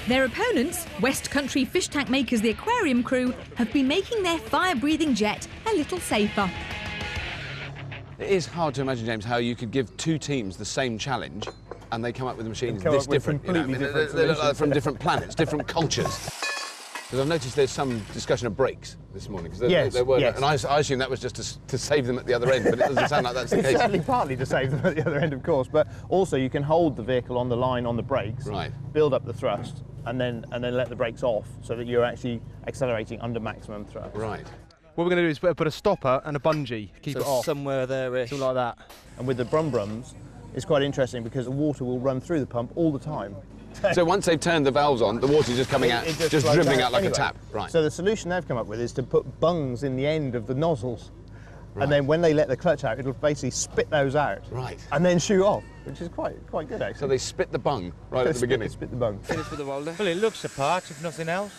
Their opponents, West Country fish tank makers the aquarium crew, have been making their fire-breathing jet a little safer. It is hard to imagine, James, how you could give 2 teams the same challenge and they come up with machines this different. You know? They look like from different planets, different cultures. Because I've noticed there's some discussion of brakes this morning. Yes, yes. And I assume that was just to save them at the other end, but it doesn't sound like that's the case. It's certainly partly to save them at the other end, of course, but also you can hold the vehicle on the line on the brakes, right, build up the thrust, and then let the brakes off so that you're actually accelerating under maximum thrust. Right. What we're going to do is put a stopper and a bungee, keep it off. Somewhere there-ish. Something like that. And with the Brumbrums, it's quite interesting because the water will run through the pump all the time. So once they've turned the valves on, the water's just coming out, just dribbling out like a tap. Right. So the solution they've come up with is to put bungs in the end of the nozzles. Right. And then when they let the clutch out, it'll basically spit those out. Right. And then shoot off, which is quite good, actually. So they spit the bung right at the beginning? Spit the bung. Finish with the roller. Well, it looks the part, if nothing else.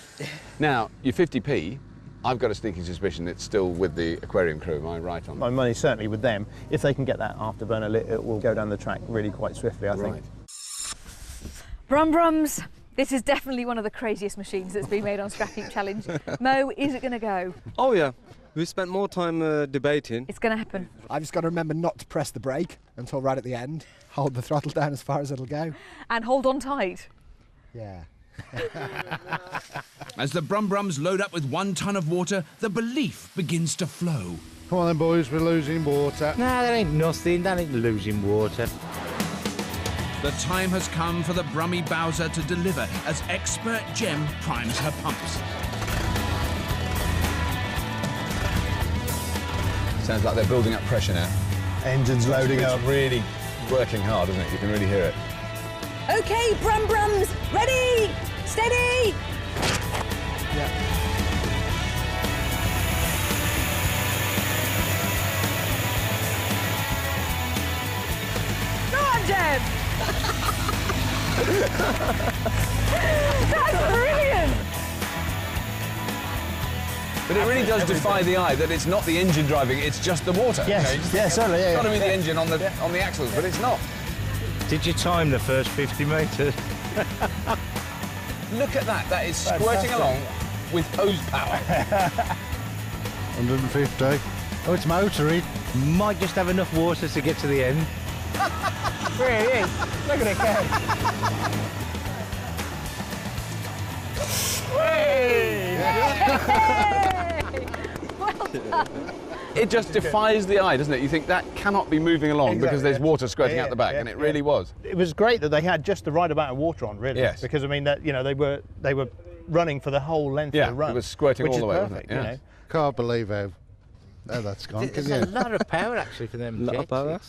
Now, your 50p, I've got a sneaking suspicion it's still with the aquarium crew. Am I right on that? My money's certainly with them. If they can get that afterburner lit, it will go down the track really quite swiftly, I think. Brumbrums, this is definitely one of the craziest machines that's been made on Scrapheap Challenge. Mo, is it going to go? Oh yeah, we spent more time debating. It's going to happen. I've just got to remember not to press the brake until right at the end. Hold the throttle down as far as it'll go. And hold on tight. Yeah. As the Brumbrums load up with 1 ton of water, the belief begins to flow. Come on then, boys, we're losing water. Nah, that ain't nothing, that ain't losing water. The time has come for the Brummy Bowser to deliver as expert Jem primes her pumps. Sounds like they're building up pressure now. Engine's loading up. Really working hard, isn't it? You can really hear it. OK, Brumbrums, ready, steady. Yeah. Go on, Jem. That's brilliant. But it really does defy the eye that it's not the engine driving, it's just the water. Yes, certainly, yeah. It's got to be the engine on the axles, but it's not. Did you time the first 50 metres? Look at that. That is squirting along with hose power. 150. Oh, it's motory. Might just have enough water to get to the end. Really? Look at it go. Well done. It just defies the eye, doesn't it? You think that cannot be moving along because there's water squirting out the back, and it really was. It was great that they had just the right amount of water on, really. Yes. Because I mean, that they were running for the whole length of the run. It was squirting all the way, perfect, wasn't it? Yeah. Can't believe how that's gone. There's a lot of power actually for them. A lot of power.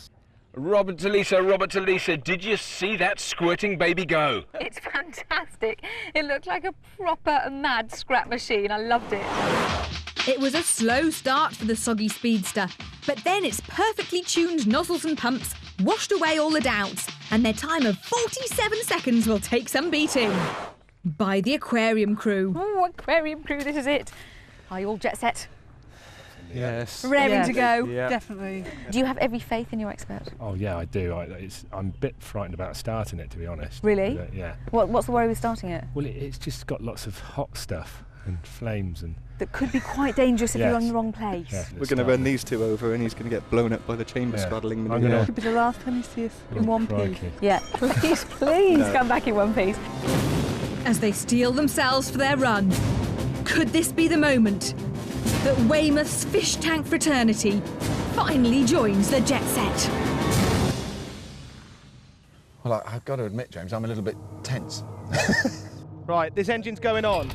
Robert Talisa, did you see that squirting baby go? It's fantastic. It looked like a proper mad scrap machine. I loved it. It was a slow start for the soggy speedster, but then its perfectly tuned nozzles and pumps washed away all the doubts, and their time of 47 seconds will take some beating. By the aquarium crew. Oh, aquarium crew, this is it. Are you all jet set? Yes. Raring to go? Yeah. Definitely. Do you have every faith in your expert? Oh yeah, I do. I'm a bit frightened about starting it, to be honest. Really? Yeah. What's the worry with starting it? Well, it's just got lots of hot stuff and flames and... That could be quite dangerous if you're on the wrong place. Yeah, We're going to run these two over and he's going to get blown up by the chamber straddling. It could be the last time you see us in one piece. Yeah, please come back in one piece. As they steel themselves for their run, could this be the moment that Weymouth's fish tank fraternity finally joins the jet set? Well, I've got to admit, James, I'm a little bit tense. Right, this engine's going on.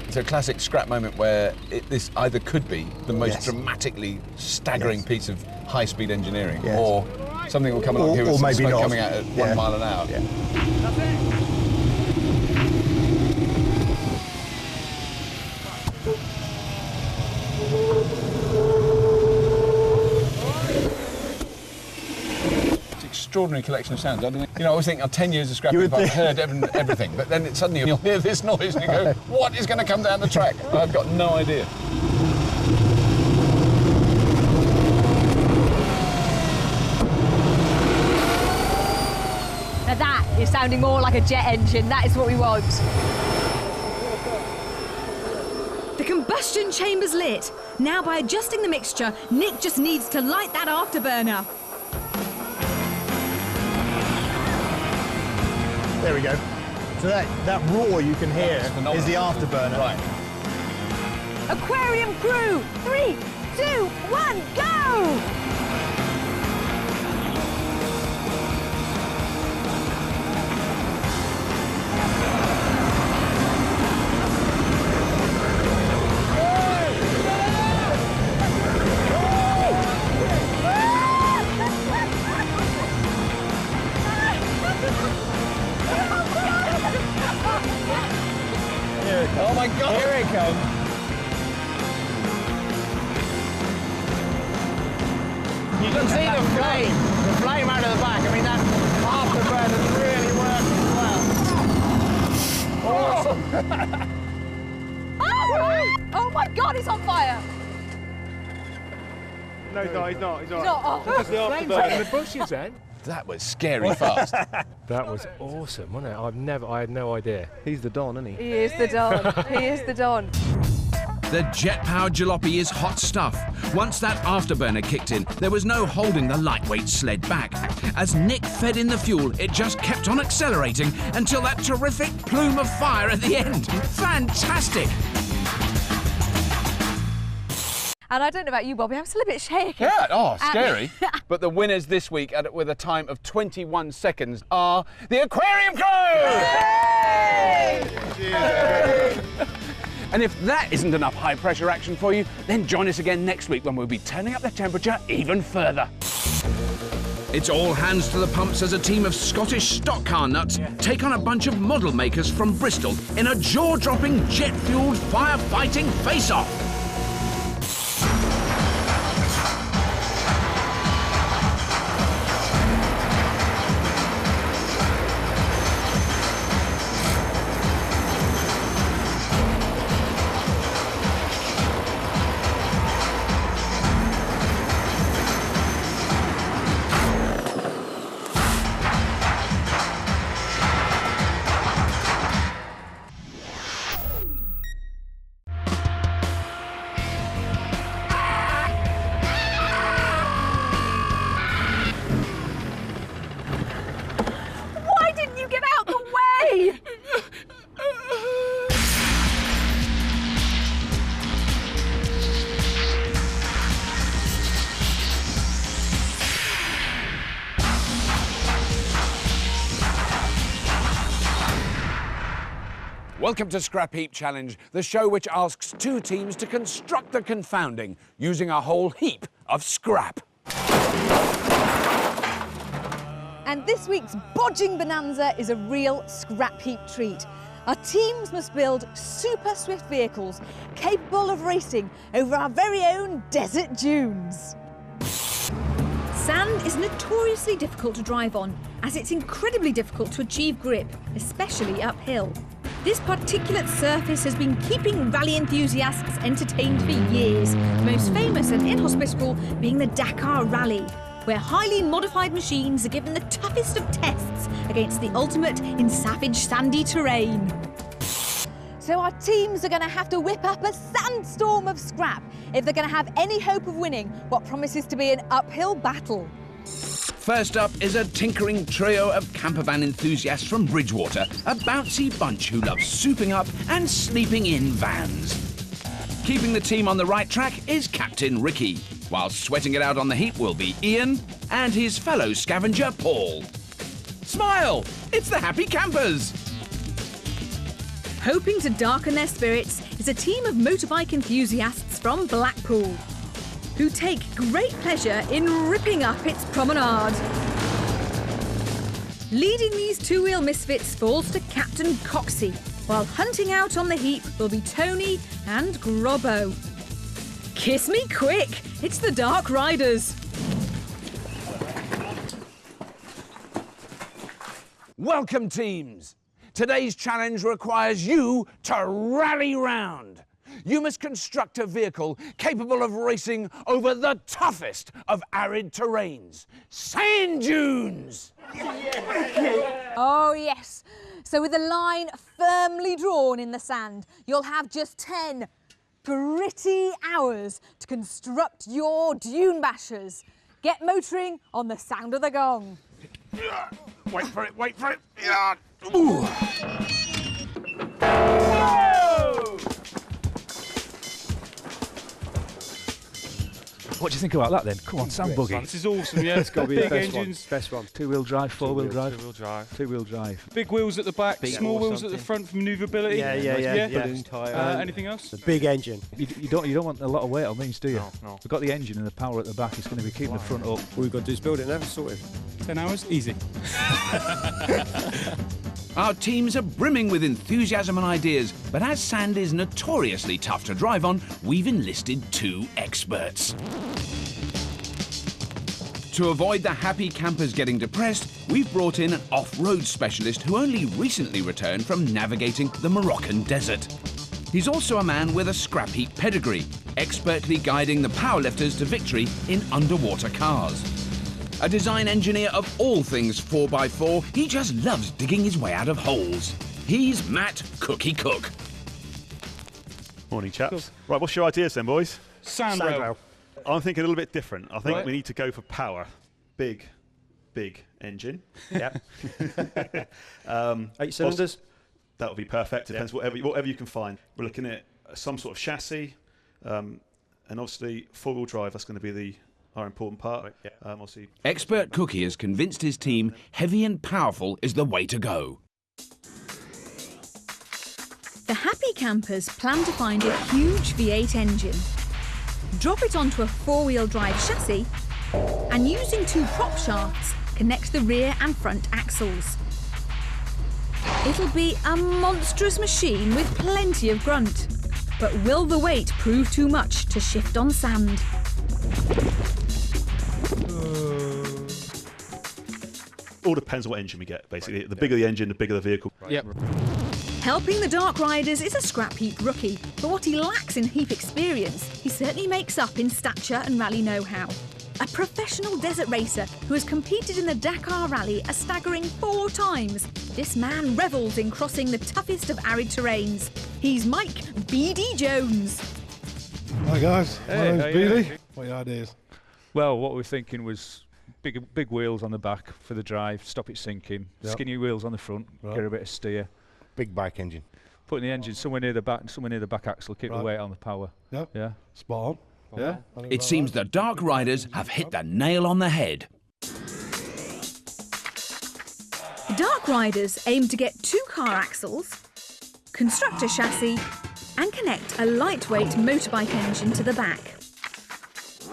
It's a classic scrap moment where this either could be the most dramatically staggering piece of high-speed engineering, or something will come along here with some smoke coming out at 1 mile an hour. Yeah. Extraordinary collection of sounds. I don't think, I always think, 10 years of scrapping, I've heard everything, but then suddenly you'll hear this noise and you go, what is going to come down the track? I've got no idea. Now that is sounding more like a jet engine. That is what we want. The combustion chamber's lit. Now, by adjusting the mixture, Nick just needs to light that afterburner. There we go. So that roar you can hear is the afterburner. Right. Aquarium crew, 3, 2, 1, go! Oh my God! Here it comes. You can see the flame out of the back. I mean, that afterburner really works well. Oh my God, it's on fire! No, he's not. He's all He's right. not. Oh. That's the afterburner in the bushes, then. That was scary fast. That was awesome, wasn't it? I had no idea. He's the Don, isn't he? He is the Don. He is the Don. The jet-powered jalopy is hot stuff. Once that afterburner kicked in, there was no holding the lightweight sled back. As Nick fed in the fuel, it just kept on accelerating until that terrific plume of fire at the end. Fantastic! And I don't know about you, Bobby, I'm still a bit shaky. Yeah, scary. But the winners this week with a time of 21 seconds are the Aquarium Crew! Yay! And if that isn't enough high-pressure action for you, then join us again next week when we'll be turning up the temperature even further. It's all hands to the pumps as a team of Scottish stock car nuts take on a bunch of model makers from Bristol in a jaw-dropping, jet-fueled firefighting face-off. Welcome to Scrapheap Challenge, the show which asks two teams to construct the confounding using a whole heap of scrap. And this week's bodging bonanza is a real scrap heap treat. Our teams must build super swift vehicles capable of racing over our very own desert dunes. Sand is notoriously difficult to drive on, as it's incredibly difficult to achieve grip, especially uphill. This particulate surface has been keeping rally enthusiasts entertained for years, the most famous and inhospitable being the Dakar Rally, where highly modified machines are given the toughest of tests against the ultimate in savage sandy terrain. So our teams are going to have to whip up a sandstorm of scrap if they're going to have any hope of winning what promises to be an uphill battle. First up is a tinkering trio of campervan enthusiasts from Bridgewater, a bouncy bunch who love souping up and sleeping in vans. Keeping the team on the right track is Captain Ricky, while sweating it out on the heap will be Ian and his fellow scavenger Paul. Smile! It's the Happy Campers! Hoping to darken their spirits is a team of motorbike enthusiasts from Blackpool, who take great pleasure in ripping up its promenade. Leading these two-wheel misfits falls to Captain Coxey, while hunting out on the heap will be Tony and Grobbo. Kiss me quick, it's the Dark Riders. Welcome, teams. Today's challenge requires you to rally round. You must construct a vehicle capable of racing over the toughest of arid terrains, sand dunes. Oh yes, so with a line firmly drawn in the sand, you'll have just 10 gritty hours to construct your dune bashers. Get motoring on the sound of the gong. Wait for it, wait for it. Ooh. What do you think about that then? Come on, sand buggy. This is awesome, yeah. It's got to be the big best engines. one. Best one. Two-wheel drive, four-wheel drive. Two-wheel drive. Two-wheel drive. Big wheels at the back, small wheels at the front for manoeuvrability. Yeah. Balloon tyre. Anything else? The big engine. You don't want a lot of weight on these, do you? No. We've got the engine and the power at the back. It's going to be keeping the front up. All we've got to do is build it now, sorted. 10 hours, easy. Our teams are brimming with enthusiasm and ideas, but as sand is notoriously tough to drive on, we've enlisted two experts. To avoid the happy campers getting depressed, we've brought in an off-road specialist who only recently returned from navigating the Moroccan desert. He's also a man with a scrap heap pedigree, expertly guiding the powerlifters to victory in underwater cars. A design engineer of all things 4x4, he just loves digging his way out of holes. He's Matt Cookie Cook. Morning, chaps. Right, what's your ideas then, boys? Sand rail. I'm thinking a little bit different. I think we need to go for power. Big engine. Yep. 8 cylinders. That would be perfect. Depends whatever you can find. We're looking at some sort of chassis, and obviously four-wheel drive. That's going to be our important part. Obviously. Expert Cookie has convinced his team heavy and powerful is the way to go. The Happy Campers plan to find a huge V8 engine, drop it onto a four-wheel drive chassis, and using two prop shafts, connect the rear and front axles. It'll be a monstrous machine with plenty of grunt, but will the weight prove too much to shift on sand? All depends on what engine we get, basically. The bigger the engine, the bigger the vehicle. Yep. Helping the Dark Riders is a scrap heap rookie, but what he lacks in heap experience, he certainly makes up in stature and rally know-how. A professional desert racer who has competed in the Dakar Rally a staggering 4 times, this man revels in crossing the toughest of arid terrains. He's Mike BD Jones. Hi guys, my name's BD. What are your ideas? Well, what we're thinking was big wheels on the back for the drive, stop it sinking, skinny wheels on the front, get a bit of steer. Big bike engine. Putting the engine somewhere near the back axle, keep the weight on the power. Yeah. Spot on. Yeah. It seems the Dark Riders have hit the nail on the head. The Dark Riders aim to get 2 car axles, construct a chassis and connect a lightweight motorbike engine to the back.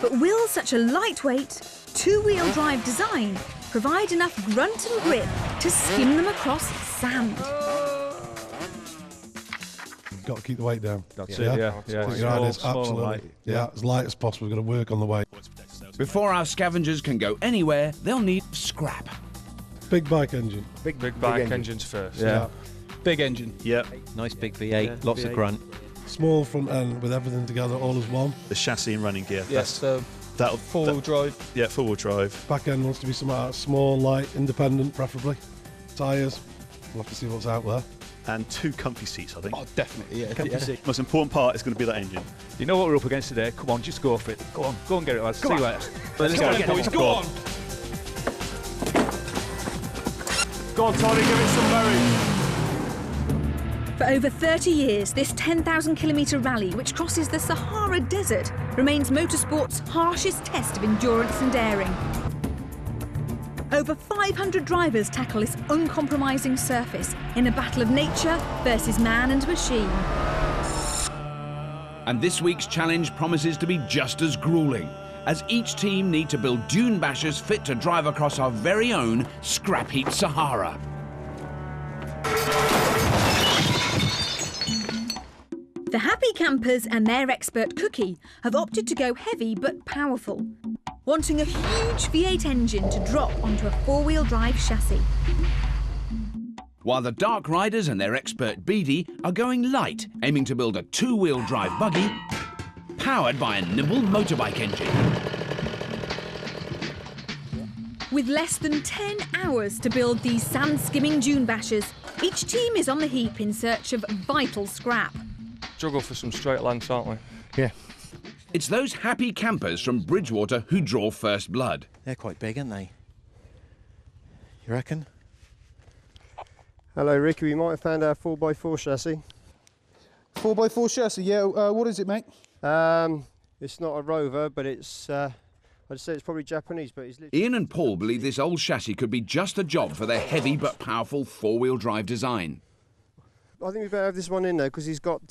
But will such a lightweight, two-wheel drive design provide enough grunt and grip to skim them across sand? You've got to keep the weight down. That's it, yeah. Absolutely. Yeah, as light as possible. We've got to work on the weight. Before our scavengers can go anywhere, they'll need scrap. Big bike engine. Big bike engines first. Yeah. Big engine. Yep. Nice big V8, lots of grunt. Small front end with everything together all as one. The chassis and running gear. Yes, that'll four-wheel drive. Yeah, four-wheel drive. Back end wants to be something like small, light, independent, preferably. Tyres. We'll have to see what's out there. And 2 comfy seats, I think. Oh, definitely, yeah. Comfy seat. Most important part is going to be that engine. You know what we're up against today? Come on, just go for it. Go on, get it, lads. See you later. Let's go, boys. Go on. Go on, Tony, give it some berries. For over 30 years, this 10,000-kilometre rally, which crosses the Sahara Desert, remains motorsport's harshest test of endurance and daring. Over 500 drivers tackle this uncompromising surface in a battle of nature versus man and machine. And this week's challenge promises to be just as gruelling, as each team need to build dune bashers fit to drive across our very own Scrapheap Sahara. The Happy Campers and their expert Cookie have opted to go heavy but powerful, wanting a huge V8 engine to drop onto a four-wheel drive chassis. While the Dark Riders and their expert Beady are going light, aiming to build a two-wheel drive buggy powered by a nimble motorbike engine. With less than 10 hours to build these sand-skimming dune bashers, each team is on the heap in search of vital scrap. Struggle for some straight lengths, aren't we? Yeah. It's those Happy Campers from Bridgewater who draw first blood. They're quite big, aren't they? You reckon? Hello, Ricky. We might have found our 4x4 chassis. 4x4 chassis, yeah. What is it, mate? It's not a Rover, but it's... I'd say it's probably Japanese, but it's literally... Ian and Paul believe this old chassis could be just a job for their heavy but powerful four-wheel drive design. I think we better have this one in there because he's got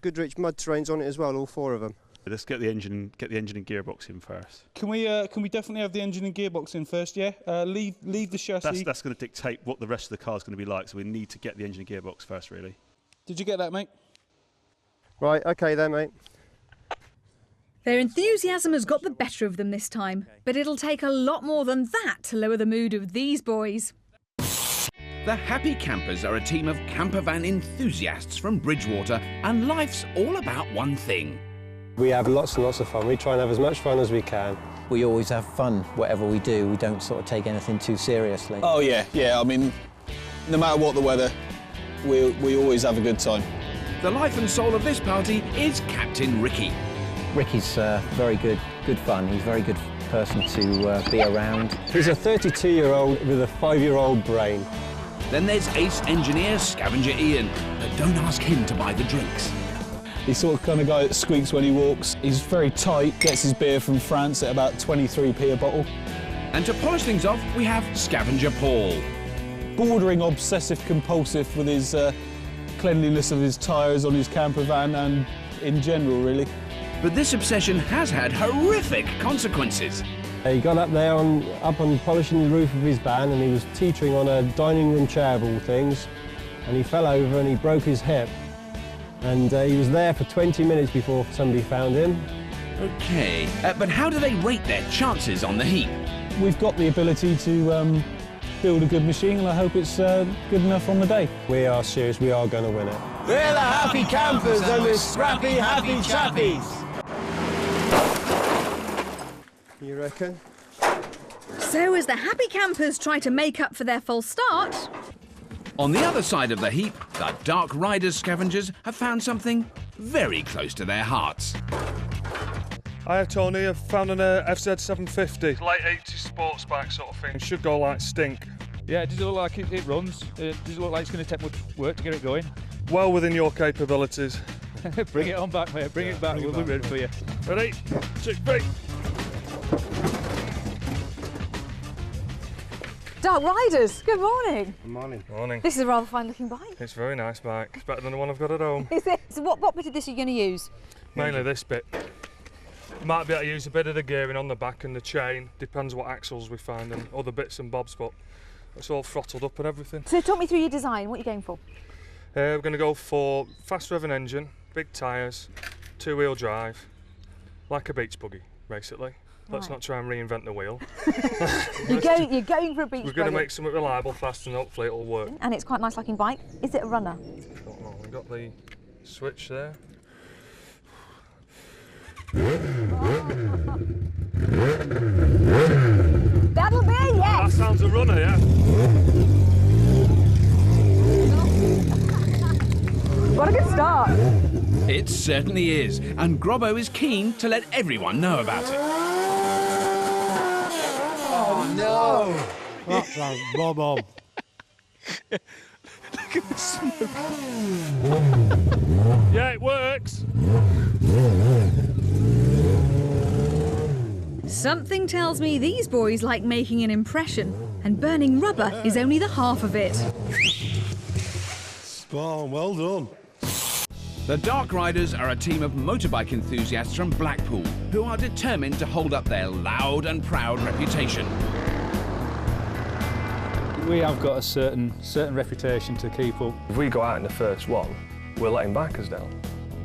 Goodrich mud terrains on it as well, all 4 of them. Let's get the engine and gearbox in first. Can we definitely have the engine and gearbox in first? Yeah. Leave the chassis. That's going to dictate what the rest of the car is going to be like. So we need to get the engine and gearbox first, really. Did you get that, mate? Right. Okay, then, mate. Their enthusiasm has got the better of them this time, but it'll take a lot more than that to lower the mood of these boys. The Happy Campers are a team of camper van enthusiasts from Bridgewater, and life's all about one thing. We have lots and lots of fun. We try and have as much fun as we can. We always have fun, whatever we do. We don't sort of take anything too seriously. Oh, yeah. I mean, no matter what the weather, we always have a good time. The life and soul of this party is Captain Ricky. Ricky's very good fun. He's a very good person to be around. He's a 32-year-old with a 5-year-old brain. Then there's ace engineer Scavenger Ian, but don't ask him to buy the drinks. He's sort of kind of guy that squeaks when he walks. He's very tight, gets his beer from France at about 23p a bottle. And to polish things off, we have Scavenger Paul. Bordering obsessive-compulsive with his cleanliness of his tyres on his camper van and in general, really. But this obsession has had horrific consequences. He got up there up on polishing the roof of his van, and he was teetering on a dining room chair of all things, and he fell over and he broke his hip. And he was there for 20 minutes before somebody found him. OK, but how do they rate their chances on the heap? We've got the ability to build a good machine, and I hope it's good enough on the day. We are serious, we are going to win it. We're the Happy Campers and we're scrappy, happy chappies. You reckon? So as the Happy Campers try to make up for their false start... On the other side of the heap, the Dark Riders scavengers have found something very close to their hearts. I have, Tony. I've found an FZ750. Late 80s sports bike sort of thing. It should go like stink. Yeah, does it look like it runs? Does it look like it's going to take much work to get it going? Well within your capabilities. Bring it on back, mate. Bring it back. We'll be ready for you. Ready? 6 feet. Dark Riders, good morning. Good morning. Morning. This is a rather fine looking bike. It's a very nice bike. It's better than the one I've got at home. Is it? So what bit of this are you going to use? Mainly this bit. Might be able to use a bit of the gearing on the back and the chain. Depends what axles we find and other bits and bobs, but it's all throttled up and everything. So talk me through your design. What are you going for? We're going to go for fast revving engine, big tyres, 2-wheel drive, like a beach buggy, basically. Let's not try and reinvent the wheel. You're going for a beach buggy. We're going to make something reliable, fast, and hopefully it'll work. And it's quite a nice looking bike. Is it a runner? We've got the switch there. That'll be a yes! That sounds a runner, yeah. What a good start. It certainly is, and Grobbo is keen to let everyone know about it. Oh no! That sounds bob-on. Look at the smoke. Yeah, it works. Something tells me these boys like making an impression, and burning rubber is only the half of it. Spot on, well done. The Dark Riders are a team of motorbike enthusiasts from Blackpool who are determined to hold up their loud and proud reputation. We have got a certain reputation to keep up. If we go out in the first one, we're letting back us down.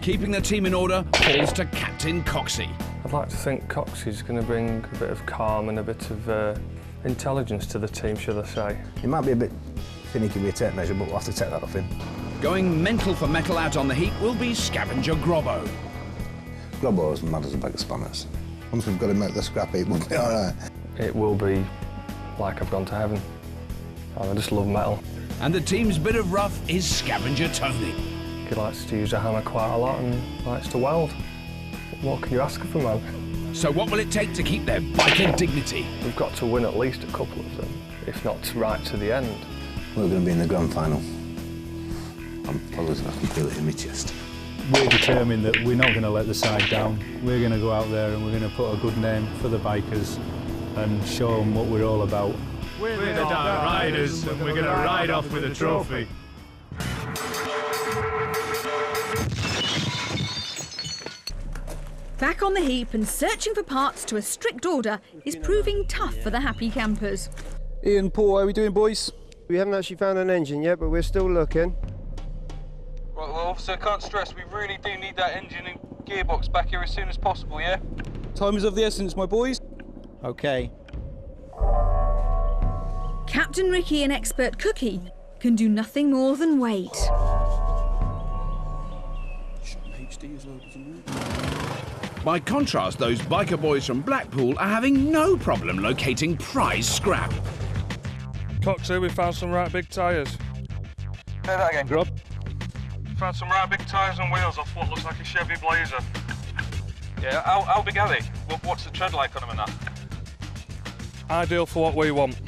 Keeping the team in order falls to Captain Coxey. I'd like to think Coxey's going to bring a bit of calm and a bit of intelligence to the team, should I say. He might be a bit finicky with a tape measure, but we'll have to take that off him. Going mental for metal out on the heap will be Scavenger Grobbo. Grobbo's mad as a bag of spanners. Once we've got him out the scrap heap, we'll be all right. It will be like I've gone to heaven. I just love metal. And the team's bit of rough is Scavenger Tony. He likes to use a hammer quite a lot and likes to weld. What can you ask of a man? So what will it take to keep their biker dignity? We've got to win at least a couple of them, if not right to the end. We're going to be in the grand final. I'm positive I can feel it in my chest. We're determined that we're not going to let the side down. We're going to go out there and we're going to put a good name for the bikers and show them what we're all about. We're the Dark Riders and we're going to ride off with a trophy. Back on the heap and searching for parts to a strict order is proving tough for the happy campers. Ian, Paul, how are we doing, boys? We haven't actually found an engine yet, but we're still looking. Right, well, officer, I can't stress, we really do need that engine and gearbox back here as soon as possible, yeah? Time is of the essence, my boys. OK. Captain Ricky and expert Cookie can do nothing more than wait. By contrast, those biker boys from Blackpool are having no problem locating prize scrap. Coxey, we found some right big tyres. Say that again, Grub. Found some right big tyres and wheels off what looks like a Chevy Blazer. Yeah, how big are they? What's the tread like on them and that? Ideal for what we want.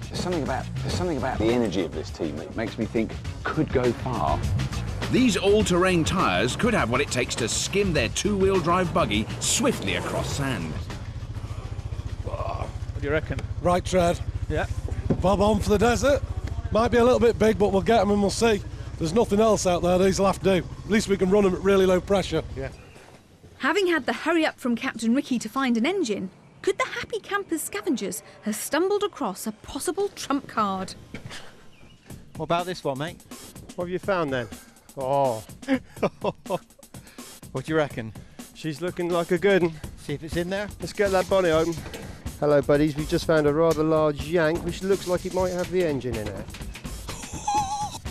There's something about the energy of this team that makes me think could go far. These all-terrain tyres could have what it takes to skim their two-wheel drive buggy swiftly across sand. What do you reckon? Right tread. Yeah. Bob on for the desert. Might be a little bit big, but we'll get them and we'll see. There's nothing else out there these will have to do. At least we can run them at really low pressure. Yeah. Having had the hurry up from Captain Ricky to find an engine, could the happy campers scavengers have stumbled across a possible trump card? What about this one, mate? What have you found then? Oh. What do you reckon? She's looking like a good one. See if it's in there. Let's get that bonnet open. Hello, buddies. We've just found a rather large yank, which looks like it might have the engine in it.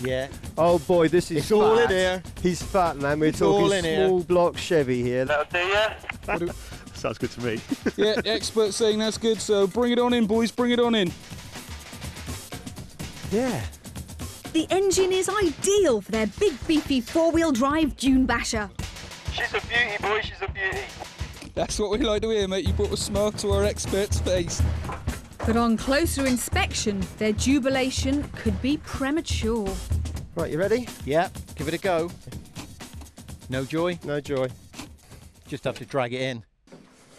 Yeah. Oh boy, this is It's all in fat. here. He's fat, man. We're It's all talking in here. small block Chevy here. That'll do, yeah? Sounds good to me. Yeah, the expert's saying that's good, so bring it on in, boys, bring it on in. Yeah. The engine is ideal for their big beefy four-wheel drive dune basher. She's a beauty, boy, she's a beauty. That's what we like to hear, mate. You brought a smile to our expert's face. But on closer inspection, their jubilation could be premature. Right, you ready? Yeah, give it a go. No joy? No joy. Just have to drag it in.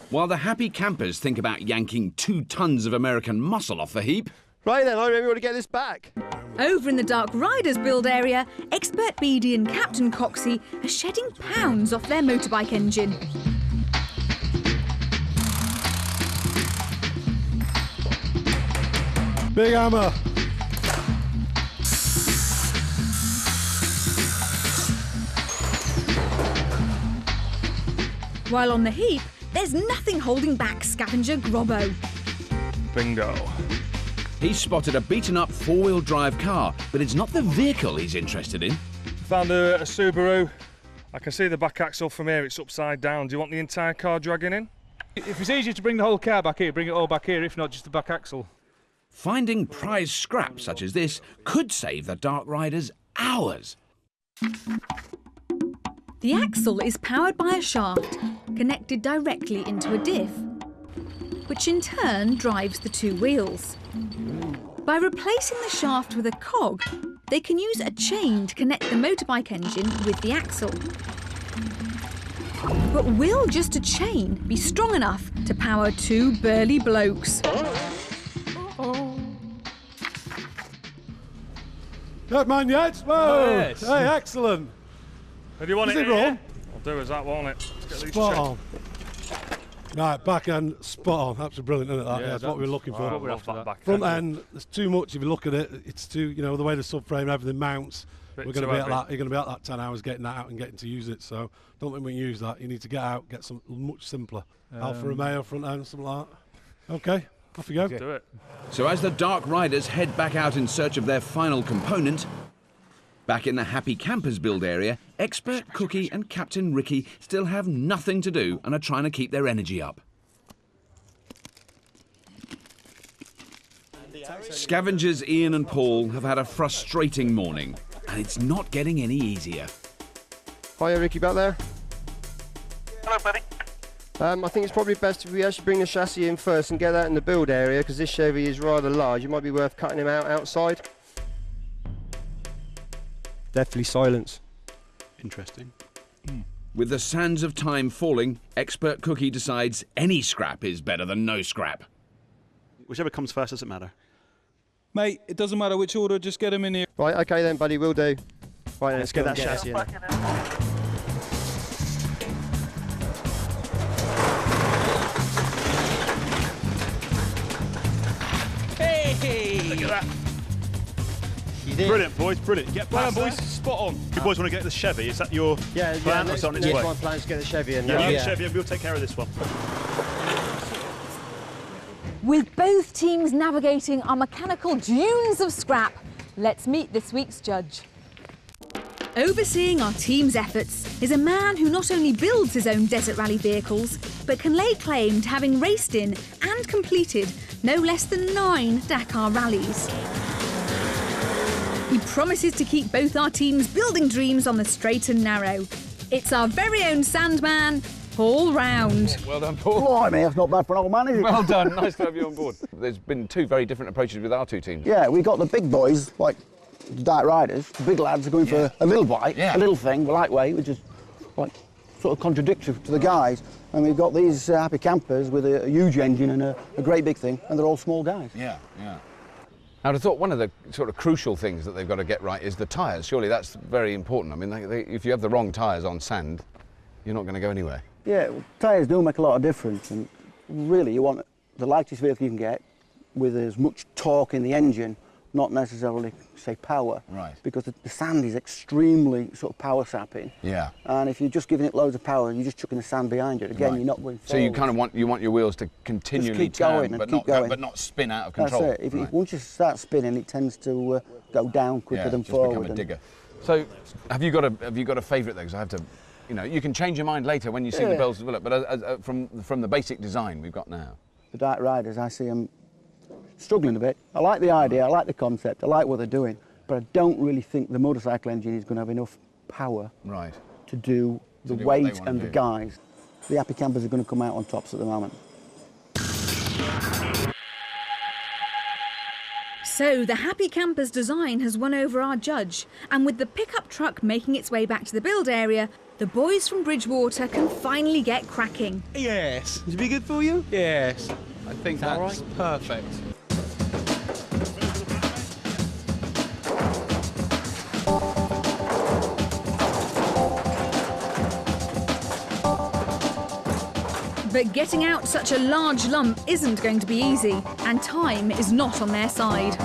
While the happy campers think about yanking 2 tons of American muscle off the heap, Right then, I really want to get this back. Over in the Dark Riders build area, Expert Beady and Captain Coxey are shedding pounds off their motorbike engine. Big hammer. While on the heap, there's nothing holding back Scavenger Grobbo. Bingo. He's spotted a beaten-up four-wheel drive car, but it's not the vehicle he's interested in. Found a Subaru. I can see the back axle from here, it's upside down. Do you want the entire car dragging in? If it's easier to bring the whole car back here, bring it all back here, if not just the back axle. Finding prize scrap such as this could save the Dark Riders hours. The axle is powered by a shaft connected directly into a diff, which in turn drives the two wheels. By replacing the shaft with a cog, they can use a chain to connect the motorbike engine with the axle. But will just a chain be strong enough to power two burly blokes? Not mine yet? Whoa! Yes. Hey, excellent. Do you want Is it it wrong? I'll do as that, won't it? Let's get these Spot checked. on. Right, back end, spot on. That's brilliant, isn't it? That? Yeah, That's what we were looking for. What we're after that. Back Front end, there's too much. If you look at it, it's too, you know, the way the subframe and everything mounts. Bit We're going to too be at heavy. that. You're going to be at that 10 hours getting that out and getting to use it. So don't think we can use that. You need to get out, get something much simpler. Alfa Romeo front end, something like that. Okay, off you go. Do it. So as the Dark Riders head back out in search of their final component, back in the Happy Campers build area, Expert Cookie and Captain Ricky still have nothing to do and are trying to keep their energy up. Scavengers Ian and Paul have had a frustrating morning, and it's not getting any easier. Hiya, Ricky, back there. Hello, buddy. I think it's probably best if we actually bring the chassis in first and get that in the build area, because this Chevy is rather large. It might be worth cutting him out outside. Definitely silence. Interesting. With the sands of time falling, Expert Cookie decides any scrap is better than no scrap. Whichever comes first doesn't matter. Mate, it doesn't matter which order, just get them in here. Right, okay then, buddy, we'll do. Right, let's get that chassis in. Hey! Look at that. Brilliant, boys, brilliant. Get Well past done, boys. there. Spot on. You boys want to get the Chevy? Is that your Yeah, plan? Or is it on its way? my plan is to get the Chevy in Yeah, now. you get the Chevy and we'll take care of this one. With both teams navigating our mechanical dunes of scrap, let's meet this week's judge. Overseeing our team's efforts is a man who not only builds his own Desert Rally vehicles, but can lay claim to having raced in and completed no less than 9 Dakar rallies. He promises to keep both our teams' building dreams on the straight and narrow. It's our very own Sandman, Paul Round. Well done, Paul. Blimey, that's not bad for an old man, is it? Well done. Nice to have you on board. There's been two very different approaches with our two teams. Yeah, we got the big boys, like the Dark Riders. The big lads are going for a little bite, a little thing, lightweight, which is like sort of contradictory to the guys. And we've got these Happy Campers with a huge engine and a great big thing, and they're all small guys. Yeah, yeah. I'd have thought one of the sort of crucial things that they've got to get right is the tyres. Surely that's very important. I mean, if you have the wrong tyres on sand, you're not going to go anywhere. Yeah, well, tyres do make a lot of difference, and really you want the lightest vehicle you can get with as much torque in the engine, not necessarily, say, power. Right. Because the sand is extremely sort of power sapping. Yeah. And if you're just giving it loads of power and you're just chucking the sand behind it, again, you're not going forward. So you kind of want your wheels to continually just keep going turn, and keep going. but not spin out of control. That's it. Once you start spinning, it tends to go down quicker than just forward. become a digger. So have you got a favourite though? Because I have to, you know, you can change your mind later when you see the bells develop. But from the basic design we've got now, the Dark Riders, I see them struggling a bit. I like the idea, I like the concept, I like what they're doing, but I don't really think the motorcycle engine is going to have enough power to do the weight and the guys. The Happy Campers are going to come out on tops at the moment. So the Happy Campers design has won over our judge, and with the pickup truck making its way back to the build area, the boys from Bridgewater can finally get cracking. Yes. Is it be good for you? Yes. I think that's perfect. But getting out such a large lump isn't going to be easy, and time is not on their side.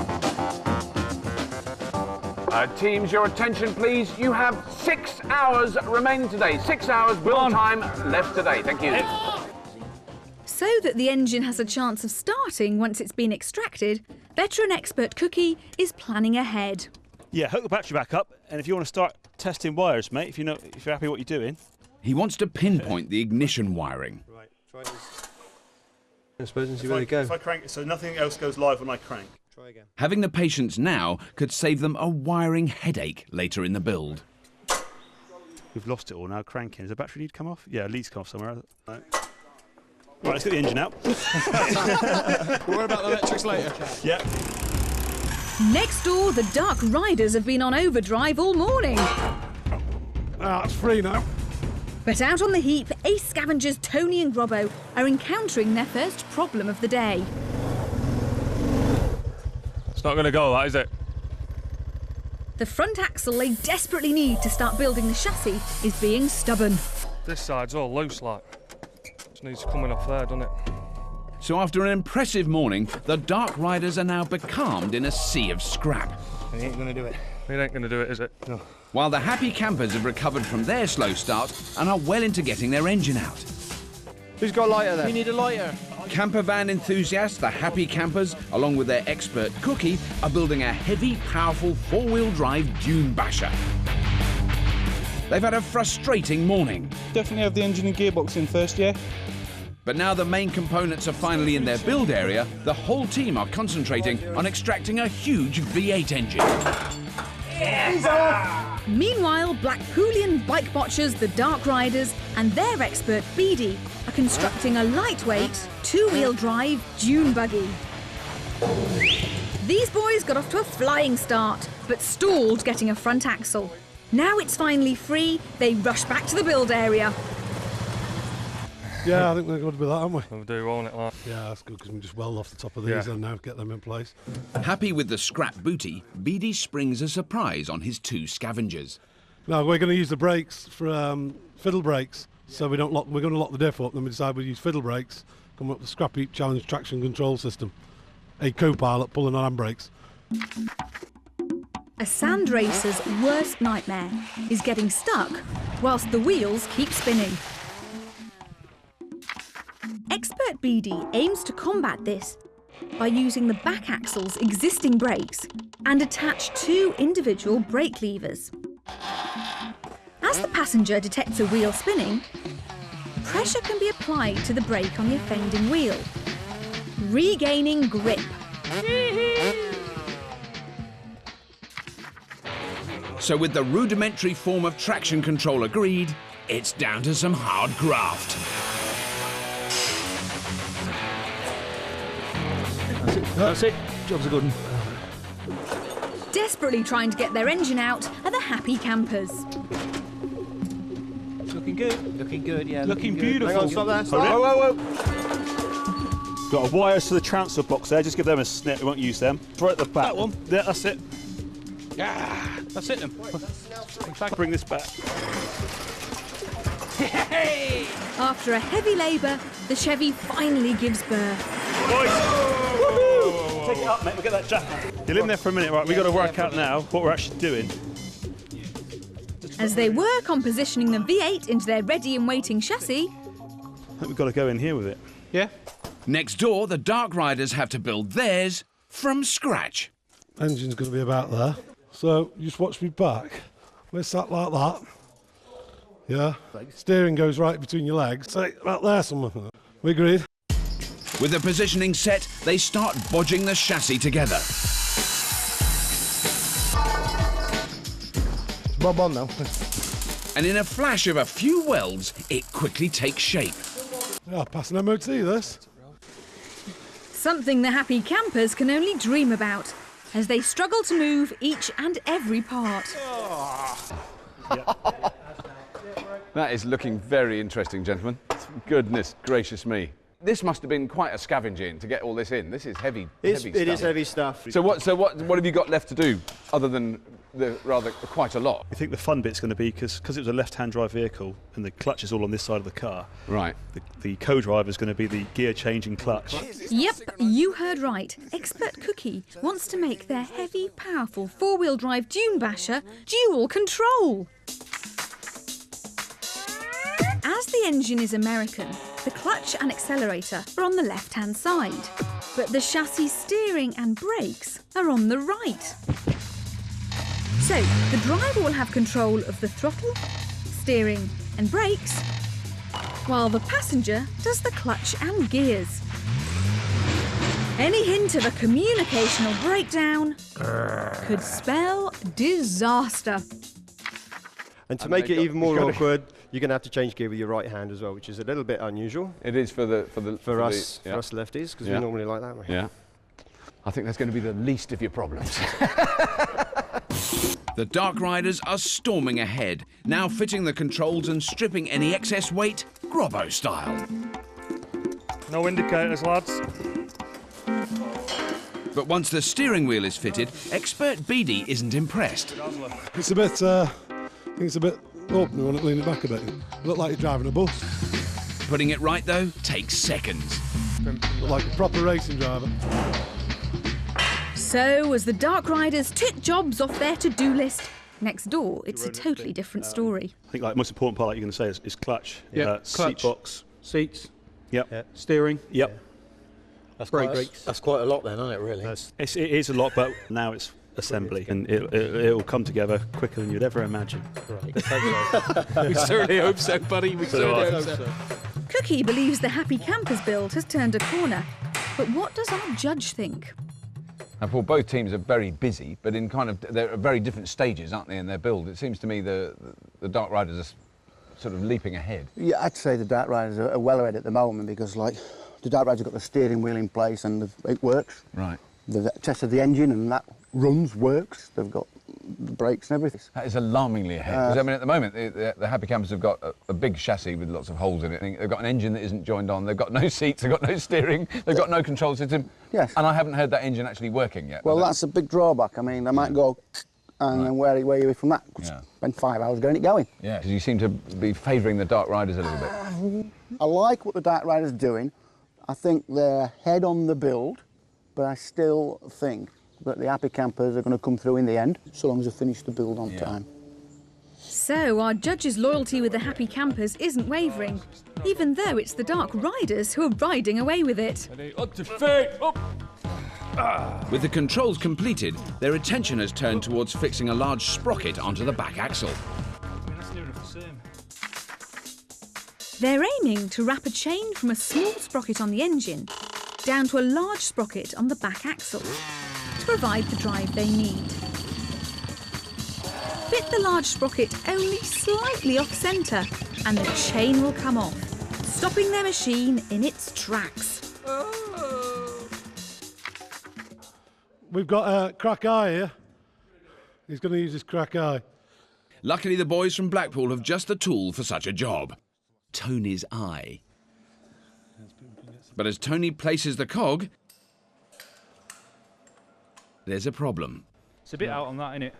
Teams, your attention, please. You have 6 hours remaining today. 6 hours build time left today. Thank you. So that the engine has a chance of starting once it's been extracted, veteran expert Cookie is planning ahead. Yeah, hook the battery back up, and if you want to start testing wires, mate, if you're happy with what you're doing. He wants to pinpoint the ignition wiring. Right, try this. I suppose and see where they go. If I crank it so nothing else goes live when I crank. Try again. Having the patience now could save them a wiring headache later in the build. We've lost it all now, cranking. Does the battery need to come off? Yeah, it needs to come off somewhere. No. Right, let's get the engine out. We'll worry about the electrics later. Yeah. Next door, the Dark Riders have been on overdrive all morning. It's free now. But out on the heap, ace scavengers Tony and Robbo are encountering their first problem of the day. It's not going to go, that, is it? The front axle they desperately need to start building the chassis is being stubborn. This side's all loose, like. Just needs coming off there, doesn't it? So after an impressive morning, the Dark Riders are now becalmed in a sea of scrap. He ain't going to do it. It ain't going to do it, is it? No. While the happy campers have recovered from their slow start and are well into getting their engine out. Who's got a lighter there? We need a lighter. Camper van enthusiasts, the happy campers, along with their expert Cookie, are building a heavy, powerful four-wheel drive dune basher. They've had a frustrating morning. Definitely have the engine and gearbox in first, yeah? But now the main components are finally in their build area, the whole team are concentrating on extracting a huge V8 engine. Yeah. Meanwhile, Blackpoolian bike botchers, the Dark Riders, and their expert Beady are constructing a lightweight, two-wheel drive dune buggy. These boys got off to a flying start, but stalled getting a front axle. Now it's finally free, they rush back to the build area. Yeah, I think we're going to be that, aren't we? We'll do, won't it, like? Yeah, that's good, because we just weld off the top of these and now get them in place. Happy with the scrap booty, Beady springs a surprise on his two scavengers. No, we're going to use the brakes for fiddle brakes, so we don't lock. We're going to lock the diff up, then we decide we'll use fiddle brakes, come up with the Scrapheap Challenge traction control system. A co-pilot pulling on handbrakes. A sand racer's worst nightmare is getting stuck whilst the wheels keep spinning. Expert Beady aims to combat this by using the back axle's existing brakes and attach two individual brake levers. As the passenger detects a wheel spinning, pressure can be applied to the brake on the offending wheel, regaining grip. So with the rudimentary form of traction control agreed, it's down to some hard graft. That's it. Job's a good one. Desperately trying to get their engine out are the happy campers. It's looking good. Looking good, yeah. Looking good. beautiful. Hang on, stop there. Stop. Whoa, whoa, whoa. Got a wires to the transfer box there. Just give them a snip. We won't use them. Right at the back. That one. Yeah, that's it. Ah, that's it then. In fact, bring this back. Hey! After a heavy labour, the Chevy finally gives birth. Woohoo! Take it up, mate. We'll get that jack. You're in there for a minute, right? We've got to work out now what we're actually doing. As they work on positioning the V8 into their ready and waiting chassis, I think we've got to go in here with it. Yeah? Next door, the Dark Riders have to build theirs from scratch. Engine's going to be about there. So you just watch me back. We're sat like that. Yeah. Steering goes right between your legs. So about there somewhere. We agreed. With the positioning set, they start bodging the chassis together. Bob on now. And in a flash of a few welds, it quickly takes shape. Yeah, passing MOT this. something the happy campers can only dream about as they struggle to move each and every part. That is looking very interesting, gentlemen. Goodness gracious me. this must have been quite a scavenging to get all this in. This is heavy, heavy stuff. It is heavy stuff. So what have you got left to do, other than quite a lot? I think the fun bit's going to be, because it was a left-hand drive vehicle and the clutch is all on this side of the car. Right. The co-driver is going to be the gear-changing clutch. Yep, you heard right. Expert Cookie wants to make their heavy, powerful four-wheel drive dune basher dual control. As the engine is American, the clutch and accelerator are on the left-hand side, but the chassis steering and brakes are on the right. So, the driver will have control of the throttle, steering and brakes, while the passenger does the clutch and gears. Any hint of a communicational breakdown could spell disaster. And to make it even more awkward, you're going to have to change gear with your right hand as well, which is a little bit unusual. It is for us lefties, because we normally like that way. Yeah. I think that's going to be the least of your problems. The Dark Riders are storming ahead, now fitting the controls and stripping any excess weight, Grobbo style. No indicators, lads. But once the steering wheel is fitted, Expert Beady isn't impressed. It's a bit, I think it's a bit open. You want to lean it back a bit. Look like you're driving a bus. Putting it right, though, takes seconds. Look like a proper racing driver. So, as the Dark Riders tick jobs off their to-do list, next door, it's a totally different story. I think the most important part, like you're going to say, is clutch. Clutch. Seat box. Seats. Yep. Steering. Yep. That's That's quite a lot then, isn't it, really? It is a lot, but now it's assembly, and it'll come together quicker than you'd ever imagine. Right. We certainly hope so, buddy. We certainly hope so. Cookie believes the Happy Campers build has turned a corner. But what does our judge think? And Paul, both teams are very busy, but they're at very different stages, aren't they, in their build? It seems to me the Dark Riders are sort of leaping ahead. Yeah, I'd say the Dark Riders are well ahead at the moment, because like the Dark Riders have got the steering wheel in place and it works. Right. They've tested the engine and that works. They've got the brakes and everything. That is alarmingly ahead. Because I mean, at the moment, the Happy Campers have got a big chassis with lots of holes in it. They've got an engine that isn't joined on. They've got no seats. They've got no steering. They've got no control system. Yes. And I haven't heard that engine actually working yet. Well, that's a big drawback. I mean, they might go, and then where are you from that? Spend 5 hours getting it going. Yeah, because you seem to be favouring the Dark Riders a little bit. I like what the Dark Riders are doing. I think they're ahead on the build, but I still think that the Happy Campers are going to come through in the end, so long as they finish the build on time. So our judge's loyalty with the Happy Campers isn't wavering, even though it's the Dark Riders who are riding away with it. Up to feet, up! With the controls completed, their attention has turned towards fixing a large sprocket onto the back axle. They're aiming to wrap a chain from a small sprocket on the engine down to a large sprocket on the back axle to provide the drive they need. Fit the large sprocket only slightly off-centre and the chain will come off, stopping their machine in its tracks. We've got a crack eye here. He's going to use his crack eye. Luckily, the boys from Blackpool have just the tool for such a job. Tony's eye. But as Tony places the cog, there's a problem. It's a bit out on that, isn't it?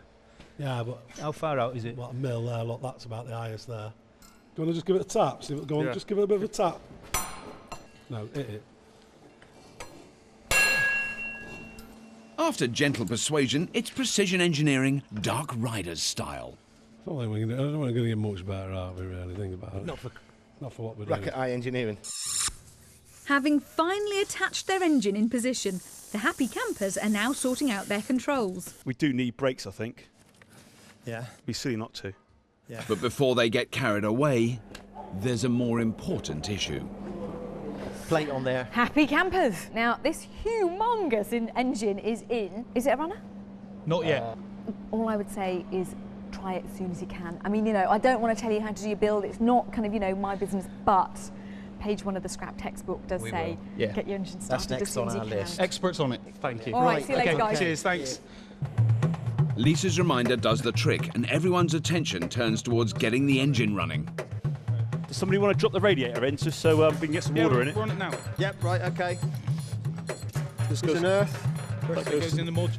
Yeah, but how far out is it? What a mil there, look, that's about the highest there. Do you want to just give it a tap? See, go on, Yeah. just give it a bit of a tap. No, hit it. After gentle persuasion, it's precision engineering, Dark Riders style. I don't think we're going to get much better, are we, really? Think about it. Not for what we're doing. Racket eye engineering. Having finally attached their engine in position, the Happy Campers are now sorting out their controls. We do need brakes, I think. Yeah. Be silly not to. Yeah. But before they get carried away, there's a more important issue. Plate on there. Happy Campers. Now, this humongous engine is in. Is it a runner? Not yet. All I would say is try it as soon as you can. I mean, you know, I don't want to tell you how to do your build. It's not kind of, you know, my business, but page 1 of the scrap textbook does say get your engine started as soon as you can. Experts on it. Thank you. All right, see you later, guys. Cheers, thanks. Lisa's reminder does the trick, and everyone's attention turns towards getting the engine running. Does somebody want to drop the radiator in just so we can get some water in it? We're on it now. Yep, right, okay. This goes in Earth. That goes in the module.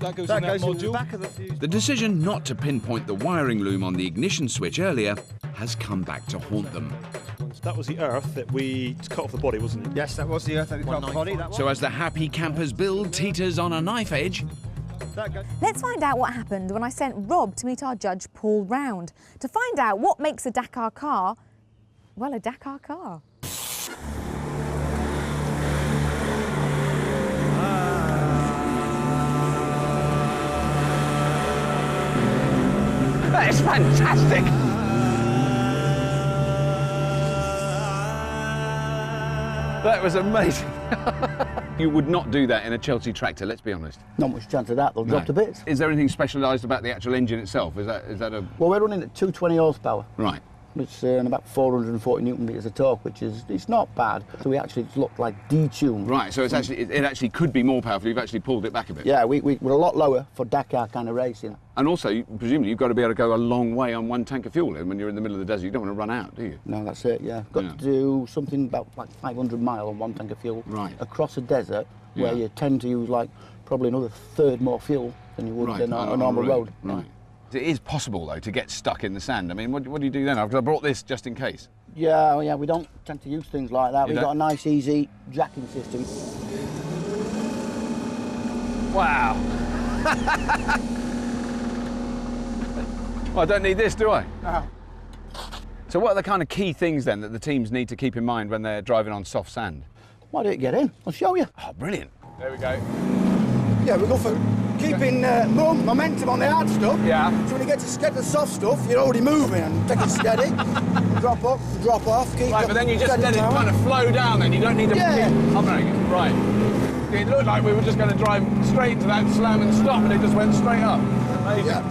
Back of the fuse. The decision not to pinpoint the wiring loom on the ignition switch earlier has come back to haunt them. That was the earth that we cut off the body, wasn't it? Yes, that was the earth that we cut off the body. So as the happy campers build teeters on a knife edge, Let's find out what happened when I sent Rob to meet our judge Paul Round to find out what makes a Dakar car, well, a Dakar car. That is fantastic! That was amazing. You would not do that in a Chelsea tractor, let's be honest. Not much chance of that, they'll drop to bits. Is there anything specialised about the actual engine itself? Is that a... Well, we're running at 220 horsepower. Right. Which and about 440 newton meters of torque, which is, it's not bad. So we actually look like detuned. Right, so it's actually, it actually could be more powerful. You've actually pulled it back a bit. Yeah, we're a lot lower for Dakar kind of racing. And also, presumably, you've got to be able to go a long way on one tank of fuel. And when you're in the middle of the desert, you don't want to run out, do you? No, that's it, yeah. Got to do something about like 500 miles on one tank of fuel. Right. Across a desert, where you tend to use like probably another third more fuel than you would on a normal road. Right. It is possible, though, to get stuck in the sand. I mean, what do you do then? Because I brought this just in case. Yeah, yeah, we don't tend to use things like that. We've got a nice, easy jacking system. Wow. Well, I don't need this, do I? No. So what are the kind of key things, then, that the teams need to keep in mind when they're driving on soft sand? Why don't you get in? I'll show you. Oh, brilliant. There we go. Yeah, we go for keeping momentum on the hard stuff. Yeah. So when you get to the soft stuff, you're already moving and take it steady. Drop up, drop off. Keep Right, but then you just let it kind of flow down, then you don't need to keep hovering it. Right. It looked like we were just going to drive straight into that slam and stop, and it just went straight up. Amazing. Yeah.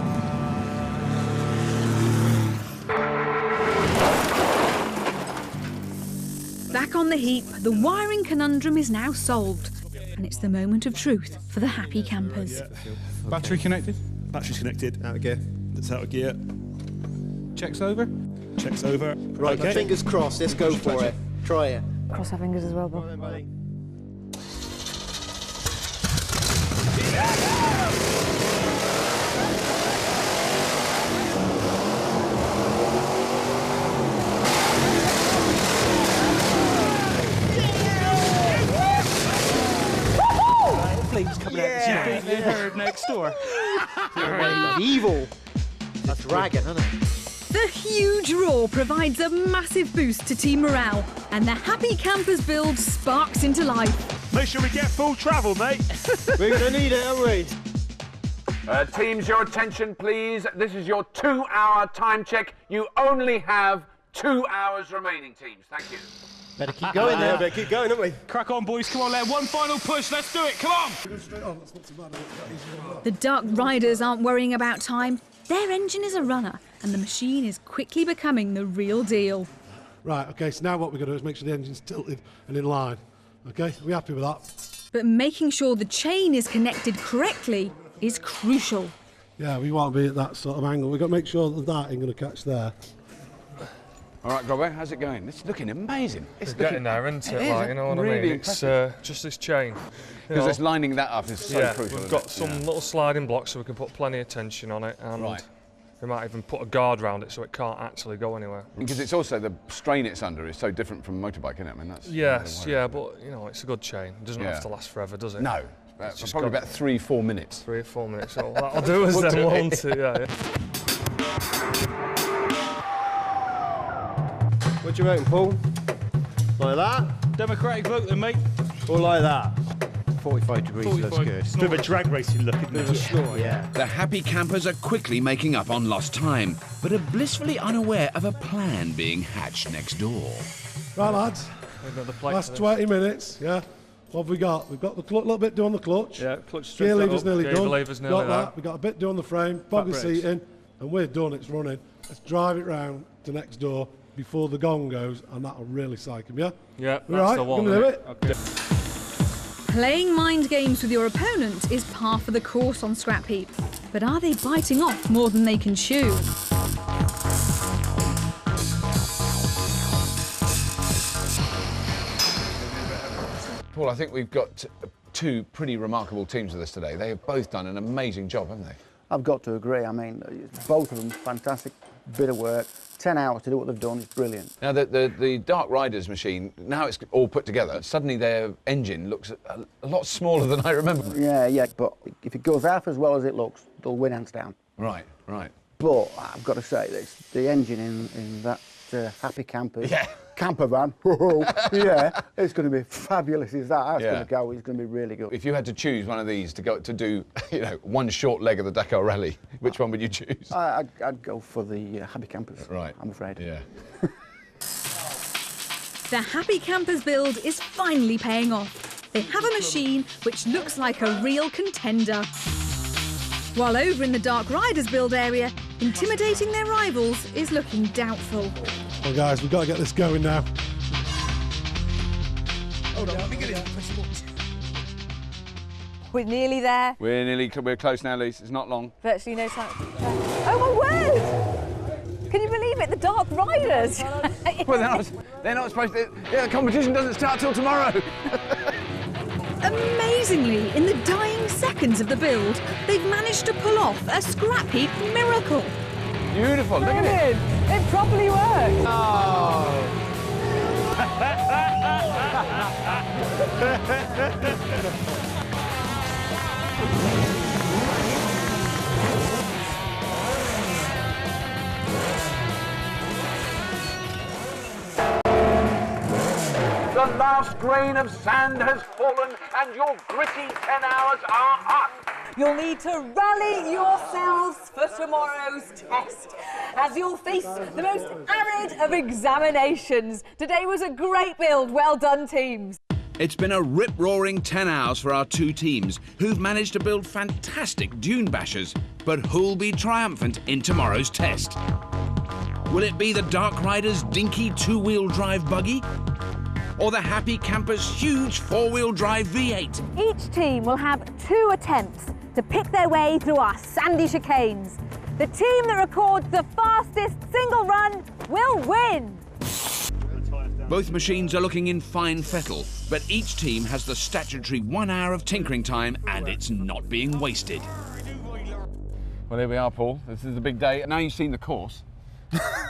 Back on the heap, the wiring conundrum is now solved. And it's the moment of truth for the happy campers. Battery connected? Battery's connected. Out of gear. That's out of gear. Checks over? Checks over. Right, okay. fingers crossed, let's go for it. Try it. Cross our fingers as well, Bob. Come on, buddy. Flames coming out. You beat the herd next door. Evil. That's dragon, isn't it? The huge roar provides a massive boost to team morale, and the happy campers build sparks into life. Make sure we get full travel, mate. We're going to need it, aren't we? Teams, your attention, please. This is your 2-hour time check. You only have 2 hours remaining, teams. Thank you. Better keep going there, better keep going, haven't we? Crack on, boys, come on, Len. One final push, let's do it, come on! The Duck Riders aren't worrying about time. Their engine is a runner, and the machine is quickly becoming the real deal. Right, OK, so now what we're going to do is make sure the engine's tilted and in line. OK, are we happy with that? But making sure the chain is connected correctly is crucial. Yeah, we want to be at that sort of angle. We've got to make sure that that ain't going to catch there. All right, Grobber, how's it going? It's looking amazing. It's getting there, isn't it? Like, you know what really I mean? It's just this chain. Because it's lining that up is so crucial. We've got some little sliding blocks so we can put plenty of tension on it, and we might even put a guard around it so it can't actually go anywhere. Because it's also the strain it's under is so different from motorbike, isn't it? I mean, that's but you know, it's a good chain. It doesn't have to last forever, does it? No, it's probably about 3-4 minutes. 3 or 4 minutes. So that'll do us then, won't it? Yeah. What do you reckon, Paul? Like that? Democratic vote then, mate. Or like that? 45 degrees looks good. It's a bit of a drag racing look, isn't it? Yeah. The happy campers are quickly making up on lost time, but are blissfully unaware of a plan being hatched next door. Right, lads. Last 20 minutes, yeah. What have we got? We've got the little bit doing the clutch. Yeah, clutch. Gear lever's nearly Gear done. lever's nearly got that. We've got a bit doing the frame, buggy seating, and we're done. It's running. Let's drive it round to next door before the gong goes, and that'll really psych him, yeah? Yeah, that's right, the one. Gonna do it? Okay. Playing mind games with your opponent is par for the course on Scrapheap. But are they biting off more than they can chew? Paul, I think we've got two pretty remarkable teams with us today. They have both done an amazing job, haven't they? I've got to agree. I mean, both of them, fantastic bit of work. 10 hours to do what they've done is brilliant. Now, the Dark Riders machine, now it's all put together, suddenly their engine looks a lot smaller than I remember. Yeah, but if it goes half as well as it looks, they'll win hands down. Right. But I've got to say, the engine in that Happy Campers camper van, it's going to be fabulous. Is that? That's going to go. It's going to be really good. If you had to choose one of these to do, one short leg of the Dakar Rally, which one would you choose? I'd go for the Happy Campers. Right. I'm afraid. Yeah. The Happy Campers build is finally paying off. They have a machine which looks like a real contender. While over in the Dark Riders build area, intimidating their rivals is looking doubtful. Well, guys, we've got to get this going now. Hold on, let me get it. We're nearly there. We're close now, Lise. It's not long. Virtually no time. Oh my word! Can you believe it? The Dark Riders. Well, they're not supposed to. Yeah, the competition doesn't start till tomorrow. Amazingly, in the dying seconds of the build, they've managed to pull off a scrap heap miracle. Beautiful, look at it. It properly worked. The last grain of sand has fallen and your gritty 10 hours are up. You'll need to rally yourselves for tomorrow's test, as you'll face the most arid of examinations. Today was a great build. Well done, teams. It's been a rip-roaring 10 hours for our two teams, who've managed to build fantastic dune bashers. But who'll be triumphant in tomorrow's test? Will it be the Dark Riders' dinky two-wheel drive buggy? Or the Happy Campers' huge four-wheel drive V8? Each team will have 2 attempts to pick their way through our sandy chicanes. The team that records the fastest single run will win. Both machines are looking in fine fettle, but each team has the statutory 1 hour of tinkering time, and it's not being wasted. Well, here we are, Paul. This is the big day. Now you've seen the course.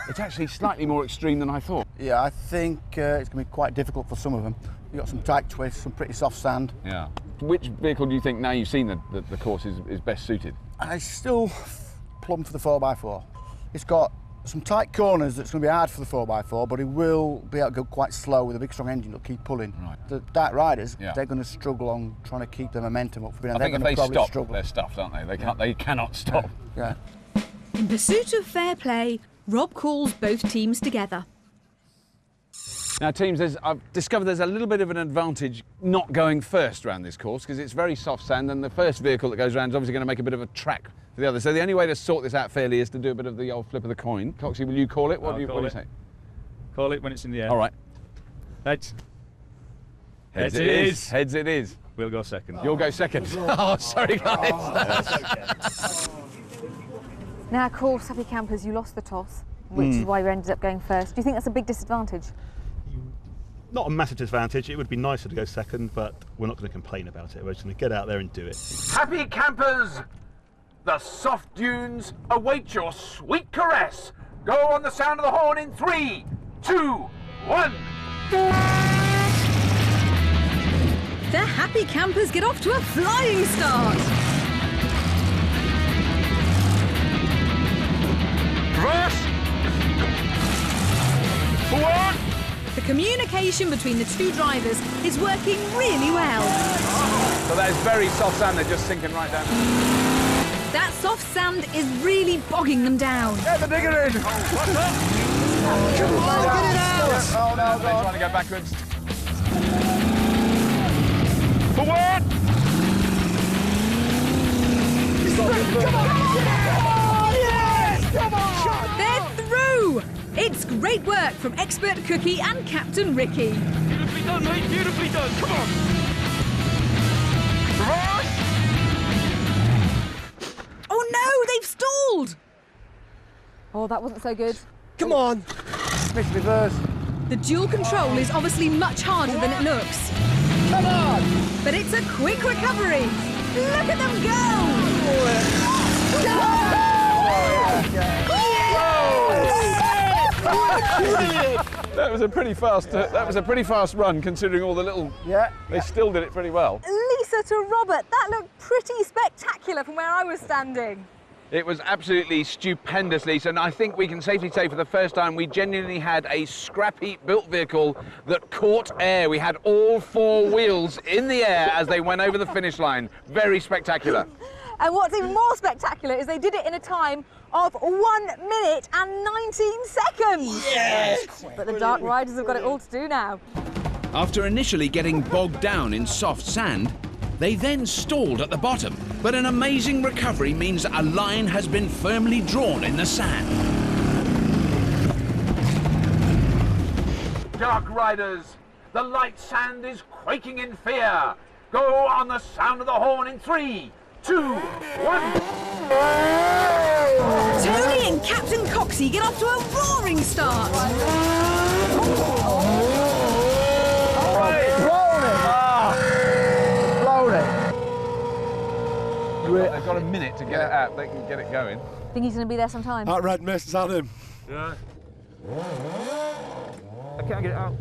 It's actually slightly more extreme than I thought. Yeah, I think it's going to be quite difficult for some of them. You've got some tight twists, some pretty soft sand. Yeah. Which vehicle do you think, now you've seen the course, is best suited? I still plumb for the 4x4. It's got some tight corners that's going to be hard for the 4x4, but it will be able to go quite slow with a big strong engine that'll keep pulling. Right. The Dark Riders, they're going to struggle on trying to keep the momentum up. I think if they stop, they're stuffed, aren't they? They cannot stop. Yeah. In pursuit of fair play, Rob calls both teams together. Now, teams, I've discovered there's a little bit of an advantage not going first around this course because it's very soft sand, and the first vehicle that goes around is obviously going to make a bit of a track for the other. So the only way to sort this out fairly is to do a bit of the old flip of the coin. Coxie, will you call it? What do you say? Call it when it's in the air. All right. Heads. Heads it is. Heads it is. We'll go second. You'll go second. Oh, sorry, guys. Now, of course, Happy Campers, you lost the toss, which is why you ended up going first. Do you think that's a big disadvantage? Not a massive disadvantage. It would be nicer to go second, but we're not going to complain about it. We're just going to get out there and do it. Happy Campers, the soft dunes await your sweet caress. Go on the sound of the horn in 3, 2, 1. The Happy Campers get off to a flying start. Reverse. Forward. The communication between the two drivers is working really well. So that is very soft sand, they're just sinking right down. That soft sand is really bogging them down. Get the digger in! Come on, get it out! Oh no, they're trying to go backwards. Forward! Come on! Yes! Come on! They're through! It's great work from Expert Cookie and Captain Ricky. Beautifully done, mate, beautifully done. Come on! Reverse! Oh no, they've stalled! Oh, that wasn't so good. Come on! Missed reverse. The dual control is obviously much harder than it looks. Come on! But it's a quick recovery. Look at them go! That was a pretty fast. That was a pretty fast run, considering all the little. Yeah. They still did it pretty well. Lisa to Robert, that looked pretty spectacular from where I was standing. It was absolutely stupendous, Lisa, and I think we can safely say for the first time we genuinely had a Scrapheap built vehicle that caught air. We had all 4 wheels in the air as they went over the finish line. Very spectacular. And what's even more spectacular is they did it in a time of 1 minute and 19 seconds. Yes! But the Dark Riders have got it all to do now. After initially getting bogged down in soft sand, they then stalled at the bottom, but an amazing recovery means a line has been firmly drawn in the sand. Dark Riders, the light sand is quaking in fear. Go on the sound of the horn in 3, 2, 1. Tony and Captain Coxey get off to a roaring start. They've got a minute to get it out. They can get it going. Think he's going to be there sometime? That red mist is on him. Yeah. I can't get it out.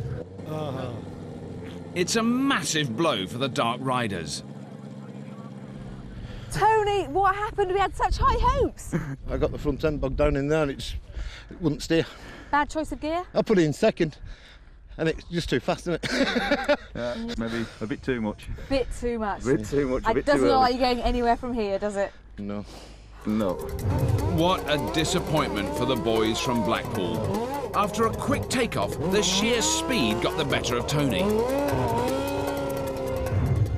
It's a massive blow for the Dark Riders. Tony, what happened? We had such high hopes. I got the front end bogged down in there and it wouldn't steer. Bad choice of gear? I put it in second and it's just too fast, isn't it? Yeah, maybe a bit too much. Bit too much. A bit too much, a bit It doesn't too look early. like you're going anywhere from here, does it? No. No. What a disappointment for the boys from Blackpool. After a quick takeoff, the sheer speed got the better of Tony.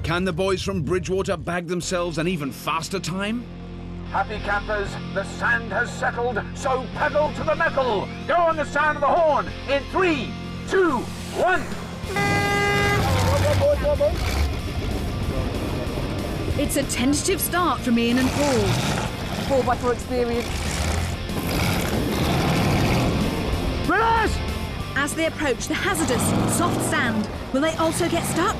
Can the boys from Bridgewater bag themselves an even faster time? Happy campers, the sand has settled, so pedal to the metal. Go on the sound of the horn in 3, 2, 1. It's a tentative start from Ian and Paul. 4x4 experience. Release! As they approach the hazardous, soft sand, will they also get stuck?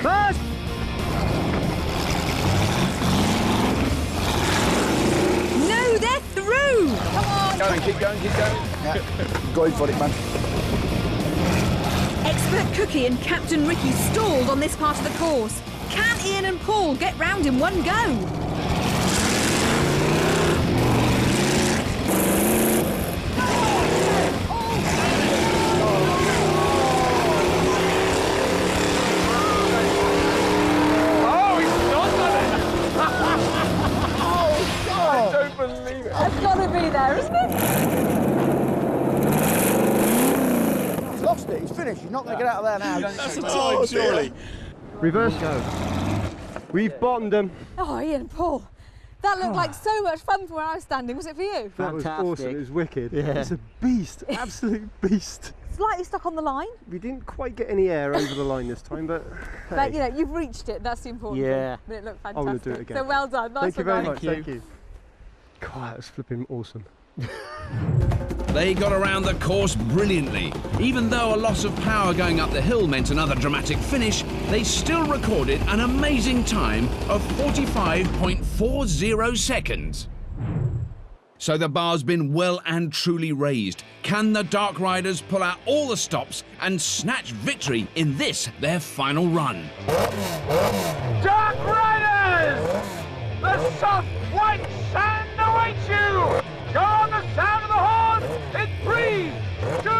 No, they're through! Come on! Keep going. Yeah. Going for it, man. Expert Cookie and Captain Ricky stalled on this part of the course. Can Ian and Paul get round in one go? It's got to be there, isn't it? He's lost it. He's finished. He's not going to get out of there now. That's a time, surely. Reverse go. We've bottomed them. Oh, Ian and Paul. That looked like so much fun from where I was standing. Was it for you? That was awesome. It was wicked. Yeah. It's a beast. Absolute beast. Slightly stuck on the line. We didn't quite get any air over the line this time, but hey. But, you know, you've reached it. That's the important Yeah. thing. But it looked I'm fantastic. going to do it again. So well done. Nice Thank you one, very guys. much. Thank you. God, that was flipping awesome. They got around the course brilliantly. Even though a loss of power going up the hill meant another dramatic finish, they still recorded an amazing time of 45.40 seconds. So the bar's been well and truly raised. Can the Dark Riders pull out all the stops and snatch victory in this, their final run? Dark Riders! The soft white sand awaits you! Go on the sound of the horn in 3, 2,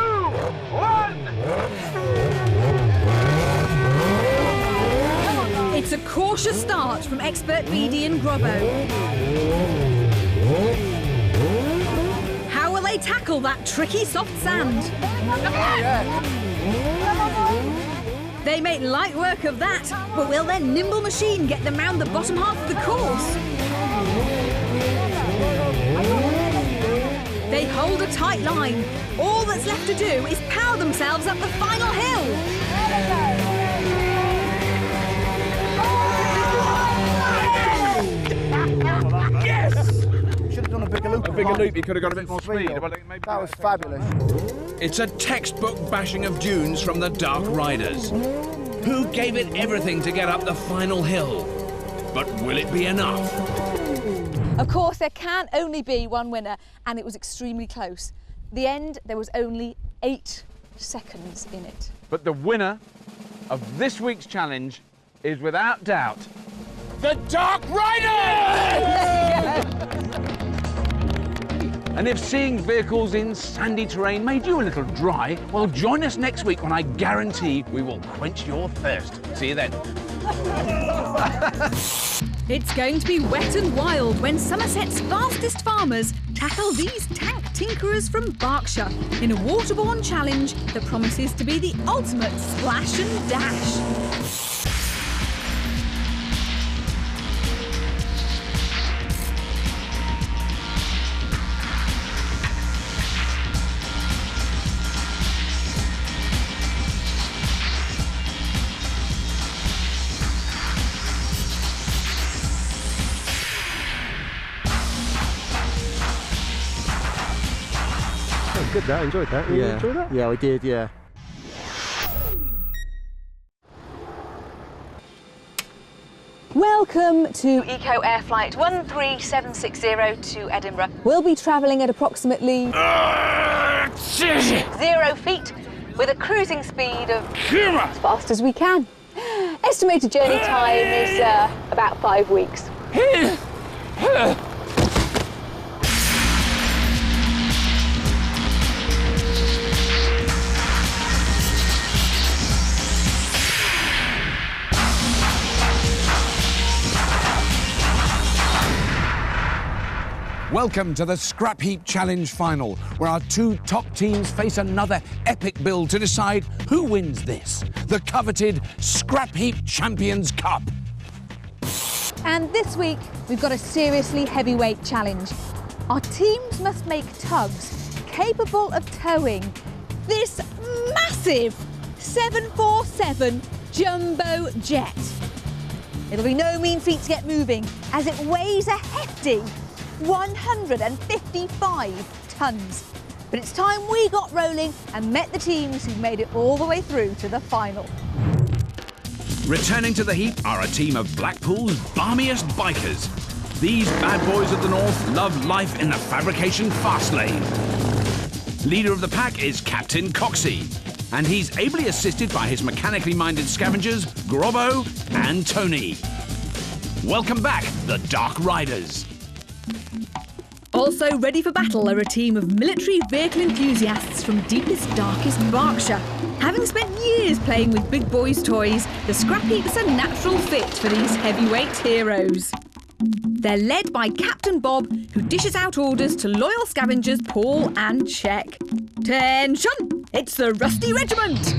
1. It's a cautious start from expert BD and Grobbo. How will they tackle that tricky soft sand? They make light work of that, but will their nimble machine get them round the bottom half of the course? They hold a tight line. All that's left to do is power themselves up the final hill. Yes! Should have done a bigger loop. A bigger loop, you could have got a bit more speed. That was fabulous. It's a textbook bashing of dunes from the Dark Riders. who gave it everything to get up the final hill. But will it be enough? Of course, there can only be one winner, and it was extremely close. The end, there was only 8 seconds in it. But the winner of this week's challenge is without doubt the Dark Riders! And if seeing vehicles in sandy terrain made you a little dry, well, join us next week when I guarantee we will quench your thirst. See you then. It's going to be wet and wild when Somerset's fastest farmers tackle these tank tinkerers from Berkshire in a waterborne challenge that promises to be the ultimate splash and dash. Good, that. Enjoyed that. You enjoyed that? Yeah, we did, yeah. Welcome to Eco Air Flight 13760 to Edinburgh. We'll be travelling at approximately 0 feet with a cruising speed of as fast as we can. Estimated journey time is about 5 weeks. Welcome to the Scrapheap Challenge Final, where our 2 top teams face another epic build to decide who wins this, the coveted Scrapheap Champions Cup. And this week, we've got a seriously heavyweight challenge. Our teams must make tugs capable of towing this massive 747 jumbo jet. It'll be no mean feat to get moving, as it weighs a hefty 155 tonnes. But it's time we got rolling and met the teams who made it all the way through to the final. Returning to the heap are a team of Blackpool's balmiest bikers. These bad boys of the north love life in the fabrication fast lane. Leader of the pack is Captain Coxey, and he's ably assisted by his mechanically minded scavengers, Grobbo and Tony. Welcome back, the Dark Riders. Also ready for battle are a team of military vehicle enthusiasts from deepest, darkest Berkshire. Having spent years playing with big boys' toys, the Scrapheap's a natural fit for these heavyweight heroes. They're led by Captain Bob, who dishes out orders to loyal scavengers Paul and Check. Attention! It's the Rusty Regiment!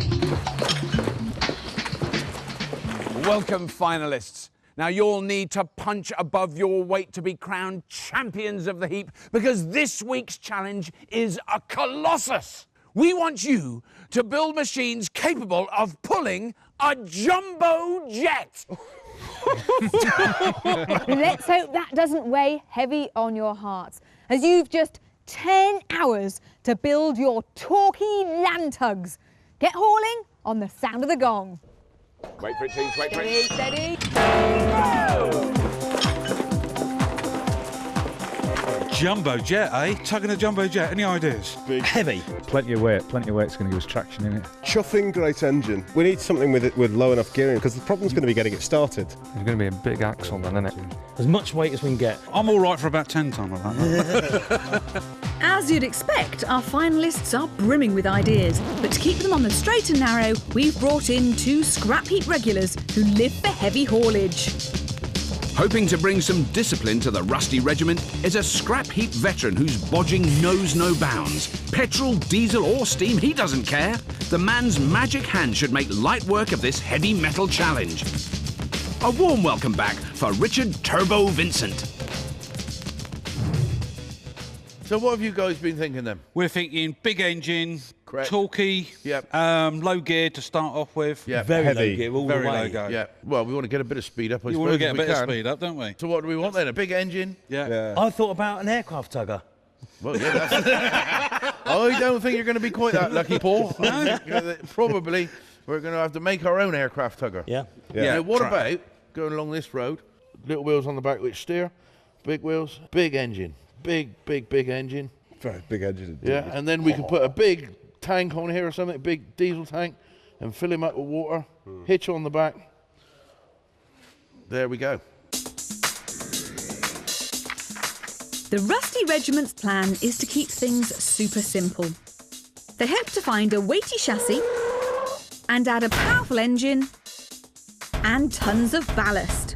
Welcome, finalists. Now, you'll need to punch above your weight to be crowned champions of the heap, because this week's challenge is a colossus. We want you to build machines capable of pulling a jumbo jet. Let's hope that doesn't weigh heavy on your hearts, as you've just 10 hours to build your talky land tugs. Get hauling on the sound of the gong. Wait for it, teams, wait for it. Steady. Jumbo jet, eh? Tugging a jumbo jet, any ideas? Big. Heavy. Plenty of weight's going to give us traction in it. Chuffing great engine. We need something with low enough gearing, because the problem's going to be getting it started. There's going to be a big axle then, isn't it? As much weight as we can get. I'm all right for about 10 tonne of that. As you'd expect, our finalists are brimming with ideas, but to keep them on the straight and narrow, we've brought in 2 Scrapheap regulars who live for heavy haulage. Hoping to bring some discipline to the Rusty Regiment is a Scrapheap veteran whose bodging knows no bounds. Petrol, diesel or steam, he doesn't care. The man's magic hand should make light work of this heavy metal challenge. A warm welcome back for Richard Turbo Vincent. So what have you guys been thinking then? We're thinking big engine, Correct. talky, low gear to start off with. Yeah, very heavy. low gear, all Very the way. low go. Yeah. Well, we want to get a bit of speed up. I You suppose want to get if a we bit of can. speed up, don't we? So what do we want then? A big engine? Yeah. I thought about an aircraft tugger. Well, yeah. I don't think you're going to be quite that lucky, Paul. I think, probably we're going to have to make our own aircraft tugger. Yeah. Now, what about going along this road, little wheels on the back which steer, big wheels, big engine, big engine. Very big engine. Yeah, and then we can put a big tank on here or something, big diesel tank, and fill him up with water, hitch on the back. There we go. The Rusty Regiment's plan is to keep things super simple. They hope to find a weighty chassis and add a powerful engine and tons of ballast.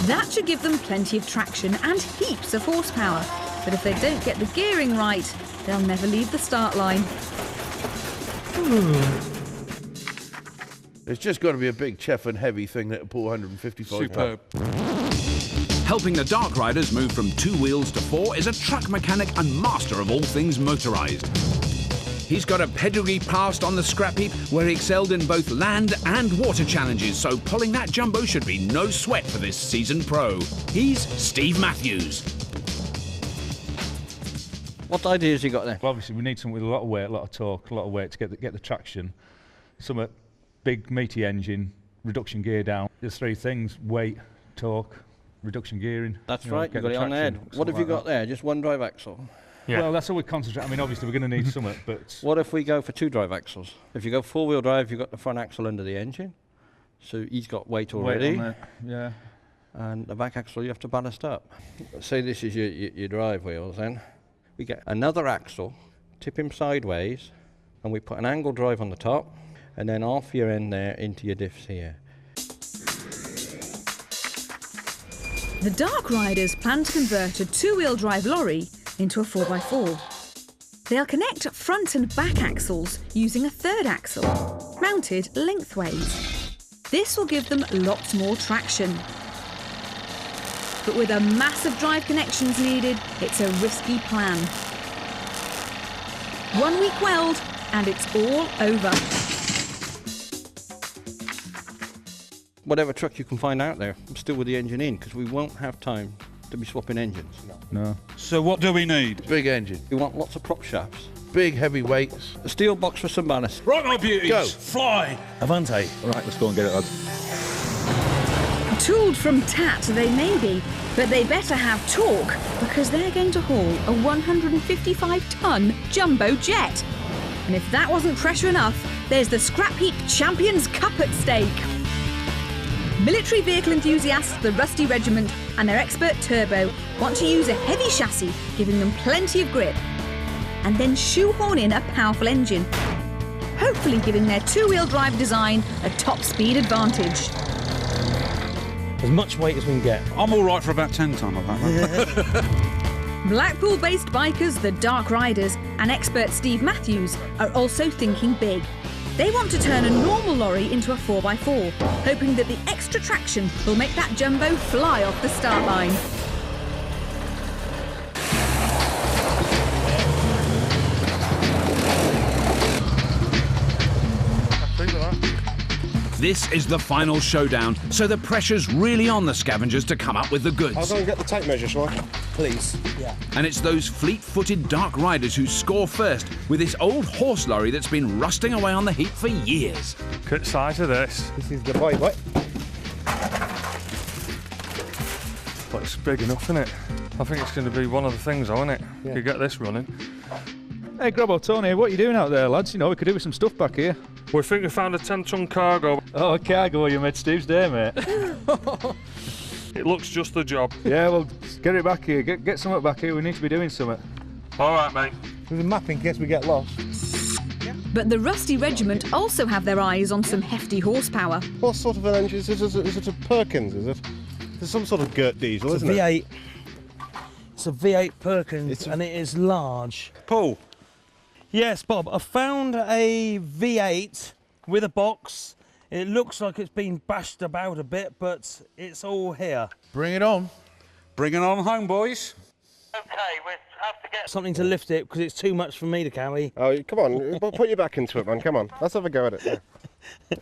That should give them plenty of traction and heaps of horsepower, but if they don't get the gearing right, they'll never leave the start line. It's just got to be a big Chef and heavy thing that'll pull 155 Superb. Helping the Dark Riders move from 2 wheels to 4 is a truck mechanic and master of all things motorised. He's got a pedigree past on the scrap heap where he excelled in both land and water challenges, so pulling that jumbo should be no sweat for this seasoned pro. He's Steve Matthews. What ideas you got there? Well, obviously, we need something with a lot of weight, a lot of torque, a lot of weight to get the traction. Some big, meaty engine, reduction gear down. There's 3 things: weight, torque, reduction gearing. That's right, you got it on the head. What have you got there? Just 1 drive axle? Yeah. Well, that's all we concentrate. I mean, obviously, we're going to need something, but... What if we go for 2 drive axles? If you go 4-wheel drive, you've got the front axle under the engine. So he's got weight already. Weight on yeah. And the back axle you have to ballast up. Say this is your drive wheels then. We get another axle, tip him sideways, and we put an angle drive on the top, and then off your end there into your diffs here. The Dark Riders plan to convert a 2-wheel drive lorry into a 4x4. They'll connect front and back axles using a 3rd axle, mounted lengthways. This will give them lots more traction. But with a massive drive connections needed, it's a risky plan. 1 week weld, and it's all over. Whatever truck you can find out there, still with the engine in, because we won't have time to be swapping engines. No. So what do we need? Big engine. We want lots of prop shafts. Big heavy weights. A steel box for some ballast. Right, my beauties, go. Fly! Avante. All right, let's go and get it, lads. Tooled from tat they may be, but they better have torque, because they're going to haul a 155-ton jumbo jet. And if that wasn't pressure enough, there's the Scrapheap Champions Cup at stake. Military vehicle enthusiasts, the Rusty Regiment, and their expert turbo want to use a heavy chassis, giving them plenty of grip, and then shoehorn in a powerful engine, hopefully giving their 2-wheel drive design a top speed advantage. As much weight as we can get. I'm all right for about 10 ton of that. Blackpool-based bikers, the Dark Riders, and expert Steve Matthews are also thinking big. They want to turn a normal lorry into a 4x4, hoping that the extra traction will make that jumbo fly off the start line. This is the final showdown, so the pressure's really on the scavengers to come up with the goods. I'll go and get the tape measure, shall I? Please. Yeah. And it's those fleet-footed Dark Riders who score first with this old horse lorry that's been rusting away on the heap for years. Cut size of this. This is the boy. But it's big enough, isn't it? I think it's going to be one of the things, isn't it? Yeah. You get this running. Hey, Grubbo, Tony, what are you doing out there, lads? You know, we could do with some stuff back here. We think we found a 10-ton cargo. Oh, a cargo you made Steve's day, mate. It looks just the job. Yeah, well, get it back here. Get something back here. We need to be doing something. All right, mate. There's a map in case we get lost. But the Rusty Regiment also have their eyes on some hefty horsepower. What sort of an engine? Is it a Perkins, is it? It's some sort of Gert diesel, isn't it? V8. It's a V8 Perkins, and it is large. Paul. Yes, Bob, I found a V8 with a box. It looks like it's been bashed about a bit, but it's all here. Bring it on. Bring it on home, boys. Okay, we'll have to get something to lift it because it's too much for me to carry. Oh, come on, put your back into it, man. Come on, let's have a go at it. Yeah.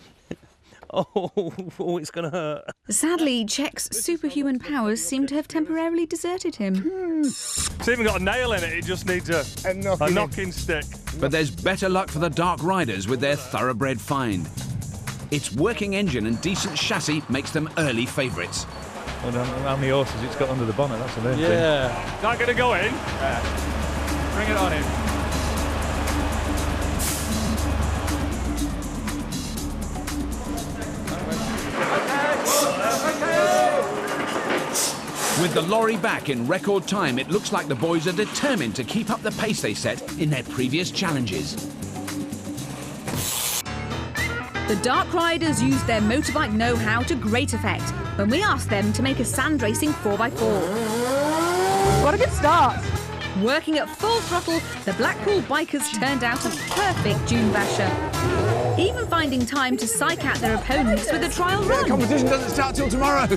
Oh, it's going to hurt. Sadly, Czech's superhuman powers seem to have temporarily deserted him. It's even got a nail in it, it just needs a knocking stick. But there's better luck for the Dark Riders with their thoroughbred find. Its working engine and decent chassis makes them early favourites. And how many horses it's got under the bonnet, that's the main thing. Yeah. Is that going to go in? Bring it on in. With the lorry back in record time, it looks like the boys are determined to keep up the pace they set in their previous challenges. The Dark Riders used their motorbike know-how to great effect when we asked them to make a sand racing 4x4. What a good start! Working at full throttle, the Blackpool bikers turned out a perfect dune basher. Even finding time to psych out their opponents with a trial run. The competition doesn't start till tomorrow.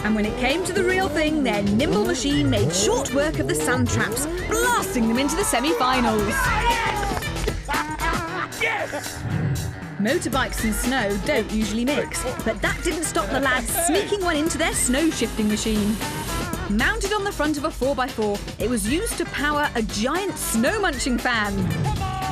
And when it came to the real thing, their nimble machine made short work of the sand traps, blasting them into the semi-finals. Yes! Motorbikes and snow don't usually mix, but that didn't stop the lads sneaking one into their snow shifting machine. Mounted on the front of a 4x4, it was used to power a giant snow munching fan.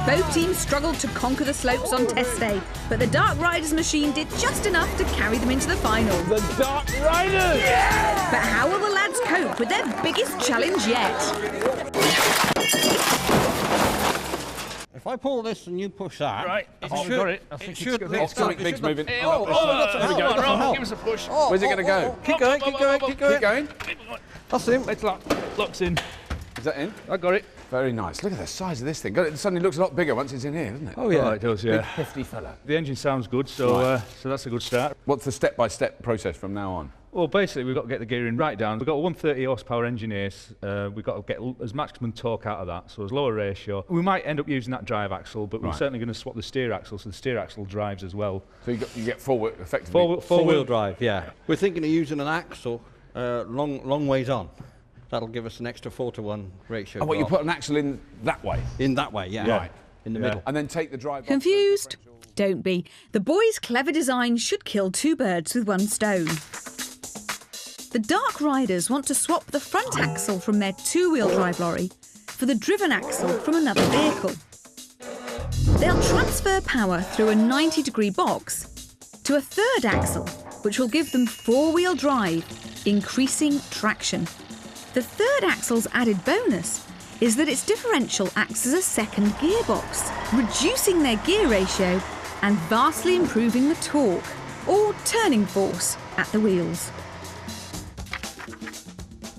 Both teams struggled to conquer the slopes on test day, but the Dark Riders machine did just enough to carry them into the final. The Dark Riders! Yeah! But how will the lads cope with their biggest challenge yet? If I pull this and you push that... Right, I think we've got it. I think Big's moving. There we go. Give us a push. Where's it going to go? Keep going, keep going, keep going. Keep going. That's him. It's locks in. Is that in? I got it. Very nice. Look at the size of this thing. It suddenly looks a lot bigger once it's in here, doesn't it? Oh, yeah. Oh, it does, yeah. Big, hefty fella. The engine sounds good, so so that's a good start. What's the step-by-step process from now on? Well, basically, we've got to get the gearing right down. We've got a 130 horsepower engine here. We've got to get as maximum torque out of that, so as lower ratio. We might end up using that drive axle, but we're certainly going to swap the steer axle, so the steer axle drives as well. So you get forward, effectively? Four-wheel drive, yeah. We're thinking of using an axle long ways on. That'll give us an extra 4-to-1 ratio. Oh, what, you put an axle in that way? In that way, yeah. Right. In the middle. And then take the drive... Confused? Don't be. The boys' clever design should kill two birds with one stone. The Dark Riders want to swap the front axle from their two-wheel drive lorry for the driven axle from another vehicle. They'll transfer power through a 90-degree box to a third axle, which will give them four-wheel drive, increasing traction. The third axle's added bonus is that its differential acts as a second gearbox, reducing their gear ratio and vastly improving the torque, or turning force, at the wheels.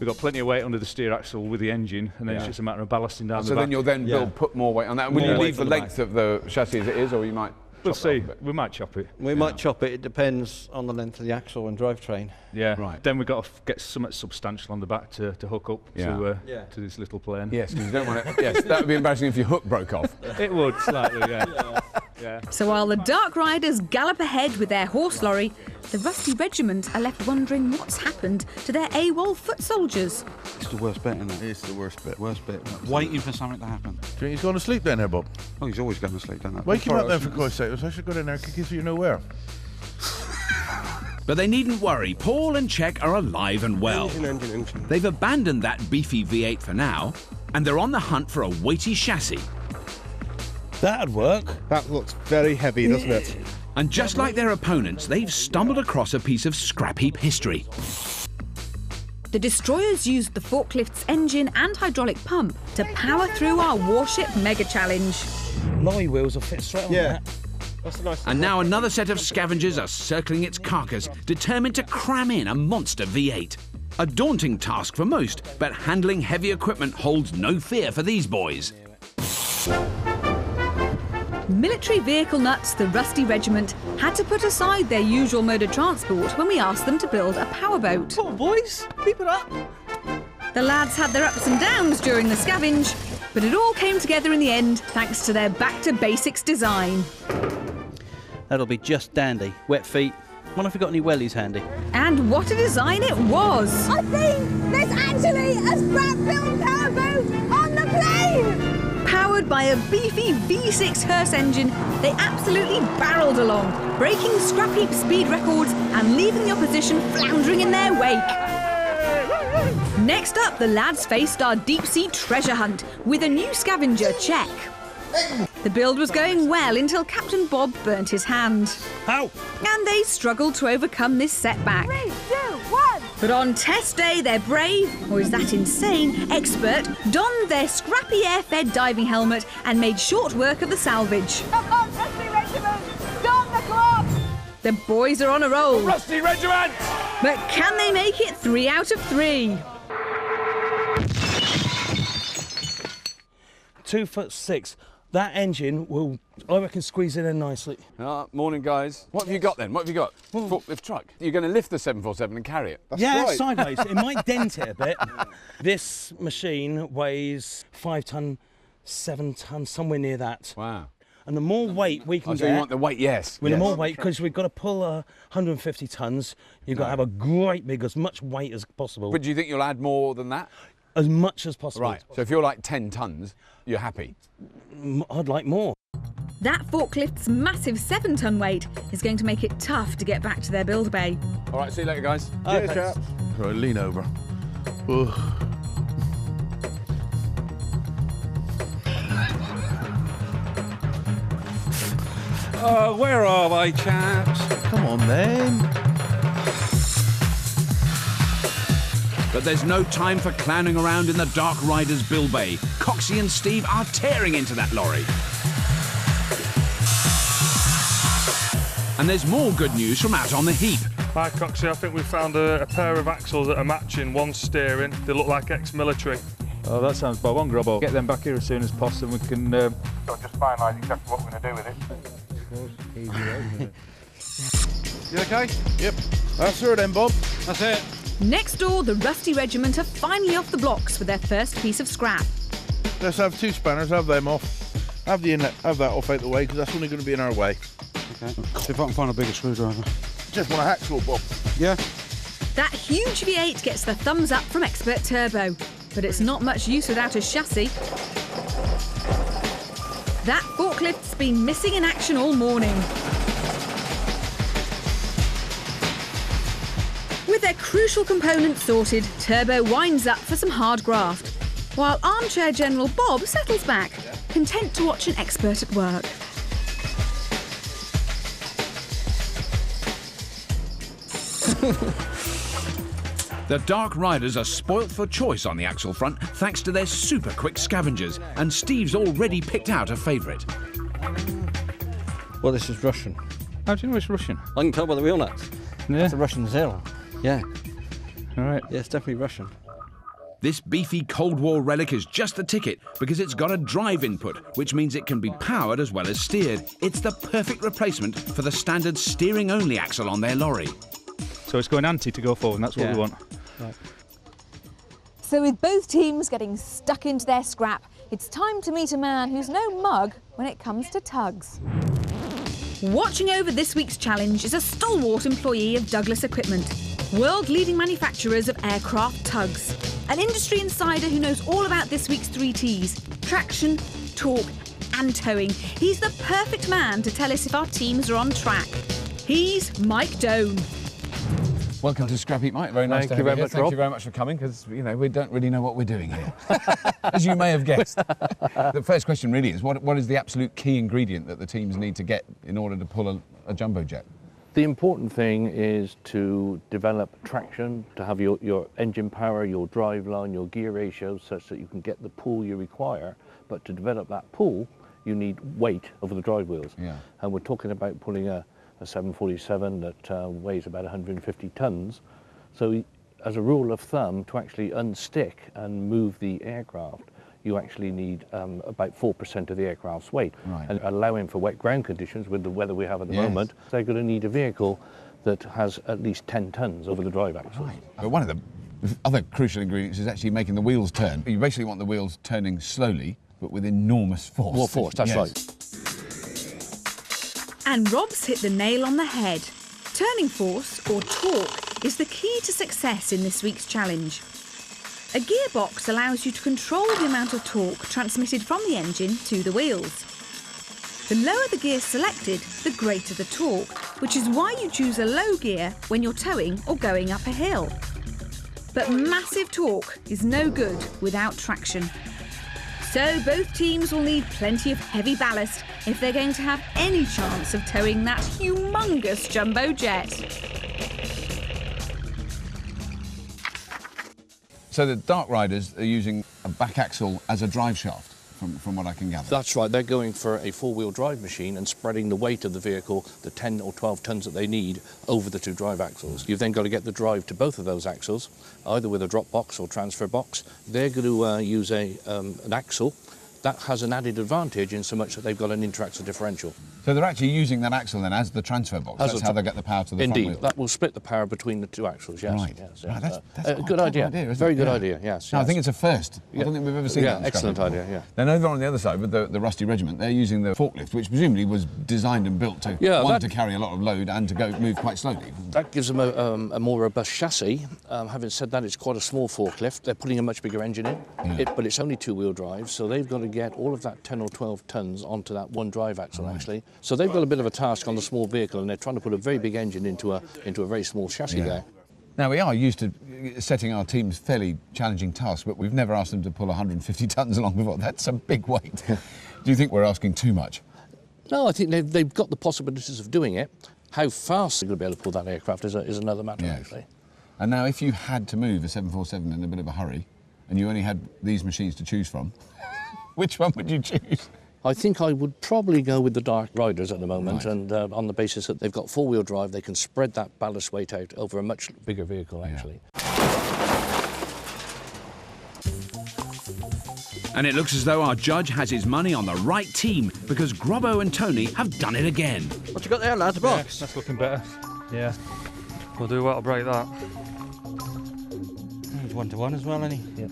We've got plenty of weight under the steer axle with the engine, and then it's just a matter of ballasting down the so back. then you'll then put more weight on that. And will you leave the length of the chassis as it is, or you might... We'll see. We might chop it. We might chop it. It depends on the length of the axle and drivetrain. Yeah. Right. Then we've got to get something substantial on the back to hook up to this little plane. Yes, because you don't want it... Yes, that would be embarrassing if your hook broke off. It would, slightly, yeah. So while the Dark Riders gallop ahead with their horse lorry, the Rusty Regiment are left wondering what's happened to their AWOL foot soldiers. It's the worst bit, isn't it? It's the worst bit. Worst bit. Waiting for something to happen. Do you think he's going to sleep down there, Bob? Oh, he's always going to sleep down there. Wake him up then, for Christ's sake. I should go down there and kick you so you know where. But they needn't worry. Paul and Czech are alive and well. Engine. They've abandoned that beefy V8 for now, and they're on the hunt for a weighty chassis. That'd work. That looks very heavy, doesn't it? And just like their opponents, they've stumbled across a piece of Scrapheap history. The destroyers used the forklift's engine and hydraulic pump to power through our warship mega challenge. Lorry wheels will fit straight on that. That's a nice... And now another set of scavengers are circling its carcass, determined to cram in a monster V8. A daunting task for most, but handling heavy equipment holds no fear for these boys. Military vehicle nuts, the Rusty Regiment, had to put aside their usual mode of transport when we asked them to build a powerboat. Come on, boys, keep it up. The lads had their ups and downs during the scavenge, but it all came together in the end thanks to their back-to-basics design. That'll be just dandy. Wet feet. Wonder if we got any wellies handy. And what a design it was! I think there's actually a Scrap Build powerboat on the plane! Powered Powered by a beefy V6 hearse engine, they absolutely barreled along, breaking Scrapheap speed records and leaving the opposition floundering in their wake. Next up, the lads faced our deep-sea treasure hunt with a new scavenger check. The build was going well until Captain Bob burnt his hand. Ow! And they struggled to overcome this setback. 3, 2, 1. But on test day, their brave, or is that insane, expert donned their scrappy air-fed diving helmet and made short work of the salvage. Come on, Rusty Regiment! Don the clock! The boys are on a roll. Rusty Regiment! But can they make it 3 out of 3? 2'6". That engine will, I reckon, squeeze it in nicely. Morning, guys. What have you got then? What have you got? Forklift truck. You're going to lift the 747 and carry it? Sideways. It might dent it a bit. This machine weighs 5 ton, 7 ton, somewhere near that. Wow. And the more weight we can so get... you want the weight, yes. The more weight, because we've got to pull 150 tons. You've got to have a great big, as much weight as possible. But do you think you'll add more than that? As much as possible. Right. So if you're like 10 tons, you're happy? I'd like more. That forklift's massive 7-ton weight is going to make it tough to get back to their build bay. All right, see you later, guys. Cheers, chaps. Right, lean over. Where are they, chaps? Come on, then. But there's no time for clowning around in the Dark Riders build bay. Coxie and Steve are tearing into that lorry. And there's more good news from out on the heap. Hi, Coxie. I think we found a pair of axles that are matching, one steering. They look like ex-military. Oh, that sounds bob on, Grubbo. Get them back here as soon as possible and we can... So just finalise exactly what we're going to do with it. You okay? Yep. That's her then, Bob. That's it. Next door, the Rusty Regiment are finally off the blocks with their first piece of scrap. Let's have 2 spanners, have them off. Have the inlet, have that off out the way, because that's only going to be in our way. Okay. See if I can find a bigger screwdriver. Just want a hacksaw, Bob. Yeah. That huge V8 gets the thumbs up from Expert Turbo, but it's not much use without a chassis. That forklift's been missing in action all morning. With their crucial components sorted, Turbo winds up for some hard graft, while armchair General Bob settles back, content to watch an expert at work. The Dark Riders are spoilt for choice on the axle front thanks to their super quick scavengers, and Steve's already picked out a favourite. Well, this is Russian. How do you know it's Russian? I can tell by the wheel nuts. Yeah. That's a Russian Zero. Yeah. All right. Yeah, it's definitely Russian. This beefy Cold War relic is just the ticket because it's got a drive input, which means it can be powered as well as steered. It's the perfect replacement for the standard steering-only axle on their lorry. So it's going anti to go forward, and that's what we want. Right. So with both teams getting stuck into their scrap, it's time to meet a man who's no mug when it comes to tugs. Watching over this week's challenge is a stalwart employee of Douglas Equipment, world-leading manufacturers of aircraft tugs. An industry insider who knows all about this week's 3 T's: traction, torque and towing. He's the perfect man to tell us if our teams are on track. He's Mike Doan. Welcome to Scrapheap, Mike. Very nice to have you here. Thank you very much for coming, because, you know, we don't really know what we're doing here, as you may have guessed. The first question really is, what is the absolute key ingredient that the teams need to get in order to pull a jumbo jet? The important thing is to develop traction, to have your engine power, your drive line, your gear ratio, such that you can get the pull you require. But to develop that pull, you need weight over the drive wheels. Yeah. And we're talking about pulling a 747 that weighs about 150 tons. So as a rule of thumb, to actually unstick and move the aircraft, you actually need about 4% of the aircraft's weight. Right. And allowing for wet ground conditions with the weather we have at the moment, they're going to need a vehicle that has at least 10 tons over the drive axle. Right. But one of the other crucial ingredients is actually making the wheels turn. You basically want the wheels turning slowly, but with enormous force. More force, that's right. And Rob's hit the nail on the head. Turning force, or torque, is the key to success in this week's challenge. A gearbox allows you to control the amount of torque transmitted from the engine to the wheels. The lower the gear selected, the greater the torque, which is why you choose a low gear when you're towing or going up a hill. But massive torque is no good without traction. So both teams will need plenty of heavy ballast if they're going to have any chance of towing that humongous jumbo jet. So the Dark Riders are using a back axle as a drive shaft, from what I can gather. That's right, they're going for a four-wheel drive machine and spreading the weight of the vehicle, the 10 or 12 tonnes that they need, over the two drive axles. You've then got to get the drive to both of those axles, either with a drop box or transfer box. They're going to use an axle that has an added advantage in so much that they've got an interaxle differential. So they're actually using that axle then as the transfer box. That's how they get the power to the front wheel. Indeed, that will split the power between the two axles, yes. Right. Yes, Right, yes. that's a good idea. Very good idea, yes. No, I think it's a first. I don't think we've ever seen that. Yeah, excellent idea, yeah. Then over on the other side with the Rusty Regiment, they're using the forklift, which presumably was designed and built to, to carry a lot of load and to move quite slowly. That gives them a more robust chassis. Having said that, it's quite a small forklift. They're putting a much bigger engine in, but it's only two-wheel drive, so they've got to get all of that 10 or 12 tonnes onto that one drive axle, actually. So they've got a bit of a task on the small vehicle, and they're trying to put a very big engine into a very small chassis there. Now, we are used to setting our teams fairly challenging tasks, but we've never asked them to pull 150 tonnes along before. That's a big weight. Do you think we're asking too much? No, I think they've got the possibilities of doing it. How fast they're going to be able to pull that aircraft is another matter, actually. And now, if you had to move a 747 in a bit of a hurry, and you only had these machines to choose from, which one would you choose? I think I would probably go with the Dark Riders at the moment, and on the basis that they've got four-wheel drive, they can spread that ballast weight out over a much bigger vehicle, actually. And it looks as though our judge has his money on the right team, because Grobbo and Tony have done it again. What you got there, lads? A box? That's looking better. Yeah. We'll do well to break that. He's 1-to-1 as well, isn't he? Yeah.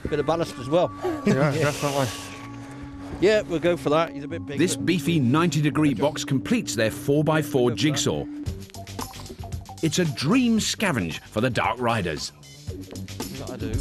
Bit of ballast as well. Yeah, definitely. Yeah, we'll go for that. He's a bit big. This beefy 90-degree box completes their 4x4 jigsaw. It's a dream scavenge for the Dark Riders. I do.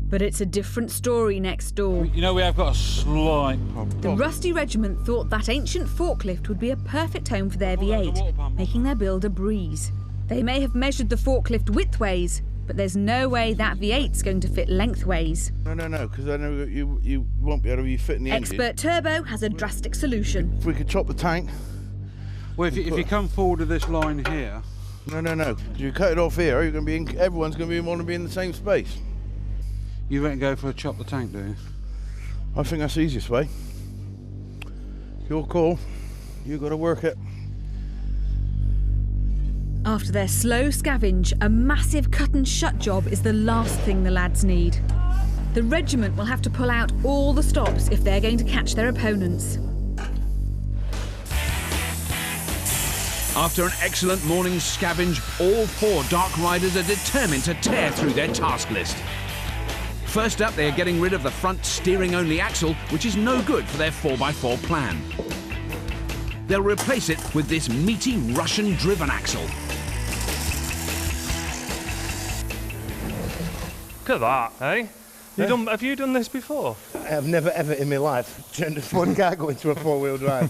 But it's a different story next door. You know, we have got a slight problem. The Rusty Regiment thought that ancient forklift would be a perfect home for their V8, making their build a breeze. They may have measured the forklift widthways, but there's no way that V8's going to fit lengthways. No, because I know you won't be able to fit in the engine. Expert Turbo has a drastic solution. If we could chop the tank. Well, if you come forward to this line here. No. You cut it off here, you're going to be everyone's going to want to be in the same space. You won't go for a chop the tank, do you? I think that's the easiest way. Your call. You've got to work it. After their slow scavenge, a massive cut and shut job is the last thing the lads need. The regiment will have to pull out all the stops if they're going to catch their opponents. After an excellent morning's scavenge, all 4 Dark Riders are determined to tear through their task list. First up, they are getting rid of the front steering-only axle, which is no good for their 4x4 plan. They'll replace it with this meaty Russian-driven axle. Look at that, eh? Have you done this before? I have never ever in my life turned one cargo into a four-wheel drive.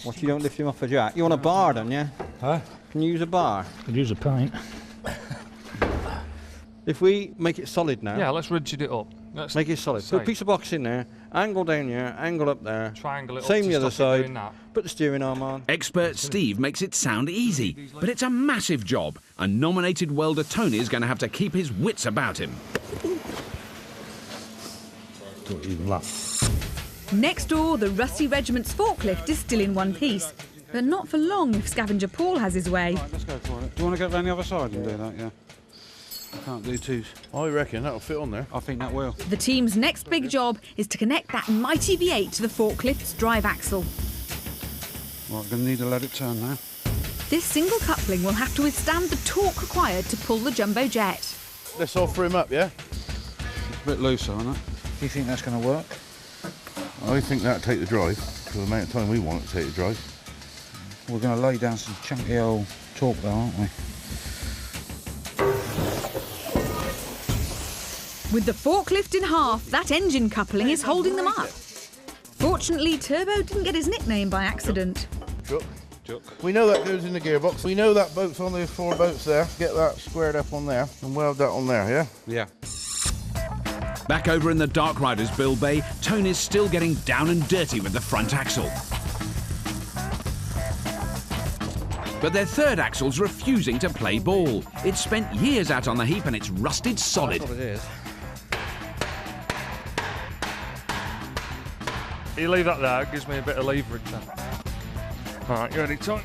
What, you don't lift him off a jack? You want a bar, don't you? Huh? Can you use a bar? Could use a pint. If we make it solid now. Yeah, let's rigid it up. Let's make it solid. Put a piece of box in there, angle down here, angle up there. Triangle it up. Same the other side. Put the steering arm on. Expert Steve makes it sound easy, but it's a massive job, and nominated welder Tony is going to have to keep his wits about him. Don't even laugh. Next door, the Rusty Regiment's forklift is still in one piece, but not for long if Scavenger Paul has his way. Right, let's go for it. Do you want to go down the other side and do that? Yeah. I can't do twos. I reckon that'll fit on there. I think that will. The team's next big job is to connect that mighty V8 to the forklift's drive axle. Right, we're going to need to let it turn now. This single coupling will have to withstand the torque required to pull the jumbo jet. Let's all free him up, yeah? It's a bit looser, isn't it? Do you think that's going to work? I think that'll take the drive, for the amount of time we want it to take the drive. We're going to lay down some chunky old torque though, aren't we? With the forklift in half, that engine coupling is holding them up. Fortunately, Turbo didn't get his nickname by accident. We know that goes in the gearbox. We know that boat's on the 4 boats there. Get that squared up on there and weld that on there, yeah? Yeah. Back over in the Dark Riders build bay, Tony's still getting down and dirty with the front axle. But their third axle's refusing to play ball. It's spent years out on the heap and it's rusted solid. That's what it is. You leave that there, it gives me a bit of leverage then. Alright, you ready, Tony?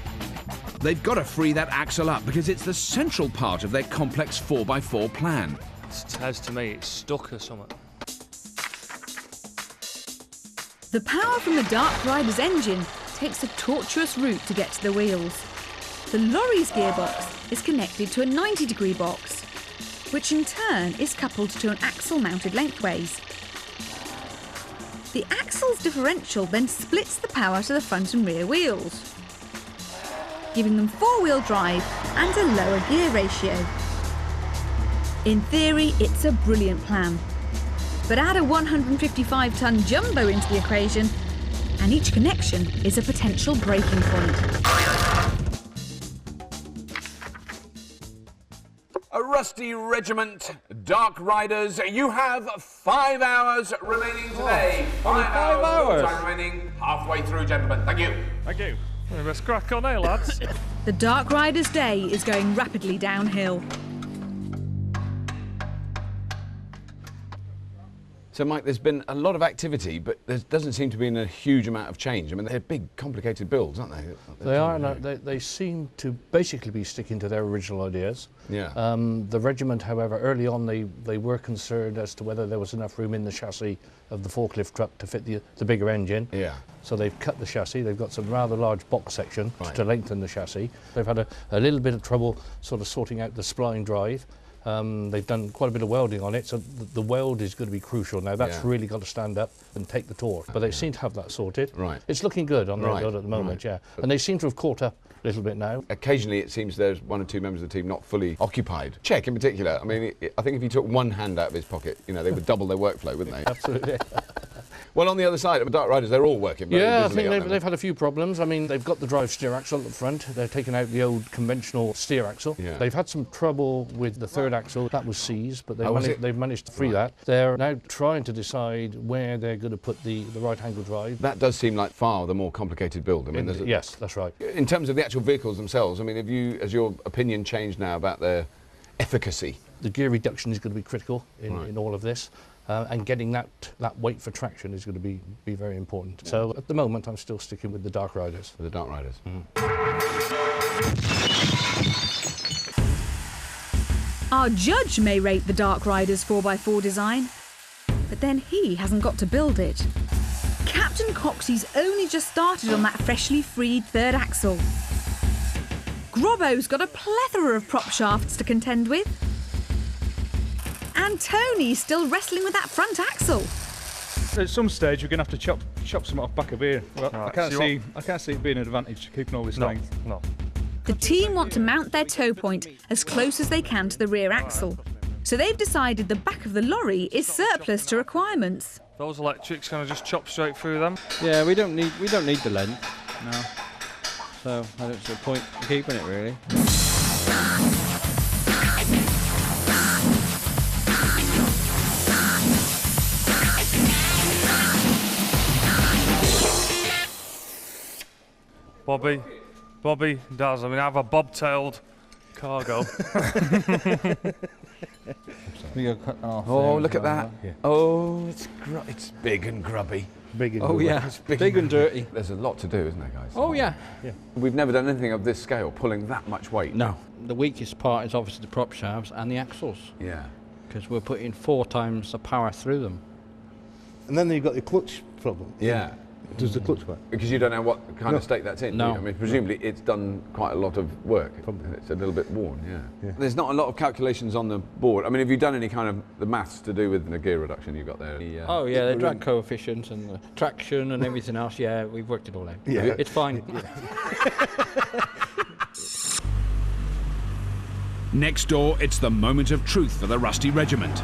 They've got to free that axle up because it's the central part of their complex 4x4 plan. It says to me it's stuck or something. The power from the Dark Rider's engine takes a tortuous route to get to the wheels. The lorry's gearbox is connected to a 90-degree box, which in turn is coupled to an axle mounted lengthways. The axle's differential then splits the power to the front and rear wheels, giving them 4-wheel drive and a lower gear ratio. In theory, it's a brilliant plan. But add a 155-ton jumbo into the equation, and each connection is a potential breaking point. A rusty regiment, Dark Riders, you have 5 hours remaining today. 5 hours. Time remaining halfway through, gentlemen. Thank you. Thank you. We must crack on, eh, lads? The Dark Rider's day is going rapidly downhill. So, Mike, there's been a lot of activity, but there doesn't seem to be a huge amount of change. I mean, they're big, complicated builds, aren't they? They are, and they seem to basically be sticking to their original ideas. Yeah. The regiment, however, early on they were concerned as to whether there was enough room in the chassis of the forklift truck to fit the bigger engine. Yeah. So they've cut the chassis. They've got some rather large box section to lengthen the chassis. They've had a little bit of trouble sort of sorting out the spline drive. They've done quite a bit of welding on it, so the weld is going to be crucial now. That's really got to stand up and take the torque. But they seem to have that sorted. Right. It's looking good on their build at the moment, yeah. And they seem to have caught up a little bit now. Occasionally it seems there's 1 or 2 members of the team not fully occupied. Czech in particular, I mean, I think if you took one hand out of his pocket, you know, they would double their workflow, wouldn't they? Absolutely. Well, on the other side of the Dark Riders, they're all working very Yeah, I busily, think aren't they've had a few problems. I mean, they've got the drive steer axle at the front. They're taking out the old conventional steer axle. Yeah. They've had some trouble with the third axle. That was seized, but they've managed to free Right. that. They're now trying to decide where they're going to put the right-angle drive. That does seem like far the more complicated build. I mean, yes, that's right. In terms of the actual vehicles themselves, I mean, has your opinion changed now about their efficacy? The gear reduction is going to be critical in all of this. And getting that weight for traction is going to be very important. Yeah. So at the moment, I'm still sticking with the Dark Riders. With the Dark Riders. Our judge may rate the Dark Rider's 4x4 design, but then he hasn't got to build it. Captain Coxey's only just started on that freshly freed third axle. Grobbo's got a plethora of prop shafts to contend with. And Tony's still wrestling with that front axle. At some stage, we're going to have to chop some off back of here. Well, Right, I can't see it being an advantage to keeping all this length. No. The team want to mount their tow point as close as they can to the rear axle. So they've decided the back of the lorry is surplus to requirements. Those electrics kind of just chop straight through them. Yeah, we don't need the length. No. So I don't see a point in keeping it really. Bobby does. I mean, I have a bobtailed cargo. Oh, look at that. Yeah. Oh, it's big and grubby. Big and grubby. Yeah, it's big and dirty. There's a lot to do, isn't there, guys? Oh, yeah. We've never done anything of this scale, pulling that much weight. No. The weakest part is obviously the prop shafts and the axles. Yeah. Because we're putting 4 times the power through them. And then you've got the clutch problem. Yeah. Does the clutch work? Because you don't know what kind of state that's in. No. Do you? I mean, presumably it's done quite a lot of work. And it's a little bit worn, yeah. There's not a lot of calculations on the board. I mean, have you done any kind of the maths to do with the gear reduction you've got there? Oh, yeah, the drag coefficients and the traction and everything else. Yeah, we've worked it all out. Yeah. It's fine. Next door, it's the moment of truth for the Rusty Regiment.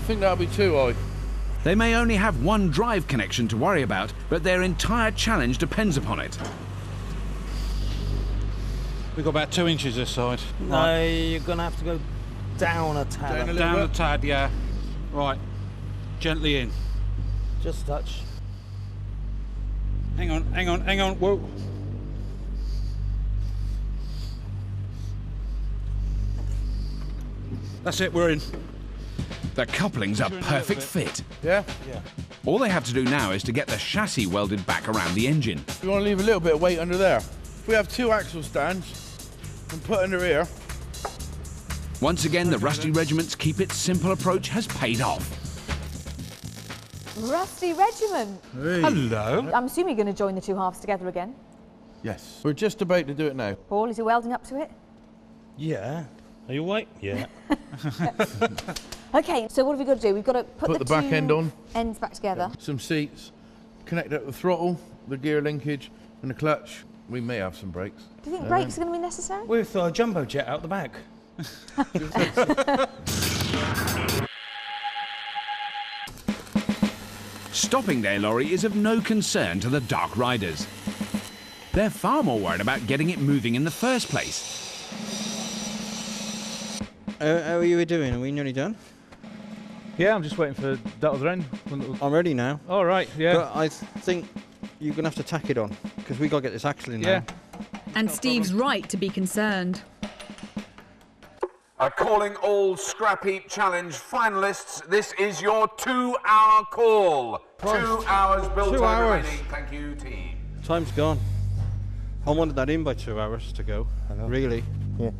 think that'll be too high. They may only have one drive connection to worry about, but their entire challenge depends upon it. We've got about 2 inches this side. No, you're going to have to go down a tad. Down a tad, yeah. Right. Gently in. Just a touch. Hang on, hang on, hang on. Whoa. That's it, we're in. The coupling's a perfect fit. Yeah? Yeah. All they have to do now is to get the chassis welded back around the engine. We want to leave a little bit of weight under there. If we have 2 axle stands and put under here. Once again, the Rusty Regiment's keep it simple approach has paid off. Rusty Regiment. Hey. Hello. I'm assuming you're going to join the two halves together again. Yes. We're just about to do it now. Paul, is he welding up to it? Yeah. Are you awake? Yeah. Okay, so what have we got to do? We've got to put the back end on. Ends back together. Some seats, connect up the throttle, the gear linkage, and the clutch. We may have some brakes. Do you think brakes are going to be necessary? We've thrown a jumbo jet out the back. Stopping their lorry is of no concern to the Dark Riders. They're far more worried about getting it moving in the first place. How are you doing? Are we nearly done? Yeah, I'm just waiting for that other end. I'm ready now. All right, yeah. But I think you're going to have to tack it on, because we've got to get this axle in now. And Steve's right to be concerned. Calling all Scrapheap Challenge finalists, this is your 2-hour call. 2 hours build time remaining. Thank you, team. Time's gone. I wanted that in by 2 hours to go, really. Yeah.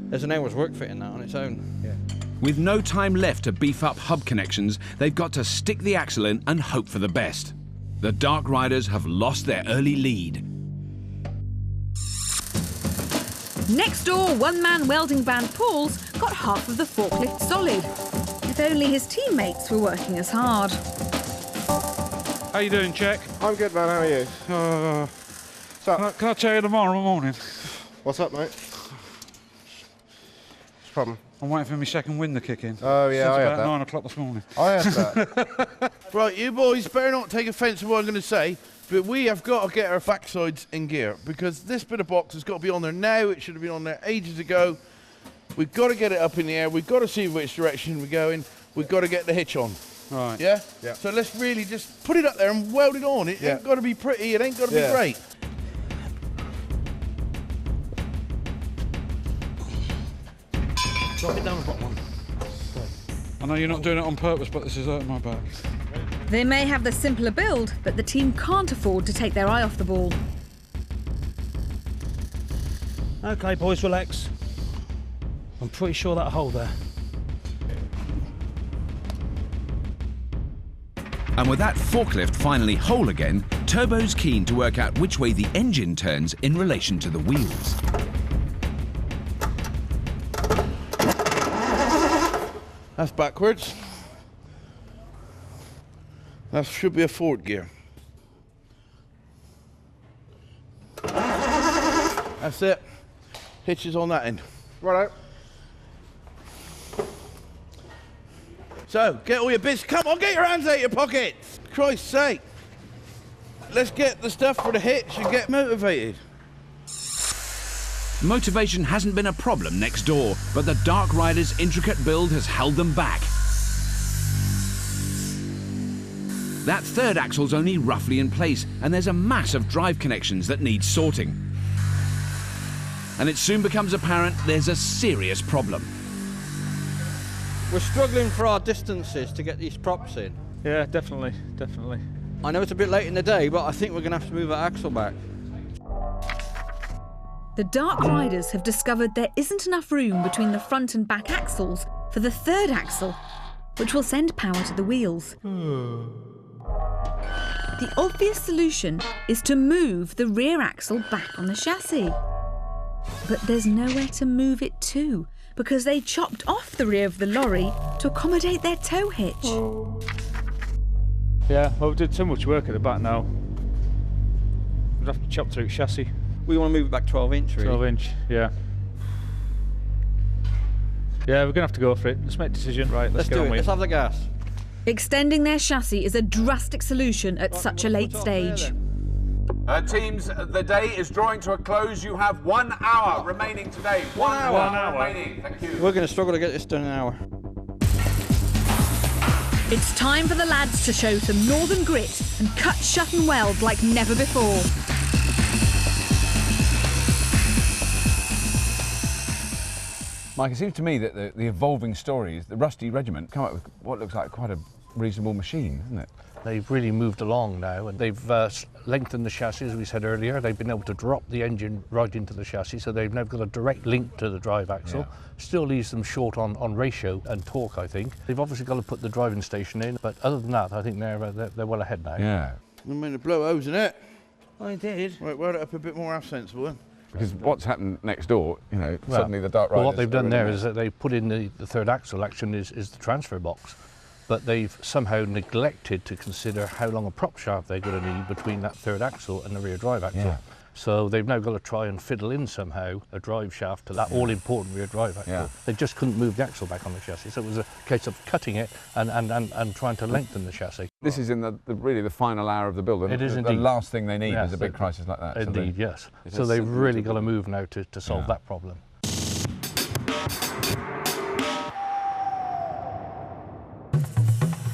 There's an hour's work fitting that on its own. Yeah. With no time left to beef up hub connections, they've got to stick the axle in and hope for the best. The Dark Riders have lost their early lead. Next door, one-man welding band Paul's got half of the forklift solid. If only his teammates were working as hard. How you doing, Check? I'm good, man. How are you? Can I tell you tomorrow morning? What's up, mate? What's the problem? I'm waiting for my second wind to kick in. Oh, yeah, Since I about had that. 9 o'clock this morning. I had that. Right, you boys better not take offence to what I'm going to say, but we have got to get our backsides in gear, because this bit of box has got to be on there now. It should have been on there ages ago. We've got to get it up in the air. We've got to see which direction we're going. We've got to get the hitch on. Right. Yeah? Yeah. So let's really just put it up there and weld it on. It ain't got to be pretty. It ain't got to be great. Drop it down the bottom one. I know you're not doing it on purpose, but this is hurting my back. They may have the simpler build, but the team can't afford to take their eye off the ball. Okay, boys, relax. I'm pretty sure that'll hold there. And with that forklift finally whole again, Turbo's keen to work out which way the engine turns in relation to the wheels. That's backwards. That should be a forward gear. That's it. Hitches on that end. Righto. So, get all your bits. Come on, get your hands out of your pockets. Christ's sake. Let's get the stuff for the hitch and get motivated. Motivation hasn't been a problem next door, but the Dark Riders' intricate build has held them back. That third axle's only roughly in place, and there's a mass of drive connections that need sorting. And it soon becomes apparent there's a serious problem. We're struggling for our distances to get these props in. Yeah, definitely, definitely. I know it's a bit late in the day, but I think we're going to have to move that axle back. The Dark Riders have discovered there isn't enough room between the front and back axles for the third axle, which will send power to the wheels. The obvious solution is to move the rear axle back on the chassis. But there's nowhere to move it to, because they chopped off the rear of the lorry to accommodate their tow hitch. Yeah, well, we did so much work at the back now. We'd have to chop through chassis. We want to move it back 12 inch, really. 12 inch, yeah. Yeah, we're going to have to go for it. Let's make a decision. Right, let's get do on it. with Let's have the gas. Extending their chassis is a drastic solution at such a late stage. Teams, the day is drawing to a close. You have 1 hour remaining today. 1 hour remaining. Thank you. We're going to struggle to get this done in an hour. It's time for the lads to show some northern grit and cut, shut and weld like never before. Mike, it seems to me that the evolving stories, the Rusty Regiment, come up with what looks like quite a reasonable machine, isn't it? They've really moved along now, and they've lengthened the chassis, as we said earlier. They've been able to drop the engine right into the chassis, so they've now got a direct link to the drive axle. Yeah. Still leaves them short on ratio and torque, I think. They've obviously got to put the driving station in, but other than that, I think they're well ahead now. Yeah. I mean, the blow hose in it. I did. Right, weld it up a bit more half sensible then. Because what's happened next door, you know, Well, suddenly the Dark Riders... Well, what they've done are there in is that they put in the third axle action is the transfer box. But they've somehow neglected to consider how long a prop shaft they're going to need between that third axle and the rear drive axle. Yeah. So they've now got to try and fiddle in somehow a drive shaft to that all-important rear drive axle. Yeah. They just couldn't move the axle back on the chassis, so it was a case of cutting it and trying to lengthen the chassis. This is in really the final hour of the build. It is the indeed. last thing they need Yes, is a big crisis like that. Indeed, yes. So they've really got to move now to solve that problem.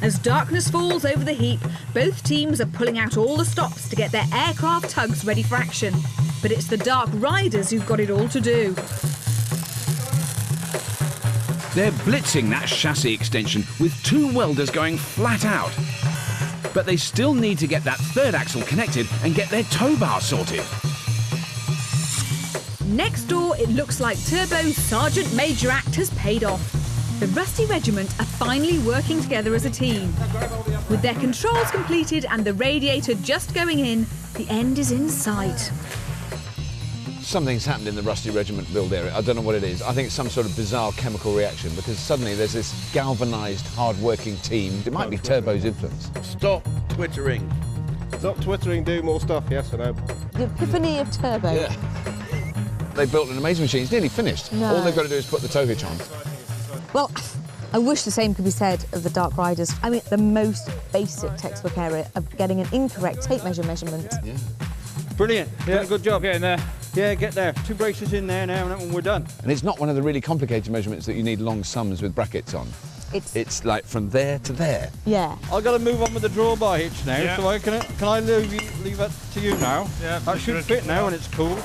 As darkness falls over the heap, both teams are pulling out all the stops to get their aircraft tugs ready for action. But it's the Dark Riders who've got it all to do. They're blitzing that chassis extension with 2 welders going flat out. But they still need to get that third axle connected and get their tow bar sorted. Next door, it looks like Turbo's Sergeant Major Act has paid off. The Rusty Regiment are finally working together as a team. With their controls completed and the radiator just going in, the end is in sight. Something's happened in the Rusty Regiment build area. I don't know what it is. I think it's some sort of bizarre chemical reaction because suddenly there's this galvanised, hard-working team. It might be Turbo's influence. Stop twittering. Stop twittering, do more stuff, yes or no? The epiphany of Turbo. Yeah. They built an amazing machine. It's nearly finished. No. All they've got to do is put the tow hitch on. Well, I wish the same could be said of the Dark Riders. I mean, the most basic textbook error of getting an incorrect tape measure measurement. Yeah. Brilliant. Yeah, good job. Getting there. Yeah, get there. 2 braces in there now and we're done. And it's not one of the really complicated measurements that you need long sums with brackets on. It's like from there to there. Yeah. I've got to move on with the drawbar hitch now, Yeah. so can I leave that to you now? Yeah. That should fit now and it's cool.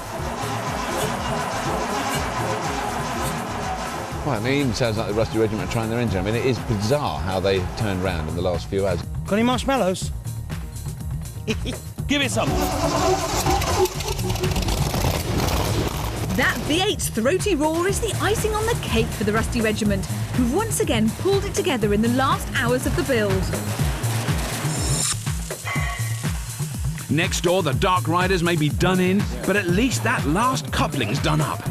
Well, I mean, it even sounds like the Rusty Regiment are trying their engine. I mean, it is bizarre how they turned around in the last few hours. Got any marshmallows? Give it some. That V8's throaty roar is the icing on the cake for the Rusty Regiment, who've once again pulled it together in the last hours of the build. Next door, the Dark Riders may be done in, but at least that last coupling's done up.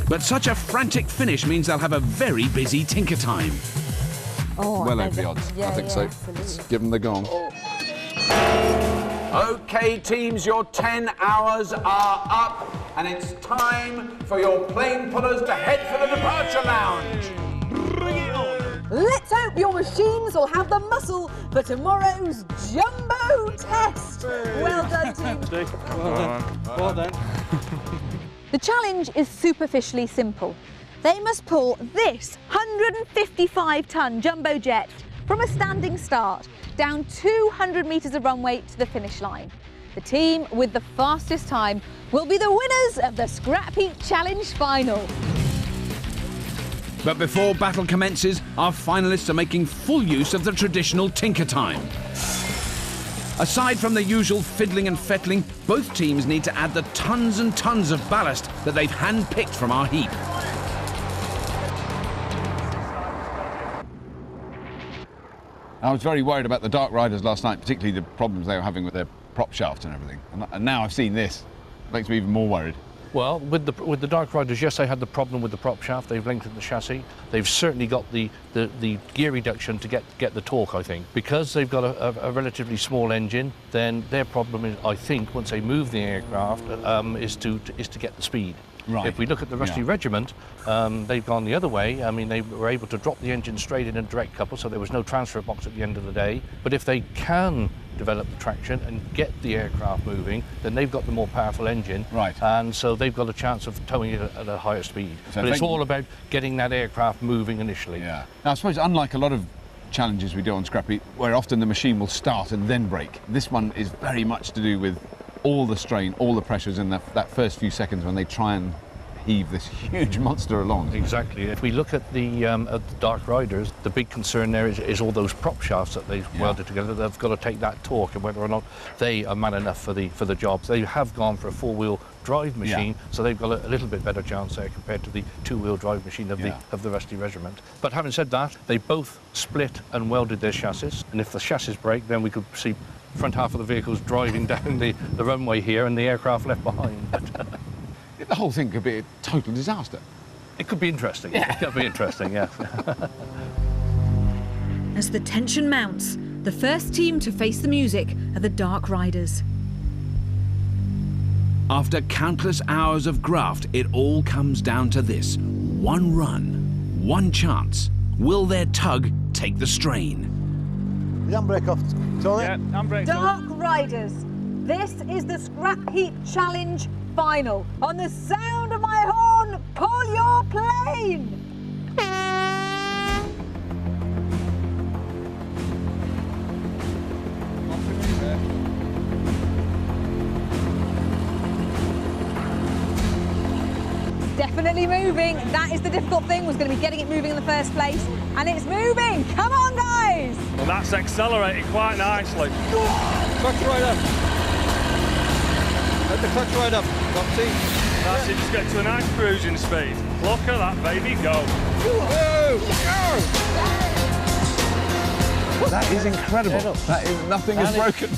But such a frantic finish means they'll have a very busy tinker time. Oh, Well over the odds. I think so. absolutely. Let's give them the gong. OK, teams, your 10 hours are up, and it's time for your plane pullers to head for the departure lounge. Bring it on! Let's hope your machines will have the muscle for tomorrow's jumbo test. Well done, team. Well done. The challenge is superficially simple. They must pull this 155-ton jumbo jet from a standing start down 200 metres of runway to the finish line. The team with the fastest time will be the winners of the Scrapheap Challenge Final. But before battle commences, our finalists are making full use of the traditional tinker time. Aside from the usual fiddling and fettling, both teams need to add the tons and tons of ballast that they've hand-picked from our heap. I was very worried about the Dark Riders last night, particularly the problems they were having with their prop shaft and everything. And now I've seen this. It makes me even more worried. Well, with the Dark Riders, yes, they had the problem with the prop shaft. They've lengthened the chassis. They've certainly got the gear reduction to get the torque, I think. Because they've got a relatively small engine, then their problem is, I think, once they move the aircraft, is to get the speed. Right. If we look at the Rusty Regiment, they've gone the other way. I mean, they were able to drop the engine straight in a direct couple, so there was no transfer box at the end of the day. But if they can develop the traction and get the aircraft moving, then they've got the more powerful engine. Right. And so they've got a chance of towing it at a higher speed. So but it's all about getting that aircraft moving initially. Yeah. Now, I suppose unlike a lot of challenges we do on Scrapheap, where often the machine will start and then brake, this one is very much to do with all the strain, all the pressures in that first few seconds when they try and heave this huge monster along. Exactly. If we look at the Dark Riders, the big concern there is all those prop shafts that they've welded together. They've got to take that torque, and whether or not they are man enough for the jobs. They have gone for a four-wheel drive machine, so they've got a little bit better chance there compared to the two-wheel drive machine of the Rusty Regiment. But having said that, they both split and welded their chassis, and if the chassis break, then we could see front half of the vehicles driving down the runway here and the aircraft left behind. The whole thing could be a total disaster. It could be interesting. Yeah. It could be interesting, yeah. As the tension mounts, the first team to face the music are the Dark Riders. After countless hours of graft, it all comes down to this. One run, one chance. Will their Tug take the strain? The handbrake off, Tony? Yeah, handbrake Dark Riders, this is the Scrapheap Challenge Final. On the sound of my horn, pull your plane! Definitely moving. That is the difficult thing, was going to be getting it moving in the first place. And it's moving. Come on, guys! Well, that's accelerated quite nicely. Clutch right up. Let the clutch right up. That's it, just get to a nice cruising speed. Look at that, baby, go. That is incredible. That is, nothing is broken.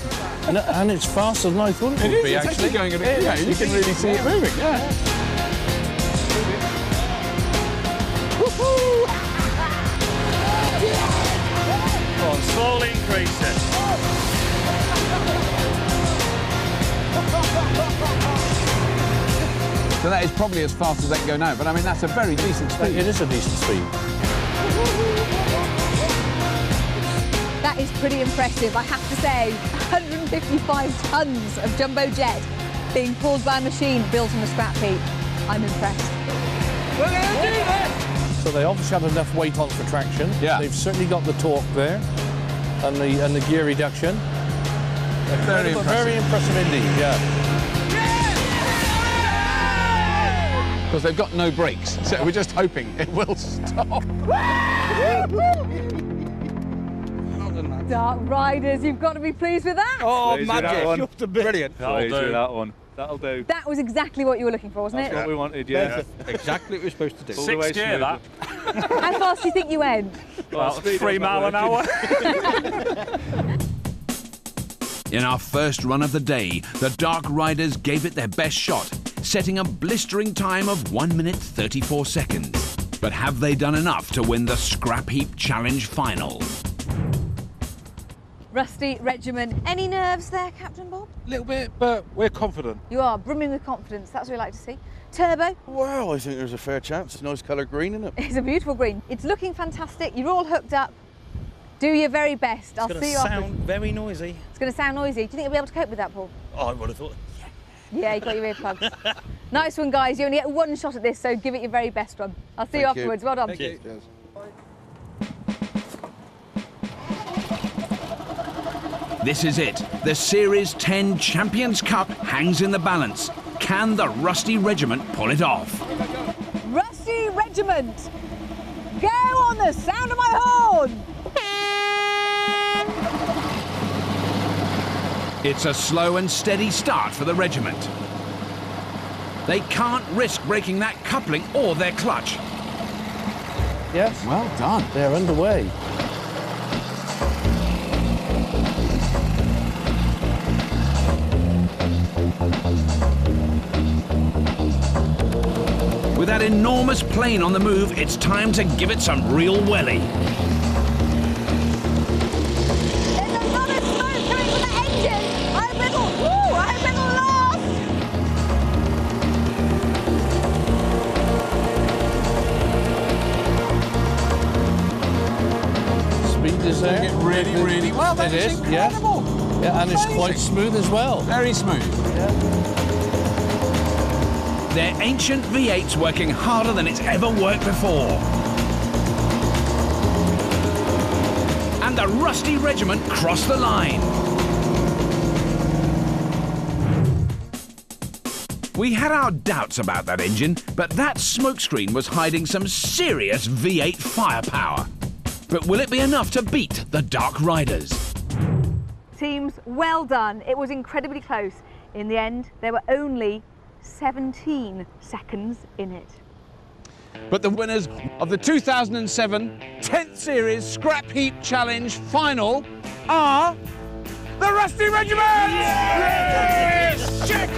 And it's faster than I thought it would be, It's actually going at a, you can really see it moving, Go on, slowly increase it. So that is probably as fast as they can go now, but I mean, that's a very decent speed. It is a decent speed. That is pretty impressive, I have to say. 155 tons of jumbo jet being pulled by a machine built on a scrap heap. I'm impressed. We're going to do this! So they obviously have enough weight on for traction. Yeah. They've certainly got the torque there, and the gear reduction. Very impressive. Very impressive indeed, yeah. Because they've got no brakes, so we're just hoping it will stop. Dark Riders, you've got to be pleased with that. Oh, magic. Brilliant. That'll do. That one. That'll do. That was exactly what you were looking for, wasn't That's it? what we wanted, yeah. Exactly what we're supposed to do. 6th gear, that. How fast do you think you went? Well, 3 miles an hour. In our first run of the day, the Dark Riders gave it their best shot, setting a blistering time of 1 minute 34 seconds. But have they done enough to win the Scrapheap Challenge Final? Rusty Regiment. Any nerves there, Captain Bob? A little bit, but we're confident. You are brimming with confidence. That's what we like to see. Turbo? Well, I think there's a fair chance. It's a nice colour green, isn't it? It's a beautiful green. It's looking fantastic. You're all hooked up. Do your very best. I'll see you after. It's going to sound very noisy. It's going to sound noisy. Do you think you'll be able to cope with that, Paul? Oh, I would have thought. Yeah, you got your earplugs. Nice one, guys. You only get one shot at this, so give it your very best one. I'll see you afterwards. Well done. Thank you. This is it. The Series 10 Champions Cup hangs in the balance. Can the Rusty Regiment pull it off? Rusty Regiment, go on the sound of my horn! It's a slow and steady start for the regiment. They can't risk breaking that coupling or their clutch. Yes. Well done. They're underway. With that enormous plane on the move, it's time to give it some real welly. There's a lot of smoke coming from the engine. I'm a little lost. Well, that It is is, yeah. incredible. Yeah, and it's Amazing. quite smooth as well. Very smooth. Their ancient V8's working harder than it's ever worked before. And the rusty regiment crossed the line. We had our doubts about that engine, but that smokescreen was hiding some serious V8 firepower. But will it be enough to beat the Dark Riders? Teams, well done. It was incredibly close. In the end, there were only 17 seconds in it. But the winners of the 2007 10th Series Scrapheap Challenge Final are the Rusty Regiment! Yes! Check!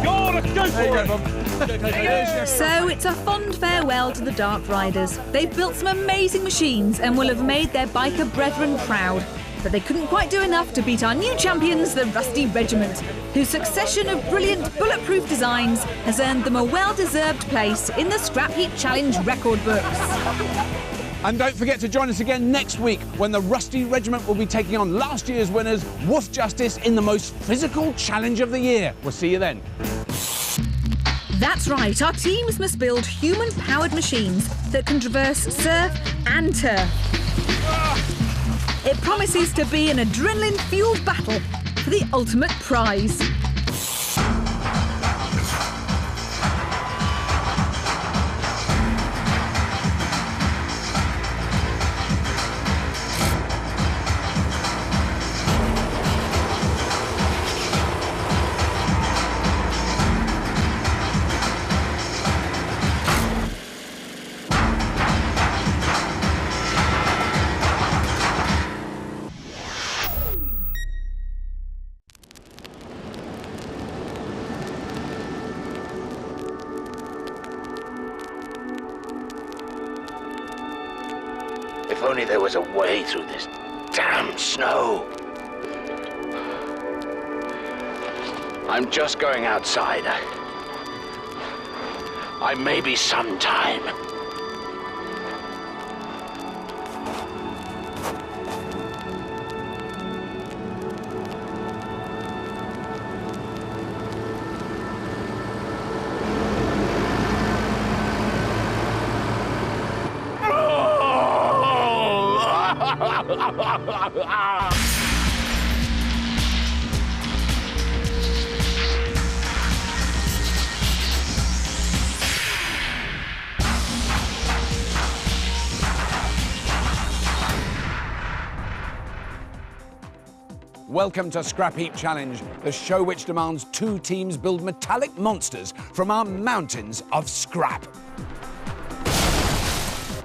Go for it! So it's a fond farewell to the Dark Riders. They've built some amazing machines and will have made their biker brethren proud. But they couldn't quite do enough to beat our new champions, the Rusty Regiment, whose succession of brilliant bulletproof designs has earned them a well-deserved place in the Scrapheap Challenge record books. And don't forget to join us again next week when the Rusty Regiment will be taking on last year's winners, Wolf Justice, in the most physical challenge of the year. We'll see you then. That's right, our teams must build human-powered machines that can traverse surf and turf. It promises to be an adrenaline-fueled battle for the ultimate prize. If only there was a way through this damn snow. I'm just going outside. I may be some time. Welcome to Scrapheap Challenge, the show which demands two teams build metallic monsters from our mountains of scrap.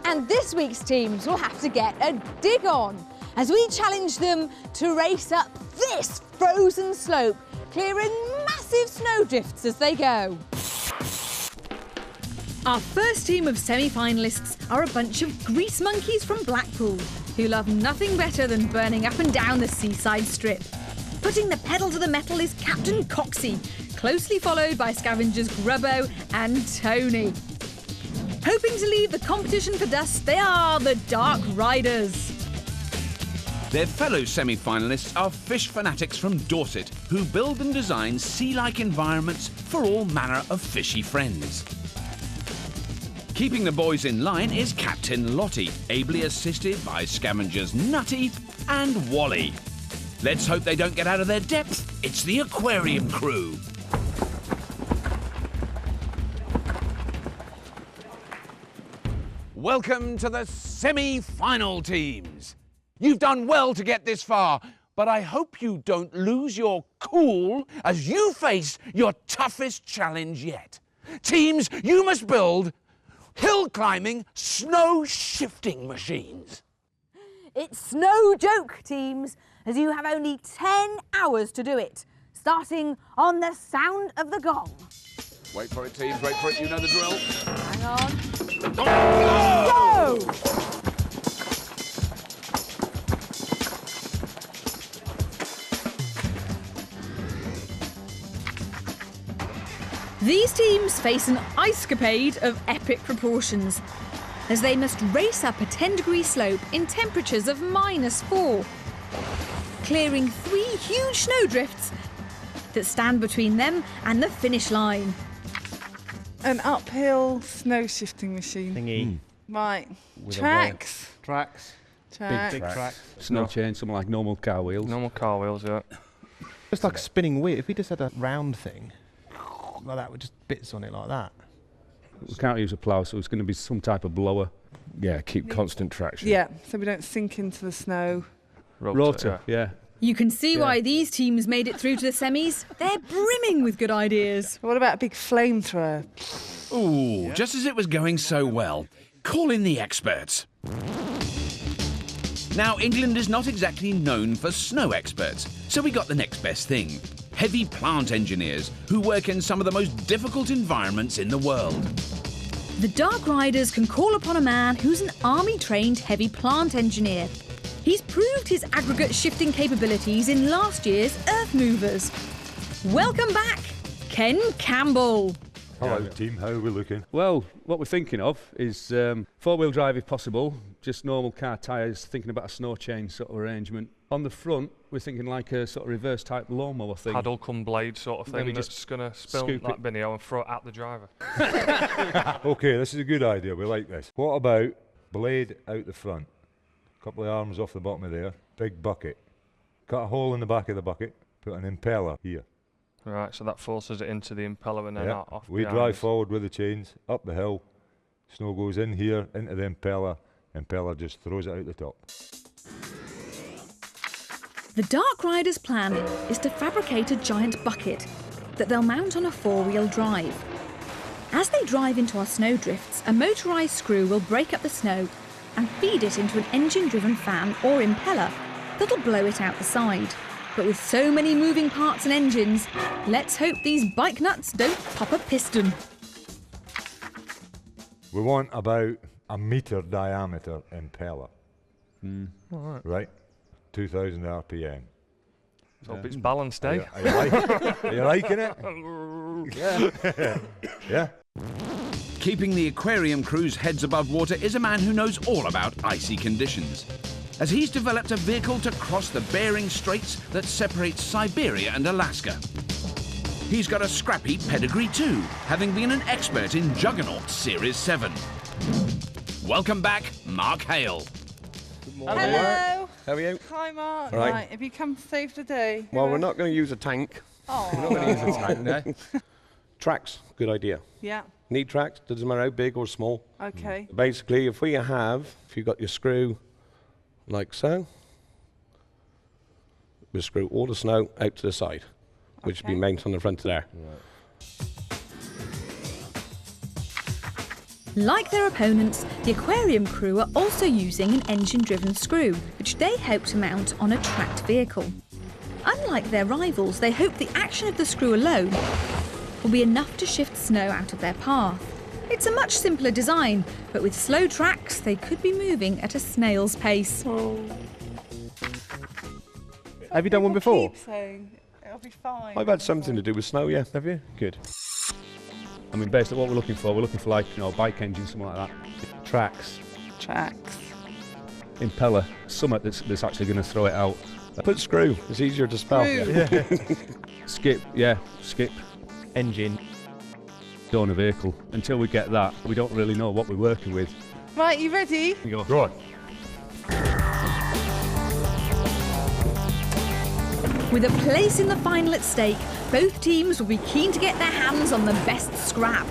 And this week's teams will have to get a dig on as we challenge them to race up this frozen slope, clearing massive snowdrifts as they go. Our first team of semi-finalists are a bunch of grease monkeys from Blackpool who love nothing better than burning up and down the seaside strip. Putting the pedal to the metal is Captain Coxey, closely followed by scavengers Grubbo and Tony. Hoping to leave the competition for dust, they are the Dark Riders. Their fellow semi-finalists are fish fanatics from Dorset who build and design sea-like environments for all manner of fishy friends. Keeping the boys in line is Captain Lottie, ably assisted by scavengers Nutty and Wally. Let's hope they don't get out of their depth. It's the aquarium crew. Welcome to the semi-final teams. You've done well to get this far, but I hope you don't lose your cool as you face your toughest challenge yet. Teams, you must build hill climbing, snow shifting machines. It's no joke, teams, as you have only 10 hours to do it, starting on the sound of the gong. Wait for it, teams, wait for it, you know the drill. Hang on. Go! Go! These teams face an ice-capade of epic proportions, as they must race up a 10-degree slope in temperatures of -4. clearing 3 huge snowdrifts that stand between them and the finish line. An uphill snow shifting machine. Thingy. Right. With Tracks. Tracks. Tracks. Big tracks. Snow chain, something like normal car wheels. Normal car wheels, yeah. It's like a spinning wheel. If we just had a round thing like that with just bits on it like that. We can't use a plough, so it's going to be some type of blower. Yeah, keep constant traction. Yeah, so we don't sink into the snow. Rotor, yeah. You can see why these teams made it through to the semis. They're brimming with good ideas. What about a big flamethrower? Ooh, just as it was going so well. Call in the experts. Now, England is not exactly known for snow experts, so we got the next best thing. Heavy plant engineers who work in some of the most difficult environments in the world. The Dark Riders can call upon a man who's an army-trained heavy plant engineer. He's proved his aggregate shifting capabilities in last year's Earth Movers. Welcome back, Ken Campbell. Hello team, how are we looking? Well, what we're thinking of is 4-wheel drive if possible, just normal car tyres, thinking about a snow chain sort of arrangement. On the front, we're thinking like a sort of reverse type lawnmower thing. Paddle come blade sort of thing. Maybe that's just going to spill that binio and throw it at the driver. Okay, this is a good idea, we like this. What about blade out the front? Couple of arms off the bottom of there, big bucket. Cut a hole in the back of the bucket, put an impeller here. Right, so that forces it into the impeller and then Yeah. off. We drive forward with the chains, up the hill, snow goes in here, into the impeller just throws it out the top. The Dark Riders' plan is to fabricate a giant bucket that they'll mount on a 4-wheel drive. As they drive into our snowdrifts, a motorised screw will break up the snow and feed it into an engine-driven fan or impeller that'll blow it out the side. But with so many moving parts and engines, let's hope these bike nuts don't pop a piston. We want about a metre diameter impeller. Alright. Right? 2,000 RPM. So hope it's balanced, eh? Are you liking it? Yeah. Yeah. Keeping the aquarium crew's heads above water is a man who knows all about icy conditions, as he's developed a vehicle to cross the Bering Straits that separates Siberia and Alaska. He's got a scrappy pedigree too, having been an expert in Juggernaut Series 7. Welcome back, Mark Hale. Hello. How are you? Hi, Mark. All right. Right, have you come to save the day? Well, we're not going to use a tank. Oh. We're not going to use a tank, no. Tracks, good idea. Yeah. Need tracks, doesn't matter how big or small. Okay. Basically, if you've got your screw like so, we'll screw all the snow out to the side, which will be mounted on the front of there. Like their opponents, the aquarium crew are also using an engine-driven screw, which they hope to mount on a tracked vehicle. Unlike their rivals, they hope the action of the screw alone will be enough to shift snow out of their path. It's a much simpler design, but with slow tracks, they could be moving at a snail's pace. Have you done one before? Keep saying it'll be fine. I've had something to do with snow, yeah. Have you? Good. I mean, based on what we're looking for like, you know, a bike engine, something like that. Tracks. Tracks. Impeller, something that's actually going to throw it out. Put screw, it's easier to spell. Yeah. Skip, yeah, skip. Engine. Own a vehicle. Until we get that, we don't really know what we're working with. Right, you ready? Go. Right. With a place in the final at stake, both teams will be keen to get their hands on the best scrap.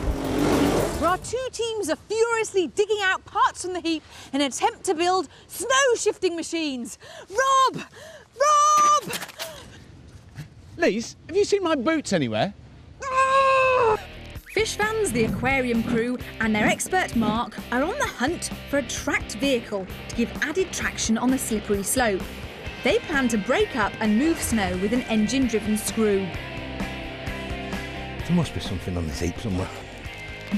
Where our two teams are furiously digging out parts from the heap in an attempt to build snow-shifting machines. Rob! Rob! Lise, have you seen my boots anywhere? Fish fans, the aquarium crew, and their expert Mark are on the hunt for a tracked vehicle to give added traction on the slippery slope. They plan to break up and move snow with an engine-driven screw. There must be something on this heap somewhere.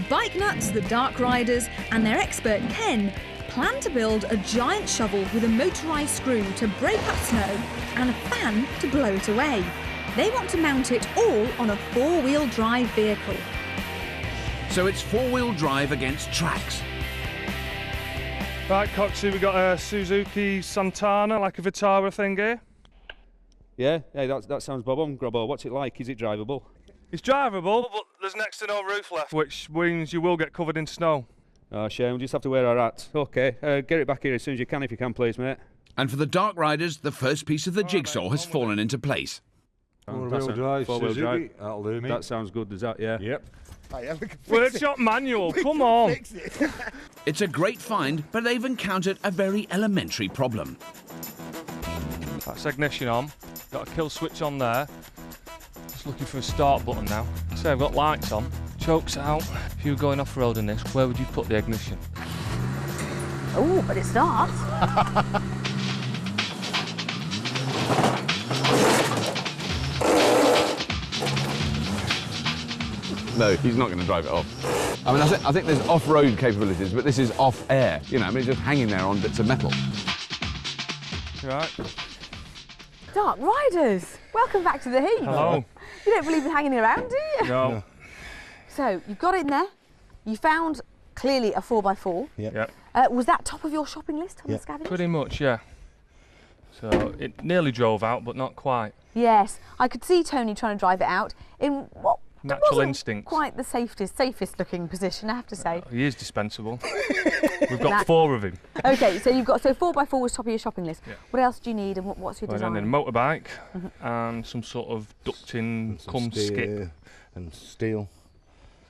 Bike nuts, the Dark Riders, and their expert Ken plan to build a giant shovel with a motorised screw to break up snow and a fan to blow it away. They want to mount it all on a 4-wheel drive vehicle. So it's 4-wheel drive against tracks. Right, Coxie, we got a Suzuki Santana, like a Vitara thing here. Yeah, hey, that sounds bob on, Grubbo. What's it like? Is it drivable? It's drivable, but there's next to no roof left, which means you will get covered in snow. Oh, shame. We just have to wear our hats. Okay, get it back here as soon as you can, if you can, please, mate. And for the Dark Riders, the first piece of the jigsaw has fallen into place. Four-wheel drive, Suzuki. That'll do me. That sounds good, does that? Yeah. Yep. Workshop manual, come on. It's a great find, but they've encountered a very elementary problem. That's ignition on. Got a kill switch on there. Just looking for a start button now. So I've got lights on. Chokes out. If you were going off-road in this, where would you put the ignition? Oh, but it starts. No, he's not going to drive it off. I mean, I think there's off-road capabilities, but this is off-air. You know, I mean, it's just hanging there on bits of metal. Right. Dark Riders, welcome back to the heat. Hello. You don't believe in hanging around, do you? No. So, you've got in there. You found, clearly, a 4x4. Yep. Was that top of your shopping list on the Scavenging? Pretty much, yeah. So, it nearly drove out, but not quite. Yes, I could see Tony trying to drive it out in what Natural instinct. Quite the safest looking position, I have to say. He is dispensable. We've got 4 of him. Okay, so you've got 4x4 was top of your shopping list. Yeah. What else do you need, and what's your design? And then a motorbike and some sort of ducting, come skip. And steel.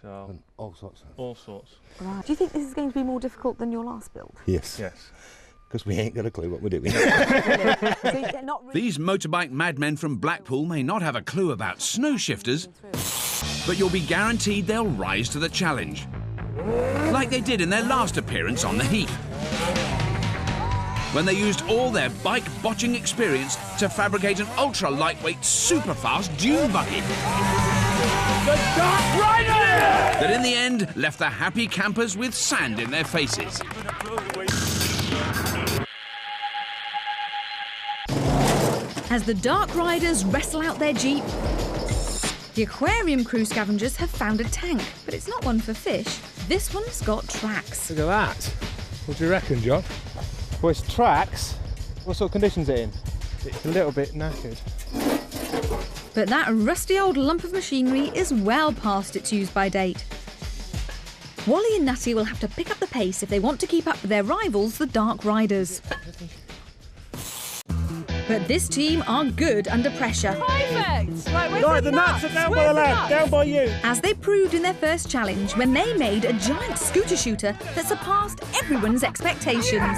So and all sorts. All sorts. Right. Do you think this is going to be more difficult than your last build? Yes. Yes. Because we ain't got a clue what we're doing. These motorbike madmen from Blackpool may not have a clue about snow shifters, but you'll be guaranteed they'll rise to the challenge, like they did in their last appearance on the heath, when they used all their bike botching experience to fabricate an ultra-lightweight, super-fast dune buggy. The Dark Riders! That in the end left the happy campers with sand in their faces. As the Dark Riders wrestle out their jeep, the aquarium crew scavengers have found a tank, but it's not one for fish. This one's got tracks. Look at that. What do you reckon, John? Well, it's tracks. What sort of conditions it in? It's a little bit knackered. But that rusty old lump of machinery is well past its use-by date. Wally and Nutty will have to pick up the pace if they want to keep up with their rivals, the Dark Riders. But this team are good under pressure. Perfect! Right, the nuts are down by the lad, down by you. As they proved in their first challenge when they made a giant scooter shooter that surpassed everyone's expectations.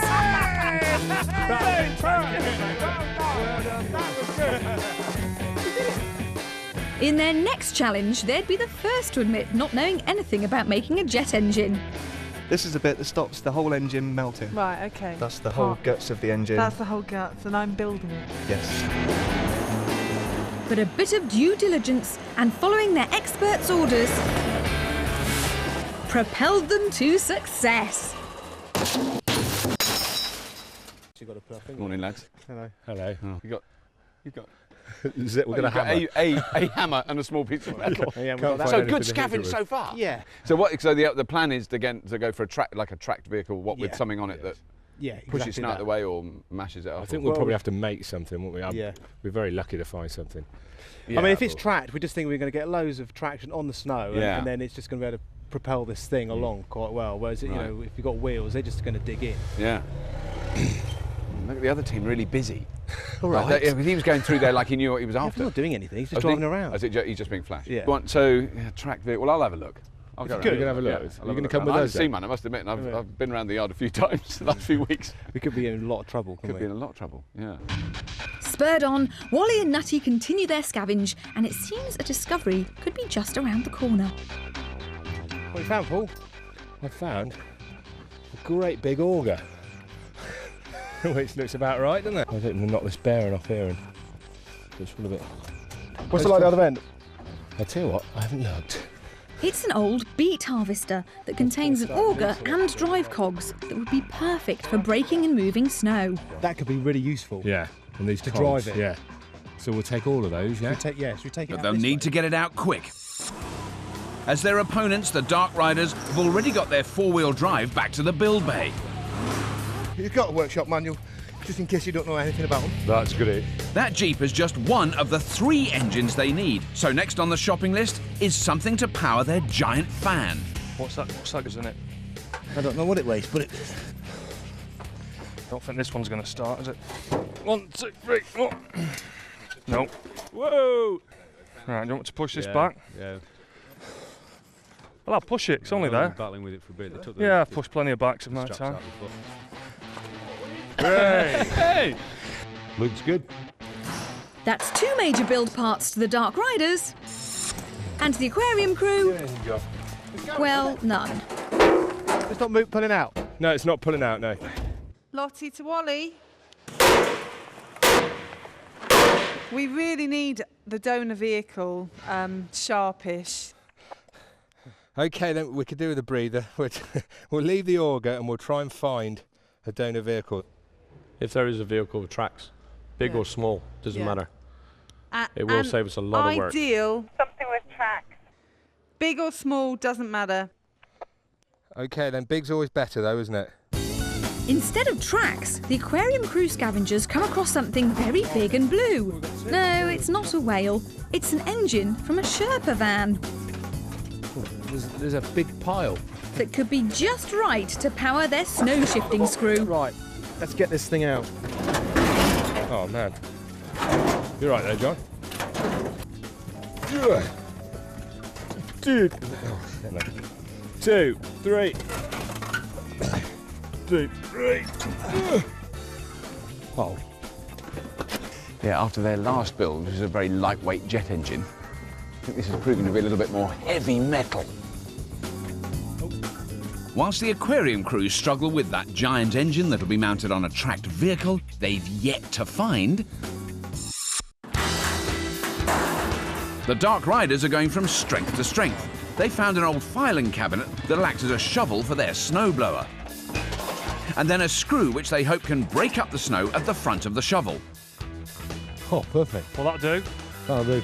In their next challenge, they'd be the first to admit not knowing anything about making a jet engine. This is the bit that stops the whole engine melting. Right, okay. That's the whole guts of the engine. That's the whole guts, and I'm building it. Yes. But a bit of due diligence and following their experts' orders propelled them to success. Morning, lads. Hello. Hello. Oh. You've got. Is it, we're going to hammer. A hammer and a small piece of metal. So good scavenge so far. Yeah. So the plan is to go for a tracked vehicle, with something on it that pushes it out of the way or mashes it up. I think we'll probably have to make something, won't we? We're very lucky to find something. Yeah, I mean, if it's tracked, we just think we're going to get loads of traction on the snow, and then it's just going to be able to propel this thing along quite well. Whereas, you know, if you've got wheels, they're just going to dig in. Yeah. Look at the other team, really busy. All right. He was going through there like he knew what he was after. He's not doing anything. He's just driving around. He's just being flash. Yeah. Track vehicle. Well, I'll have a look. I'll go You're going to have a look. Yeah, You're going to come with us. us. I've seen one, I must admit. And I've been around the yard a few times the last few weeks. We could be in a lot of trouble. Could be in a lot of trouble. Yeah. Spurred on, Wally and Nutty continue their scavenge, and it seems a discovery could be just around the corner. What you found, Paul? I found a great big auger. Which looks about right, doesn't it? I think we'll knock this bearing off here and just full of it. What's it like the other end? I tell you what, I haven't looked. It's an old beet harvester that contains an auger and drive cogs that would be perfect for breaking and moving snow. That could be really useful. Yeah, and these to cogs, drive it. Yeah. So we'll take all of those, yeah? Should we take it But out they'll this need way? to get it out quick, as their opponents, the Dark Riders, have already got their four-wheel drive back to the build bay. You've got a workshop manual. just in case you don't know anything about them. That's great. That Jeep is just one of the 3 engines they need. So next on the shopping list is something to power their giant fan. What's that in it? I don't know what it weighs, but it... Don't think this one's going to start, is it? 1, 2, 3, 4. No. Whoa! Right, do you want to push this back? Yeah. Well, I'll push it. It's only there. Battling with it for a bit. They took Yeah, I've pushed plenty of backs of my time. Hey! Looks good. That's 2 major build parts to the Dark Riders. And to the aquarium crew, well, none. It's not pulling out? No, it's not pulling out, no. Lottie to Wally. We really need the donor vehicle, sharpish. OK, then we could do with a breather. We'll leave the auger and we'll try and find a donor vehicle. If there is a vehicle with tracks, big or small, doesn't matter. It will And save us a lot of work. Ideal. Something with tracks. Big or small, doesn't matter. OK, then big's always better though, isn't it? Instead of tracks, the aquarium crew scavengers come across something very big and blue. No, it's not a whale. It's an engine from a Sherpa van. There's a big pile. That could be just right to power their snow shifting screw. Right, let's get this thing out. Oh man. You're right there, John. Dude. 2, 3. 2, 3. Oh. Yeah, after their last build, which was a very lightweight jet engine, I think this is proving to be a little bit more heavy metal. Whilst the aquarium crew struggle with that giant engine that'll be mounted on a tracked vehicle, they've yet to find... The Dark Riders are going from strength to strength. They found an old filing cabinet that'll act as a shovel for their snowblower. And then a screw which they hope can break up the snow at the front of the shovel. Oh, perfect. Will that do? That'll do.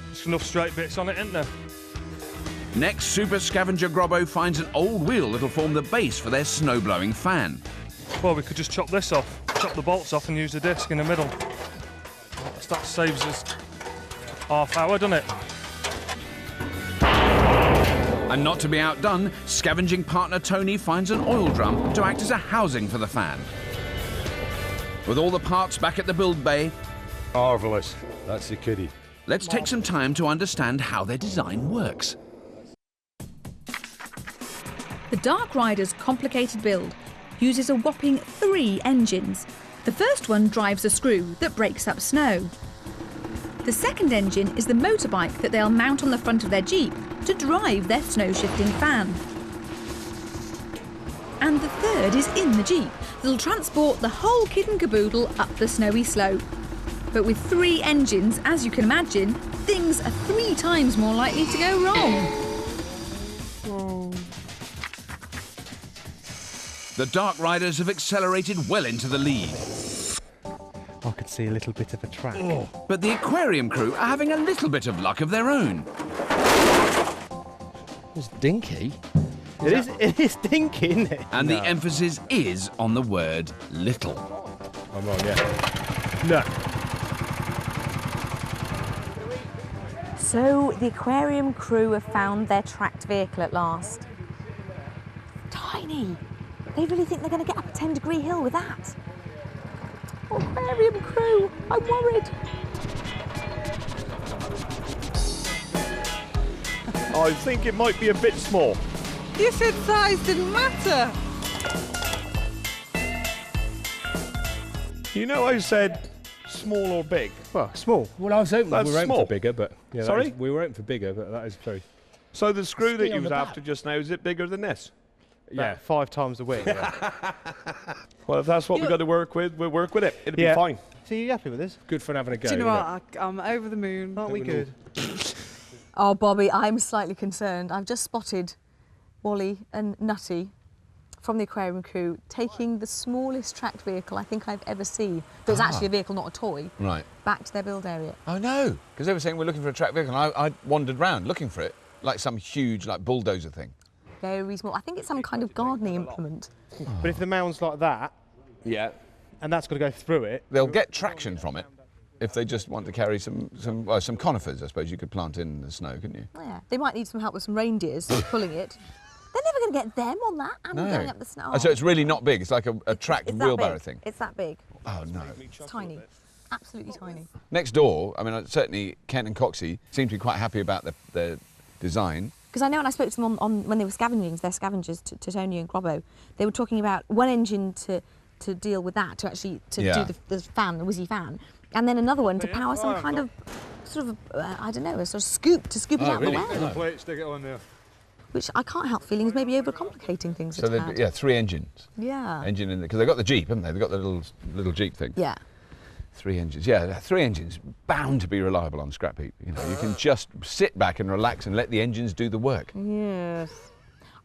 There's enough straight bits on it, isn't there? Next, Super Scavenger Grobbo finds an old wheel that'll form the base for their snow-blowing fan. Well, we could just chop this off, chop the bolts off and use the disc in the middle. That saves us half hour, doesn't it? And not to be outdone, scavenging partner Tony finds an oil drum to act as a housing for the fan. With all the parts back at the build bay... Marvellous. That's the kiddie. Let's take some time to understand how their design works. The Dark Rider's complicated build uses a whopping 3 engines. The first one drives a screw that breaks up snow. The second engine is the motorbike that they'll mount on the front of their Jeep to drive their snow-shifting fan. And the third is in the Jeep that'll transport the whole kit and caboodle up the snowy slope. But with 3 engines, as you can imagine, things are 3 times more likely to go wrong. The Dark Riders have accelerated well into the lead. I could see a little bit of a track. But the aquarium crew are having a little bit of luck of their own. It's dinky. It is dinky, isn't it? And the emphasis is on the word little. I'm wrong, yeah. No. So the aquarium crew have found their tracked vehicle at last. Tiny. They really think they're going to get up a 10-degree hill with that. Oh, aquarium crew, I'm worried. I think it might be a bit small. You said size didn't matter. You know I said small or big? Well, small. Well, I was hoping That's we were small. aiming for bigger, but... Yeah, Sorry? we were aiming for bigger, but that is very... So the screw that you on was the after just now, is it bigger than this? Yeah, 5 times the weight. Yeah. Well, if that's what we've got to work with, we'll work with it. It'll be fine. So you happy with this? Good fun having a go. Do you know what? I'm over the moon. Aren't we good? Oh, Bobby, I'm slightly concerned. I've just spotted Wally and Nutty from the aquarium crew taking the smallest tracked vehicle I think I've ever seen. But it's actually a vehicle, not a toy. Right. Back to their build area. Oh, no. Because they were saying we're looking for a tracked vehicle, and I wandered round looking for it, like some huge, like, bulldozer thing. Very small. I think it's some kind of gardening implement. But if the mound's like that, yeah, and that's got to go through it. They'll get traction from it if they just want to carry some conifers, I suppose you could plant in the snow, couldn't you? Yeah, they might need some help with some reindeers pulling it. They're never going to get them on that and going up the snow. Oh, so it's really not big. It's like a tracked wheelbarrow thing. It's that big. Oh no. It's tiny. Absolutely tiny. Next door, I mean, certainly Kent and Coxey seem to be quite happy about the design. Because I know when I spoke to them on when they were scavenging, their scavengers, to Tony and Grobbo, they were talking about one engine to deal with that, to do the fan, the whizzy fan, and then another one to power some kind of sort of I don't know, a sort of scoop to scoop it out really? the way. Plate, stick it on there. Which I can't help feeling is maybe overcomplicating things. So yeah, 3 engines. Yeah. Engine in there because they've got the Jeep, haven't they? They've got the little Jeep thing. Yeah. 3 engines. Yeah, 3 engines bound to be reliable on Scrapheap. You know, you can just sit back and relax and let the engines do the work. Yes.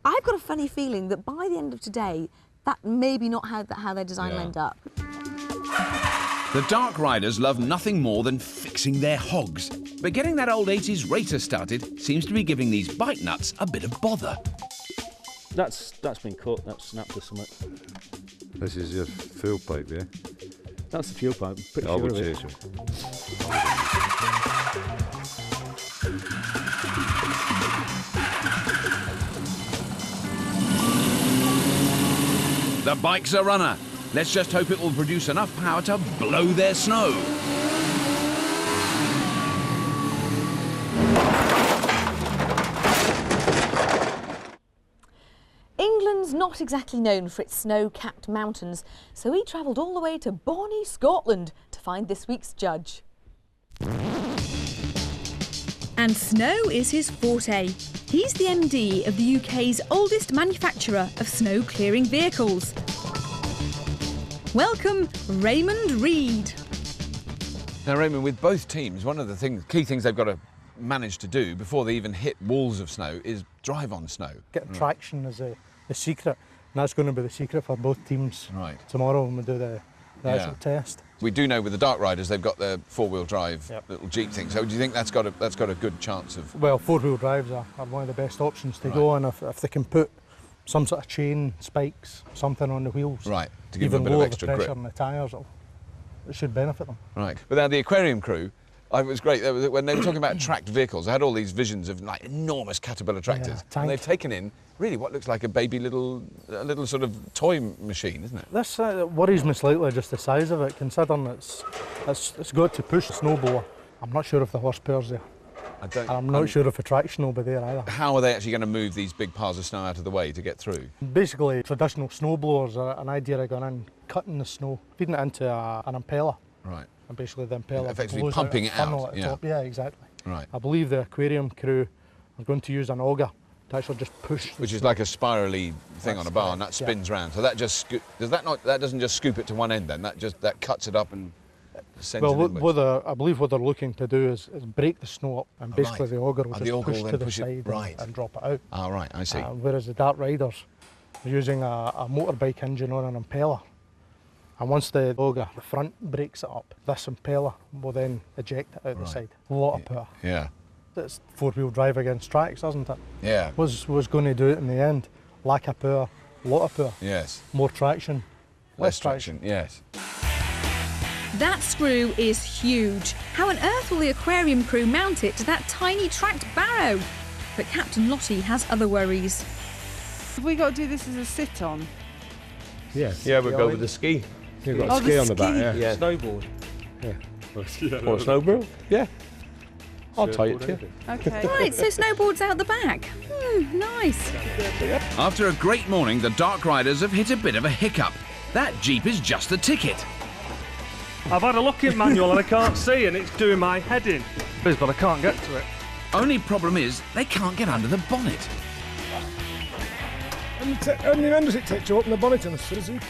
I've got a funny feeling that by the end of today, that maybe not how their design will end up. The Dark Riders love nothing more than fixing their hogs. But getting that old 80s racer started seems to be giving these bike nuts a bit of bother. That's been cut, that's snapped or something. This is your fuel pipe, yeah? That's the fuel pipe, I'm pretty sure of it. The bike's a runner. Let's just hope it will produce enough power to blow their snow. England's not exactly known for its snow-capped mountains, so he travelled all the way to Bonnie, Scotland to find this week's judge. And snow is his forte. He's the MD of the UK's oldest manufacturer of snow-clearing vehicles. Welcome, Raymond Reed. Now, Raymond, with both teams, one of the key things they've got to manage to do before they even hit walls of snow is drive on snow. Get traction is the secret, and that's going to be the secret for both teams tomorrow when we do the actual test. We do know with the Dark Riders they've got the 4-wheel drive little Jeep thing. So do you think that's got a good chance of? Well, 4-wheel drives are one of the best options to go, and if they can put some sort of chain, spikes, something on the wheels, to give them a bit of extra grip, pressure on the tyres, it should benefit them. Right. But now the aquarium crew, it was great. When they were talking about tracked vehicles, I had all these visions of like enormous Caterpillar tractors, and they've taken in really what looks like a baby little sort of toy machine, isn't it? This worries me slightly, just the size of it, considering it's got to push a snowblower. I'm not sure if the horsepower's there. I'm not sure if the traction will be there either. How are they actually going to move these big piles of snow out of the way to get through? Basically, traditional snowblowers are an idea of going in, cutting the snow, feeding it into an impeller. Right. And basically the impeller effectively pumping it out. Yeah, exactly. Right. I believe the aquarium crew are going to use an auger to actually just push. Which is like a spirally thing on a bar, and that spins round. So that just that doesn't just scoop it to one end then. That cuts it up and sends it inwards. I believe what they're looking to do is break the snow up, and basically the auger will just push to the side and drop it out. Ah, right, I see. Whereas the Dark Riders are using a motorbike engine on an impeller. And once the auger, the front, breaks it up, this impeller will then eject it out the side. A lot of power. Yeah. It's 4-wheel drive against tracks, isn't it? Yeah. Was going to do it in the end. Lack of power, a lot of power. Yes. More traction, less traction. Yes. That screw is huge. How on earth will the aquarium crew mount it to that tiny tracked barrow? But Captain Lottie has other worries. Have we got to do this as a sit-on? Yes. Yeah, we'll go with the ski. You've got a ski on the back, yeah. Snowboard. Yeah. Or a snowboard? Yeah. I'll tie it to you. Okay. Right, so snowboard's out the back. Nice. After a great morning, the Dark Riders have hit a bit of a hiccup. That Jeep is just the ticket. I've had a look in manual and I can't see, and it's doing my head in. But I can't get to it. Only problem is they can't get under the bonnet. How many men does it take to open the bonnet on a Suzuki?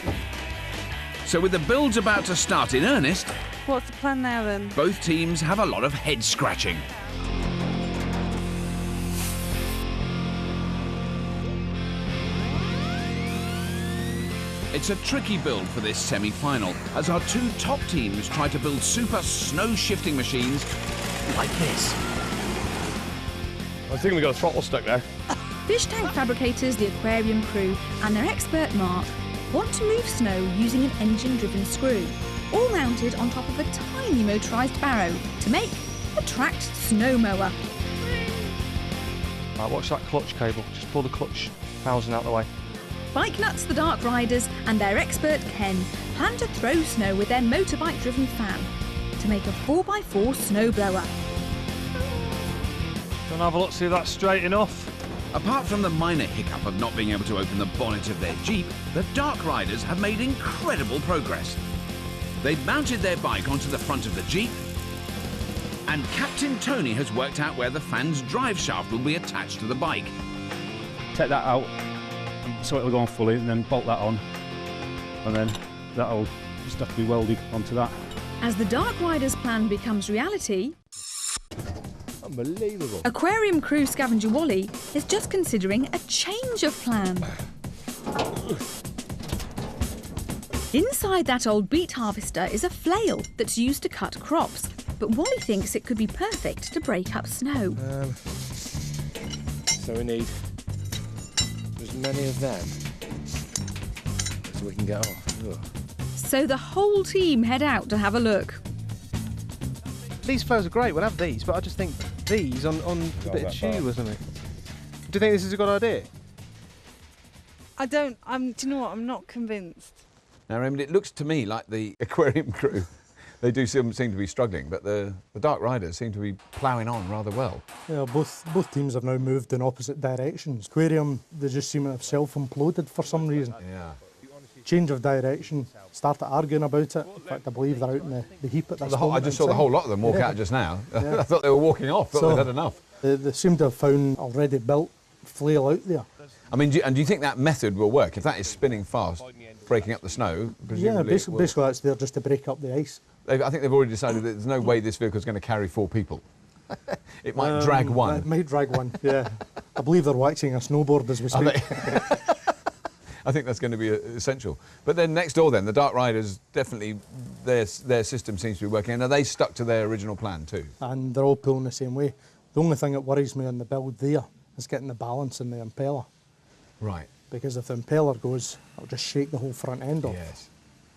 So with the builds about to start in earnest, what's the plan now then? Both teams have a lot of head scratching. It's a tricky build for this semi-final, as our two top teams try to build super snow-shifting machines like this. I think we got a throttle stuck there. Fish tank fabricators, the aquarium crew, and their expert Mark want to move snow using an engine-driven screw, all mounted on top of a tiny motorised barrow to make a tracked snow mower. Right, watch that clutch cable. Just pull the clutch housing out the way. Bike Nuts the Dark Riders and their expert Ken plan to throw snow with their motorbike-driven fan to make a 4x4 snowblower. Gonna have a look, see if that's straight enough. Apart from the minor hiccup of not being able to open the bonnet of their Jeep, the Dark Riders have made incredible progress. They've mounted their bike onto the front of the Jeep, and Captain Tony has worked out where the fan's drive shaft will be attached to the bike. Take that out so it'll go on fully, and then bolt that on, and then that'll just have to be welded onto that. As the Dark Riders plan becomes reality, Unbelievable. Aquarium crew scavenger Wally is just considering a change of plan. Inside that old beet harvester is a flail that's used to cut crops, but Wally thinks it could be perfect to break up snow. So we need as many of them as we can get off. Ugh. So the whole team head out to have a look. These flails are great, we'll have these, but I just think these on a bit of shoe or something. Do you think this is a good idea? Do you know what, I'm not convinced. Now, Raymond, it looks to me like the aquarium crew, they do seem to be struggling, but the Dark Riders seem to be ploughing on rather well. Yeah, both teams have now moved in opposite directions. Aquarium, they just seem to have self-imploded for some reason. Yeah. Change of direction, started arguing about it. In fact, I believe they're out in the heap at this moment. I just saw the whole lot of them walk out just now. Yeah. I thought they were walking off, thought they'd had enough. They seem to have found already built flail out there. I mean, do you think that method will work? If that is spinning fast, breaking up the snow, yeah, basically that's there just to break up the ice. I think they've already decided that there's no way this vehicle is going to carry 4 people. It might drag one. It might drag one, yeah. I believe they're waxing a snowboard as we speak. I think that's going to be essential. But then next door then, the Dark Riders, definitely their system seems to be working. And are they stuck to their original plan too? And they're all pulling the same way. The only thing that worries me on the build there is getting the balance in the impeller. Right. Because if the impeller goes, it'll just shake the whole front end off. Yes.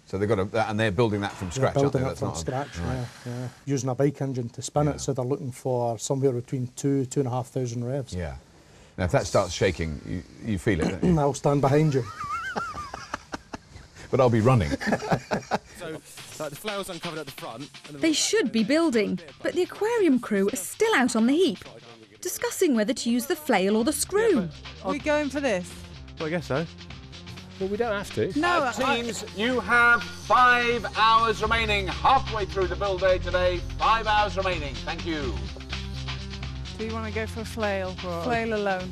So they've got to, and they're building that from scratch, aren't they? Building it from scratch, yeah. Using a bike engine to spin it, so they're looking for somewhere between 2,500 revs. Yeah. Now, if that starts shaking, you feel it, don't you? I'll stand behind you. But I'll be running. So, the flail's uncovered at the front. They should be building, but the aquarium crew are still out on the heap, discussing whether to use the flail or the screw. Are we going for this? Well, I guess so. Well, we don't have to. No, teams, you have 5 hours remaining. Halfway through the build day today. 5 hours remaining. Thank you. Do you want to go for a flail? Right. Flail alone.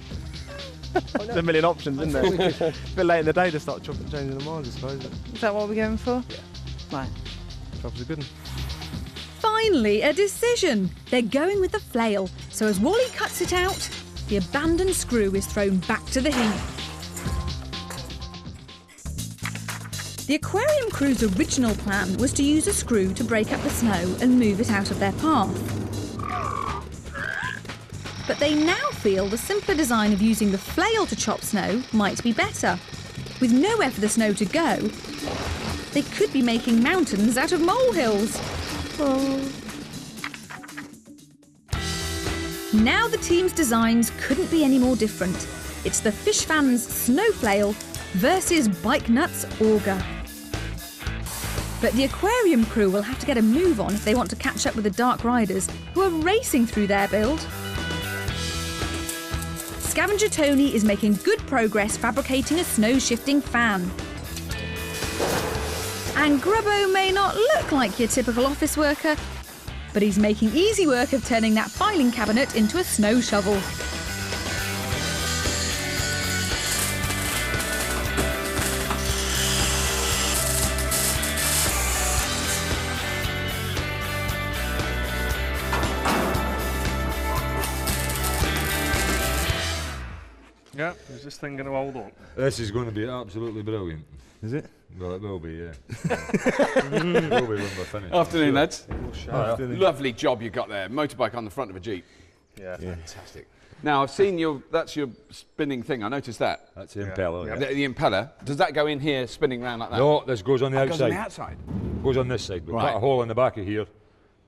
There's a million options, isn't there? It's a bit late in the day to start changing the minds, I suppose. Is that what we're going for? Yeah. Right. Job's a good one. Finally, a decision. They're going with the flail, so as Wally cuts it out, the abandoned screw is thrown back to the heap. The aquarium crew's original plan was to use a screw to break up the snow and move it out of their path. But they now feel the simpler design of using the flail to chop snow might be better. With nowhere for the snow to go, they could be making mountains out of molehills. Oh. Now the team's designs couldn't be any more different. It's the Fish Fans Snow Flail versus Bike Nuts Auger. But the aquarium crew will have to get a move on if they want to catch up with the Dark Riders, who are racing through their build. Scavenger Tony is making good progress fabricating a snow-shifting fan. And Grubbo may not look like your typical office worker, but he's making easy work of turning that filing cabinet into a snow shovel. Yeah, is this thing going to hold up? This is going to be absolutely brilliant. Is it? Well, it will be, yeah. It will be when we're finished. Afternoon, lads. Afternoon. Lovely job you got there. Motorbike on the front of a Jeep. Yeah. Fantastic. Now, I've seen that's your spinning thing. I noticed that. That's the impeller. Yeah. The impeller. Does that go in here, spinning around like that? No, this goes on the outside. Goes on the outside? Goes on this side. We cut a hole in the back of here,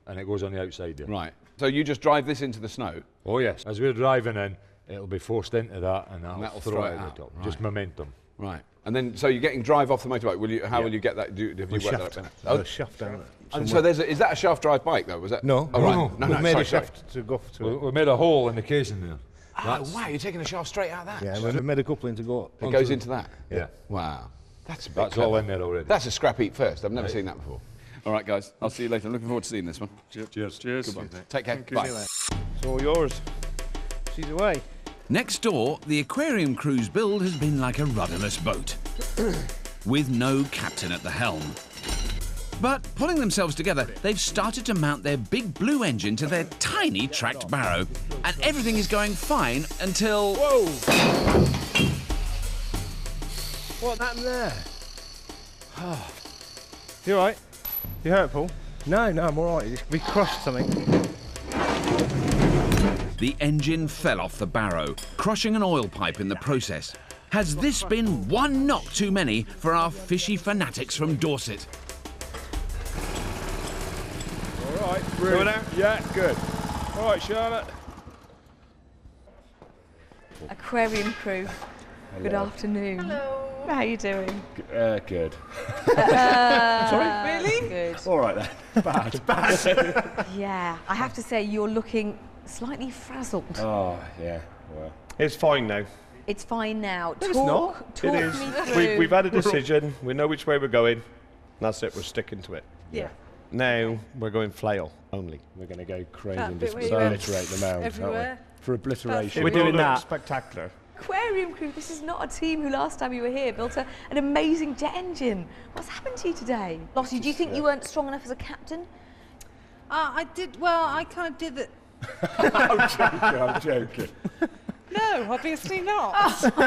and it goes on the outside there. Right. So you just drive this into the snow? Oh, yes. As we're driving in, it'll be forced into that, and that'll throw it out the top. Right. Just momentum. Right. And then, so you're getting drive off the motorbike. How will you get that? Have you worked that up? Oh, a shaft down it. And so is that a shaft drive bike though? Was that? No. Oh, right. No. We made a shaft to go to it. We made a hole in the casing there. Oh, wow, you're taking a shaft straight out of that? Yeah, we made a coupling to go. It goes into that? Yeah. Wow. That's all in there already. That's a scrap heap first. I've never seen that before. All right, guys. I'll see you later. I'm looking forward to seeing this one. Cheers. Good one. Take care. Bye. It's all yours. She's away. Next door, the aquarium crew's build has been like a rudderless boat, with no captain at the helm. But pulling themselves together, they've started to mount their big blue engine to their tiny tracked barrow, and everything is going fine until... Whoa! What happened there? You all right? You hurt, Paul? No, I'm all right. We crushed something. The engine fell off the barrow, crushing an oil pipe in the process. Has this been one knock too many for our fishy fanatics from Dorset? All right, Going out? Yeah, good. All right, Charlotte. Aquarium crew, good afternoon. Hello. How are you doing? Good. Sorry? Really? Good. All right then. Bad. Yeah, I have to say you're looking slightly frazzled. Oh, yeah. Well. It's fine now. It's fine now. No, it's not. Talk It is. me through. We've had a decision. We know which way we're going. That's it. We're sticking to it. Yeah. Now we're going flail only. We're going to go crazy That and bit just where you went obliterate the mound, everywhere. aren't we? For obliteration. We're doing that. Spectacular. Aquarium crew, this is not a team who last time you were here built an amazing jet engine. What's happened to you today? Lossie, do you think you weren't strong enough as a captain? I did, well, I kind of did it. I'm joking. No, obviously not. No,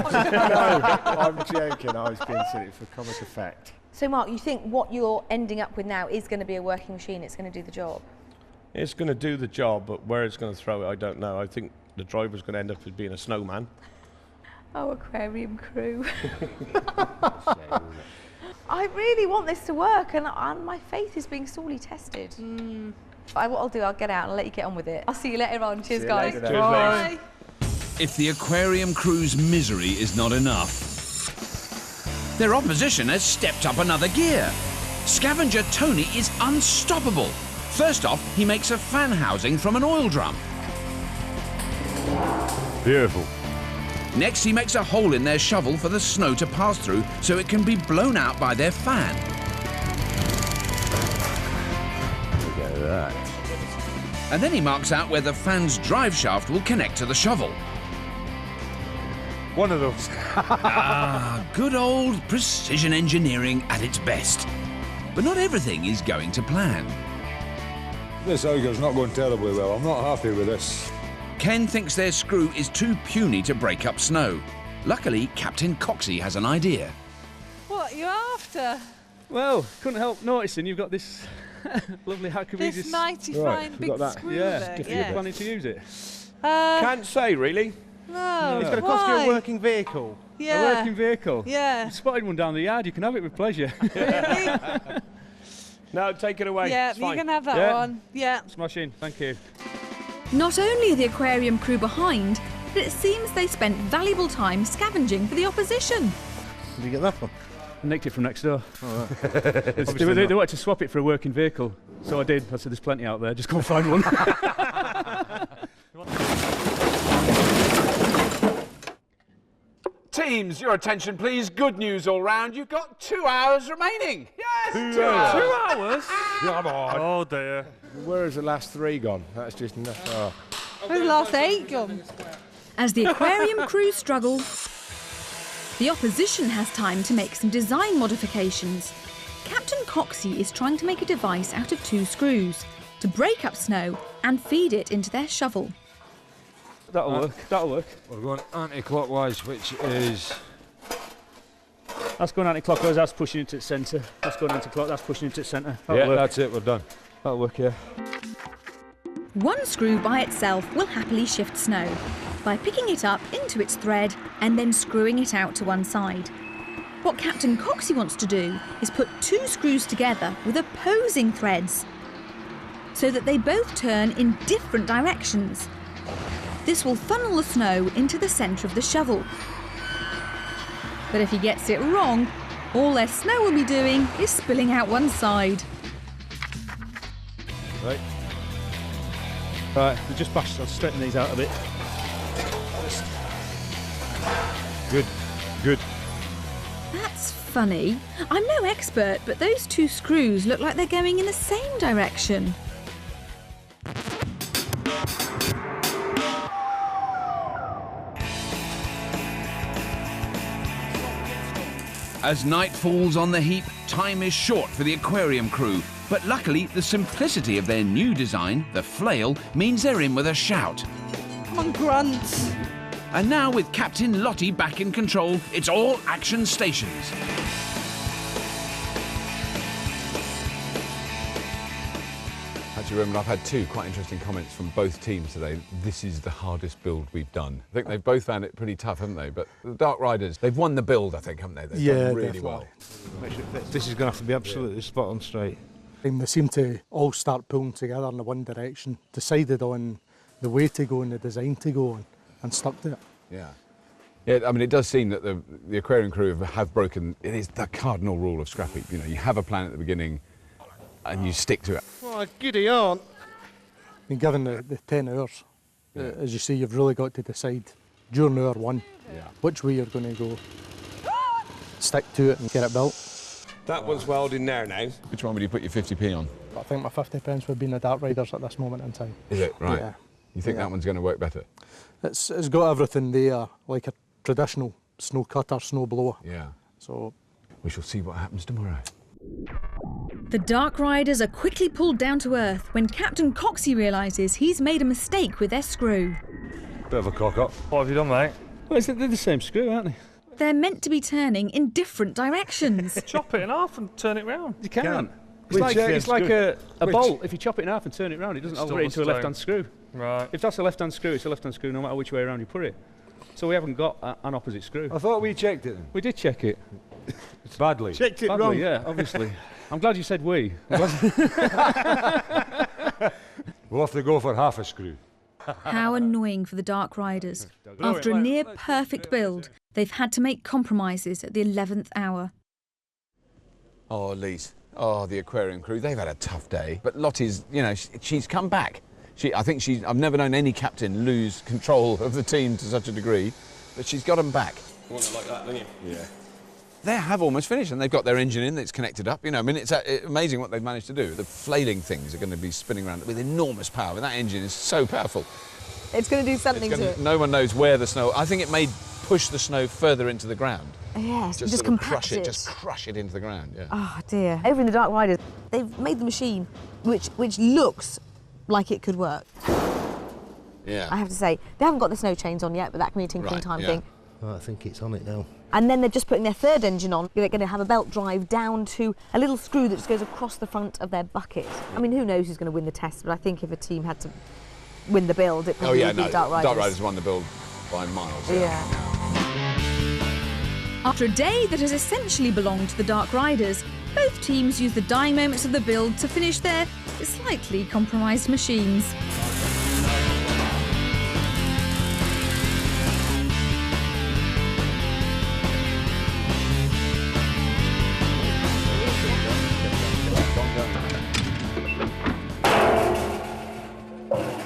I'm joking. I was being silly for comic effect. So Mark, you think what you're ending up with now is going to be a working machine, it's going to do the job? It's going to do the job, but where it's going to throw it, I don't know. I think the driver's going to end up as being a snowman. Oh, aquarium crew. I really want this to work, and my faith is being sorely tested. What I'll do, I'll get out and let you get on with it. I'll see you later on. Cheers, guys. Cheers, bye. If the aquarium crew's misery is not enough, their opposition has stepped up another gear. Scavenger Tony is unstoppable. First off, he makes a fan housing from an oil drum. Beautiful. Next, he makes a hole in their shovel for the snow to pass through so it can be blown out by their fan. Look at that. And then he marks out where the fan's drive shaft will connect to the shovel. One of those. Good old precision engineering at its best. But not everything is going to plan. This auger's not going terribly well. I'm not happy with this. Ken thinks their screw is too puny to break up snow. Luckily, Captain Coxey has an idea. What are you after? Well, couldn't help noticing you've got this lovely Archery. This mighty fine big screw there. You're planning to use it? Can't say, really. No. It's going to cost you a working vehicle. Yeah. A working vehicle? Yeah. You spotted one down the yard, you can have it with pleasure. Really? No, take it away. Yeah, it's you fine. can have that one. Yeah. Smashing, thank you. Not only are the aquarium crew behind, but it seems they spent valuable time scavenging for the opposition. Did you get that from? I nicked it from next door. Oh, they wanted to swap it for a working vehicle, so I did. I said, there's plenty out there, just go and find one. Teams, your attention please. Good news all round. You've got 2 hours remaining. Yes, 2 hours. 2 hours? Come on. Oh dear. Where has the last 3 gone? That's just enough. Oh. Where's the last 8 gone? As the aquarium crew struggle, the opposition has time to make some design modifications. Captain Coxey is trying to make a device out of 2 screws to break up snow and feed it into their shovel. That'll work, that'll work. We're going anti-clockwise, which is... That's going anti-clockwise, that's pushing it to the centre. That's going anti-clockwise, that's pushing it to the centre. Yeah, that's it, we're done. That'll work, yeah. One screw by itself will happily shift snow, by picking it up into its thread and then screwing it out to one side. What Captain Coxey wants to do is put 2 screws together with opposing threads so that they both turn in different directions. This will funnel the snow into the centre of the shovel. But if he gets it wrong, all their snow will be doing is spilling out one side. Right. Right, we just bashed. I'll straighten these out a bit. Good, good. That's funny. I'm no expert, but those 2 screws look like they're going in the same direction. As night falls on the heap, time is short for the aquarium crew. But luckily, the simplicity of their new design, the flail, means they're in with a shout. Come on, Grunt. And now, with Captain Lottie back in control, it's all action stations. Actually, Roman, I've had 2 quite interesting comments from both teams today. This is the hardest build we've done. I think they've both found it pretty tough, haven't they? But the Dark Riders, they've won the build, I think, haven't they? They've done really definitely. well. Make sure it fits. This is going to have to be absolutely spot on straight. And they seem to all start pulling together in the one direction, decided on the way to go and the design to go on, and stuck to it. Yeah. Yeah, I mean, it does seem that the aquarium crew have broken, it is the cardinal rule of Scrapheap. You know, you have a plan at the beginning and you stick to it. Oh, giddy on. I mean, given the 10 hours, as you say, you've really got to decide during hour 1 which way you're going to go. Stick to it and get it built. That one's welding there now. Which one would you put your 50p on? I think my 50p would be in the Dark Riders at this moment in time. Is it? Right. Yeah. You think that one's going to work better? It's got everything there, like a traditional snow cutter, snow blower. Yeah. So we shall see what happens tomorrow. The Dark Riders are quickly pulled down to earth when Captain Coxey realises he's made a mistake with their screw. Bit of a cock-up. What have you done, mate? Well, they're the same screw, aren't they? They're meant to be turning in different directions. Chop it in half and turn it round. You can't. It's like a bolt. If you chop it in half and turn it round, it doesn't operate into a left-hand screw. Right. If that's a left-hand screw, it's a left-hand screw no matter which way around you put it. So we haven't got an opposite screw. I thought we checked it. We did check it. Badly. Checked it Badly, wrong. yeah, obviously. I'm glad you said we. We'll have to go for half a screw. How annoying for the Dark Riders. After a near perfect build, they've had to make compromises at the 11th hour. Oh, Lise. Oh, the aquarium crew, they've had a tough day. But Lottie's, you know, she's come back. I've never known any captain lose control of the team to such a degree, but she's got them back. You want it like that, don't you? Yeah. They have almost finished, and they've got their engine in that's connected up. You know, I mean, it's amazing what they've managed to do. The flailing things are going to be spinning around with enormous power, and that engine is so powerful. It's going to do something to it. No one knows where the snow... I think it may push the snow further into the ground. Yes, just sort of compact it. Just crush it into the ground, yeah. Oh, dear. Over in the Dark Riders, they've made the machine which looks like it could work. Yeah. I have to say, they haven't got the snow chains on yet, but that can be a tinkering time thing. Oh, I think it's on it now. And then they're just putting their third engine on. They're going to have a belt drive down to a little screw that just goes across the front of their bucket. I mean, who knows who's going to win the test, but I think if a team had to win the build, it probably would be Dark Riders. Dark Riders won the build by miles. Yeah. After a day that has essentially belonged to the Dark Riders, both teams use the dying moments of the build to finish their slightly compromised machines.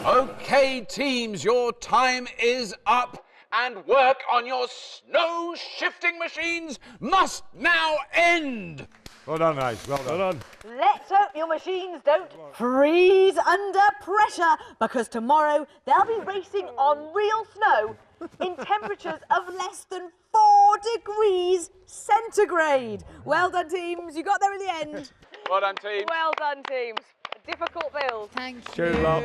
Okay, teams, your time is up, and work on your snow-shifting machines must now end. Well done, guys. Well done. Let's hope your machines don't freeze under pressure, because tomorrow they'll be racing on real snow in temperatures of less than 4 degrees centigrade. Well done, teams. You got there in the end. Well done, teams. Well done, teams. A difficult build. Thank you. Cheers, love.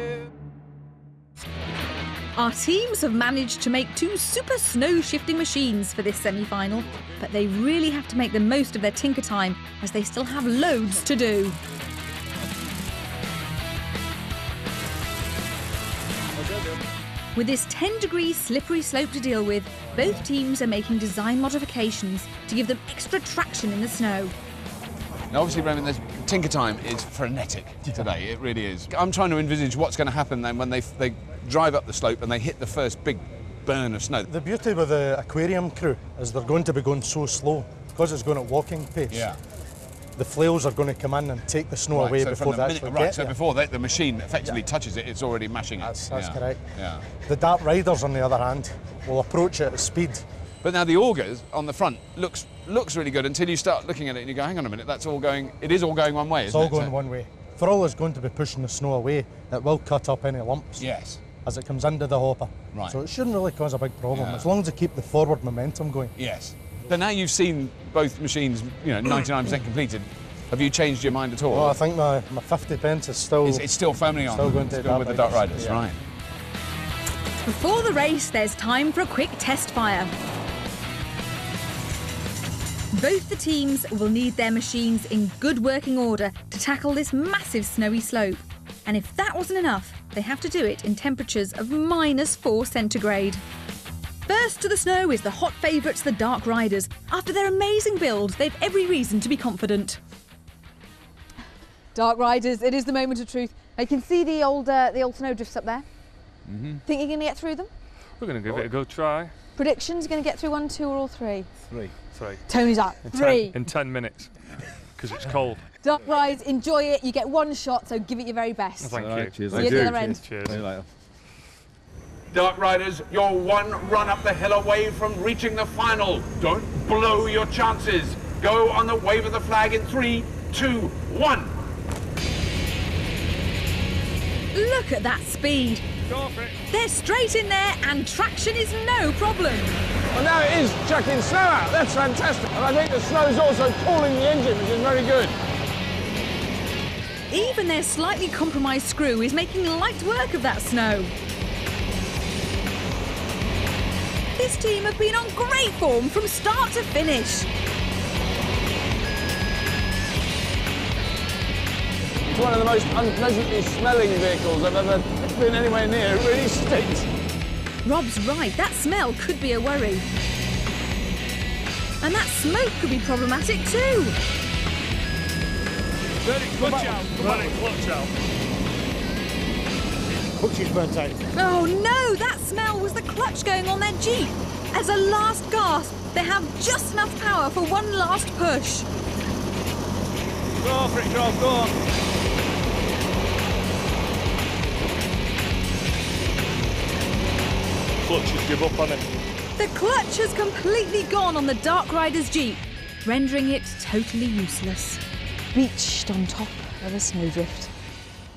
Our teams have managed to make 2 super snow-shifting machines for this semi-final, but they really have to make the most of their tinker time, as they still have loads to do. With this 10-degree slippery slope to deal with, both teams are making design modifications to give them extra traction in the snow. Now, obviously, Roman, tinker time is frenetic today. It really is. I'm trying to envisage what's going to happen then when they drive up the slope and they hit the first big burn of snow. The beauty with the aquarium crew is they're going to be going so slow because it's going at walking pace. Yeah. The flails are going to come in and take the snow away before they actually get so there. before the machine effectively touches it, it's already mashing it. That's correct. Yeah. The Dart Riders, on the other hand, will approach it at speed. But now the augers on the front looks really good until you start looking at it and you go, hang on a minute, it is all going one way, It's isn't it? all going one way. For all it's going to be pushing the snow away, it will cut up any lumps. Yes. As it comes into the hopper. Right. So it shouldn't really cause a big problem, Yeah. as long as they keep the forward momentum going. Yes. But now you've seen both machines, 99% completed. Have you changed your mind at all? Well, I think my 50 pence is still... It's still firmly on. Still going to with the Dart Riders, yeah. right. Before the race, there's time for a quick test fire. Both the teams will need their machines in good working order to tackle this massive snowy slope. And if that wasn't enough, they have to do it in temperatures of -4 centigrade. First to the snow is the hot favourites, the Dark Riders. After their amazing build, they've every reason to be confident. Dark Riders, it is the moment of truth. I can see the old snowdrifts up there. Think you're going to get through them? We're going to give it a go try. Predictions, you're going to get through 1, 2 or all 3? 3. Tony's up. 3. In 10 minutes, because it's cold. Dark Riders, enjoy it. You get one shot, so give it your very best. Thank you. Cheers. See you at the other end. Cheers. See you later. Dark Riders, you're one run up the hill away from reaching the final. Don't blow your chances. Go on the wave of the flag in 3, 2, 1. Look at that speed. Go for it. They're straight in there and traction is no problem. Well, now it is chucking snow out. That's fantastic. And I think the snow is also cooling the engine, which is very good. Even their slightly compromised screw is making light work of that snow. This team have been on great form from start to finish. It's one of the most unpleasantly smelling vehicles I've ever been anywhere near. It really stinks. Rob's right, that smell could be a worry. And that smoke could be problematic too. Let it clutch out. Let it clutch out. Clutch is burnt out. Oh no, that smell was the clutch going on their Jeep. As a last gasp, they have just enough power for one last push. Go for it, Rob, go on. Clutches give up on it. The clutch has completely gone on the Dark Rider's Jeep, rendering it totally useless. Beached on top of a snowdrift.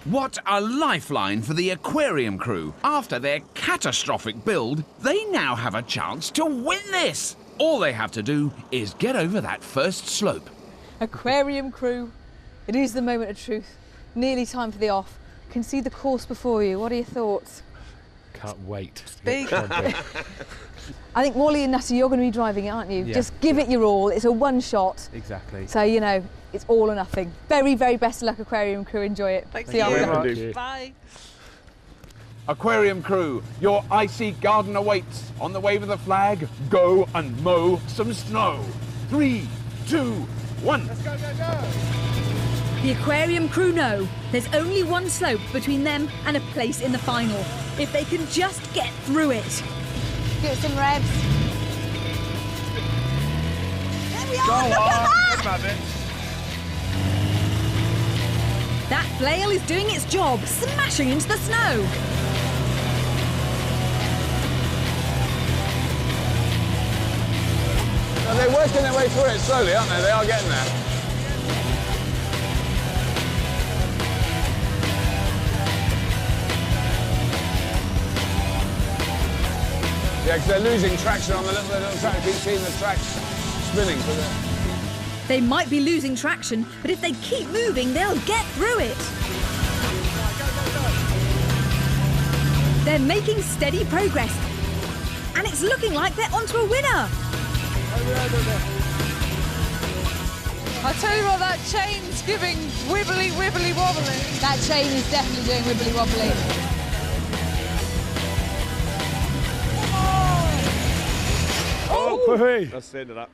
What a lifeline for the aquarium crew. After their catastrophic build, they now have a chance to win this. All they have to do is get over that first slope. Aquarium crew, it is the moment of truth. Nearly time for the off. Can see the course before you. What are your thoughts? Can't wait. Speak. I think Wally and Nutty, you're going to be driving it, aren't you? Yeah. Just give it your all. It's a one shot. Exactly. So, you know, it's all or nothing. Very, very best of luck, Aquarium crew. Enjoy it. Thank See you you. after. Bye. Aquarium crew, your icy garden awaits. On the wave of the flag, go and mow some snow. 3, 2, 1. Let's go, go, go. The aquarium crew know there's only one slope between them and a place in the final. If they can just get through it. Give it some revs. There we are, Go look on. at Grab that! it. That flail is doing its job, smashing into the snow. Well, they're working their way through it slowly, aren't they? They are getting there. Yeah, because they're losing traction on the little track. Keep seeing the tracks spinning. They might be losing traction, but if they keep moving, they'll get through it. They're making steady progress. And it's looking like they're onto a winner. I tell you what, that chain's giving wibbly, wibbly, wobbly. That chain is definitely doing wibbly wobbly. That's the end of that.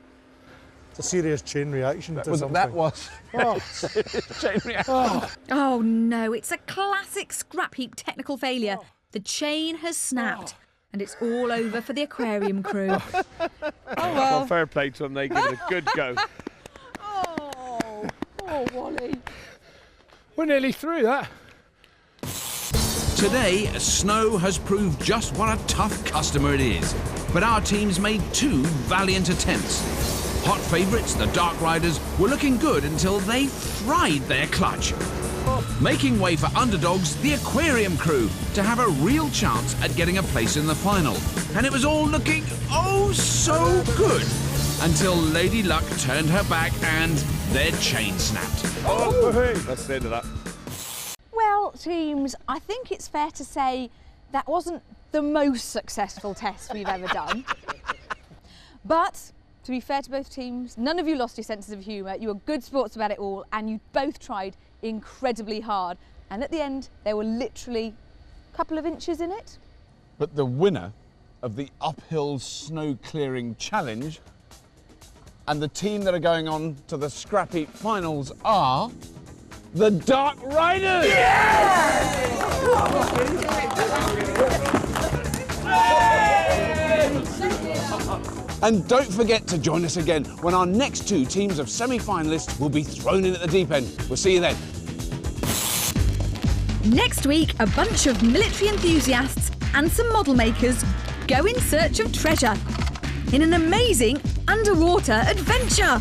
It's a serious chain reaction to something. That was Oh. chain reaction. Oh no, it's a classic scrap heap technical failure. The chain has snapped and it's all over for the aquarium crew. Oh well. Fair play to them, they give it a good go. Oh, Wally. We're nearly through that. Today, snow has proved just what a tough customer it is. But our teams made 2 valiant attempts. Hot favourites, the Dark Riders, were looking good until they fried their clutch. Making way for underdogs, the aquarium crew, to have a real chance at getting a place in the final. And it was all looking oh so good until Lady Luck turned her back and their chain snapped. That's the end of that. Well, teams, I think it's fair to say that wasn't the most successful test we've ever done. But to be fair to both teams, none of you lost your senses of humour. You were good sports about it all, and you both tried incredibly hard. And at the end, there were literally a couple of inches in it. But the winner of the uphill snow clearing challenge and the team that are going on to the Scrapheap finals are the Dark Riders! And don't forget to join us again when our next 2 teams of semi-finalists will be thrown in at the deep end. We'll see you then. Next week, a bunch of military enthusiasts and some model makers go in search of treasure in an amazing underwater adventure.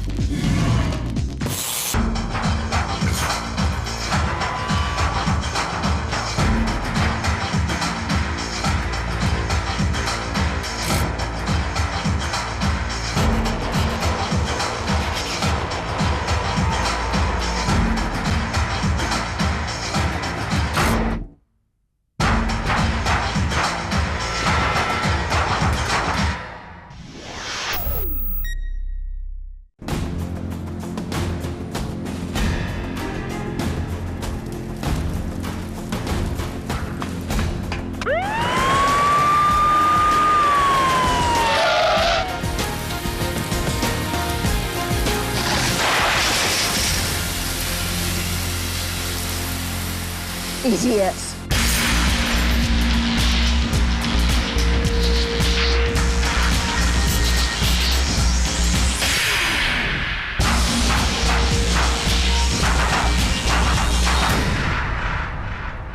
Idiots.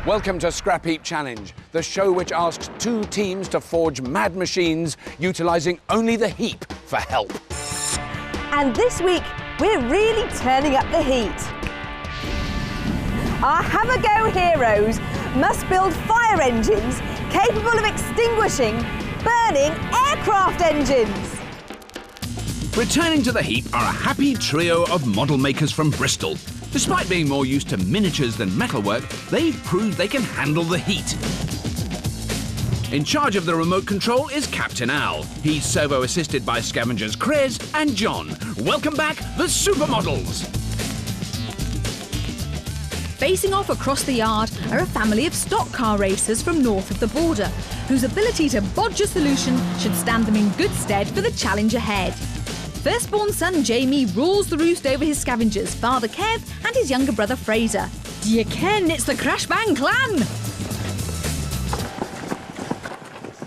Welcome to Scrapheap Challenge, the show which asks 2 teams to forge mad machines utilising only the heap for help. And this week, we're really turning up the heat. Our have-a-go heroes must build fire engines capable of extinguishing burning aircraft engines. Returning to the heap are a happy trio of model makers from Bristol. Despite being more used to miniatures than metalwork, they've proved they can handle the heat. In charge of the remote control is Captain Al. He's servo-assisted by scavengers Krez and John. Welcome back, the supermodels! Facing off across the yard are a family of stock car racers from north of the border, whose ability to bodge a solution should stand them in good stead for the challenge ahead. Firstborn son Jamie rules the roost over his scavengers, father Kev and his younger brother Fraser. Do you ken it's the Crash Bang clan?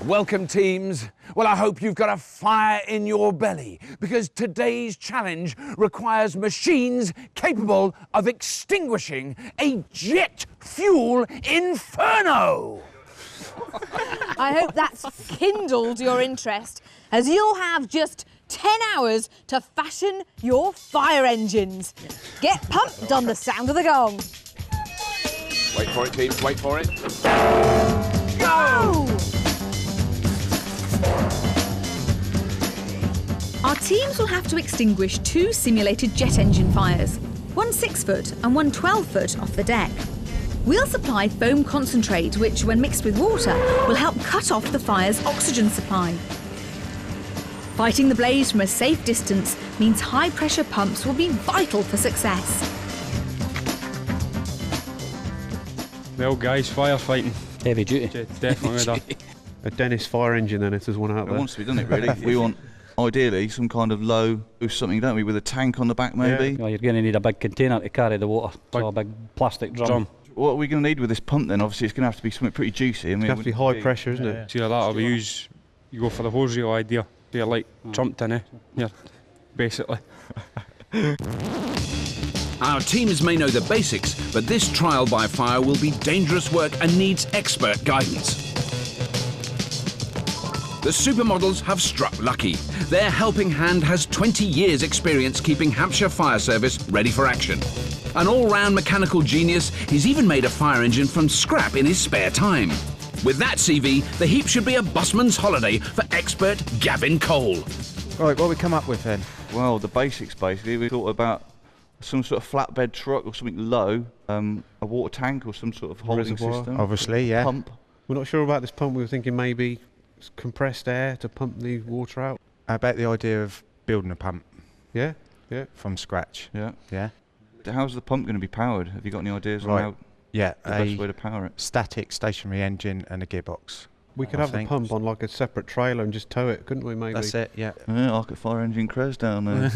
Welcome, teams. Well, I hope you've got a fire in your belly, because today's challenge requires machines capable of extinguishing a jet fuel inferno. I hope that's kindled your interest, as you'll have just 10 hours to fashion your fire engines. Get pumped on the sound of the gong. Wait for it, teams, wait for it. Go! Our teams will have to extinguish 2 simulated jet engine fires, one 6-foot and one 12-foot off the deck. We'll supply foam concentrate, which, when mixed with water, will help cut off the fire's oxygen supply. Fighting the blaze from a safe distance means high-pressure pumps will be vital for success. Well, guys, firefighting. Heavy duty. Definitely that. A Dennis fire engine in it is one out there. It wants to be, doesn't it, really? We want Ideally, some kind of low something, don't we, with a tank on the back maybe? Yeah, you're going to need a big container to carry the water, so a big plastic drum. What are we going to need with this pump then? Obviously, it's going to have to be something pretty juicy. I mean, It's going to have to be high pressure, isn't it? See, that we use, you go for the hose reel idea. You're like trumped in it, yeah, basically. Our teams may know the basics, but this trial by fire will be dangerous work and needs expert guidance. The supermodels have struck lucky. Their helping hand has 20 years' experience keeping Hampshire Fire Service ready for action. An all-round mechanical genius, he's even made a fire engine from scrap in his spare time. With that CV, the heap should be a busman's holiday for expert Gavin Cole. Right, what have we come up with then? Well, the basics basically. We thought about some sort of flatbed truck or something low, a water tank or some sort of holding Reservoir, system. obviously, yeah. Pump. We're not sure about this pump. We were thinking maybe compressed air to pump the water out. How about the idea of building a pump? Yeah, yeah. From scratch. Yeah. Yeah. How's the pump going to be powered? Have you got any ideas on how the best way to power it? Static stationary engine and a gearbox. We could have the pump on like a separate trailer and just tow it, couldn't we, maybe? That's it, yeah. Archery Fire Engine Crez down there.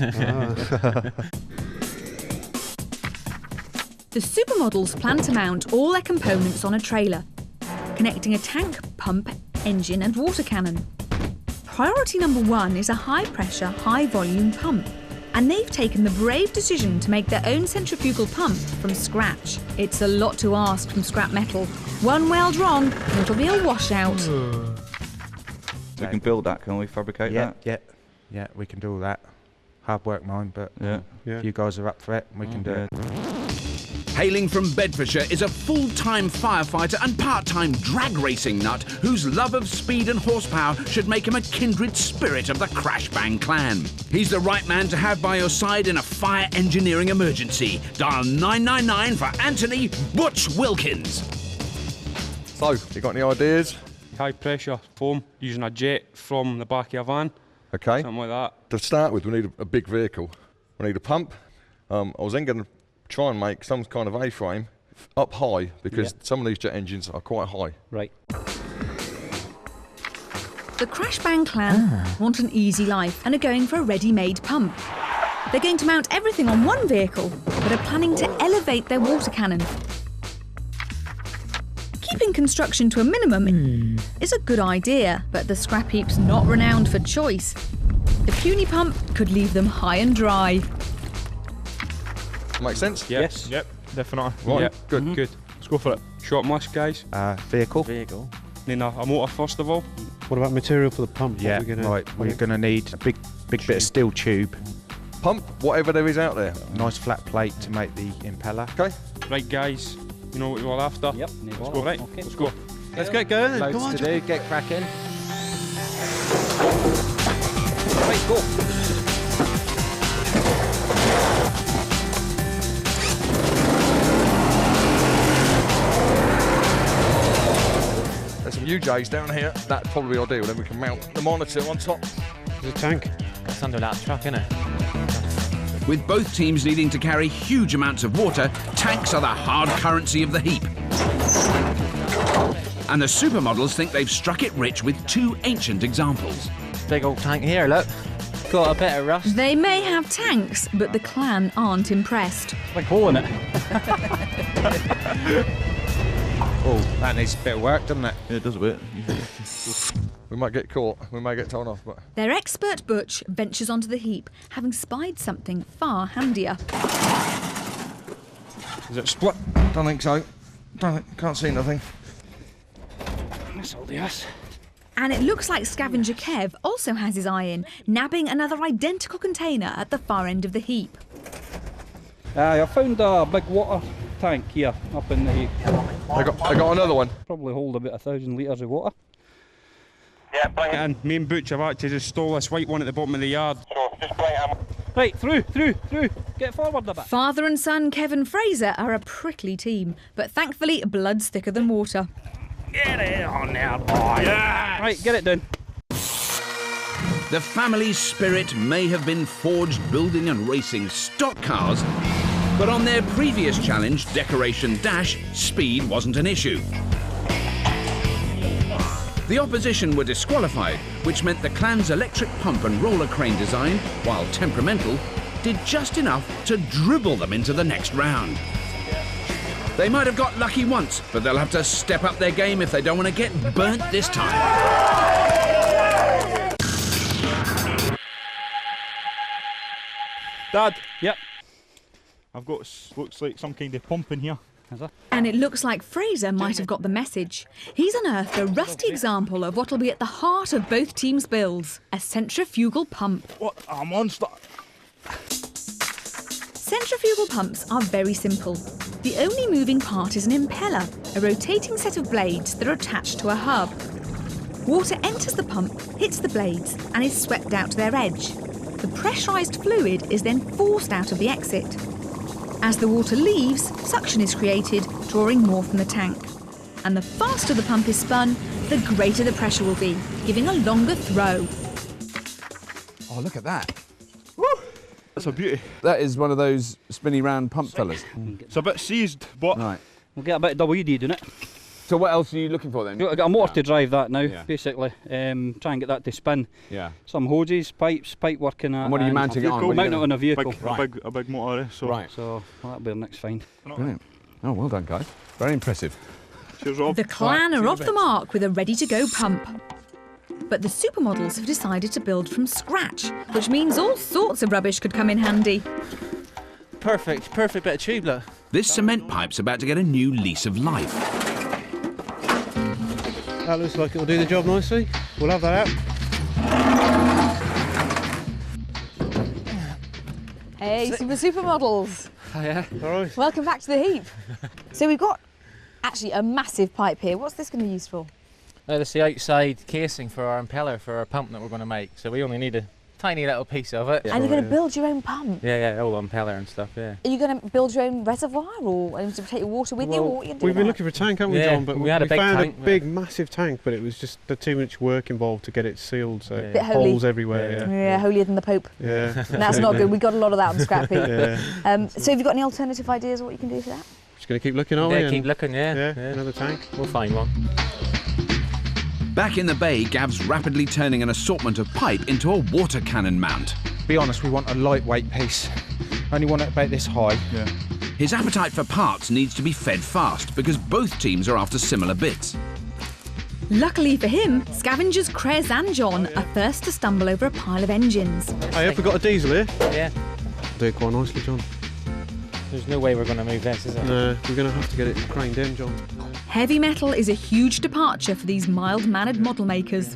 The supermodels plan to mount all their components on a trailer, connecting a tank, pump, engine and water cannon. Priority number 1 is a high-pressure, high-volume pump, and they've taken the brave decision to make their own centrifugal pump from scratch. It's a lot to ask from scrap metal. One weld wrong and it'll be a washout. We can build that, can we? Fabricate that? Yeah, we can do all that. Hard work, mine, but if you guys are up for it, we can do it. Hailing from Bedfordshire is a full-time firefighter and part-time drag racing nut whose love of speed and horsepower should make him a kindred spirit of the Crash Bang clan. He's the right man to have by your side in a fire engineering emergency. Dial 999 for Anthony Butch Wilkins. So, you got any ideas? High pressure foam using a jet from the back of a van. Okay. Something like that. To start with, we need a big vehicle. We need a pump. I was then going to try and make some kind of A-frame up high because some of these jet engines are quite high. Right. The Crash Bang clan want an easy life and are going for a ready-made pump. They're going to mount everything on one vehicle, but are planning to elevate their water cannon. Keeping construction to a minimum is a good idea, but the scrap heap's not renowned for choice. The puny pump could leave them high and dry. Makes sense? Yes. Yep, definitely. Right, yep. good. Good. Let's go for it. Short and list, guys. Vehicle. Then a motor first of all. What about material for the pump? Yeah, we're going to need a big bit of steel tube. Pump, whatever there is out there. Nice flat plate to make the impeller. Okay. Right, guys. You know what we're after? Yep. Let's go, right? Okay. Let's go. Let's get going then. Come on, to do. Get cracking. Right, go. There's some UJs down here. That'd probably be ideal. Then we can mount the monitor on top. There's a tank. It's under that truck, isn't it? With both teams needing to carry huge amounts of water, tanks are the hard currency of the heap. And the supermodels think they've struck it rich with 2 ancient examples. Big old tank here, look. Got a bit of rust. They may have tanks, but the clan aren't impressed. Like hole in it. Oh, that needs a bit of work, doesn't it? Yeah, it does a bit. We might get caught. We may get told off, but... Their expert Butch ventures onto the heap, having spied something far handier. Is it split? Don't think so. Can't see nothing. That's all the ass. And it looks like Scavenger Kev also has his eye in, nabbing another identical container at the far end of the heap. I found a big water tank here up in the heap. I got another one. Probably hold about 1,000 litres of water. Yeah, bring it. And me and Butch have actually just stole this white one at the bottom of the yard. Sure, just bring it. Right, through. Get forward a bit. Father and son Kevin Fraser are a prickly team, but thankfully blood's thicker than water. Get it on now, boy. Yes. Right, get it done. The family's spirit may have been forged building and racing stock cars, but on their previous challenge, Decoration Dash, speed wasn't an issue. The opposition were disqualified, which meant the clan's electric pump and roller crane design, while temperamental, did just enough to dribble them into the next round. They might have got lucky once, but they'll have to step up their game if they don't want to get burnt this time. Dad, yep. I've got, looks like some kind of pump in here. And it looks like Fraser might have got the message. He's unearthed a rusty example of what will be at the heart of both teams' builds, a centrifugal pump. What a monster! Centrifugal pumps are very simple. The only moving part is an impeller, a rotating set of blades that are attached to a hub. Water enters the pump, hits the blades, and is swept out to their edge. The pressurised fluid is then forced out of the exit. As the water leaves, suction is created, drawing more from the tank. And the faster the pump is spun, the greater the pressure will be, giving a longer throw. Oh, look at that. Woo! That's a beauty. That is one of those spinny round pump fellas. It's a bit seized, but right. We'll get a bit of WD doing it. So what else are you looking for then? I've got a motor to drive that now, basically. Try and get that to spin. Yeah. Some hoses, pipe working. And what are you mounting it on? Mount it on a vehicle. A big motor, so. Right. So that'll be the next find. Brilliant. Oh, well done, guys. Very impressive. Cheers, Rob. The clan are off the mark with a ready-to-go pump. But the supermodels have decided to build from scratch, which means all sorts of rubbish could come in handy. Perfect bit of tubular. This cement pipe's about to get a new lease of life. That looks like it'll do the job nicely. We'll have that out. Hey, supermodels. Hiya. All right. Welcome back to the heap. So we've got actually a massive pipe here. What's this going to be used for? That's the outside casing for our impeller for our pump that we're going to make. So we only need a tiny little piece of it. And you're going to build your own pump? Yeah, all impeller and stuff, yeah. Are you going to build your own reservoir or to take your water with you? Or what are you going to do? We've been looking for a tank, haven't we, Yeah, John? But we had a big found tank, a big, massive tank, but it was just too much work involved to get it sealed, so Bit holy. holes everywhere. Yeah, holier than the Pope. Yeah. That's not good. We got a lot of that on Scrapheap. Yeah. So have you got any alternative ideas of what you can do for that? Just going to keep looking, aren't we? Yeah, keep looking, yeah. Another tank. We'll find one. Back in the bay, Gav's rapidly turning an assortment of pipe into a water cannon mount. Be honest, we want a lightweight piece. Only want it about this high. Yeah. His appetite for parts needs to be fed fast because both teams are after similar bits. Luckily for him, scavengers Krez and John are first to stumble over a pile of engines. Hey, have we got a diesel here? Yeah. Do it quite nicely, John. There's no way we're going to move this, is there? No, we're going to have to get it craned in, John. Heavy metal is a huge departure for these mild-mannered model makers.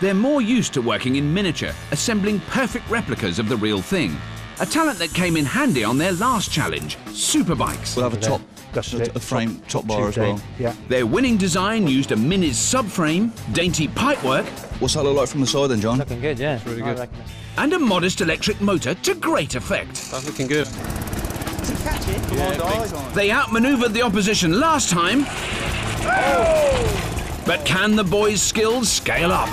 They're more used to working in miniature, assembling perfect replicas of the real thing. A talent that came in handy on their last challenge, superbikes. We'll have a frame top bar as well. Yeah. Their winning design used a Minis subframe, dainty pipework. What's that look like from the side then, John? Looking good, yeah. It's really good. And a modest electric motor to great effect. That's looking good. Catch it. Come on. They outmaneuvered the opposition last time. Oh! But can the boys' skills scale up?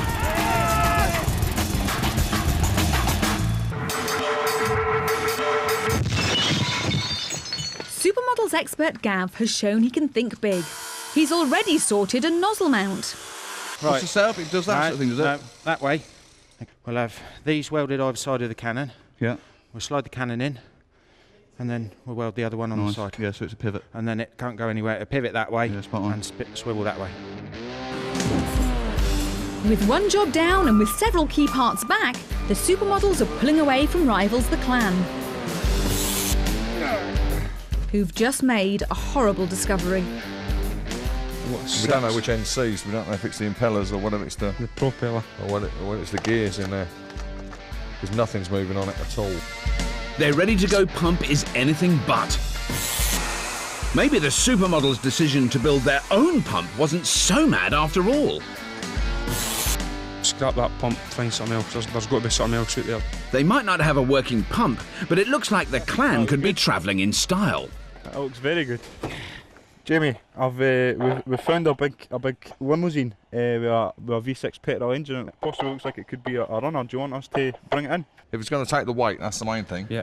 Supermodels expert Gav has shown he can think big. He's already sorted a nozzle mount. Right. What's the setup? It does that sort of thing, does it? No, that way. We'll have these welded either side of the cannon. Yeah. We'll slide the cannon in, and then we'll weld the other one on the side. Yeah, so it's a pivot. And then it can't go anywhere. It'll pivot that way and swivel that way. With one job down and with several key parts back, the supermodels are pulling away from rivals the clan, who've just made a horrible discovery. We don't know which end's seized. We don't know if it's the impellers or whether it's the propeller or whether it's the gears in there. Because nothing's moving on it at all. Their ready-to-go pump is anything but. Maybe the supermodels' decision to build their own pump wasn't so mad after all. Scrap that pump, find something else. There's got to be something else out there. They might not have a working pump, but it looks like the clan could be travelling in style. That looks very good. Jamie, we've found a big limousine with a V6 petrol engine in it. Possibly looks like it could be a runner. Do you want us to bring it in? If it's going to take the weight, that's the main thing. Yeah.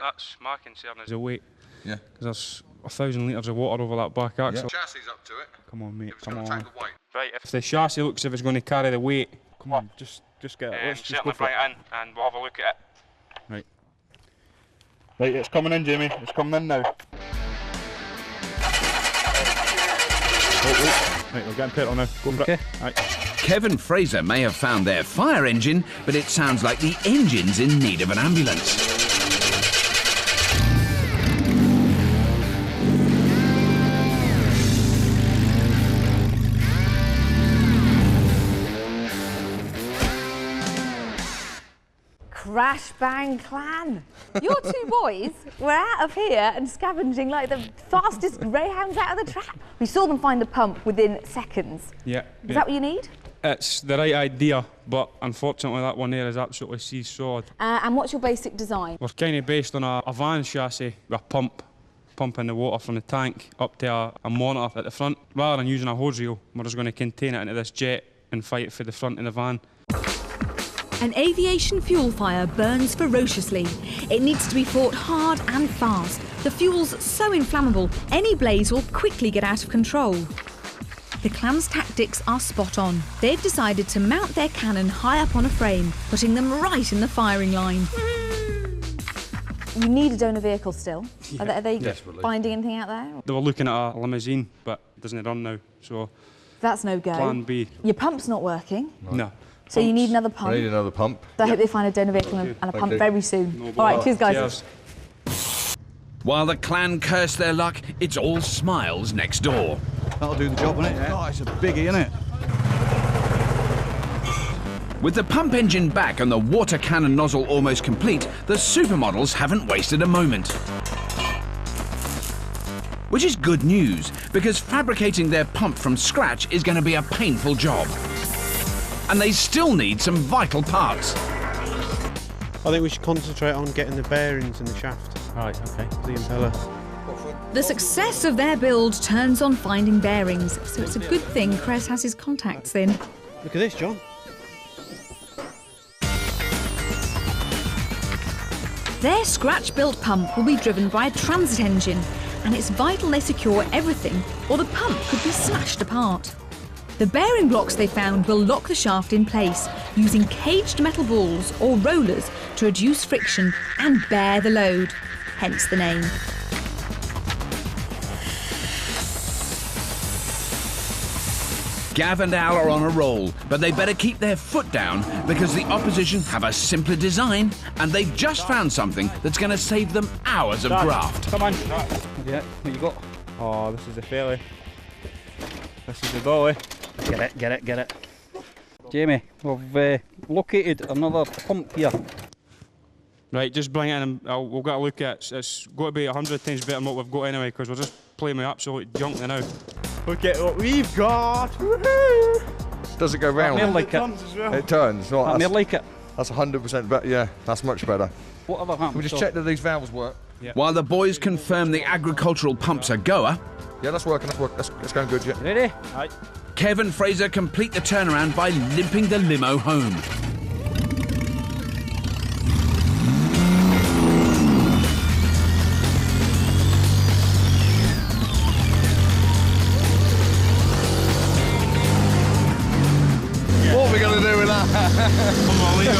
That's my concern is the weight. Yeah. Because 1,000 litres of water over that back axle. Chassis up to it. Come on, mate. It's Come going to on. take the weight. Right, if the chassis looks as if it's going to carry the weight, Come on, just get it. Let's just go for it. in and we'll have a look at it. Right. Right, it's coming in, Jamie. It's coming in now. Right, we're getting petrol now. Go for it. Right. Kevin Fraser may have found their fire engine, but it sounds like the engine's in need of an ambulance. Crash Bang Clan. Your two boys were out of here and scavenging like the fastest greyhounds out of the trap. We saw them find the pump within seconds. Yeah. Is that what you need? It's the right idea, but unfortunately that one there is absolutely seesawed. And what's your basic design? We're kind of based on a van chassis with a pump, pumping the water from the tank up to a monitor at the front. Rather than using a hose reel, we're just going to contain it into this jet and fight it for the front of the van. An aviation fuel fire burns ferociously. It needs to be fought hard and fast. The fuel's so inflammable, any blaze will quickly get out of control. The clan's tactics are spot on. They've decided to mount their cannon high up on a frame, putting them right in the firing line. You need a donor vehicle still. Yeah. Are they finding anything out there? They were looking at a limousine, but it doesn't run now, so... That's no go. Plan B. Your pump's not working. No. So you need another pump. I need another pump. So I hope they find a donor vehicle and a pump very soon. All right, cheers, guys. Cheers. While the clan curse their luck, it's all smiles next door. That'll do the job, won't it? Yeah. Oh, it's a biggie, isn't it? With the pump engine back and the water cannon nozzle almost complete, the supermodels haven't wasted a moment. Which is good news, because fabricating their pump from scratch is going to be a painful job. And they still need some vital parts. I think we should concentrate on getting the bearings in the shaft. Right, okay. The impeller. The success of their build turns on finding bearings, so it's a good thing Cress has his contacts in. Look at this, John. Their scratch-built pump will be driven by a transit engine, and it's vital they secure everything, or the pump could be smashed apart. The bearing blocks they found will lock the shaft in place, using caged metal balls or rollers to reduce friction and bear the load, hence the name. Gav and Al are on a roll, but they better keep their foot down because the opposition have a simpler design and they've just found something that's going to save them hours of graft. Come on. Yeah, what you got? Oh, this is the fairly. This is the dolly. Get it. Jamie, we've located another pump here. Right, just bring it in and we'll get a look at it. It's got to be 100 times better than what we've got anyway, because we're just playing with absolute junk now. Look at what we've got! Woohoo! Does it go round? Like it. It turns. No, I like it. That's 100% better. Yeah, that's much better. Whatever happens. We just check that these valves work. Yeah. While the boys confirm the agricultural pump's a goer, yeah, that's working. That's going good. Yeah. Ready? Right. Kev and Fraser complete the turnaround by limping the limo home. What are we going to do with that? Come on, we go.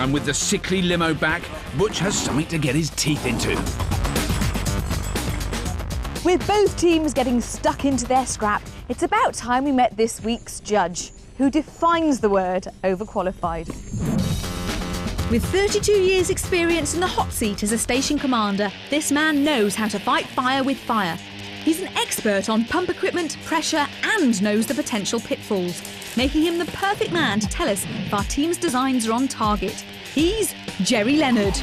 And with the sickly limo back, Butch has something to get his teeth into. With both teams getting stuck into their scrap, it's about time we met this week's judge, who defines the word overqualified. With 32 years' experience in the hot seat as a station commander, this man knows how to fight fire with fire. He's an expert on pump equipment, pressure, and knows the potential pitfalls, making him the perfect man to tell us if our team's designs are on target. He's Jerry Leonard.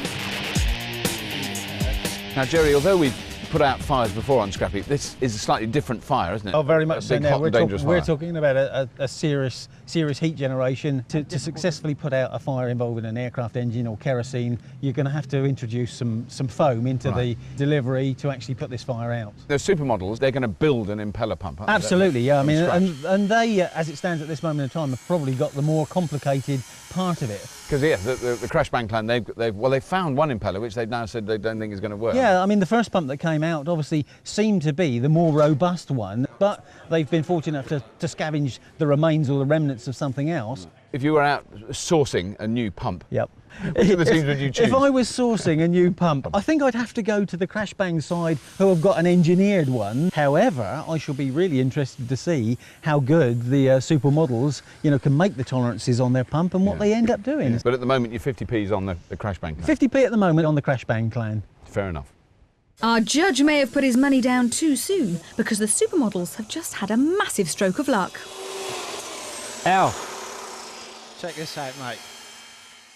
Now, Jerry, although we've put out fires before on Scrapheap. This is a slightly different fire, isn't it? Oh, very much a so. big, Now hot, and dangerous we're fire. talking about a serious heat generation. To successfully put out a fire involving an aircraft engine or kerosene, you're going to have to introduce some foam into the delivery to actually put this fire out. The supermodels, they're going to build an impeller pump, aren't they? Absolutely, yeah. I mean, and they, as it stands at this moment in time, have probably got the more complicated part of it. Because yeah, the Crash Bang clan, they've found one impeller which they've now said they don't think is going to work. Yeah, I mean the first pump that came out obviously seemed to be the more robust one, but they've been fortunate enough to scavenge the remains or the remnants of something else. If you were out sourcing a new pump, yep. Which of the teams would you choose? If I was sourcing a new pump, I think I'd have to go to the Crash Bang side who have got an engineered one. However, I shall be really interested to see how good the supermodels, can make the tolerances on their pump and what they end up doing. Yeah. But at the moment, you're 50p's on the Crash Bang clan. 50p at the moment on the Crash Bang clan. Fair enough. Our judge may have put his money down too soon because the supermodels have just had a massive stroke of luck. Ow. Check this out, mate.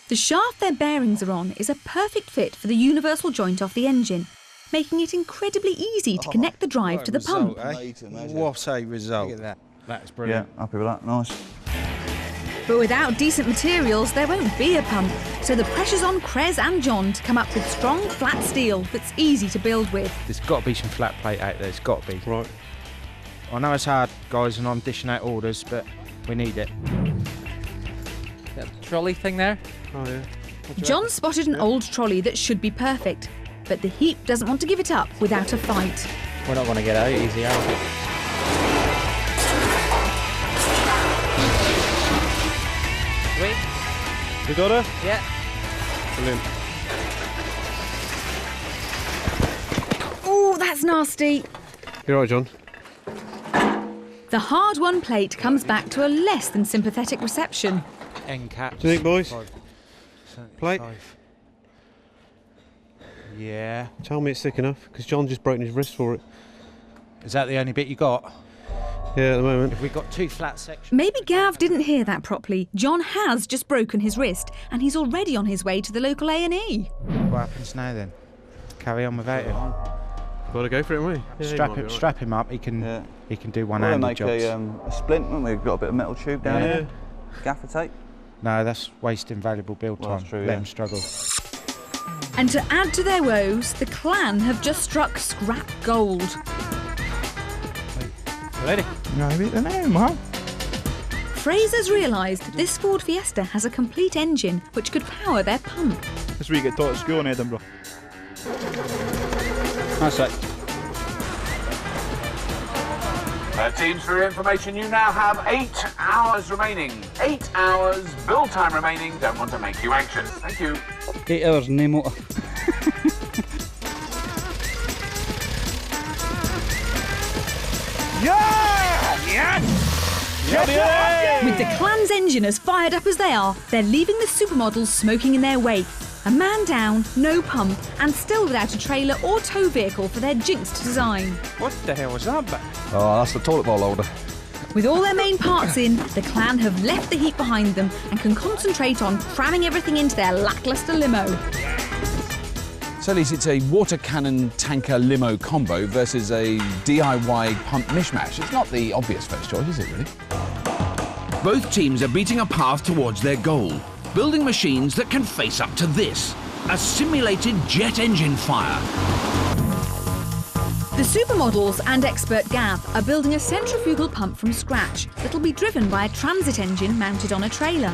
The shaft their bearings are on is a perfect fit for the universal joint off the engine, making it incredibly easy to connect the drive to the pump. What a result. Look at that. That's brilliant. Yeah, happy with that. Nice. But without decent materials, there won't be a pump. So the pressure's on Krez and John to come up with strong, flat steel that's easy to build with. There's got to be some flat plate out there. It's got to be. Right. I know it's hard, guys, and I'm dishing out orders, but we need it. That trolley thing there? Oh, yeah. John spotted an old trolley that should be perfect, but the heap doesn't want to give it up without a fight. We're not going to get out easy, are we? Wait. You got her? Yeah. Brilliant. Oh, that's nasty. You're right, John. The hard-won plate comes back to a less than sympathetic reception. End caps. Do you think, boys? Plate? Yeah. Tell me it's thick enough, because John just broken his wrist for it. Is that the only bit you got? Yeah, at the moment. If we've got two flat sections. Maybe Gav didn't hear that properly. John has just broken his wrist, and he's already on his way to the local A&E. What happens now then? Carry on without him? Got to go for it, haven't we? Yeah, strap him up. He can do We'll one-handed make jobs. a splint, haven't we? We've got a bit of metal tube down here. Gaffer tape. No, that's wasting valuable build time. That's true, Let him struggle. And to add to their woes, the clan have just struck scrap gold. Ready? No, man. Fraser's realised this Ford Fiesta has a complete engine which could power their pump. That's where you get taught at school in Edinburgh. That's it. Teams, for your information, you now have 8 hours remaining. 8 hours build time remaining. Don't want to make you anxious. Thank you. 8 hours, no motor. With the clan's engine as fired up as they are, they're leaving the supermodels smoking in their wake. A man down, no pump, and still without a trailer or tow vehicle for their jinxed design. What the hell was that, Beck? Oh, that's the toilet bowl holder. With all their main parts in, the clan have left the heap behind them and can concentrate on cramming everything into their lacklustre limo. So, Lise, it's a water cannon tanker limo combo versus a DIY pump mishmash. It's not the obvious first choice, is it, really? Both teams are beating a path towards their goal, building machines that can face up to this, a simulated jet engine fire. The supermodels and expert Gav are building a centrifugal pump from scratch that'll be driven by a transit engine mounted on a trailer.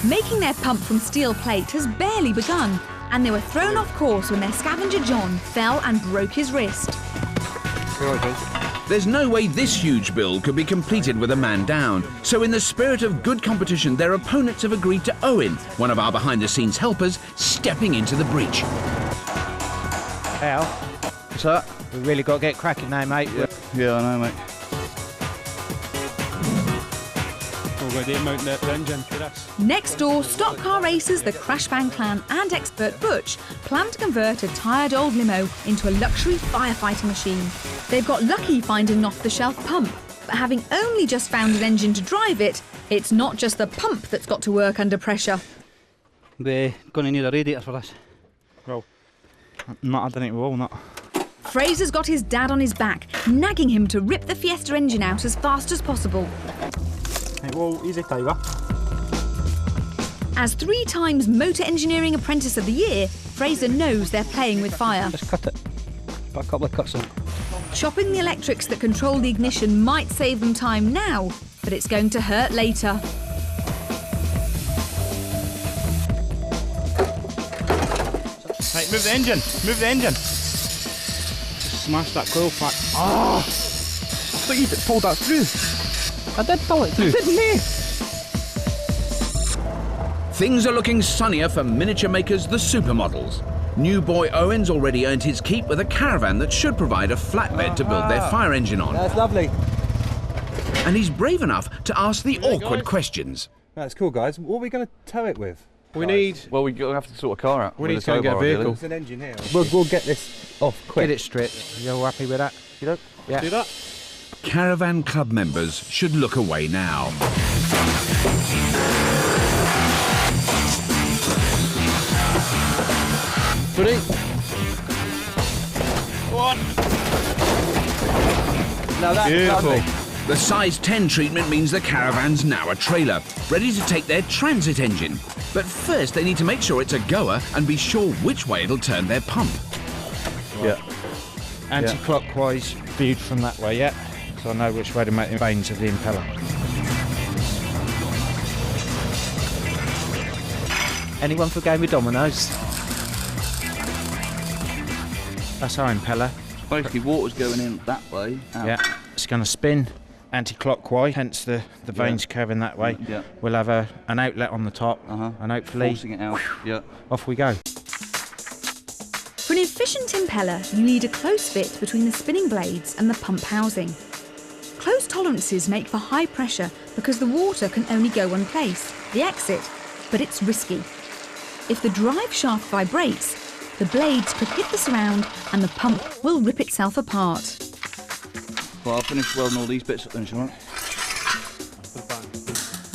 Making their pump from steel plate has barely begun, and they were thrown off course when their scavenger John fell and broke his wrist. There's no way this huge build could be completed with a man down, so in the spirit of good competition, their opponents have agreed to Owen, one of our behind-the-scenes helpers, stepping into the breach. Al, what's that? We really got to get cracking now, mate. Yeah, I know, mate. Next door, stock car racers, the Crash Bang clan and expert Butch plan to convert a tired old limo into a luxury firefighting machine. They've got lucky finding an off-the-shelf pump, but having only just found an engine to drive it, it's not just the pump that's got to work under pressure. We're going to need a radiator for this. Well, not, I don't think we will, not. Fraser's got his dad on his back, nagging him to rip the Fiesta engine out as fast as possible. Hey, well, easy, Tiger. As 3 times Motor Engineering Apprentice of the Year, Fraser knows they're playing with fire. Just cut it. Put a couple of cuts on. Chopping the electrics that control the ignition might save them time now, but it's going to hurt later. Right, move the engine. Move the engine. Just smash that coil pack. Ah! I thought you pulled that through. I did pull it through. Didn't me? Things are looking sunnier for miniature makers, the supermodels. New boy Owen's already earned his keep with a caravan that should provide a flatbed to build their fire engine on. That's lovely. And he's brave enough to ask the awkward questions. That's cool, guys. What are we going to tow it with? We need... Well, we have to sort a car out. We need to go and get a vehicle. There's an engine here. We'll get this off quick. Get it stripped. You all happy with that? You know? Yeah. Do that. Caravan club members should look away now. Ready? Go on. Now that's Beautiful. lovely. The size 10 treatment means the caravan's now a trailer, ready to take their transit engine. But first they need to make sure it's a goer and be sure which way it'll turn their pump. Yeah. Anti-clockwise viewed from that way, yeah. So I know which way to make the vanes of the impeller. Anyone for game with dominoes? That's our impeller. Basically, water's going in that way. Out. Yeah. It's going to spin anti-clockwise, hence the vanes curving that way. Yeah. We'll have an outlet on the top, and hopefully forcing it out. Yeah. Off we go. For an efficient impeller, you need a close fit between the spinning blades and the pump housing. Close tolerances make for high pressure because the water can only go one place, the exit, but it's risky. If the drive shaft vibrates, the blades could hit the surround and the pump will rip itself apart. Well, I'll finish welding all these bits up then, shall I?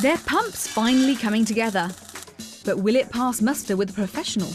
Their pump's finally coming together. But will it pass muster with a professional?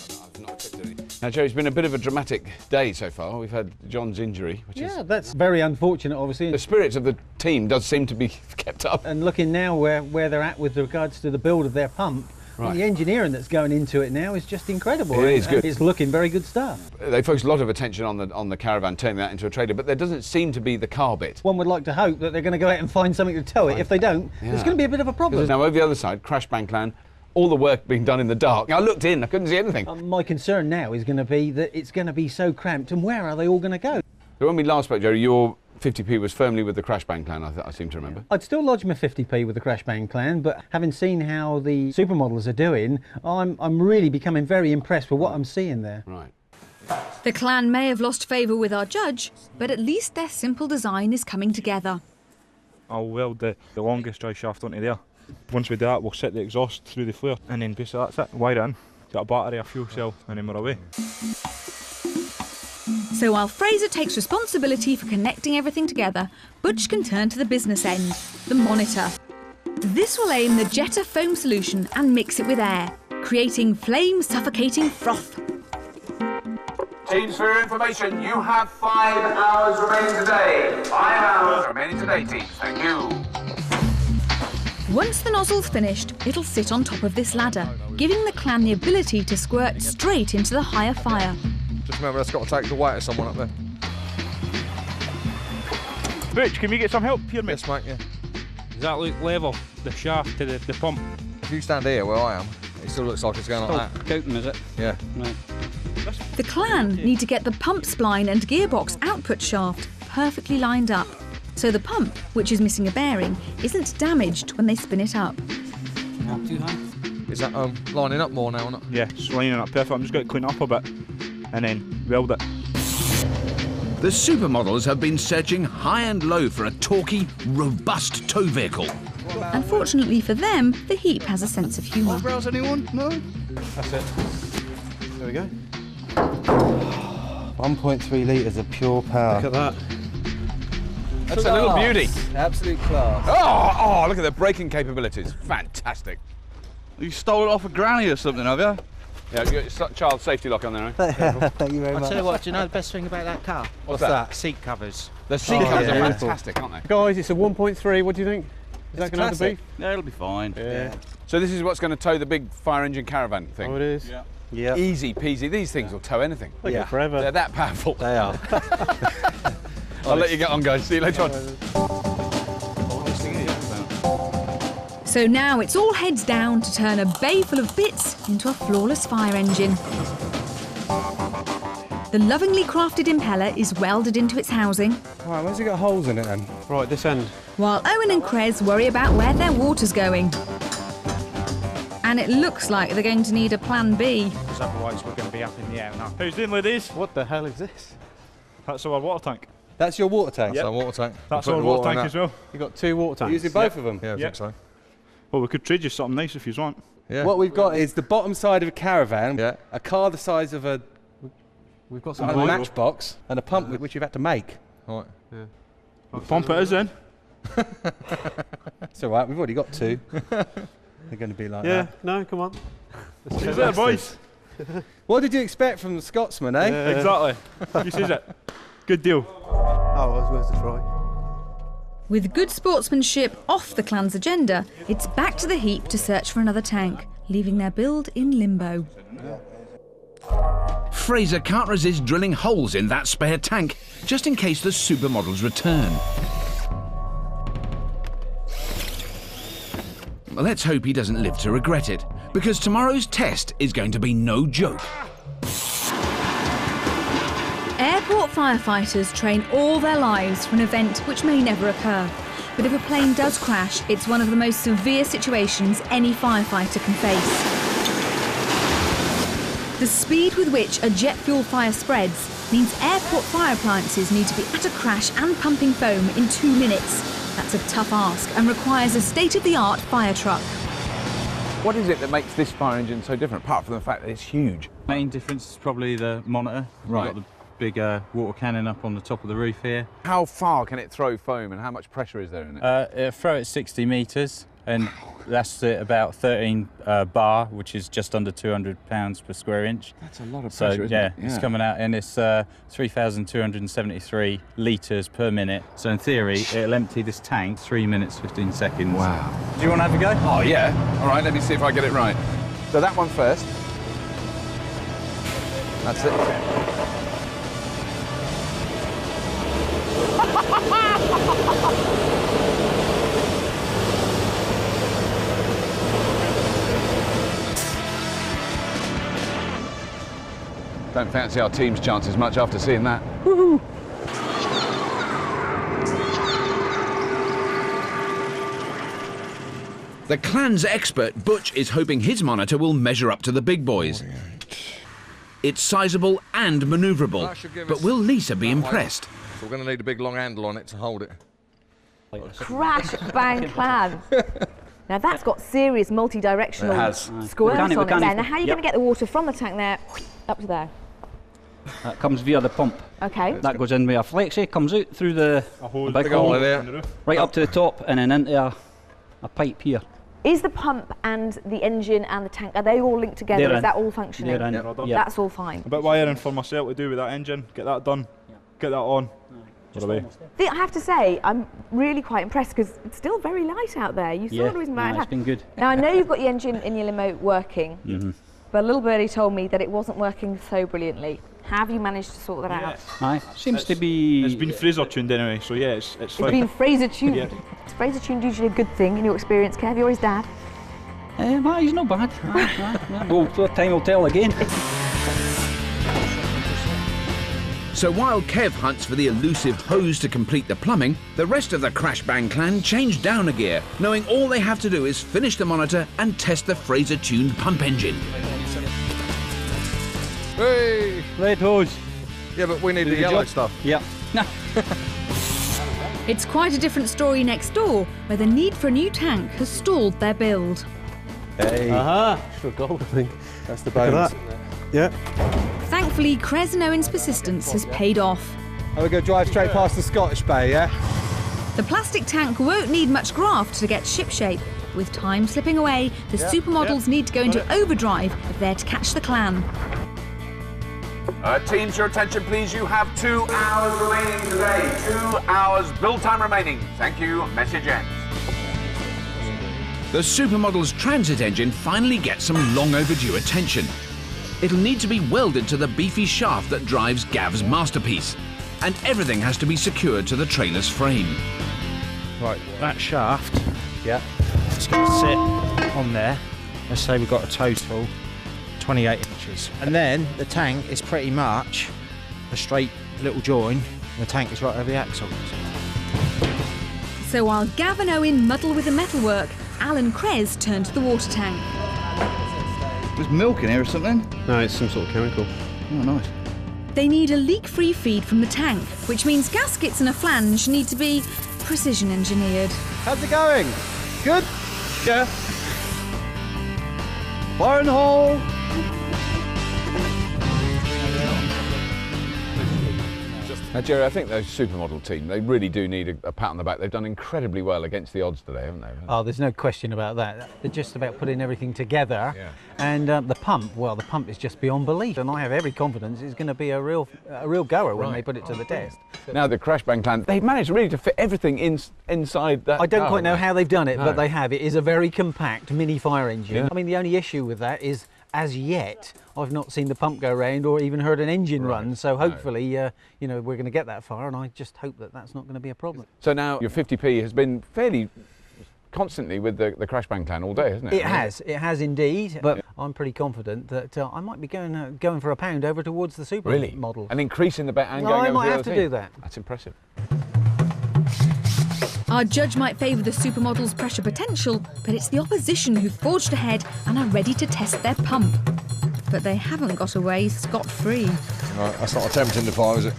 Now, Joe, it's been a bit of a dramatic day so far. We've had John's injury, which is... Yeah, that's very unfortunate, obviously. The spirit of the team does seem to be kept up. And looking now where they're at with regards to the build of their pump, Right. the engineering that's going into it now is just incredible. It is good. It's looking very good stuff. They focused a lot of attention on the caravan, turning that into a trailer, but there doesn't seem to be the car bit. One would like to hope that they're going to go out and find something to tow it. If they don't, there's going to be a bit of a problem. Now, over the other side, Crash Bankland, all the work being done in the dark. I looked in, I couldn't see anything. My concern now is going to be that it's going to be so cramped, and where are they all going to go? So when we last spoke, Joe, your 50p was firmly with the Crash Bankland, I seem to remember. I'd still lodge my 50p with the Crash Bang Clan, but having seen how the supermodels are doing, I'm really becoming very impressed with what I'm seeing there. Right. The clan may have lost favour with our judge, but at least their simple design is coming together. I'll weld the longest drive shaft onto there. Once we do that, we'll set the exhaust through the flare, and then basically that's it. Wire it in, get a battery, a fuel cell, and then we're away. So while Fraser takes responsibility for connecting everything together, Butch can turn to the business end, the monitor. This will aim the Jetta foam solution and mix it with air, creating flame-suffocating froth. Teams, for your information, you have 5 hours remaining today. 5 hours remaining today, teams. Thank you. Once the nozzle's finished, it'll sit on top of this ladder, giving the clan the ability to squirt straight into the higher fire. Just remember, that's got to take the weight of someone up there. Butch, can we get some help here, mate? Yes, mate, yeah. Does that look level, the shaft to the pump? If you stand here where I am, it still looks like it's going like that. Coating, is it? Yeah. Right. The clan need to get the pump spline and gearbox output shaft perfectly lined up, so the pump, which is missing a bearing, isn't damaged when they spin it up. Not too high. Is that lining up more now or not? Yeah, it's lining up perfect. I'm just going to clean it up a bit and then weld it. The supermodels have been searching high and low for a torquey, robust tow vehicle. Unfortunately for them, the heap has a sense of humour. Eyebrows, anyone? No? That's it. There we go. 1.3 litres of pure power. Look at that. That's a little beauty. Absolute class. Oh, look at the braking capabilities. Fantastic. You stole it off a granny or something, have you? Yeah, you got your child safety lock on there, eh? Thank you very I'll much. tell you what, do you know the best thing about that car? What's that? Seat covers. The seat covers are fantastic, aren't they? Guys, it's a 1.3. What do you think? Is that going to have the beef? Yeah, it'll be fine. Yeah. So this is what's going to tow the big fire engine caravan thing? Oh, it is? Yeah. Yeah. Easy peasy. These things will tow anything. They go forever. They're that powerful. They are. I'll let you get on, guys. See you later on. So now it's all heads down to turn a bay full of bits into a flawless fire engine. The lovingly crafted impeller is welded into its housing, Right, where's it got holes in it then? Right, this end. while Owen and Krez worry about where their water's going. And it looks like they're going to need a plan B. Because otherwise we're going to be up in the air now. How's doing, ladies? What the hell is this? That's our water tank. That's your water tank? Yep. That's our water tank. That's We're our putting water in tank as well. You got 2 water tanks? Using both of them? Yeah, I think so. Well, we could trade you something nice if you want. Yeah. What we've got is the bottom side of a caravan, a car the size of a... We've got some matchbox, and a pump which you've had to make. Right. Yeah. We'll pump it as in. It's all right, we've already got 2. They're going to be like that. Yeah, no, come on. Who's there, boys? What did you expect from the Scotsman, eh? Yeah. Exactly. This is it. Good deal. Oh, I was worth a try. With good sportsmanship off the clan's agenda, it's back to the heap to search for another tank, leaving their build in limbo. Fraser can't resist drilling holes in that spare tank, just in case the supermodels return. Well, let's hope he doesn't live to regret it, because tomorrow's test is going to be no joke. Airport firefighters train all their lives for an event which may never occur. But if a plane does crash, it's one of the most severe situations any firefighter can face. The speed with which a jet fuel fire spreads means airport fire appliances need to be at a crash and pumping foam in 2 minutes. That's a tough ask and requires a state-of-the-art fire truck. What is it that makes this fire engine so different, apart from the fact that it's huge? Main difference is probably the monitor. Right. We've got the big water cannon up on the top of the roof here. How far can it throw foam and how much pressure is there in it? It'll throw it 60 metres and that's at about 13 bar, which is just under 200 pounds per square inch. That's a lot of pressure, isn't it? It's coming out and it's 3,273 litres per minute. So in theory, it'll empty this tank 3 minutes, 15 seconds. Wow. Do you want to have a go? Oh, yeah. All right, let me see if I get it right. So that one first. That's it. Don't fancy our team's chances much after seeing that. Woohoo! The clan's expert, Butch, is hoping his monitor will measure up to the big boys. It's sizable and manoeuvrable, but will Lisa be impressed? So we're going to need a big long handle on it to hold it. Crash bang clan. Now that's got serious multi-directional squirts on it there. Now how are you going to get the water from the tank there up to there? That comes via the pump. Okay. That goes in with a flexi, comes out through the big hole there, right up to the top and then into a pipe here. Is the pump and the engine and the tank, are they all linked together? They're Is in. that all functioning? They're in. Yeah. That's all fine. A bit wiring for myself to do with that engine. Get that done. Get that on. Put away. I have to say, I'm really quite impressed because it's still very light out there. You saw the reason why it's been good. Now I know you've got the engine in your limo working, but little birdie told me that it wasn't working so brilliantly. Have you managed to sort that out? Aye, seems to be... It's been Fraser tuned anyway, so yeah, it's It's fine. been Fraser tuned. Yeah. Is Fraser tuned usually a good thing in your experience, Kev? You're his dad. He's not bad. Well, time will tell again. So while Kev hunts for the elusive hose to complete the plumbing, the rest of the Crash Bang clan change down a gear, knowing all they have to do is finish the monitor and test the Fraser-tuned pump engine. Hey! Red hose. Yeah, but we need the yellow stuff. Yeah. It's quite a different story next door, where the need for a new tank has stalled their build. Hey. For gold, I think. That's the bonus. Yeah. Thankfully, Krez and Owen's persistence has paid off. And we're going to drive straight past the Scottish Bay, yeah? The plastic tank won't need much graft to get shipshape, With time slipping away, the supermodels need to go into overdrive if they're to catch the clan. Teams, your attention please. You have 2 hours remaining today. 2 hours build time remaining. Thank you. Message ends. The supermodel's transit engine finally gets some long overdue attention. It'll need to be welded to the beefy shaft that drives Gav's masterpiece. And everything has to be secured to the trailer's frame. Right, that shaft, it's going to sit on there. Let's say we've got a total 28 inches. And then the tank is pretty much a straight little join, and the tank is right over the axle. So while Gav and Owen muddle with the metalwork, Al and Krez turn to the water tank. There's milk in here or something? No, it's some sort of chemical. Oh, nice. They need a leak-free feed from the tank, which means gaskets and a flange need to be precision engineered. How's it going? Good? Yeah. Fire in the hole! Jerry, I think those supermodel team, they really do need a pat on the back. They've done incredibly well against the odds today, haven't they? Oh, there's no question about that. They're just about putting everything together. And the pump, well, the pump is just beyond belief. And I have every confidence it's going to be a real goer when they put it to the test. Now, the Crash Bang clan, they've managed really to fit everything inside that I don't car, quite know how they've done it, No. but they have. It is a very compact mini fire engine. Yeah. I mean, the only issue with that is, as yet, I've not seen the pump go round or even heard an engine run. So hopefully, you know, we're going to get that far, and I just hope that that's not going to be a problem. So now your 50p has been fairly constantly with the Crash Bang clan all day, hasn't it? It has indeed, but I'm pretty confident that I might be going for a pound over towards the super model. And increasing the bet and No, going I over might the have other to team. do that. That's impressive. Our judge might favour the supermodel's pressure potential, but it's the opposition who've forged ahead and are ready to test their pump. But they haven't got away scot-free. Right, that's not attempting to fire, is it?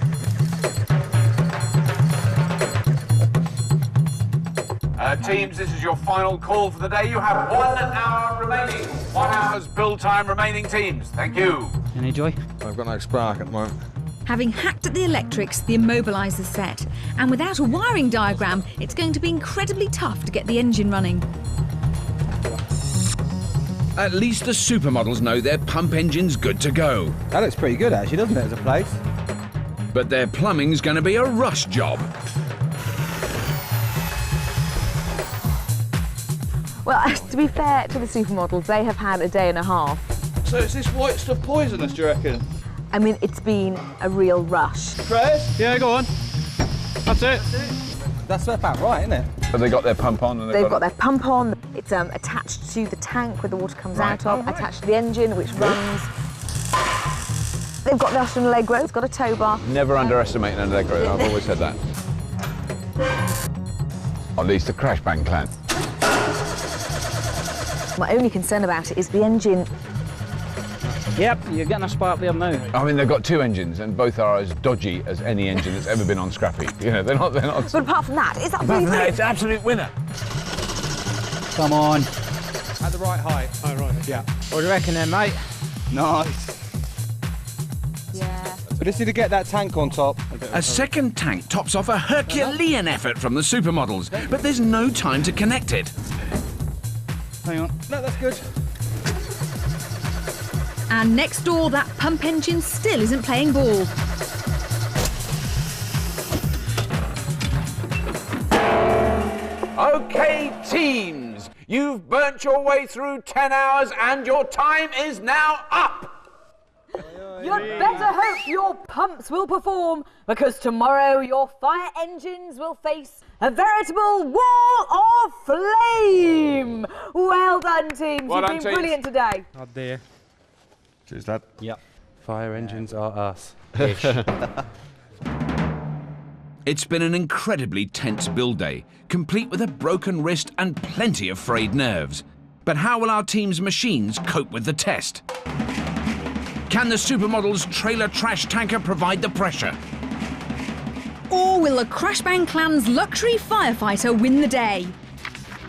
Teams, this is your final call for the day. You have 1 hour remaining. 1 hour's build time remaining, teams. Thank you. Any joy? I've got no spark at the moment. Having hacked at the electrics, the immobiliser's set. And without a wiring diagram, it's going to be incredibly tough to get the engine running. At least the supermodels know their pump engine's good to go. That looks pretty good, actually, doesn't it, as a place? But their plumbing's going to be a rush job. Well, to be fair to the supermodels, they have had a day and a half. So is this white stuff poisonous, do you reckon? I mean, it's been a real rush. Chris? Yeah, go on. That's it. That's about right, isn't it? Have they got their pump on? And They've got their pump on. It's attached to the tank where the water comes out of, attached to the engine, which runs. They've got their Austrian Allegro. It's got a tow bar. Never underestimate an Allegro. I've always said that. Or at least the Crash Bang clan. My only concern about it is the engine. Yep, you're getting a spark there now. I mean, they've got 2 engines, and both are as dodgy as any engine that's ever been on Scrapheap. You know, they're not. But apart from that, it's Apart absolutely from that, it's an absolute winner. Come on. At the right height. Oh, right. Yeah. What do you reckon then, mate? Nice. Yeah. We just need to get that tank on top. A second tank tops off a Herculean effort from the supermodels, but there's no time to connect it. Hang on. No, that's good. And next door, that pump engine still isn't playing ball. OK, teams, you've burnt your way through 10 hours and your time is now up. You'd better hope your pumps will perform, because tomorrow your fire engines will face a veritable wall of flame. Well done, teams. Well You've done, been teams. brilliant today. Oh dear. Cheers, Dad. Yep. Fire engines are us. It's been an incredibly tense build day, complete with a broken wrist and plenty of frayed nerves. But how will our team's machines cope with the test? Can the supermodel's trailer trash tanker provide the pressure? Or will the Crash Bang clan's luxury firefighter win the day?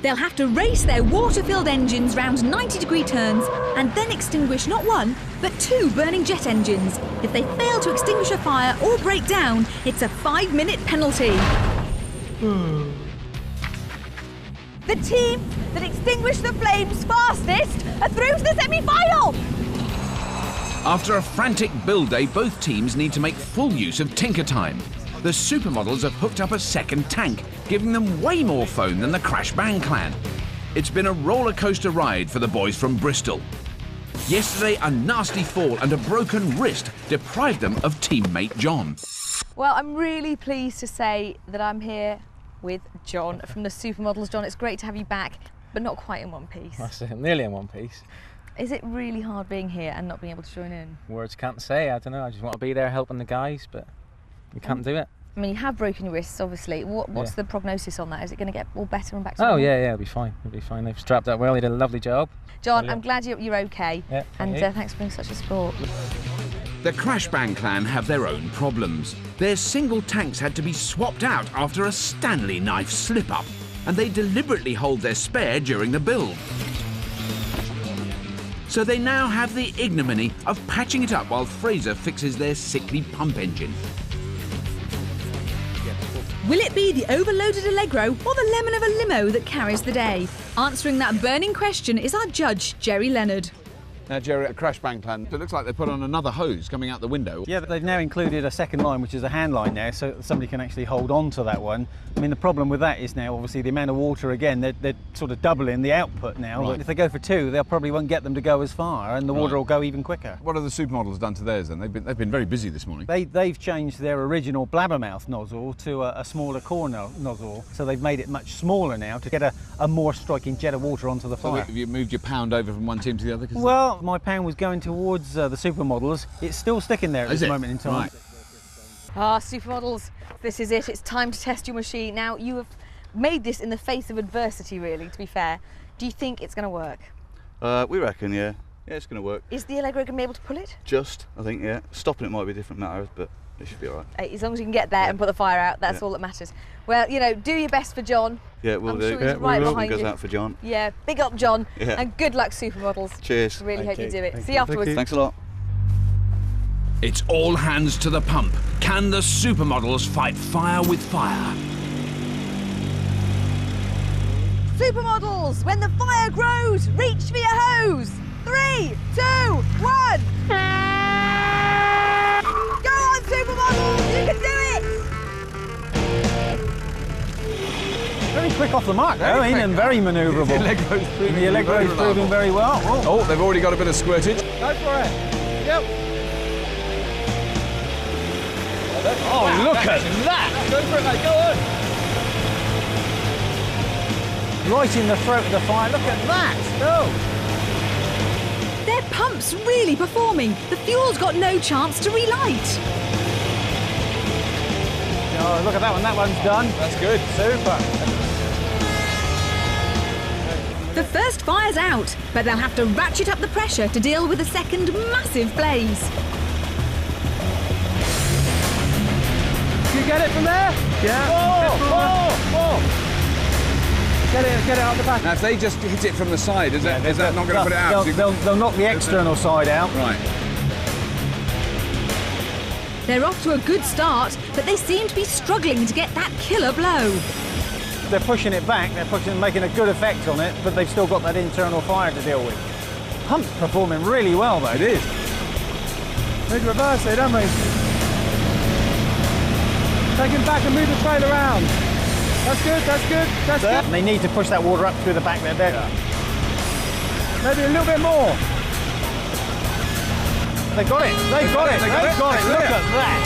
They'll have to race their water-filled engines round 90-degree turns and then extinguish not 1, but 2 burning jet engines. If they fail to extinguish a fire or break down, it's a 5-minute penalty. The team that extinguished the flames fastest are through to the semi-final! After a frantic build day, both teams need to make full use of tinker time. The supermodels have hooked up a second tank, giving them way more foam than the Crash Bang clan. It's been a roller coaster ride for the boys from Bristol. Yesterday, a nasty fall and a broken wrist deprived them of teammate John. Well, I'm really pleased to say that I'm here with John from the Supermodels. John, it's great to have you back, but not quite in one piece. That's it, nearly in one piece. Is it really hard being here and not being able to join in? Words can't say, I don't know, I just want to be there helping the guys, but we can't do it. I mean, you have broken your wrists, obviously. What's the prognosis on that? Is it going to get all better and back to normal? normal? Yeah, it'll be fine. It'll be fine. They've strapped up well. They did a lovely job. John, Brilliant. I'm glad you're okay. Yeah, and thanks for being such a sport. The Crash Bang clan have their own problems. Their single tanks had to be swapped out after a Stanley knife slip-up, and they deliberately hold their spare during the build. So they now have the ignominy of patching it up while Fraser fixes their sickly pump engine. Will it be the overloaded Allegro or the lemon of a limo that carries the day? Answering that burning question is our judge, Jerry Leonard. Now, Jerry, a Crash Bang plan, it looks like they put on another hose coming out the window. Yeah, they've now included a second line, which is a hand line now, so somebody can actually hold on to that one. I mean, the problem with that is now, obviously, the amount of water, again, they're sort of doubling the output now. Right. But if they go for two, they probably won't get them to go as far, and the water will go even quicker. What have the supermodels done to theirs then? They've been very busy this morning. They've changed their original blabbermouth nozzle to a smaller core nozzle, so they've made it much smaller now to get a more striking jet of water onto the So fire. have you moved your pound over from one team to the other? Well, my pound was going towards the supermodels. It's still sticking there at this moment in time. Right. Ah, Supermodels, this is it. It's time to test your machine. Now, you have made this in the face of adversity, really, to be fair. Do you think it's going to work? We reckon, yeah. Yeah, it's going to work. Is the Allegro going to be able to pull it? Just, I think, yeah. Stopping it might be a different matter, but it should be all right. As long as you can get there and put the fire out, that's all that matters. Well, you know, do your best for John. Yeah, we'll I'm do. sure he's right behind goes you. out for John. Yeah, big up, John. Yeah. And good luck, Supermodels. Cheers. Really hope you do it. Thank See you afterwards. Thanks a lot. It's all hands to the pump. Can the supermodels fight fire with fire? Supermodels, when the fire grows, reach for your hose. 3, 2, 1. Go on, Supermodels, you can do it. Very quick off the mark, though, and very manoeuvrable. The Allegro's proving very well. Oh, they've already got a bit of squirtage. Go for it. Yep. Oh, look at that! Go for it, mate. Go on. Right in the throat of the fire. Look at that! Oh. Their pump's really performing. The fuel's got no chance to relight. Oh, look at that one. That one's done. That's good. Super. The first fire's out, but they'll have to ratchet up the pressure to deal with a second massive blaze. You get it from there? Yeah. Whoa. Get it out the back. Now, if they just hit it from the side, is that not going to put it out? They'll knock the external side out. Right. They're off to a good start, but they seem to be struggling to get that killer blow. They're pushing it back, making a good effect on it, but they've still got that internal fire to deal with. Pump's performing really well, though. It is. Need to reverse it, don't we? Take him back and move the trail around. That's good, that's good, that's good. And they need to push that water up through the back there. Maybe a little bit more. They got it, they got it. Look at that.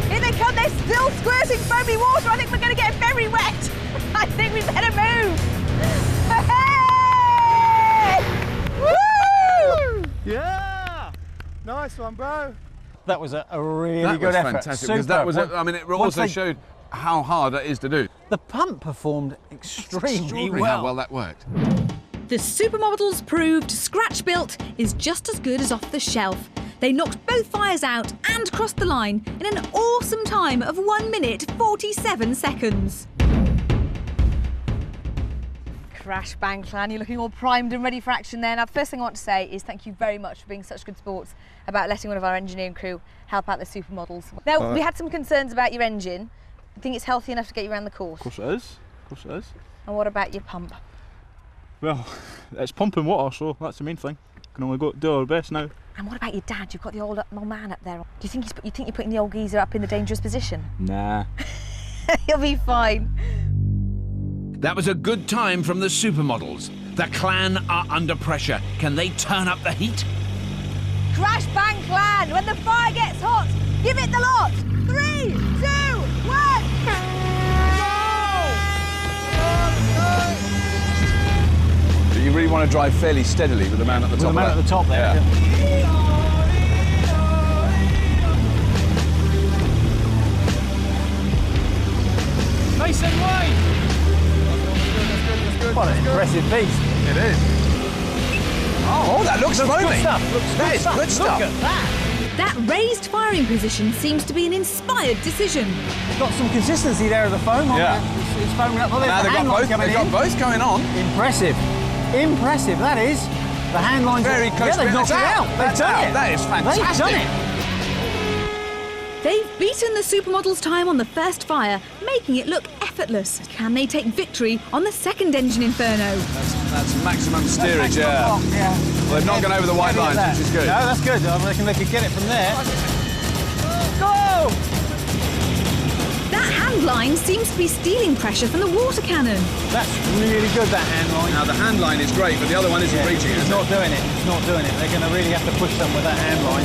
Here they come, they're still squirting foamy water. I think we're going to get very wet. I think we better move. Hey! Woo! Yeah! Nice one, bro. That was a really good effort. Fantastic, because that was, I mean, it also showed how hard that is to do. The pump performed extremely well. How well that worked. The Supermodels proved Scratch Built is just as good as off the shelf. They knocked both fires out and crossed the line in an awesome time of 1 minute 47 seconds. Crash Bang Clan, you're looking all primed and ready for action there. Now, the first thing I want to say is thank you very much for being such good sports about letting one of our engineering crew help out the Supermodels. Now, we had some concerns about your engine. You think it's healthy enough to get you around the course? Of course it is. Of course it is. And what about your pump? Well, it's pumping water, so that's the main thing. Can only do our best now. And what about your dad? You've got the old man up there. Do you think you're putting the old geezer up in the dangerous position? Nah. He'll be fine. That was a good time from the supermodels. The clan are under pressure. Can they turn up the heat? Crash Bang Clan, when the fire gets hot, give it the lot. 3, 2, 1. Do you really want to drive fairly steadily with the man at the top? With the man at the top there. Yeah. Nice and wide. What an impressive piece. It is. Oh, that looks foamy. Good stuff. That is good stuff. Look at that. That raised firing position seems to be an inspired decision. Got some consistency there of the foam. Yeah. It's foaming up. Well, Now there's they've got both going on. Impressive. Impressive, that is. The hand lines very close. Yeah, they've knocked it out. They've done it. That is fantastic. They've done it. They've beaten the supermodels' time on the first fire, making it look effortless. Can they take victory on the second engine inferno? That's maximum steerage, yeah. Well, they've not gone over the white lines, which is good. No, that's good. I reckon they could get it from there. Go! That hand line seems to be stealing pressure from the water cannon. That's really good, that hand line. Now, the hand line is great, but the other one isn't reaching it. It's not doing it. It's not doing it. They're going to really have to push them with that hand line.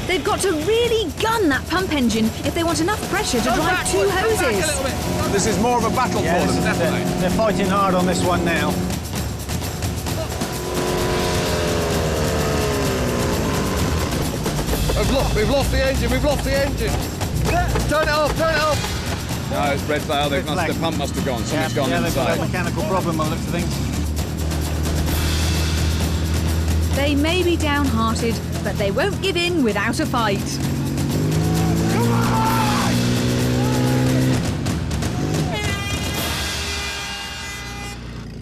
They've got to really gun that pump engine if they want enough pressure to drive 2 hoses. This is more of a battle for them, definitely. They're fighting hard on this one now. We've lost the engine, we've lost the engine. Turn it off, turn it off. No, it's red flag. The pump must have gone. Something's gone they've got inside. a mechanical problem by the looks of things. They may be downhearted, but they won't give in without a fight.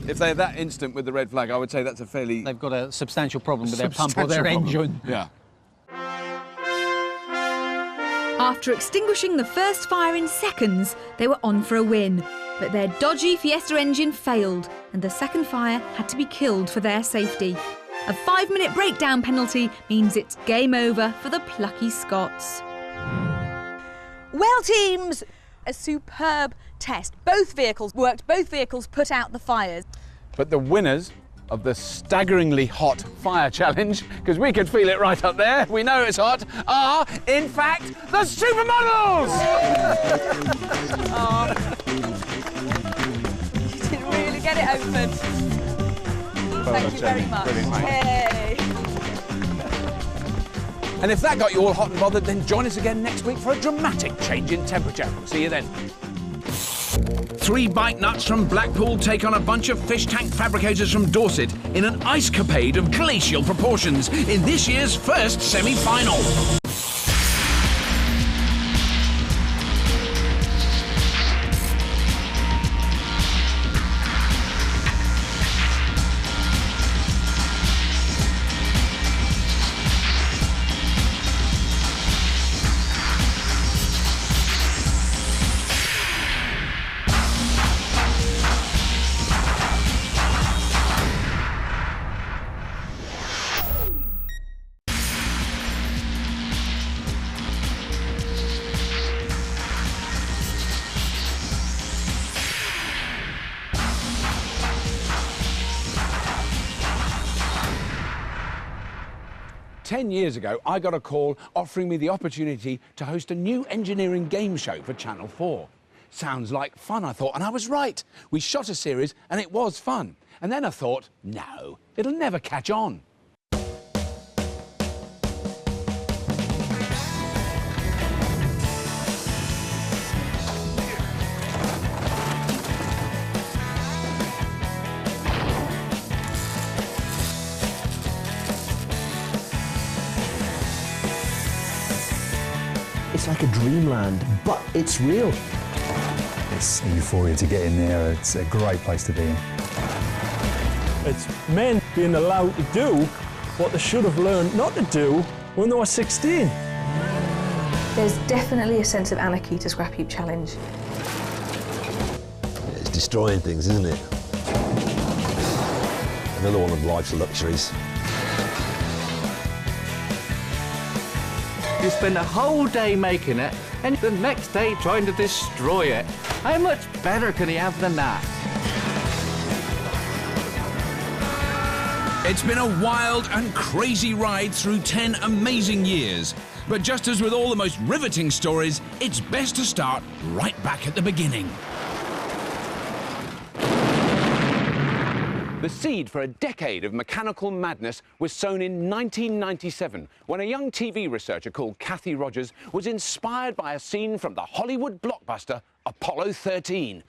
If they're that instant with the red flag, I would say that's a fairly... They've got a substantial problem with their pump or their engine. Yeah. After extinguishing the first fire in seconds, they were on for a win. But their dodgy Fiesta engine failed, and the second fire had to be killed for their safety. A 5-minute breakdown penalty means it's game over for the plucky Scots. Well, teams, a superb test. Both vehicles worked, both vehicles put out the fires. But the winners of the staggeringly hot fire challenge, because we could feel it right up there, we know it's hot, are, in fact, the supermodels! You didn't really get it open. Thank you very much. Hey. And if that got you all hot and bothered, then join us again next week for a dramatic change in temperature. See you then. 3 bike nuts from Blackpool take on a bunch of fish tank fabricators from Dorset in an ice capade of glacial proportions in this year's first semi-final. Ten years ago, I got a call offering me the opportunity to host a new engineering game show for Channel 4. Sounds like fun, I thought, and I was right. We shot a series and it was fun. And then I thought, no, it'll never catch on. It's like a dreamland, but it's real. It's a euphoria to get in there. It's a great place to be in. It's men being allowed to do what they should have learned not to do when they were 16. There's definitely a sense of anarchy to Scrapheap Challenge. It's destroying things, isn't it? Another one of life's luxuries. You spend a whole day making it, and the next day trying to destroy it. How much better can he have than that? It's been a wild and crazy ride through 10 amazing years. But just as with all the most riveting stories, it's best to start right back at the beginning. The seed for a decade of mechanical madness was sown in 1997 when a young TV researcher called Kathy Rogers was inspired by a scene from the Hollywood blockbuster Apollo 13.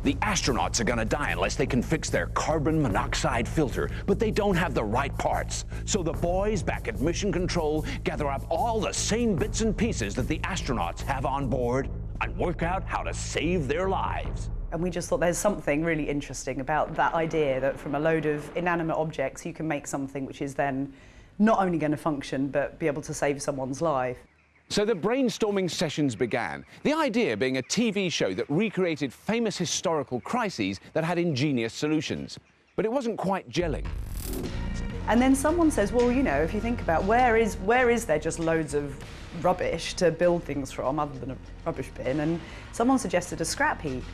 The astronauts are going to die unless they can fix their carbon monoxide filter, but they don't have the right parts. So the boys back at Mission Control gather up all the same bits and pieces that the astronauts have on board and work out how to save their lives. And we just thought there's something really interesting about that idea that from a load of inanimate objects you can make something which is then not only going to function but be able to save someone's life. So the brainstorming sessions began, the idea being a TV show that recreated famous historical crises that had ingenious solutions. But it wasn't quite gelling. And then someone says, well, you know, if you think about where is there just loads of rubbish to build things from other than a rubbish bin? And someone suggested a scrap heap.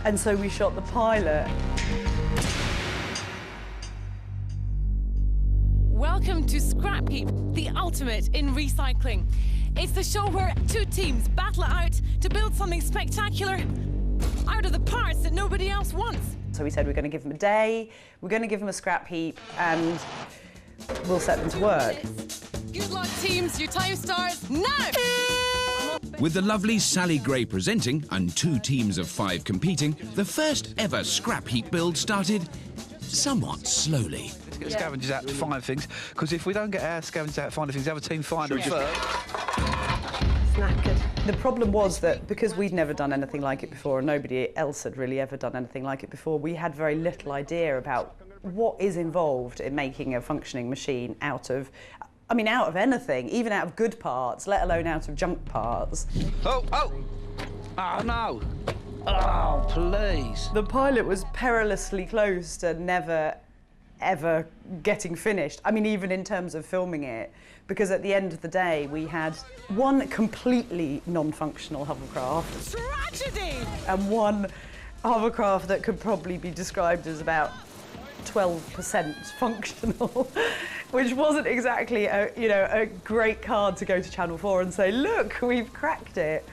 And so we shot the pilot. Welcome to Scrapheap, the ultimate in recycling. It's the show where two teams battle it out to build something spectacular out of the parts that nobody else wants. So we said we're going to give them a day, we're going to give them a scrap heap, and we'll set them to work. Good luck, teams. Your time starts now! With the lovely Sally Gray presenting and 2 teams of 5 competing, the first ever scrap heap build started somewhat slowly. Let's get scavengers out to find things, because if we don't get our scavengers out finding things, the other team find them first. Knackered. The problem was that because we'd never done anything like it before and nobody else had really ever done anything like it before, we had very little idea about what is involved in making a functioning machine out of anything, even out of good parts, let alone out of junk parts. Oh no! Oh, please. The pilot was perilously close to never, ever getting finished. I mean, even in terms of filming it, because at the end of the day, we had one completely non-functional hovercraft. Tragedy! And one hovercraft that could probably be described as about 12% functional, which wasn't exactly a great card to go to Channel 4 and say, look, we've cracked it.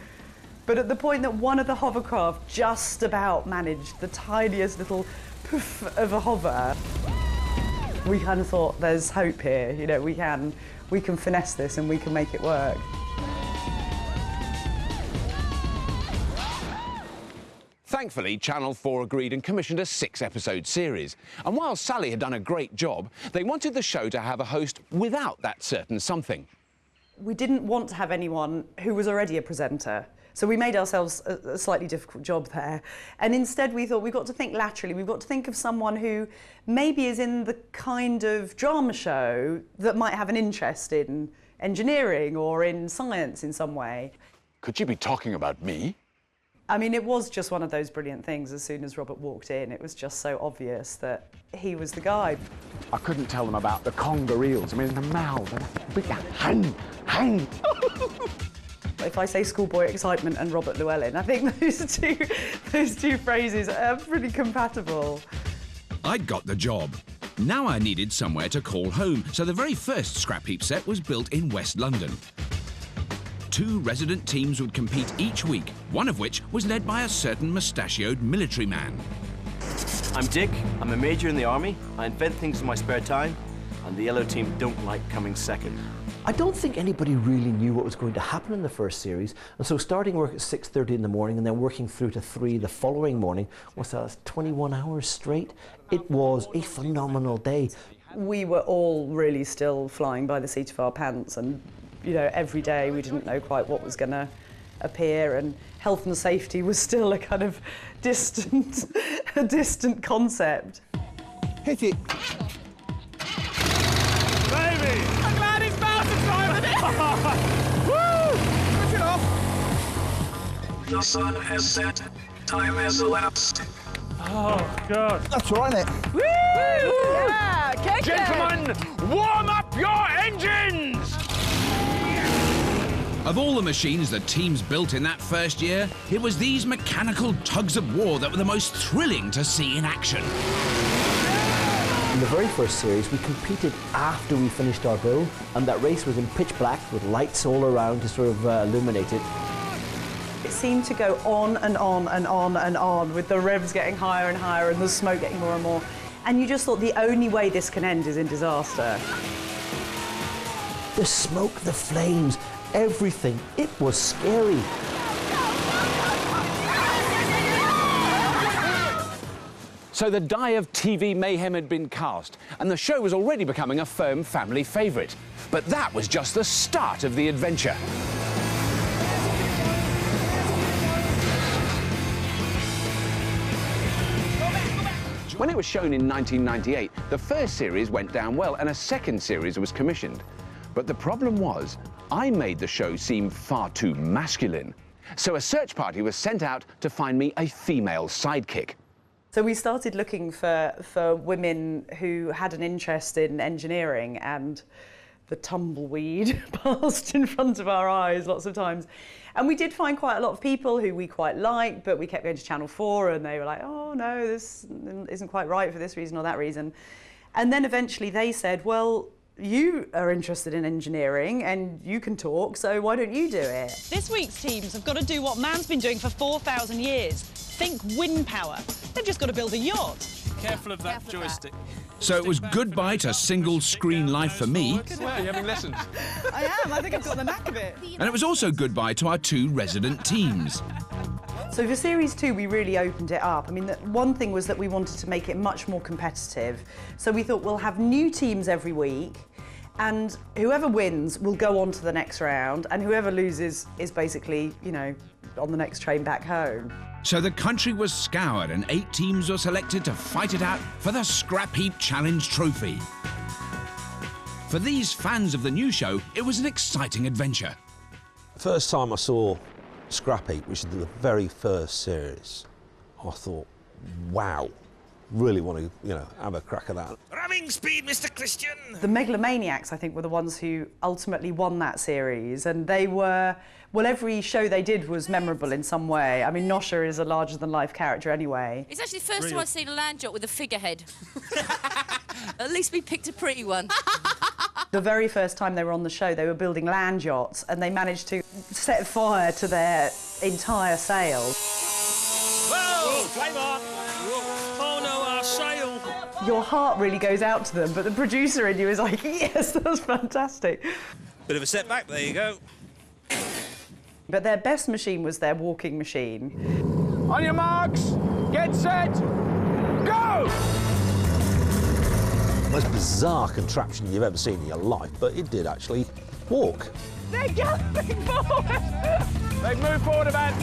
But at the point that one of the hovercraft just about managed the tiniest little poof of a hover, we kind of thought, there's hope here. You know, we can finesse this and we can make it work. Thankfully, Channel 4 agreed and commissioned a 6-episode series. And while Sally had done a great job, they wanted the show to have a host without that certain something. We didn't want to have anyone who was already a presenter. So we made ourselves a slightly difficult job there. And instead we thought we've got to think laterally. We've got to think of someone who maybe is in the kind of drama show that might have an interest in engineering or in science in some way. Could you be talking about me? I mean, it was just one of those brilliant things. As soon as Robert walked in, it was just so obvious that he was the guy. I couldn't tell them about the conger eels. I mean, the mouth, the big hang. If I say schoolboy excitement and Robert Llewellyn, I think those two phrases are pretty compatible. I'd got the job. Now I needed somewhere to call home, so the very first scrap heap set was built in West London. 2 resident teams would compete each week, one of which was led by a certain mustachioed military man. I'm Dick, I'm a major in the army, I invent things in my spare time, and the yellow team don't like coming second. I don't think anybody really knew what was going to happen in the first series, and so starting work at 6:30 in the morning and then working through to 3 the following morning, was 21 hours straight. It was a phenomenal day. We were all really still flying by the seat of our pants, and every day we didn't know quite what was going to appear, and health and safety was still a kind of distant concept. Hit it. I'm glad he's about to try with it! Woo! The sun has set. Time has elapsed. Oh, God. That's all right, isn't it? Woo! Yeah, kick it. Gentlemen, warm up your engines! Of all the machines that teams built in that first year, it was these mechanical tugs of war that were the most thrilling to see in action. In the very first series, we competed after we finished our build, and that race was in pitch black with lights all around to sort of illuminate it. It seemed to go on and on and on and on, with the revs getting higher and higher and the smoke getting more and more. And you just thought the only way this can end is in disaster. The smoke, the flames, everything. It was scary. So the die of TV mayhem had been cast, and the show was already becoming a firm family favourite. But that was just the start of the adventure. When it was shown in 1998, the first series went down well, and a second series was commissioned. But the problem was, I made the show seem far too masculine. So a search party was sent out to find me a female sidekick. So we started looking for women who had an interest in engineering, and the tumbleweed passed in front of our eyes lots of times. And we did find quite a lot of people who we quite liked, but we kept going to Channel 4 and they were like, oh no, this isn't quite right for this reason or that reason. And then eventually they said, well, you are interested in engineering and you can talk, so why don't you do it? This week's teams have got to do what man's been doing for 4,000 years. Think wind power. They've just got to build a yacht. Careful of that joystick. So it was goodbye to single screen life for me. You're having lessons. I am. I think I've got the knack of it. And it was also goodbye to our two resident teams. So for Series 2, we really opened it up. I mean, one thing was that we wanted to make it much more competitive. So we thought we'll have new teams every week, and whoever wins will go on to the next round, and whoever loses is basically, you know, on the next train back home. So the country was scoured and 8 teams were selected to fight it out for the Scrapheap Challenge trophy. For these fans of the new show, it was an exciting adventure. First time I saw Scrapheap, which is the very first series, I thought, wow, really want to, you know, have a crack at that. Ramming speed, Mr. Christian! The Megalomaniacs, I think, were the ones who ultimately won that series, and they were, well, every show they did was memorable in some way. I mean, Nosha is a larger-than-life character anyway. It's actually the first time I've seen a land yacht with a figurehead. At least we picked a pretty one. The very first time they were on the show, they were building land yachts, and they managed to set fire to their entire sail. Whoa! Flame on! Oh no, our sail! Your heart really goes out to them, but the producer in you is like, yes, that's fantastic. Bit of a setback, there you go. But their best machine was their walking machine. On your marks, get set, go! Most bizarre contraption you've ever seen in your life, but it did actually walk. They're galloping forward! They've moved forward about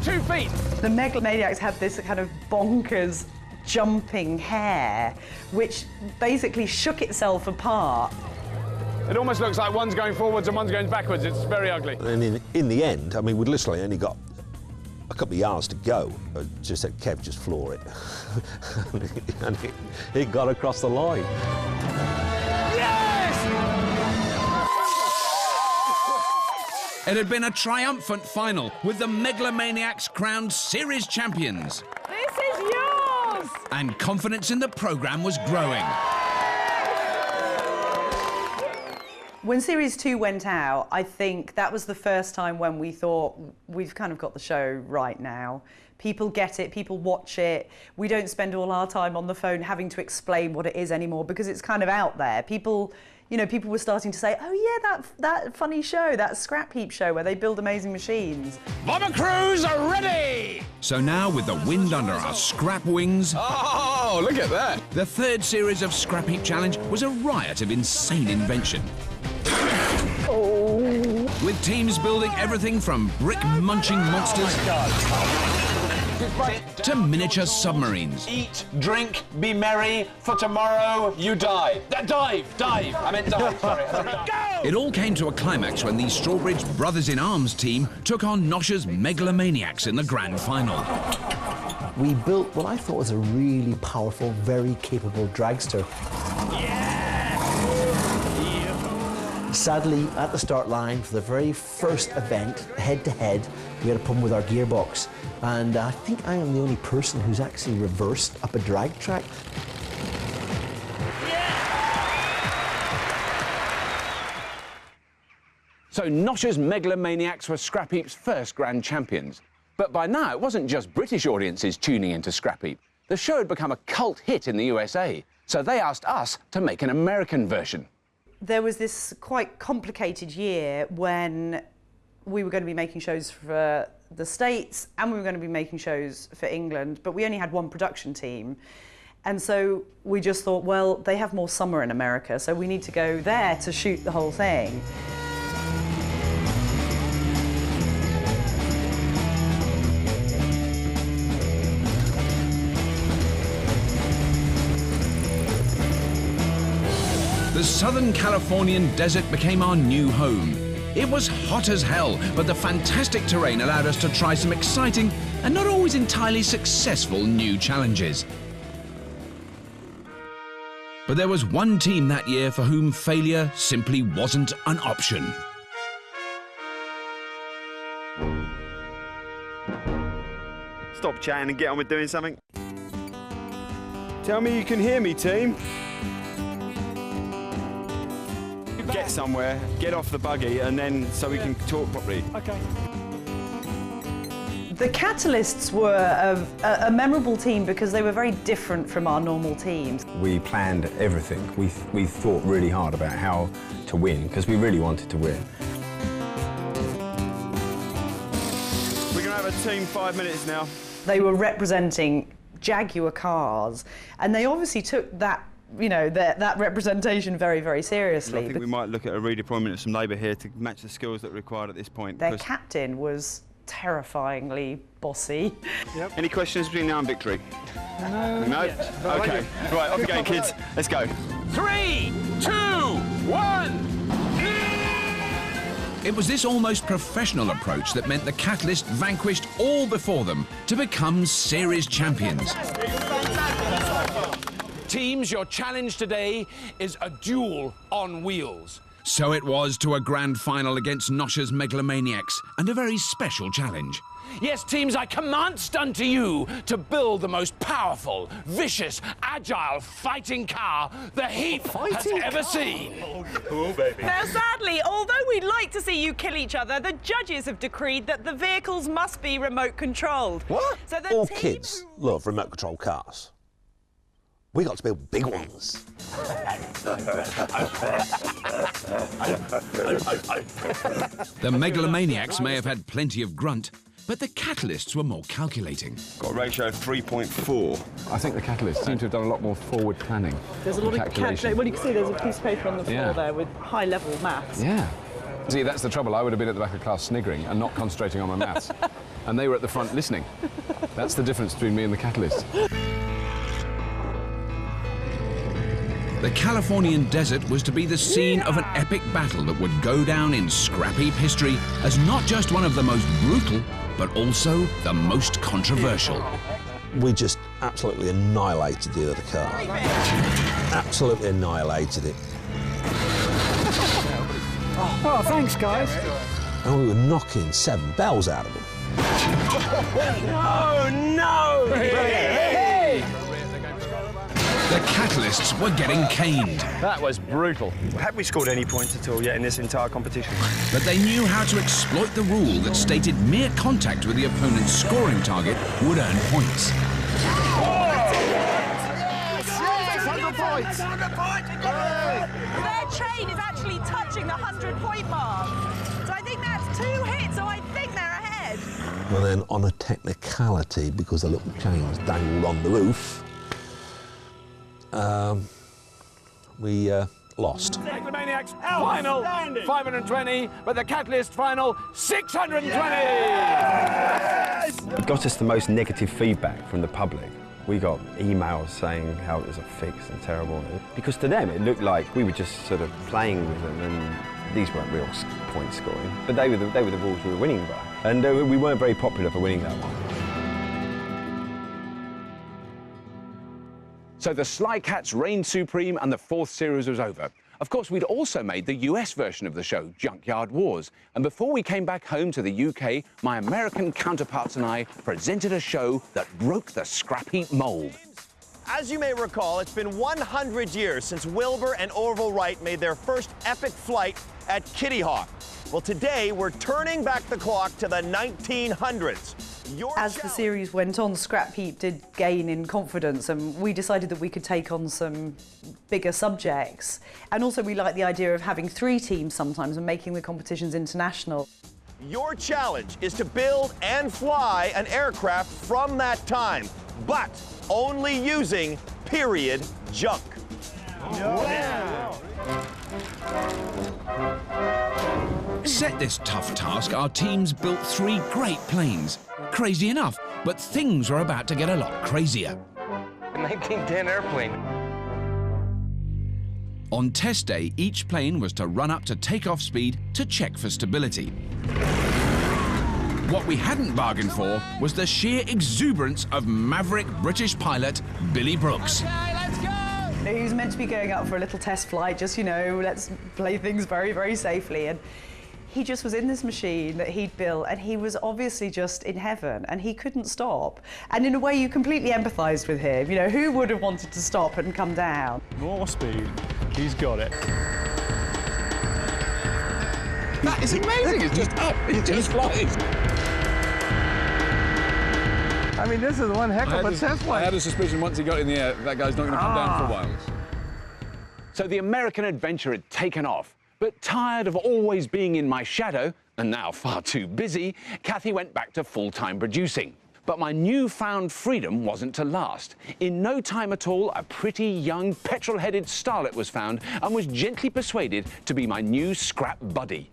2 feet. The Megalomaniacs had this kind of bonkers jumping hair, which basically shook itself apart. It almost looks like one's going forwards and one's going backwards. It's very ugly. And in the end, I mean, we'd literally only got a couple of yards to go. I just said, Kev, just floor it. and it got across the line. Yes! It had been a triumphant final, with the Megalomaniacs crowned series champions. This is yours! And confidence in the programme was growing. When Series 2 went out, I think that was the first time when we thought, we've kind of got the show right now. People get it, people watch it. We don't spend all our time on the phone having to explain what it is anymore because it's kind of out there. People, you know, people were starting to say, oh yeah, that funny show, that Scrapheap show where they build amazing machines. Bomber crews are ready! So now, with the wind under our scrap wings... Oh, look at that! The third series of Scrapheap Challenge was a riot of insane invention. With teams building everything from brick-munching monsters to miniature submarines. Eat, drink, be merry, for tomorrow you die. Dive! I meant dive, sorry. It all came to a climax when the Strawbridge Brothers in Arms team took on Nosha's Megalomaniacs in the grand final. We built what I thought was a really powerful, very capable dragster. Sadly, at the start line for the very first event, head-to-head, we had a problem with our gearbox. And I think I am the only person who's actually reversed up a drag track. So Nosha's Megalomaniacs were Scrapheap's first grand champions. But by now, it wasn't just British audiences tuning into Scrapheap. The show had become a cult hit in the USA, so they asked us to make an American version. There was this quite complicated year when we were going to be making shows for the States and we were going to be making shows for England, but we only had one production team. And so we just thought, well, they have more summer in America, so we need to go there to shoot the whole thing. The Southern Californian desert became our new home. It was hot as hell, but the fantastic terrain allowed us to try some exciting and not always entirely successful new challenges. But there was one team that year for whom failure simply wasn't an option. Stop chatting and get on with doing something. Tell me you can hear me, team. Get somewhere, get off the buggy, and then so we can talk properly. Okay. The Catalysts were a memorable team because they were very different from our normal teams. We planned everything. We thought really hard about how to win because we really wanted to win. We're going to have a team 5 minutes now. They were representing Jaguar cars, and they obviously took that, you know, that representation very, very seriously. I think we might look at a redeployment of some labour here to match the skills that are required at this point. Their captain was terrifyingly bossy. Yep. Any questions between now and victory? No. No? OK. Right, off again, kids. Let's go. 3, 2, 1! It was this almost professional approach that meant the Catalyst vanquished all before them to become series champions. Teams, your challenge today is a duel on wheels. So it was to a grand final against Nosha's Megalomaniacs, and a very special challenge. Yes, teams, I command unto you to build the most powerful, vicious, agile fighting car the Heap has ever seen. Cool, baby. Now, sadly, although we'd like to see you kill each other, the judges have decreed that the vehicles must be remote controlled. What? So the All team kids love remote control cars. We got to build big ones. The Megalomaniacs may have had plenty of grunt, but the Catalysts were more calculating. Got a ratio of 3.4. I think the Catalysts seem to have done a lot more forward planning. There's a lot of calculation. Well, you can see there's a piece of paper on the floor there with high-level maths. Yeah. See, that's the trouble. I would have been at the back of class sniggering and not concentrating on my maths. And they were at the front listening. That's the difference between me and the Catalysts. The Californian desert was to be the scene of an epic battle that would go down in Scrapheap history as not just one of the most brutal, but also the most controversial. We just absolutely annihilated the other car. Absolutely annihilated it. Oh, thanks, guys. And we were knocking 7 bells out of them. Oh, no! Hey! The Catalysts were getting caned. That was brutal. Have we scored any points at all yet in this entire competition? But they knew how to exploit the rule that stated mere contact with the opponent's scoring target would earn points. Their train is actually touching the 100-point mark. So I think that's 2 hits, so I think they're ahead. And then on a technicality, because the little chains dangled on the roof, we lost. Megalomaniacs Maniacs Final 520, but the Catalyst Final 620! It got us the most negative feedback from the public. We got emails saying how it was a fix and terrible. Because to them it looked like we were just sort of playing with them, and these weren't real point scoring. But they were the rules we were winning by. And we weren't very popular for winning that one. So the Sly Cats reigned supreme and the 4th series was over. Of course, we'd also made the US version of the show, Junkyard Wars. And before we came back home to the UK, my American counterparts and I presented a show that broke the scrap heap mold. As you may recall, it's been 100 years since Wilbur and Orville Wright made their first epic flight at Kitty Hawk. Well, today we're turning back the clock to the 1900s. As the series went on, Scrapheap did gain in confidence, and we decided that we could take on some bigger subjects. And also we like the idea of having 3 teams sometimes and making the competitions international. Your challenge is to build and fly an aircraft from that time, but only using period junk. Set this tough task, our teams built 3 great planes. Crazy enough, but things were about to get a lot crazier. A 1910 airplane. On test day, each plane was to run up to takeoff speed to check for stability. What we hadn't bargained for was the sheer exuberance of maverick British pilot Billy Brooks. He was meant to be going up for a little test flight, just, you know, let's play things very, very safely. And he just was in this machine that he'd built, and he was obviously just in heaven, and he couldn't stop. And in a way, you completely empathised with him. You know, who would have wanted to stop and come down? More speed. He's got it. That is amazing. It's just up. It just flies. I mean, this is one heck of a test flight. I had a suspicion once he got in the air, that guy's not going to come down for a while. So the American adventure had taken off, but tired of always being in my shadow, and now far too busy, Kathy went back to full-time producing. But my newfound freedom wasn't to last. In no time at all, a pretty young, petrol-headed starlet was found and was gently persuaded to be my new scrap buddy.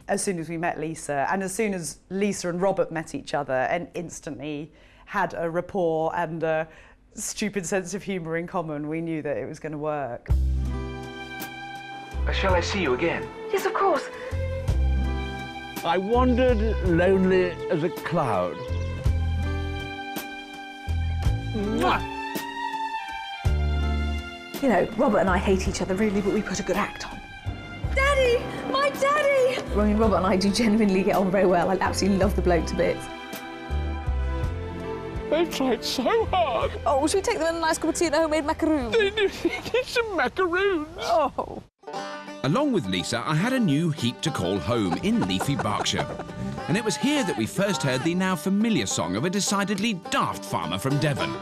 As soon as we met Lisa, and as soon as Lisa and Robert met each other, and instantly had a rapport and a stupid sense of humour in common, we knew that it was going to work. Shall I see you again? Yes, of course. I wandered lonely as a cloud. Mwah! You know, Robert and I hate each other really, but we put a good act on. Daddy! My daddy! I mean, Robert and I do genuinely get on very well. I absolutely love the bloke to bits. They've tried so hard. Oh, should we take them in a nice cup of tea and a homemade macaroon? They do need some macaroons. Oh. Along with Lisa, I had a new heap to call home in leafy Berkshire. And it was here that we first heard the now familiar song of a decidedly daft farmer from Devon.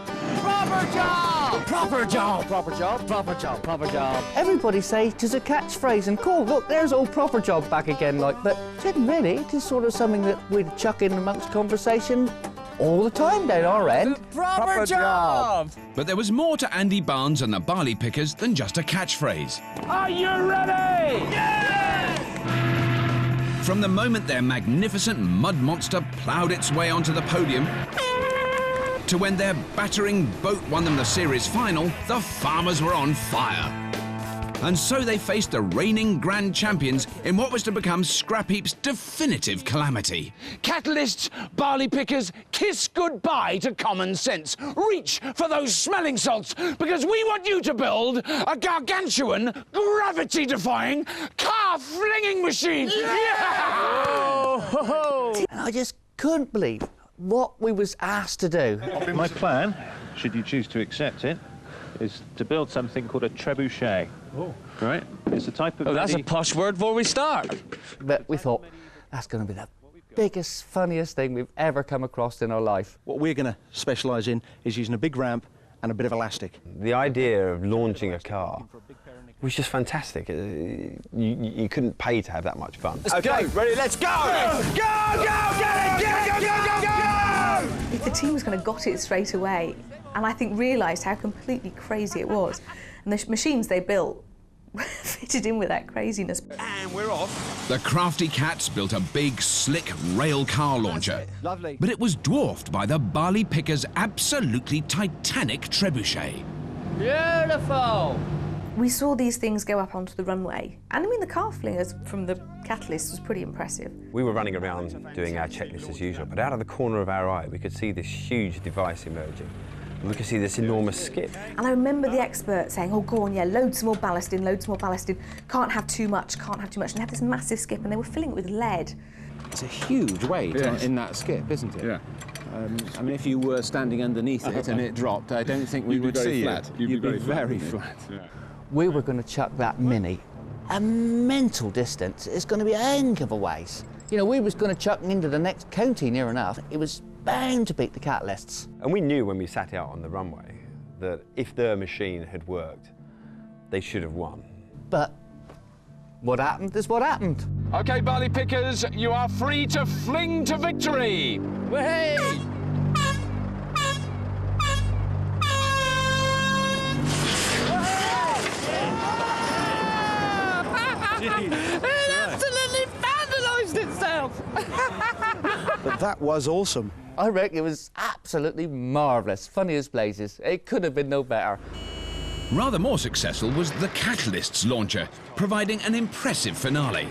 Proper job! Proper job! Proper job, proper job, proper job. Everybody say it is a catchphrase, and cool, look, there's old proper job back again, like, but really, it is sort of something that we'd chuck in amongst conversation all the time down our end. Proper job! But there was more to Andy Barnes and the Barley Pickers than just a catchphrase. Are you ready? Yes! From the moment their magnificent mud monster ploughed its way onto the podium, to when their battering boat won them the series final, the farmers were on fire. And so they faced the reigning grand champions in what was to become Scrapheap's definitive calamity. Catalysts, barley pickers, kiss goodbye to common sense. Reach for those smelling salts, because we want you to build a gargantuan, gravity-defying, car-flinging machine. Oh, and I just couldn't believe what we was asked to do. My plan, should you choose to accept it, is to build something called a trebuchet. Oh. Right? It's a type of... Oh, that's a posh word before we start. But we thought, that's going to be the biggest, funniest thing we've ever come across in our life. What we're going to specialise in is using a big ramp and a bit of elastic. The idea of launching a car was just fantastic. You couldn't pay to have that much fun. Okay, ready, let's go! Go, go, get it! Go, go, go, go, go! If the team was going to got it straight away, and I think realised how completely crazy it was. And the machines they built fitted in with that craziness. And we're off. The crafty cats built a big, slick rail car launcher. Lovely. But it was dwarfed by the barley pickers' absolutely titanic trebuchet. Beautiful! We saw these things go up onto the runway, and I mean the calf flingers from the Catalyst was pretty impressive. We were running around doing our checklist as usual, but out of the corner of our eye we could see this huge device emerging. We could see this enormous skip. And I remember the expert saying, oh, go on, yeah, load some more ballast in, load some more ballast in, can't have too much, can't have too much. And they had this massive skip, and they were filling it with lead. It's a huge weight in that skip, isn't it? Yeah. I mean, if you were standing underneath it and it dropped, I don't think we would see it. You'd be very flat. Yeah. We were going to chuck that Mini a mental distance. It's going to be a hunk of a ways. You know, we was going to chuck into the next county near enough. It was bound to beat the Catalysts. And we knew when we sat out on the runway that if their machine had worked, they should have won. But what happened is what happened. OK, barley pickers, you are free to fling to victory. Hey! It absolutely vandalised itself! But that was awesome. I reckon it was absolutely marvellous. Funny as blazes. It could have been no better. Rather more successful was the Catalyst's launcher, providing an impressive finale.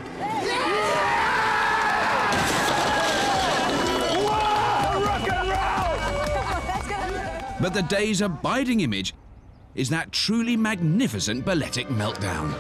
But the day's abiding image is that truly magnificent balletic meltdown.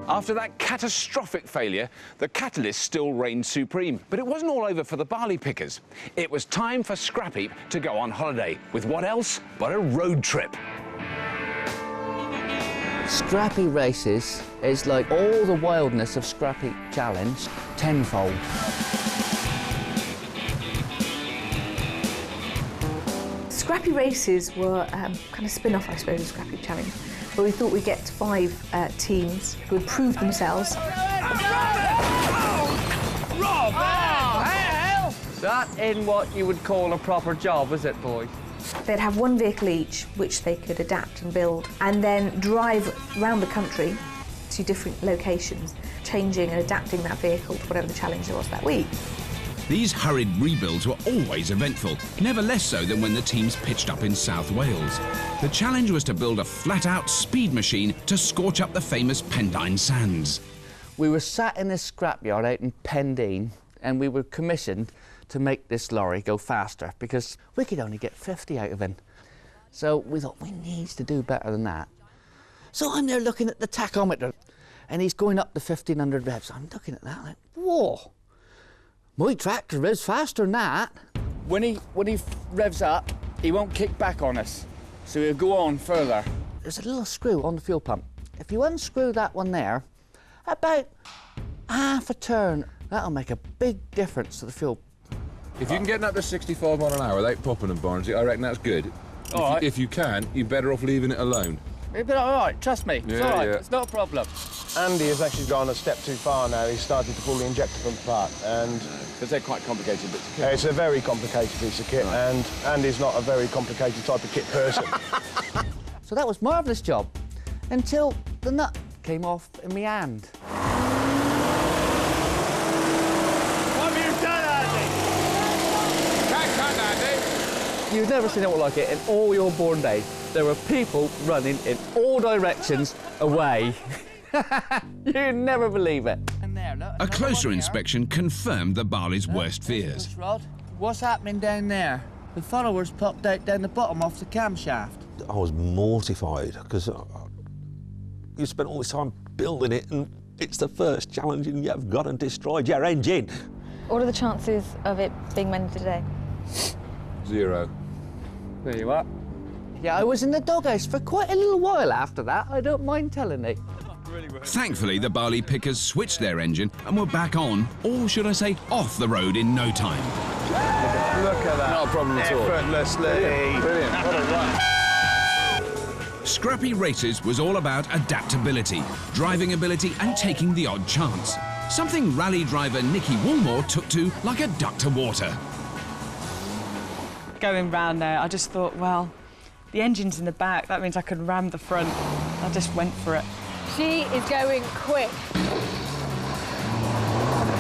After that catastrophic failure, the Catalyst still reigned supreme. But it wasn't all over for the barley pickers. It was time for Scrapheap to go on holiday, with what else but a road trip. Scrappy Races is like all the wildness of Scrapheap Challenge tenfold. Scrappy Races were kind of spin-off, I suppose, of Scrapheap Challenge, where we thought we'd get 5 teams who would prove themselves. Rob! That ain't what you would call a proper job, is it, boys? They'd have one vehicle each, which they could adapt and build, and then drive around the country to different locations, changing and adapting that vehicle to whatever the challenge there was that week. These hurried rebuilds were always eventful, never less so than when the teams pitched up in South Wales. The challenge was to build a flat-out speed machine to scorch up the famous Pendine Sands. We were sat in this scrapyard out in Pendine, and we were commissioned to make this lorry go faster because we could only get 50 out of him. So we thought, we need to do better than that. So I'm there looking at the tachometer, and he's going up to 1,500 revs. I'm looking at that like, whoa, my tractor revs faster than that. When he revs up, he won't kick back on us, so he'll go on further. There's a little screw on the fuel pump. If you unscrew that one there, about half a turn, that'll make a big difference to the fuel. If you can get up to 65 mile an hour without popping them, Barnesy, I reckon that's good. If you can, you're better off leaving it alone. It'll be all right, trust me. It's all right, it's not a problem. Andy has actually gone a step too far now. He's started to pull the injector pump apart, and because they're quite complicated bits of kit. It's a very complicated piece of kit, and Andy's not a very complicated type of kit person. So that was a marvellous job, until the nut came off in my hand. What have you done, Andy? Andy. You've never seen anything like it in all your born days. There were people running in all directions away. You'd never believe it. A closer inspection confirmed the barley's worst fears. Rod, what's happening down there? The followers popped out down the bottom off the camshaft. I was mortified because you spent all this time building it and it's the first challenge and you've gone and destroyed your engine. What are the chances of it being mended today? 0. There you are. Yeah, I was in the doghouse for quite a little while after that, I don't mind telling you. Thankfully, the barley pickers switched their engine and were back on, or should I say, off the road in no time. Look at that. Not a problem at all. Effortlessly. Brilliant. What a run. Scrappy Races was all about adaptability, driving ability and taking the odd chance. something rally driver Nicky Woolmore took to like a duck to water. Going round there, I just thought, well, the engine's in the back, that means I could ram the front. I just went for it. She is going quick.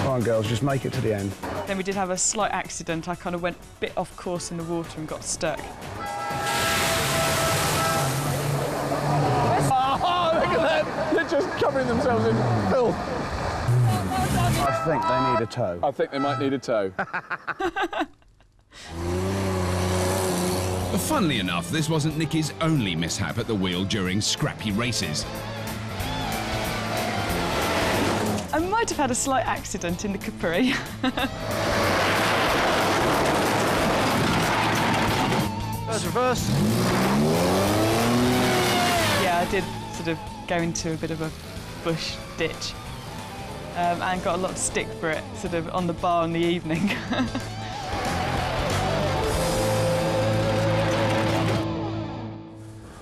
Come on, girls, just make it to the end. Then we did have a slight accident. I kind of went a bit off course in the water and got stuck. Oh, look at them! They're just covering themselves in filth. I think they need a tow. I think they might need a tow. Funnily enough, this wasn't Nicky's only mishap at the wheel during scrappy races. I might have had a slight accident in the Capri. Reverse. Yeah, I did sort of go into a bit of a bush ditch and got a lot of stick for it, sort of on the bar in the evening.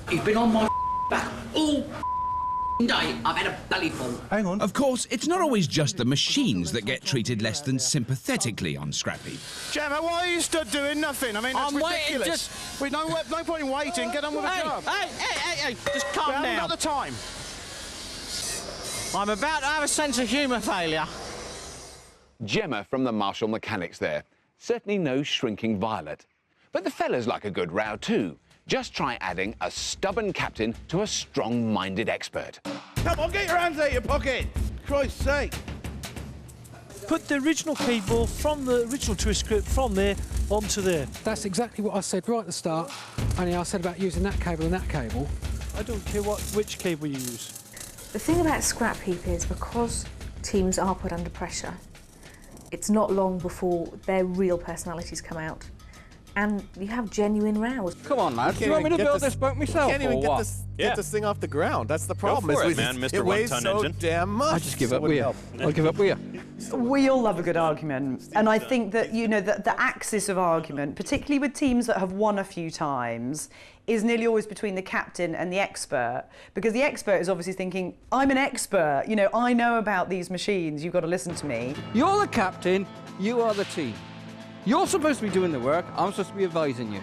He's been on my back all day. I've had a belly full. Hang on. Of course, it's not always just the machines that get treated less than sympathetically on Scrappy. Gemma, why are you stood doing nothing? I mean, that's ridiculous. Wait, no point in waiting. Get on with the job. Hey, just calm down. We haven't got the time. I'm about to have a sense of humour failure. Gemma from the Marshall Mechanics there. Certainly no shrinking violet. But the fellas like a good row too. Just try adding a stubborn captain to a strong-minded expert. Come on, get your hands out of your pocket! Christ's sake! Put the original keyboard from the original twist script from there onto there. That's exactly what I said right at the start. Only I said about using that cable and that cable. I don't care which cable you use. The thing about Scrapheap is because teams are put under pressure, it's not long before their real personalities come out. And you have genuine rows. Come on, man. Do you want me to build this boat myself? Can't even get this thing off the ground. That's the problem. Go for it, man, Mr. It weighs One-ton so engine. damn much. I just give up with you. I'll give up with you. We all love a good argument, and I think that, you know, the axis of argument, particularly with teams that have won a few times, is nearly always between the captain and the expert, because the expert is obviously thinking, I'm an expert, you know, I know about these machines, you've got to listen to me. You're the captain, you are the team. You're supposed to be doing the work, I'm supposed to be advising you.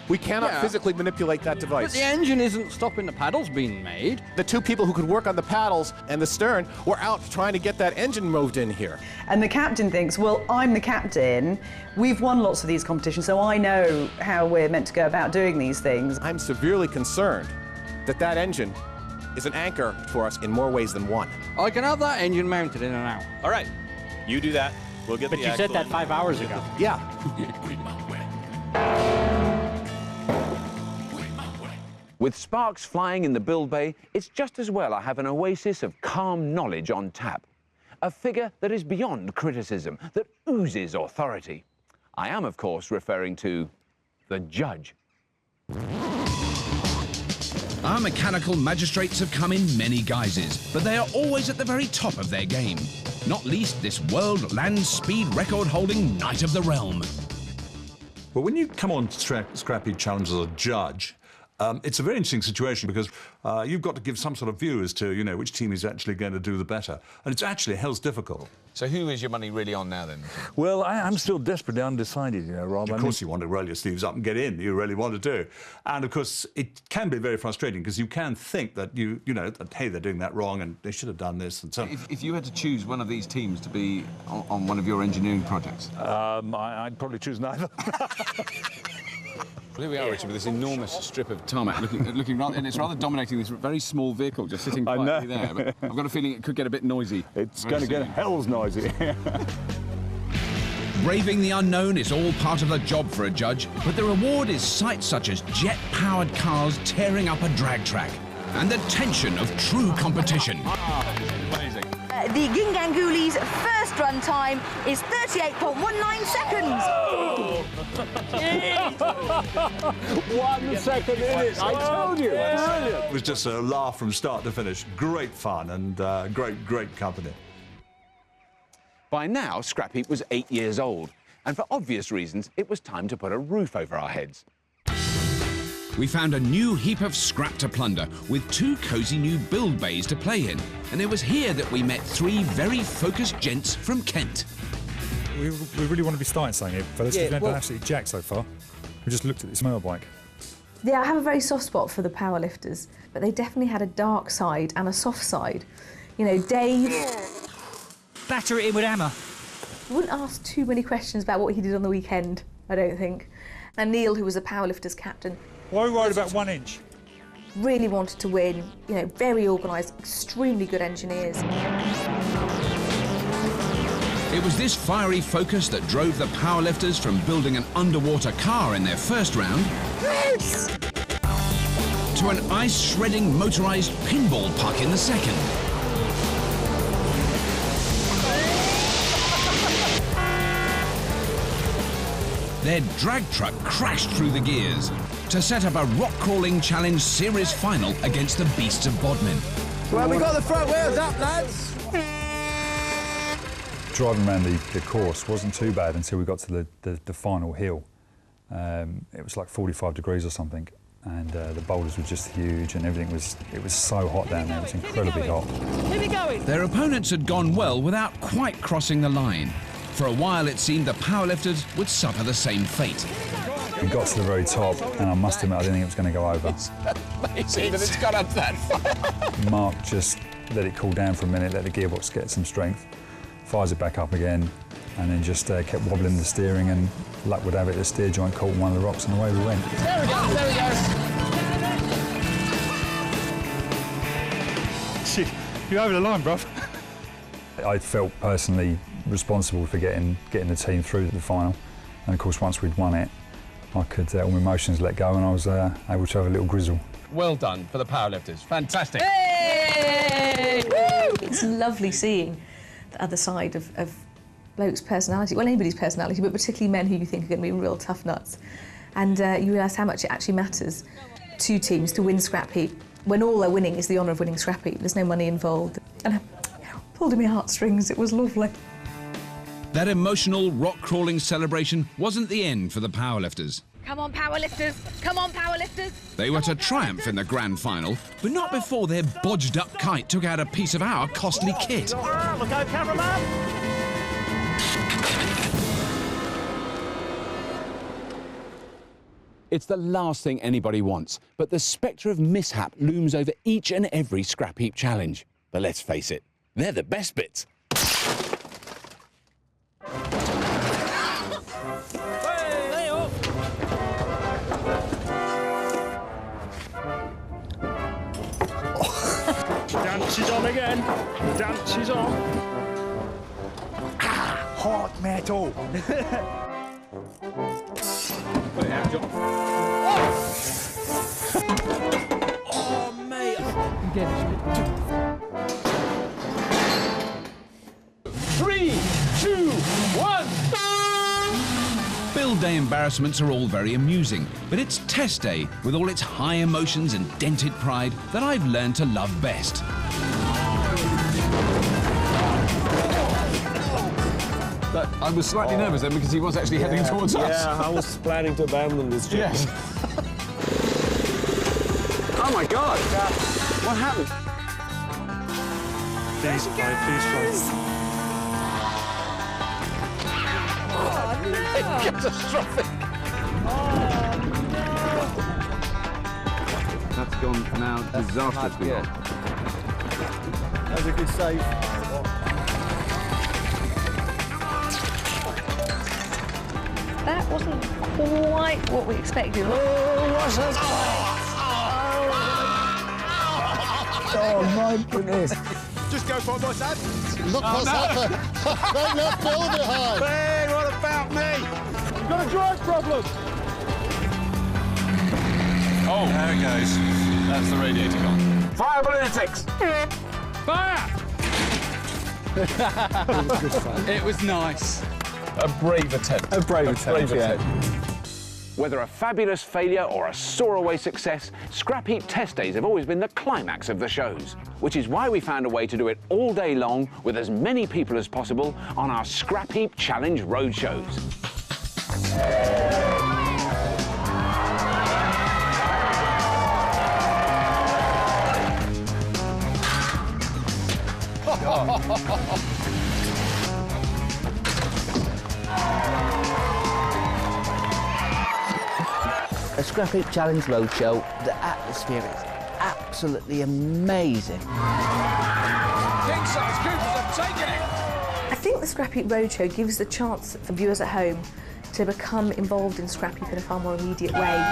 We cannot physically manipulate that device. But the engine isn't stopping the paddles being made. The two people who could work on the paddles and the stern were out trying to get that engine moved in here. And the captain thinks, well, I'm the captain, we've won lots of these competitions, so I know how we're meant to go about doing these things. I'm severely concerned that that engine is an anchor for us in more ways than one. I can have that engine mounted in an hour. All right, you do that. We'll get But the you said that 5 hours ago. Yeah. With sparks flying in the build bay, it's just as well I have an oasis of calm knowledge on tap. A figure that is beyond criticism, that oozes authority. I am, of course, referring to the judge. Our mechanical magistrates have come in many guises, but they are always at the very top of their game. Not least this world land speed record-holding Knight of the Realm. Well, when you come on Scrapheap Challenge as a judge, it's a very interesting situation because you've got to give some sort of view as to, you know, which team is actually going to do the better. And it's actually hell's difficult. So who is your money really on now, then? Well, I'm still desperately undecided, you know, Rob. Of course you want to roll your sleeves up and get in. You really want to do. And, of course, it can be very frustrating because you can think that, you know, that, hey, they're doing that wrong and they should have done this and so on. If you had to choose one of these teams to be on one of your engineering projects? I'd probably choose neither. Well, here we are, Richard, with this enormous strip of tarmac looking rather, and it's rather dominating this very small vehicle just sitting quietly there. But I've got a feeling it could get a bit noisy. It's going to get hell's noisy. Braving the unknown is all part of the job for a judge, but the reward is sights such as jet-powered cars tearing up a drag track and the tension of true competition. Amazing. The Ginganguli's first run time is 38.19 seconds. 1 second in it, I told you. It was just a laugh from start to finish. Great fun and great company. By now, Scrapheap was 8 years old, and for obvious reasons, it was time to put a roof over our heads. We found a new heap of scrap to plunder, with 2 cosy new build bays to play in. And it was here that we met 3 very focused gents from Kent. We really want to be starting something here, fellas. Yeah, We've done well- absolutely jack so far. We just looked at this motorbike. Yeah, I have a very soft spot for the powerlifters, but they definitely had a dark side and a soft side. You know, Dave... Batter it in with hammer. I wouldn't ask too many questions about what he did on the weekend, I don't think. And Neil, who was a powerlifters captain... Why are we worried about 1 inch? Really wanted to win, you know, very organised, extremely good engineers. It was this fiery focus that drove the powerlifters from building an underwater car in their first round to an ice-shredding motorised pinball puck in the second. Their drag truck crashed through the gears to set up a rock crawling challenge series final against the beasts of Bodmin. Well, we got the front wheels up, lads. Driving around the course wasn't too bad until we got to the final hill. It was like 45 degrees or something, and the boulders were just huge, and everything was so hot down there. It was incredibly hot. Their opponents had gone well without quite crossing the line. For a while, it seemed the powerlifters would suffer the same fate. We got to the very top, and I must admit, I didn't think it was going to go over. Amazing that it's got up that far. Mark just let it cool down for a minute, let the gearbox get some strength, fires it back up again, and then just kept wobbling the steering, and luck would have it, the steer joint caught in one of the rocks, and away we went. There we go, there we go. Shit, you're over the line, bruv. I felt personally responsible for getting the team through the final, and of course once we'd won it, I could all my emotions let go, and I was able to have a little grizzle. Well done for the powerlifters. Fantastic. Hey! Woo! It's lovely seeing the other side of blokes' personality, well, anybody's personality, but particularly men who you think are going to be real tough nuts. And you realise how much it actually matters to teams to win Scrapheap, when all they're winning is the honour of winning Scrapheap. There's no money involved. And I pulled in my heartstrings, it was lovely. That emotional rock-crawling celebration wasn't the end for the powerlifters. Come on, powerlifters! Come on, powerlifters! They were to triumph in the grand final, but not before their bodged-up kite took out a piece of our costly kit. Look out, cameraman! It's the last thing anybody wants, but the spectre of mishap looms over each and every Scrapheap challenge. But let's face it, they're the best bits. Dance is on again. Dance is on. Ah, hot metal. Put it out, John. Oh, mate. Again, 3, 2, 1. Build day embarrassments are all very amusing, but it's test day, with all its high emotions and dented pride, that I've learned to love best. I was slightly nervous then because he was actually heading towards us. Yeah, I was planning to abandon this job. Yes. Oh my God! What happened? Please fly, please fly. Catastrophic. That's gone now disastrously wrong. That was a good save. That wasn't quite what we expected. Oh, what's that? Oh, my goodness. Just go for it, my son. Look what's happened. They left Bill behind. Hey, what about me? You've got a drive problem. Oh, there it goes. That's the radiator gone. Fire ballistics. Fire! It was nice. A brave attempt. A brave attempt, yeah. Whether a fabulous failure or a soar-away success, Scrapheap test days have always been the climax of the shows, which is why we found a way to do it all day long with as many people as possible on our Scrapheap Challenge road shows. A Scrapheap Challenge Roadshow, the atmosphere is absolutely amazing. King-size Coopers have taken it! I think the Scrapheap Roadshow gives the chance for viewers at home to become involved in Scrapheap in a far more immediate way.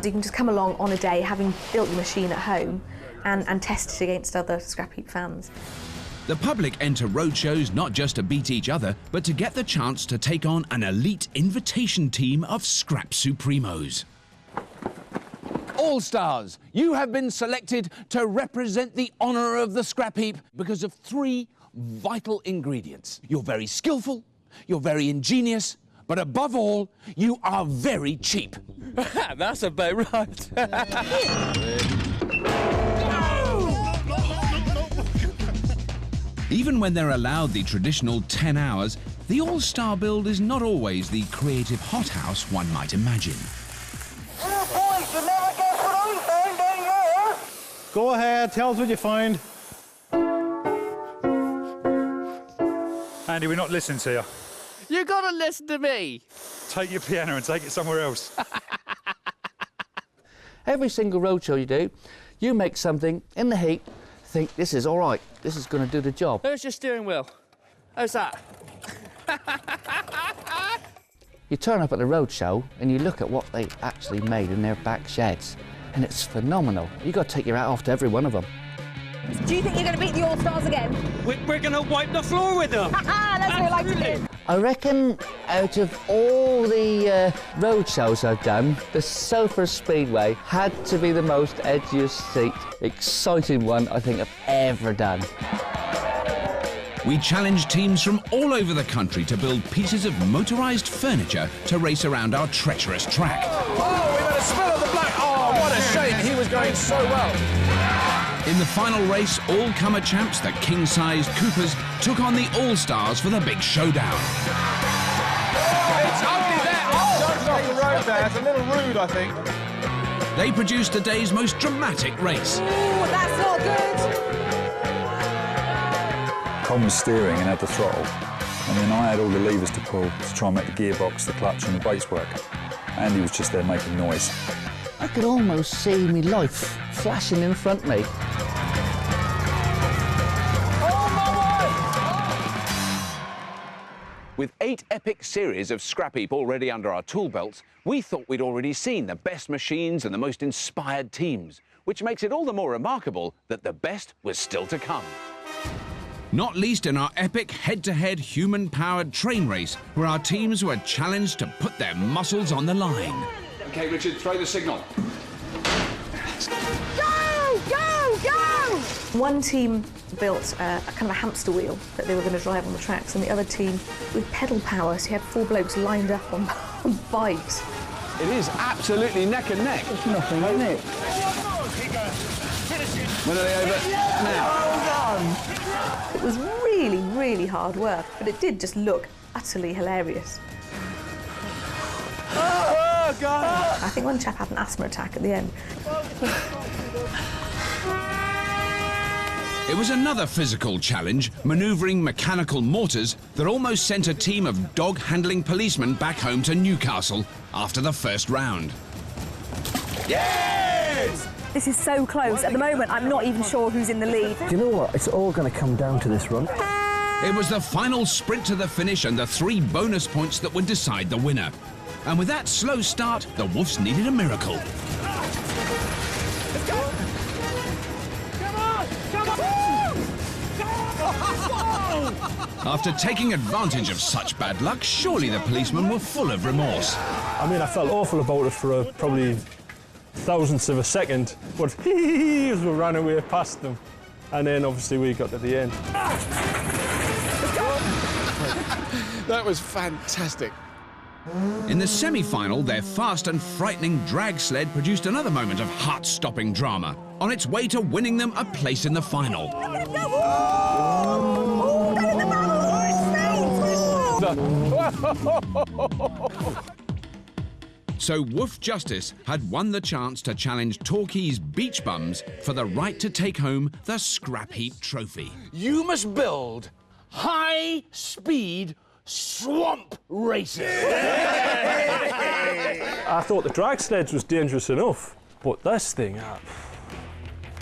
You can just come along on a day, having built your machine at home, and test it against other Scrapheap fans. The public enter roadshows not just to beat each other, but to get the chance to take on an elite invitation team of scrap supremos. All-Stars, you have been selected to represent the honour of the scrap heap because of 3 vital ingredients. You're very skillful, you're very ingenious, but above all, you are very cheap. That's about right. Even when they're allowed the traditional 10 hours, the All-Star build is not always the creative hothouse one might imagine. Go ahead, tell us what you find. Andy, we're not listening to you. You gotta listen to me. Take your piano and take it somewhere else. Every single roadshow you do, you make something in the heat, think this is all right, this is going to do the job. There's your steering wheel. How's that? You turn up at the roadshow and you look at what they actually made in their back sheds, and it's phenomenal. You've got to take your hat off to every one of them. Do you think you're going to beat the All-Stars again? We're going to wipe the floor with them. That's what I like to do. I reckon out of all the road shows I've done, the Sofa Speedway had to be the most edgiest seat, exciting one I think I've ever done. We challenge teams from all over the country to build pieces of motorised furniture to race around our treacherous track. Oh, we've had a spill of the black. Oh, what a shame. He was going so well. In the final race, all-comer champs, the king-sized Coopers, took on the All-Stars for the big showdown. It's ugly there. Oh, jumped off the road there. It's a little rude, I think. They produced the day's most dramatic race. Ooh, that's not good. Con was steering and had the throttle, and then I had all the levers to pull to try and make the gearbox, the clutch and the brakes work. Andy was just there making noise. I could almost see me life flashing in front of me. With 8 epic series of Scrap Heap already under our tool belts, we thought we'd already seen the best machines and the most inspired teams, which makes it all the more remarkable that the best was still to come. Not least in our epic head-to-head human-powered train race, where our teams were challenged to put their muscles on the line. OK, Richard, throw the signal. Go, go, go! One team built a kind of a hamster wheel that they were going to drive on the tracks, and the other team with pedal power, so you had 4 blokes lined up on bikes. It is absolutely neck and neck. There's nothing in it. When are they over now? It was really, really hard work, but it did just look utterly hilarious. Oh, God! I think one chap had an asthma attack at the end. It was another physical challenge, manoeuvring mechanical mortars, that almost sent a team of dog-handling policemen back home to Newcastle after the first round. Yes! This is so close. At the moment, I'm not even sure who's in the lead. Do you know what? It's all going to come down to this run. It was the final sprint to the finish and the 3 bonus points that would decide the winner. And with that slow start, the Wolves needed a miracle. After taking advantage of such bad luck, surely the policemen were full of remorse. I mean, I felt awful about it for probably thousandths of a second, but as we ran away past them. And then obviously we got to the end. That was fantastic. In the semi-final, their fast and frightening drag sled produced another moment of heart-stopping drama, on its way to winning them a place in the final. So Woof Justice had won the chance to challenge Torquay's beach bums for the right to take home the Scrapheap trophy. You must build high-speed swamp races. I thought the drag sledge was dangerous enough, but this thing...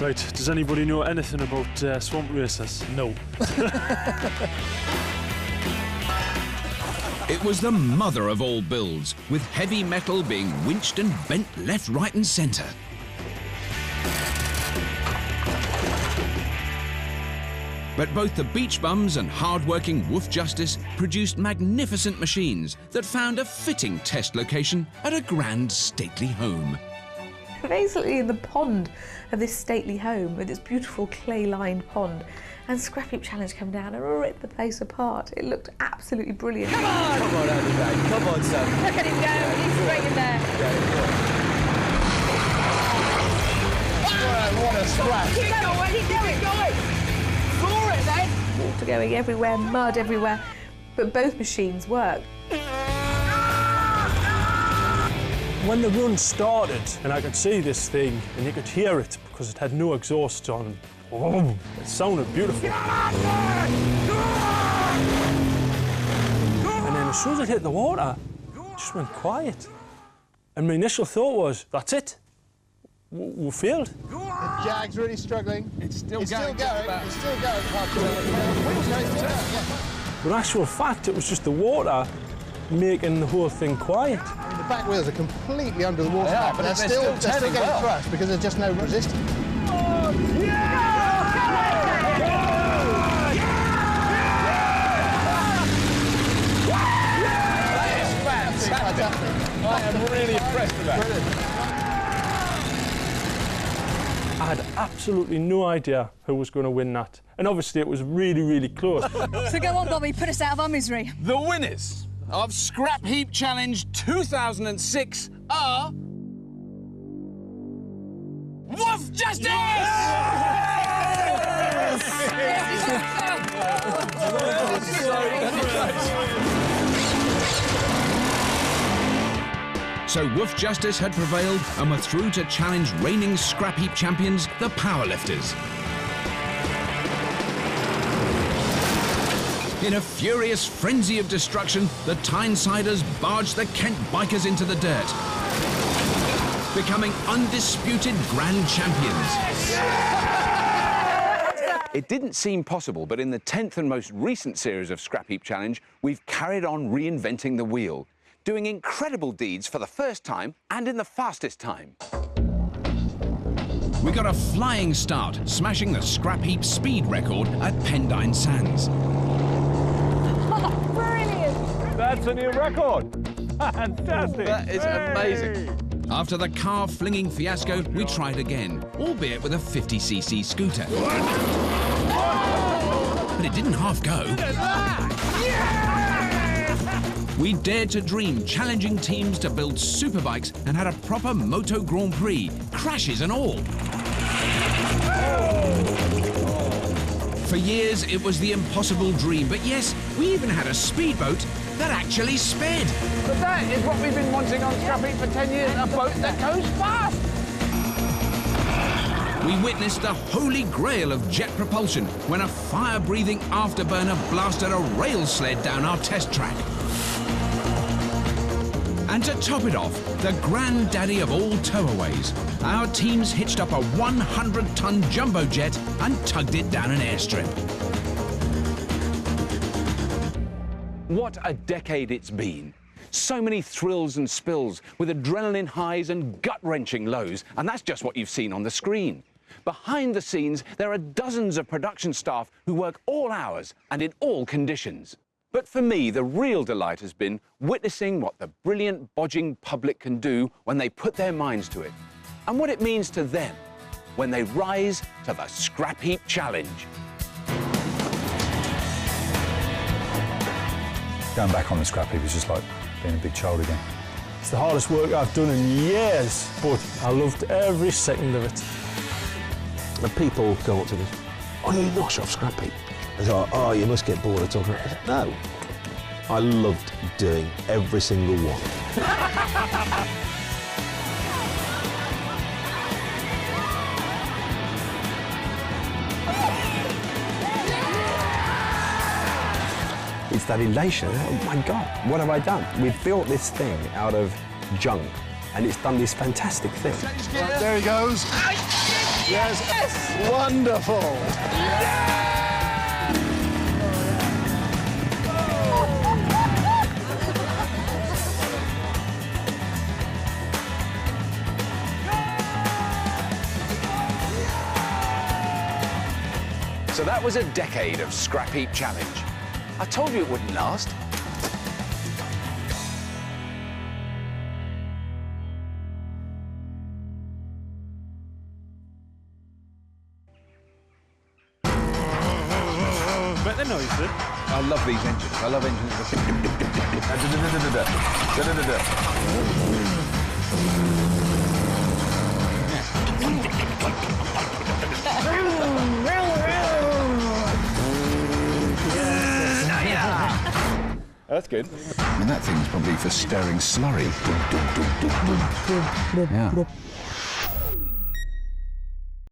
Right, does anybody know anything about swamp races? No. It was the mother of all builds, with heavy metal being winched and bent left, right and centre. But both the beach bums and hard-working Woof Justice produced magnificent machines that found a fitting test location at a grand stately home. Basically in the pond of this stately home with its beautiful clay-lined pond, and Scrapheap Challenge come down and rip the place apart. It looked absolutely brilliant. Come on! Come on, Andy, come on, son. Look at him go, he's straight in there. What a scratch. Keep going, keep going. Floor it then. Water going everywhere, mud everywhere, but both machines worked. When the run started, and I could see this thing, and you could hear it because it had no exhaust on. Oh, it sounded beautiful. And then as soon as it hit the water, it just went quiet. And my initial thought was, that's it. We failed. The Jag's really struggling. It's still going. It's still going. But in actual fact, it was just the water making the whole thing quiet. I mean, the back wheels are completely under the water, Yeah, but but they're still getting well. crushed because there's just no resistance. I am really impressed with that. I had absolutely no idea who was going to win that. And obviously it was really, really close. So go on, Bobby, put us out of our misery. The winners of Scrapheap Challenge 2006 are... Woof Justice! So Woof Justice had prevailed and were through to challenge reigning Scrapheap champions, the Powerlifters. In a furious frenzy of destruction, the Tynesiders barged the Kent bikers into the dirt, becoming undisputed grand champions. It didn't seem possible, but in the 10th and most recent series of Scrapheap Challenge, we've carried on reinventing the wheel, doing incredible deeds for the first time and in the fastest time. We got a flying start, smashing the Scrapheap speed record at Pendine Sands. Oh, brilliant! That's a new record. Fantastic. That is amazing. After the car-flinging fiasco, we tried again, albeit with a 50cc scooter. But it didn't half go. We dared to dream, challenging teams to build superbikes and had a proper Moto Grand Prix, crashes and all. For years, it was the impossible dream, but yes, we even had a speedboat that actually sped. But that is what we've been wanting on Scrapheap for 10 years, a boat that goes fast. We witnessed the holy grail of jet propulsion when a fire-breathing afterburner blasted a rail sled down our test track. And to top it off, the granddaddy of all towaways, our teams hitched up a 100-ton jumbo jet and tugged it down an airstrip. What a decade it's been. So many thrills and spills with adrenaline highs and gut-wrenching lows, and that's just what you've seen on the screen. Behind the scenes, there are dozens of production staff who work all hours and in all conditions. But for me, the real delight has been witnessing what the brilliant bodging public can do when they put their minds to it, and what it means to them when they rise to the Scrapheap Challenge. Going back on the Scrapheap is just like being a big child again. It's the hardest work I've done in years, but I loved every second of it. And people go up to this, oh, you nosh off Scrapheap. It's like, oh, you must get bored of talking about it. No. I loved doing every single one. was that elation. Oh my God, what have I done? We've built this thing out of junk, and it's done this fantastic thing. Right, there he goes. Yes. Wonderful. So that was a decade of Scrapheap Challenge. I told you it wouldn't last. Bet they're noisy. I love these engines. I love engines. That's good. I mean, that thing's probably for stirring slurry. Yeah.